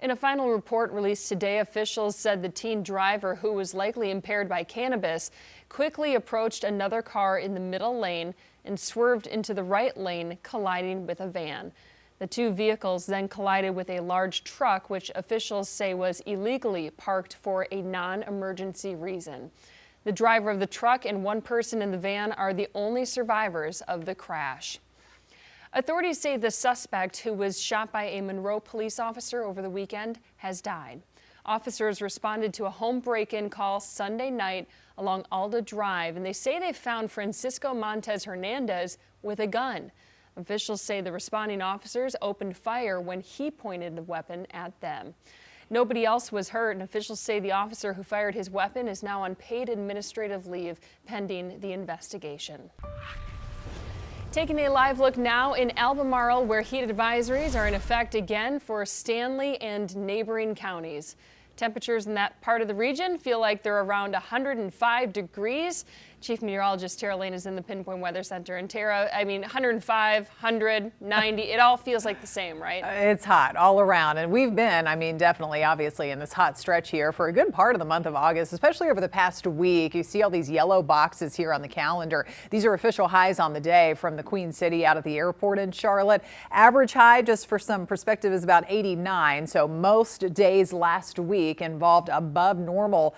In a final report released today, officials said the teen driver, who was likely impaired by cannabis, quickly approached another car in the middle lane and swerved into the right lane, colliding with a van. The 2 vehicles then collided with a large truck, which officials say was illegally parked for a non-emergency reason. The driver of the truck and 1 person in the van are the only survivors of the crash. Authorities say the suspect, who was shot by a Monroe police officer over the weekend, has died. Officers responded to a home break-in call Sunday night along Alda Drive, and they say they found Francisco Montez Hernandez with a gun. Officials say the responding officers opened fire when he pointed the weapon at them. Nobody else was hurt, and officials say the officer who fired his weapon is now on paid administrative leave pending the investigation. Taking a live look now in Albemarle, where heat advisories are in effect again for Stanley and neighboring counties. Temperatures in that part of the region feel like they're around 105 degrees. Chief Meteorologist Tara Lane is in the Pinpoint Weather Center. And Tara, I mean, 105, 100, 90, it all feels like the same, right? It's hot all around. And we've been, I mean, definitely, obviously, in this hot stretch here for a good part of the month of August, especially over the past week. You see all these yellow boxes here on the calendar. These are official highs on the day from the Queen City out of the airport in Charlotte. Average high, just for some perspective, is about 89. So most days last week involved above normal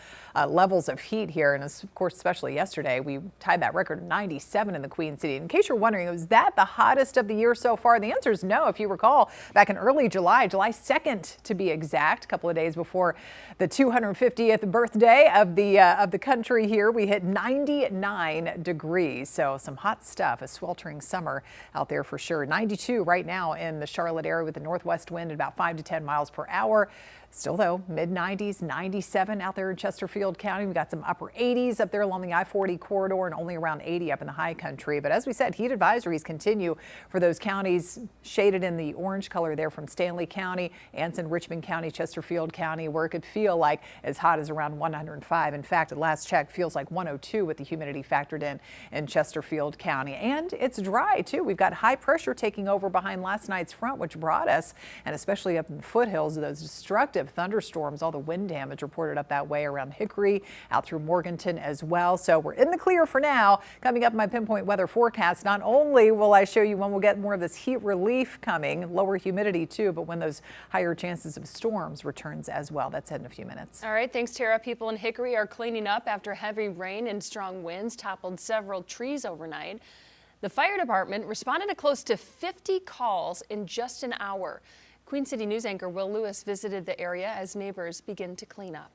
levels of heat here. And of course, especially yesterday, we tied that record of 97 in the Queen City. In case you're wondering, was that the hottest of the year so far? The answer is no. If you recall, back in early July 2nd to be exact, a couple of days before the 250th birthday of the country here, we hit 99 degrees. So some hot stuff, a sweltering summer out there for sure. 92 right now in the Charlotte area with the northwest wind at about 5 to 10 miles per hour. Still, though, mid-90s, 97 out there in Chesterfield County. We've got some upper 80s up there along the I-40 corridor and only around 80 up in the high country. But as we said, heat advisories continue for those counties shaded in the orange color there from Stanley County, Anson, Richmond County, Chesterfield County, where it could feel like as hot as around 105. In fact, at last check, feels like 102 with the humidity factored in Chesterfield County. And it's dry, too. We've got high pressure taking over behind last night's front, which brought us, and especially up in the foothills, those destructive thunderstorms, all the wind damage reported up that way around Hickory, out through Morganton as well. So we're in the clear for now. Coming up in my Pinpoint weather forecast, not only will I show you when we'll get more of this heat relief coming, lower humidity too, but when those higher chances of storms returns as well. That's in a few minutes. All right, thanks, Tara. People in Hickory are cleaning up after heavy rain and strong winds toppled several trees overnight. The fire department responded to close to 50 calls in just an hour. Queen City News anchor Will Lewis visited the area as neighbors begin to clean up.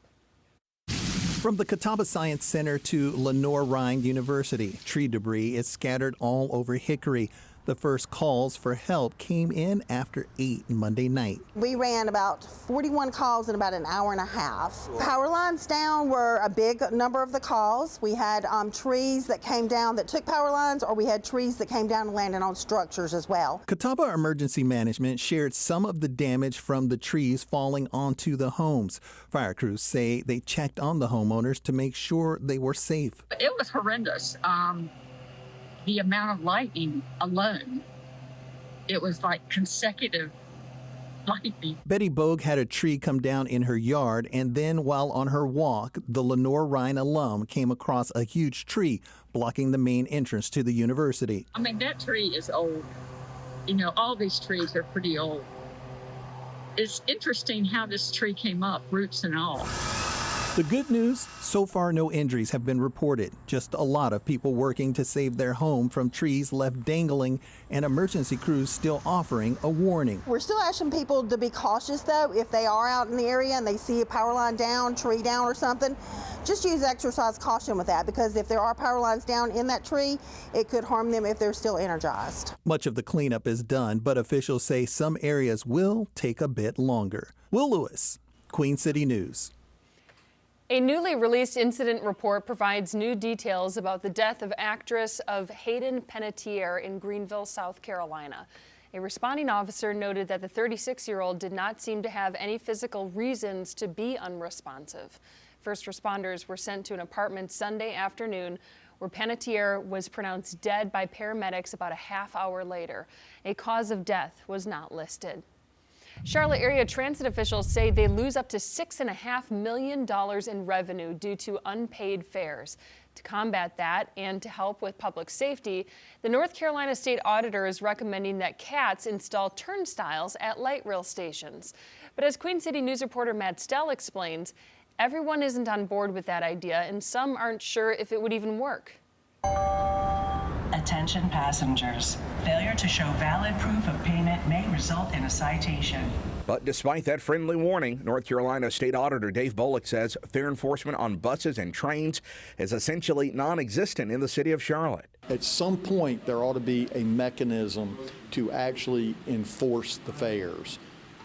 From the Catawba Science Center to Lenoir-Rhyne University, tree debris is scattered all over Hickory. The first calls for help came in after 8 Monday night. We ran about 41 calls in about an hour and a half. Power lines down were a big number of the calls. We had trees that came down that took power lines, or we had trees that came down and landed on structures as well. Catawba Emergency Management shared some of the damage from the trees falling onto the homes. Fire crews say they checked on the homeowners to make sure they were safe. It was horrendous. The amount of lightning alone, it was like consecutive lightning. Betty Bogue had a tree come down in her yard, and then while on her walk, the Lenoir-Rhyne alum came across a huge tree blocking the main entrance to the university. I mean, that tree is old. You know, all these trees are pretty old. It's interesting how this tree came up, roots and all. The good news, so far no injuries have been reported. Just a lot of people working to save their home from trees left dangling, and emergency crews still offering a warning. We're still asking people to be cautious though. If they are out in the area and they see a power line down, tree down or something, just use exercise caution with that, because if there are power lines down in that tree, it could harm them if they're still energized. Much of the cleanup is done, but officials say some areas will take a bit longer. Will Lewis, Queen City News. A newly released incident report provides new details about the death of actress Hayden Panettiere in Greenville, South Carolina. A responding officer noted that the 36-year-old did not seem to have any physical reasons to be unresponsive. First responders were sent to an apartment Sunday afternoon where Panettiere was pronounced dead by paramedics about a half hour later. A cause of death was not listed. Charlotte area transit officials say they lose up to $6.5 million in revenue due to unpaid fares. To combat that and to help with public safety, the North Carolina State Auditor is recommending that CATS install turnstiles at light rail stations. But as Queen City News reporter Matt Stell explains, everyone isn't on board with that idea, and some aren't sure if it would even work. Attention passengers. Failure to show valid proof of payment may result in a citation. But despite that friendly warning, North Carolina State Auditor Dave Bullock says fare enforcement on buses and trains is essentially non-existent in the city of Charlotte. At some point, there ought to be a mechanism to actually enforce the fares.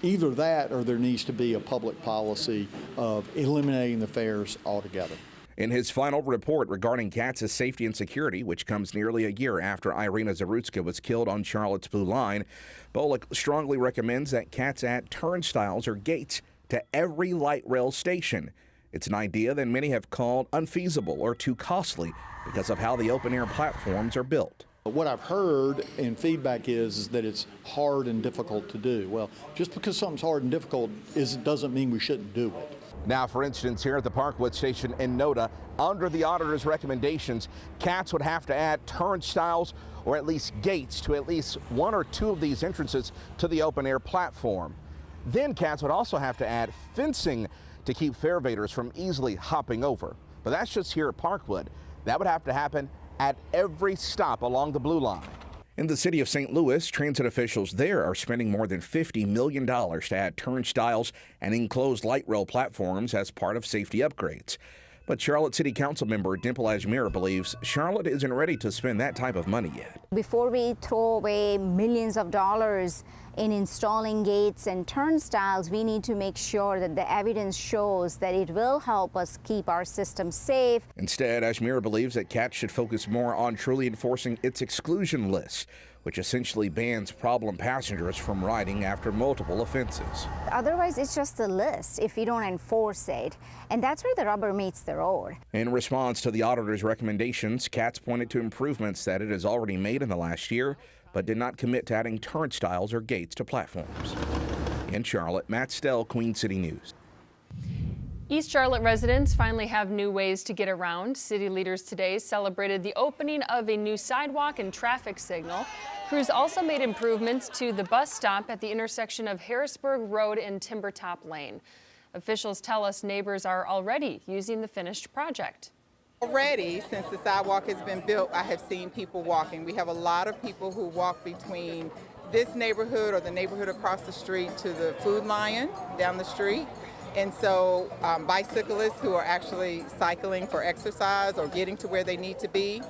Either that, or there needs to be a public policy of eliminating the fares altogether. In his final report regarding CATS's safety and security, which comes nearly a year after Irina Zarutska was killed on Charlotte's Blue Line, Bullock strongly recommends that CATS add turnstiles or gates to every light rail station. It's an idea that many have called unfeasible or too costly because of how the open-air platforms are built. What I've heard and feedback is that it's hard and difficult to do. Well, just because something's hard and difficult doesn't mean we shouldn't do it. Now, for instance, here at the Parkwood station in Noda, under the auditor's recommendations, CATS would have to add turnstiles or at least gates to at least one or two of these entrances to the open-air platform. Then CATS would also have to add fencing to keep farevators from easily hopping over. But that's just here at Parkwood. That would have to happen at every stop along the Blue Line. In the city of St. Louis, transit officials there are spending more than $50 million to add turnstiles and enclosed light rail platforms as part of safety upgrades. But Charlotte City Council member Dimple Ajmer believes Charlotte isn't ready to spend that type of money yet. Before we throw away millions of dollars in installing gates and turnstiles, we need to make sure that the evidence shows that it will help us keep our system safe. Instead, Ajmer believes that CATS should focus more on truly enforcing its exclusion list, which essentially bans problem passengers from riding after multiple offenses. Otherwise, it's just a list if we don't enforce it, and that's where the rubber meets the road. In response to the auditor's recommendations, CATS pointed to improvements that it has already made in the last year, but did not commit to adding turnstiles or gates to platforms. In Charlotte, Matt Stell, Queen City News. East Charlotte residents finally have new ways to get around. City leaders today celebrated the opening of a new sidewalk and traffic signal. Crews also made improvements to the bus stop at the intersection of Harrisburg Road and Timbertop Lane. Officials tell us neighbors are already using the finished project. Already, since the sidewalk has been built, I have seen people walking. We have a lot of people who walk between this neighborhood or the neighborhood across the street to the Food Lion down the street. And so bicyclists who are actually cycling for exercise or getting to where they need to be,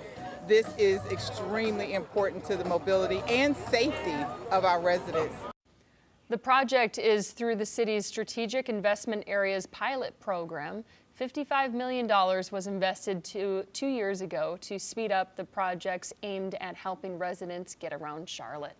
this is extremely important to the mobility and safety of our residents. The project is through the city's Strategic Investment Areas pilot program. $55 million was invested 2 years ago to speed up the projects aimed at helping residents get around Charlotte.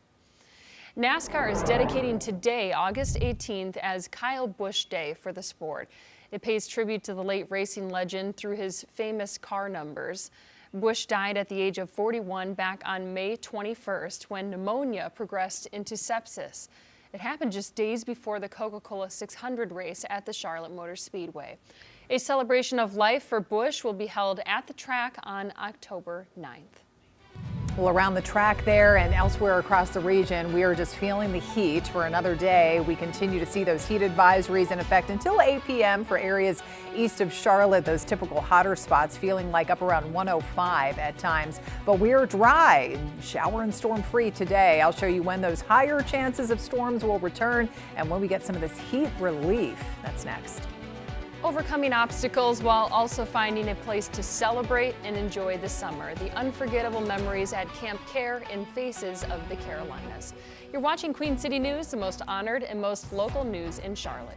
NASCAR is dedicating today, August 18th, as Kyle Busch Day for the sport. It pays tribute to the late racing legend through his famous car numbers. Busch died at the age of 41 back on May 21st when pneumonia progressed into sepsis. It happened just days before the Coca-Cola 600 race at the Charlotte Motor Speedway. A celebration of life for Busch will be held at the track on October 9th. Well, around the track there and elsewhere across the region, we are just feeling the heat for another day. We continue to see those heat advisories in effect until 8 p.m. for areas east of Charlotte, those typical hotter spots feeling like up around 105 at times. But we're dry, shower and storm free today. I'll show you when those higher chances of storms will return and when we get some of this heat relief. That's next. Overcoming obstacles while also finding a place to celebrate and enjoy the summer. The unforgettable memories at Camp Care in Faces of the Carolinas. You're watching Queen City News, the most honored and most local news in Charlotte.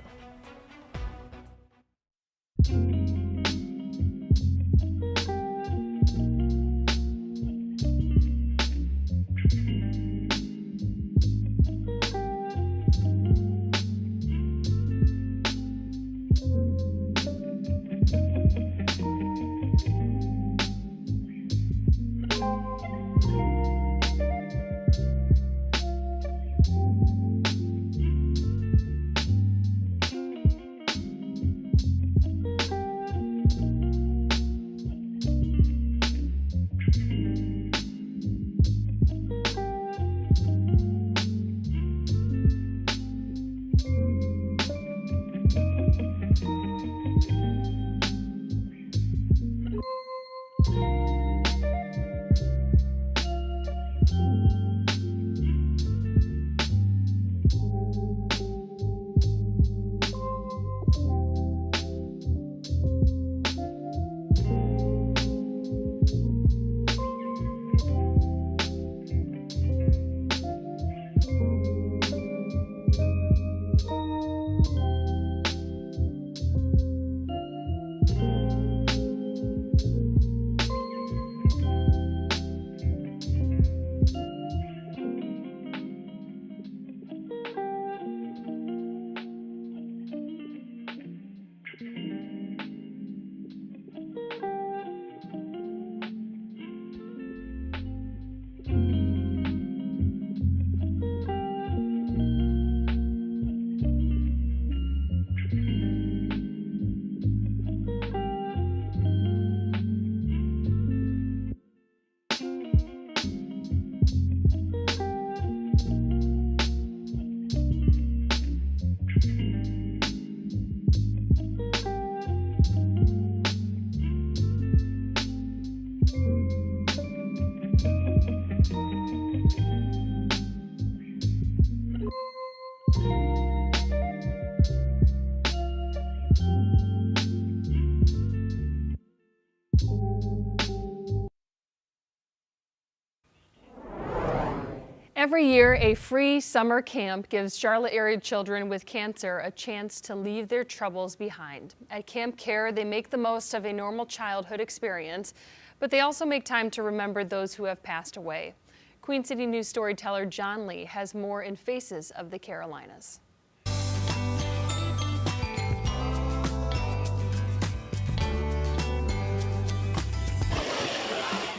Every year, a free summer camp gives Charlotte area children with cancer a chance to leave their troubles behind. At Camp Care, they make the most of a normal childhood experience, but they also make time to remember those who have passed away. Queen City News storyteller John Lee has more in Faces of the Carolinas.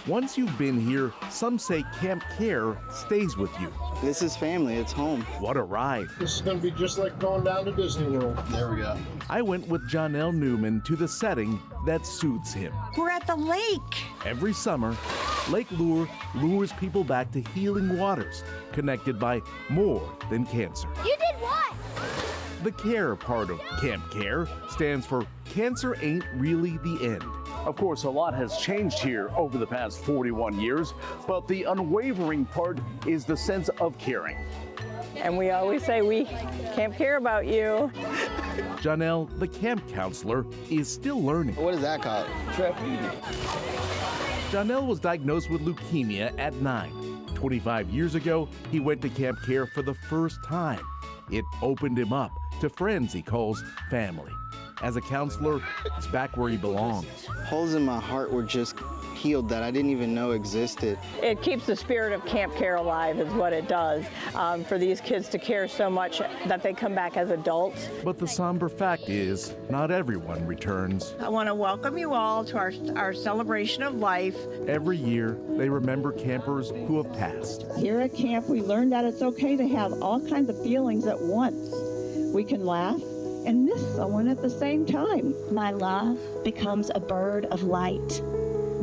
Once you've been here, some say Camp Care stays with you. This is family, it's home. What a ride. This is going to be just like going down to Disney World. There we go. I went with Jonelle Newman to the setting that suits him. We're at the lake. Every summer, Lake Lure lures people back to healing waters, connected by more than cancer. You did what? The CARE part of Camp Care stands for Cancer Ain't Really the End. Of course, a lot has changed here over the past 41 years, but the unwavering part is the sense of caring. And we always say we can't care about you. Janelle, the camp counselor, is still learning. What is that called? Janelle was diagnosed with leukemia at 9. 25 years ago, he went to Camp Care for the first time. It opened him up to friends he calls family. As a counselor, he's back where he belongs. Holes in my heart were just healed that I didn't even know existed. It keeps the spirit of Camp Care alive is what it does, for these kids to care so much that they come back as adults. But the somber fact is, not everyone returns. I want to welcome you all to our celebration of life. Every year, they remember campers who have passed. Here at camp, we learned that it's okay to have all kinds of feelings at once. We can laugh and miss someone at the same time. My love becomes a bird of light.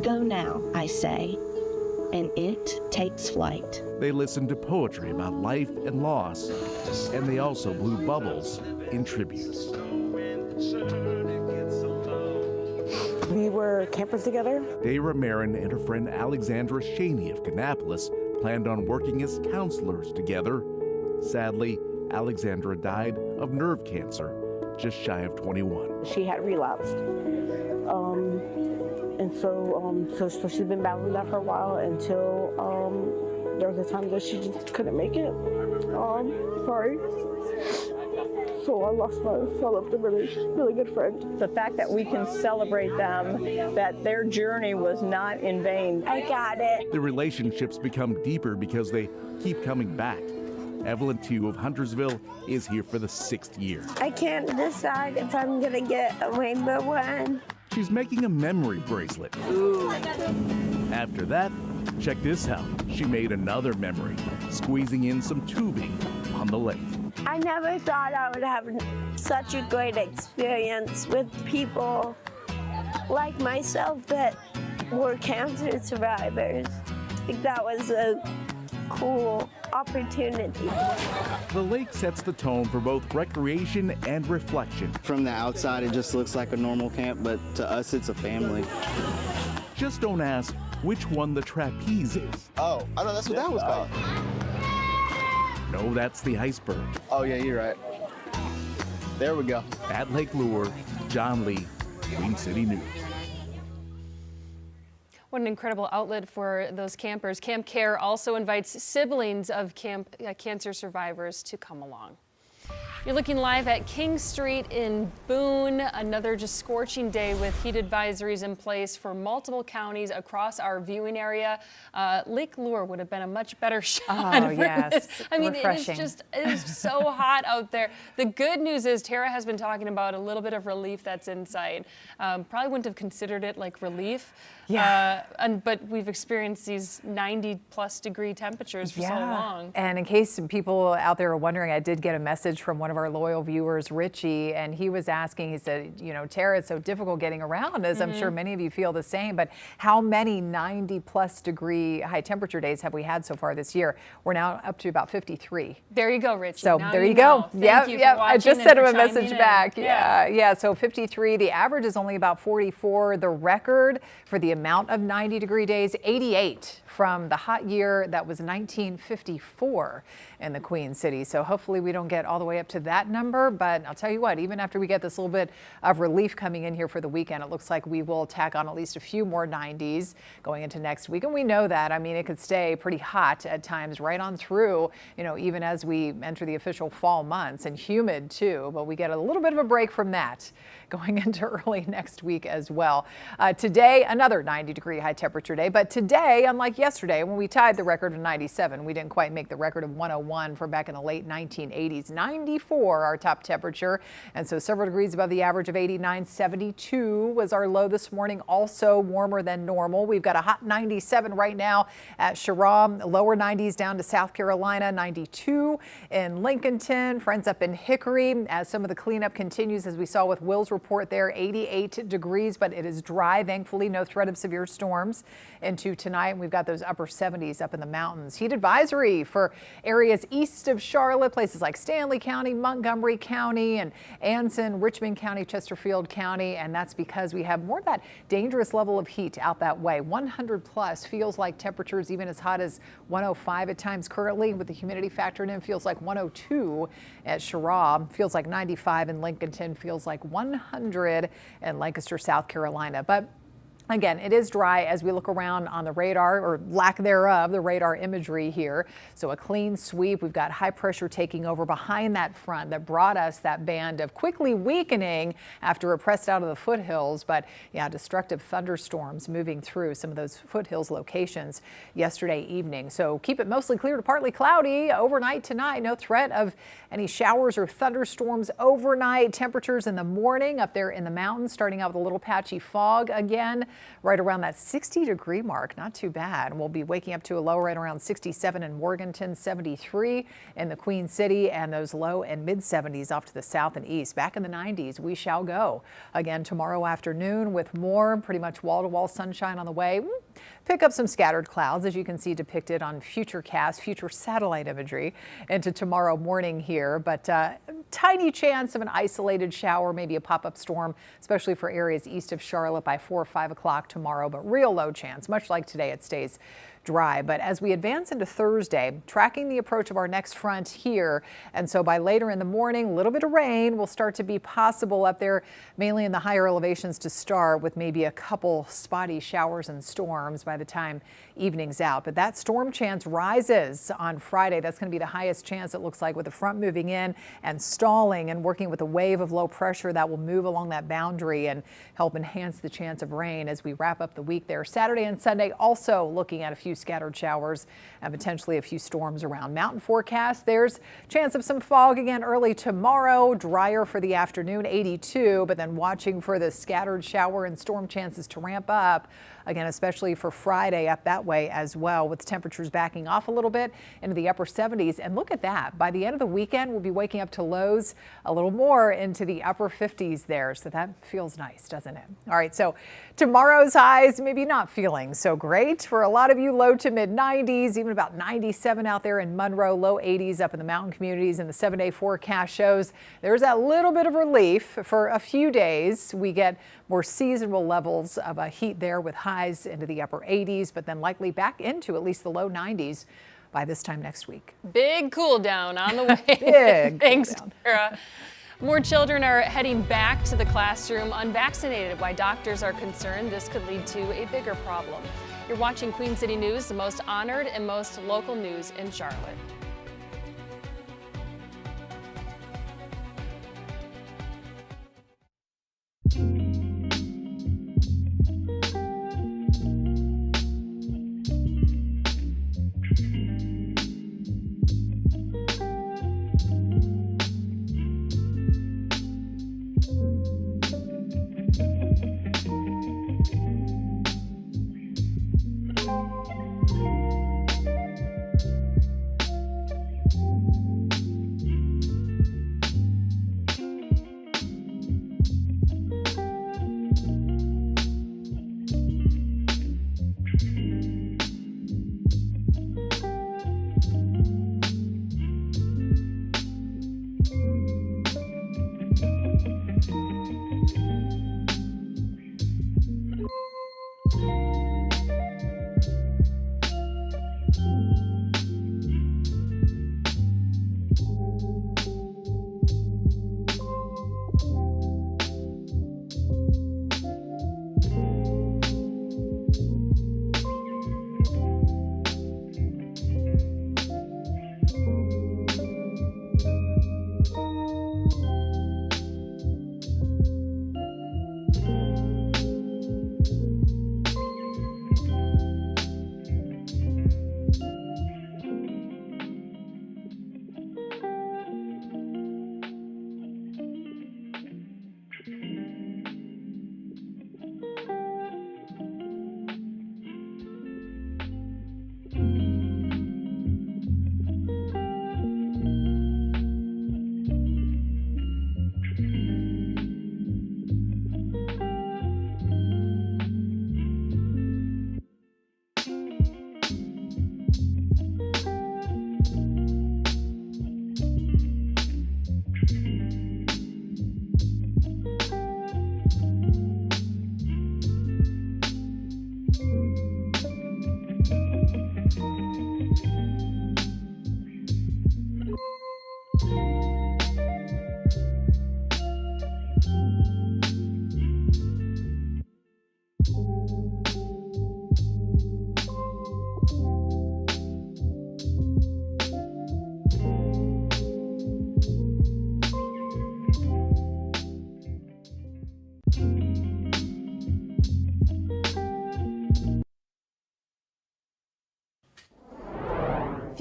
Go now, I say, and it takes flight. They listened to poetry about life and loss, and they also blew bubbles in tribute. We were campers together. Dayra Marin and her friend Alexandra Shaney of Kannapolis planned on working as counselors together. Sadly, Alexandra died of nerve cancer, just shy of 21. She had relapsed. And so she's been battling that for a while until there was a time that she just couldn't make it. Sorry. So I left a really good friend. The fact that we can celebrate them, that their journey was not in vain. I got it. The relationships become deeper because they keep coming back. Evelyn Tu of Huntersville is here for the 6th year. I can't decide if I'm gonna get a rainbow one. She's making a memory bracelet. Ooh. After that, check this out. She made another memory, squeezing in some tubing on the lake. I never thought I would have such a great experience with people like myself that were cancer survivors. I think that was a cool opportunity. The lake sets the tone for both recreation and reflection. From the outside, it just looks like a normal camp, but to us, it's a family. Just don't ask which one the trapeze is. Oh, I know that's what that was called. No, that's the iceberg. Oh, yeah, you're right. There we go. At Lake Lure, John Lee, Queen City News. What an incredible outlet for those campers. Camp Care also invites siblings of cancer survivors to come along. You're looking live at King Street in Boone. Another just scorching day with heat advisories in place for multiple counties across our viewing area. Lake Lure would have been a much better shot. Oh, yes. This. I mean, refreshing. it is so hot out there. The good news is Tara has been talking about a little bit of relief that's in sight. Probably wouldn't have considered it like relief. Yeah. But we've experienced these 90+ degree temperatures for so long. And in case people out there are wondering, I did get a message from one of our loyal viewers, Richie, and he was asking, he said, you know, Tara, it's so difficult getting around, as I'm sure many of you feel the same, but how many 90+ degree high temperature days have we had so far this year? We're now up to about 53. There you go, Richie. So now there you go. Thank you for I watching just and sent him for a message chiming back. in. Yeah. So 53. The average is only about 44. The record for the amount of 90 degree days, 88 from the hot year that was 1954 in the Queen City. So hopefully we don't get all the way up to that number, but I'll tell you what, even after we get this little bit of relief coming in here for the weekend, it looks like we will tack on at least a few more 90s going into next week. And we know that, I mean, it could stay pretty hot at times right on through, you know, even as we enter the official fall months, and humid too, but we get a little bit of a break from that going into early next week as well. Today, another 90 degree high temperature day, but today, unlike yesterday when we tied the record of 97, we didn't quite make the record of 101 from back in the late 1980s. 94 our top temperature, and so several degrees above the average of 89. 72 was our low this morning, also warmer than normal. We've got a hot 97 right now at Sharam, lower 90s down to South Carolina, 92 in Lincolnton, friends up in Hickory, as some of the cleanup continues, as we saw with Will's report there, 88 degrees, but it is dry, thankfully, no threat of severe storms into tonight. And we've got those upper 70s up in the mountains. Heat advisory for areas east of Charlotte, places like Stanley County, Montgomery County and Anson, Richmond County, Chesterfield County, and that's because we have more of that dangerous level of heat out that way. 100 plus feels like temperatures even as hot as 105 at times currently, with the humidity factored in. Feels like 102 at Sherrod, feels like 95 in Lincolnton, feels like 100 in Lancaster, South Carolina. But again, it is dry as we look around on the radar, or lack thereof, the radar imagery here. So a clean sweep. We've got high pressure taking over behind that front that brought us that band of quickly weakening after it pressed out of the foothills. But yeah, destructive thunderstorms moving through some of those foothills locations yesterday evening. So keep it mostly clear to partly cloudy overnight tonight. No threat of any showers or thunderstorms overnight. Temperatures in the morning up there in the mountains, starting out with a little patchy fog again, right around that 60-degree mark. Not too bad. We'll be waking up to a low right around 67 in Morganton, 73 in the Queen City, and those low and mid 70s off to the south and east. Back in the 90s, we shall go again tomorrow afternoon with more pretty much wall-to-wall sunshine on the way. Pick up some scattered clouds, as you can see depicted on Futurecast, future satellite imagery into tomorrow morning here. But tiny chance of an isolated shower, maybe a pop-up storm, especially for areas east of Charlotte by 4 or 5 o'clock tomorrow. But real low chance, much like today, it stays dry. But as we advance into Thursday, tracking the approach of our next front here, and so by later in the morning, a little bit of rain will start to be possible up there, mainly in the higher elevations to start, with maybe a couple spotty showers and storms by the time evening's out. But that storm chance rises on Friday. That's going to be the highest chance, it looks like, with the front moving in and stalling and working with a wave of low pressure that will move along that boundary and help enhance the chance of rain as we wrap up the week there. Saturday and Sunday also looking at a few scattered showers and potentially a few storms around. Mountain forecast, there's chance of some fog again early tomorrow, drier for the afternoon, 82, but then watching for the scattered shower and storm chances to ramp up again, especially for Friday up that way as well, with temperatures backing off a little bit into the upper 70s. And look at that. By the end of the weekend, we'll be waking up to lows a little more into the upper 50s there. So that feels nice, doesn't it? All right. So tomorrow's highs, maybe not feeling so great for a lot of you. Low to mid 90s, even about 97 out there in Monroe, low 80s up in the mountain communities. And the 7-day forecast shows there's that little bit of relief for a few days. We get more seasonal levels of heat there with highs into the upper 80s, but then likely back into at least the low 90s by this time next week. Big cool down on the way. Big Thanks, Tara. More children are heading back to the classroom unvaccinated. Why doctors are concerned this could lead to a bigger problem. You're watching Queen City News, the most honored and most local news in Charlotte.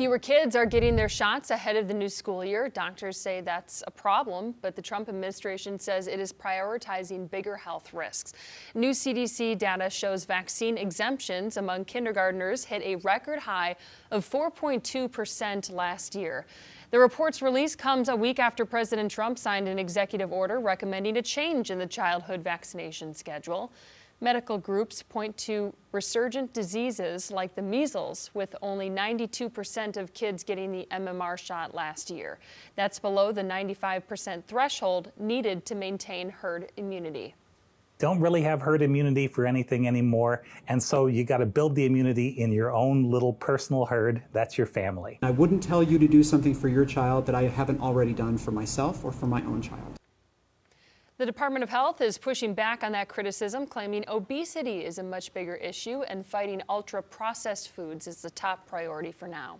fewer kids are getting their shots ahead of the new school year. Doctors say that's a problem, but the Trump administration says it is prioritizing bigger health risks. New CDC data shows vaccine exemptions among kindergartners hit a record high of 4.2% last year. The report's release comes a week after President Trump signed an executive order recommending a change in the childhood vaccination schedule. Medical groups point to resurgent diseases like the measles, with only 92% of kids getting the MMR shot last year. That's below the 95% threshold needed to maintain herd immunity. Don't really have herd immunity for anything anymore, and so you got to build the immunity in your own little personal herd. That's your family. I wouldn't tell you to do something for your child that I haven't already done for myself or for my own child. The Department of Health is pushing back on that criticism, claiming obesity is a much bigger issue and fighting ultra-processed foods is the top priority for now.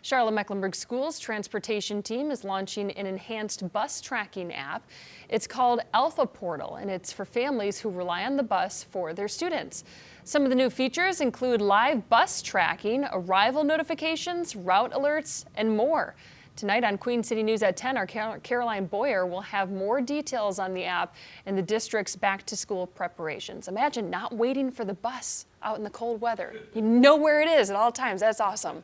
Charlotte-Mecklenburg Schools transportation team is launching an enhanced bus tracking app. It's called Alpha Portal, and it's for families who rely on the bus for their students. Some of the new features include live bus tracking, arrival notifications, route alerts, and more. Tonight on Queen City News at 10, our Caroline Boyer will have more details on the app and the district's back-to-school preparations. Imagine not waiting for the bus out in the cold weather. You know where it is at all times. That's awesome.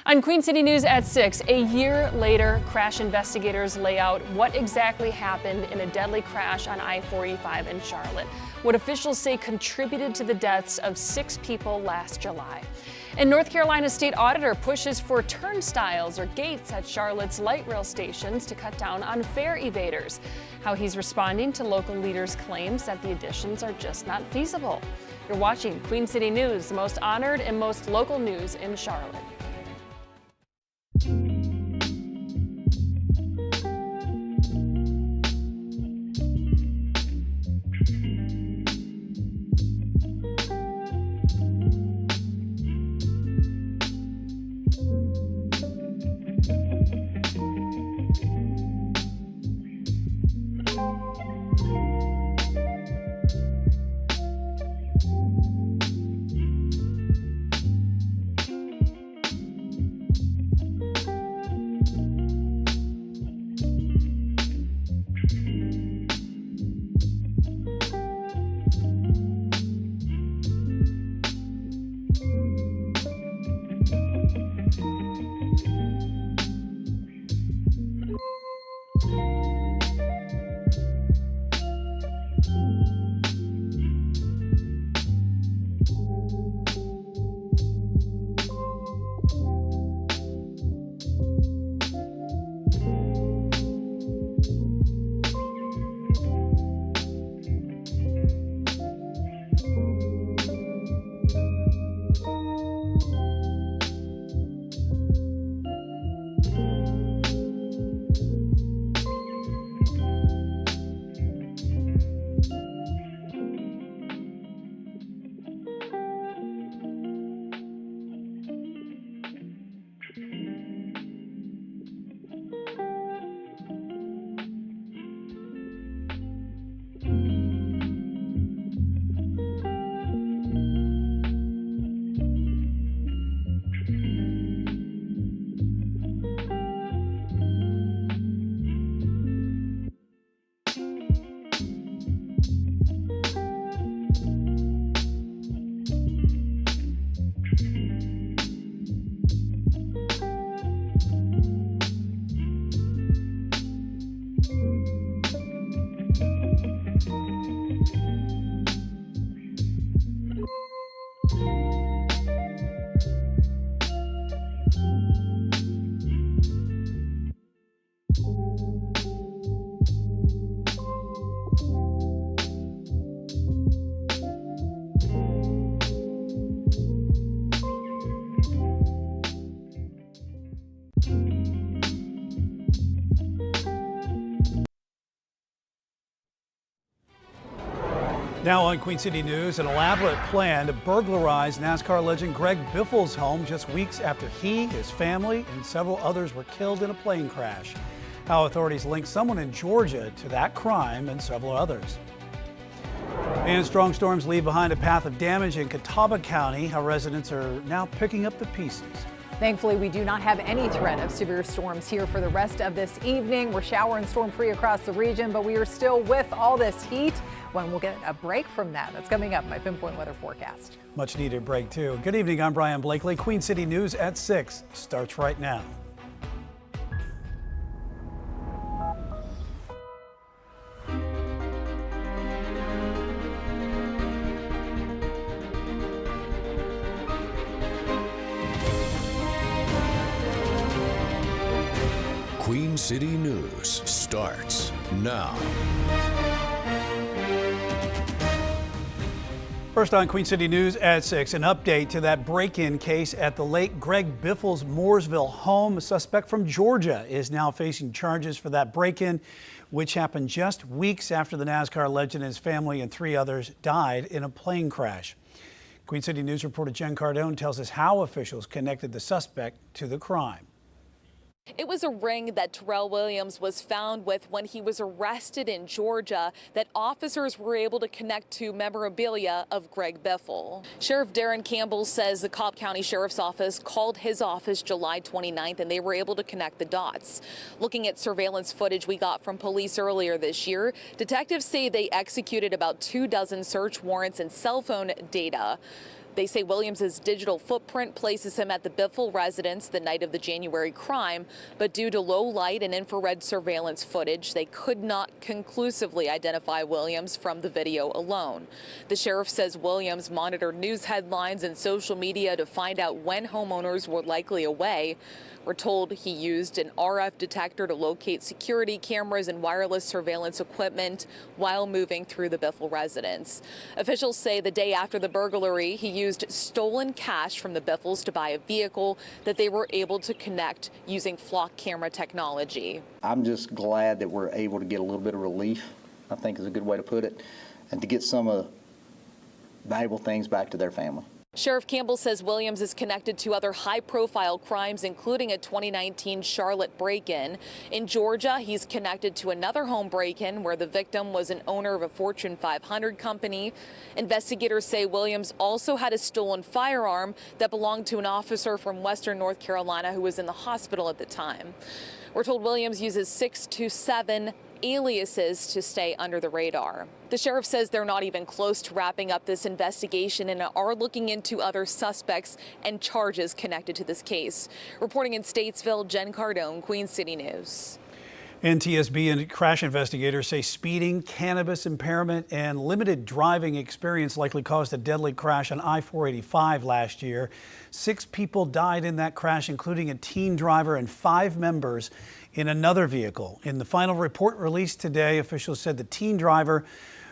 On Queen City News at 6, a year later, crash investigators lay out what exactly happened in a deadly crash on I-45 in Charlotte, what officials say contributed to the deaths of 6 people last July. And North Carolina state auditor pushes for turnstiles or gates at Charlotte's light rail stations to cut down on fare evaders. How he's responding to local leaders' claims that the additions are just not feasible. You're watching Queen City News, the most honored and most local news in Charlotte. Now on Queen City News, an elaborate plan to burglarize NASCAR legend Greg Biffle's home just weeks after he, his family, and several others were killed in a plane crash. How authorities link someone in Georgia to that crime and several others. And strong storms leave behind a path of damage in Catawba County. How residents are now picking up the pieces. Thankfully, we do not have any threat of severe storms here for the rest of this evening. We're shower and storm free across the region, but we are still with all this heat. When we'll get a break from that. That's coming up in my Pinpoint Weather Forecast. Much needed break, too. Good evening. I'm Brian Blakely. Queen City News at 6 starts right now. Queen City News starts now. First on Queen City News at 6, an update to that break-in case at the late Greg Biffle's Mooresville home. A suspect from Georgia is now facing charges for that break-in, which happened just weeks after the NASCAR legend and his family and 3 others died in a plane crash. Queen City News reporter Jen Cardone tells us how officials connected the suspect to the crime. It was a ring that Terrell Williams was found with when he was arrested in Georgia that officers were able to connect to memorabilia of Greg Biffle. Sheriff Darren Campbell says the Cobb County Sheriff's Office called his office July 29th and they were able to connect the dots. Looking at surveillance footage we got from police earlier this year, detectives say they executed about 24 search warrants and cell phone data. They say Williams's digital footprint places him at the Biffle residence the night of the January crime, but due to low light and infrared surveillance footage, they could not conclusively identify Williams from the video alone. The sheriff says Williams monitored news headlines and social media to find out when homeowners were likely away. We're told he used an RF detector to locate security cameras and wireless surveillance equipment while moving through the Biffle residence. Officials say the day after the burglary, he used stolen cash from the Biffles to buy a vehicle that they were able to connect using flock camera technology. I'm just glad that we're able to get a little bit of relief, I think is a good way to put it, and to get some of the valuable things back to their family. Sheriff Campbell says Williams is connected to other high-profile crimes, including a 2019 Charlotte break-in. In Georgia, he's connected to another home break-in where the victim was an owner of a Fortune 500 company. Investigators say Williams also had a stolen firearm that belonged to an officer from Western North Carolina who was in the hospital at the time. We're told Williams uses 6 to 7 aliases to stay under the radar. The sheriff says they're not even close to wrapping up this investigation and are looking into other suspects and charges connected to this case. Reporting in Statesville, Jen Cardone, Queen City News. NTSB and crash investigators say speeding, cannabis impairment, and limited driving experience likely caused a deadly crash on I-485 last year. 6 people died in that crash, including a teen driver and 5 members in another vehicle. In the final report released today, officials said the teen driver,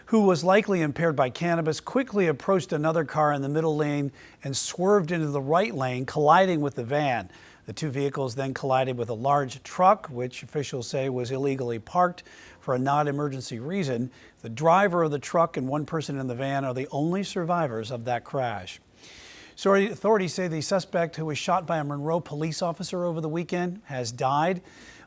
who was likely impaired by cannabis, quickly approached another car in the middle lane and swerved into the right lane, colliding with the van. The 2 vehicles then collided with a large truck, which officials say was illegally parked for a non-emergency reason. The driver of the truck and 1 person in the van are the only survivors of that crash. So authorities say the suspect, who was shot by a Monroe police officer over the weekend, has died.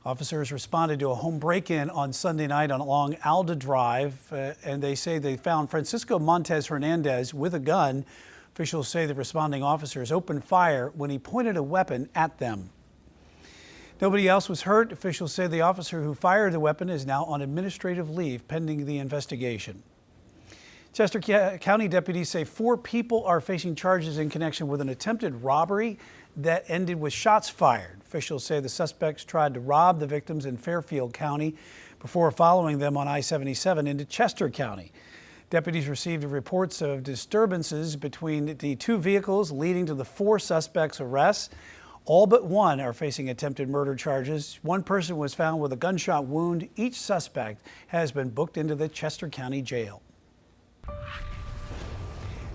Officers responded to a home break-in on Sunday night along Alda Drive, and they say they found Francisco Montez Hernandez with a gun. Officials say the responding officers opened fire when he pointed a weapon at them. Nobody else was hurt. Officials say the officer who fired the weapon is now on administrative leave pending the investigation. Chester County deputies say 4 people are facing charges in connection with an attempted robbery that ended with shots fired. Officials say the suspects tried to rob the victims in Fairfield County before following them on I-77 into Chester County. Deputies received reports of disturbances between the 2 vehicles, leading to the 4 suspects' arrests. All but 1 are facing attempted murder charges. 1 person was found with a gunshot wound. Each suspect has been booked into the Chester County Jail.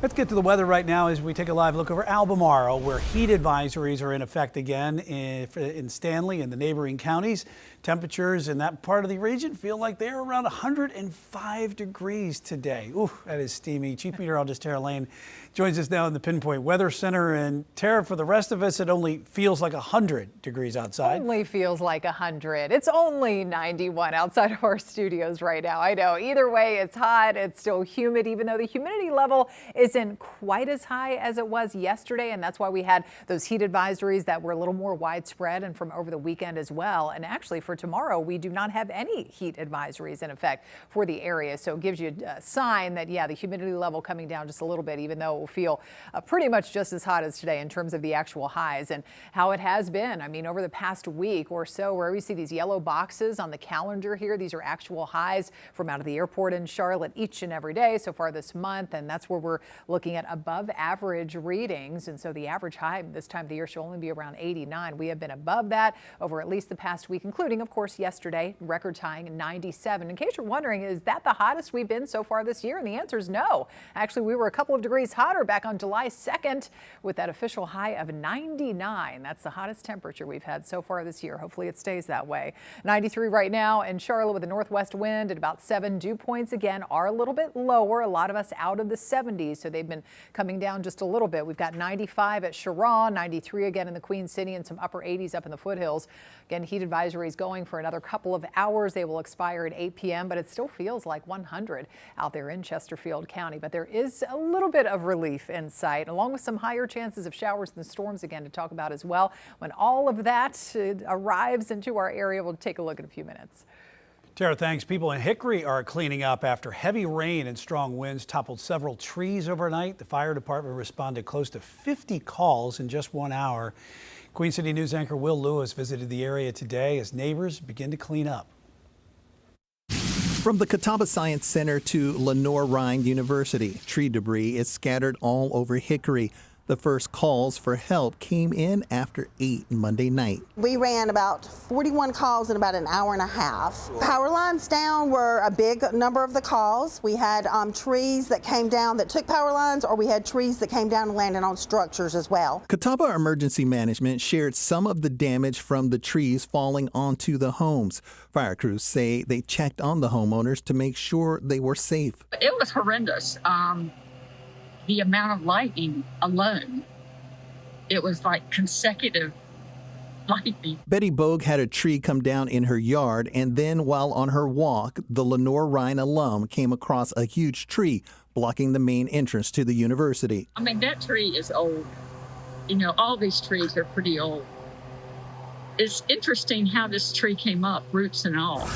Let's get to the weather right now as we take a live look over Albemarle, where heat advisories are in effect again in Stanley and the neighboring counties. Temperatures in that part of the region feel like they're around 105 degrees today. Ooh, that is steamy. Chief Meteorologist Tara Lane joins us now in the Pinpoint Weather Center. And Tara, for the rest of us, it only feels like 100 degrees outside. Only feels like 100. It's only 91 outside of our studios right now. I know. Either way, it's hot. It's still humid, even though the humidity level is isn't quite as high as it was yesterday, and that's why we had those heat advisories that were a little more widespread and from over the weekend as well. And actually for tomorrow, we do not have any heat advisories in effect for the area. So it gives you a sign that, yeah, the humidity level coming down just a little bit, even though it will feel pretty much just as hot as today in terms of the actual highs and how it has been. I mean, over the past week or so, where we see these yellow boxes on the calendar here, these are actual highs from out of the airport in Charlotte each and every day so far this month. And that's where we're looking at above average readings. And so the average high this time of the year should only be around 89. We have been above that over at least the past week, including, of course, yesterday, record tying 97. In case you're wondering, is that the hottest we've been so far this year? And the answer is no. Actually, we were a couple of degrees hotter back on July 2nd with that official high of 99. That's the hottest temperature we've had so far this year. Hopefully it stays that way. 93 right now in Charlotte with a northwest wind at about 7. Dew points again are a little bit lower. A lot of us out of the 70s, so they've been coming down just a little bit. We've got 95 at Sharon, 93 again in the Queen City, and some upper 80s up in the foothills. Again, heat advisories going for another couple of hours. They will expire at 8 p.m., but it still feels like 100 out there in Chesterfield County. But there is a little bit of relief in sight, along with some higher chances of showers and storms again to talk about as well. When all of that arrives into our area, we'll take a look in a few minutes. Tara, thanks. People in Hickory are cleaning up after heavy rain and strong winds toppled several trees overnight. The fire department responded close to 50 calls in just 1 hour. Queen City News anchor Will Lewis visited the area today as neighbors begin to clean up. From the Catawba Science Center to Lenoir-Rhyne University, tree debris is scattered all over Hickory. The first calls for help came in after 8 Monday night. We ran about 41 calls in about an hour and a half. Power lines down were a big number of the calls. We had trees that came down that took power lines, or we had trees that came down and landed on structures as well. Catawba Emergency Management shared some of the damage from the trees falling onto the homes. Fire crews say they checked on the homeowners to make sure they were safe. It was horrendous. The amount of lightning alone, it was like consecutive lightning. Betty Bogue had a tree come down in her yard, and then while on her walk, the Lenoir-Rhyne alum came across a huge tree blocking the main entrance to the university. I mean, that tree is old. You know, all these trees are pretty old. It's interesting how this tree came up, roots and all.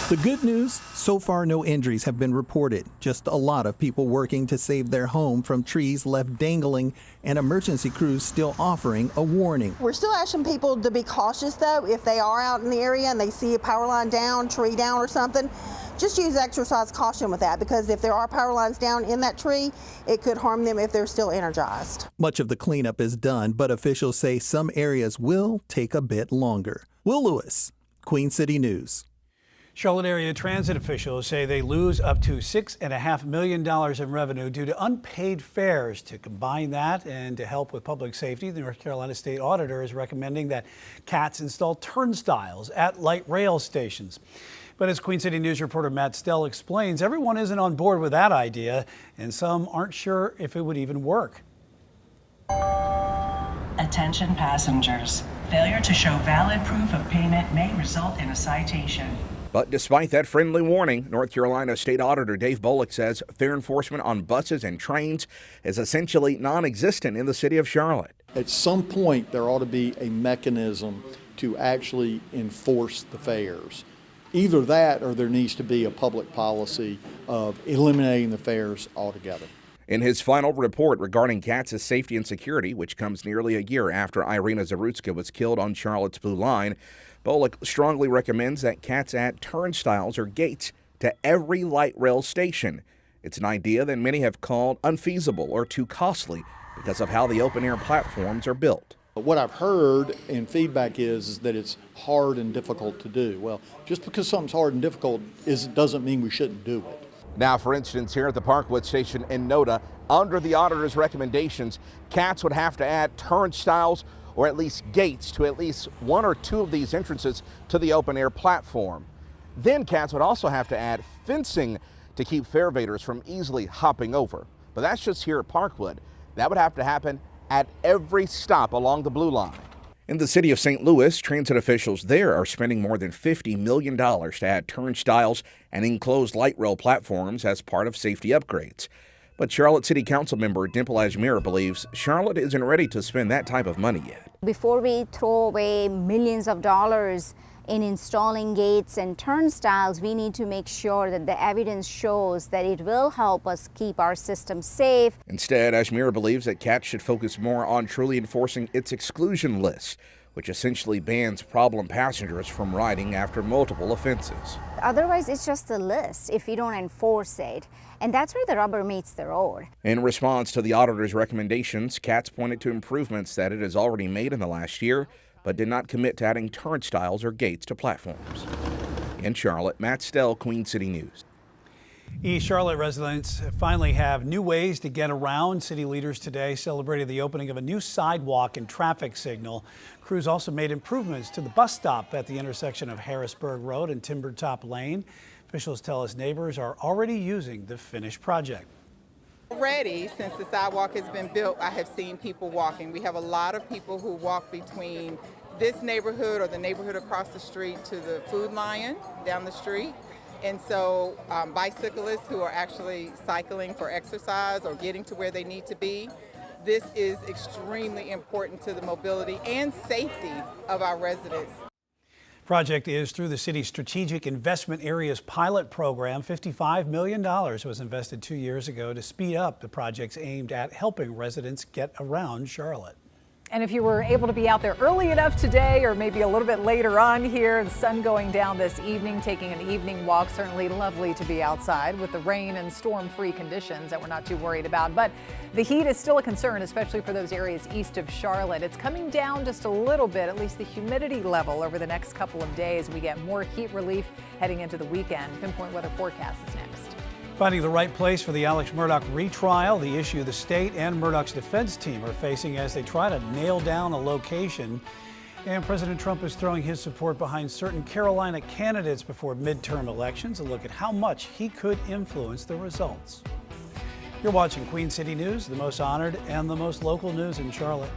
The good news, so far no injuries have been reported. Just a lot of people working to save their home from trees left dangling, and emergency crews still offering a warning. We're still asking people to be cautious though. If they are out in the area and they see a power line down, tree down or something, just use exercise caution with that, because if there are power lines down in that tree, it could harm them if they're still energized. Much of the cleanup is done, but officials say some areas will take a bit longer. Will Lewis, Queen City News. Charlotte area transit officials say they lose up to $6.5 million in revenue due to unpaid fares. To combine that and to help with public safety, the North Carolina State Auditor is recommending that CATS install turnstiles at light rail stations. But as Queen City News reporter Matt Stell explains, everyone isn't on board with that idea, and some aren't sure if it would even work. Attention passengers. Failure to show valid proof of payment may result in a citation. But despite that friendly warning, North Carolina State Auditor Dave Bullock says fare enforcement on buses and trains is essentially non-existent in the city of Charlotte. At some point, there ought to be a mechanism to actually enforce the fares. Either that, or there needs to be a public policy of eliminating the fares altogether. In his final report regarding CATS's safety and security, which comes nearly a year after Irina Zarutska was killed on Charlotte's Blue Line, Bullock strongly recommends that CATS add turnstiles or gates to every light rail station. It's an idea that many have called unfeasible or too costly because of how the open-air platforms are built. What I've heard and feedback is that it's hard and difficult to do. Well, just because something's hard and difficult doesn't mean we shouldn't do it. Now, for instance, here at the Parkwood station in Noda, under the auditor's recommendations, CATS would have to add turnstiles or at least gates to at least one or two of these entrances to the open-air platform. Then CATS would also have to add fencing to keep fare evaders from easily hopping over. But that's just here at Parkwood. That would have to happen at every stop along the Blue Line. In the city of St. Louis, transit officials there are spending more than $50 million to add turnstiles and enclosed light rail platforms as part of safety upgrades. But Charlotte City Council member Dimple Ajmer believes Charlotte isn't ready to spend that type of money yet. Before we throw away millions of dollars in installing gates and turnstiles, we need to make sure that the evidence shows that it will help us keep our system safe. Instead, Ajmer believes that CATS should focus more on truly enforcing its exclusion list, which essentially bans problem passengers from riding after multiple offenses. Otherwise, it's just a list if we don't enforce it. And that's where the rubber meets the road. In response to the auditor's recommendations, CATS pointed to improvements that it has already made in the last year, but did not commit to adding turnstiles or gates to platforms. In Charlotte, Matt Stell, Queen City News. East Charlotte residents finally have new ways to get around. City leaders today celebrated the opening of a new sidewalk and traffic signal. Crews also made improvements to the bus stop at the intersection of Harrisburg Road and Timbertop Lane. Officials tell us neighbors are already using the finished project. Already, since the sidewalk has been built, I have seen people walking. We have a lot of people who walk between this neighborhood or the neighborhood across the street to the Food Lion down the street. And so bicyclists who are actually cycling for exercise or getting to where they need to be. This is extremely important to the mobility and safety of our residents. Project is through the city's Strategic Investment Areas pilot program. $55 million was invested 2 years ago to speed up the projects aimed at helping residents get around Charlotte. And if you were able to be out there early enough today or maybe a little bit later on here, the sun going down this evening, taking an evening walk, certainly lovely to be outside with the rain and storm-free conditions that we're not too worried about. But the heat is still a concern, especially for those areas east of Charlotte. It's coming down just a little bit, at least the humidity level over the next couple of days. We get more heat relief heading into the weekend. Pinpoint weather forecast is next. Finding the right place for the Alex Murdaugh retrial, the issue the state and Murdaugh's defense team are facing as they try to nail down a location. And President Trump is throwing his support behind certain Carolina candidates before midterm elections. A look at how much he could influence the results. You're watching Queen City News, the most honored and the most local news in Charlotte.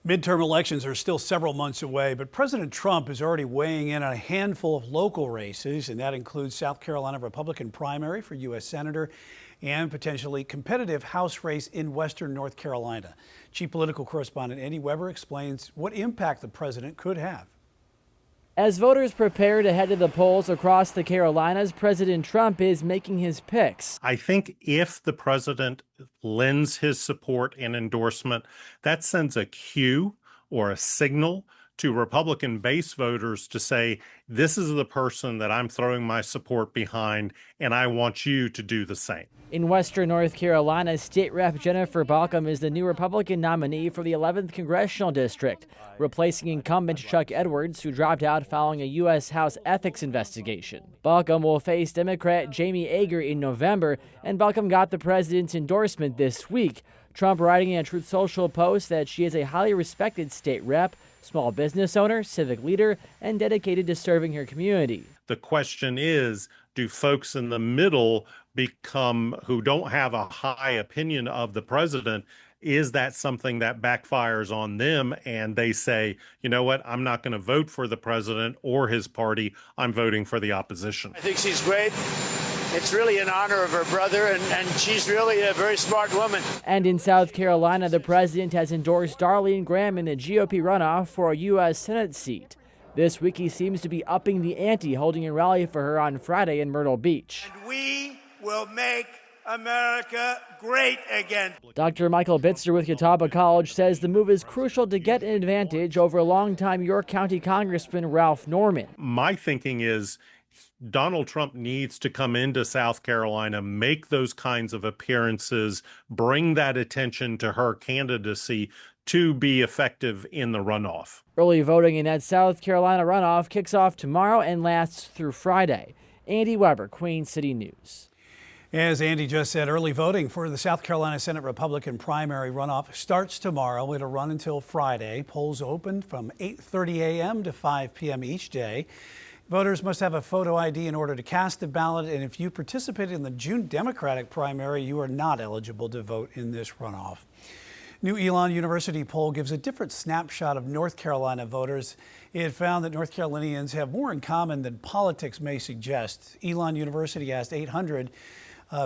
Midterm elections are still several months away, but President Trump is already weighing in on a handful of local races, and that includes South Carolina Republican primary for U.S. Senator and potentially competitive House race in Western North Carolina. Chief Political Correspondent Andy Weber explains what impact the president could have. As voters prepare to head to the polls across the Carolinas, President Trump is making his picks. I think if the president lends his support and endorsement, that sends a cue or a signal to Republican base voters to say, this is the person that I'm throwing my support behind, and I want you to do the same. In Western North Carolina, State Rep Jennifer Balcom is the new Republican nominee for the 11th Congressional District, replacing incumbent Chuck Edwards, who dropped out following a U.S. House ethics investigation. Balcom will face Democrat Jamie Ager in November, and Balcom got the president's endorsement this week. Trump writing in a Truth Social post that she is a highly respected state rep, small business owner, civic leader, and dedicated to serving her community. The question is, do folks in the middle become, who don't have a high opinion of the president, is that something that backfires on them and they say, you know what, I'm not going to vote for the president or his party, I'm voting for the opposition? I think she's great. It's really an honor of her brother, and she's really a very smart woman. And in South Carolina, the president has endorsed Darlene Graham in the GOP runoff for a U.S. Senate seat. This week, he seems to be upping the ante, holding a rally for her on Friday in Myrtle Beach. And we will make America great again. Dr. Michael Bitzer with Catawba College says the move is crucial to get an advantage over longtime York County Congressman Ralph Norman. My thinking is Donald Trump needs to come into South Carolina, make those kinds of appearances, bring that attention to her candidacy to be effective in the runoff. Early voting in that South Carolina runoff kicks off tomorrow and lasts through Friday. Andy Weber, Queen City News. As Andy just said, early voting for the South Carolina Senate Republican primary runoff starts tomorrow. It'll run until Friday. Polls open from 8:30 a.m. to 5 p.m. each day. Voters must have a photo ID in order to cast a ballot, and if you participated in the June Democratic primary, you are not eligible to vote in this runoff. New Elon University poll gives a different snapshot of North Carolina voters. It found that North Carolinians have more in common than politics may suggest. Elon University asked 800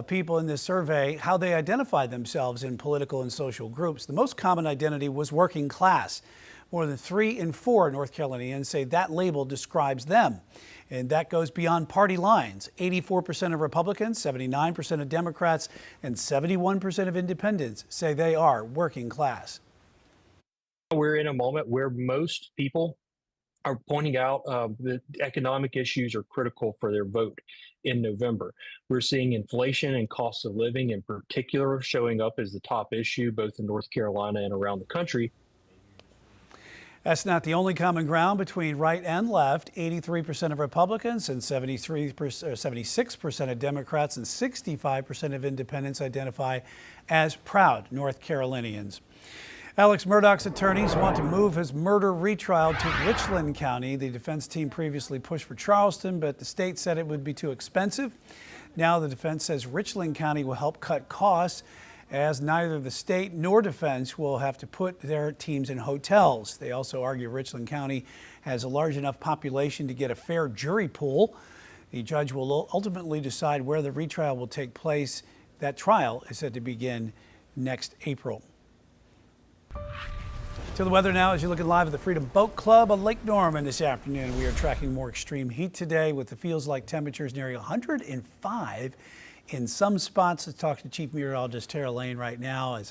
people in this survey how they identified themselves in political and social groups. The most common identity was working class. More than 3 in 4 North Carolinians say that label describes them. And that goes beyond party lines. 84% of Republicans, 79% of Democrats, and 71% of independents say they are working class. We're in a moment where most people are pointing out that economic issues are critical for their vote in November. We're seeing inflation and cost of living in particular showing up as the top issue, both in North Carolina and around the country. That's not the only common ground between right and left. 83% of Republicans and 76% of Democrats and 65% of independents identify as proud North Carolinians. Alex Murdaugh's attorneys want to move his murder retrial to Richland County. The defense team previously pushed for Charleston, but the state said it would be too expensive. Now the defense says Richland County will help cut costs, as neither the state nor defense will have to put their teams in hotels. They also argue Richland County has a large enough population to get a fair jury pool. The judge will ultimately decide where the retrial will take place. That trial is set to begin next April. To the weather now as you look at live at the Freedom Boat Club on Lake Norman this afternoon. We are tracking more extreme heat today with the feels like temperatures near 105 in some spots. Let's talk to Chief Meteorologist Tara Lane right now.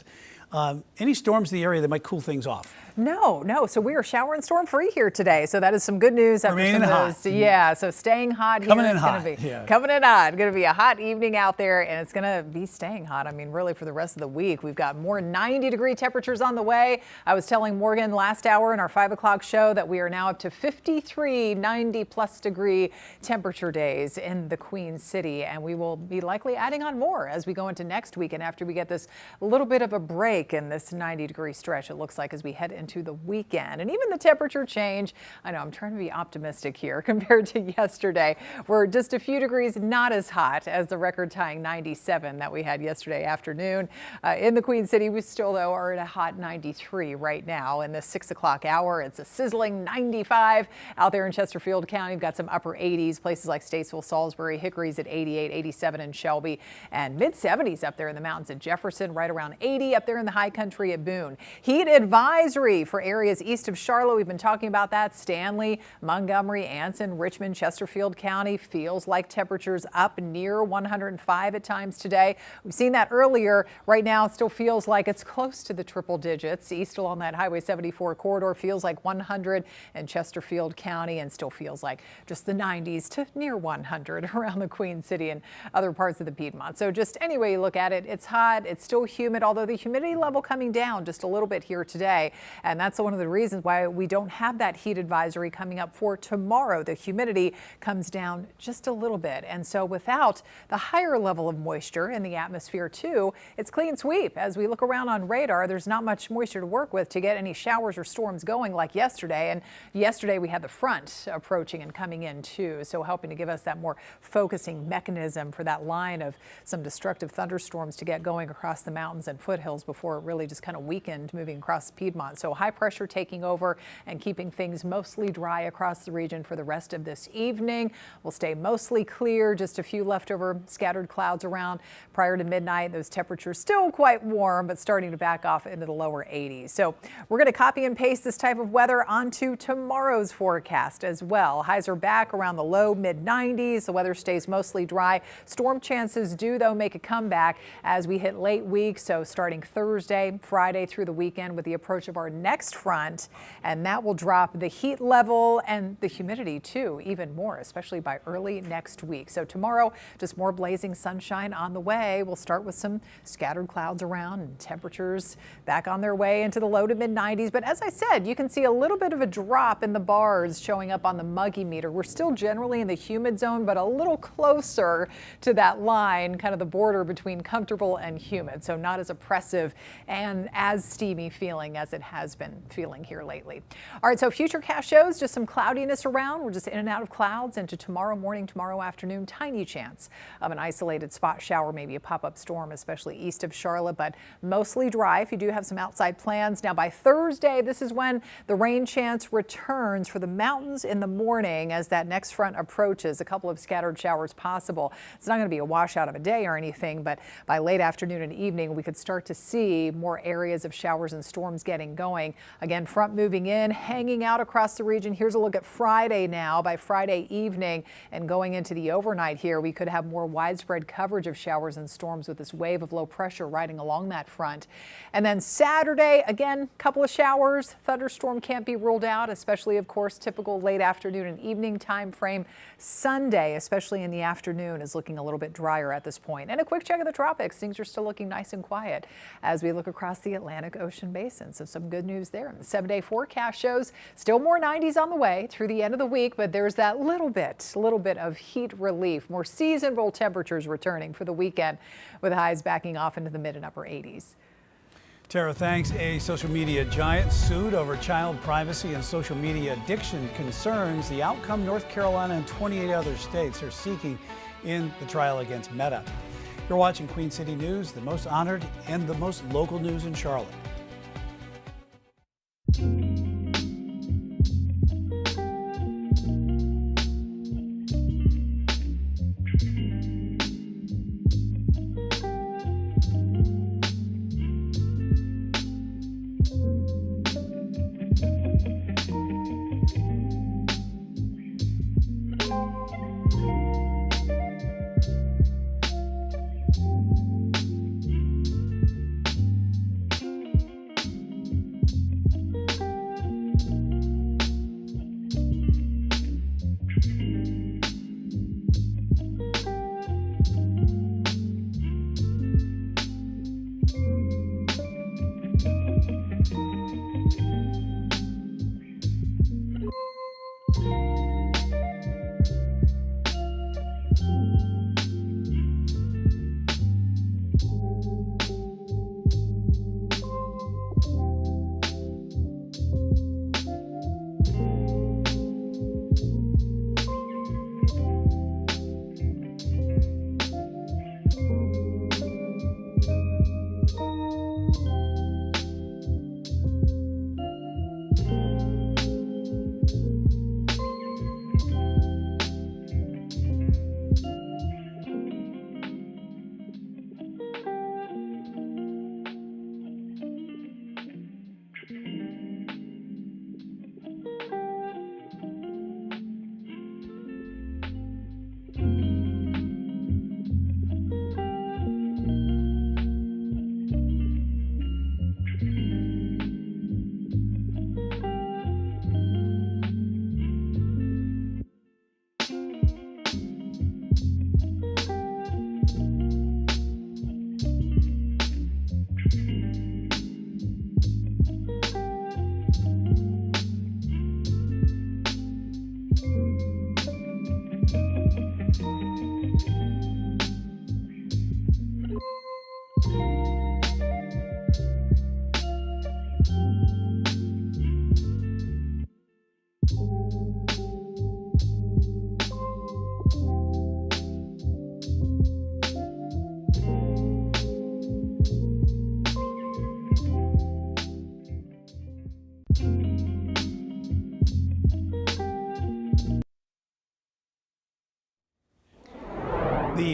Any storms in the area that might cool things off? No. So we are shower and storm free here today. So that is some good news. Remaining hot. Yeah. So staying hot here. Coming in hot. Coming in hot. Going to be a hot evening out there, and it's going to be staying hot. I mean, really for the rest of the week. We've got more 90-degree temperatures on the way. I was telling Morgan last hour in our 5 o'clock show that we are now up to 53 90-plus degree temperature days in the Queen City, and we will be likely adding on more as we go into next week and after we get this little bit of a break. break in this 90-degree stretch, it looks like, as we head into the weekend. And even the temperature change, I know I'm trying to be optimistic here compared to yesterday. We're just a few degrees not as hot as the record-tying 97 that we had yesterday afternoon. In the Queen City, we still, though, are at a hot 93 right now. In the 6 o'clock hour, it's a sizzling 95. Out there in Chesterfield County, we've got some upper 80s, places like Statesville, Salisbury, Hickory's at 88, 87 in Shelby, and mid-70s up there in the mountains at Jefferson, right around 80 up there in the high country at Boone. Heat advisory for areas east of Charlotte. We've been talking about that. Stanley, Montgomery, Anson, Richmond, Chesterfield County. Feels like temperatures up near 105 at times today. We've seen that earlier. Right now, it still feels like it's close to the triple digits. East along that Highway 74 corridor feels like 100 in Chesterfield County, and still feels like just the 90s to near 100 around the Queen City and other parts of the Piedmont. So just any way you look at it, it's hot, it's still humid, although the humidity level coming down just a little bit here today. And that's one of the reasons why we don't have that heat advisory coming up for tomorrow. The humidity comes down just a little bit. And so without the higher level of moisture in the atmosphere too, it's clean sweep. As we look around on radar, there's not much moisture to work with to get any showers or storms going like yesterday. And yesterday we had the front approaching and coming in too, so helping to give us that more focusing mechanism for that line of some destructive thunderstorms to get going across the mountains and foothills before it really just kind of weakened moving across Piedmont. So high pressure taking over and keeping things mostly dry across the region for the rest of this evening. We'll stay mostly clear, just a few leftover scattered clouds around prior to midnight. Those temperatures still quite warm, but starting to back off into the lower 80s. So we're going to copy and paste this type of weather onto tomorrow's forecast as well. Highs are back around the low mid 90s. The weather stays mostly dry. Storm chances do, though, make a comeback as we hit late week. So starting Thursday, Friday through the weekend with the approach of our next front, and that will drop the heat level and the humidity too even more, especially by early next week. So tomorrow, just more blazing sunshine on the way. We'll start with some scattered clouds around and temperatures back on their way into the low to mid 90s. But as I said, you can see a little bit of a drop in the bars showing up on the muggy meter. We're still generally in the humid zone, but a little closer to that line, kind of the border between comfortable and humid. So not as oppressive and as steamy feeling as it has been feeling here lately. All right, so Futurecast shows just some cloudiness around. We're just in and out of clouds into tomorrow morning, tomorrow afternoon. Tiny chance of an isolated spot shower, maybe a pop-up storm, especially east of Charlotte, but mostly dry if you do have some outside plans. Now by Thursday, this is when the rain chance returns for the mountains in the morning as that next front approaches. A couple of scattered showers possible. It's not going to be a washout of a day or anything, but by late afternoon and evening, we could start to see more areas of showers and storms getting going. Again, front moving in, hanging out across the region. Here's a look at Friday now. By Friday evening and going into the overnight here, we could have more widespread coverage of showers and storms with this wave of low pressure riding along that front. And then Saturday, again, couple of showers. Thunderstorm can't be ruled out, especially, of course, typical late afternoon and evening time frame. Sunday, especially in the afternoon, is looking a little bit drier at this point. And a quick check of the tropics. Things are still looking nice and quiet as we look across the Atlantic Ocean basin. So some good news there. And the 7-day forecast shows still more 90s on the way through the end of the week, but there's that little bit of heat relief, more seasonable temperatures returning for the weekend with highs backing off into the mid and upper 80s. Tara, thanks. A social media giant sued over child privacy and social media addiction concerns. The outcome, North Carolina and 28 other states are seeking in the trial against Meta. You're watching Queen City News, the most honored and the most local news in Charlotte.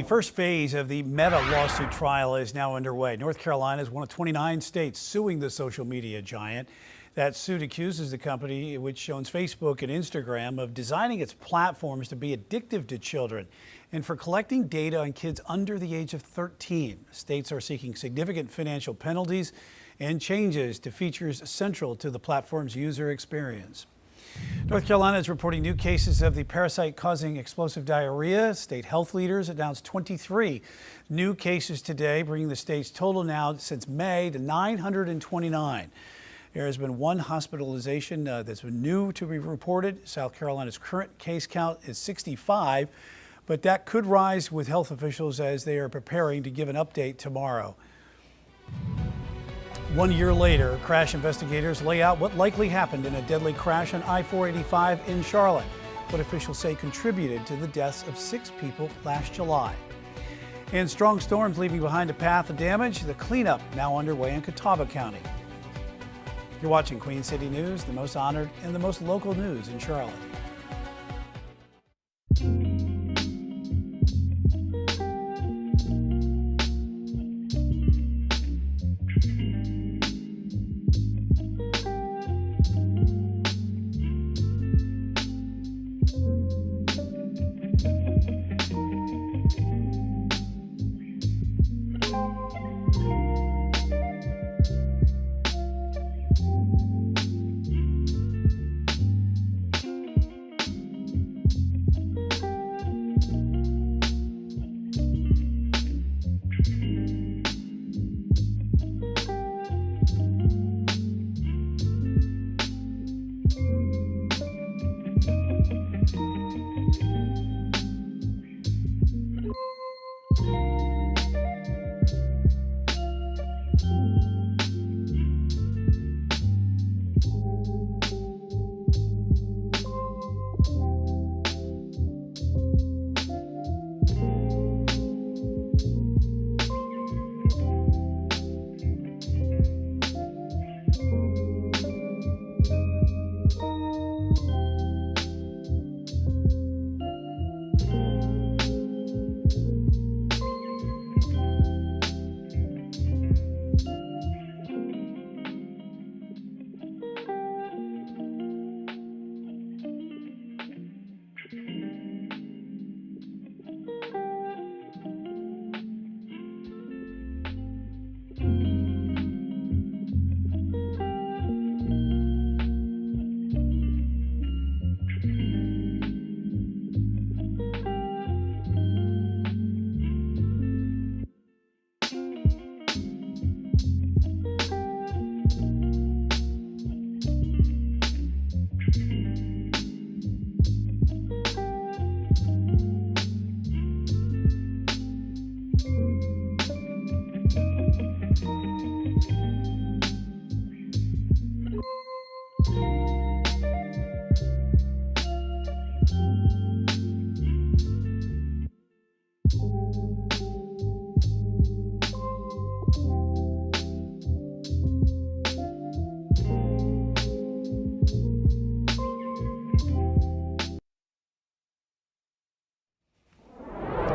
The first phase of the Meta lawsuit trial is now underway. North Carolina is one of 29 states suing the social media giant. That suit accuses the company, which owns Facebook and Instagram, of designing its platforms to be addictive to children and for collecting data on kids under the age of 13. States are seeking significant financial penalties and changes to features central to the platform's user experience. North Carolina is reporting new cases of the parasite causing explosive diarrhea. State health leaders announced 23 new cases today, bringing the state's total now since May to 929. There has been one hospitalization that's been new to be reported. South Carolina's current case count is 65, but that could rise with health officials as they are preparing to give an update tomorrow. 1 year later, crash investigators lay out what likely happened in a deadly crash on I-485 in Charlotte, what officials say contributed to the deaths of 6 people last July. And strong storms leaving behind a path of damage, the cleanup now underway in Catawba County. You're watching Queen City News, the most honored and the most local news in Charlotte.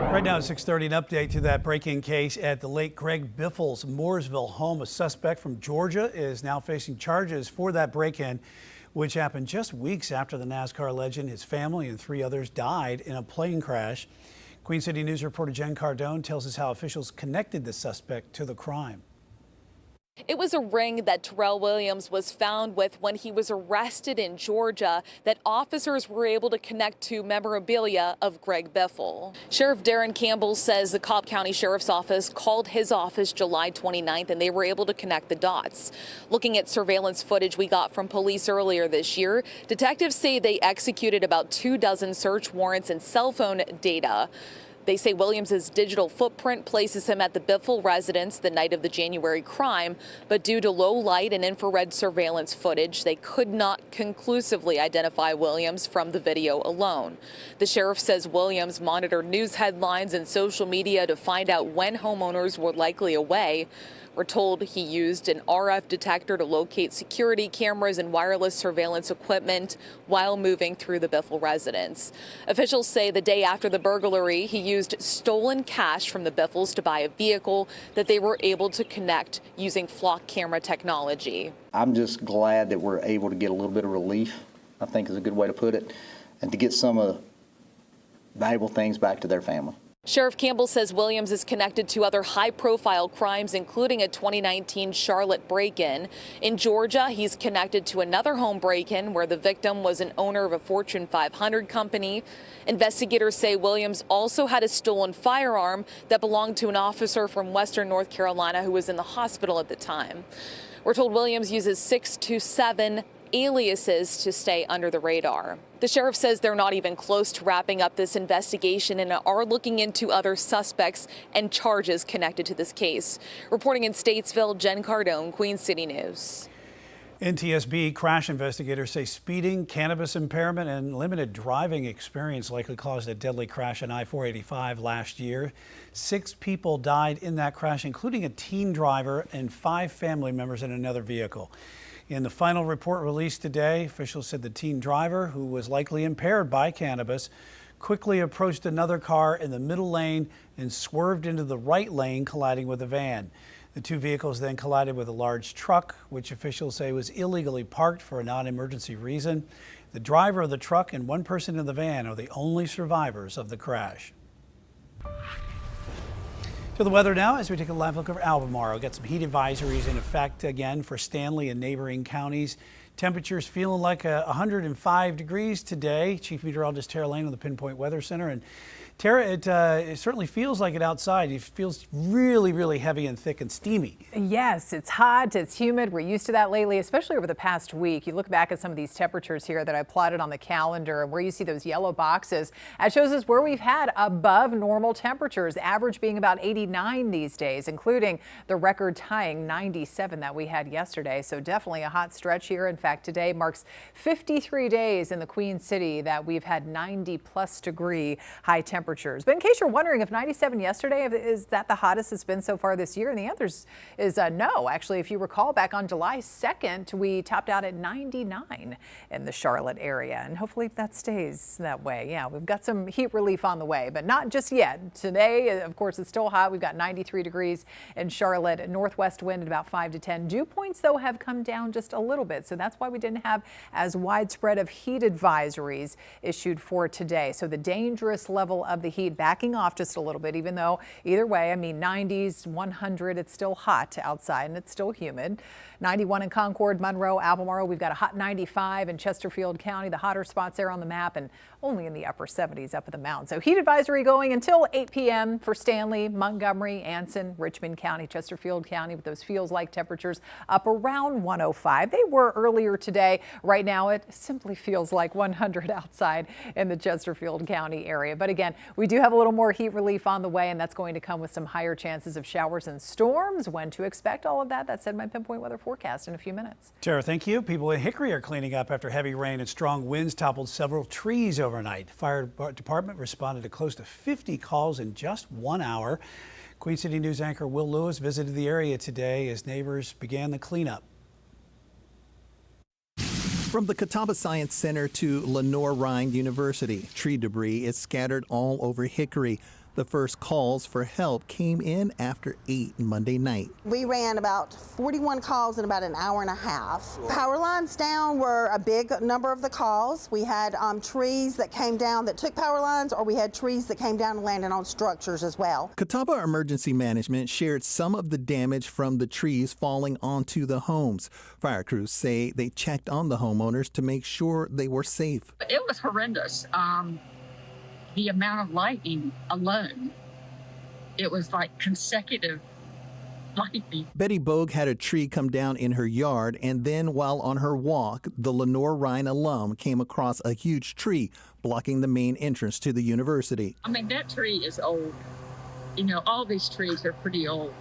Right now at 6:30, an update to that break-in case at the late Greg Biffle's Mooresville home. A suspect from Georgia is now facing charges for that break-in, which happened just weeks after the NASCAR legend, his family, and 3 others died in a plane crash. Queen City News reporter Jen Cardone tells us how officials connected the suspect to the crime. It was a ring that Terrell Williams was found with when he was arrested in Georgia that officers were able to connect to memorabilia of Greg Biffle. Sheriff Darren Campbell says the Cobb County Sheriff's Office called his office July 29th and they were able to connect the dots. Looking at surveillance footage we got from police earlier this year, detectives say they executed about 24 search warrants and cell phone data. They say Williams's digital footprint places him at the Biffle residence the night of the January crime, but due to low light and infrared surveillance footage, they could not conclusively identify Williams from the video alone. The sheriff says Williams monitored news headlines and social media to find out when homeowners were likely away. We're told he used an RF detector to locate security cameras and wireless surveillance equipment while moving through the Biffle residence. Officials say the day after the burglary, he used stolen cash from the Biffles to buy a vehicle that they were able to connect using flock camera technology. I'm just glad that we're able to get a little bit of relief, I think is a good way to put it, and to get some of the valuable things back to their family. Sheriff Campbell says Williams is connected to other high-profile crimes, including a 2019 Charlotte break-in. In Georgia, he's connected to another home break-in where the victim was an owner of a Fortune 500 company. Investigators say Williams also had a stolen firearm that belonged to an officer from Western North Carolina who was in the hospital at the time. We're told Williams uses 6 to 7 aliases to stay under the radar. The sheriff says they're not even close to wrapping up this investigation and are looking into other suspects and charges connected to this case. Reporting in Statesville, Jen Cardone, Queen City News. NTSB crash investigators say speeding, cannabis impairment, and limited driving experience likely caused a deadly crash on I-485 last year. 6 people died in that crash, including a teen driver and 5 family members in another vehicle. In the final report released today, officials said the teen driver, who was likely impaired by cannabis, quickly approached another car in the middle lane and swerved into the right lane, colliding with a van. The 2 vehicles then collided with a large truck, which officials say was illegally parked for a non-emergency reason. The driver of the truck and 1 person in the van are the only survivors of the crash. To the weather now as we take a live look over Albemarle. Got some heat advisories in effect again for Stanley and neighboring counties. Temperatures feeling like 105 degrees today. Chief Meteorologist Tara Lane of the Pinpoint Weather Center. And Tara, it certainly feels like it outside. It feels really, really heavy and thick and steamy. Yes, it's hot, it's humid. We're used to that lately, especially over the past week. You look back at some of these temperatures here that I plotted on the calendar and where you see those yellow boxes. That shows us where we've had above normal temperatures, average being about 89 these days, including the record-tying 97 that we had yesterday. So definitely a hot stretch here. In fact, today marks 53 days in the Queen City that we've had 90-plus degree high temperatures. But in case you're wondering if 97 yesterday, is that the hottest it's been so far this year? And the answer is no. Actually, if you recall, back on July 2nd, we topped out at 99 in the Charlotte area. And hopefully that stays that way. Yeah, we've got some heat relief on the way, but not just yet. Today, of course, it's still hot. We've got 93 degrees in Charlotte, northwest wind at about 5 to 10. Dew points, though, have come down just a little bit. So that's why we didn't have as widespread of heat advisories issued for today. So the dangerous level of the heat backing off just a little bit, even though either way, I mean, 90s, 100, it's still hot outside and it's still humid. 91 in Concord, Monroe, Albemarle. We've got a hot 95 in Chesterfield County, the hotter spots there on the map, and only in the upper 70s up at the mountain. So heat advisory going until 8 p.m. for Stanley, Montgomery, Anson, Richmond County, Chesterfield County, with those feels-like temperatures up around 105. They were earlier today. Right now, it simply feels like 100 outside in the Chesterfield County area. But again, we do have a little more heat relief on the way, and that's going to come with some higher chances of showers and storms. When to expect all of that? That's said my Pinpoint weather forecast in a few minutes. Tara, thank you. People in Hickory are cleaning up after heavy rain and strong winds toppled several trees overnight. Fire department responded to close to 50 calls in just 1 hour. Queen City News anchor Will Lewis visited the area today as neighbors began the cleanup. From the Catawba Science Center to Lenoir-Rhyne University, tree debris is scattered all over Hickory. The first calls for help came in after 8 Monday night. We ran about 41 calls in about an hour and a half. Power lines down were a big number of the calls. We had trees that came down that took power lines, or we had trees that came down and landed on structures as well. Catawba Emergency Management shared some of the damage from the trees falling onto the homes. Fire crews say they checked on the homeowners to make sure they were safe. It was horrendous. The amount of lightning alone, it was like consecutive lightning. Betty Bogue had a tree come down in her yard, and then while on her walk, the Lenoir-Rhyne alum came across a huge tree blocking the main entrance to the university. I mean, that tree is old. You know, all these trees are pretty old.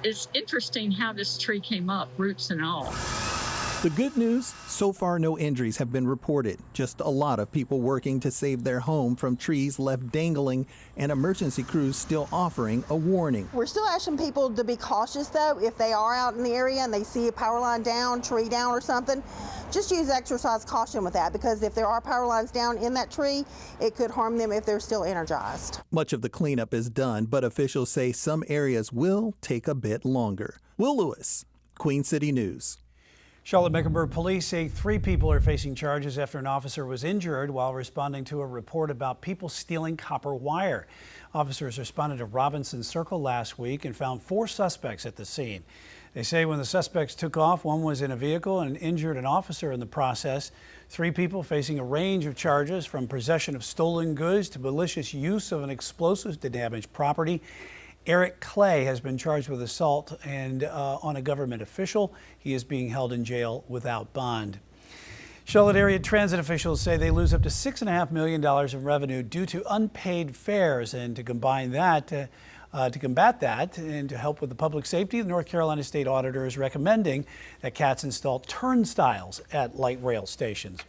It's interesting how this tree came up, roots and all. The good news, so far no injuries have been reported, just a lot of people working to save their home from trees left dangling and emergency crews still offering a warning. We're still asking people to be cautious though. If they are out in the area and they see a power line down, tree down or something, just use exercise caution with that, because if there are power lines down in that tree, it could harm them if they're still energized. Much of the cleanup is done, but officials say some areas will take a bit longer. Will Lewis, Queen City News. Charlotte-Mecklenburg police say 3 people are facing charges after an officer was injured while responding to a report about people stealing copper wire. Officers responded to Robinson Circle last week and found 4 suspects at the scene. They say when the suspects took off, one was in a vehicle and injured an officer in the process. 3 people facing a range of charges, from possession of stolen goods to malicious use of an explosive to damage property. Eric Clay has been charged with assault and on a government official. He is being held in jail without bond. Charlotte area transit officials say they lose up to $6.5 million in revenue due to unpaid fares. And to combat that and to help with the public safety, the North Carolina State Auditor is recommending that CATS install turnstiles at light rail stations.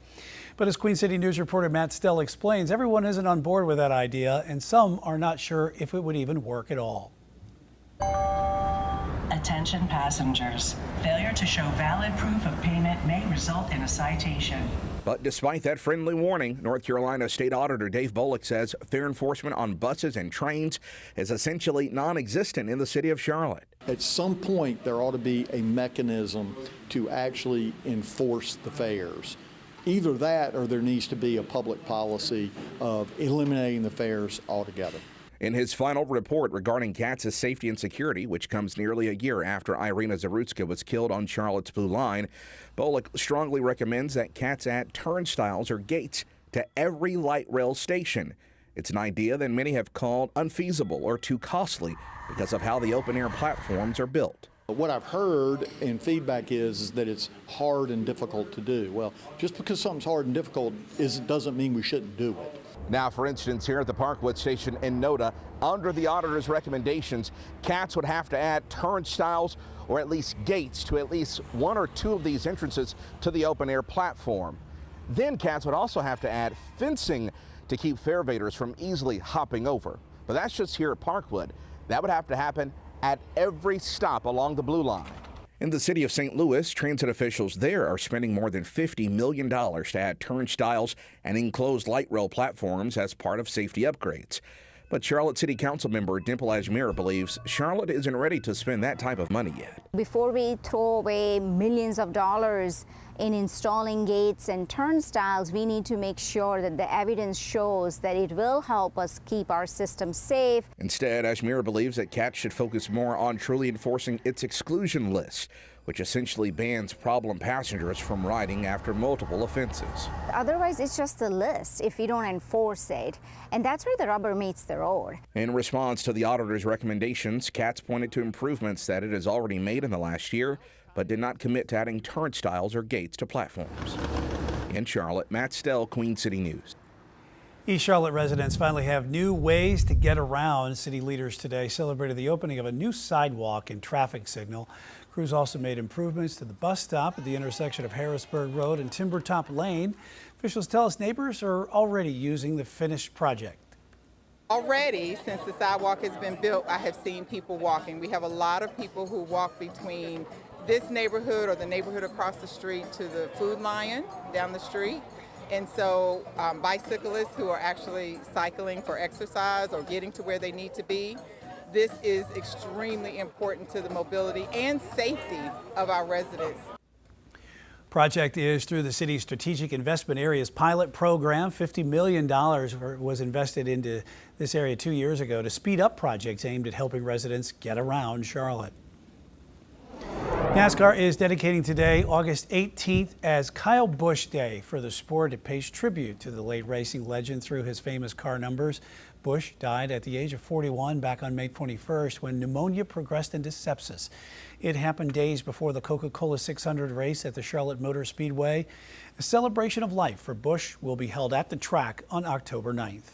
But as Queen City News reporter Matt Stell explains, everyone isn't on board with that idea, and some are not sure if it would even work at all. Attention passengers. Failure to show valid proof of payment may result in a citation. But despite that friendly warning, North Carolina State Auditor Dave Bolick says fare enforcement on buses and trains is essentially non-existent in the city of Charlotte. At some point, there ought to be a mechanism to actually enforce the fares. Either that, or there needs to be a public policy of eliminating the fares altogether. In his final report regarding CATS' safety and security, which comes nearly a year after Irina Zarutska was killed on Charlotte's Blue Line, Bolick strongly recommends that CATS add turnstiles or gates to every light rail station. It's an idea that many have called unfeasible or too costly because of how the open-air platforms are built. What I've heard and feedback is that it's hard and difficult to do. Well, just because something's hard and difficult doesn't mean we shouldn't do it. Now, for instance, here at the Parkwood station in Noda, under the auditor's recommendations, CATS would have to add turnstiles or at least gates to at least 1 or 2 of these entrances to the open-air platform. Then CATS would also have to add fencing to keep fare evaders from easily hopping over. But that's just here at Parkwood. That would have to happen at every stop along the Blue Line. In the city of St. Louis, transit officials there are spending more than $50 million to add turnstiles and enclosed light rail platforms as part of safety upgrades. But Charlotte City Council member Dimple Ajmer believes Charlotte isn't ready to spend that type of money yet. Before we throw away millions of dollars in installing gates and turnstiles, we need to make sure that the evidence shows that it will help us keep our system safe. Instead, Ajmer believes that CATS should focus more on truly enforcing its exclusion list, which essentially bans problem passengers from riding after multiple offenses. Otherwise, it's just a list if we don't enforce it, and that's where the rubber meets the road. In response to the auditor's recommendations, CATS pointed to improvements that it has already made in the last year, but did not commit to adding turnstiles or gates to platforms. In Charlotte, Matt Stell, Queen City News. East Charlotte residents finally have new ways to get around. City leaders today celebrated the opening of a new sidewalk and traffic signal. Crews also made improvements to the bus stop at the intersection of Harrisburg Road and Timbertop Lane. Officials tell us neighbors are already using the finished project. Already, since the sidewalk has been built, I have seen people walking. We have a lot of people who walk between this neighborhood or the neighborhood across the street to the Food Lion down the street. And so bicyclists who are actually cycling for exercise or getting to where they need to be, this is extremely important to the mobility and safety of our residents. Project is through the city's Strategic Investment Areas pilot program. $50 million was invested into this area 2 years ago to speed up projects aimed at helping residents get around Charlotte. NASCAR is dedicating today, August 18th, as Kyle Busch Day for the sport. It pays tribute to the late racing legend through his famous car numbers. Busch died at the age of 41 back on May 21st when pneumonia progressed into sepsis. It happened days before the Coca-Cola 600 race at the Charlotte Motor Speedway. A celebration of life for Busch will be held at the track on October 9th.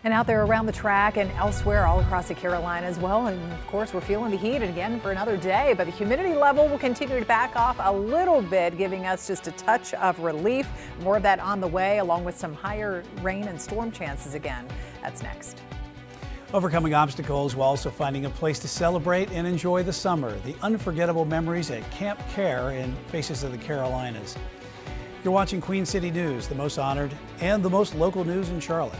And out there around the track and elsewhere all across the Carolinas, well, and of course, we're feeling the heat again for another day, but the humidity level will continue to back off a little bit, giving us just a touch of relief. More of that on the way, along with some higher rain and storm chances again. That's next. Overcoming obstacles while also finding a place to celebrate and enjoy the summer. The unforgettable memories at Camp Care in Faces of the Carolinas. You're watching Queen City News, the most honored and the most local news in Charlotte.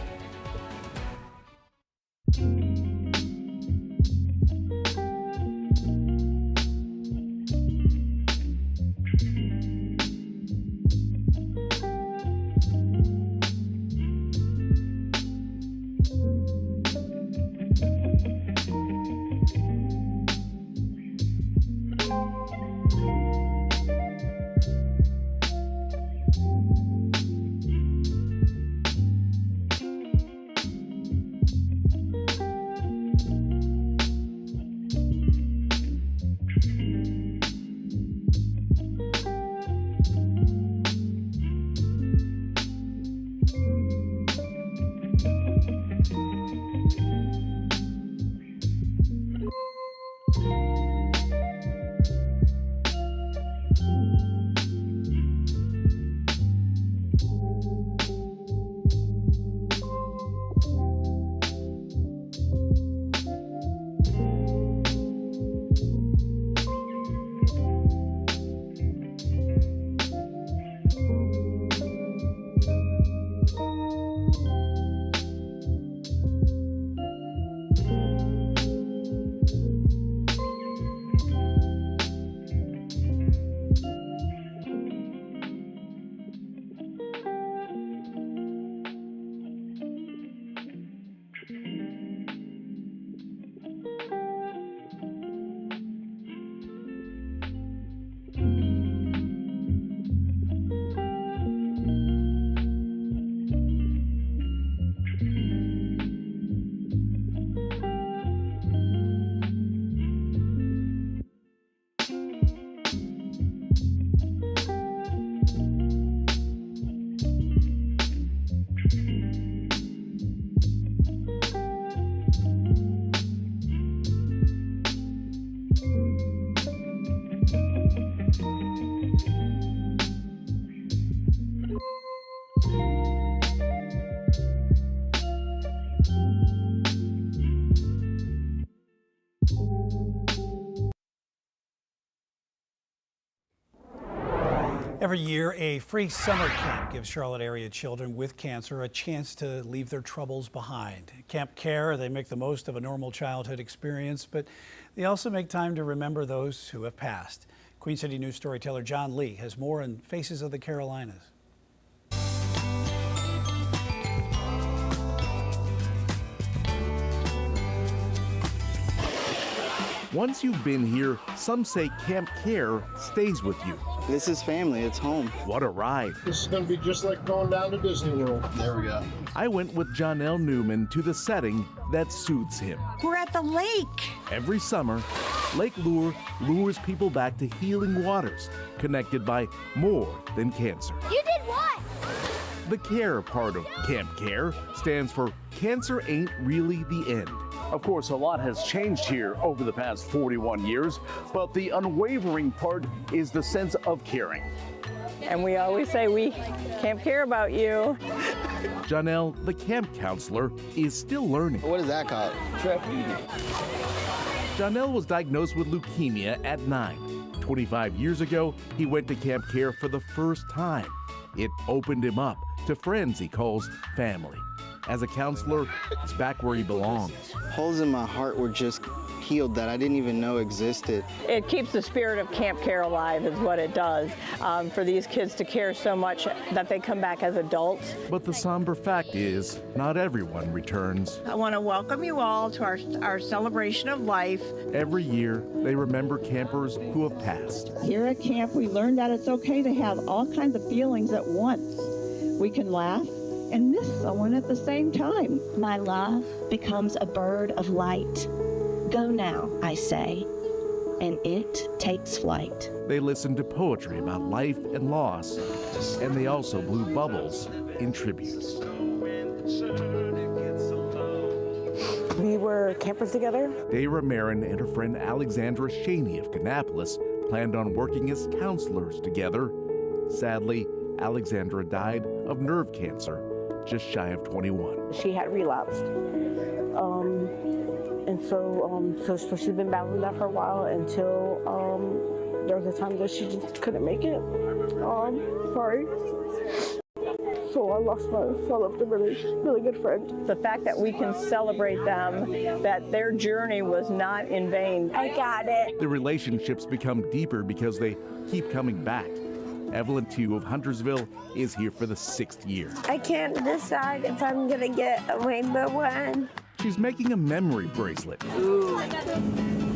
Every year, a free summer camp gives Charlotte area children with cancer a chance to leave their troubles behind. At Camp Care, they make the most of a normal childhood experience, but they also make time to remember those who have passed. Queen City News storyteller John Lee has more in Faces of the Carolinas. Once you've been here, some say Camp Care stays with you. This is family, it's home. What a ride. This is going to be just like going down to Disney World. There we go. I went with Jonelle Newman to the setting that suits him. We're at the lake. Every summer, Lake Lure lures people back to healing waters, connected by more than cancer. You did what? The CARE part of Camp Care stands for Cancer Ain't Really the End. Of course, a lot has changed here over the past 41 years, but the unwavering part is the sense of caring. And we always say we can't care about you. Jonelle, the camp counselor, is still learning. What is that called? Jonelle was diagnosed with leukemia at 9. 25 years ago, he went to Camp Care for the first time. It opened him up to friends he calls family. As a counselor, he's back where he belongs. Holes in my heart were just healed that I didn't even know existed. It keeps the spirit of Camp Care alive is what it does, for these kids to care so much that they come back as adults. But the somber fact is, not everyone returns. I want to welcome you all to our celebration of life. Every year, they remember campers who have passed. Here at camp, we learned that it's okay to have all kinds of feelings at once. We can laugh and miss someone at the same time. My love becomes a bird of light. Go now, I say, and it takes flight. They listened to poetry about life and loss, and they also blew bubbles in tribute. We were campers together. Dayra Marin and her friend Alexandra Shaney of Kannapolis planned on working as counselors together. Sadly, Alexandra died of nerve cancer, just shy of 21. She had relapsed. So she's been battling that for a while until there was a time that she just couldn't make it. Sorry. So I left a really good friend. The fact that we can celebrate them, that their journey was not in vain. I got it. The relationships become deeper because they keep coming back. Evelyn Tew of Huntersville is here for the 6th year. I can't decide if I'm gonna get a rainbow one. She's making a memory bracelet. Ooh.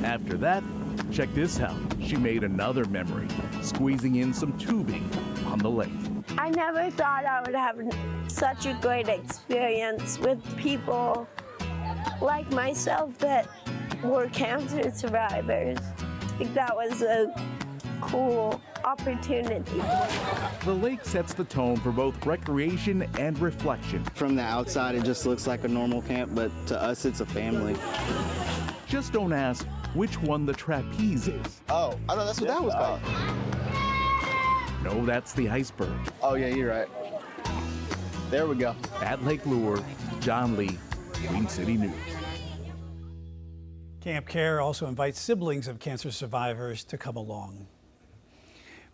After that, check this out. She made another memory, squeezing in some tubing on the lake. I never thought I would have such a great experience with people like myself that were cancer survivors. I think that was a cool opportunity. The lake sets the tone for both recreation and reflection. From the outside, it just looks like a normal camp, but to us, it's a family. Just don't ask which one the trapeze is. Oh, I know that's what that was called. No, that's the iceberg. Oh, yeah, you're right. There we go. At Lake Lure, John Lee, Queen City News. Camp Care also invites siblings of cancer survivors to come along.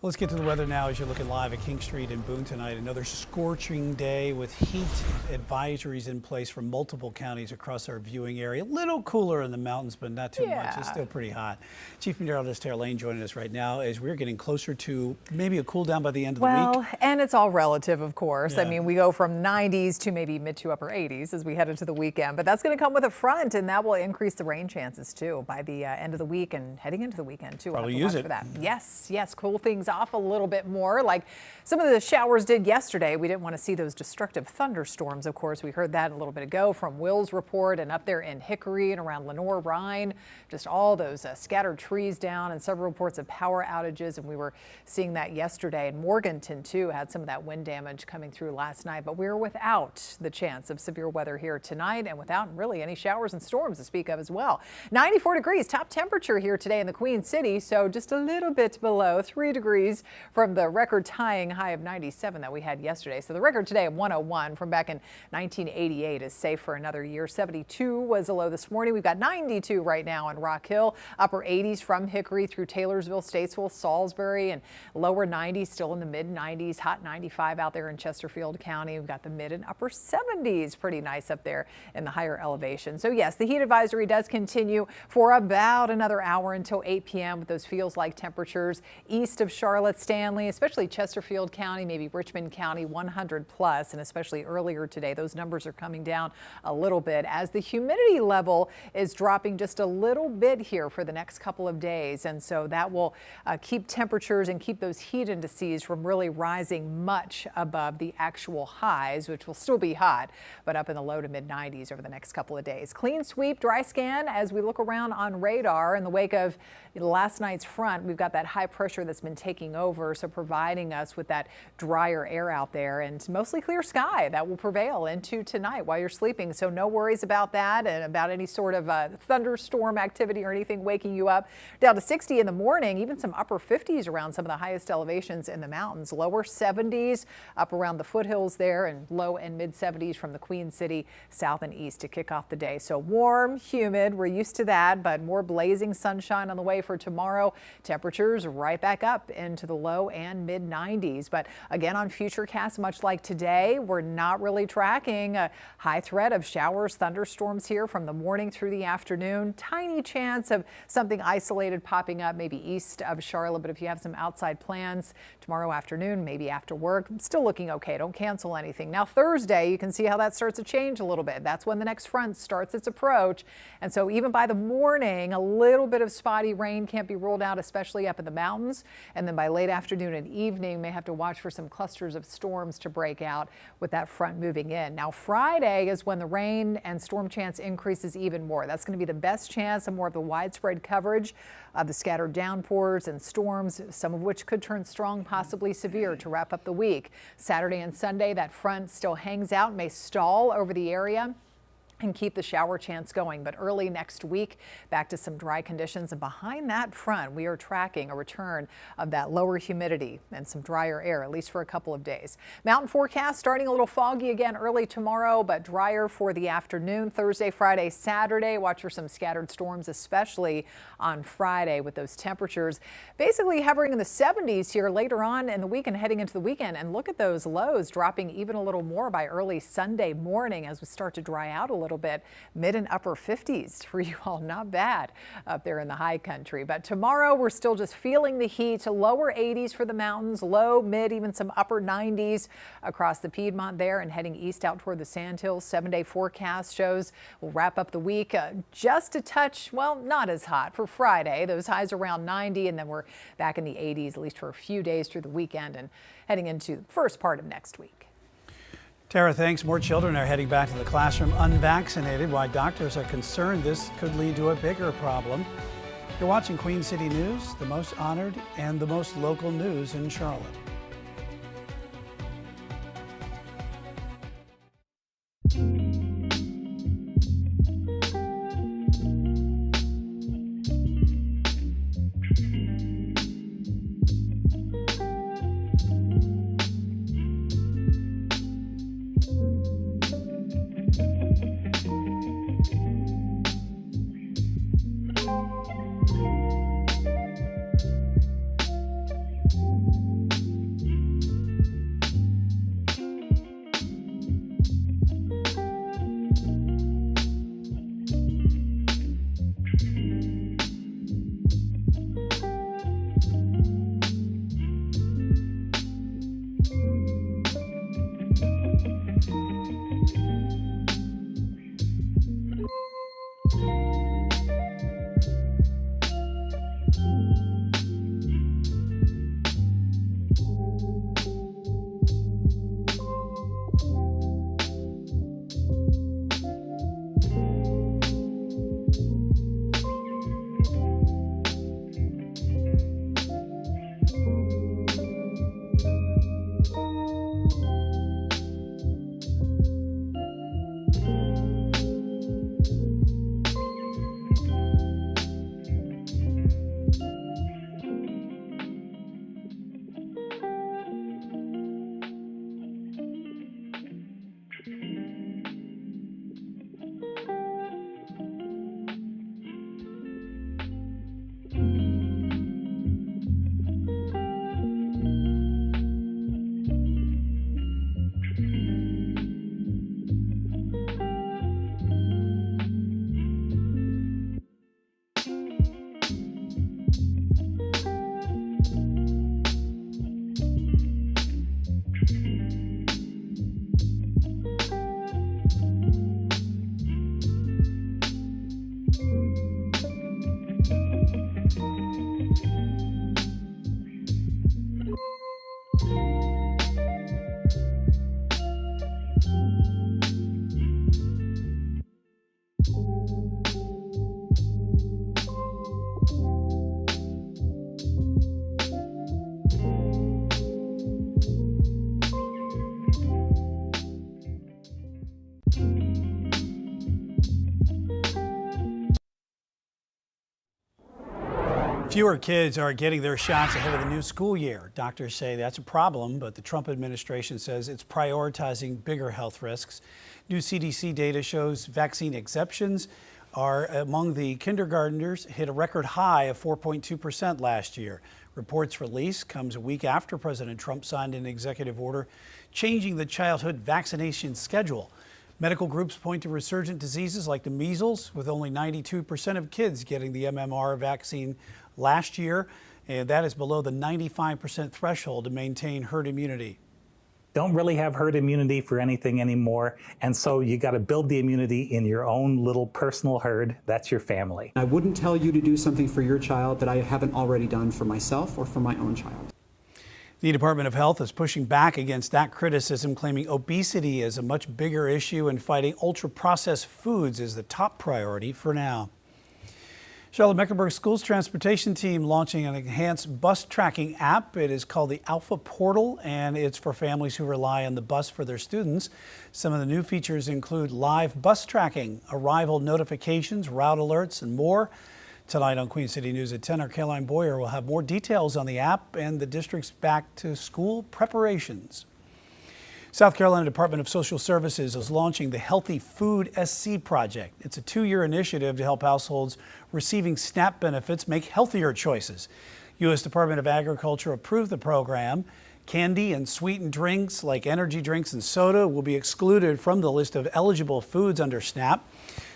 Let's get to the weather now as you're looking live at King Street in Boone tonight. Another scorching day with heat advisories in place for multiple counties across our viewing area. A little cooler in the mountains, but not too much. It's still pretty hot. Chief Meteorologist Tara Lane joining us right now as we're getting closer to maybe a cool down by the end of the week. Well, and it's all relative, of course. Yeah. I mean, we go from 90s to maybe mid to upper 80s as we head into the weekend, but that's going to come with a front, and that will increase the rain chances too by the end of the week and heading into the weekend too. Probably use it. For that. Yes, cool things off a little bit more like some of the showers did yesterday. We didn't want to see those destructive thunderstorms. Of course, we heard that a little bit ago from Will's report, and up there in Hickory and around Lenore Rhine, just all those scattered trees down and several reports of power outages. And we were seeing that yesterday. And Morganton too had some of that wind damage coming through last night, but we're without the chance of severe weather here tonight and without really any showers and storms to speak of as well. 94 degrees top temperature here today in the Queen City. So just a little bit below 3 degrees from the record tying high of 97 that we had yesterday. So the record today of 101 from back in 1988 is safe for another year. 72 was a low this morning. We've got 92 right now in Rock Hill, upper 80s from Hickory through Taylorsville, Statesville, Salisbury, and lower 90s still in the mid 90s. Hot 95 out there in Chesterfield County. We've got the mid and upper 70s. Pretty nice up there in the higher elevation. So yes, the heat advisory does continue for about another hour until 8 p.m. with those feels like temperatures east of Charlotte, Stanley, especially Chesterfield County, maybe Richmond County, 100 plus, and especially earlier today, those numbers are coming down a little bit as the humidity level is dropping just a little bit here for the next couple of days. And so that will keep temperatures and keep those heat indices from really rising much above the actual highs, which will still be hot, but up in the low to mid 90s over the next couple of days. Clean sweep, dry scan as we look around on radar in the wake of last night's front. We've got that high pressure that's been taking over, so providing us with that drier air out there and mostly clear sky that will prevail into tonight while you're sleeping. So no worries about that and about any sort of thunderstorm activity or anything waking you up. Down to 60 in the morning, even some upper 50s around some of the highest elevations in the mountains. Lower 70s up around the foothills there, and low and mid 70s from the Queen City south and east to kick off the day. So warm, humid, we're used to that, but more blazing sunshine on the way for tomorrow. Temperatures right back up into the low and mid 90s. But again, on Futurecast, much like today, we're not really tracking a high threat of showers, thunderstorms here from the morning through the afternoon. Tiny chance of something isolated popping up maybe east of Charlotte. But if you have some outside plans tomorrow afternoon, maybe after work, still looking okay. Don't cancel anything. Now Thursday, you can see how that starts to change a little bit. That's when the next front starts its approach. And so even by the morning, a little bit of spotty rain can't be ruled out, especially up in the mountains. And then by late afternoon and evening, may have to watch for some clusters of storms to break out with that front moving in. Now Friday is when the rain and storm chance increases even more. That's going to be the best chance of more of the widespread coverage of the scattered downpours and storms, some of which could turn strong, possibly severe to wrap up the week. Saturday and Sunday, that front still hangs out, may stall over the area. and keep the shower chance going. But early next week, back to some dry conditions. And behind that front, we are tracking a return of that lower humidity and some drier air, at least for a couple of days. Mountain forecast starting a little foggy again early tomorrow, but drier for the afternoon. Thursday, Friday, Saturday. Watch for some scattered storms, especially on Friday, with those temperatures basically hovering in the 70s here later on in the week and heading into the weekend. And look at those lows dropping even a little more by early Sunday morning as we start to dry out a little bit. Mid and upper 50s for you all. Not bad up there in the high country. But tomorrow we're still just feeling the heat. Lower 80s for the mountains, low, mid, even some upper 90s across the Piedmont there, and heading east out toward the Sandhills. 7-day forecast shows we'll wrap up the week just a touch, well, not as hot for Friday. Those highs around 90, and then we're back in the 80s at least for a few days through the weekend and heading into the first part of next week. Tara, thanks. More children are heading back to the classroom unvaccinated. Why doctors are concerned this could lead to a bigger problem. You're watching Queen City News, the most honored and the most local news in Charlotte. Fewer kids are getting their shots ahead of the new school year. Doctors say that's a problem, but the Trump administration says it's prioritizing bigger health risks. New CDC data shows vaccine exceptions are among the kindergartners hit a record high of 4.2% last year. Reports released comes a week after President Trump signed an executive order changing the childhood vaccination schedule. Medical groups point to resurgent diseases like the measles, with only 92% of kids getting the MMR vaccine last year, and that is below the 95% threshold to maintain herd immunity. Don't really have herd immunity for anything anymore, and so you got to build the immunity in your own little personal herd. That's your family. I wouldn't tell you to do something for your child that I haven't already done for myself or for my own child. The Department of Health is pushing back against that criticism, claiming obesity is a much bigger issue and fighting ultra-processed foods is the top priority for now. Charlotte-Mecklenburg Schools Transportation Team launching an enhanced bus tracking app. It is called the Alpha Portal, and it's for families who rely on the bus for their students. Some of the new features include live bus tracking, arrival notifications, route alerts, and more. Tonight on Queen City News at 10, our Caroline Boyer will have more details on the app and the district's back-to-school preparations. South Carolina Department of Social Services is launching the Healthy Food SC Project. It's a 2-year initiative to help households receiving SNAP benefits make healthier choices. U.S. Department of Agriculture approved the program. Candy and sweetened drinks like energy drinks and soda will be excluded from the list of eligible foods under SNAP.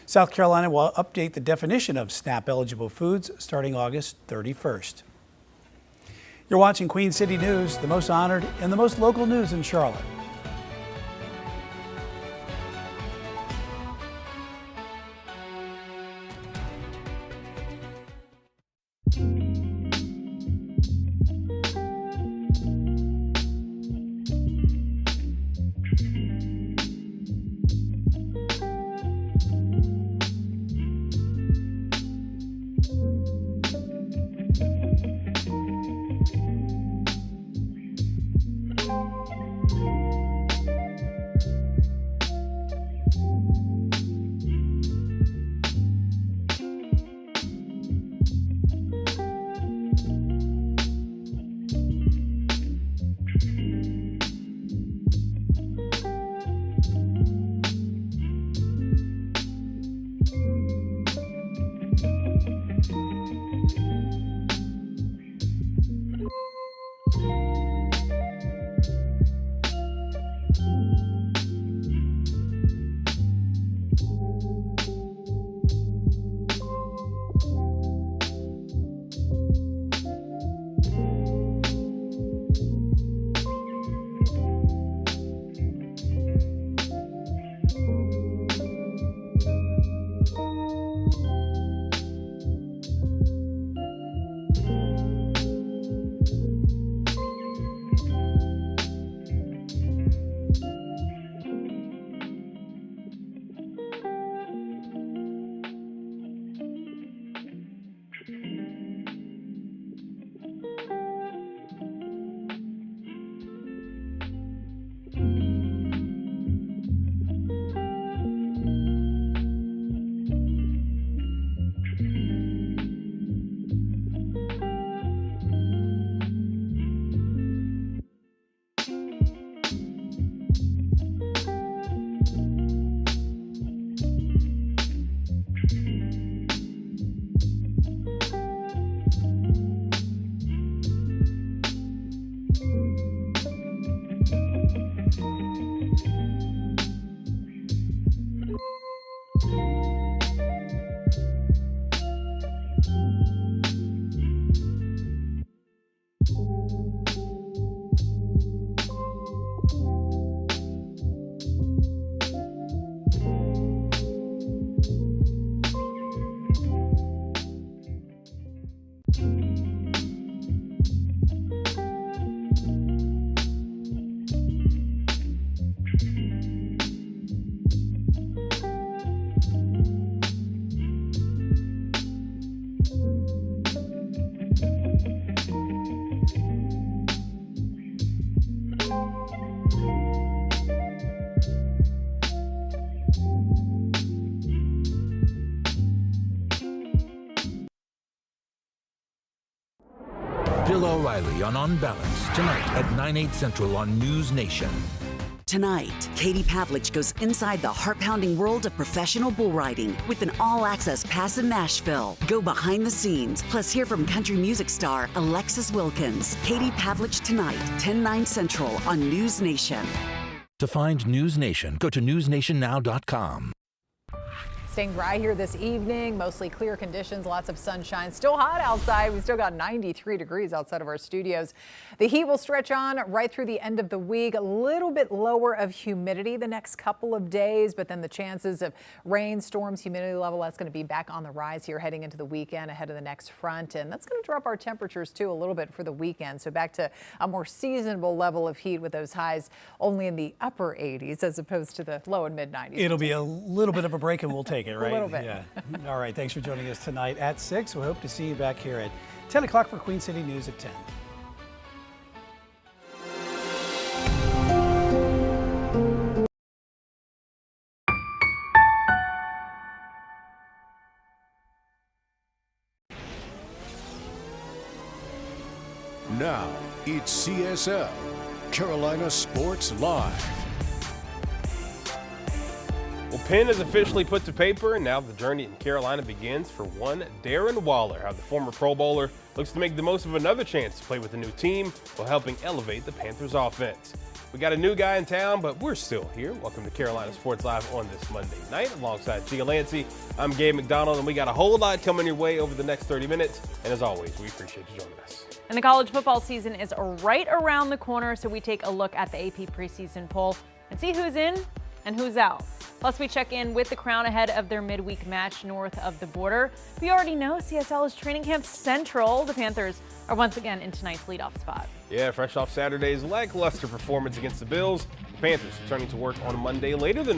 South Carolina will update the definition of SNAP-eligible foods starting August 31st. You're watching Queen City News, the most honored and the most local news in Charlotte. Bill O'Reilly on Balance, tonight at 9/8 Central on News Nation. Tonight, Katie Pavlich goes inside the heart-pounding world of professional bull riding with an all-access pass in Nashville. Go behind the scenes, plus hear from country music star Alexis Wilkins. Katie Pavlich tonight, 10/9 Central on News Nation. To find News Nation, go to newsnationnow.com. Staying dry here this evening, mostly clear conditions, lots of sunshine. Still hot outside. We still got 93 degrees outside of our studios. The heat will stretch on right through the end of the week. A little bit lower of humidity the next couple of days, but then the chances of rain, storms, humidity level, that's going to be back on the rise here heading into the weekend ahead of the next front. And that's going to drop our temperatures too a little bit for the weekend. So back to a more seasonable level of heat with those highs only in the upper 80s as opposed to the low and mid 90s. It'll be a little bit of a break and we'll take it. take it, right? A little bit. Yeah. All right. Thanks for joining us tonight at 6. We hope to see you back here at 10 o'clock for Queen City News at 10. Now, it's CSL, Carolina Sports Live. Well, pen is officially put to paper, and now the journey in Carolina begins for one Darren Waller, how the former Pro Bowler looks to make the most of another chance to play with a new team while helping elevate the Panthers offense. We got a new guy in town, but we're still here. Welcome to Carolina Sports Live on this Monday night. Alongside Gia Lancey, I'm Gabe McDonald, and we got a whole lot coming your way over the next 30 minutes. And as always, we appreciate you joining us. And the college football season is right around the corner, so we take a look at the AP preseason poll and see who's in and who's out. Plus, we check in with the Crown ahead of their midweek match north of the border. We already know CSL is training camp central. The Panthers are once again in tonight's leadoff spot. Yeah, fresh off Saturday's lackluster performance against the Bills, the Panthers returning to work on Monday later than